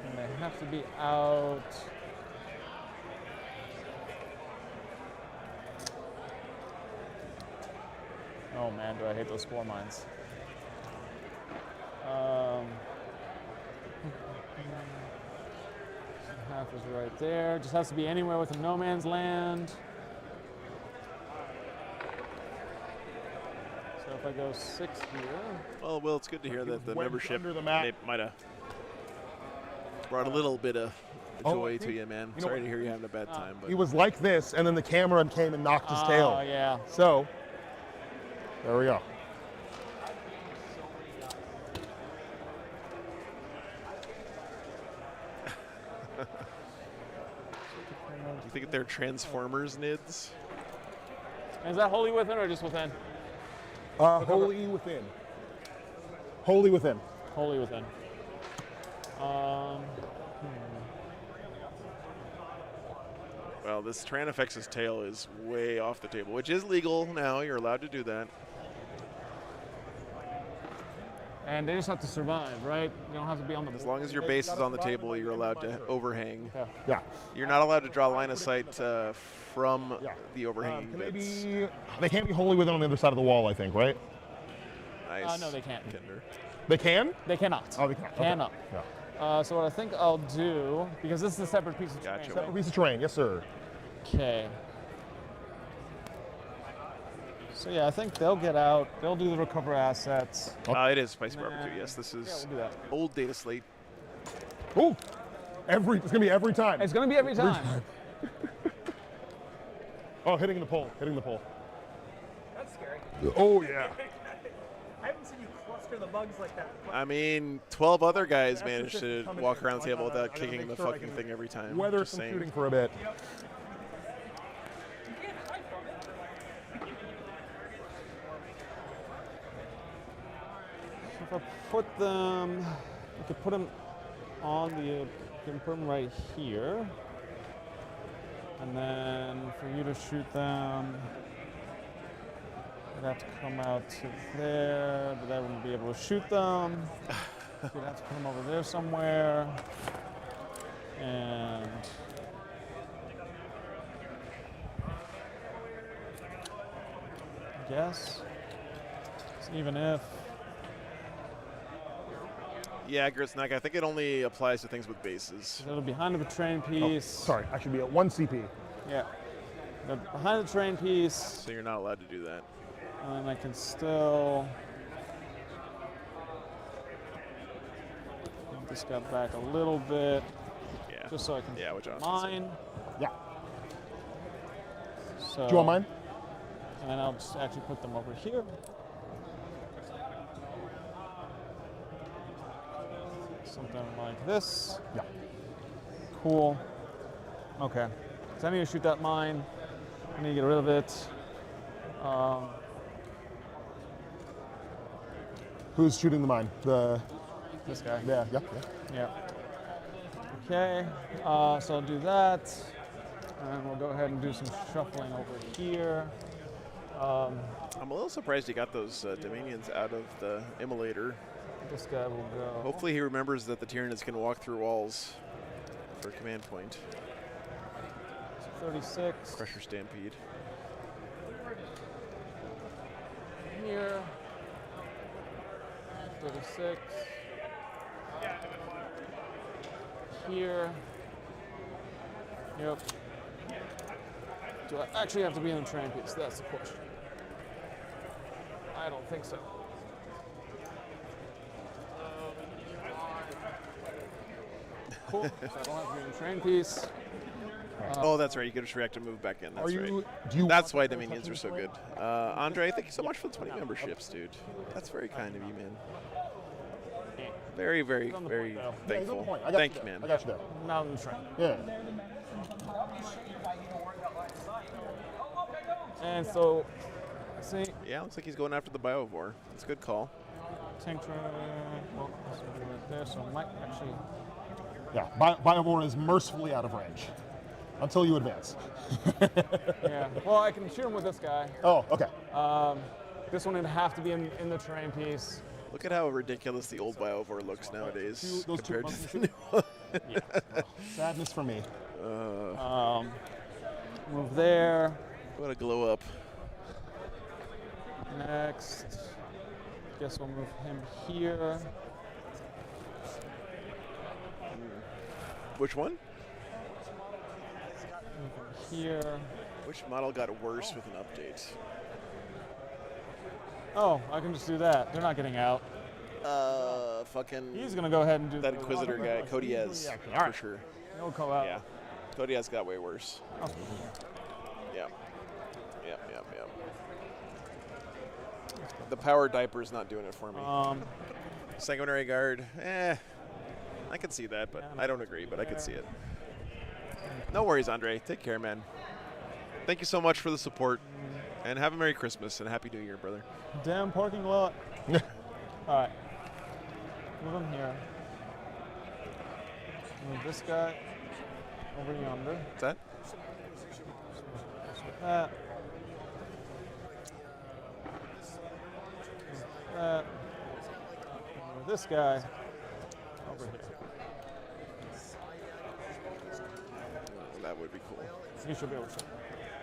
And they have to be out. Oh man, do I hate those spore mines. Half is right there. Just has to be anywhere with a no man's land. So if I go 6 here. Well, Will, it's good to hear that the wedged membership under the map. might have brought a little bit of joy to you, man. Sorry to hear you having a bad time. But He was like this, and then the camera came and knocked his tail. Oh, yeah. So, there we go. Do you think they're Transformers NIDs? Is that wholly within or just within? Wholly within. Wholly within. Wholly within. Well, this Tyrannofex's tail is way off the table, which is legal now. You're allowed to do that. And they just have to survive, right? You don't have to be on the board. As long as your base is on the table, you're allowed to overhang. Yeah. You're not allowed to draw line of sight from the overhanging Can they bits. They can't be wholly within on the other side of the wall, I think, right? Nice. No, they can't. They can? They cannot. Oh, they can't. Okay. Cannot. Yeah. So what I think I'll do, because this is a separate piece of terrain. Separate piece of terrain, yes, sir. Okay. So yeah, I think they'll get out. They'll do the recover assets. It is Spicy Barbecue. Yes, this is we'll do that. old data slate. Ooh, it's gonna be every time. It's gonna be every time. Oh, hitting the pole. That's scary. Oh yeah. I haven't seen you cluster the bugs like that. I mean, 12 other guys managed to walk around the table without kicking the fucking thing every time. Weather Just some saying. shooting for a bit. If I put them, I could put them on the, can put them right here. And then for you to shoot them, you'd have to come out to there, but I wouldn't be able to shoot them. You'd have to put them over there somewhere. And I guess, even if, Yeah, Gritsnack, I think it only applies to things with bases. they're behind the terrain piece. Sorry, I should be at 1 CP. Yeah. They're behind the terrain piece. So you're not allowed to do that. And then I can still move this guy back a little bit. Yeah. Just so I can which mine. Yeah. So, Do you want mine? And then I'll just actually put them over here. Something like this. Yeah. Cool. Okay. So I need to shoot that mine. I need to get rid of it. Who's shooting the mine? This guy. Yeah. Okay. So I'll do that. And we'll go ahead and do some shuffling over here. I'm a little surprised he got those Dominions out of the immolator. This guy will go. Hopefully he remembers that the Tyranids can walk through walls for a command point. 36. Crusher Stampede. Here. 36. Here. Yep. Do I actually have to be in the terrain piece? That's the question. I don't think so. Cool. So I don't have to be in the terrain piece. Oh, that's right. You can just react and move back in. That's right. Do That's why Dominions are so good. Andre, thank you so much for the 20 memberships, dude. That's very kind of you, man. Very, very, very thankful. Thank you, man. I got you there. Not in the train. Yeah. And so, see. Yeah, looks like he's going after the Biovore. That's a good call. Tank train. Well, this will be right there, so I might actually. Yeah. Biovore is mercifully out of range until you advance. Yeah. Well, I can shoot him with this guy. Oh, okay. This one would have to be in the terrain piece. Look at how ridiculous the old Biovore looks nowadays Those two compared monkeys to the new one. Yeah. Sadness for me. Move there. What a glow up. Next. Guess we'll move him here. Which one? Move him here. Which model got worse with an update? Oh, I can just do that. They're not getting out. Fucking. He's gonna go ahead and do that Inquisitor guy, Codiez, for sure. He'll go out. Yeah, Codiez got way worse. Oh. Yeah. The power diaper's not doing it for me. Sanguinary Guard, I can see that, but I don't agree, but I can see it. No worries, Andre. Take care, man. Thank you so much for the support, and have a Merry Christmas and Happy New Year, brother. Damn parking lot. All right. Move him here. Move this guy over yonder. What's that? That. That. Move this guy over here. That would be cool. You should be able to.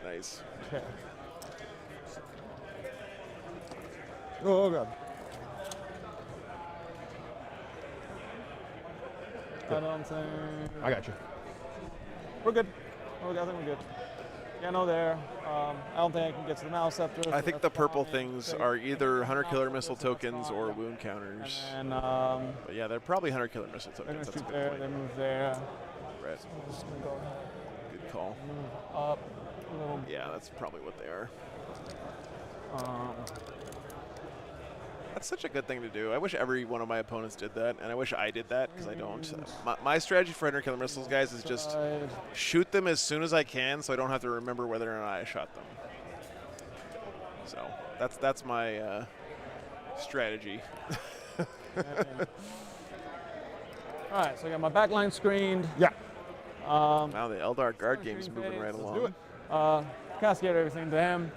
Nice. Okay. Oh god. I don't think. I got you. We're good. I think we're good. Yeah, no, there. I don't think I can get to the mouse scepter. I think the purple things are either hunter killer missile tokens or wound counters. And but yeah, they're probably hunter killer missile they're tokens. gonna That's a shoot good there. point. They move there. Red. So I'm just gonna go ahead. Good call. Move up a little. Yeah, that's probably what they are. That's such a good thing to do. I wish every one of my opponents did that, and I wish I did that because I don't. My strategy for hunter killer missiles, guys, is just shoot them as soon as I can, so I don't have to remember whether or not I shot them. So that's my strategy. All right, so I got my back line screened. Yeah. Wow, the Eldar guard game's moving right along. Cascade everything to him.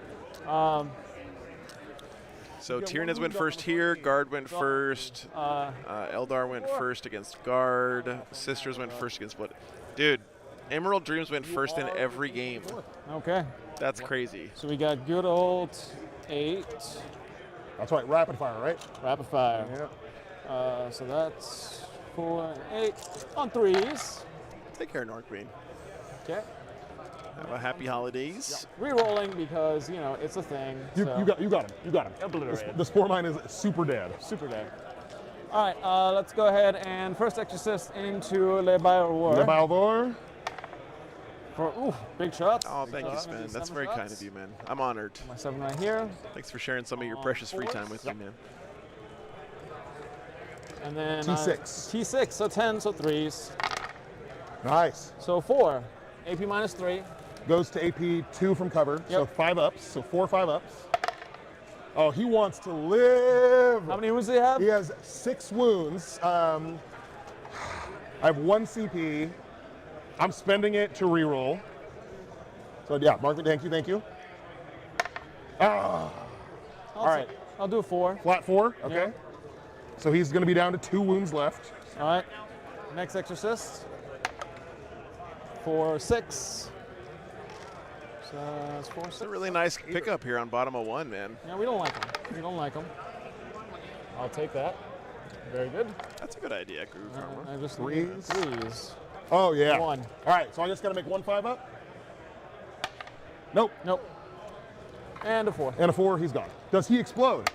So Tyranids went first here, Guard went first, Eldar went first against Guard, Sisters went first against what? Dude, Emerald Dreams went first in every game. Okay. That's crazy. So we got good old 8. That's right, rapid fire, right? Rapid fire. Yeah. So that's 4 and 8 on 3s. Take care, North Queen. Okay. Have a happy holidays. Re-rolling because, you know, it's a thing. You so. got him. You got him. Obliterated. The Spore Mine is super dead. Super dead. All right, let's go ahead and first exorcist into Le Bailor. Le Bailor. For big shots. Oh, thank you, Sven. That's very kind of you, man. I'm honored. My 7 right here. Thanks for sharing some of your precious free time with me, man. And then T6. T6, so 10, so 3s. Nice. So 4, AP minus 3. Goes to AP 2 from cover, so 5 ups, so 4 5 ups. Oh, he wants to live. How many wounds do you have? He has 6 wounds. I have 1 CP. I'm spending it to reroll. So yeah, mark it. Thank you. All right. I'll do a 4. Flat 4. Okay. Yeah. So he's going to be down to 2 wounds left. All right. Next exorcist. 4 6. So that's 4 6. It's a really nice pickup here on bottom of 1, man. Yeah, we don't like them. We don't like them. I'll take that. Very good. That's a good idea, Groove. I just Threes. 3s. Oh yeah. 1. All right. So I just got to make 1 5 up. Nope. Nope. And a 4. And a 4. He's gone. Does he explode?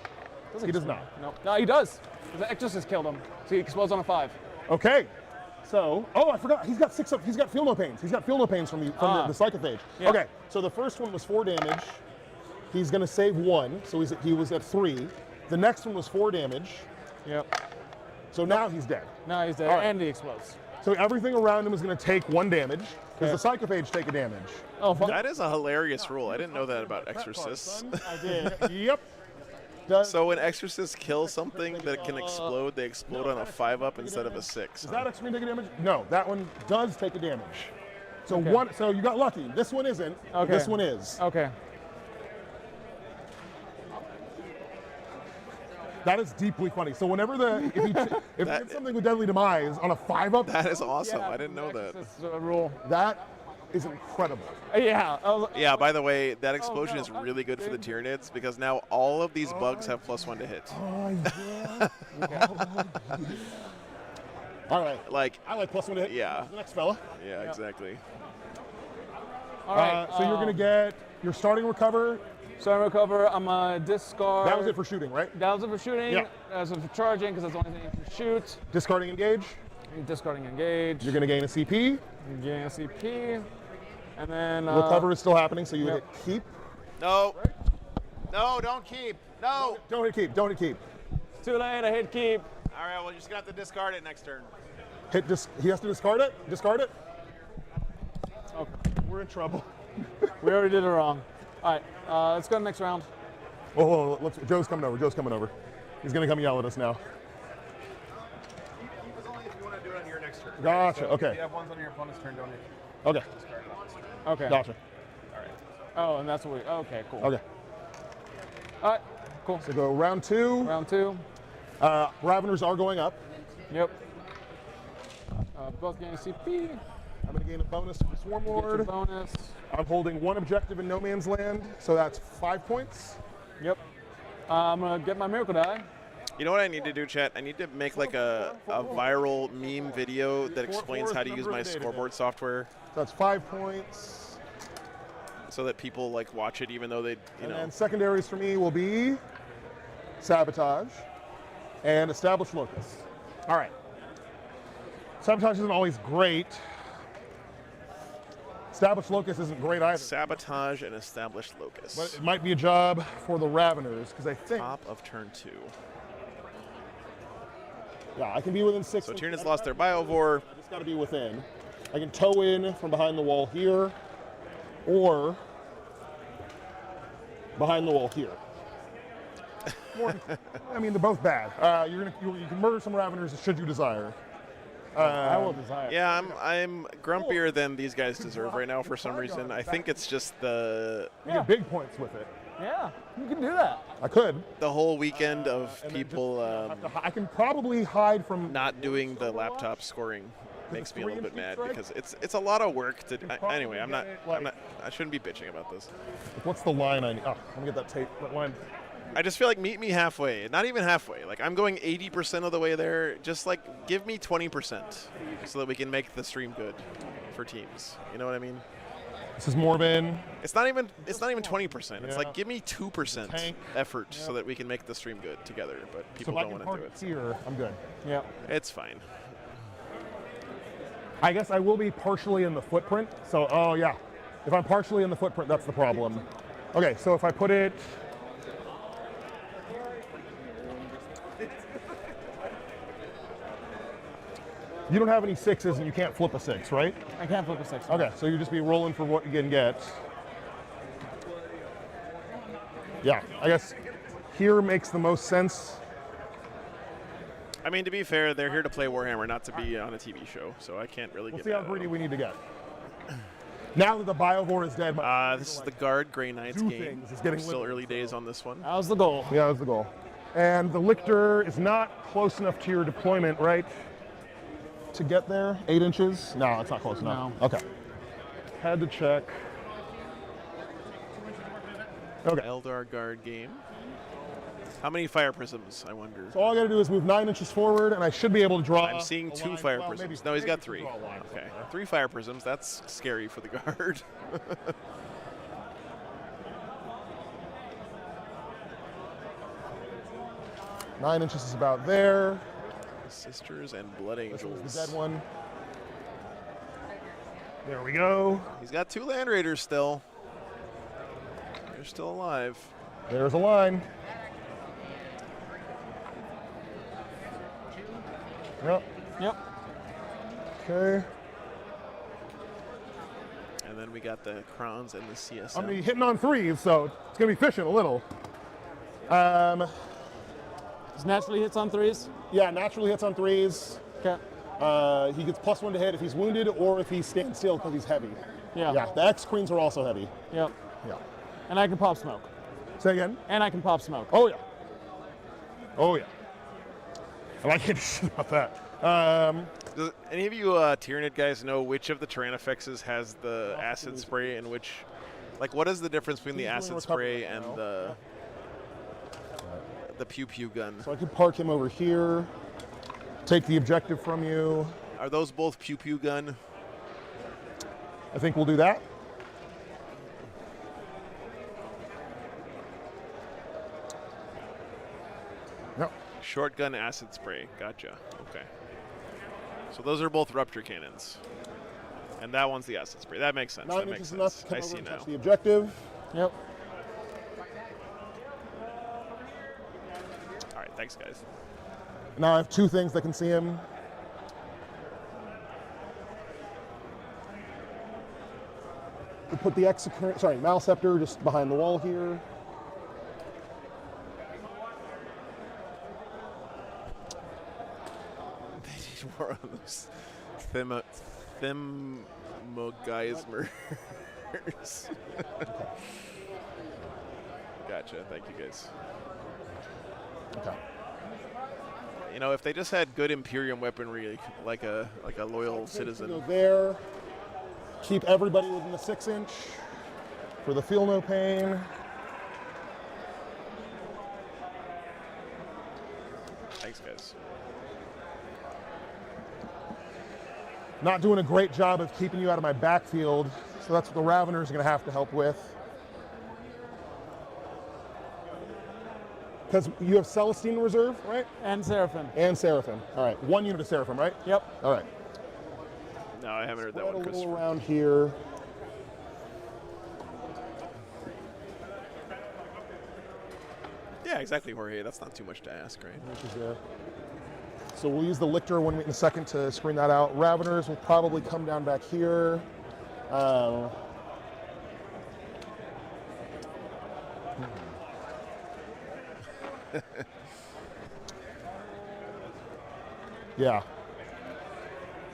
He does not. Nope. No, he does. The exorcist killed him. So he explodes on a 5. Okay. So, I forgot. He's got 6 up. He's got feel no pains. He's got feel no pains from the psychophage. Yeah. Okay. So the first one was 4 damage. He's going to save 1. So he was at 3. The next one was 4 damage. Yep. So now he's dead. Now he's dead, All right. and he explodes. So everything around him is going to take 1 damage. Does the psychophage take a damage? Oh, that is a hilarious rule. I didn't know that about exorcists. I did. Yep. So when exorcists kill something that can explode, they explode on a 5 up instead of a 6. Does that extreme take a damage? No, that one does take a damage. So Okay. So you got lucky. This one isn't. Okay. This one is. Okay. That is deeply funny. So whenever if he hits something with deadly demise on a 5 up, That is awesome. I didn't know that. That's a rule. that is incredible. Yeah. Yeah, by the way, that explosion is really good for the Tyranids because now all of these bugs have +1 to hit. Oh yeah. All right. Like I like +1 to hit. Yeah. The next fella. Yeah, exactly. All right. So you're gonna get your starting recover. Starting recover. I'm gonna discard. That was it for shooting, right? That was it for shooting. Yeah. That was it for charging because that's the only thing you can shoot. Discarding engage. Discarding engage. You're gonna gain a CP. You're getting a CP. And then Recover is still happening, so you hit keep. No. No, don't keep. No. Don't hit keep. Don't hit keep. It's too late. I hit keep. All right, well, you're just going to have to discard it next turn. He has to discard it. Discard it. Okay. We're in trouble. We already did it wrong. All right. Let's go to the next round. Oh, Joe's coming over. Joe's coming over. He's gonna come yell at us now. Keep is only if you want to do it on your next turn. Gotcha. So Okay. If you have ones on your opponent's turn, don't hit. Okay. Discard it on this turn. Okay. Gotcha. All right. Oh, and that's what we. Okay, cool. Okay. All right, cool. So go round 2. Round 2. Raveners are going up. Yep. Both getting CP. I'm going to gain a bonus from Swarm Get Lord. your bonus. I'm holding 1 objective in No Man's Land, so that's 5 points. Yep. I'm gonna get my miracle die. You know what I need to do, chat? I need to make like a viral meme video that explains how to use my scoreboard software. So that's 5 points. So that people like watch it even though they, you know. And secondaries for me will be Sabotage and Established Locus. All right. Sabotage isn't always great. Established Locus isn't great either. Sabotage and Established Locus. But it might be a job for the Raveners, because I think... Top of turn 2. Yeah, I can be within 6. So Tyranids lost their Biovore. It's got to be within. I can toe in from behind the wall here, or behind the wall here. I mean, they're both bad. You can murder some Raveners should you desire. I will desire. Yeah, I'm grumpier than these guys deserve right now for some reason. I think it's just the... You get big points with it. Yeah, you can do that. I could. The whole weekend of people I can probably hide from... not doing the laptop scoring makes me a little bit mad because it's a lot of work to... Anyway, I shouldn't be bitching about this. What's the line I need? Oh, let me get that tape. That line. I just feel like meet me halfway. Not even halfway. Like I'm going 80% of the way there. Just like give me 20% so that we can make the stream good for teams. You know what I mean? This is Morbin. It's not even 20%. It's Yeah. like give me 2% Tank. effort so that we can make the stream good together. But people So if don't I want can to do park it. here, I'm good. Yeah. It's fine. I guess I will be partially in the footprint. So, oh yeah. If I'm partially in the footprint, that's the problem. Okay, so if I put it... You don't have any 6s and you can't flip a 6, right? I can't flip a 6. Okay, so you just be rolling for what you can get. Yeah, I guess here makes the most sense. I mean, to be fair, they're here to play Warhammer, not to be on a TV show. So I can't really We'll get see how mad at greedy them. we need to get. Now that the Biovore is dead, this is the Guard Grey Knights do game. things. It's getting We're still limited, early days on this one. That was the goal. Yeah, that was the goal. And the Lictor is not close enough to your deployment, right? To get there? 8 inches? No, it's not close enough. No. Okay. Had to check. Okay. Eldar Guard game. How many fire prisms, I wonder? So all I gotta do is move 9 inches forward, and I should be able to draw. I'm seeing a 2 line. fire Well, prisms. maybe- No, he's got maybe 3. draw a line Okay, somewhere. 3 fire prisms. That's scary for the guard. 9 inches is about there. Sisters and Blood This Angels. one's the dead one. There we go. He's got 2 Land Raiders still. They're still alive. There's a line. Yep. Yep. Okay. And then we got the Crowns and the CSM. I'm gonna be hitting on 3s, so it's gonna be fishing a little. Just naturally hits on 3s? Yeah, naturally hits on 3s. Okay. He gets +1 to hit if he's wounded or if he stands still because he's heavy. Yeah. Yeah, the X Queens are also heavy. Yep. Yeah. And I can pop smoke. Say again? And I can pop smoke. Oh, yeah. Oh, yeah. And I can't do shit about that. Does any of you Tyranid guys know which of the Tyrannofexes has the acid spray and which... Like, what is the difference between the acid spray and the pew pew gun? So I could park him over here, take the objective from you. Are those both pew pew gun? I think we'll do that. Yep. Shotgun acid spray. Gotcha. Okay. So those are both rupture cannons. And that one's the acid spray. That makes sense. 9 That makes inches enough sense. to come I over see and now. touch the objective. Yep. All right. Thanks, guys. Now I have 2 things that can see him. We put the Malceptor just behind the wall here. They need more of those. Thimogeismers. Gotcha. Thank you, guys. Okay. You know, if they just had good Imperium weaponry, like a loyal citizen. Go there. Keep everybody within the 6-inch for the feel no pain. Thanks, guys. Not doing a great job of keeping you out of my backfield, so that's what the Raveners are going to have to help with. Because you have Celestine in reserve, right? And Seraphim. And Seraphim. All right, 1 unit of Seraphim, right? Yep. All right. No, I haven't heard that Spread one, a little Christopher. around here. Yeah, exactly, Jorge. That's not too much to ask, right? Which is there. So we'll use the Lictor in a second to screen that out. Raveners will probably come down back here. Yeah.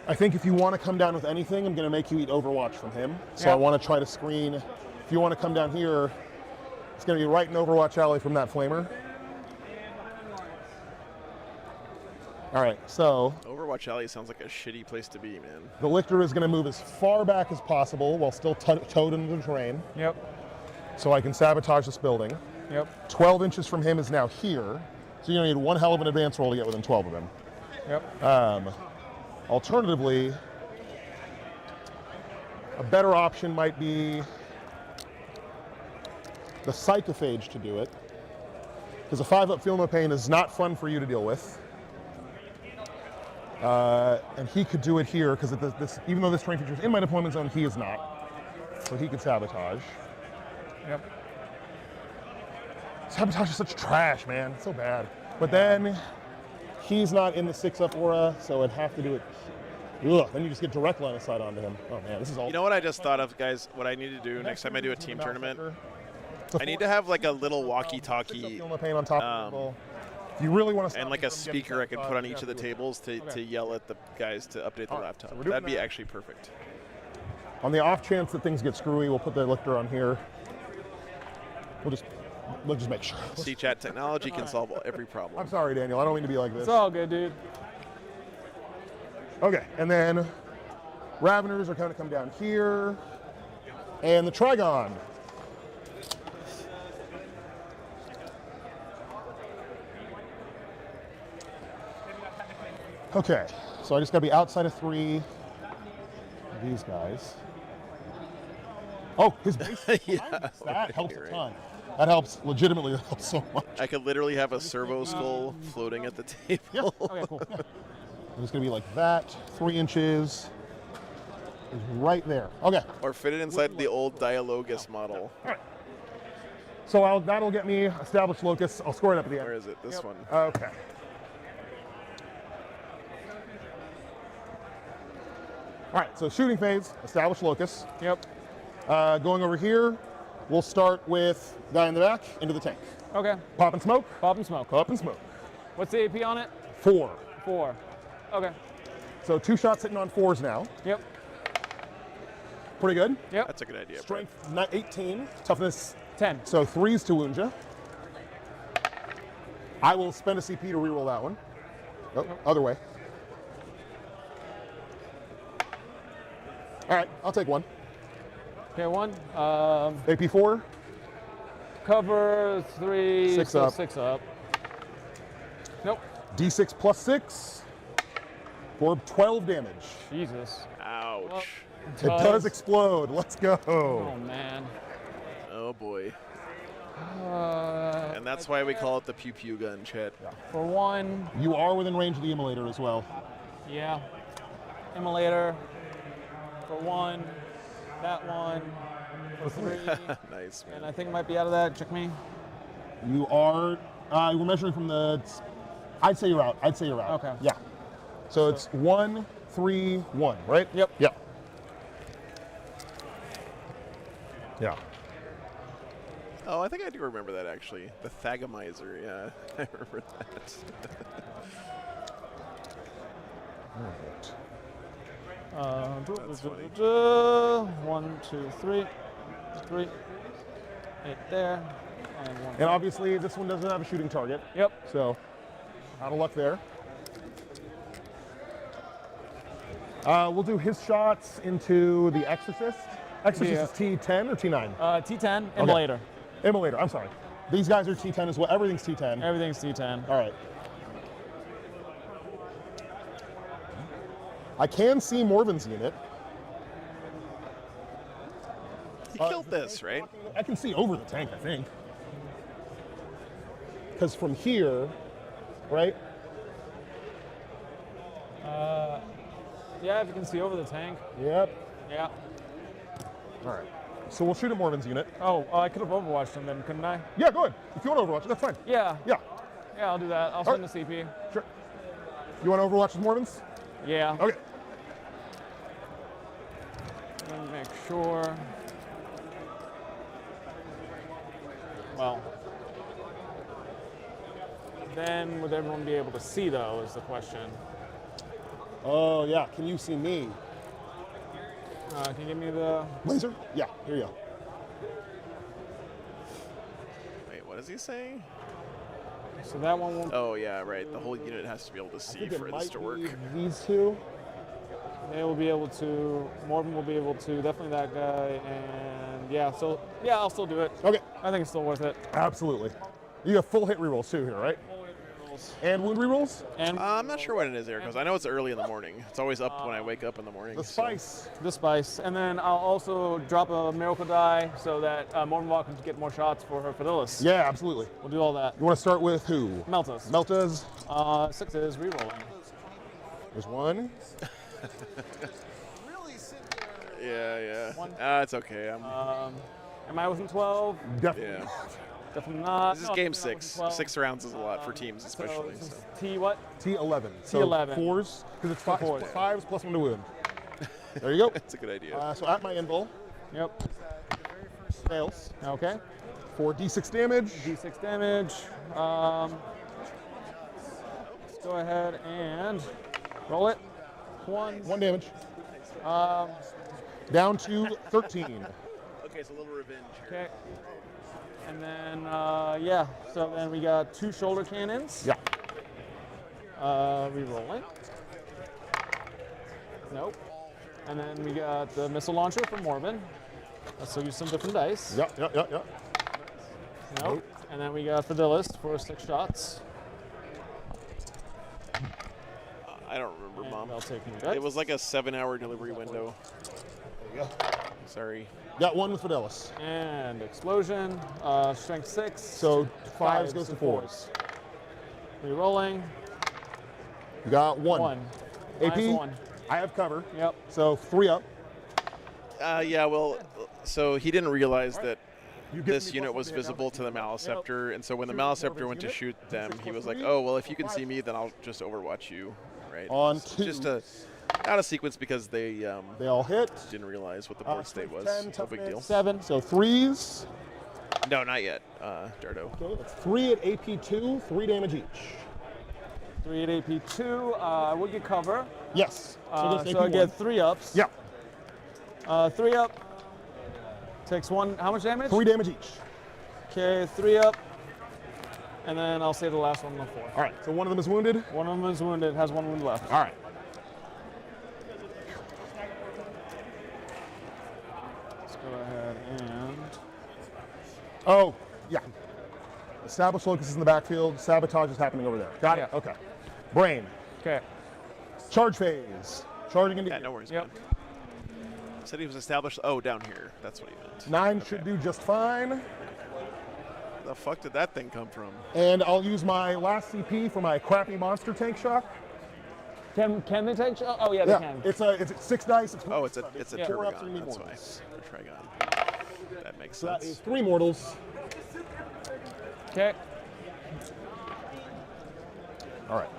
I think if you want to come down with anything, I'm going to make you eat Overwatch from him. So I want to try to screen. If you want to come down here, it's going to be right in Overwatch alley from that Flamer. All right, so Overwatch alley sounds like a shitty place to be, man. the Lictor is going to move as far back as possible while still towed into the terrain. Yep. So I can sabotage this building. Yep. 12 inches from him is now here. So you're going to need one hell of an advance roll to get within 12 of him. Yep. Alternatively, a better option might be the Psychophage to do it. Because a 5-up Feel No Pain is not fun for you to deal with. And he could do it here, because even though this terrain feature is in my deployment zone, he is not. So he could sabotage. Yep. Sabotage is such trash, man. It's so bad. But then he's not in the 6-up aura, so I'd have to do it. Ugh, then you just get direct line of sight onto him. Oh man, this is all. You know what I just thought of, guys? What I need to do next time I do a team tournament, I need to have like a little walkie-talkie. Feel No Pain on top of the table. If you really want to. And like a speaker I could put on each of the tables to yell at the guys to update the laptop. so we're doing That'd be that. actually perfect. On the off chance that things get screwy, we'll put the Lictor on here. We'll just make sure. See, chat technology can solve every problem. I'm sorry, Daniel. I don't mean to be like this. It's all good, dude. Okay, and then Raveners are going to come down here, and the Trigon. Okay, so I just got to be outside of 3 of these guys. Oh, his base. Yeah, that helps a ton. That helps, legitimately, that helps so much. I could literally have a servo skull floating at the table. Okay, cool. It's going to be like that. 3 inches is right there. Okay. Or fit it inside the old Dialogus model. All right. So that'll get me established locus. I'll score it up at the end. Where is it? This one. Okay. All right, so shooting phase, established locus. Yep. Going over here, we'll start with guy in the back, into the tank. Okay. Pop and smoke. Pop and smoke. Pop and smoke. What's the AP on it? 4. 4. Okay. So 2 shots hitting on 4s now. Yep. Pretty good. Yep. That's a good idea. Strength 18, toughness 10. So 3s to wound you. I will spend a CP to reroll that one. Oh, other way. All right, I'll take 1. Okay, 1. AP 4. Cover 3. 6 so up. 6 up. Nope. D6 plus 6 for 12 damage. Jesus. Ouch. Well, it does explode. Let's go. Oh, man. Oh, boy. Uh, And that's why we call it the pew pew gun, chat. For 1. You are within range of the immolator as well. Yeah. Immolator. For 1. That 1. For 3. Nice, man. And I think I might be out of that. Check me. You are, we're measuring from the, I'd say you're out. Okay. Yeah. So it's 1, 3, 1, right? Yep. Yeah. Yeah. Oh, I think I do remember that, actually. The Thagomizer, yeah. I remember that. All right. 1, 2, 3. 3. 8 there. And 1. And obviously, this one doesn't have a shooting target. Yep. So, out of luck there. We'll do his shots into the Exorcist. Exorcist is T10 or T9? T10, Immolator. Okay. Immolator, I'm sorry. These guys are T10 as well. Everything's T10. Everything's T10. All right. I can see Morven's unit. He killed this, right? I can see over the tank, I think. Because from here, right? Yeah, if you can see over the tank. Yep. Yeah. All right. So we'll shoot at Morven's unit. Oh, I could have overwatched him then, couldn't I? Yeah, go ahead. If you want to overwatch it, that's fine. Yeah. Yeah. Yeah, I'll do that. I'll send the CP. Sure. You want to overwatch with Morven's? Yeah. Okay. Let me make sure. Well, then would everyone be able to see, though, is the question. Oh, yeah. Can you see me? Can you give me the... Laser? Yeah, here you go. Wait, what is he saying? So that one won't... Oh, yeah, right. The whole unit has to be able to see for this to work. These two. They will be able to... Morven will be able to. Definitely that guy. And yeah, so... Yeah, I'll still do it. Okay. I think it's still worth it. Absolutely. You have full hit rerolls too here, right? And wound rerolls? And I'm not sure what it is there, because I know it's early in the morning. It's always up when I wake up in the morning. The spice. The spice. And then I'll also drop a miracle die so that Morvenwalk can get more shots for her Fidelis. Yeah, absolutely. We'll do all that. You want to start with who? Meltas. Meltas. 6 is rerolling. There's one. Yeah, yeah. It's okay. Am I within 12? Definitely. Yeah. Definitely not. This is No, game definitely not 6. within 12. 6 rounds is a lot for teams, especially. So, So. T what? T11. So T11. 4s, because it's Fours. 5s plus 1 to wound. There you go. That's a good idea. So at my invul. Yep. Fails. Okay. For D6 damage. D6 damage. Let's go ahead and roll it. 1 damage. Down to 13. Okay, so a little revenge here. Okay. And then, yeah, so then we got 2 shoulder cannons. Yeah. Rerolling. Nope. And then we got the missile launcher from Morven. So use some different dice. Yep. Nope. And then we got Fidelis for 6 shots. I don't remember, Mom. I'll take new dice. It was like a 7-hour delivery window. There you go. Sorry. Got 1 with Fidelis. And explosion. Strength 6. So 5s goes to 4s. Rerolling. You got 1. 1. AP. Minus 1. I have cover. Yep. So 3 up. Yeah, well, so he didn't realize that You get this me unit plus was one to hit visible to the Maliceptor, and so when the Shoot Maliceptor went to unit. shoot them, he was like, +3, oh, well, if you can see 5. me, then I'll just overwatch you, right? On It's just a out of sequence because they all hit. Didn't realize what the board state was. 10, No big deal. 7. So 3s. No, not yet, Dardo. Okay, that's 3 at AP2, 3 damage each. 3 at AP2. I would get cover. Yes. So this I AP1. get 3 ups. Yeah. 3 up. Takes 1. How much damage? 3 damage each. Okay, 3 up. And then I'll say the last one on the 4. All right, so one of them is wounded. One of them is wounded, has 1 wound left. All right. Let's go ahead and... Oh, yeah. Establish locus in the backfield. Sabotage is happening over there. Got it? Okay. Brain. Okay. Charge phase. Charging into Yeah, no worries, man. Said he was established. Oh, down here. That's what he meant. 9 should do just fine. The fuck did that thing come from? And I'll use my last CP for my crappy monster tank shock. Can they take shot? Oh, yeah, they can. It's 6 dice. Oh, it's a Yeah. 4 ups and Turbogon. you need That's mortals. why. Or Trigon. That makes So that sense. is 3 mortals. Okay. All right.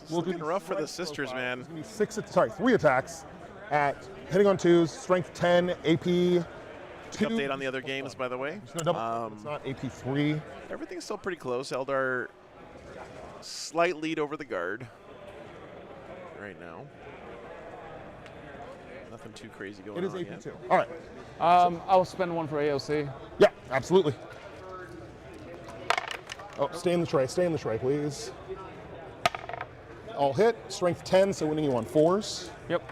We'll do rough for the sisters, man. 3 attacks at hitting on 2s, strength 10, AP 2. Update on the other games, by the way. It's not AP 3. Everything's still pretty close. Eldar, slight lead over the guard. right now. Nothing too crazy going It is on AP yet. 2. All right. I'll spend one for AOC. Yeah, absolutely. Oh, stay in the tray. Stay in the tray, please. All hit. Strength 10, so winning you on 4s. Yep.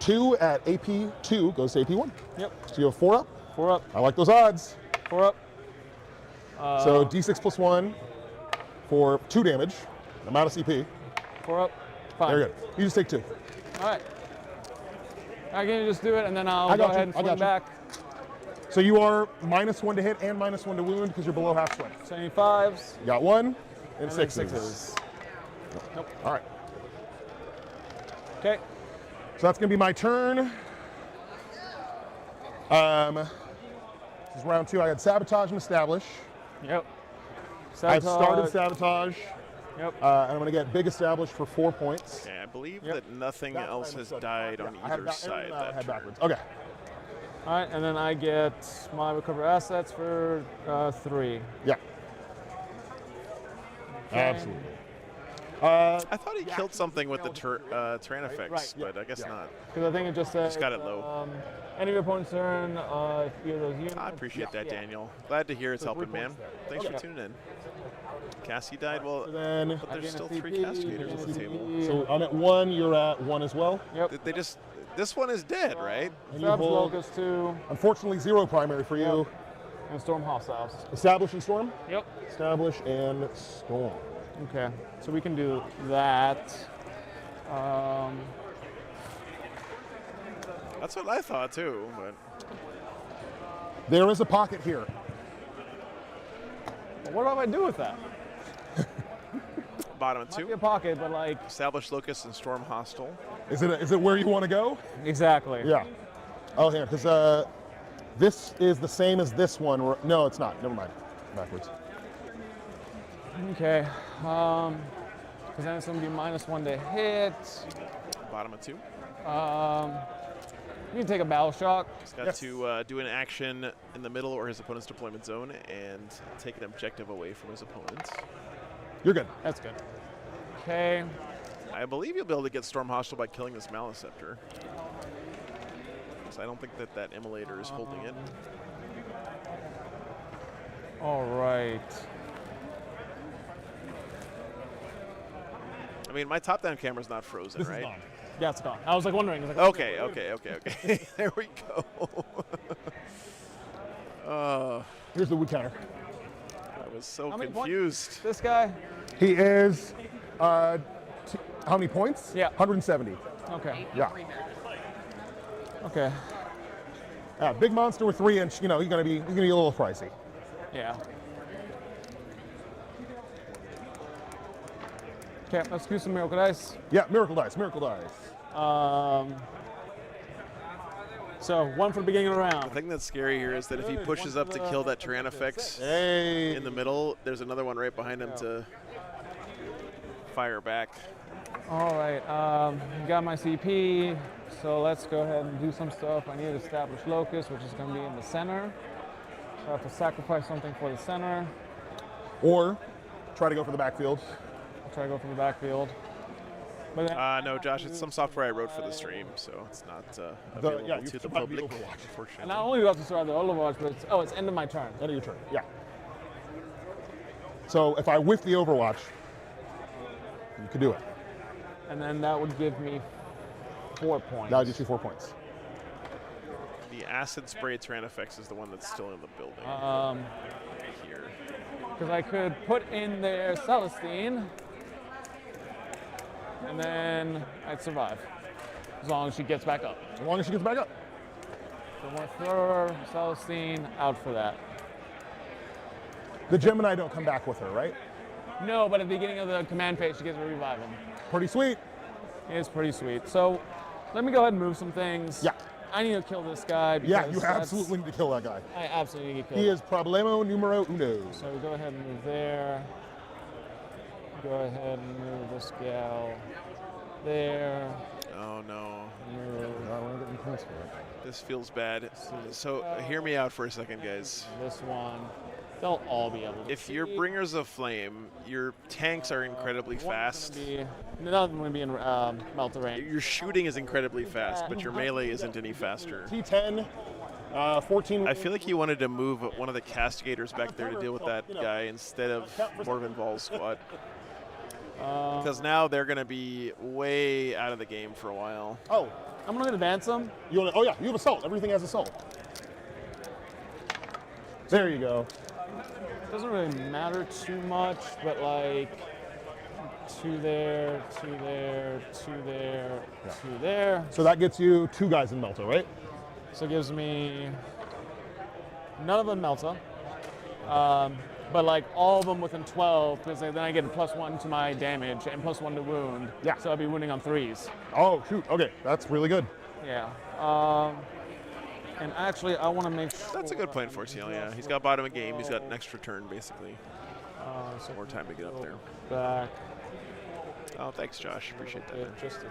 2 at AP 2 goes to AP 1. Yep. So you have 4 up. 4 up. I like those odds. 4 up. So D6 plus 1 for 2 damage. I'm out of CP. 4 up. Fine. Very good. You just take 2. All right. I can just do it, and then I'll I go got ahead you. and I swing got you. back. So you are -1 to hit and -1 to wound because you're below half strength. 75s. You got 1 and then 6s. sixes. Nope. All right. Okay. So that's going to be my turn. This is round 2. I had sabotage and establish. Yep. I've started sabotage. Yep. And I'm going to get big establish for 4 points. Okay, I believe that nothing else has died on I had either side that turn. backwards. Okay. All right, and then I get my recover assets for 3. Yeah. Okay. Absolutely. I thought he killed something with the Tyrannifex, but I guess not. Because I think it just says. Just got it low. End of your opponent's turn, if either of those units. I appreciate that, Daniel. Glad to hear it's So 3 helping, man. points there. Thanks Okay. for tuning in. Cassie died, well, then but there's still 3 CP, Cascaders on the table. So I'm at 1, you're at 1 as well. Yep. They just, this one is dead, right? And you Sab's hold, Locust 2. unfortunately, 0 primary for you. And Storm Hostiles. Establish and storm? Yep. Establish and storm. Okay, so we can do that. That's what I thought too, but There is a pocket here. What do I do with that? bottom of Might 2. be a pocket, but like. Establish Locust and Storm Hostile. Is it where you want to go? Exactly. Yeah. Oh, here, because this is the same as this one. No, it's not. Never mind. Backwards. Okay. Because then it's going to be -1 to hit. Bottom of 2. You can take a battle shock. He's got to do an action in the middle or his opponent's deployment zone and take an objective away from his opponent. You're good. That's good. Okay. I believe you'll be able to get Storm Hostile by killing this Maleceptor. So I don't think that Immolator is holding it. All right. I mean, my top-down camera's not frozen, This right? is gone. Yeah, it's gone. I was like wondering. I was like, Okay. There we go. Here's the wood counter. I was so How many confused. This guy? He is, how many points? Yeah. 170. Okay. Yeah. Okay. Yeah, big monster with 3-inch, he's gonna be a little pricey. Yeah. Okay, let's do some Miracle Dice. Yeah, Miracle Dice. So 1 for the beginning of the round. The thing that's scary here is that if he pushes up to kill that Tyrannifex in the middle, there's another one right behind him to fire back. All right, got my CP, so let's go ahead and do some stuff. I need to establish Locust, which is going to be in the center. So I have to sacrifice something for the center. Or try to go for the backfield. I'll try to go for the backfield. But then No, Josh, it's some software I wrote for the stream, so it's not available yeah, you to the survived the public, Overwatch. unfortunately. and not only do I have to survive the Overwatch, but it's end of my turn. End of your turn, yeah. So if I whiff the Overwatch, you could do it. And then that would give me 4 points. That would get you 4 points. The acid spray Tyrannifex is the one that's still in the building. Here. Because I could put in there Celestine, and then I'd survive. As long as she gets back up. As long as she gets back up. So I'm going to throw her, Celestine, out for that. The Gemini don't come back with her, right? No, but at the beginning of the command phase, she gets a revive him. Pretty sweet. It's pretty sweet. So let me go ahead and move some things. Yeah. I need to kill this guy. Yeah, because you that's- absolutely need to kill that guy. I absolutely need to kill He him. is problemo numero uno. So we go ahead and move there. Go ahead and move this gal there. Oh no. Move This feels bad. So hear me out for a second, guys. this one. They'll all be able to. If you're Bringers of Flame, your tanks are incredibly fast. None of them going to be in melter range. Your shooting is incredibly fast, but your melee isn't any faster. T10, 14. I feel like he wanted to move one of the castigators back there to deal with that guy instead of Morven Ball's squad. Because now they're going to be way out of the game for a while. Oh, I'm going to advance them. Oh yeah, you have assault. Everything has assault. There you go. Doesn't really matter too much, but like 2 there, 2 there, 2 there, 2 there. So that gets you 2 guys in Melta, right? So it gives me none of them Melta, but like all of them within 12, because then I get a +1 to my damage and +1 to wound. Yeah. So I'll be wounding on 3s. Oh shoot. Okay, that's really good. Yeah. And actually, I want to make sure. That's a good plan for Seal, yeah. He's got bottom of game. He's got an extra turn, basically. So more time to get up there. Back. Oh, thanks, Josh. Appreciate that. Yeah, just a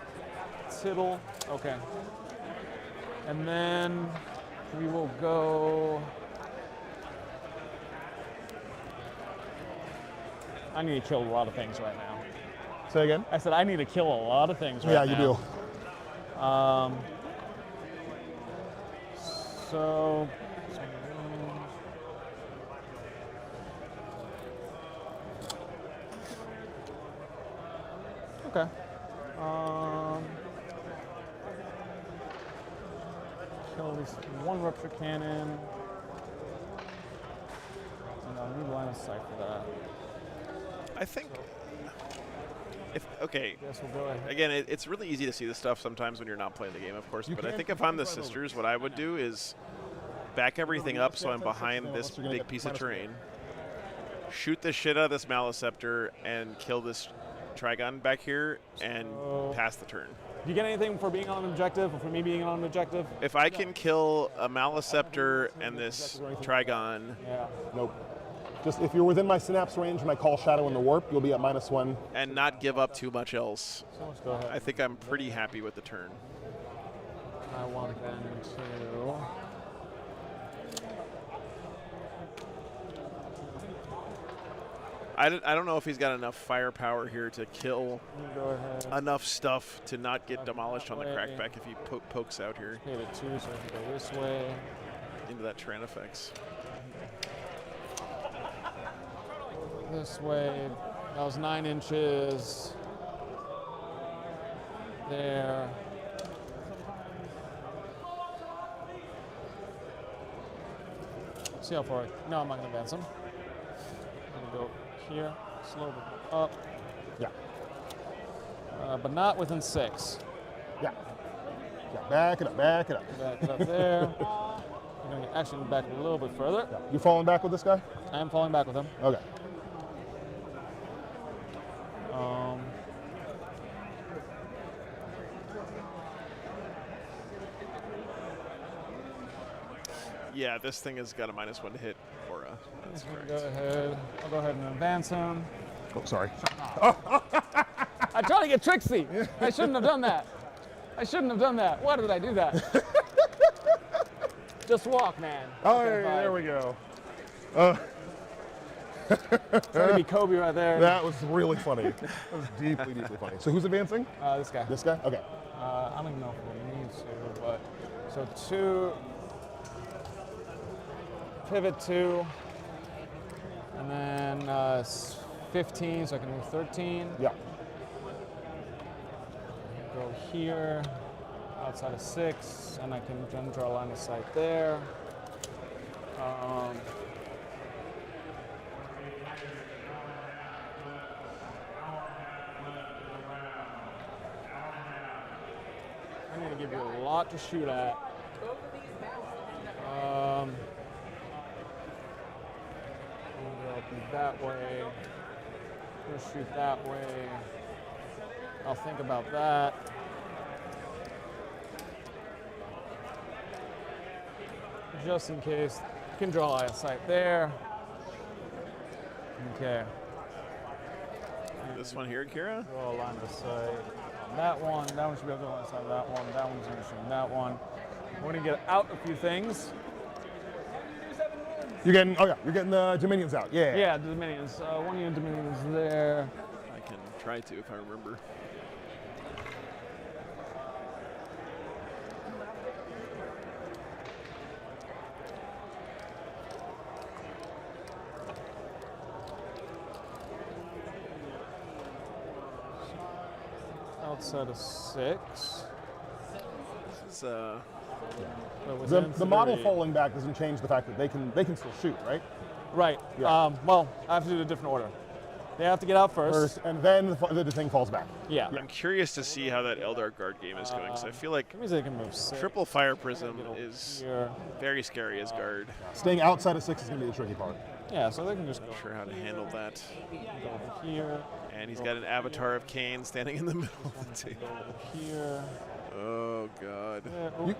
tittle. Okay. And then we will go. I need to kill a lot of things right now. Say again? I said I need to kill a lot of things right now. Yeah, you do. So, okay. Kill at least 1 rupture cannon. And I'll need line of sight for that. I think. Okay. Yes, we'll go ahead. Again, it's really easy to see this stuff sometimes when you're not playing the game, of course. But I think if I'm the sisters, what I would do is back everything up so I'm behind this big piece of terrain. Shoot the shit out of this Maliceptor and kill this Trigon back here and pass the turn. Do you get anything for being on an objective or for me being on an objective? If I can kill a Maliceptor and this Trigon. Yeah. Nope. Just if you're within my synapse range and I call Shadow in the Warp, you'll be at -1. And not give up too much else. So let's go ahead. I think I'm pretty happy with the turn. I want them to. I don't know if he's got enough firepower here to kill enough stuff to not get demolished on the crackback if he pokes out here. Pay it 2, so I can go this way. Into that Tran effects. This way. That was 9 inches. There. See how far. No, I'm not going to advance him. I'm going to go here, slowly up. Yeah. But not within 6. Yeah. Yeah. Back it up. Back it up. Back it up there. I'm going to actually back a little bit further. Yeah. You falling back with this guy? I am falling back with him. Okay. Yeah, this thing has got a -1 to hit aura. That's correct. Go ahead. I'll go ahead and advance him. Oh, sorry. I tried to get tricksy. I shouldn't have done that. I shouldn't have done that. Why did I do that? Just walk, man. Oh, Okay, yeah, there we go. Trying to be Kobe right there. That was really funny. That was deeply, deeply funny. So who's advancing? This guy. This guy? Okay. I don't even know if we need to, but so 2, pivot 2, and then 15, so I can move 13. Yeah. Go here, outside of 6, and I can then draw a line of sight there. I need to give you a lot to shoot at. I'm gonna be that way. I'm gonna shoot that way. I'll think about that. Just in case. You can draw a line of sight there. Okay. This one here, Kira? Draw a line of sight on that one. That one should be able to draw a line of sight on that one. That one's going to shoot that one. We're going to get out a few things. You're getting the Dominions out. Yeah. Yeah, the Dominions. One unit Dominions there. I can try to if I remember. Outside of 6. This is The model falling back doesn't change the fact that they can still shoot, right? Right. Yeah. Well, I have to do it a different order. They have to get out first. And then the thing falls back. Yeah. I'm curious to see how that Eldar Guard game is going. So I feel like that means they can move 6. triple Fire Prism is very scary as guard. Staying outside of 6 is going to be the tricky part. Yeah, so they can just Not sure how to handle that. go over here. And he's got an Avatar of Cain standing in the middle of the table. Here. Oh god.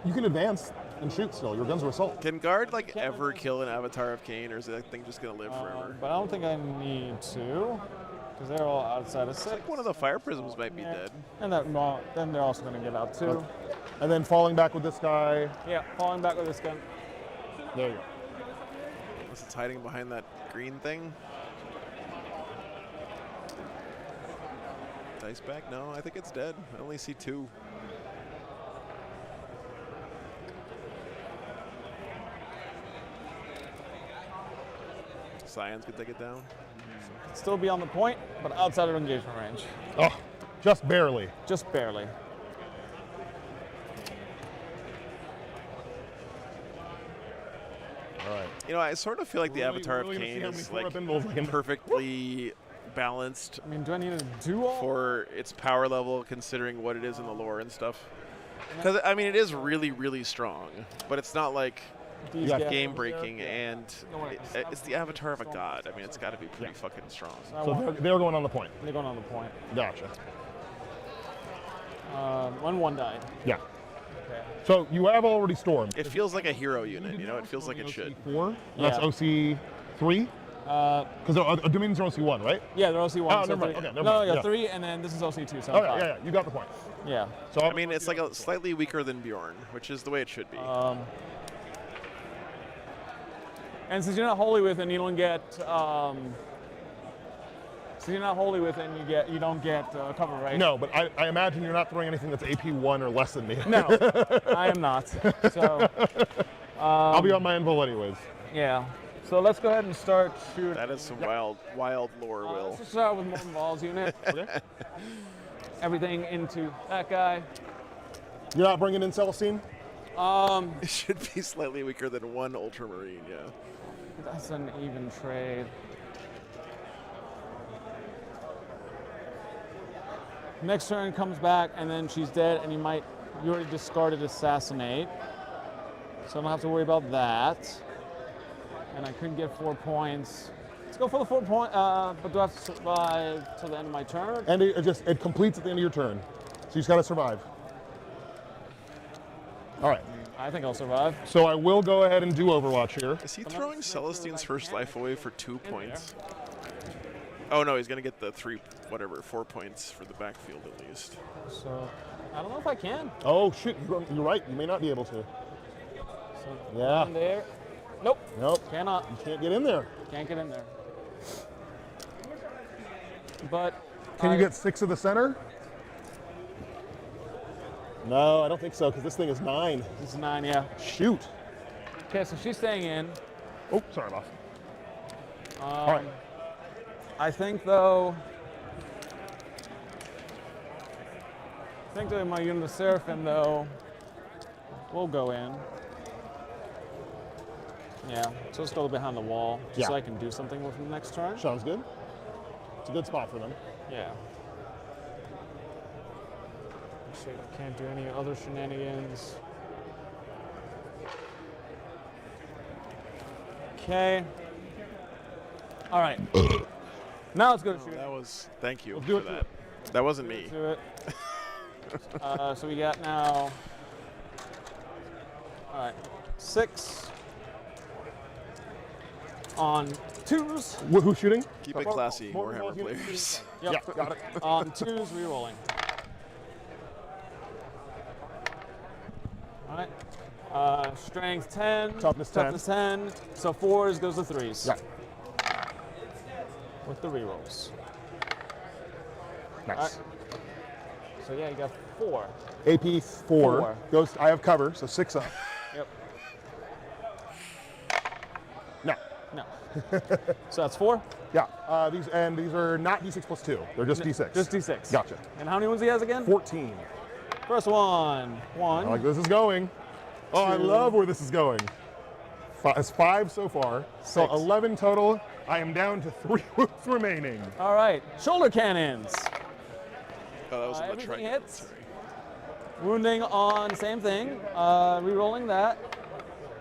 You can advance and shoot still. Your guns are assault. Can guard like ever kill an Avatar of Cain, or is that thing just gonna live forever? But I don't think I need to, because they're all outside of 6. Like one of the Fire Prisms might be dead. And then they're also going to get out too. And then falling back with this guy. Yeah, falling back with this gun. There you go. Unless it's hiding behind that green thing. Dice back? No, I think it's dead. I only see 2. Scions could take it down. Still be on the point, but outside of engagement range. Oh, just barely. Just barely. All right. You know, I sort of feel like the Avatar of really Cain gonna see is how many like four-up involves I can- perfectly balanced. I mean, do I need to do all? For its power level, considering what it is in the lore and stuff. Because I mean, it is really, really strong, but it's not like game breaking, and it's the Avatar of a god. I mean, it's got to be pretty fucking strong. So they're going on the point. They're going on the point. Gotcha. 1 died. Yeah. Okay. So you have already stormed. It feels like a hero unit, you know? It feels like it should. 4? That's OC 3? Because Dominions are OC1, right? Yeah, they're OC1. Oh, so never mind. 3. Okay, never no, mind. yeah, Yeah. 3, and then this is OC2. So Okay, yeah, you got the point. Yeah. So I mean, it's like a slightly weaker than Bjorn, which is the way it should be. And since you're not holy with, and you don't get, since you're not holy with, and you don't get cover, right? No, but I imagine you're not throwing anything that's AP 1 or less than me. No, I am not. So I'll be on my anvil anyways. Yeah. So let's go ahead and start shooting. That is some wild lore, Will. Let's start with Molten Balls unit. Everything into that guy. You're not bringing in Celestine? It should be slightly weaker than 1 Ultramarine, yeah. That's an even trade. Next turn comes back, and then she's dead, and you already discarded Assassinate. So I don't have to worry about that. And I could get 4 points. Let's go for the 4 point, but do I have to survive till the end of my turn? And it completes at the end of your turn. So you just got to survive. All right. I think I'll survive. So I will go ahead and do Overwatch here. Is he throwing Celestine's first life away for 2 points? Oh no, he's gonna get the 4 points for the backfield at least. So I don't know if I can. Oh shit, you're right. You may not be able to. So Yeah. in there. Nope. Nope. Cannot. You can't get in there. Can't get in there. But Can you get 6 of the center? No, I don't think so, because this thing is 9. It's 9, yeah. Shoot. Okay, so she's staying in. Oh, sorry, boss. All right. I think though. I think that my unit of Seraphim though will go in. Yeah, so let's go behind the wall just so I can do something with them next turn. Sounds good. It's a good spot for them. Yeah. So I can't do any other shenanigans. Okay. All right. Now let's go to shoot. That was. Thank you We'll do for it. that. That wasn't me. Let's do it. So we got now. All right. 6 on 2s. Who's shooting? Keep it classy, Warhammer players. Yep. Yeah, got it. On 2s, rerolling. All right. Strength 10. Toughness 10. So 4s goes to 3s. Yeah. With the rerolls. Nice. All right. So yeah, you got 4. AP 4 goes. I have cover, so 6 up. Yep. No. No. So that's 4? Yeah. These are not D6 plus 2. They're just D6. Just D6. Gotcha. And how many ones he has again? 14. First one. I like this is going. Oh, I love where this is going. It's 5 so far. So 11 total. I am down to 3 wounds remaining. All right. Shoulder cannons. Oh, that was on the Everything trike. hits. Wounding on same thing. Rerolling that.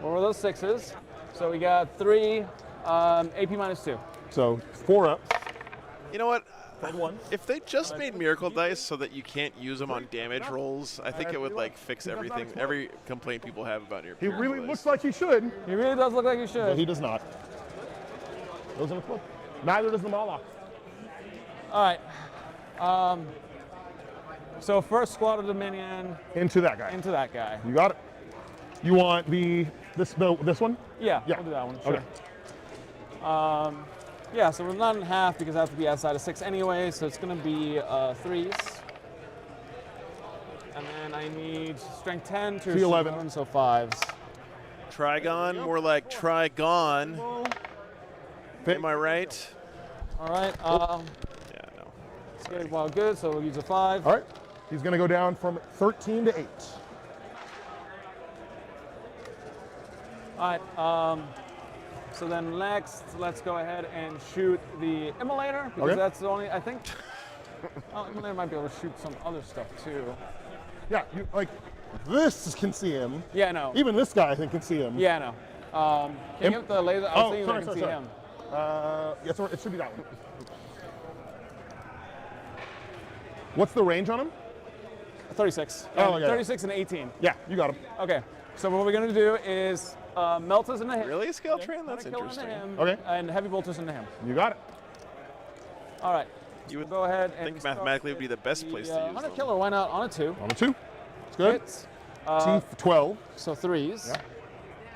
What were those 6s? So we got 3. AP minus 2. So 4 up. You know what? If they just made miracle dice so that you can't use them on damage rolls, I think it would like fix everything. Every complaint people have about your. He really looks like he should. He really does look like he should. But he does not. Those are the flip. Neither does the Moloch. All right. So first squad of Dominion. Into that guy. Into that guy. You got it. You want this one? Yeah. Yeah. We'll do that one. Sure. Okay. Yeah, so we're not in half because I have to be outside of 6 anyway, so it's going to be 3s. And then I need strength 10 to 11, so 5s. Trigon, more like Trigon. Am I right? All right. Yeah, no. It's good, well, good, so we'll use a 5. All right. He's going to go down from 13 to 8. All right. So then next, let's go ahead and shoot the Immolator, because that's the only, I think, Immolator might be able to shoot some other stuff too. Yeah, this can see him. Yeah, I know. Even this guy, I think, can see him. Yeah, I know. Can you hit the laser? I was thinking I can see him. Yes, it should be that one. What's the range on him? 36. Oh, yeah. 36 and 18. Yeah, you got him. Okay, so what we're going to do is melt us into him. Really, Scale Train? That's interesting. Okay. And heavy bolt us into him. You got it. All right. You would go ahead and think mathematically would be the best place to use on a them. killer, why not? On a 2. On a 2. It's good. Hits. T12. So 3s. Yeah.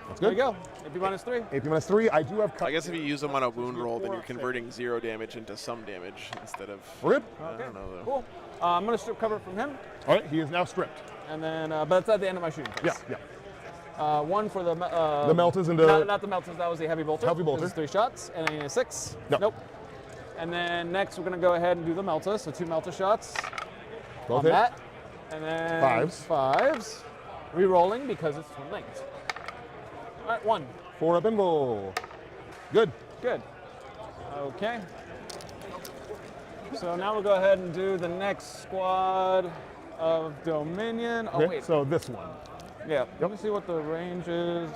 That's There good. you go. AP minus 3. AP minus 3. I do have. I guess if you use them on a wound roll, then you're converting 0 damage into some damage instead of. We're good. I don't know though. Cool. I'm going to strip cover from him. All right, he is now stripped. And then, but it's at the end of my shooting phase. Yeah. One for the The Meltas into. not the Meltas. That was the heavy bolter. Heavy bolter. This is 3 shots, and then a 6. No. Nope. And then next we're gonna go ahead and do the Melta. So 2 Melta shots. Both on hit. that. And then 5s. Re-rolling because it's twin linked. All right, 1. 4 up invul. Good. Good. Okay. So now we'll go ahead and do the next squad of Dominion. Oh Okay, wait. so this one. Yeah. Let me see what the range is.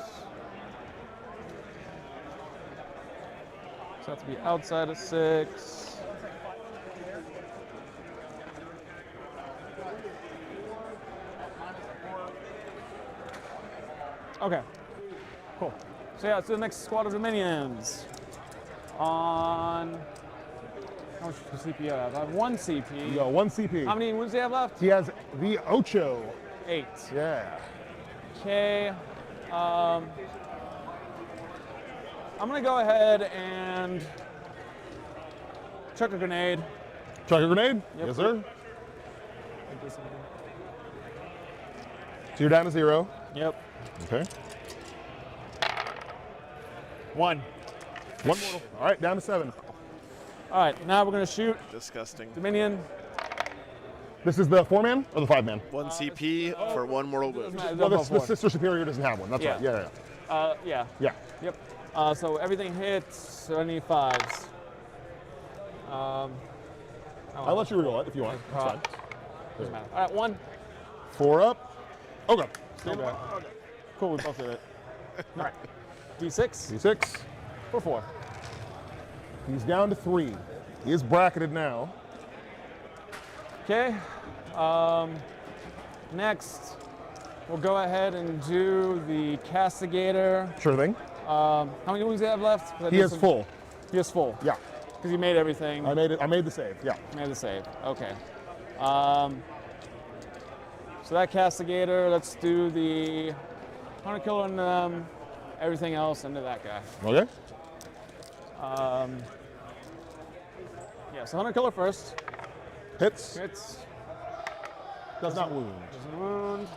So have to be outside of 6. Okay. Cool. So yeah, let's do the next squad of Dominions. On how much CP do I have? I have 1 CP. You got 1 CP. How many wounds do you have left? He has the Ocho. 8. Yeah. Okay. I'm gonna go ahead and chuck a grenade. Chuck a grenade? Yep. Yes, sir. So you're down to 0. Yep. Okay. 1. 1 mortal. All right, down to 7. All right, now we're gonna shoot Disgusting. Dominion. This is the 4-man or the 5-man? 1 CP for 1 mortal wound. Well, the Sister Superior doesn't have one. That's right. Yeah. Yeah. Yeah. Yep. So everything hits. So I need 5s. I'll let you reroll it if you want. That's fine. Doesn't matter. All right, 1. 4 up. Oh, good. Okay. Cool, we both did it. All right. D6. D6. For 4. He's down to 3. He is bracketed now. Okay. Next, we'll go ahead and do the Castigator. Sure thing. How many wounds do you have left? He is full. He is full. Yeah. Because you made everything. I made the save. Yeah. Made the save. Okay. So that Castigator. Let's do the 100 killer into them, everything else into that guy. Okay. Yeah, so 100 killer first. Hits. Hits. Does not wound. Doesn't wound.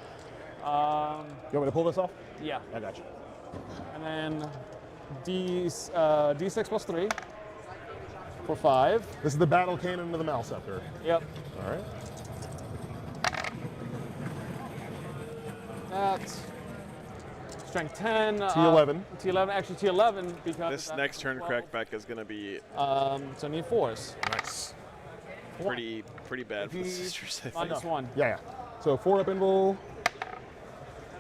You want me to pull this off? Yeah. I got you. And then D6 plus 3 for 5. This is the battle cannon of the Malscepter. Yep. All right. That's strength 10. T11. T11, actually T11 because This next turn crackback is going to be so I need 4s. Nice. pretty bad for the sisters. I think. -1. Yeah. So 4 up invul.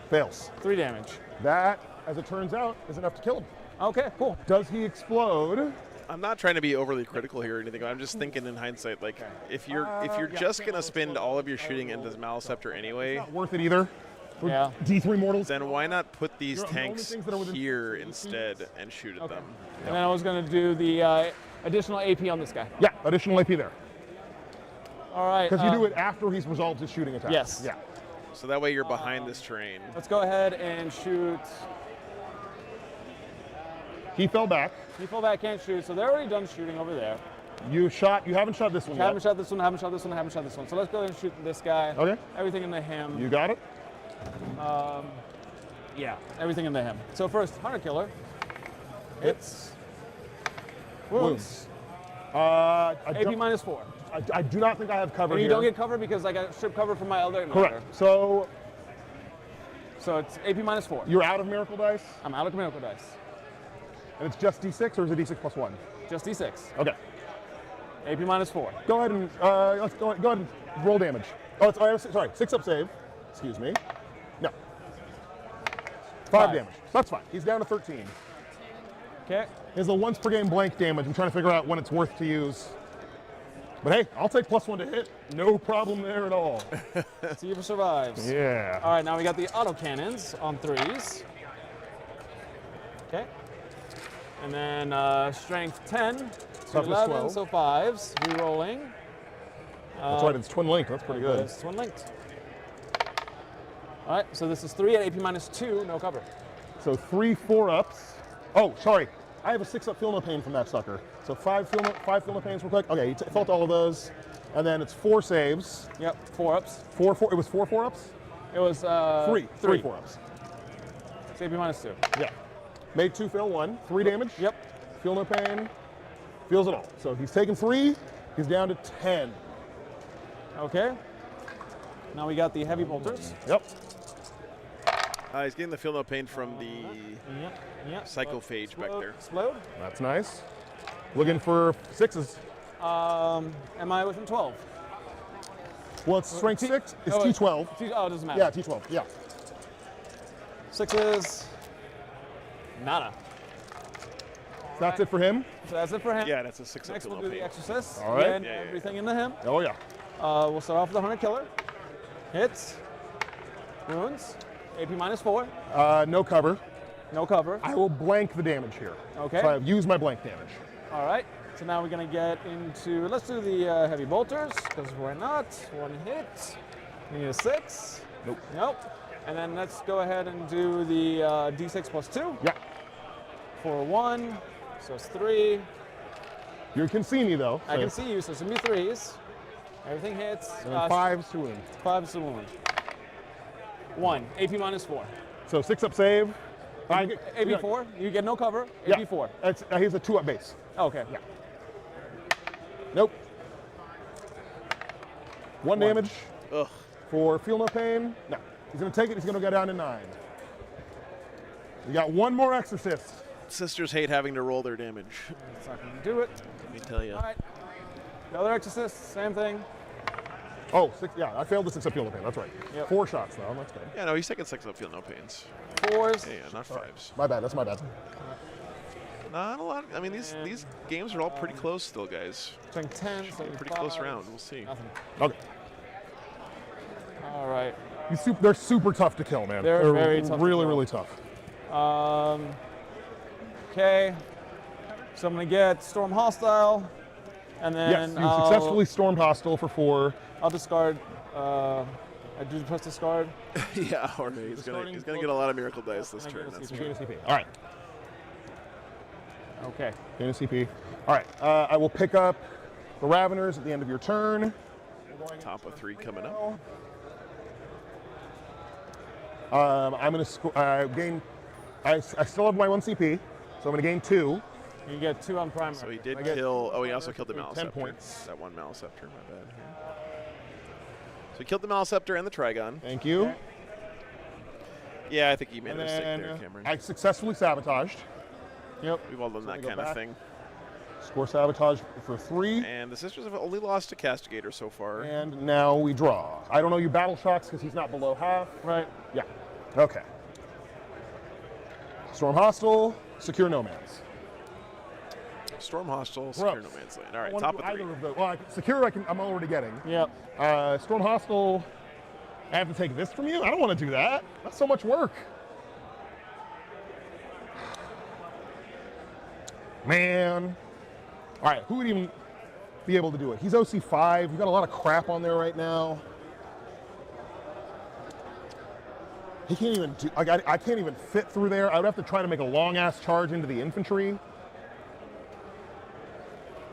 Fails. 3 damage. That, as it turns out, is enough to kill him. Okay, cool. Does he explode? I'm not trying to be overly critical here or anything. I'm just thinking in hindsight, like if you're just gonna spend all of your shooting into Malscepter anyway, Not worth it either. Yeah. D3 mortals. then why not put these You're the only tanks things that are within here instead and shoot at them? And then I was going to do the additional AP on this guy. Yeah, additional AP there. All right. Because you do it after he's resolved his shooting attack. Yes. Yeah. So that way you're behind this terrain. Let's go ahead and shoot. He fell back. He fell back, can't shoot, so they're already done shooting over there. You haven't shot this one yet. Haven't shot this one, haven't shot this one, haven't shot this one. So let's go ahead and shoot this guy. Okay. Everything into him. You got it? Yeah, everything into him. So first, Hunter Killer. Hits. Wounds. AP -4. I do not think I have cover And you here. don't get cover because I got strip cover from my other Correct. So it's AP -4. you're out of Miracle Dice? I'm out of Miracle Dice. And it's just D6 or is it D6 plus 1? Just D6. Okay. AP -4. Go ahead and let's go ahead and roll damage. Oh, sorry, 6 up save. Excuse me. No. 5 damage. That's fine. He's down to 13. Okay. Here's the once per game blank damage. I'm trying to figure out when it's worth to use. But hey, I'll take +1 to hit. No problem there at all. See if it survives. Yeah. All right, now we got the auto cannons on 3s. Okay. And then strength 10 to Toughness 11, 12. so 5s. Rerolling. That's right, it's twin link. That's pretty good. It's twin linked. All right, so this is 3 at AP -2, no cover. So 3 4-ups. Oh, sorry. I have a 6-up feel no pain from that sucker. So 5 feel no pains real quick. Okay, he felt all of those. And then it's 4 saves. Yep, 4-ups. It was 4 4-ups? It was 3 4-ups. It's AP -2. Yeah. Made 2 fail 1. 3 damage. Yep. Feel no pain. Feels it all. So he's taken 3. He's down to 10. Okay. Now we got the heavy bolters. Yep. He's getting the feel no pain from the psychophage back there. Explode. That's nice. Looking for 6s. Am I within 12? Well, it's strength 6. It's oh, T12. Oh, it doesn't matter. Yeah, T12. Yeah. 6s. Nada. So that's it for him? So that's it for him. Yeah, that's a 6-up Next feel we'll no do the pain. Exorcist. All right. Again, everything into him. Oh, yeah. We'll start off with the Hunter Killer. Hits. Wounds. AP -4. No cover. No cover. I will blank the damage here. Okay. So I've used my blank damage. All right. So now we're going to get into, let's do the heavy bolters, because why not? 1 hit. We need a 6. Nope. Nope. And then let's go ahead and do the D6 +2. Yeah. For 1. So it's 3. You can see me, though. I can see you, so it's going to be 3s. Everything hits. And then 5s to wound. 5s to wound. 1. AP -4. So 6-up save. AP4. You get no cover. Yeah. AP4. He's a 2-up base. Okay. Yeah. Nope. 1 damage. Ugh. For feel no pain. No. He's going to take it. He's going to go down to 9. We got 1 more exorcist. Sisters hate having to roll their damage. That's not going to do it. Let me tell you. All right. Another exorcist. Same thing. Oh, 6. Yeah, I failed the 6-up feel no pain. That's right. Yep. 4 shots, though. That's good. Yeah, no, he's taking 6-up feel no pains. 4s. Yeah, not 5s. My bad. That's my bad. Not a lot. I mean, these games are all pretty close still, guys. Strength 10. Should be a pretty close round. We'll see. Nothing. Okay. All right. They're super tough to kill, man. They're very tough to Really, kill. really tough. Okay. So I'm going to get Storm Hostile. And then Yes, you successfully stormed hostile for 4. I'll discard I do the plus discard. Yeah, or he's gonna get a lot of miracle dice this turn. That's Gain a true. CP. All right. Okay. Gain a CP. All right. I will pick up the Raveners at the end of your turn. Top of 3 coming up. I'm going to gain. I still have my 1 CP, so I'm going to gain 2. You get 2 on primary. So he did kill. Oh, he also killed the 10 Maliceptor. points. That one Maliceptor. My bad. Here. So he killed the Maliceptor and the Trigon. Thank you. Okay. Yeah, I think he made And a mistake then there, Cameron. I successfully sabotaged. Yep. We've all done that kind of thing. Score sabotage for 3. And the Sisters have only lost to Castigator so far. And now we draw. I don't know you battle shocks because he's not below half. Right. Yeah. Okay. Storm hostile, secure no man's. Storm hostile, secure no man's land. All right, I top want of to do 3. either of those. Well, secure I'm already getting. Yep. Storm hostile, I have to take this from you? I don't want to do that. That's so much work. Man. All right, who would even be able to do it? He's OC5. You've got a lot of crap on there right now. He can't even do, I can't even fit through there. I would have to try to make a long ass charge into the infantry.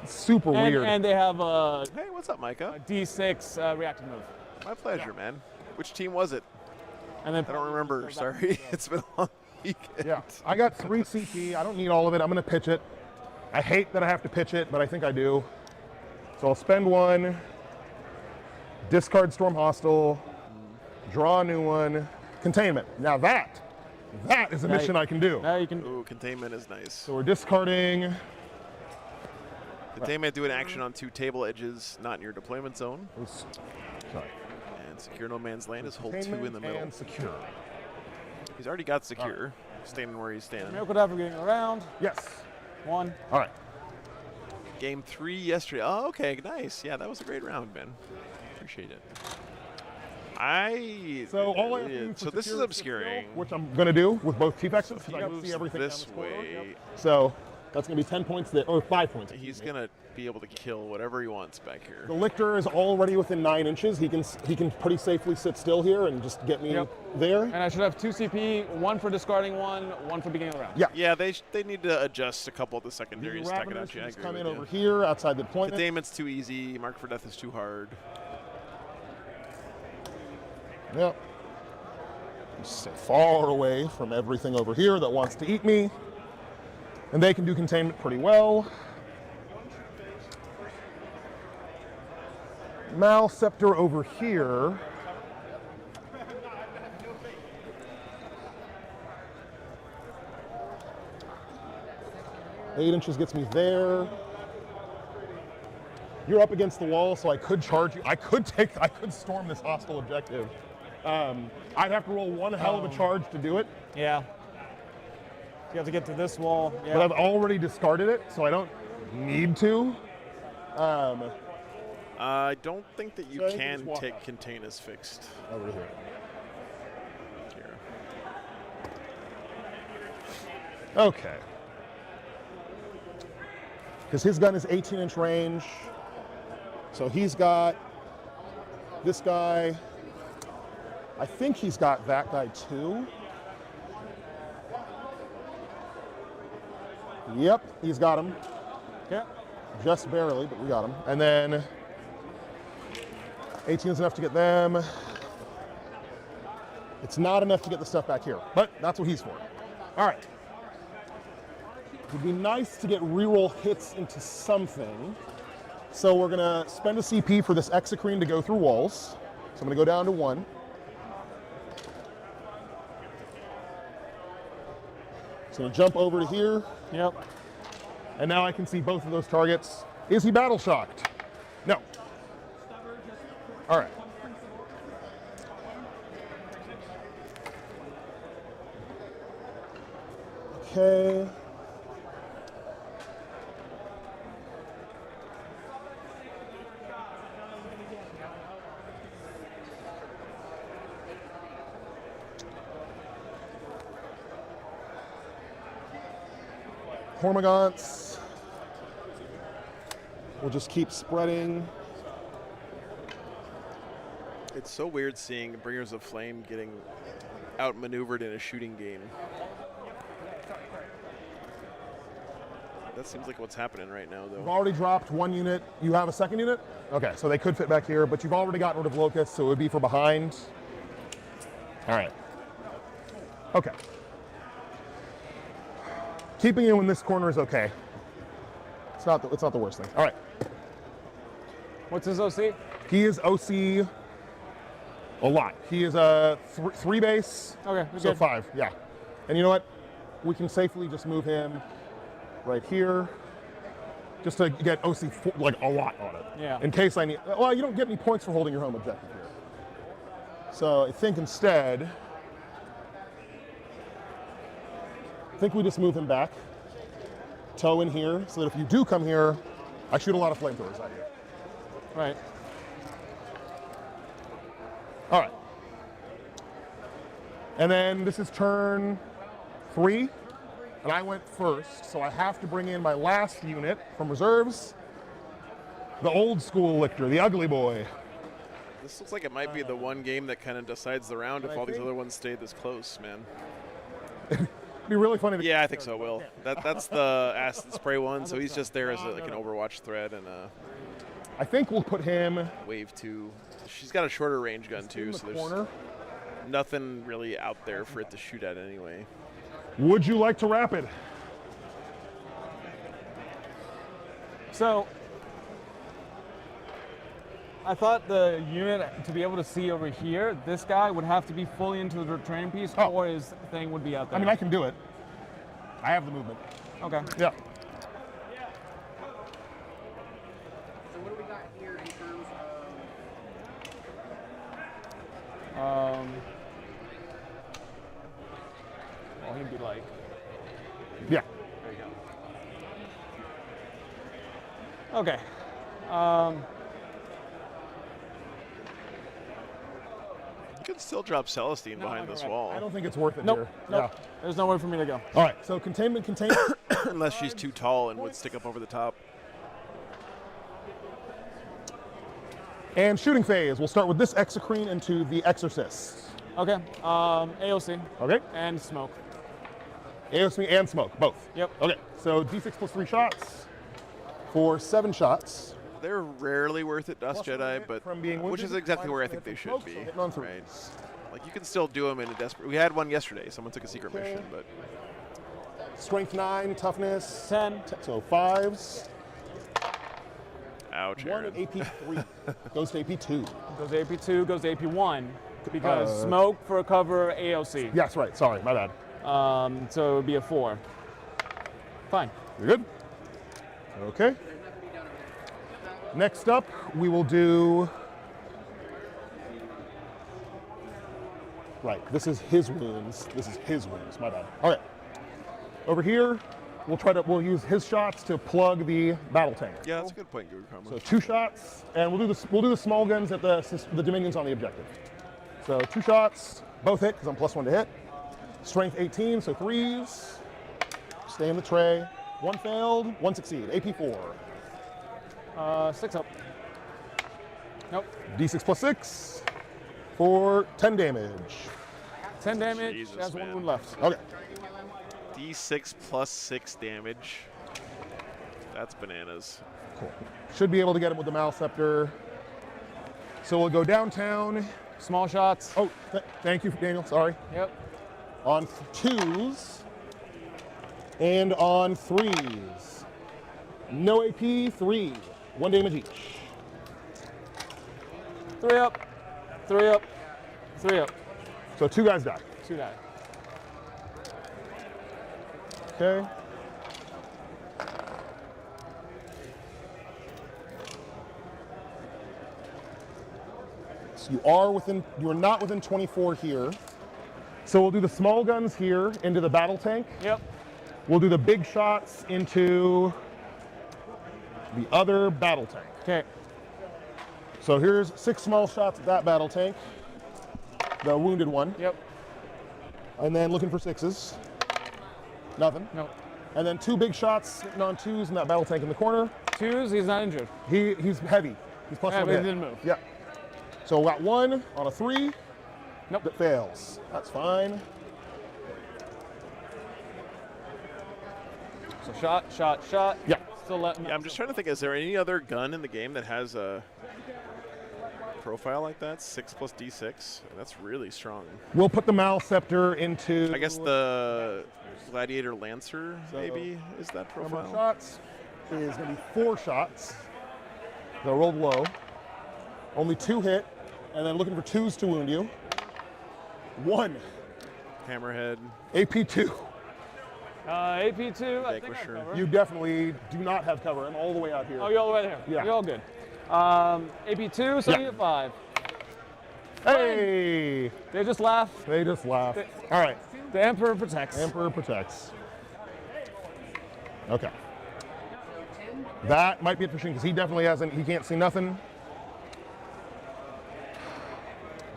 It's super weird. And they have a Hey, what's up, Micah? D6 reactive move. My pleasure, man. Which team was it? And then I don't remember. Sorry, it's been a long weekend. Yeah, I got 3 CP. I don't need all of it. I'm going to pitch it. I hate that I have to pitch it, but I think I do. So I'll spend 1, discard Storm Hostile, draw a new one, containment. Now that is a mission I can do. Now you can. Ooh, containment is nice. So we're discarding. Containment, do an action on 2 table edges, not in your deployment zone. Sorry. And secure no man's land is hold 2 in the middle. And secure. He's already got secure, standing where he's standing. Miracle Die for getting around. Yes. 1. All right. Game 3 yesterday. Oh, okay, nice. Yeah, that was a great round, Ben. Appreciate it. So all I have to do So this is obscuring. which I'm going to do with both Chief Exits, So because I can see everything this down this corridor. way. Yep. So that's going to be 10 points there, or 5 points. He's gonna be able to kill whatever he wants back here. The Lictor is already within 9 inches. He can pretty safely sit still here and just get me there. And I should have 2 CP, 1 for discarding 1 for beginning of the round. Yeah. Yeah, they need to adjust a couple of the secondaries. Stack it Ravenous out. Yeah, I just agree come with in you. over here outside the deployment. Containment's too easy. Mark for Death is too hard. Yep. Just stay far away from everything over here that wants to eat me. And they can do containment pretty well. Maliceptor over here. Eight inches gets me there. You're up against the wall, so I could charge you. I could storm this hostile objective. I'd have to roll one hell of a charge to do it. Yeah. You have to get to this wall. Yeah. But I've already discarded it, so I don't need to. I don't think that you So I think can just walk take up. contain as fixed. Over here. Okay. Because his gun is 18-inch range. So he's got this guy. I think he's got that guy too. Yep, he's got him. Okay. Just barely, but we got him. And then 18 is enough to get them. It's not enough to get the stuff back here, but that's what he's for. All right. It would be nice to get reroll hits into something. So we're gonna spend a CP for this Exocrine to go through walls. So I'm gonna go down to 1. So I'm gonna jump over to here. Yep. And now I can see both of those targets. Is he battle shocked? No. All right. Okay. Hormagaunts. We'll just keep spreading. It's so weird seeing Bringers of Flame getting outmaneuvered in a shooting game. That seems like what's happening right now, You've though. already dropped one unit. You have a second unit? Okay, so they could fit back here, but you've already gotten rid of Locust, so it would be for behind. All right. Okay. Keeping you in this corner is okay. It's not the worst thing. All right. What's his OC? He is OC a lot. He is a 3 base. Okay, so good. 5, yeah. And you know what? We can safely just move him right here, just to get OC like a lot on it. Yeah. In case I need. Well, you don't get any points for holding your home objective here. So I think instead, we just move him back, toe in here, so that if you do come here, I shoot a lot of flamethrowers at you. Right. All right. And then this is turn 3, and I went first, so I have to bring in my last unit from reserves, the old school Lictor, the ugly boy. This looks like it might be the one game that kind of decides the round if all these other ones stay this close, man. It'd be really funny. Yeah, I think so, Will. That's the acid spray one, so he's just there as like an Overwatch threat and I think we'll put him wave 2. She's got a shorter range gun too, so there's nothing really out there for it to shoot at anyway. Would you like to rapid? So, I thought the unit, to be able to see over here, this guy would have to be fully into the training piece, or his thing would be out there. I mean, I can do it. I have the movement. Okay. Yeah. So what do we got here in terms of... Well, he'd be like... Yeah. There you go. Okay. You can still drop Celestine behind this wall. I don't think it's worth it Nope. here. Nope. There's nowhere for me to go. All right, so containment. Unless she's too tall and would stick up over the top. And shooting phase. We'll start with this Exocrine into the Exorcist. Okay. AOC. Okay. And smoke. AOC and smoke, both. Yep. Okay, so D6 plus 3 shots for 7 shots. They're rarely worth it, Dust Jedi, but which is exactly where I think they should be. Right? Like you can still do them in a desperate. We had one yesterday. Someone took a secret mission, but Strength 9, toughness 10. So 5s. Ouch. 1 at AP 3 goes to AP 2. Goes to AP 2. Goes to AP 1 because smoke for a cover AOC. Yes, right. Sorry, my bad. So it would be a 4. Fine. You're good? Okay. Next up, we will do... Right, this is his wounds. My bad. All right. Over here, we'll use his shots to plug the battle tank. yeah, that's a good point, Guru Karma. So 2 shots, and we'll do the small guns at the Dominions on the objective. So 2 shots, both hit because I'm +1 to hit. Strength 18, so 3s. Stay in the tray. 1 failed, 1 succeed. AP 4. 6 up. Nope. D6 plus 6 for 10 damage. 10 damage. Jesus, has 1 man. wound left. Okay. D6 plus 6 damage. That's bananas. Cool. Should be able to get him with the Malceptor. So we'll go downtown. Small shots. Oh, thank you, Daniel. Sorry. Yep. On 2s and on 3s. No AP, 3. 1 damage each. 3 up. 3 up. 3 up. So 2 guys die. 2 die. Okay. So you are not within 24 here. So we'll do the small guns here into the battle tank. Yep. We'll do the big shots into the other battle tank. Okay. So here's 6 small shots at that battle tank. The wounded one. Yep. And then looking for 6s. Nothing. Nope. And then 2 big shots hitting on 2s in that battle tank in the corner. 2s, he's not injured. He's heavy. He's +1 Yeah, but hit. he didn't move. Yeah. So got 1 on a 3. Nope. That fails. That's fine. So shot. Yeah. Still letting. Yeah, I'm just trying to think. Is there any other gun in the game that has a profile like that? 6 plus D6. That's really strong. We'll put the Malceptor into. I guess the Gladiator Lancer maybe is that Number profile. of shots is going to be 4 shots. They rolled low. Only 2 hit, and then looking for 2s to wound you. 1. Hammerhead. AP2. AP2. I think I have cover. You definitely do not have cover. I'm all the way out here. Oh, you're all the way there. Yeah. You're all good. AP2, so Yeah. you get 5. Hey! They just laugh. They just laugh. All right. The Emperor protects. Emperor protects. Okay. That might be interesting because he definitely hasn't. He can't see nothing.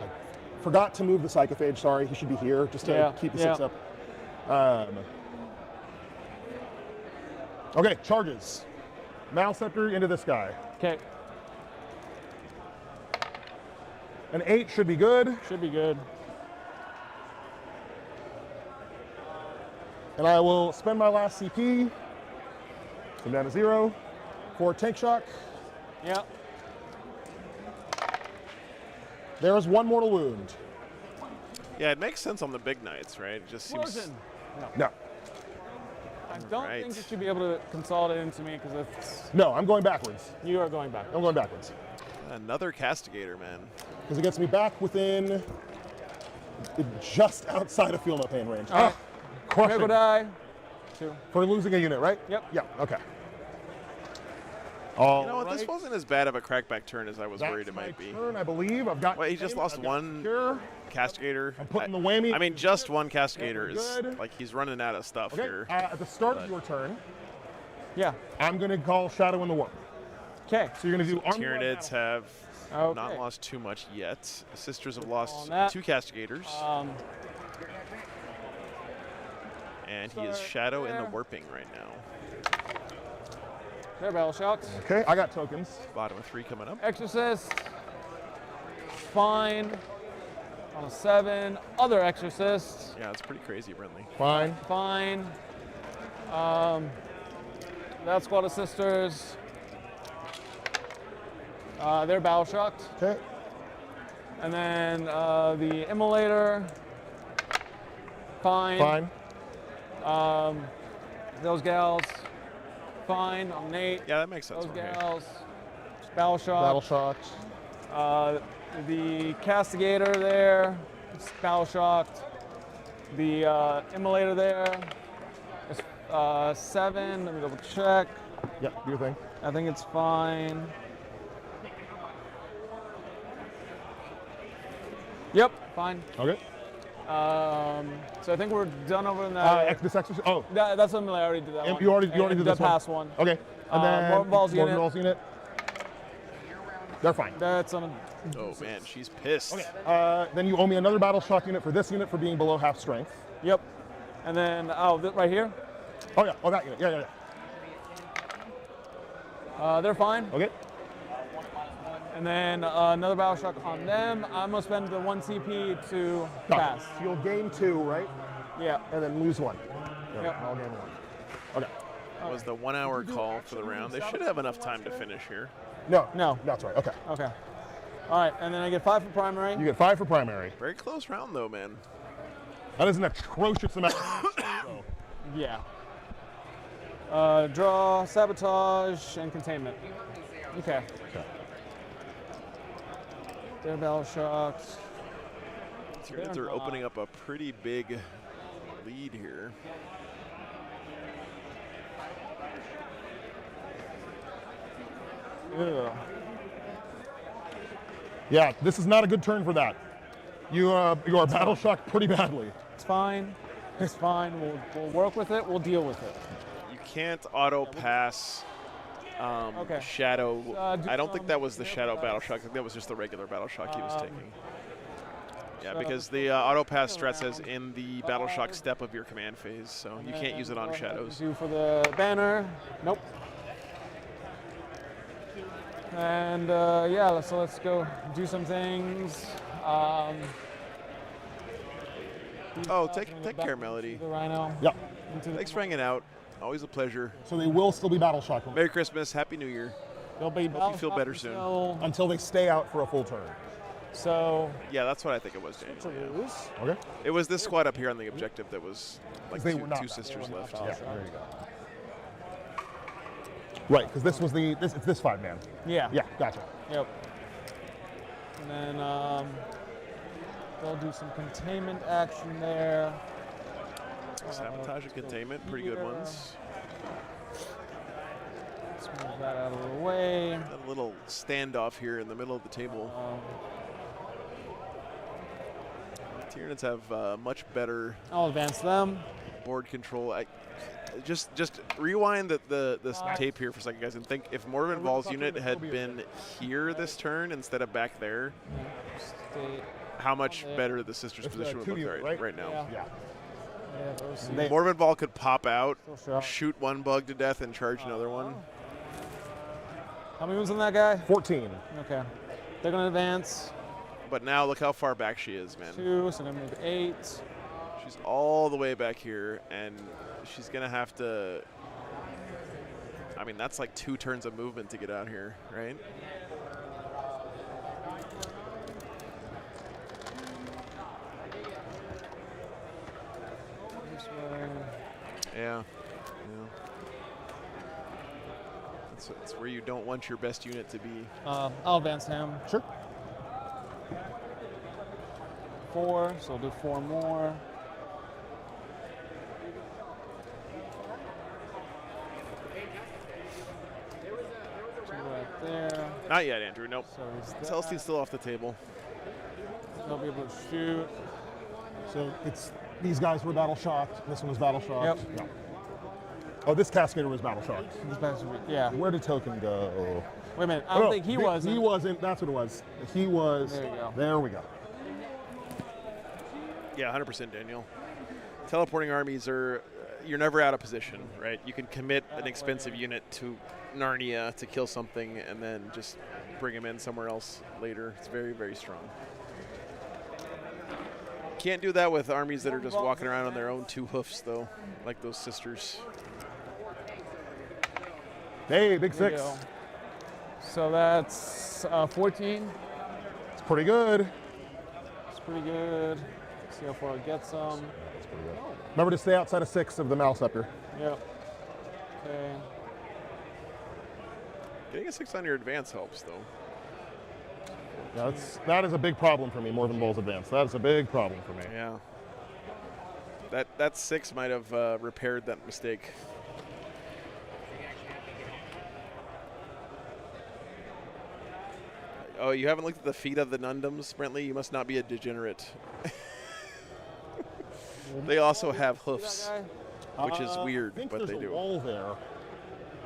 I forgot to move the Psychophage. Sorry, he should be here just to keep the 6 up. Okay, charges. Malceptor into this guy. Okay. An 8 should be good. Should be good. And I will spend my last CP. Come down to 0 for tank shock. Yep. There is 1 mortal wound. Yeah, it makes sense on the big knights, right? It just seems. Explosion. No. I don't think you should be able to consolidate into me because it's. No, I'm going backwards. You are going back. I'm going backwards. Another Castigator, man. Because it gets me back within just outside of feel no pain range. All right. Crushing. Critical die. 2. For losing a unit, right? Yep. Yeah, okay. You know what? This wasn't as bad of a crackback turn as I was worried it might be. Turn, I believe. I've got. Well, he just lost 1 Castigator. I'm putting the whammy. I mean, just 1 Castigator is good. like he's running out of stuff Okay. here. At the start of your turn, yeah, I'm going to call Shadow in the Warp. Okay. So you're going to do Army Tyranids have Okay. not lost too much yet. The Sisters have lost that. 2 Castigators. And he is Shadow in the Warping right now. Their battle shocks. Okay, I got tokens. Bottom of 3 coming up. Exorcist. Fine. On a 7. Other Exorcist. Yeah, it's pretty crazy, Brentley. Fine. Fine. That squad of sisters. They're battle shocked. Okay. And then the Immolator. Fine. Fine. Those gals. Fine. I'm Nate. Yeah, that makes sense. Those gals. Battle shocked. Battle shocked. The Castigator there. It's battle shocked. The Immolator there. It's 7. Let me double check. Yeah, do your thing. I think it's fine. Yep, fine. Okay. So I think we're done over in that. This exercise. Oh. That's something I already did that one. You already did the this past one. Okay. And then Mortal Balls Mortal unit. Balls unit. They're fine. That's on. Oh man, she's pissed. Okay. Then you owe me another battle shock unit for this unit for being below half strength. Yep. And then right here. Oh yeah. Oh that unit. Yeah. They're fine. Okay. And then another battle shock on them. I'm gonna spend the 1 CP to pass. So you'll gain 2, right? Yeah. And then lose 1. Yep. I'll gain 1. Okay. That was the 1 hour call for the round. They should have enough time to finish here. No. That's right. Okay. Okay. All right, and then I get 5 for primary. You get 5 for primary. Very close round though, man. That is an atrocious amount. Yeah. Draw, sabotage, and containment. Okay. Their battle shocks. Tyranids are opening up a pretty big lead here. Ugh. Yeah, this is not a good turn for that. You are battle shocked pretty badly. It's fine. It's fine. We'll work with it. We'll deal with it. You can't auto pass Shadow. I don't think that was the Shadow battle shock. I think that was just the regular battle shock he was taking. Yeah, because the auto pass strat says in the battle shock step of your command phase, so you can't use it on Shadows. Do for the banner. Nope. And yeah, so let's go do some things. Take care, Melody. The Rhino. Yep. Thanks for hanging out. Always a pleasure. So they will still be battle shocked. Merry Christmas. Happy New Year. They'll be Hope you feel better soon. Until they stay out for a full turn. So yeah, that's what I think it was, Daniel. Yeah. Okay. It was this squad up here on the objective that was like They were not two that. sisters left. Yeah, there you go. Right, because this was it's this 5-man. Yeah. Yeah, gotcha. Yep. And then they'll do some containment action there. Sabotage and containment, pretty good ones. Let's move that out of the way. A little standoff here in the middle of the table. Tyranids have much better. I'll advance them. Board control. Just rewind the tape here for a second, guys, and think if Morven Val's unit had been here this turn instead of back there, how much better the sisters' position would look right now. Yeah. Morven Val could pop out, shoot one bug to death, and charge another one. How many was on that guy? 14. Okay. They're going to advance. But now look how far back she is, man. 2, so they're going to move 8. She's all the way back here, and she's going to have to... I mean, that's like 2 turns of movement to get out here, right? Yeah. That's where you don't want your best unit to be. I'll advance him. Sure. 4, so I'll do 4 more. Right there. Not yet, Andrew. Nope. So Celestine's still off the table. They'll be able to shoot. So it's these guys were battle shocked. This one was battle shocked. Yep. No. Oh, this Cascadator was battle shocked. Yeah. Where did Token go? Wait a minute. I don't think he wasn't. He wasn't. That's what it was. He was. There you go. There we go. Yeah, 100%, Daniel. Teleporting armies are, you're never out of position, right? You can commit an expensive unit to Narnia to kill something and then just bring him in somewhere else later. It's very, very strong. Can't do that with armies that are just walking around on their own 2 hoofs, though, like those sisters. Hey, big 6. So that's 14. It's pretty good. It's pretty good. See how far it gets them. That's pretty good. Remember to stay outside of 6 of the mouse up here. Yep. Okay. Getting a 6 on your advance helps, though. That is a big problem for me, more than Bull's advance. That is a big problem for me. Yeah. That 6 might have repaired that mistake. Oh, you haven't looked at the feet of the Nundums, Brentley? You must not be a degenerate. They also have hoofs, which is weird, but they do. There's a wall there.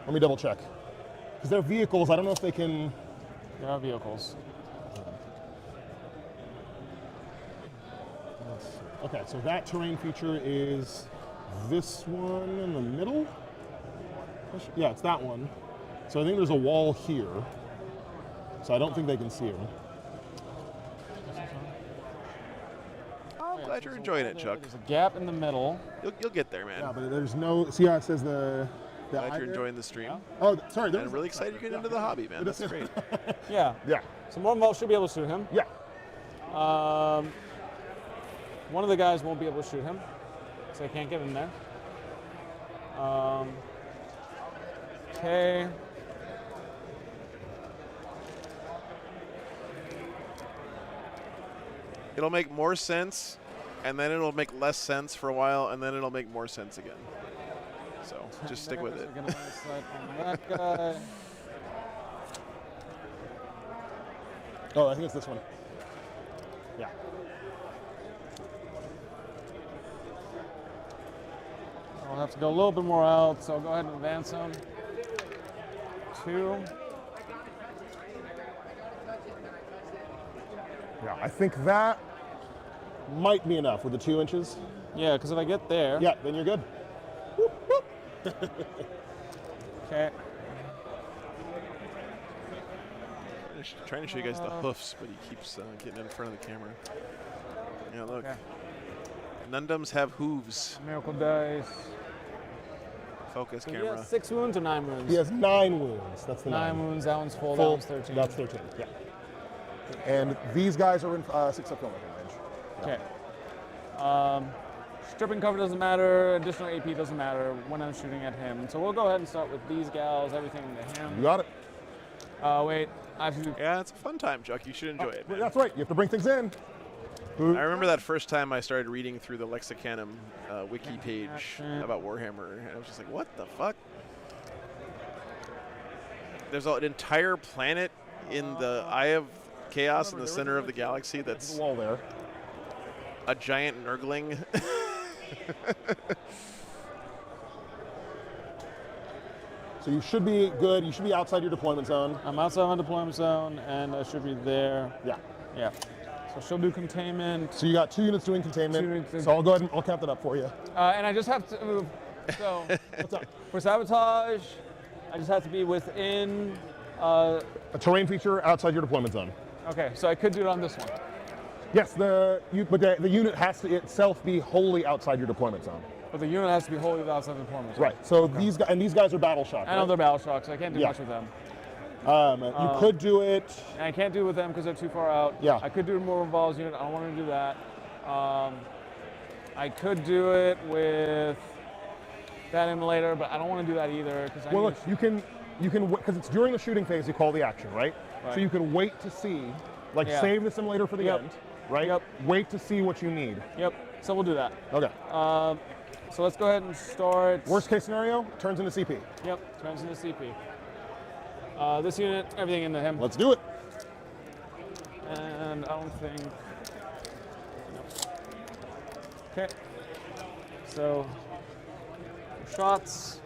Let me double check. Because they're vehicles, I don't know if they can... They are vehicles. Okay, so that terrain feature is this one in the middle? Yeah, it's that one. So I think there's a wall here. So I don't think they can see him. I'm glad you're enjoying it, Chuck. There's a gap in the middle. You'll get there, man. Yeah, but there's no... See how it says the glad you're enjoying the stream. Oh, sorry. I'm really excited you get into the hobby, man. That's great. Yeah. Yeah. So Morval should be able to shoot him. Yeah. One of the guys won't be able to shoot him, so I can't get in there. Okay. It'll make more sense, and then it'll make less sense for a while, and then it'll make more sense again. So just stick with it. That guy. Oh, I think it's this one. Yeah. I'll have to go a little bit more out, so I'll go ahead and advance him. 2. Yeah, I think that might be enough with the 2 inches. Yeah, because if I get there... Yeah, then you're good. Okay. trying to show you guys the hoofs, but he keeps getting in front of the camera. Yeah, look. Okay. Nundums have hooves. Miracle dice. Focus So he camera. has 6 wounds or 9 wounds? He has 9 wounds. That's the 9 wounds. That one's full. That one's 13. That's 13. Yeah. And these guys are in 6 up range. Okay. Stripping cover doesn't matter. Additional AP doesn't matter when I'm shooting at him. So we'll go ahead and start with these gals. Everything to him. You got it. Wait. I have to. Yeah, it's a fun time, Chuck. You should enjoy it. Man. That's right. You have to bring things in. I remember that first time I started reading through the Lexicanum wiki page about Warhammer, and I was just like, what the fuck? There's an entire planet in the Eye of Chaos in the center of the galaxy that's wall there. A giant nurgling. So you should be good. You should be outside your deployment zone. I'm outside my deployment zone, and I should be there. Yeah. Yeah. So she'll do containment. So you got 2 units doing containment. So I'll go ahead and I'll count that up for you. And I just have to move. So what's up? For sabotage, I just have to be within. A terrain feature outside your deployment zone. Okay, so I could do it on this one. Yes, but the unit has to itself be wholly outside your deployment zone. But the unit has to be wholly outside the deployment zone. Right. So these guys are battle shock. I know they're battle shock, so I can't do much with them. You could do it. And I can't do it with them because they're too far out. Yeah. I could do it more involves unit. I don't want to do that. I could do it with that in later, but I don't want to do that either because Well, look, you can because it's during the shooting phase you call the action, right? So you can wait to see, like save the simulator for the end, right? Yep. Wait to see what you need. Yep. So we'll do that. Okay. So let's go ahead and start. Worst case scenario, turns into CP. Yep, turns into CP. This unit, everything into him. Let's do it. And I don't think. No. Okay. So, shots.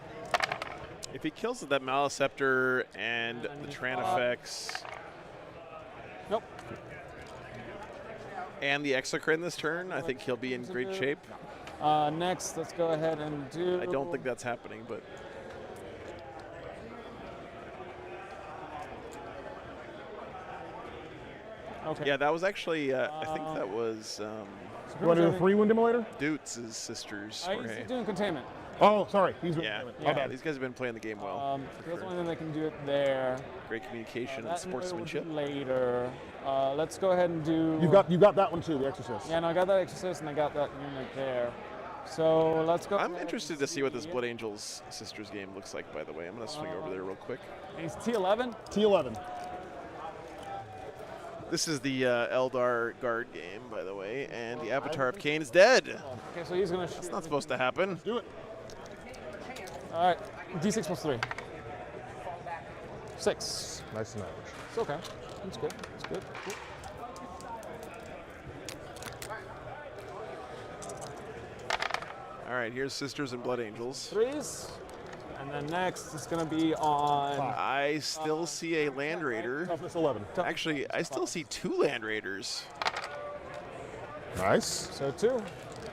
If he kills that Maliceptor and the Tran effects. Nope. And the Exocrine this turn, I think he'll be in great shape. Next, let's go ahead and do. I don't think that's happening, but. Okay. Yeah, that was actually, I think that was. You want to do a 3 wound immolator? Dutz' sisters. He's doing containment. Oh, sorry. He's yeah. Yeah. These guys have been playing the game well. That's the only thing they can do it there. Great communication and That sportsmanship. we'll do later. Let's go ahead and do. You got that one too, the Exorcist. Yeah, no, I got that Exorcist and I got that unit there. So let's go. I'm interested to see what this Blood Angels Sisters game looks like, by the way. I'm going to swing over there real quick. He's T11? T11. This is the Eldar Guard game, by the way, and the Avatar of Cain is dead. Okay, so he's going to shoot. That's not supposed to happen. Do it. All right, D6 plus 3. 6. Nice and average. It's okay. It's good. It's good. Cool. All right, here's Sisters and Blood Angels. 3s. And then next it's going to be on. I still see a Land Raider. Toughness 11. Actually, I still see 2 Land Raiders. Nice. So 2.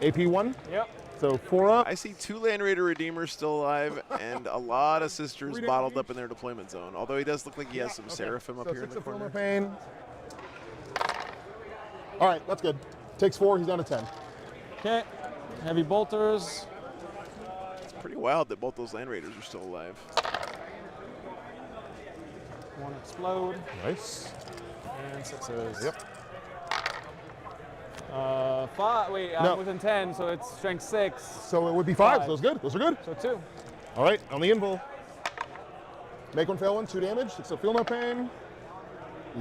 AP 1? Yep. So 4 up. I see 2 Land Raider Redeemers still alive and a lot of Sisters bottled up in their deployment zone. Although he does look like he has some Seraphim up here in the corner. Pain. All right, that's good. Takes 4, he's down to 10. Okay. Heavy bolters. It's pretty wild that both those Land Raiders are still alive. 1 explode. Nice. And 6s. Yep. 5. Wait, No. I'm within 10, so it's strength 6. So it would be 5. Those good. Those are good. So 2. All right, on the invul. Make 1, fail 1, 2 damage. Still feel no pain.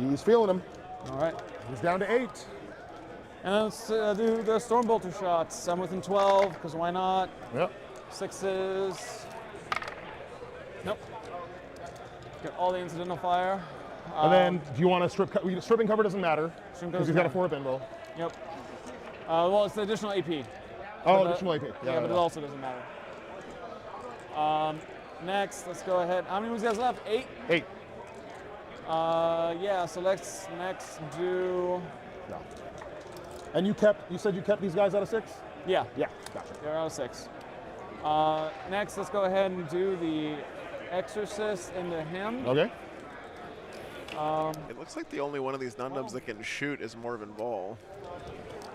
He's feeling him. All right. He's down to 8. And let's do the Stormbolter shots. I'm within 12, because why not? Yep. 6s. Nope. Get all the incidental fire. And then, do you want to strip? Stripping cover doesn't matter because he's got a 4 up invul. Yep. Well, it's the additional AP. Oh, additional AP. Yeah, but it also doesn't matter. Next, let's go ahead. How many moves he has left? 8? 8. Yeah. So let's next do. Yeah. And you said you kept these guys out of 6? Yeah. Yeah. Gotcha. They're out of 6. Next, let's go ahead and do the Exorcist into him. Okay. It looks like the only one of these Nundums that can shoot is Morven Ball,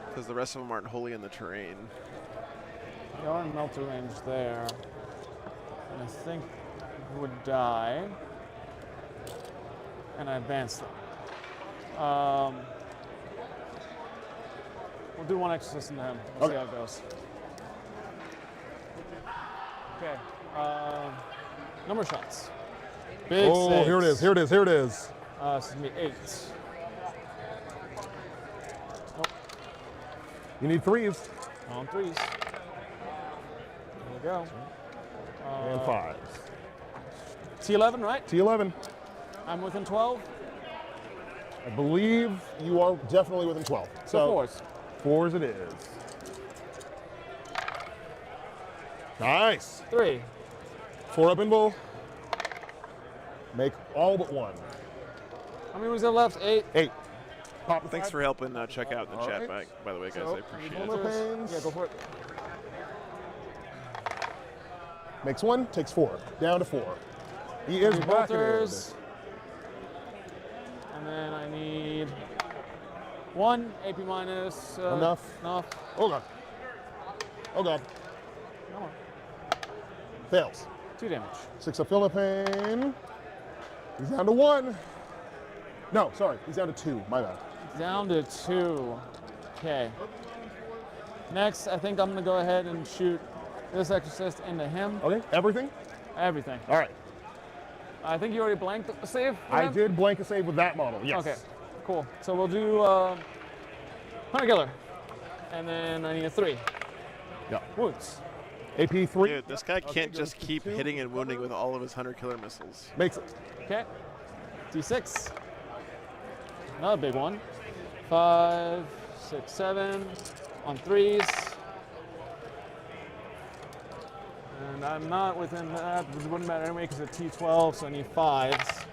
because the rest of them aren't wholly in the terrain. You are in melter range there. And I think it would die. And I advanced them. We'll do one exorcist into him. We'll see how it goes. Okay. Number shots. Big Oh, here it is. Here it is. Here it is. This is going to be 8. Oh. You need 3s. On 3s. There we go. And 5s. T11, right? T11. I'm within 12. I believe you are definitely within 12. So 4s. 4s it is. Nice. 3. 4 up in bull. Make all but 1. How many was there left? 8. 8. Pop. Thanks for helping check out in the chat right. by the way, guys. So, I appreciate Normal it. pains. Yeah, go for it. Makes 1, takes 4. Down to 4. He is bracketed. Bolters. And then I need 1 AP minus. Enough. Enough. Oh god. Oh god. Come on. Fails. 2 damage. 6 up Philip pain. He's down to 1. No, sorry. He's down to 2. My bad. Down to 2. Okay. Next, I think I'm going to go ahead and shoot this exorcist into him. Okay. Everything? Everything. All right. I think you already blanked the save. I did blank a save with that model. Yes. Okay. Cool. So we'll do Hunter Killer. And then I need a 3. Yeah. Wounds. AP 3. Dude, this guy can't just keep hitting and wounding with all of his Hunter Killer missiles. Makes it. Okay. D6. Another big one. 5, 6, 7 on 3s. And I'm not within that. It wouldn't matter anyway because it's T12, so I need 5s.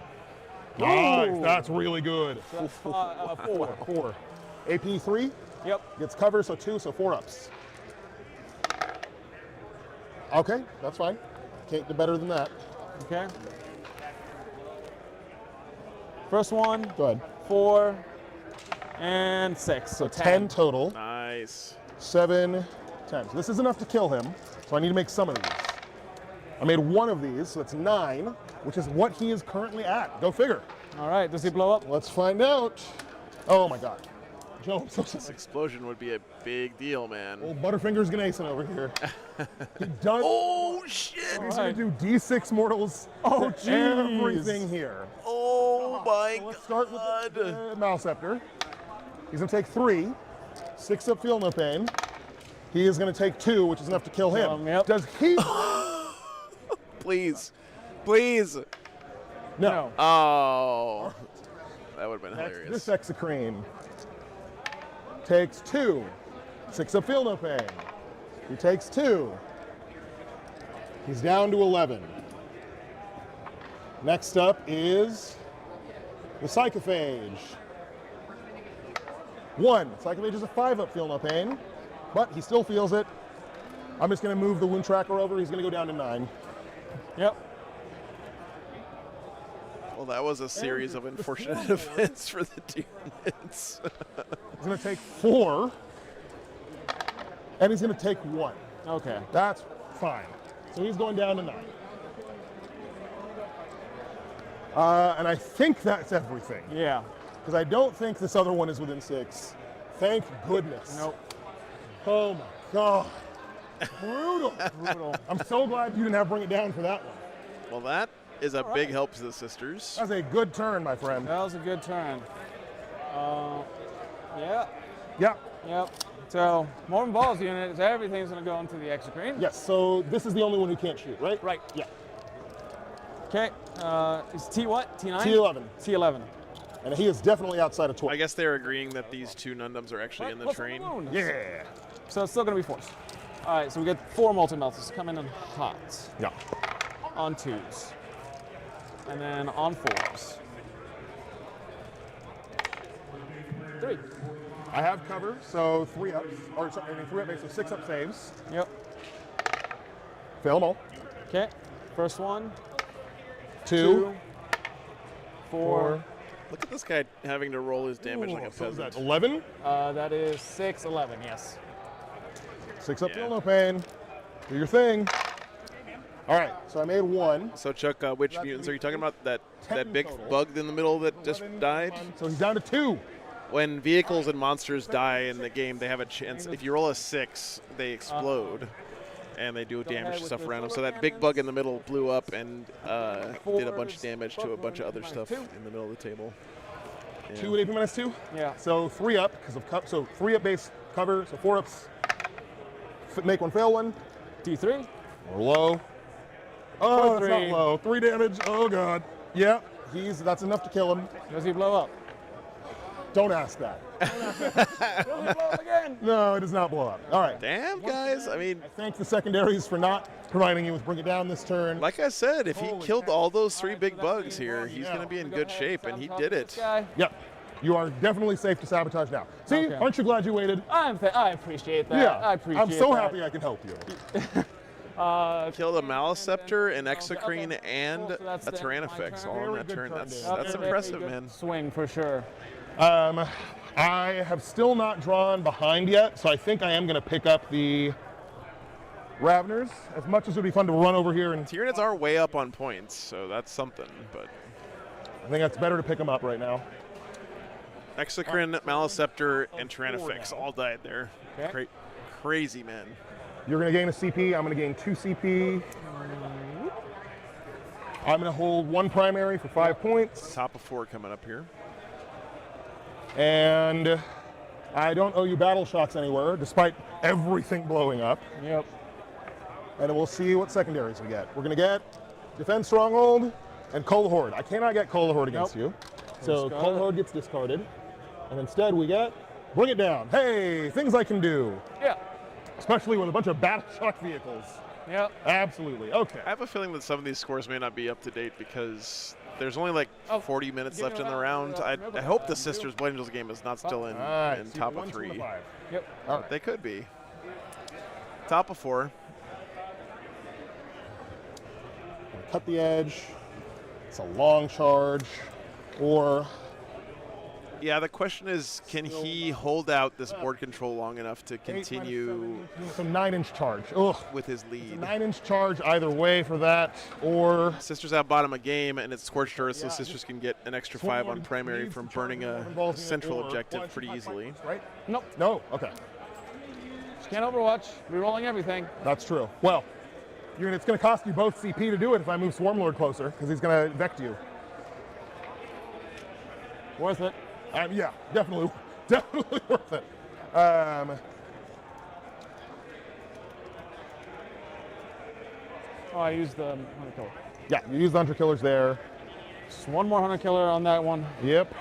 Nice. Ooh. That's really good. So that's 4. 4. AP 3. Yep. Gets cover, so 2, so 4 ups. Okay, that's fine. Can't do better than that. Okay. First one. Go ahead. 4 and 6. So 10 total. Nice. 7, 10. So this is enough to kill him, so I need to make some of these. I made 1 of these, so that's 9, which is what he is currently at. Go figure. All right, does he blow up? Let's find out. Oh my god. Joe, I'm so sorry. This explosion would be a big deal, man. Old Butterfingers Gnason over here. He does. Oh shit! He's gonna do D6 mortals. Oh, to jeez. everything here. Oh my god. Let's start with the Malceptor. He's gonna take 3. 6 up, feel no pain. He is gonna take 2, which is enough to kill him. Yep. Does he? Please, please. No. Oh, that would have been hilarious. This Exocrine takes 2. 6 up, feel no pain. He takes 2. He's down to 11. Next up is the Psychophage. 1. Psychophage is a 5 up, feel no pain, but he still feels it. I'm just going to move the wound tracker over. He's going to go down to 9. Yep. Well, that was a series of unfortunate events for the 2 units. He's going to take 4, and he's going to take 1. Okay. That's fine. So he's going down to 9. And I think that's everything. Yeah. Because I don't think this other one is within 6. Thank goodness. Nope. Oh my god. Brutal. Brutal. I'm so glad you didn't have to bring it down for that one. Well, that is a big help to the sisters. That's a good turn, my friend. That was a good turn. Yeah. Yeah. Yep. So, Morton Ball's unit, everything's going to go into the Exocrine. Yes, so this is the only one who can't shoot, right? Right. Yeah. Okay. Is T what? T9? T11. T11. And he is definitely outside of 12. I guess they're agreeing that these 2 Nundums are actually in the train. Yeah. So it's still going to be 4s. All right, so we get 4 multi-melters coming in hot. Yeah. On 2s. And then on 4s. 3. I have cover, so 3 ups, or sorry, I mean 3 up base, so 6 up saves. Yep. Fail them all. Okay. First one. 2, 4, Look at this guy having to roll his damage like a So is peasant. that 11? That is 6, 11, yes. 6 up, no pain. Do your thing. All right, so I made 1. So Chuck, which mutants are you talking about? That 10 big total. bug in the middle that just died? So he's down to 2. When vehicles and monsters die in the game, they have a chance. If you roll a 6, they explode, and they do damage to stuff around them. So that big bug in the middle blew up and did a bunch of damage to a bunch of other stuff in the middle of the table. Yeah. 2 at AP minus 2? Yeah. So 3 up, because of so 3 up base cover, so 4 ups. Make 1 fail 1. D3. Or low. Oh, that's 3. not low. 3 damage. Oh, God. Yeah, that's enough to kill him. Does he blow up? Don't ask that. Does he blow up again? No, it does not blow up. All right. Damn, guys. I mean, I thank the secondaries for not providing you with Bring It Down this turn. like I said, if he killed all those 3 big bugs here, he's going to be in good shape, and he did it. Yep. You are definitely safe to sabotage now. See, aren't you glad you waited? I appreciate that. Yeah. I appreciate I'm so that. happy I can help you. Killed a Maliceptor, an Exocrine, and a Tyrannifex all in that turn. That's impressive, man. Swing for sure. I have still not drawn behind yet, so I think I am going to pick up the Raveners. As much as it would be fun to run over here and Tyranids are way up on points, so that's something. But I think that's better to pick them up right now. Exocrine, Maliceptor, and Tyrannifex all died there. Crazy, man. You're going to gain a CP. I'm going to gain 2 CP. I'm going to hold 1 primary for 5 points. Top of 4 coming up here. And I don't owe you battle shocks anywhere, despite everything blowing up. Yep. And we'll see what secondaries we get. We're going to get Defend Stronghold and Cold Horde. I cannot get Cold Horde against you. So Cold Horde gets discarded. And instead we get Bring It Down. Hey, things I can do. Yeah. Especially with a bunch of battle shock vehicles. Yep. Absolutely. Okay. I have a feeling that some of these scores may not be up to date because there's only like 40 minutes left in the round. I hope the Sisters Blade Angels game is not still in top of 3. Yep. All right. They could be. Top of 4. Cut the edge. It's a long charge. Or yeah, the question is, can he hold out this board control long enough to continue some 9-inch charge? Ugh. With his lead? 9-inch charge either way for that, or Sisters out bottom a game, and it's Scorched Earth, so Sisters can get an extra 5 on primary from burning a central objective pretty easily. Right? Nope. No? Okay. Just can't Overwatch. Rerolling everything. That's true. Well, it's going to cost you both CP to do it if I move Swarmlord closer, because he's going to vect you. Worth it. Yeah, definitely worth it. I used the Hunter Killer. Yeah, you use the Hunter Killers there. Just 1 more Hunter Killer on that one. Yep.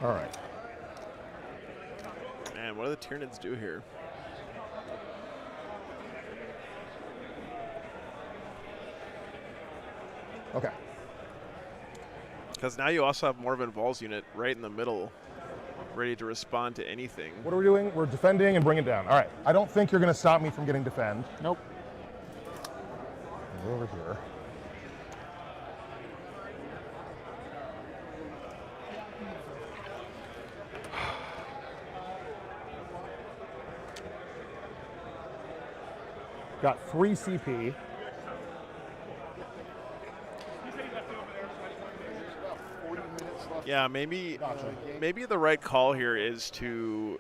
All right. Man, what do the Tyranids do here? Okay. Because now you also have Morven Val's unit right in the middle, ready to respond to anything. What are we doing? We're defending and bring it down. All right. I don't think you're going to stop me from getting defend. Nope. Go over here. Got 3 CP. Yeah, maybe the right call here is to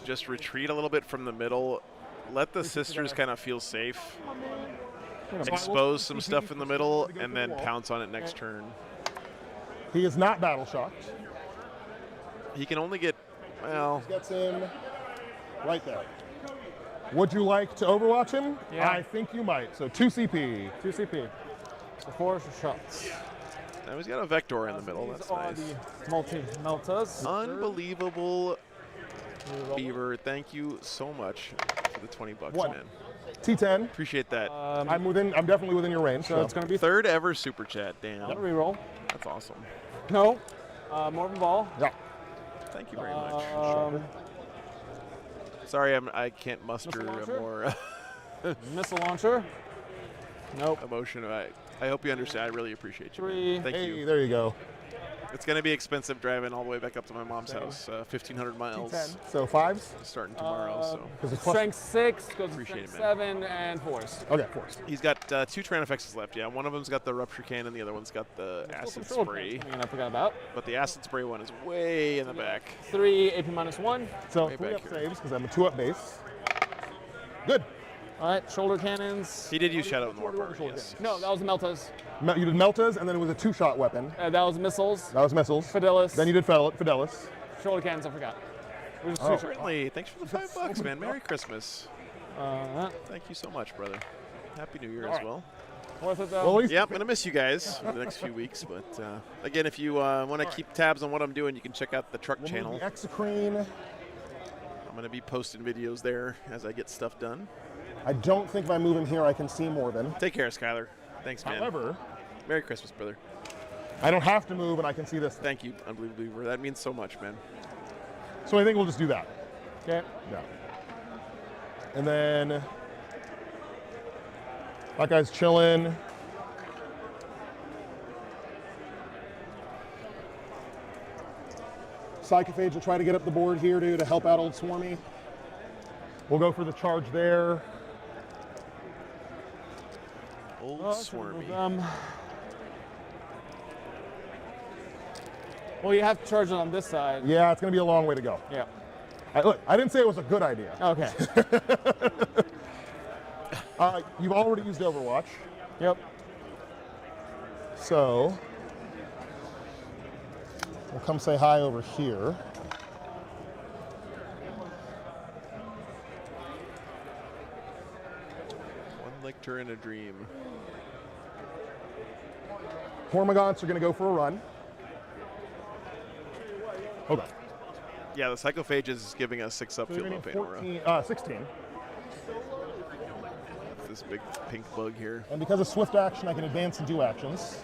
just retreat a little bit from the middle, let the Sisters kind of feel safe, expose some stuff in the middle, and then pounce on it next turn. He is not battle shocked. He can only get, well... Gets him right there. Would you like to Overwatch him? Yeah. I think you might. So 2 CP. 2 CP. So 4 shots. Now he's got a Vector in the middle. That's nice. Multi-meltas. Unbelievable, Beaver. Thank you so much for the $20, man. T10. Appreciate that. I'm definitely within your range. So it's going to be 3rd ever super chat. Damn. Got a reroll. That's awesome. No. Morven Ball. Yeah. Thank you very much. Sorry, I can't muster a more missile launcher. Nope. emotion. I hope you understand. I really appreciate you. 3. Man. Thank Hey, you. there you go. It's going to be expensive driving all the way back up to my mom's house, 1,500 miles. 10. So 5s? Starting tomorrow, so. Strength 6 goes to Appreciate strength it, man. 7 and force. Okay, force. He's got 2 Tyrannofexes left, yeah. One of them's got the rupture cannon, the other one's got the acid spray. I forgot about. But the acid spray one is way in the back. 3 AP -1. So Way 3 back up here. saves because I'm a 2-up base. Good. All right, shoulder cannons. He did use Shadow in the Warhammer, yes. No, that was Meltas. You did Meltas, and then it was a 2-shot weapon. That was missiles. That was missiles. Fidelis. Then you did Fidelis. Shoulder cannons, I forgot. It was Oh. Certainly. Thanks for the $5, man. Merry Christmas. Thank you so much, brother. Happy New Year as well. Worth it, though. Yeah, I'm going to miss you guys for the next few weeks. But again, if you want to keep tabs on what I'm doing, you can check out the truck channel. The Exocrine. I'm going to be posting videos there as I get stuff done. I don't think if I move him here, I can see Morbin. Take care, Skylar. Thanks, man. However, Merry Christmas, brother. I don't have to move, and I can see this. Thank you, Unbeliever. That means so much, man. So I think we'll just do that. Okay. Yeah. And then that guy's chilling. Psychophage will try to get up the board here, to help out old Swarmy. We'll go for the charge there. Old Swarmy. Well, you have to charge it on this side. Yeah, it's going to be a long way to go. Yeah. Look, I didn't say it was a good idea. Okay. You've already used Overwatch. Yep. So we'll come say hi over here. One lictor in a dream. Hormagaunts are going to go for a run. Hold on. Yeah, the Psychophage is giving us 6 up So field you're no gonna pain need aura. 16. This big pink bug here. And because of swift action, I can advance and do actions.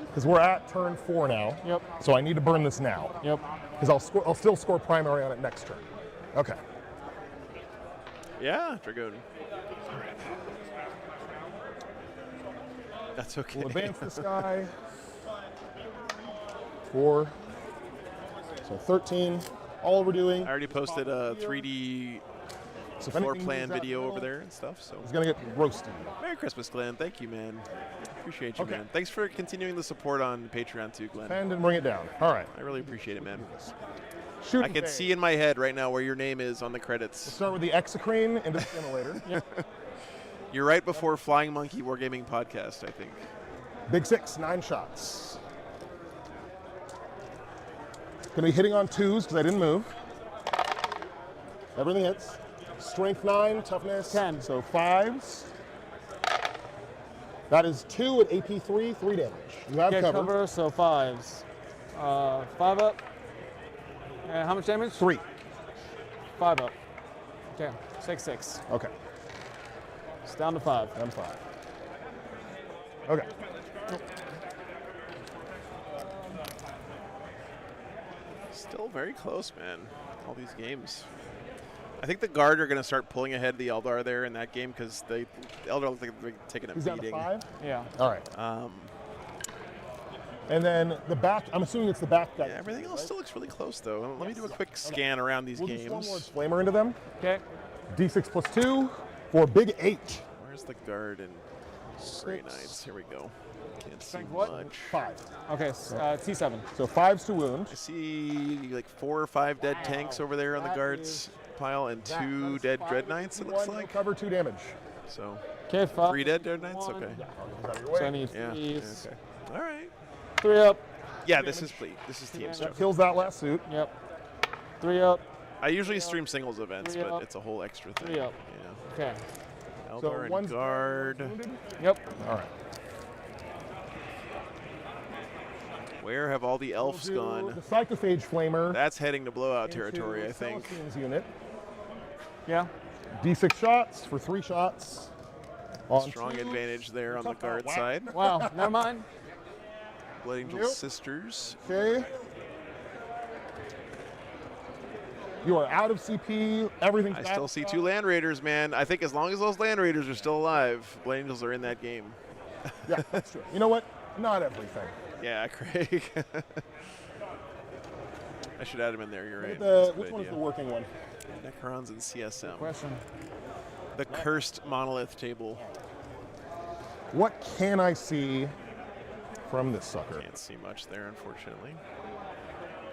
Because we're at turn 4 now. Yep. So I need to burn this now. Yep. Because I'll still score primary on it next turn. Okay. Yeah, Dragoon. That's okay. We'll advance this guy. 4. So 13. All we're doing. I already posted a 3D So if floor anything plan moves out video the over middle, there and stuff. So He's going to get roasted. Merry Christmas, Glenn. Thank you, man. Appreciate you, Okay. man. Thanks for continuing the support on Patreon too, Glenn. Defend and bring it down. All right. I really appreciate it, man. Shoot I can see in my head right now where your name is on the credits. We'll start with the Exocrine into the simulator. You're right before Flying Monkey Wargaming Podcast, I think. Big 6, 9 shots. Gonna be hitting on 2s because I didn't move. Everything hits. Strength 9, toughness 10. So 5s. That is 2 at AP 3, 3 damage. You have Get cover. cover, so 5s. 5 up. And how much damage? 3. 5 up. Okay, 6. Okay. It's down to 5. Down to 5. Okay. Still very close, man. All these games. I think the Guard are going to start pulling ahead the Eldar there in that game because the Eldar look like they're taking a He's down to beating. 5? Yeah. All right. And then the back, I'm assuming it's the back guy. Yeah, everything else still looks really close, though. Let me do a quick scan around these We'll do games. Stormlord's Flamer into them. Okay. D6 plus 2 for big 8. Where's the Guard and Grey Knights? Here we go. Can't see what? much. 5. Okay, T7. So 5s to wound. I see like 4 or 5 dead tanks over there on the Guards pile and 2 dead Dread Knights, it looks 1 like. cover, 2 damage. So, Okay, 5. 3 dead Dread Knights? One. Okay. So I need Yeah, 3s. okay. All right. 3 up. Yeah, this is team That stuff. kills that last suit. Yep. 3 up. I usually stream singles events, 3 but up. it's a whole extra thing. 3 up. Yeah. Okay. Eldar and one's Guard. wounded? Yep. All right. Where have all the elves We'll do gone? The Psychophage Flamer. That's heading to blowout into territory, I think. Celestine's unit. Yeah. D6 shots for 3 shots. On Strong 2. advantage there on the Tough Guard out. side. Wow, never mind. Blood Angel Nope. Sisters. Okay. You are out of CP. Everything's I back. still see 2 Land Raiders, man. I think as long as those Land Raiders are still alive, Blade Angels are in that game. Yeah, that's true. You know what? Not everything. Yeah, Craig. I should add him in there. You're right. Which one is the working one? Necrons and CSM. Question. The cursed monolith table. What can I see from this sucker? Can't see much there, unfortunately.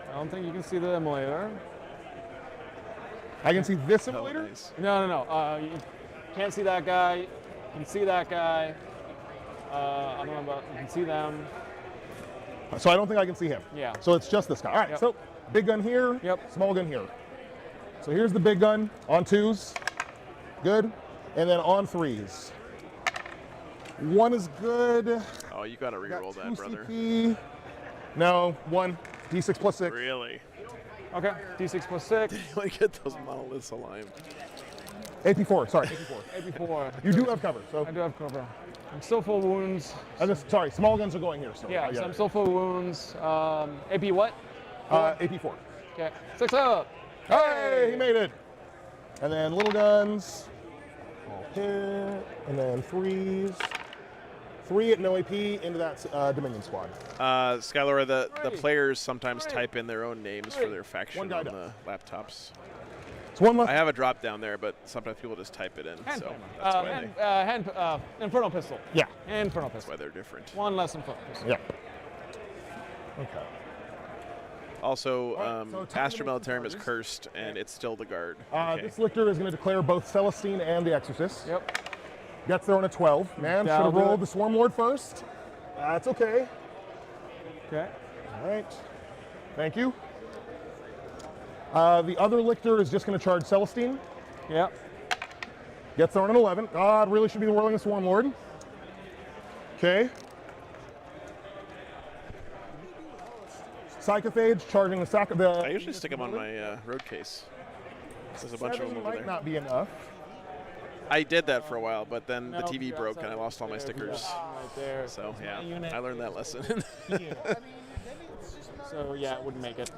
I don't think you can see the emulator. I can see this emulator? Nice. No. You can't see that guy. You can see that guy. I don't know about, you can see them. So I don't think I can see him. Yeah. So it's just this guy. All right, Yep. so big gun here, small gun here. So here's the big gun on 2s. Good. And then on 3s. 1 is good. Oh, you got to reroll that, brother. CP. No, 1. D6 plus 6. Really? Okay, D6 plus 6. You want to get those monoliths alive. AP4, sorry, AP4. AP4. You do have cover, so. I do have cover. I'm still full wounds. Sorry, small guns are going here. So Yeah, so I'm still full wounds. AP what? AP4. Okay, 6 up. Hey, he made it. And then little guns. All hit. And then 3s. 3 at no AP into that Dominion squad. Skylora, the players sometimes type in their own names for their faction on the laptops. It's one left. I have a drop down there, but sometimes people just type it in. So that's why Infernal pistol. Yeah. Infernal that's pistol. why they're different. One less Infernal pistol. Yeah. Okay. Also, so Astra Militarum is cursed, and it's still the guard. This lictor is going to declare both Celestine and the Exorcist. Yep. Gets there on a 12. Man, should have rolled the Swarm Lord first. That's okay. Okay. All right. Thank you. The other lictor is just going to charge Celestine. Yep. Gets there on an 11. God, really should be rolling the Swarm Lord. Okay. Psychophage charging the I usually stick them on my road case. There's a bunch of them over might there. not be enough. I did that for a while, but then the No, TV broke and I lost all my stickers. Right there. So yeah, I learned that lesson. So yeah, it wouldn't make it.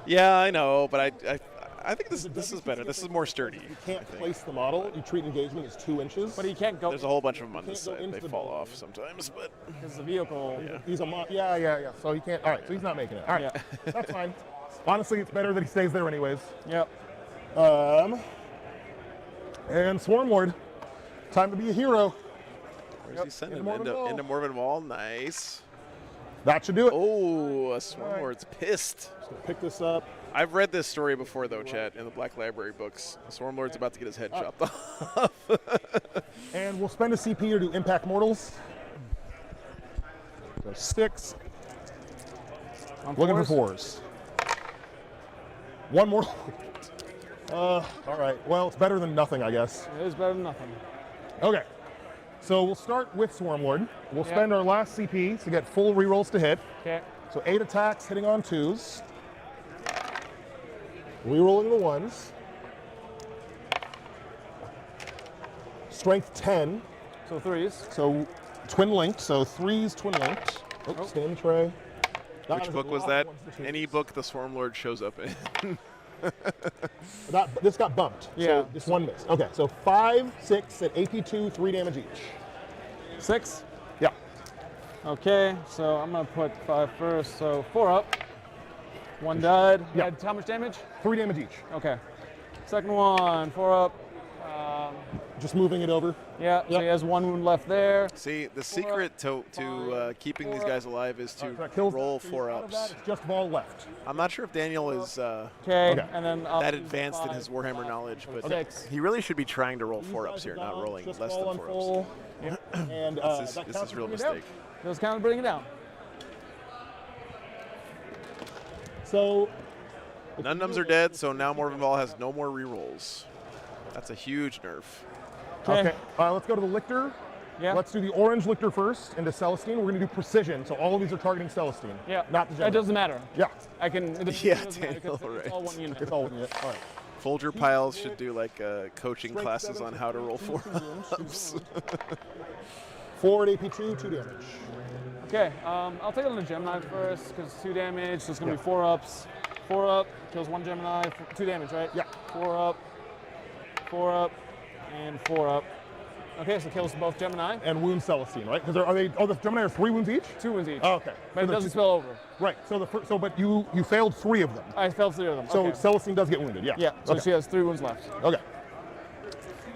Yeah, I know, but I think this is better. This is more sturdy. You can't place the model. You treat engagement as 2 inches. But he can't go. There's a whole bunch of them on this side. They fall off sometimes, but because the vehicle. Yeah. He's a yeah. So he can't. All right, so he's not making it. All right, that's fine. Honestly, it's better that he stays there anyways. Yep. And Swarm Lord, time to be a hero. Where's he sending him? Into Morven Wall. Nice. That should do it. Oh, a Swarm Lord's pissed. Just gonna pick this up. I've read this story before, though, chat, in the Black Library books. The Swarm Lord's about to get his head chopped off. And we'll spend a CP to do Impact Mortals. So 6. Looking for 4s. 1 mortal. All right. Well, it's better than nothing, I guess. It is better than nothing. Okay. So we'll start with Swarm Lord. We'll spend our last CP to get full rerolls to hit. Okay. So 8 attacks hitting on 2s. Rerolling the 1s. Strength 10. So 3s. So twin linked. So 3s twin linked. Oops, stay in the tray. Which book was that? Any book the Swarm Lord shows up in. This got bumped. Yeah. So just 1 miss. Okay, so 5, 6 at AP2, 3 damage each. 6? Yeah. Okay, so I'm going to put 5 first. So 4 up. 1 died. Yeah. How much damage? 3 damage each. Okay. Second one, 4 up. Just moving it over. Yeah, so he has 1 wound left there. See, the secret to keeping these guys alive is to roll 4-ups. It's just Vol left. I'm not sure if Daniel is Okay, and then that advanced in his Warhammer knowledge, but he really should be trying to roll 4-ups here, not rolling less than 4-ups. And this is a real mistake. Just kind of bring it down. So None-Nums are dead, so now Morven Ball has no more rerolls. That's a huge nerf. Okay. Let's go to the Lictor. Yeah. Let's do the orange Lictor first into Celestine. We're going to do precision, so all of these are targeting Celestine. Yeah. Not the general. It doesn't matter. Yeah. I can. Yeah, it doesn't matter 'cause Daniel, it's all 1 unit. It's all 1 unit. All right. Folger Piles should do like coaching classes on how to roll 4-ups. 4 at AP2, 2 damage. Okay, I'll take it on the gem knife first because 2 damage. So it's going to be 4 ups. 4 up, kills 1 Gemini, 2 damage, right? Yeah. 4 up, and 4 up. Okay, so kills both Gemini. And wounds Celestine, right? Because are they? Oh, the Gemini are 3 wounds each. 2 wounds each. Oh, okay. But it doesn't spill over. Right. So but you failed 3 of them. I failed 3 of them. So okay. Celestine does get wounded. Yeah. Yeah. So Okay. she has 3 wounds left. Okay.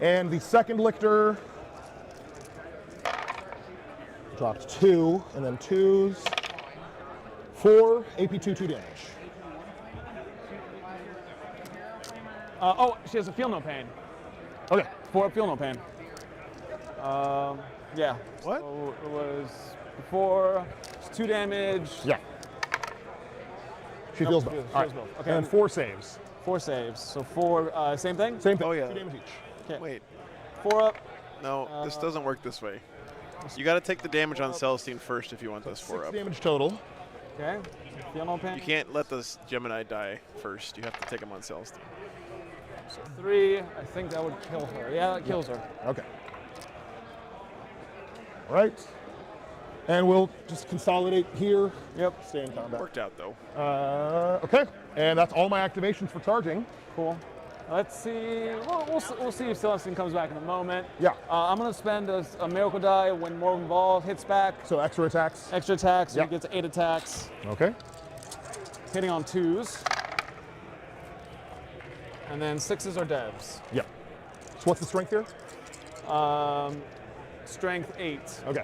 And the second lictor dropped 2, and then 2s. 4 AP2, 2 damage. Oh, she has a feel no pain. Okay. 4 up, feel no pain. Yeah. What? So it was 4, 2 damage. Yeah. She feels both. All right. both. Okay. And 4 saves. 4 saves. So 4, same thing? Same thing. Oh, yeah. 2 damage each. Okay. Wait. 4 up. No, this doesn't work this way. You got to take the damage on Celestine first if you want this 4 6 up. damage total. Okay. Feel no pain. You can't let this Gemini die first. You have to take him on Celestine. So 3, I think that would kill her. Yeah, that kills her. Okay. All right. And we'll just consolidate here. Yep. Stay in combat. Worked out, though. Okay. And that's all my activations for charging. Cool. Let's see. We'll see if Celestine comes back in a moment. Yeah. I'm going to spend a miracle die when more involved hits back. So extra attacks. Extra attacks. So Yeah. he gets 8 attacks. Okay. Hitting on 2s. And then 6s are devs. Yeah. So what's the strength here? Strength 8. Okay.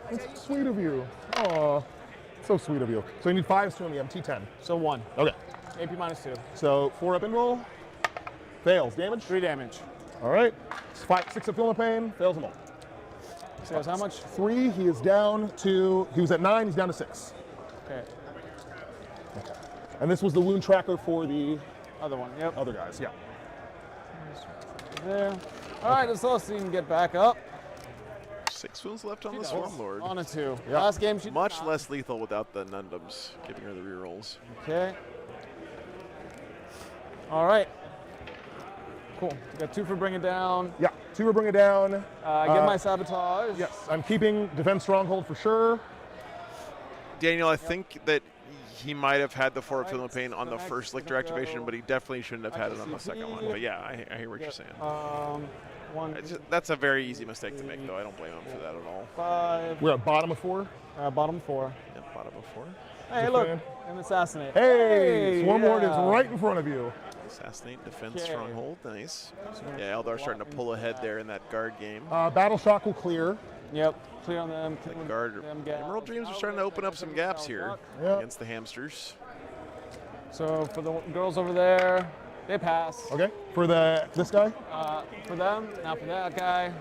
That's sweet of you. Oh, so sweet of you. So you need 5s to him, T10. So 1. Okay. AP minus 2. So 4 up and roll. Fails. Damage? 3 damage. All right. 6 of feel no pain. Fails them all. So how much? 3. He is down to, he was at 9, he's down to 6. Okay. And this was the wound tracker for the Other one, yep. other guys, yeah. There. All right, the Celestine can get back up. 6 wounds left on She the does. Swarm Lord. On a 2. Yeah. Last game she Much less lethal without the Nundums, giving her the rerolls. Okay. All right. Cool. Got 2 for bring it down. Yeah, 2 for bring it down. Get my sabotage. Yes, I'm keeping defense stronghold for sure. Daniel, I think that he might have had the 4 up feel no pain on the first lictor activation, but he definitely shouldn't have had it on the second one. But yeah, I hear what you're saying. That's a very easy mistake to make, though. I don't blame him for that at all. 5. We're at bottom of 4. Bottom 4. Yep, bottom of 4. Hey, look. And assassinate. Hey, Swarm Lord is yeah. right in front of you. Assassinate, defense, Okay. stronghold, nice. Yeah, Eldar's starting to pull ahead there in that guard game. Battle shock will clear. Yep, clear on them. The guard, Emerald Dreams are starting to open up some gaps here against the hamsters. So for the girls over there, they pass. Okay, for this guy? For them, now for that guy.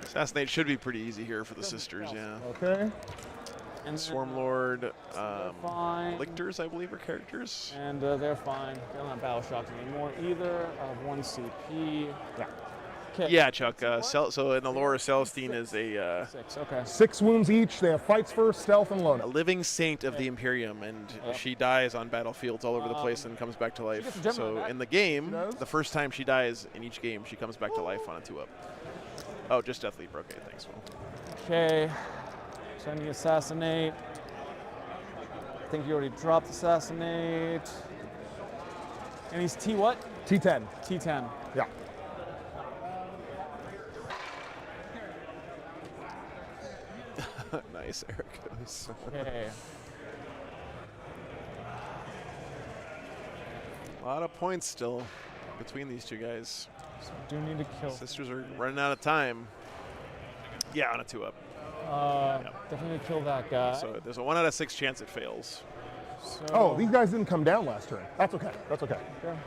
Assassinate should be pretty easy here for the sisters, yeah. Okay. And Swarm Lord, fine. lictors, I believe, are characters. And they're fine. They don't have battle shocks anymore either. I have 1 CP. Yeah. Okay. Yeah, Chuck. So in the lore, Celestine is a 6. Okay. 6 wounds each. They have fights first, stealth, and a Lona. living saint of the Imperium, and she dies on battlefields all over the place and comes back to life. So in the game, the first time she dies in each game, she comes back to life on a 2-up. Oh, just Death Leap. Okay, thanks, Will. Okay. So I need assassinate. I think you already dropped assassinate. And he's T what? T10. T10. Yeah. Nice, Eric goes. Okay. A lot of points still between these two guys. So do need to kill. Sisters are running out of time. Yeah, on a 2-up. Definitely kill that guy. So there's a 1 out of 6 chance it fails. So, Oh, these guys didn't come down last turn. That's okay. That's okay. okay.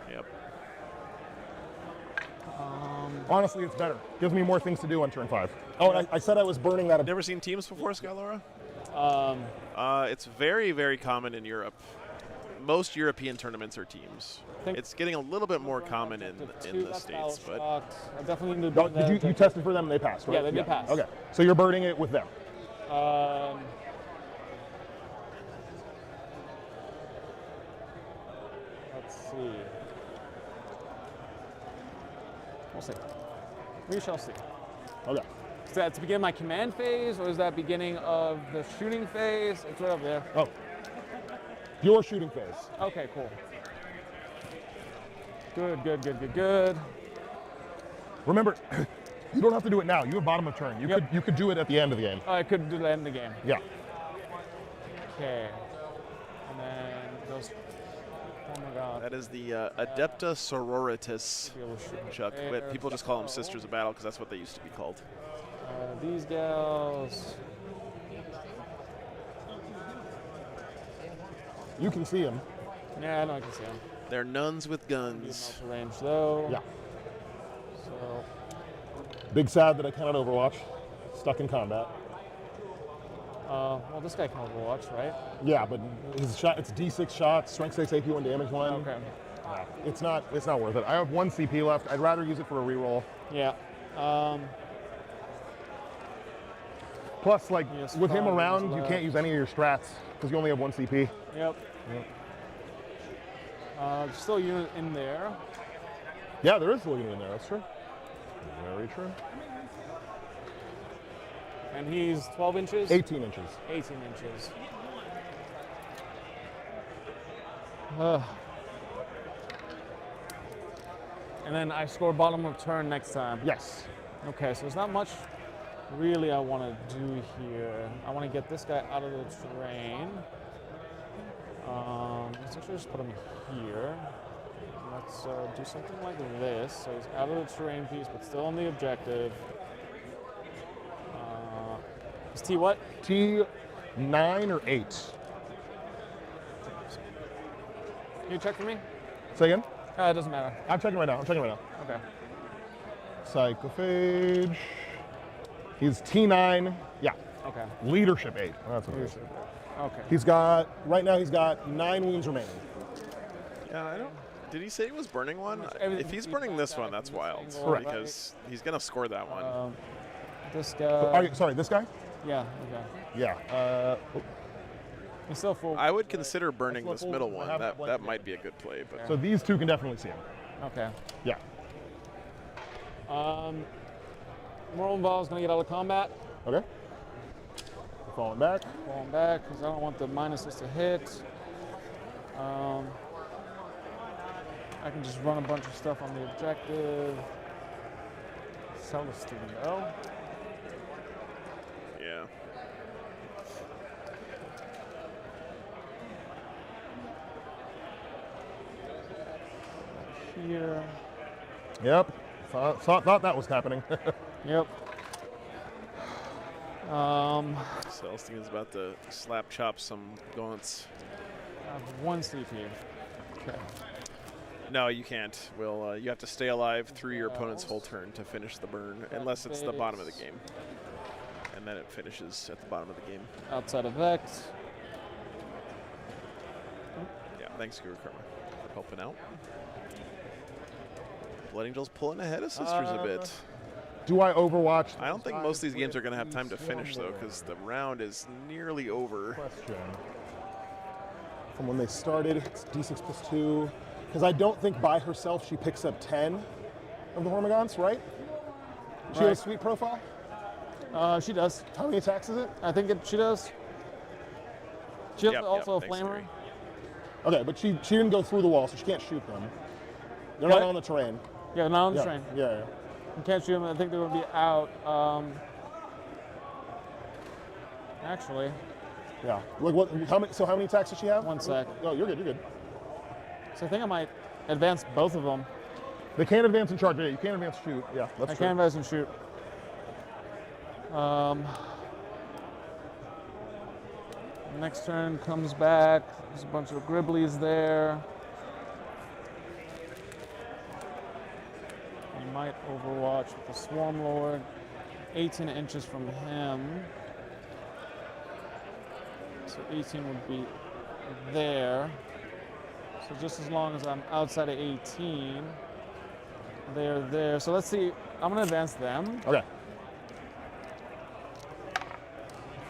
Yep. Honestly, it's better. Gives me more things to do on turn 5. Oh, and I said I was burning that. Never seen teams before, Scott Laura? Um, It's very, very common in Europe. Most European tournaments are teams. It's getting a little bit more common in the States, but I definitely need to Oh, did you tested for them and they passed, right? Yeah, they did pass. Okay, so you're burning it with them. Let's see. We'll see. We shall see. Okay. Is that to begin my command phase, or is that beginning of the shooting phase? It's right over there. Oh. Your shooting phase. Okay, cool. Good, good, good, good, good. Remember, you don't have to do it now. You have bottom of turn. You could do it at the end of the game. Oh, I could do the end of the game. Yeah. Okay. And then those. Oh my god. That is the Adepta Sororitas, Chuck. But people just call them Sisters of Battle because that's what they used to be called. These gals. You can see them. Yeah, I know I can see them. They're nuns with guns. Range though. Yeah. So. Big sad that I cannot Overwatch. Stuck in combat. Well, this guy can Overwatch, right? Yeah, but his shot, it's D6 shots, strength 6, AP 1, damage 1. Okay. Yeah, it's not worth it. I have 1 CP left. I'd rather use it for a reroll. Yeah. Plus, like, yes, with him probably around, you left. can't use any of your strats because you only have 1 CP. Yep. Still a unit in there. Yeah, there is a unit in there. That's true. Very true. And he's 12 inches? 18 inches. 18 inches. And then I score bottom of turn next time. Yes. Okay, so there's not much really I want to do here. I want to get this guy out of the terrain. Let's actually just put him here. Let's do something like this. So he's out of the terrain piece, but still on the objective. Is T what? T 9 or 8. Can you check for me? Say again? It doesn't matter. I'm checking right now. Okay. Psychophage. He's T9. Yeah. Okay. Leadership 8. That's what it is. Leadership. Okay. He's got 9 wounds remaining. Yeah, I don't. Did he say he was burning one? If he's burning this one, that's wild. Correct. Because he's gonna score that one. This guy. Sorry, this guy? Yeah. Okay. Yeah. He's still full. I would consider burning this middle one. That might be a good play. But So these two can definitely see him. Okay. Yeah. Moral Ball is going to get out of combat. Okay. Falling back. Falling back because I don't want the minuses to hit. I can just run a bunch of stuff on the objective. Celestino. Yeah. Here. Yep. Thought that was happening. Yep. Celestine's about to slap chop some gaunts. I have 1 CP. Okay. No, you can't. Will you have to stay alive through your opponent's whole turn to finish the burn, unless it's the bottom of the game. And then it finishes at the bottom of the game. Outside of Vex. Yeah, thanks, Guru Karma, for helping out. Blood Angel's pulling ahead of Sisters a bit. Do I Overwatch? I don't think most of these games are going to have time to finish, though, because the round is nearly over. Question. From when they started, it's D6 plus 2. Because I don't think by herself she picks up 10 of the Hormigons, right? She has a sweet profile? She does. How many attacks is it? I think she does. She has also a flamer. Okay, but she didn't go through the wall, so she can't shoot them. They're not on the terrain. Yeah, not on the terrain. Yeah. You can't shoot them. I think they would be out. Actually. Yeah. Like what? How many attacks does she have? 1 sec. Oh, you're good. You're good. So I think I might advance both of them. They can't advance and charge. Yeah, you can't advance and shoot. Yeah, that's true. I can advance and shoot. Next turn comes back. There's a bunch of Gribblies there. You might Overwatch with the Swarm Lord. 18 inches from him. So 18 would be there. So just as long as I'm outside of 18, they're there. So let's see. I'm going to advance them. Okay.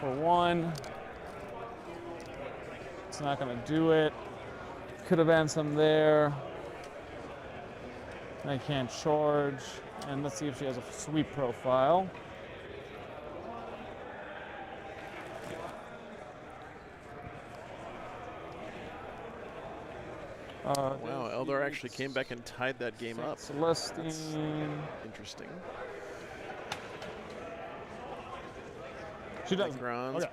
For 1. It's not going to do it. Could advance them there. I can't charge. And let's see if she has a sweep profile. Wow, Eldar actually came back and tied that game up. Celestine. That's interesting. She does. Necrons. Okay.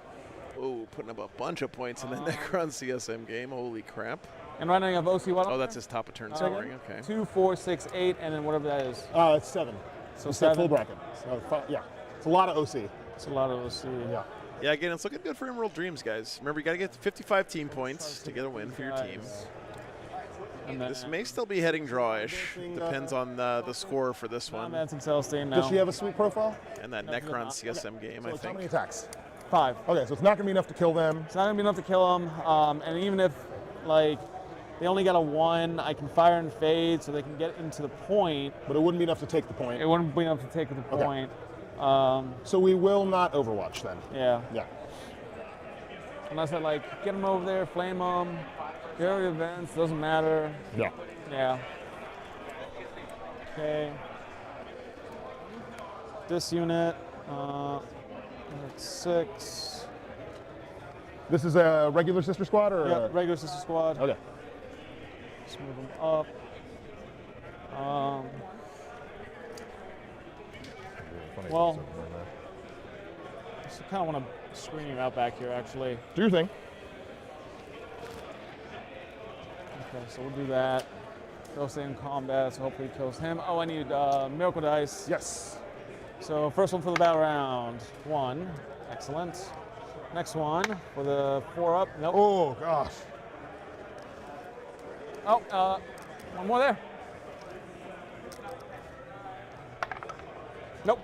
Oh, putting up a bunch of points in the Necron CSM game. Holy crap. And right now you have OC what? Oh, that's his top of turn scoring. Okay. 2, 4, 6, 8, and then whatever that is. It's 7. So It's that 7. full bracket. So yeah, it's a lot of OC. It's a lot of OC. Yeah. Yeah, again, it's looking good for Emerald Dreams, guys. Remember, you got to get 55 team points to get a win for your team. And then, This may still be heading drawish. Depends on the score for this one. That's in Celestine now. Does she have a sweet profile? And that Necron CSM game, So I it's how think. many attacks? 5. Okay, so it's not going to be enough to kill them. It's not going to be enough to kill them. And even if, like, they only got a 1, I can fire and fade so they can get into the point. But it wouldn't be enough to take the point. It wouldn't be enough to take the point. So we will not Overwatch then. Yeah. Yeah. Unless I, like, get them over there, flame them, area events, doesn't matter. Yeah. Yeah. Okay. This unit, that's 6. This is a regular sister squad or? Yeah, regular sister squad. Okay. Just move them up. Well, I just kind of want to screen you out back here, actually. Do your thing. Okay, so we'll do that. They'll stay in combat, so hopefully he kills him. Oh, I need Miracle Dice. Yes. So first one for the battle round. 1. Excellent. Next one for the 4 up. Nope. Oh, gosh. Oh, one more there. Nope.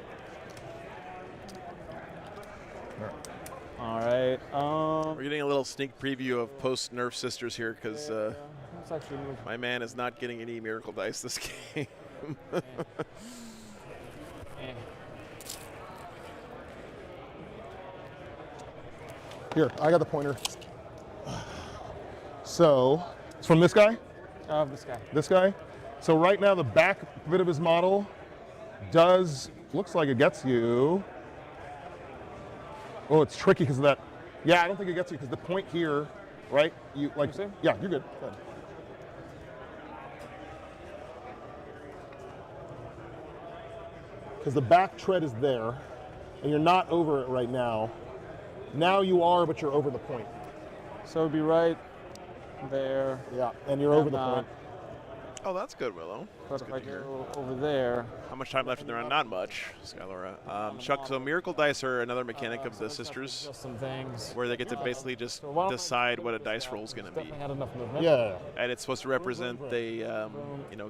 All right. We're getting a little sneak preview of post Nerf Sisters here because Let's actually move. my man is not getting any Miracle Dice this game. Here, I got the pointer. So, it's from this guy? This guy. This guy? So right now the back bit of his model looks like it gets you. Oh, it's tricky because of that. Yeah, I don't think it gets you because the point here, right? You like, yeah, you're good. Go ahead. Because the back tread is there, and you're not over it right now. Now you are, but you're over the point. So it'd be right there. Yeah, and you're over the point. Oh, that's good, Willow. But if I go over there. How much time left in the round? Not much, Skylora. Chuck, so Miracle Dice are another mechanic of the Sisters. Just some things. Where they get to basically just decide what a dice roll is going to be. Had enough movement. Yeah. And it's supposed to represent they,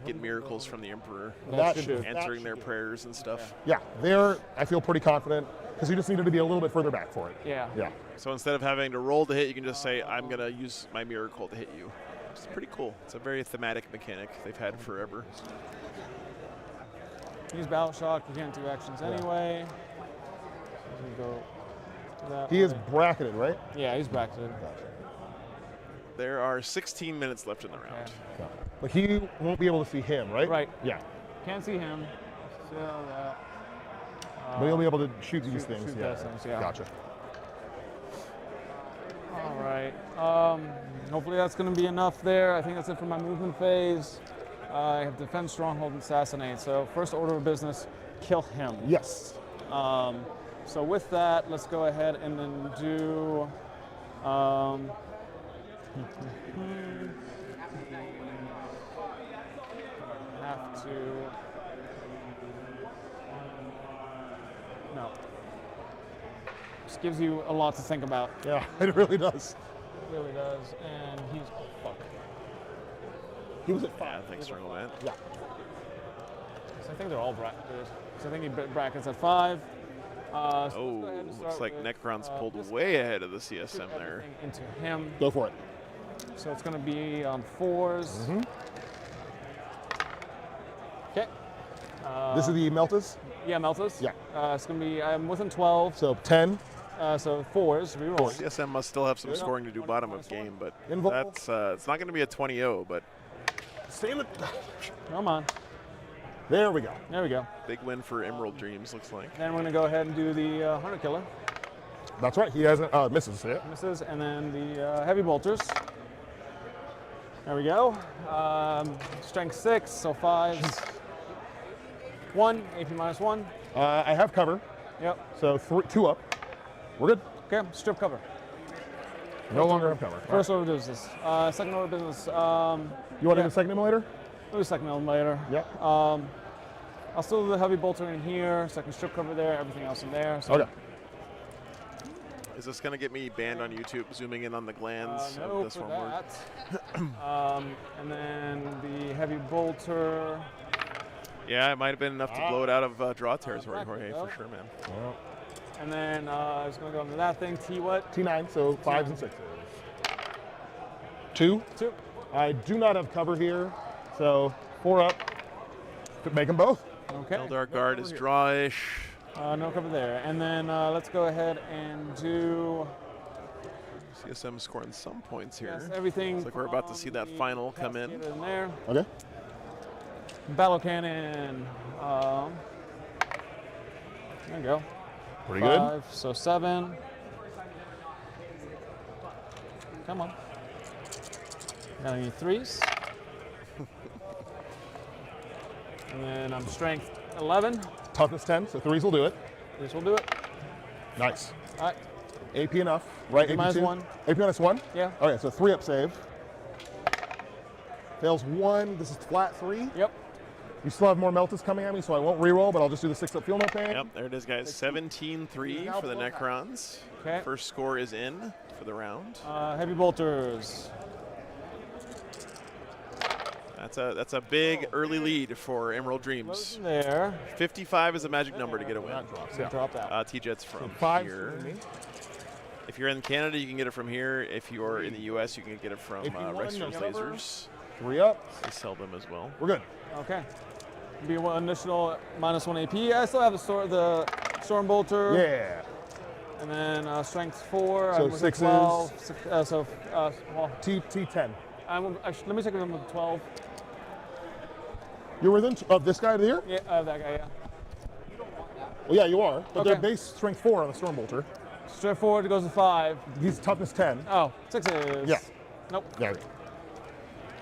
get miracles from the Emperor, answering their prayers and stuff. Yeah, there I feel pretty confident because you just needed to be a little bit further back for it. Yeah. Yeah. So instead of having to roll to hit, you can just say, I'm going to use my miracle to hit you. It's pretty cool. It's a very thematic mechanic they've had forever. Use Battle Shock. You can't do actions anyway. So we go that He is way. bracketed, right? Yeah, he's bracketed. There are 16 minutes left in the round. But he won't be able to see him, right? Right. Yeah. Can't see him. So that. But he'll be able to shoot these things. shoot Yeah. those things, yeah. Gotcha. All right. Hopefully that's going to be enough there. I think that's it for my movement phase. I have defend, stronghold, and assassinate. So first order of business, kill him. Yes. So with that, let's go ahead and then do. Have to. No. Just gives you a lot to think about. Yeah, it really does. It really does. And he's, oh fuck. He was at 5. Yeah, thanks for all that. Yeah. So I think they're all bracketed. So I think he brackets at 5. Oh, looks like Necron's pulled way ahead of the CSM there. Into him. Go for it. So it's going to be on 4s. Okay. This is the Meltas? Yeah, Meltas. Yeah. It's going to be, I'm within 12. So 10. So 4s, reroll. CSM must still have some scoring to do bottom of game, but Involved. that's it's not going to be a 20-0, but Stay in the. Come on. There we go. There we go. big win for Emerald Dreams, looks like. Then we're going to go ahead and do the Hunter Killer. That's right. He hasn't misses it. Misses, and then the Heavy Bolters. There we go. Strength 6, so 5s. 1, AP -1. I have cover. Yep. So 2 up. We're good. Okay, strip cover. No longer have cover. First order of business. Second order of business. You want to do the second immolator? We'll do second immolator. Yep. I'll still do the heavy bolter in here, second strip cover there, everything else in there. So okay. Is this going to get me banned on YouTube, zooming in on the glands no, of this for one that. And then the heavy bolter. Yeah, it might have been enough to blow it out of draw territory, Jorge, go. for sure, man. And then I was going to go into that thing. T what? T9, so 5s and 6s. 2. 2. I do not have cover here, so 4 up. Could make them both. Okay. Eldar Guard is draw-ish. No cover there. And then let's go ahead and do... CSM scoring some points here. Yes, everything. Looks like we're about to see that final come in. In there. Okay. Battle cannon. There you go. Pretty 5, good. So 7. Come on. Got any 3s? And then I'm strength 11. Toughness 10, so 3s will do it. 3s will do it. Nice. All right. AP enough, right? AP minus 1. AP -1? Yeah. Okay, so 3 up save. Fails 1. This is flat 3. Yep. You still have more Meltas coming at me, so I won't reroll, but I'll just do the 6 up feel no pain. Yep, there it is, guys. 17-3 for the Necrons. Okay. First score is in for the round. Heavy bolters. That's a big early lead for Emerald Dreams. There. 55 is a magic number to get a win. Drop that. T-Jet's from So here. If you're in Canada, you can get it from here. If you're in the U.S., you can get it from Rexter's Lasers. 3 up. They sell them as well. We're good. Okay. Be one additional -1 AP. I still have the Storm Bolter. Yeah. And then strength 4. So I'm with 6s. 12. Well, T10. let me check with him with 12. You're within of this guy here? Yeah, that guy, yeah. Well, yeah, you are. But Okay. they're base strength 4 on the Storm Bolter. Straight forward, it goes to 5. He's toughness 10. Oh, 6s. Yeah. Nope. Yeah.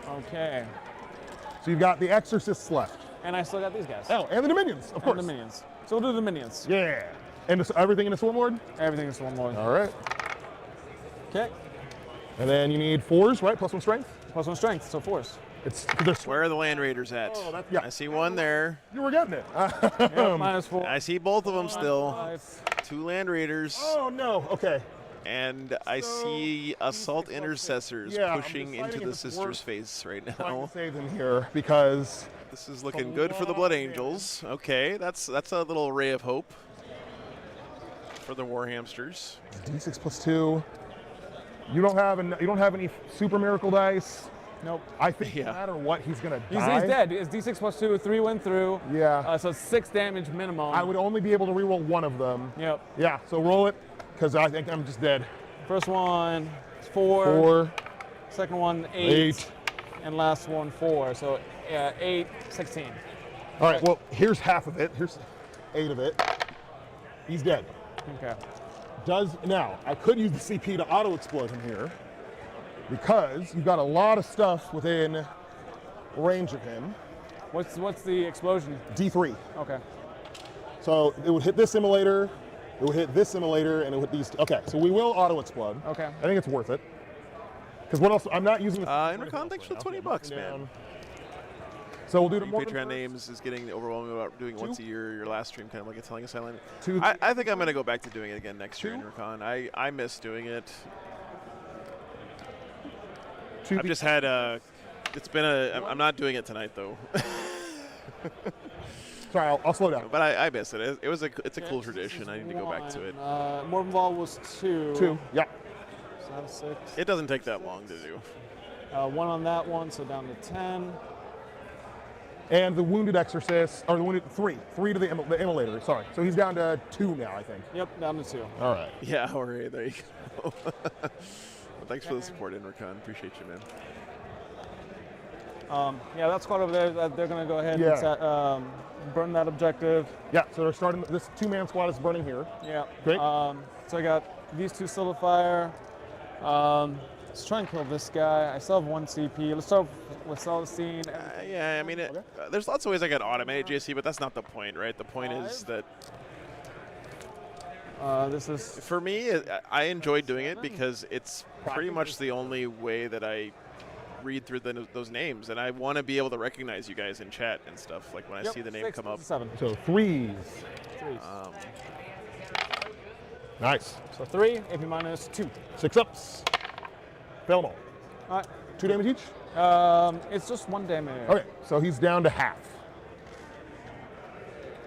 Okay. So you've got the Exorcists left. And I still got these guys. Oh, and the Dominions, of course. And the Minions. So we'll do the Minions. Yeah. And everything in the Swarm Lord? Everything in Swarm Lord. All right. Okay. And then you need 4s, right? +1 strength? +1 strength, so 4s. Where are the Land Raiders at? Oh, yeah. I see one there. You were getting it. Yep, -4. I see both of them still. 5. 2 Land Raiders. Oh, no. Okay. And I see Assault Intercessors Yeah, I'm pushing deciding into if the it's Sister's worth face right Trying now. to save them here because This is looking good for the Blood Angels. Okay, that's a little ray of hope for the Warhamsters. D6 +2. You don't have any super miracle dice. Nope. I think no matter what, he's gonna He's die. dead. It's D6 +2, 3 went through. Yeah. So 6 damage minimum. I would only be able to reroll one of them. Yep. Yeah. So roll it, because I think I'm just dead. First one, 4. 4. Second one, 8. And last one, 4. So 8, 16. All right. Well, here's half of it. Here's 8 of it. He's dead. Okay. Now I could use the CP to auto explode him here, because you've got a lot of stuff within range of him. What's the explosion? D3. Okay. So it would hit this immolator, it would hit this immolator, and it would hit these. Okay, so we will auto explode. Okay. I think it's worth it. Because what else? I'm not using the. Intercon, thanks for the $20, man. So we'll do the Your Patreon names is getting overwhelming about doing it once a year. Your last stream kind of like a telling a silent. I think I'm going to go back to doing it again next year, Intercon. I miss doing it. I've just had it's been I'm not doing it tonight though. Sorry, I'll slow down. But I miss it. It's a cool tradition. I need to go back to it. Morton Ball was 2. 2. Yeah. So that was 6. It doesn't take that long to do. 1 on that one, so down to 10. And the Wounded Exorcist, or the Wounded 3 to the immolator. Sorry. So he's down to 2 now, I think. Yep, down to 2. All right. Yeah, Jorge, there you go. Well, thanks for the support, Intercon. Appreciate you, man. Yeah, that squad over there, they're going to go ahead and burn that objective. Yeah, so they're starting, this 2-man squad is burning here. Yeah. Great. So I got these 2 Silverfire. Let's try and kill this guy. I still have 1 CP. Let's start with Celestine. Yeah, I mean, there's lots of ways I could automate JC, but that's not the point, right? The point is that this is for me. I enjoy doing it because it's pretty much the only way that I read through those names, and I want to be able to recognize you guys in chat and stuff. Like when I see the name come up. 7. So 3s. Nice. So 3, AP minus 2. 6 ups. Fail them all. All right. 2 damage each? It's just 1 damage. Okay, so he's down to half.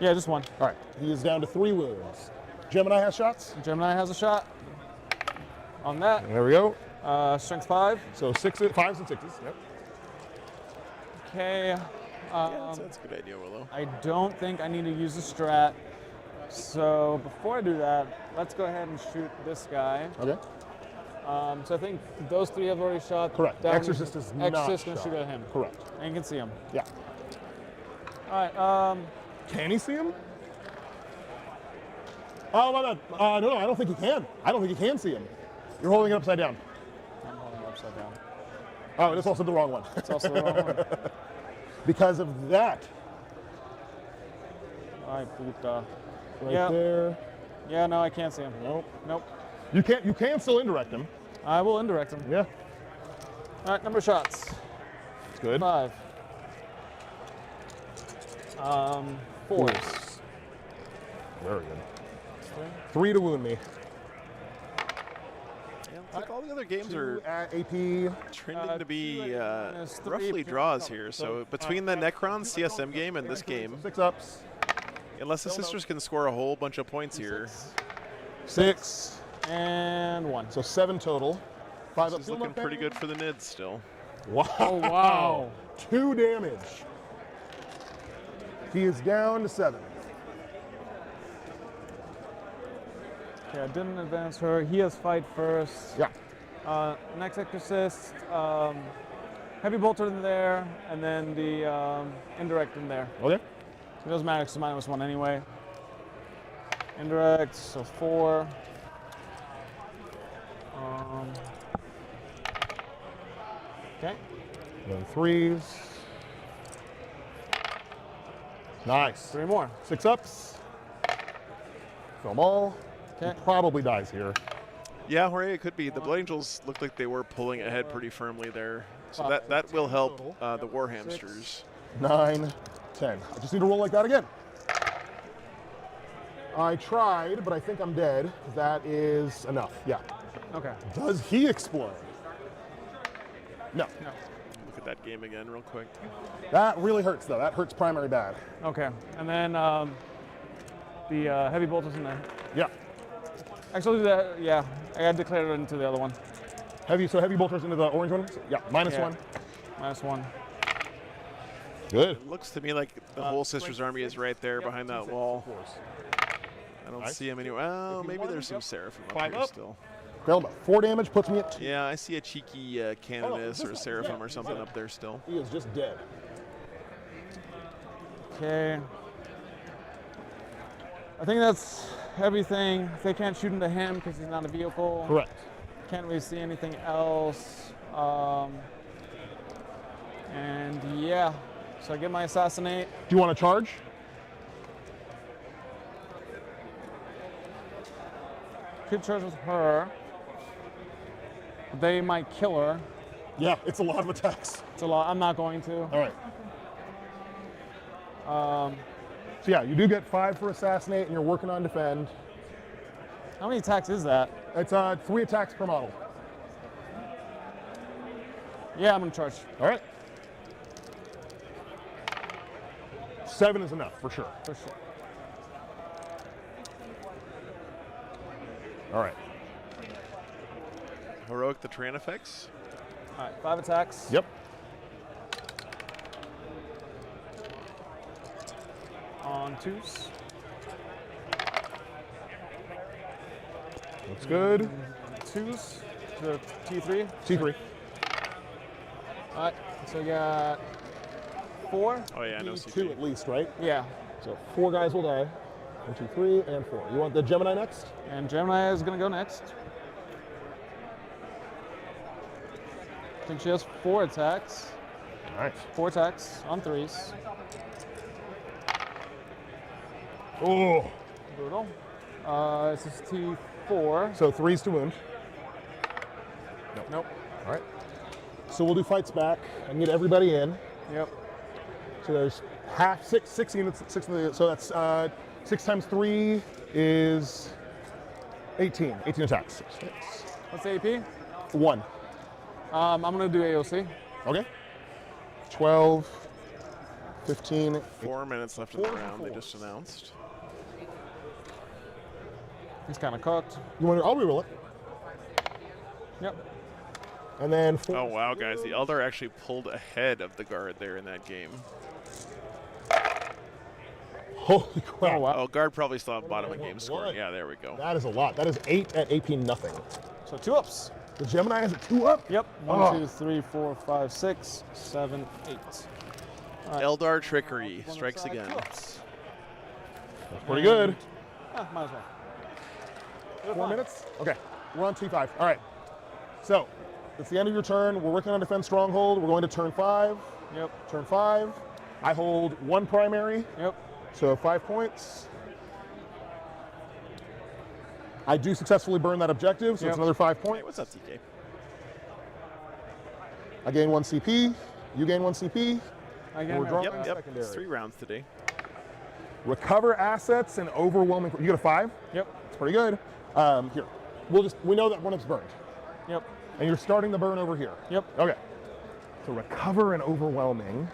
Yeah, just 1. All right, he is down to 3 wounds. Gemini has shots? Gemini has a shot. On that. There we go. Strength 5. So 5s and 6s. Yep. Okay. Yeah, that's a good idea, Willow. I don't think I need to use the strat. So before I do that, let's go ahead and shoot this guy. Okay. So I think those 3 have already shot. Correct. Down. Exorcist is not Exorcist can shot. shoot at him. Correct. And you can see him. Yeah. All right. Can he see him? Oh, my bad. No, I don't think he can. I don't think he can see him. You're holding it upside down. I'm holding it upside down. Oh, it's also the wrong one. It's also the wrong one. Because of that. All right, puta. Right there. Yeah, no, I can't see him. Nope. Nope. You can still indirect him. I will indirect him. Yeah. All right, number of shots. It's good. 5. 4. Very good. 3 to wound me. Yeah, it's like all the other games 2 are at AP. trending to be 3 roughly draws here. So between the Necron CSM game and this game, 6 ups. Unless the sisters can score a whole bunch of points here. 6. And 1. So 7 total. 5 This ups. is looking pretty good for the Nids still. Wow. Oh, wow. 2 damage. He is down to 7. Okay, I didn't advance her. He has fight first. Yeah. Next Exorcist. Heavy bolter in there, and then the indirect in there. Okay. It doesn't matter because it's -1 anyway. Indirect, so 4. Okay. Then 3s. Nice. 3 more. 6 ups. Film all. Okay. He probably dies here. Yeah, Jorge, it could be. The Blood Angels looked like they were pulling ahead pretty firmly there. So that will help the War Hamsters. 9, 10. I just need to roll like that again. I tried, but I think I'm dead. That is enough. Yeah. Okay. Does he explode? No. No. Look at that game again real quick. That really hurts, though. That hurts primary bad. Okay. And then the heavy bolters in there. Yeah. Actually, yeah, I got declared it into the other one. So heavy bolters into the orange one? Yeah, -1. -1. Good. It looks to me like the whole Sisters Army is right there behind that wall. I don't see him anywhere. Well, maybe there's some Seraphim up 5 here up. still. Failed about 4 damage, puts me at 2. Yeah, I see a cheeky Canoness or a Seraphim or something up there still. He is just dead. Okay. I think that's everything. They can't shoot into him because he's not a vehicle. Correct. Can't really see anything else. And yeah, so I get my assassinate. Do you want to charge? Could charge with her. They might kill her. Yeah, it's a lot of attacks. It's a lot. I'm not going to. All right. So yeah, you do get 5 for assassinate, and you're working on defend. How many attacks is that? It's 3 attacks per model. Yeah, I'm gonna charge. All right. 7 is enough for sure. For sure. All right. Heroic the Tran effects. All right, 5 attacks. Yep. On 2s. Looks good. 2s to T3. T3. All right, so we got 4. Oh yeah, no T2 at least, right? Yeah. So 4 guys will die. 1, 2, 3, and 4. You want the Gemini next? And Gemini is gonna go next. I think she has 4 attacks. Nice. 4 attacks on 3s. Oh. Brutal. This is T4. So 3s to wound. Nope. All right. So we'll do fights back and get everybody in. Yep. So there's six units, so that's 6 times 3 is 18. 18 attacks. What's the AP? 1. I'm gonna do AOC. Okay. 12, 15. 4 minutes left in the round. They just announced. He's kind of cooked. You want to? I'll reroll it. Yep. And then. Oh wow, guys! The Eldar actually pulled ahead of the guard there in that game. Holy crap! Oh, guard probably still have bottom of game score. Yeah, there we go. That is a lot. That is 8 at AP nothing. So 2 ups. The Gemini has a 2 up? Yep. Oh. 1, 2, 3, 4, 5, 6, 7, 8. All right. Eldar trickery strikes again. That's pretty good. Might as well. 4 minutes? Okay, we're on T5. All right. So, it's the end of your turn. We're working on Defend Stronghold. We're going to turn 5. Yep. Turn 5. I hold 1 primary. Yep. So 5 points. I do successfully burn that objective, so it's another 5 points. Hey, what's up, TK? I gain 1 CP. You gain 1 CP. I We're drawing Yep. secondary. It's 3 rounds today. Recover assets and overwhelming. You get a 5. Yep. It's pretty good. Here, we know that one is burned. Yep. And you're starting the burn over here. Yep. Okay. So recover and overwhelming.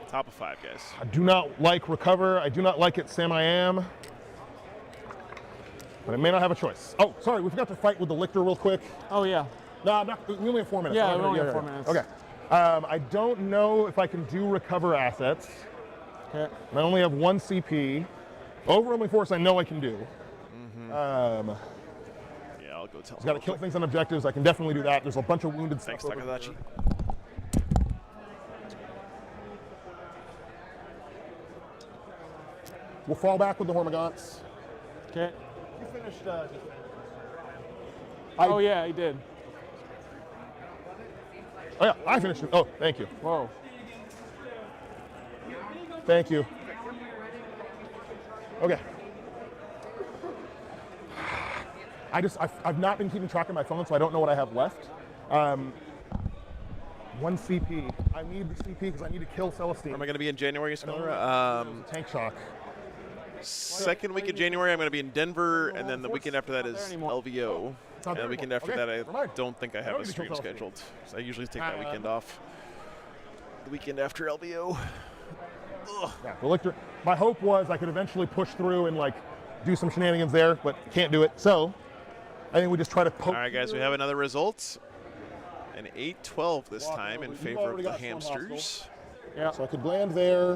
Top of 5, guys. I do not like recover. I do not like it, Sam. I am. But I may not have a choice. Oh, sorry, we forgot to fight with the lictor real quick. Oh yeah. No, I'm not. We only have 4 minutes. Yeah, I'm we not only gonna- have 4 minutes. Okay. I don't know if I can do recover assets. Okay. And I only have 1 CP. Overwhelming force, I know I can do. Yeah, I'll go tell He's got to kill things on objectives. I can definitely do that. There's a bunch of wounded Thanks, stuff over Takadachi. here. We'll fall back with the Hormagaunts. Okay. You finished. Oh yeah, he did. Oh yeah, I finished it. Oh, thank you. Whoa. Thank you. Okay. I've not been keeping track of my phone, so I don't know what I have left. 1 CP. I need the CP because I need to kill Celestine. Am I going to be in January, Skylar? Tank shock. Second week of January, I'm going to be in Denver, and then the weekend after that is LVO. And the weekend after that, I don't think I have a stream scheduled. So I usually take that weekend off. The weekend after LVO. Ugh. Yeah, the lictor. My hope was I could eventually push through and like do some shenanigans there, but can't do it. So I think we just try to poke. All right, guys, we have another result. An 8-12 this time in favor of the hamsters. Yeah. So I could land there,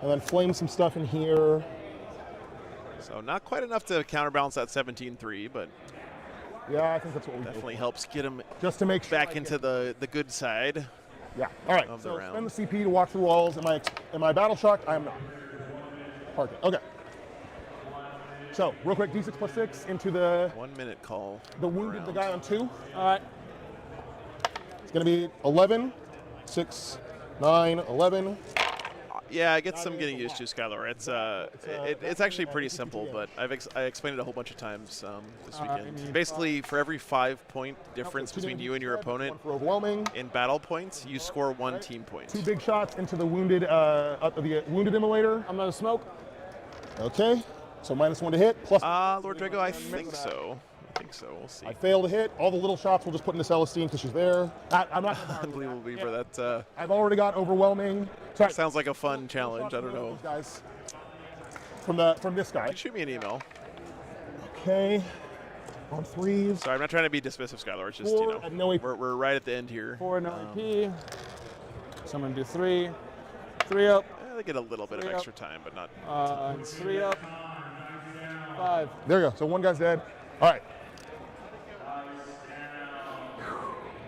and then flame some stuff in here. So not quite enough to counterbalance that 17-3, but yeah, I think that's what we definitely helps get him just to make sure back into the good side. Yeah. All right. Of So the round. spend the CP to walk through walls. Am I battle shocked? I am not. Park it. Okay. So real quick, D6 plus 6 into the 1 minute call. The wounded, the guy on 2. All right. It's going to be 11, 6, 9, 11. Yeah, I get some getting used to, Skylar. It's actually pretty simple, but I explained it a whole bunch of times this weekend. Basically, for every 5-point difference between you and your opponent in battle points, you score 1 team point. 2 big shots into the wounded immolator. I'm gonna smoke. Okay, so -1 to hit. Plus. Lord Drago, I think so. We'll see. I fail to hit. All the little shots we'll just put into Celestine because she's there. I'm not. Unbelievable Beaver. That. I've already got overwhelming. Sorry. Sounds like a fun challenge. I don't know. Guys, from this guy. Shoot me an email. Okay. On 3s. Sorry, I'm not trying to be dismissive, Skylar. It's just, we're right at the end here. 4 no AP. So I'm gonna do 3. 3 up. They get a little bit of extra time, but not. 3 up. 5. There you go. So 1 guy's dead. All right.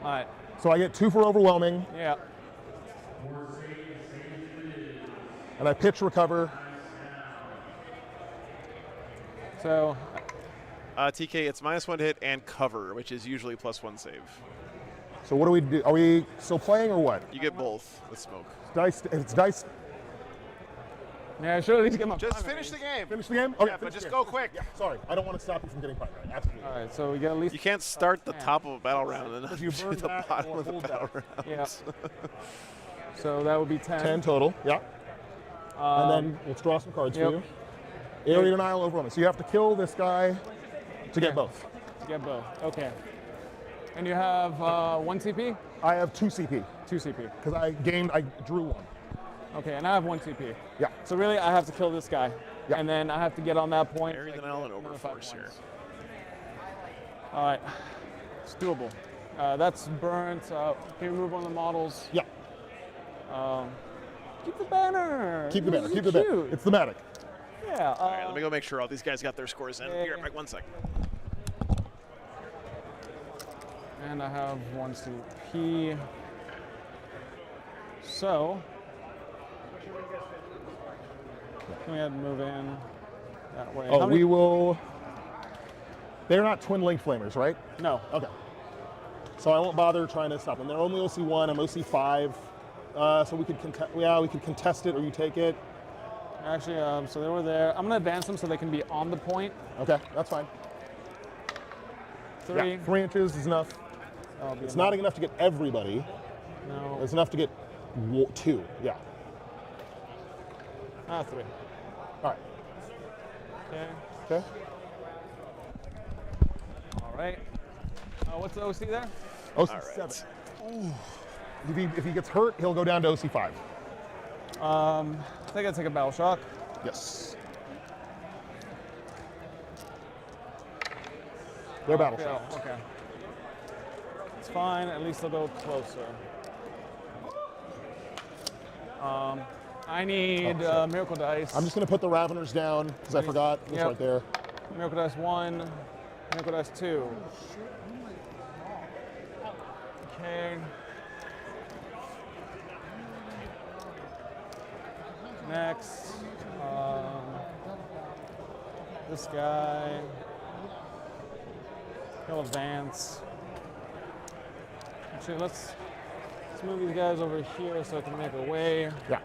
All right. So I get 2 for overwhelming. Yeah. And I pitch recover. So. TK, it's -1 to hit and cover, which is usually +1 save. So what do we do? Are we still playing or what? You get both with smoke. It's dice. Yeah, I should at least get my. Just finish the game. Finish the game? Okay, yeah, but finish just the go game. quick. Yeah, sorry, I don't want to stop you from getting primary. Absolutely. All right, so we get at least. You can't start the top of a battle round and If then you do burn the back bottom or of the hold battle back. round. Yeah. So that would be 10. 10 total, yeah. And then let's draw some cards for you. Area denial overwhelming. So you have to kill this guy to get both. To get both. Okay. And you have 1 CP? I have 2 CP. 2 CP. Because I drew 1. Okay, and I have 1 CP. Yeah. So really, I have to kill this guy. Yeah. And then I have to get on that point. Area denial and overforce here. All right. It's doable. That's burnt. Can you remove one of the models? Yeah. Keep the banner. Keep the banner. This Keep is the banner. cute. It's thematic. Yeah. All right, let me go make sure all these guys got their scores in. Here, back 1 sec. And I have 1 CP. So, can we ahead and move in that way? Oh, we will. They're not twin link flamers, right? No. Okay. So I won't bother trying to stop them. They're only OC1. I'm OC5. So we could contest it, or you take it. Actually, so they were there. I'm gonna advance them so they can be on the point. Okay, that's fine. 3. Yeah, 3 inches is enough. It's not enough to get everybody. No. It's enough to get 2. Yeah. 3. All right. Okay. Okay. All right. What's the OC there? OC7. If he gets hurt, he'll go down to OC5. I think I'd take a battle shock. Yes. They're battle shocks. Okay. It's fine. At least they'll go closer. I need Miracle Dice. I'm just going to put the Raveners down because I forgot. It's right there. Miracle Dice 1. Miracle Dice 2. Okay. Next, this guy. He'll advance. Actually, let's move these guys over here so I can make a way. Yeah.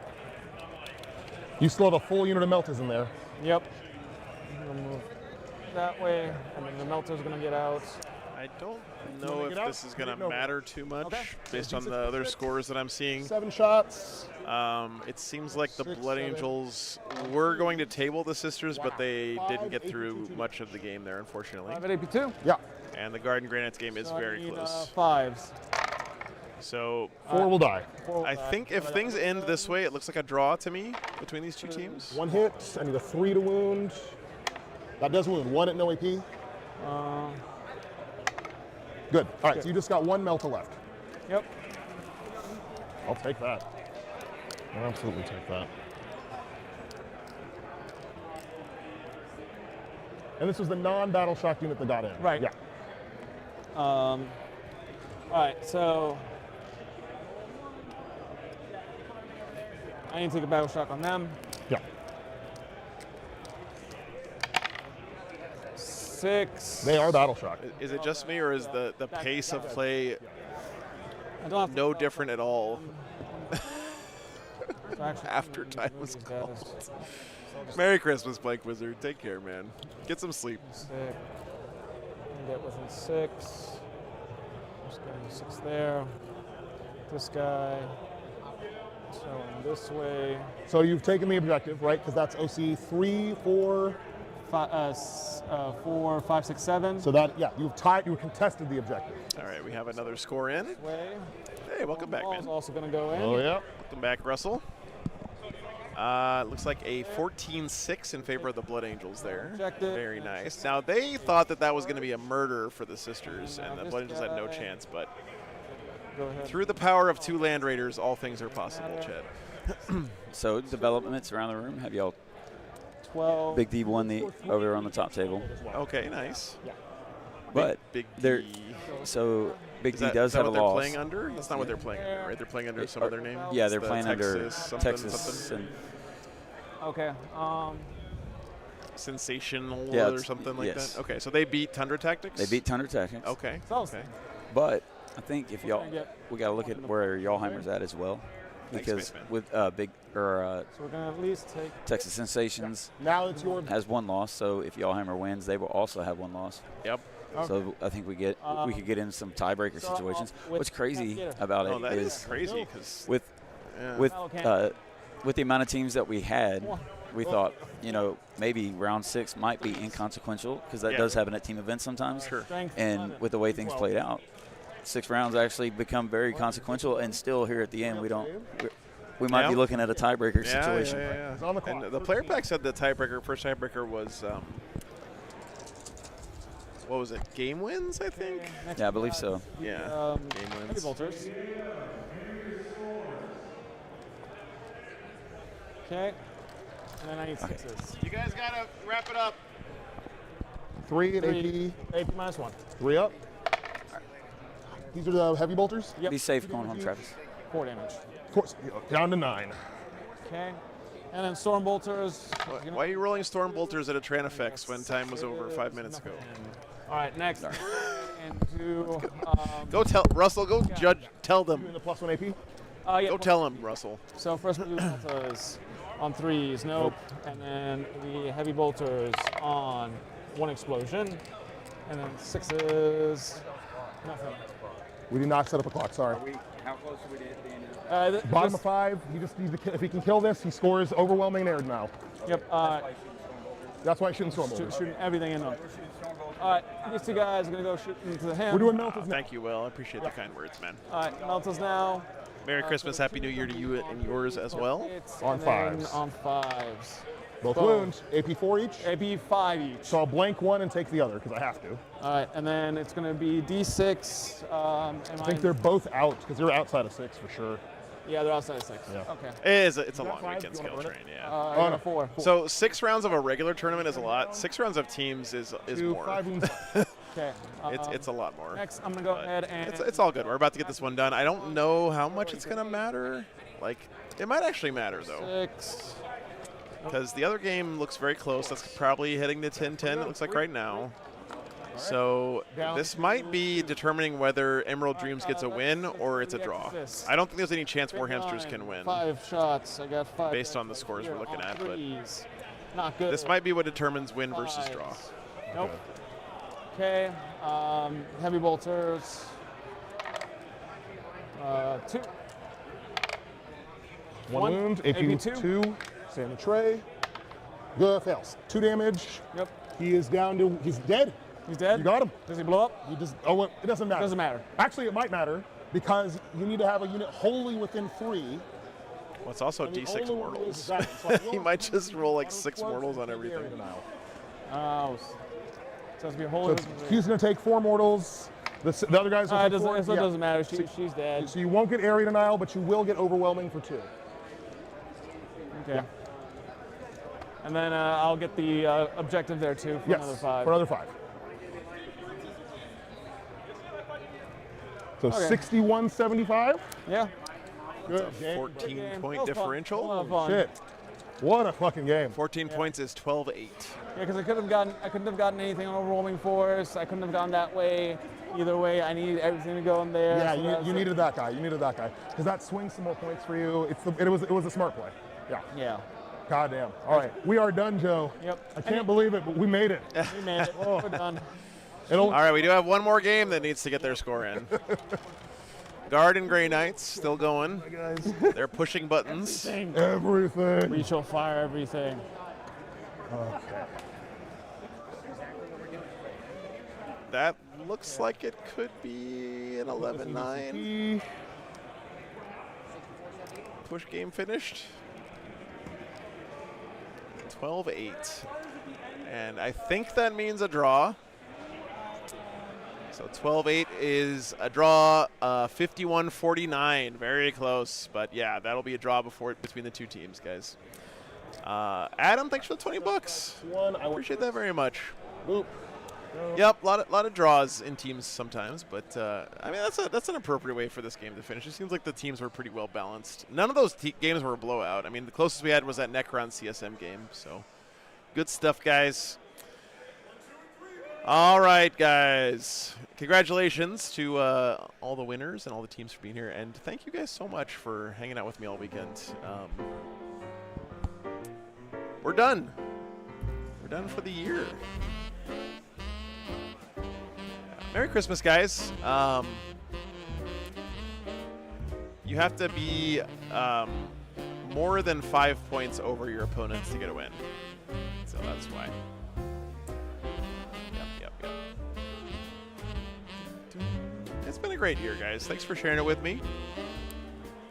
You still have a full unit of melters in there. Yep. I'm gonna move that way, and then the melter's gonna get out. I don't know if this is going to matter too much based on the other scores that I'm seeing. 7 shots. It seems like the Blood Angels were going to table the Sisters, but they didn't get through much of the game there, unfortunately. 5 at AP2. Yeah. And the Garden Granites game is very close. 5s. So 4 will die. I think if things end this way, it looks like a draw to me between these 2 teams. 1 hit. I need a 3 to wound. That does wound. 1 at no AP. Good. All right, so you just got 1 melta left. Yep. I'll take that. I'll absolutely take that. And this was the non-battle shock unit that got in. Right. Yeah. All right, so I need to take a battle shock on them. Yeah. 6. They are battle shock. Is it just me, or is the pace of play no different at all after time was called? Merry Christmas, Blank Wizard. Take care, man. Get some sleep. 6. Get within 6. Just getting 6 there. This guy. So this way. So you've taken the objective, right? Because that's OC 3, 4, 4, 5, 6, 7. So that, yeah, you've contested the objective. All right, we have another score in. Way. Hey, welcome back, man. Also going to go in. Oh yeah. Welcome back, Russell. Looks like a 14-6 in favor of the Blood Angels there. Objective. Very nice. Now, they thought that was going to be a murder for the Sisters, and the Blood Angels had no chance, but through the power of 2 Land Raiders, all things are possible, Chet. So, developments around the room. Have y'all 12. Big D won the over there on the top table. Okay, nice. Yeah. But Big they're D. so Big Is D that, does is that have a what they're loss. playing under? That's not what they're playing under, right? They're playing under some other name? Yeah, It's they're the playing under something, Texas something. and Okay. Sensational Yeah, or something like yes. that? Okay, so they beat Tundra Tactics? they beat Tundra Tactics. Okay. Close. Okay. But I think if y'all, we got to look at where Y'allheimer's at as well, Thanks, because Spaceman. with So we're gonna at least take Texas Sensations Now it's your. has 1 loss, so if Y'allheimer wins, they will also have 1 loss. Yep. So I think we could get into some tiebreaker situations. What's crazy about it that is is crazy because with the amount of teams that we had, we thought, maybe round 6 might be inconsequential because that does happen at team events sometimes. Sure. And with the way things played out, 6 rounds actually become very consequential, and still here at the end we might be looking at a tiebreaker situation. Yeah. And the player pack said the first tiebreaker was what was it? Game wins, I think. Yeah, I believe so. Yeah. Game Heavy wins. bolters. Okay. And then I need 6s. You guys gotta wrap it up. 3 at AP. AP minus 1. 3 up. These are the heavy bolters? Yep. Be safe going home, Travis. 4 damage. Of course, down to 9. Okay. And then storm bolters. Why are you rolling storm bolters at a Tranafex when time was over 5 minutes ago? All right, next. Into Go tell Russell. Go tell them. Doing the +1 AP. Go tell him, Russell. So first we do bolters on 3s, nope. And then the heavy bolters on 1 explosion. And then 6s, nothing. We did not set up a clock. Sorry. How close are we to the end? Bottom of 5. He just needs to. If he can kill this, he scores overwhelming air now. Yep. That's why I shouldn't storm bolters. Shooting everything in them. All right, these 2 guys are gonna go shoot into him. We're doing meltas now. Thank you, Will. I appreciate the kind words, man. All right, meltas now. Merry Christmas, Happy New Year to you and yours as well. On And then 5s. On 5s. Both Boom. wounds. AP 4 each. AP 5 each. So I'll blank 1 and take the other because I have to. All right, and then it's gonna be D6. I think they're both out because they're outside of 6 for sure. Yeah, they're outside of 6. Yeah. Okay. It's a long weekend skill train, yeah. I got a 4. So 6 rounds of a regular tournament is a lot. 6 rounds of teams is 2, more. 5 wounds. Okay. It's a lot more. Next, I'm gonna go ahead and. It's all good. We're about to get this one done. I don't know how much it's gonna matter. Like, it might actually matter though. 6. Because the other game looks very close. That's probably heading to 10-10. It looks like right now. So this might be determining whether Emerald Dreams gets a win or it's a draw. I don't think there's any chance War Hamsters can win 5 shots. I got 5. based on the scores we're looking at. But not good. this might be what determines win versus draw. Nope. Okay. Heavy bolters. 2. 1 wound. AP 2. Stay in the tray. Good fails. 2 damage. Yep. He is down to. He's dead. He's dead? You got him. Does he blow up? He just. Oh, well, it doesn't matter. Doesn't matter. Actually, it might matter because you need to have a unit wholly within 3. Well, it's also And the D6 only one mortals. is that. So He might just roll like 6 mortals on everything. Oh. So it's gonna be a whole. So he's going to take 4 mortals. The other guys will take 4. It doesn't matter. She's dead. So you won't get area denial, but you will get overwhelming for 2. Okay. Yeah. And then I'll get the objective there too for another 5. For another 5. So Okay. 61-75. Yeah. Good. It's a 14-point differential. Shit. What a fucking game. 14 points is 12-8. Yeah, because I couldn't have gotten anything on overwhelming force. I couldn't have gone that way. Either way, I needed everything to go in there. Yeah, so you needed that guy. You needed that guy because that swings some more points for you. It was a smart play. Yeah. Yeah. God damn. All right, we are done, Joe. Yep. I can't believe it, but we made it. We made it. We're done. All right, we do have one more game that needs to get their score in. Guard and Grey Knights still going. They're pushing buttons. Everything. We shall fire everything. Okay. That looks like it could be an 11-9. Push game finished. 12-8. And I think that means a draw. So 12-8 is a draw, 51-49, very close. But yeah, that'll be a draw between the 2 teams, guys. Adam, thanks for the $20. I appreciate that very much. Boop. Yep, lot of draws in teams sometimes, but I mean that's an appropriate way for this game to finish. It seems like the teams were pretty well balanced. None of those games were a blowout. I mean, the closest we had was that Necron CSM game. So, good stuff, guys. All right, guys. Congratulations to all the winners and all the teams for being here. And thank you guys so much for hanging out with me all weekend. We're done. We're done for the year. Merry Christmas, guys. You have to be more than 5 points over your opponents to get a win. So that's why. Yep. It's been a great year, guys. Thanks for sharing it with me.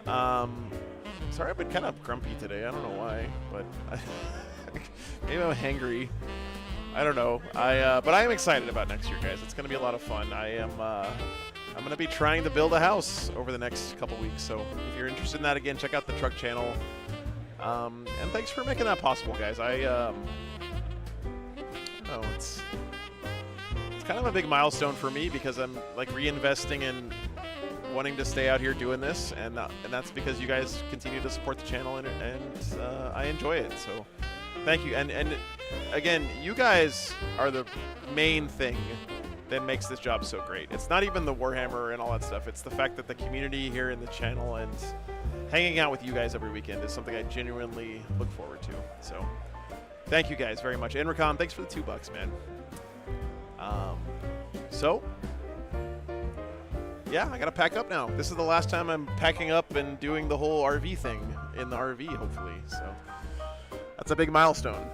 Sorry, I've been kind of grumpy today. I don't know why, but maybe I'm hangry. I don't know. But I am excited about next year, guys. It's going to be a lot of fun. I'm going to be trying to build a house over the next couple weeks. So if you're interested in that, again, check out the truck channel. And thanks for making that possible, guys. It's kind of a big milestone for me because I'm like reinvesting in wanting to stay out here doing this, and that's because you guys continue to support the channel, and I enjoy it. So thank you. And again, you guys are the main thing that makes this job so great. It's not even the Warhammer and all that stuff. It's the fact that the community here in the channel and hanging out with you guys every weekend is something I genuinely look forward to. So thank you guys very much. And Rakam, thanks for the $2, man. So yeah, I gotta pack up now. This is the last time I'm packing up and doing the whole RV thing in the RV, hopefully. So that's a big milestone.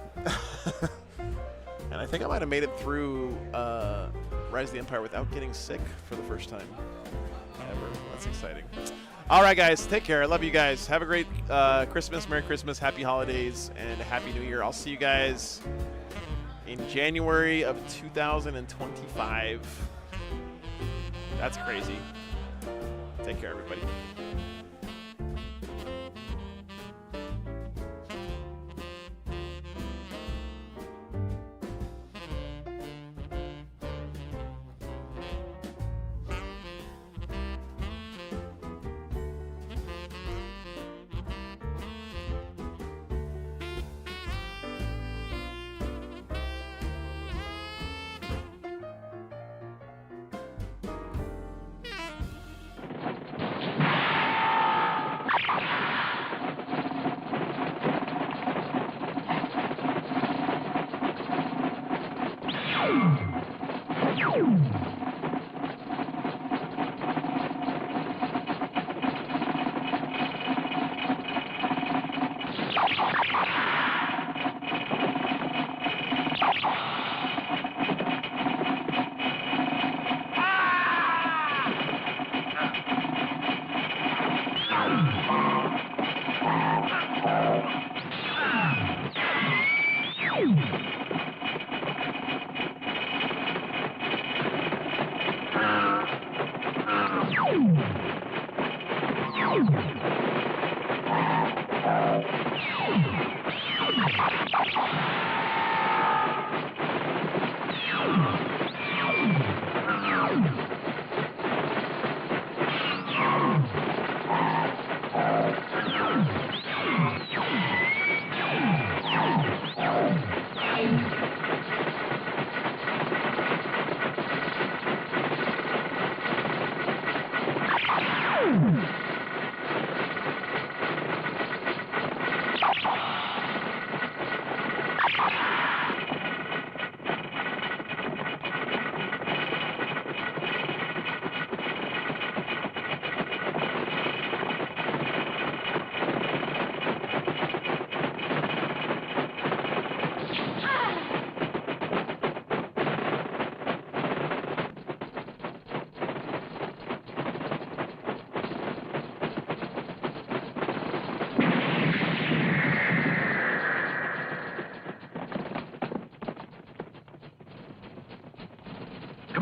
And I think I might have made it through Rise of the Empire without getting sick for the first time ever. That's exciting. All right, guys, take care. I love you guys. Have a great Christmas, Merry Christmas, Happy Holidays, and Happy New Year. I'll see you guys in January of 2025. That's crazy. Take care, everybody.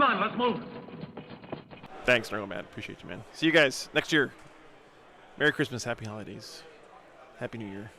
on, let's move. Thanks, Nergal, man. Appreciate you, man. See you guys next year. Merry Christmas, Happy Holidays, Happy New Year.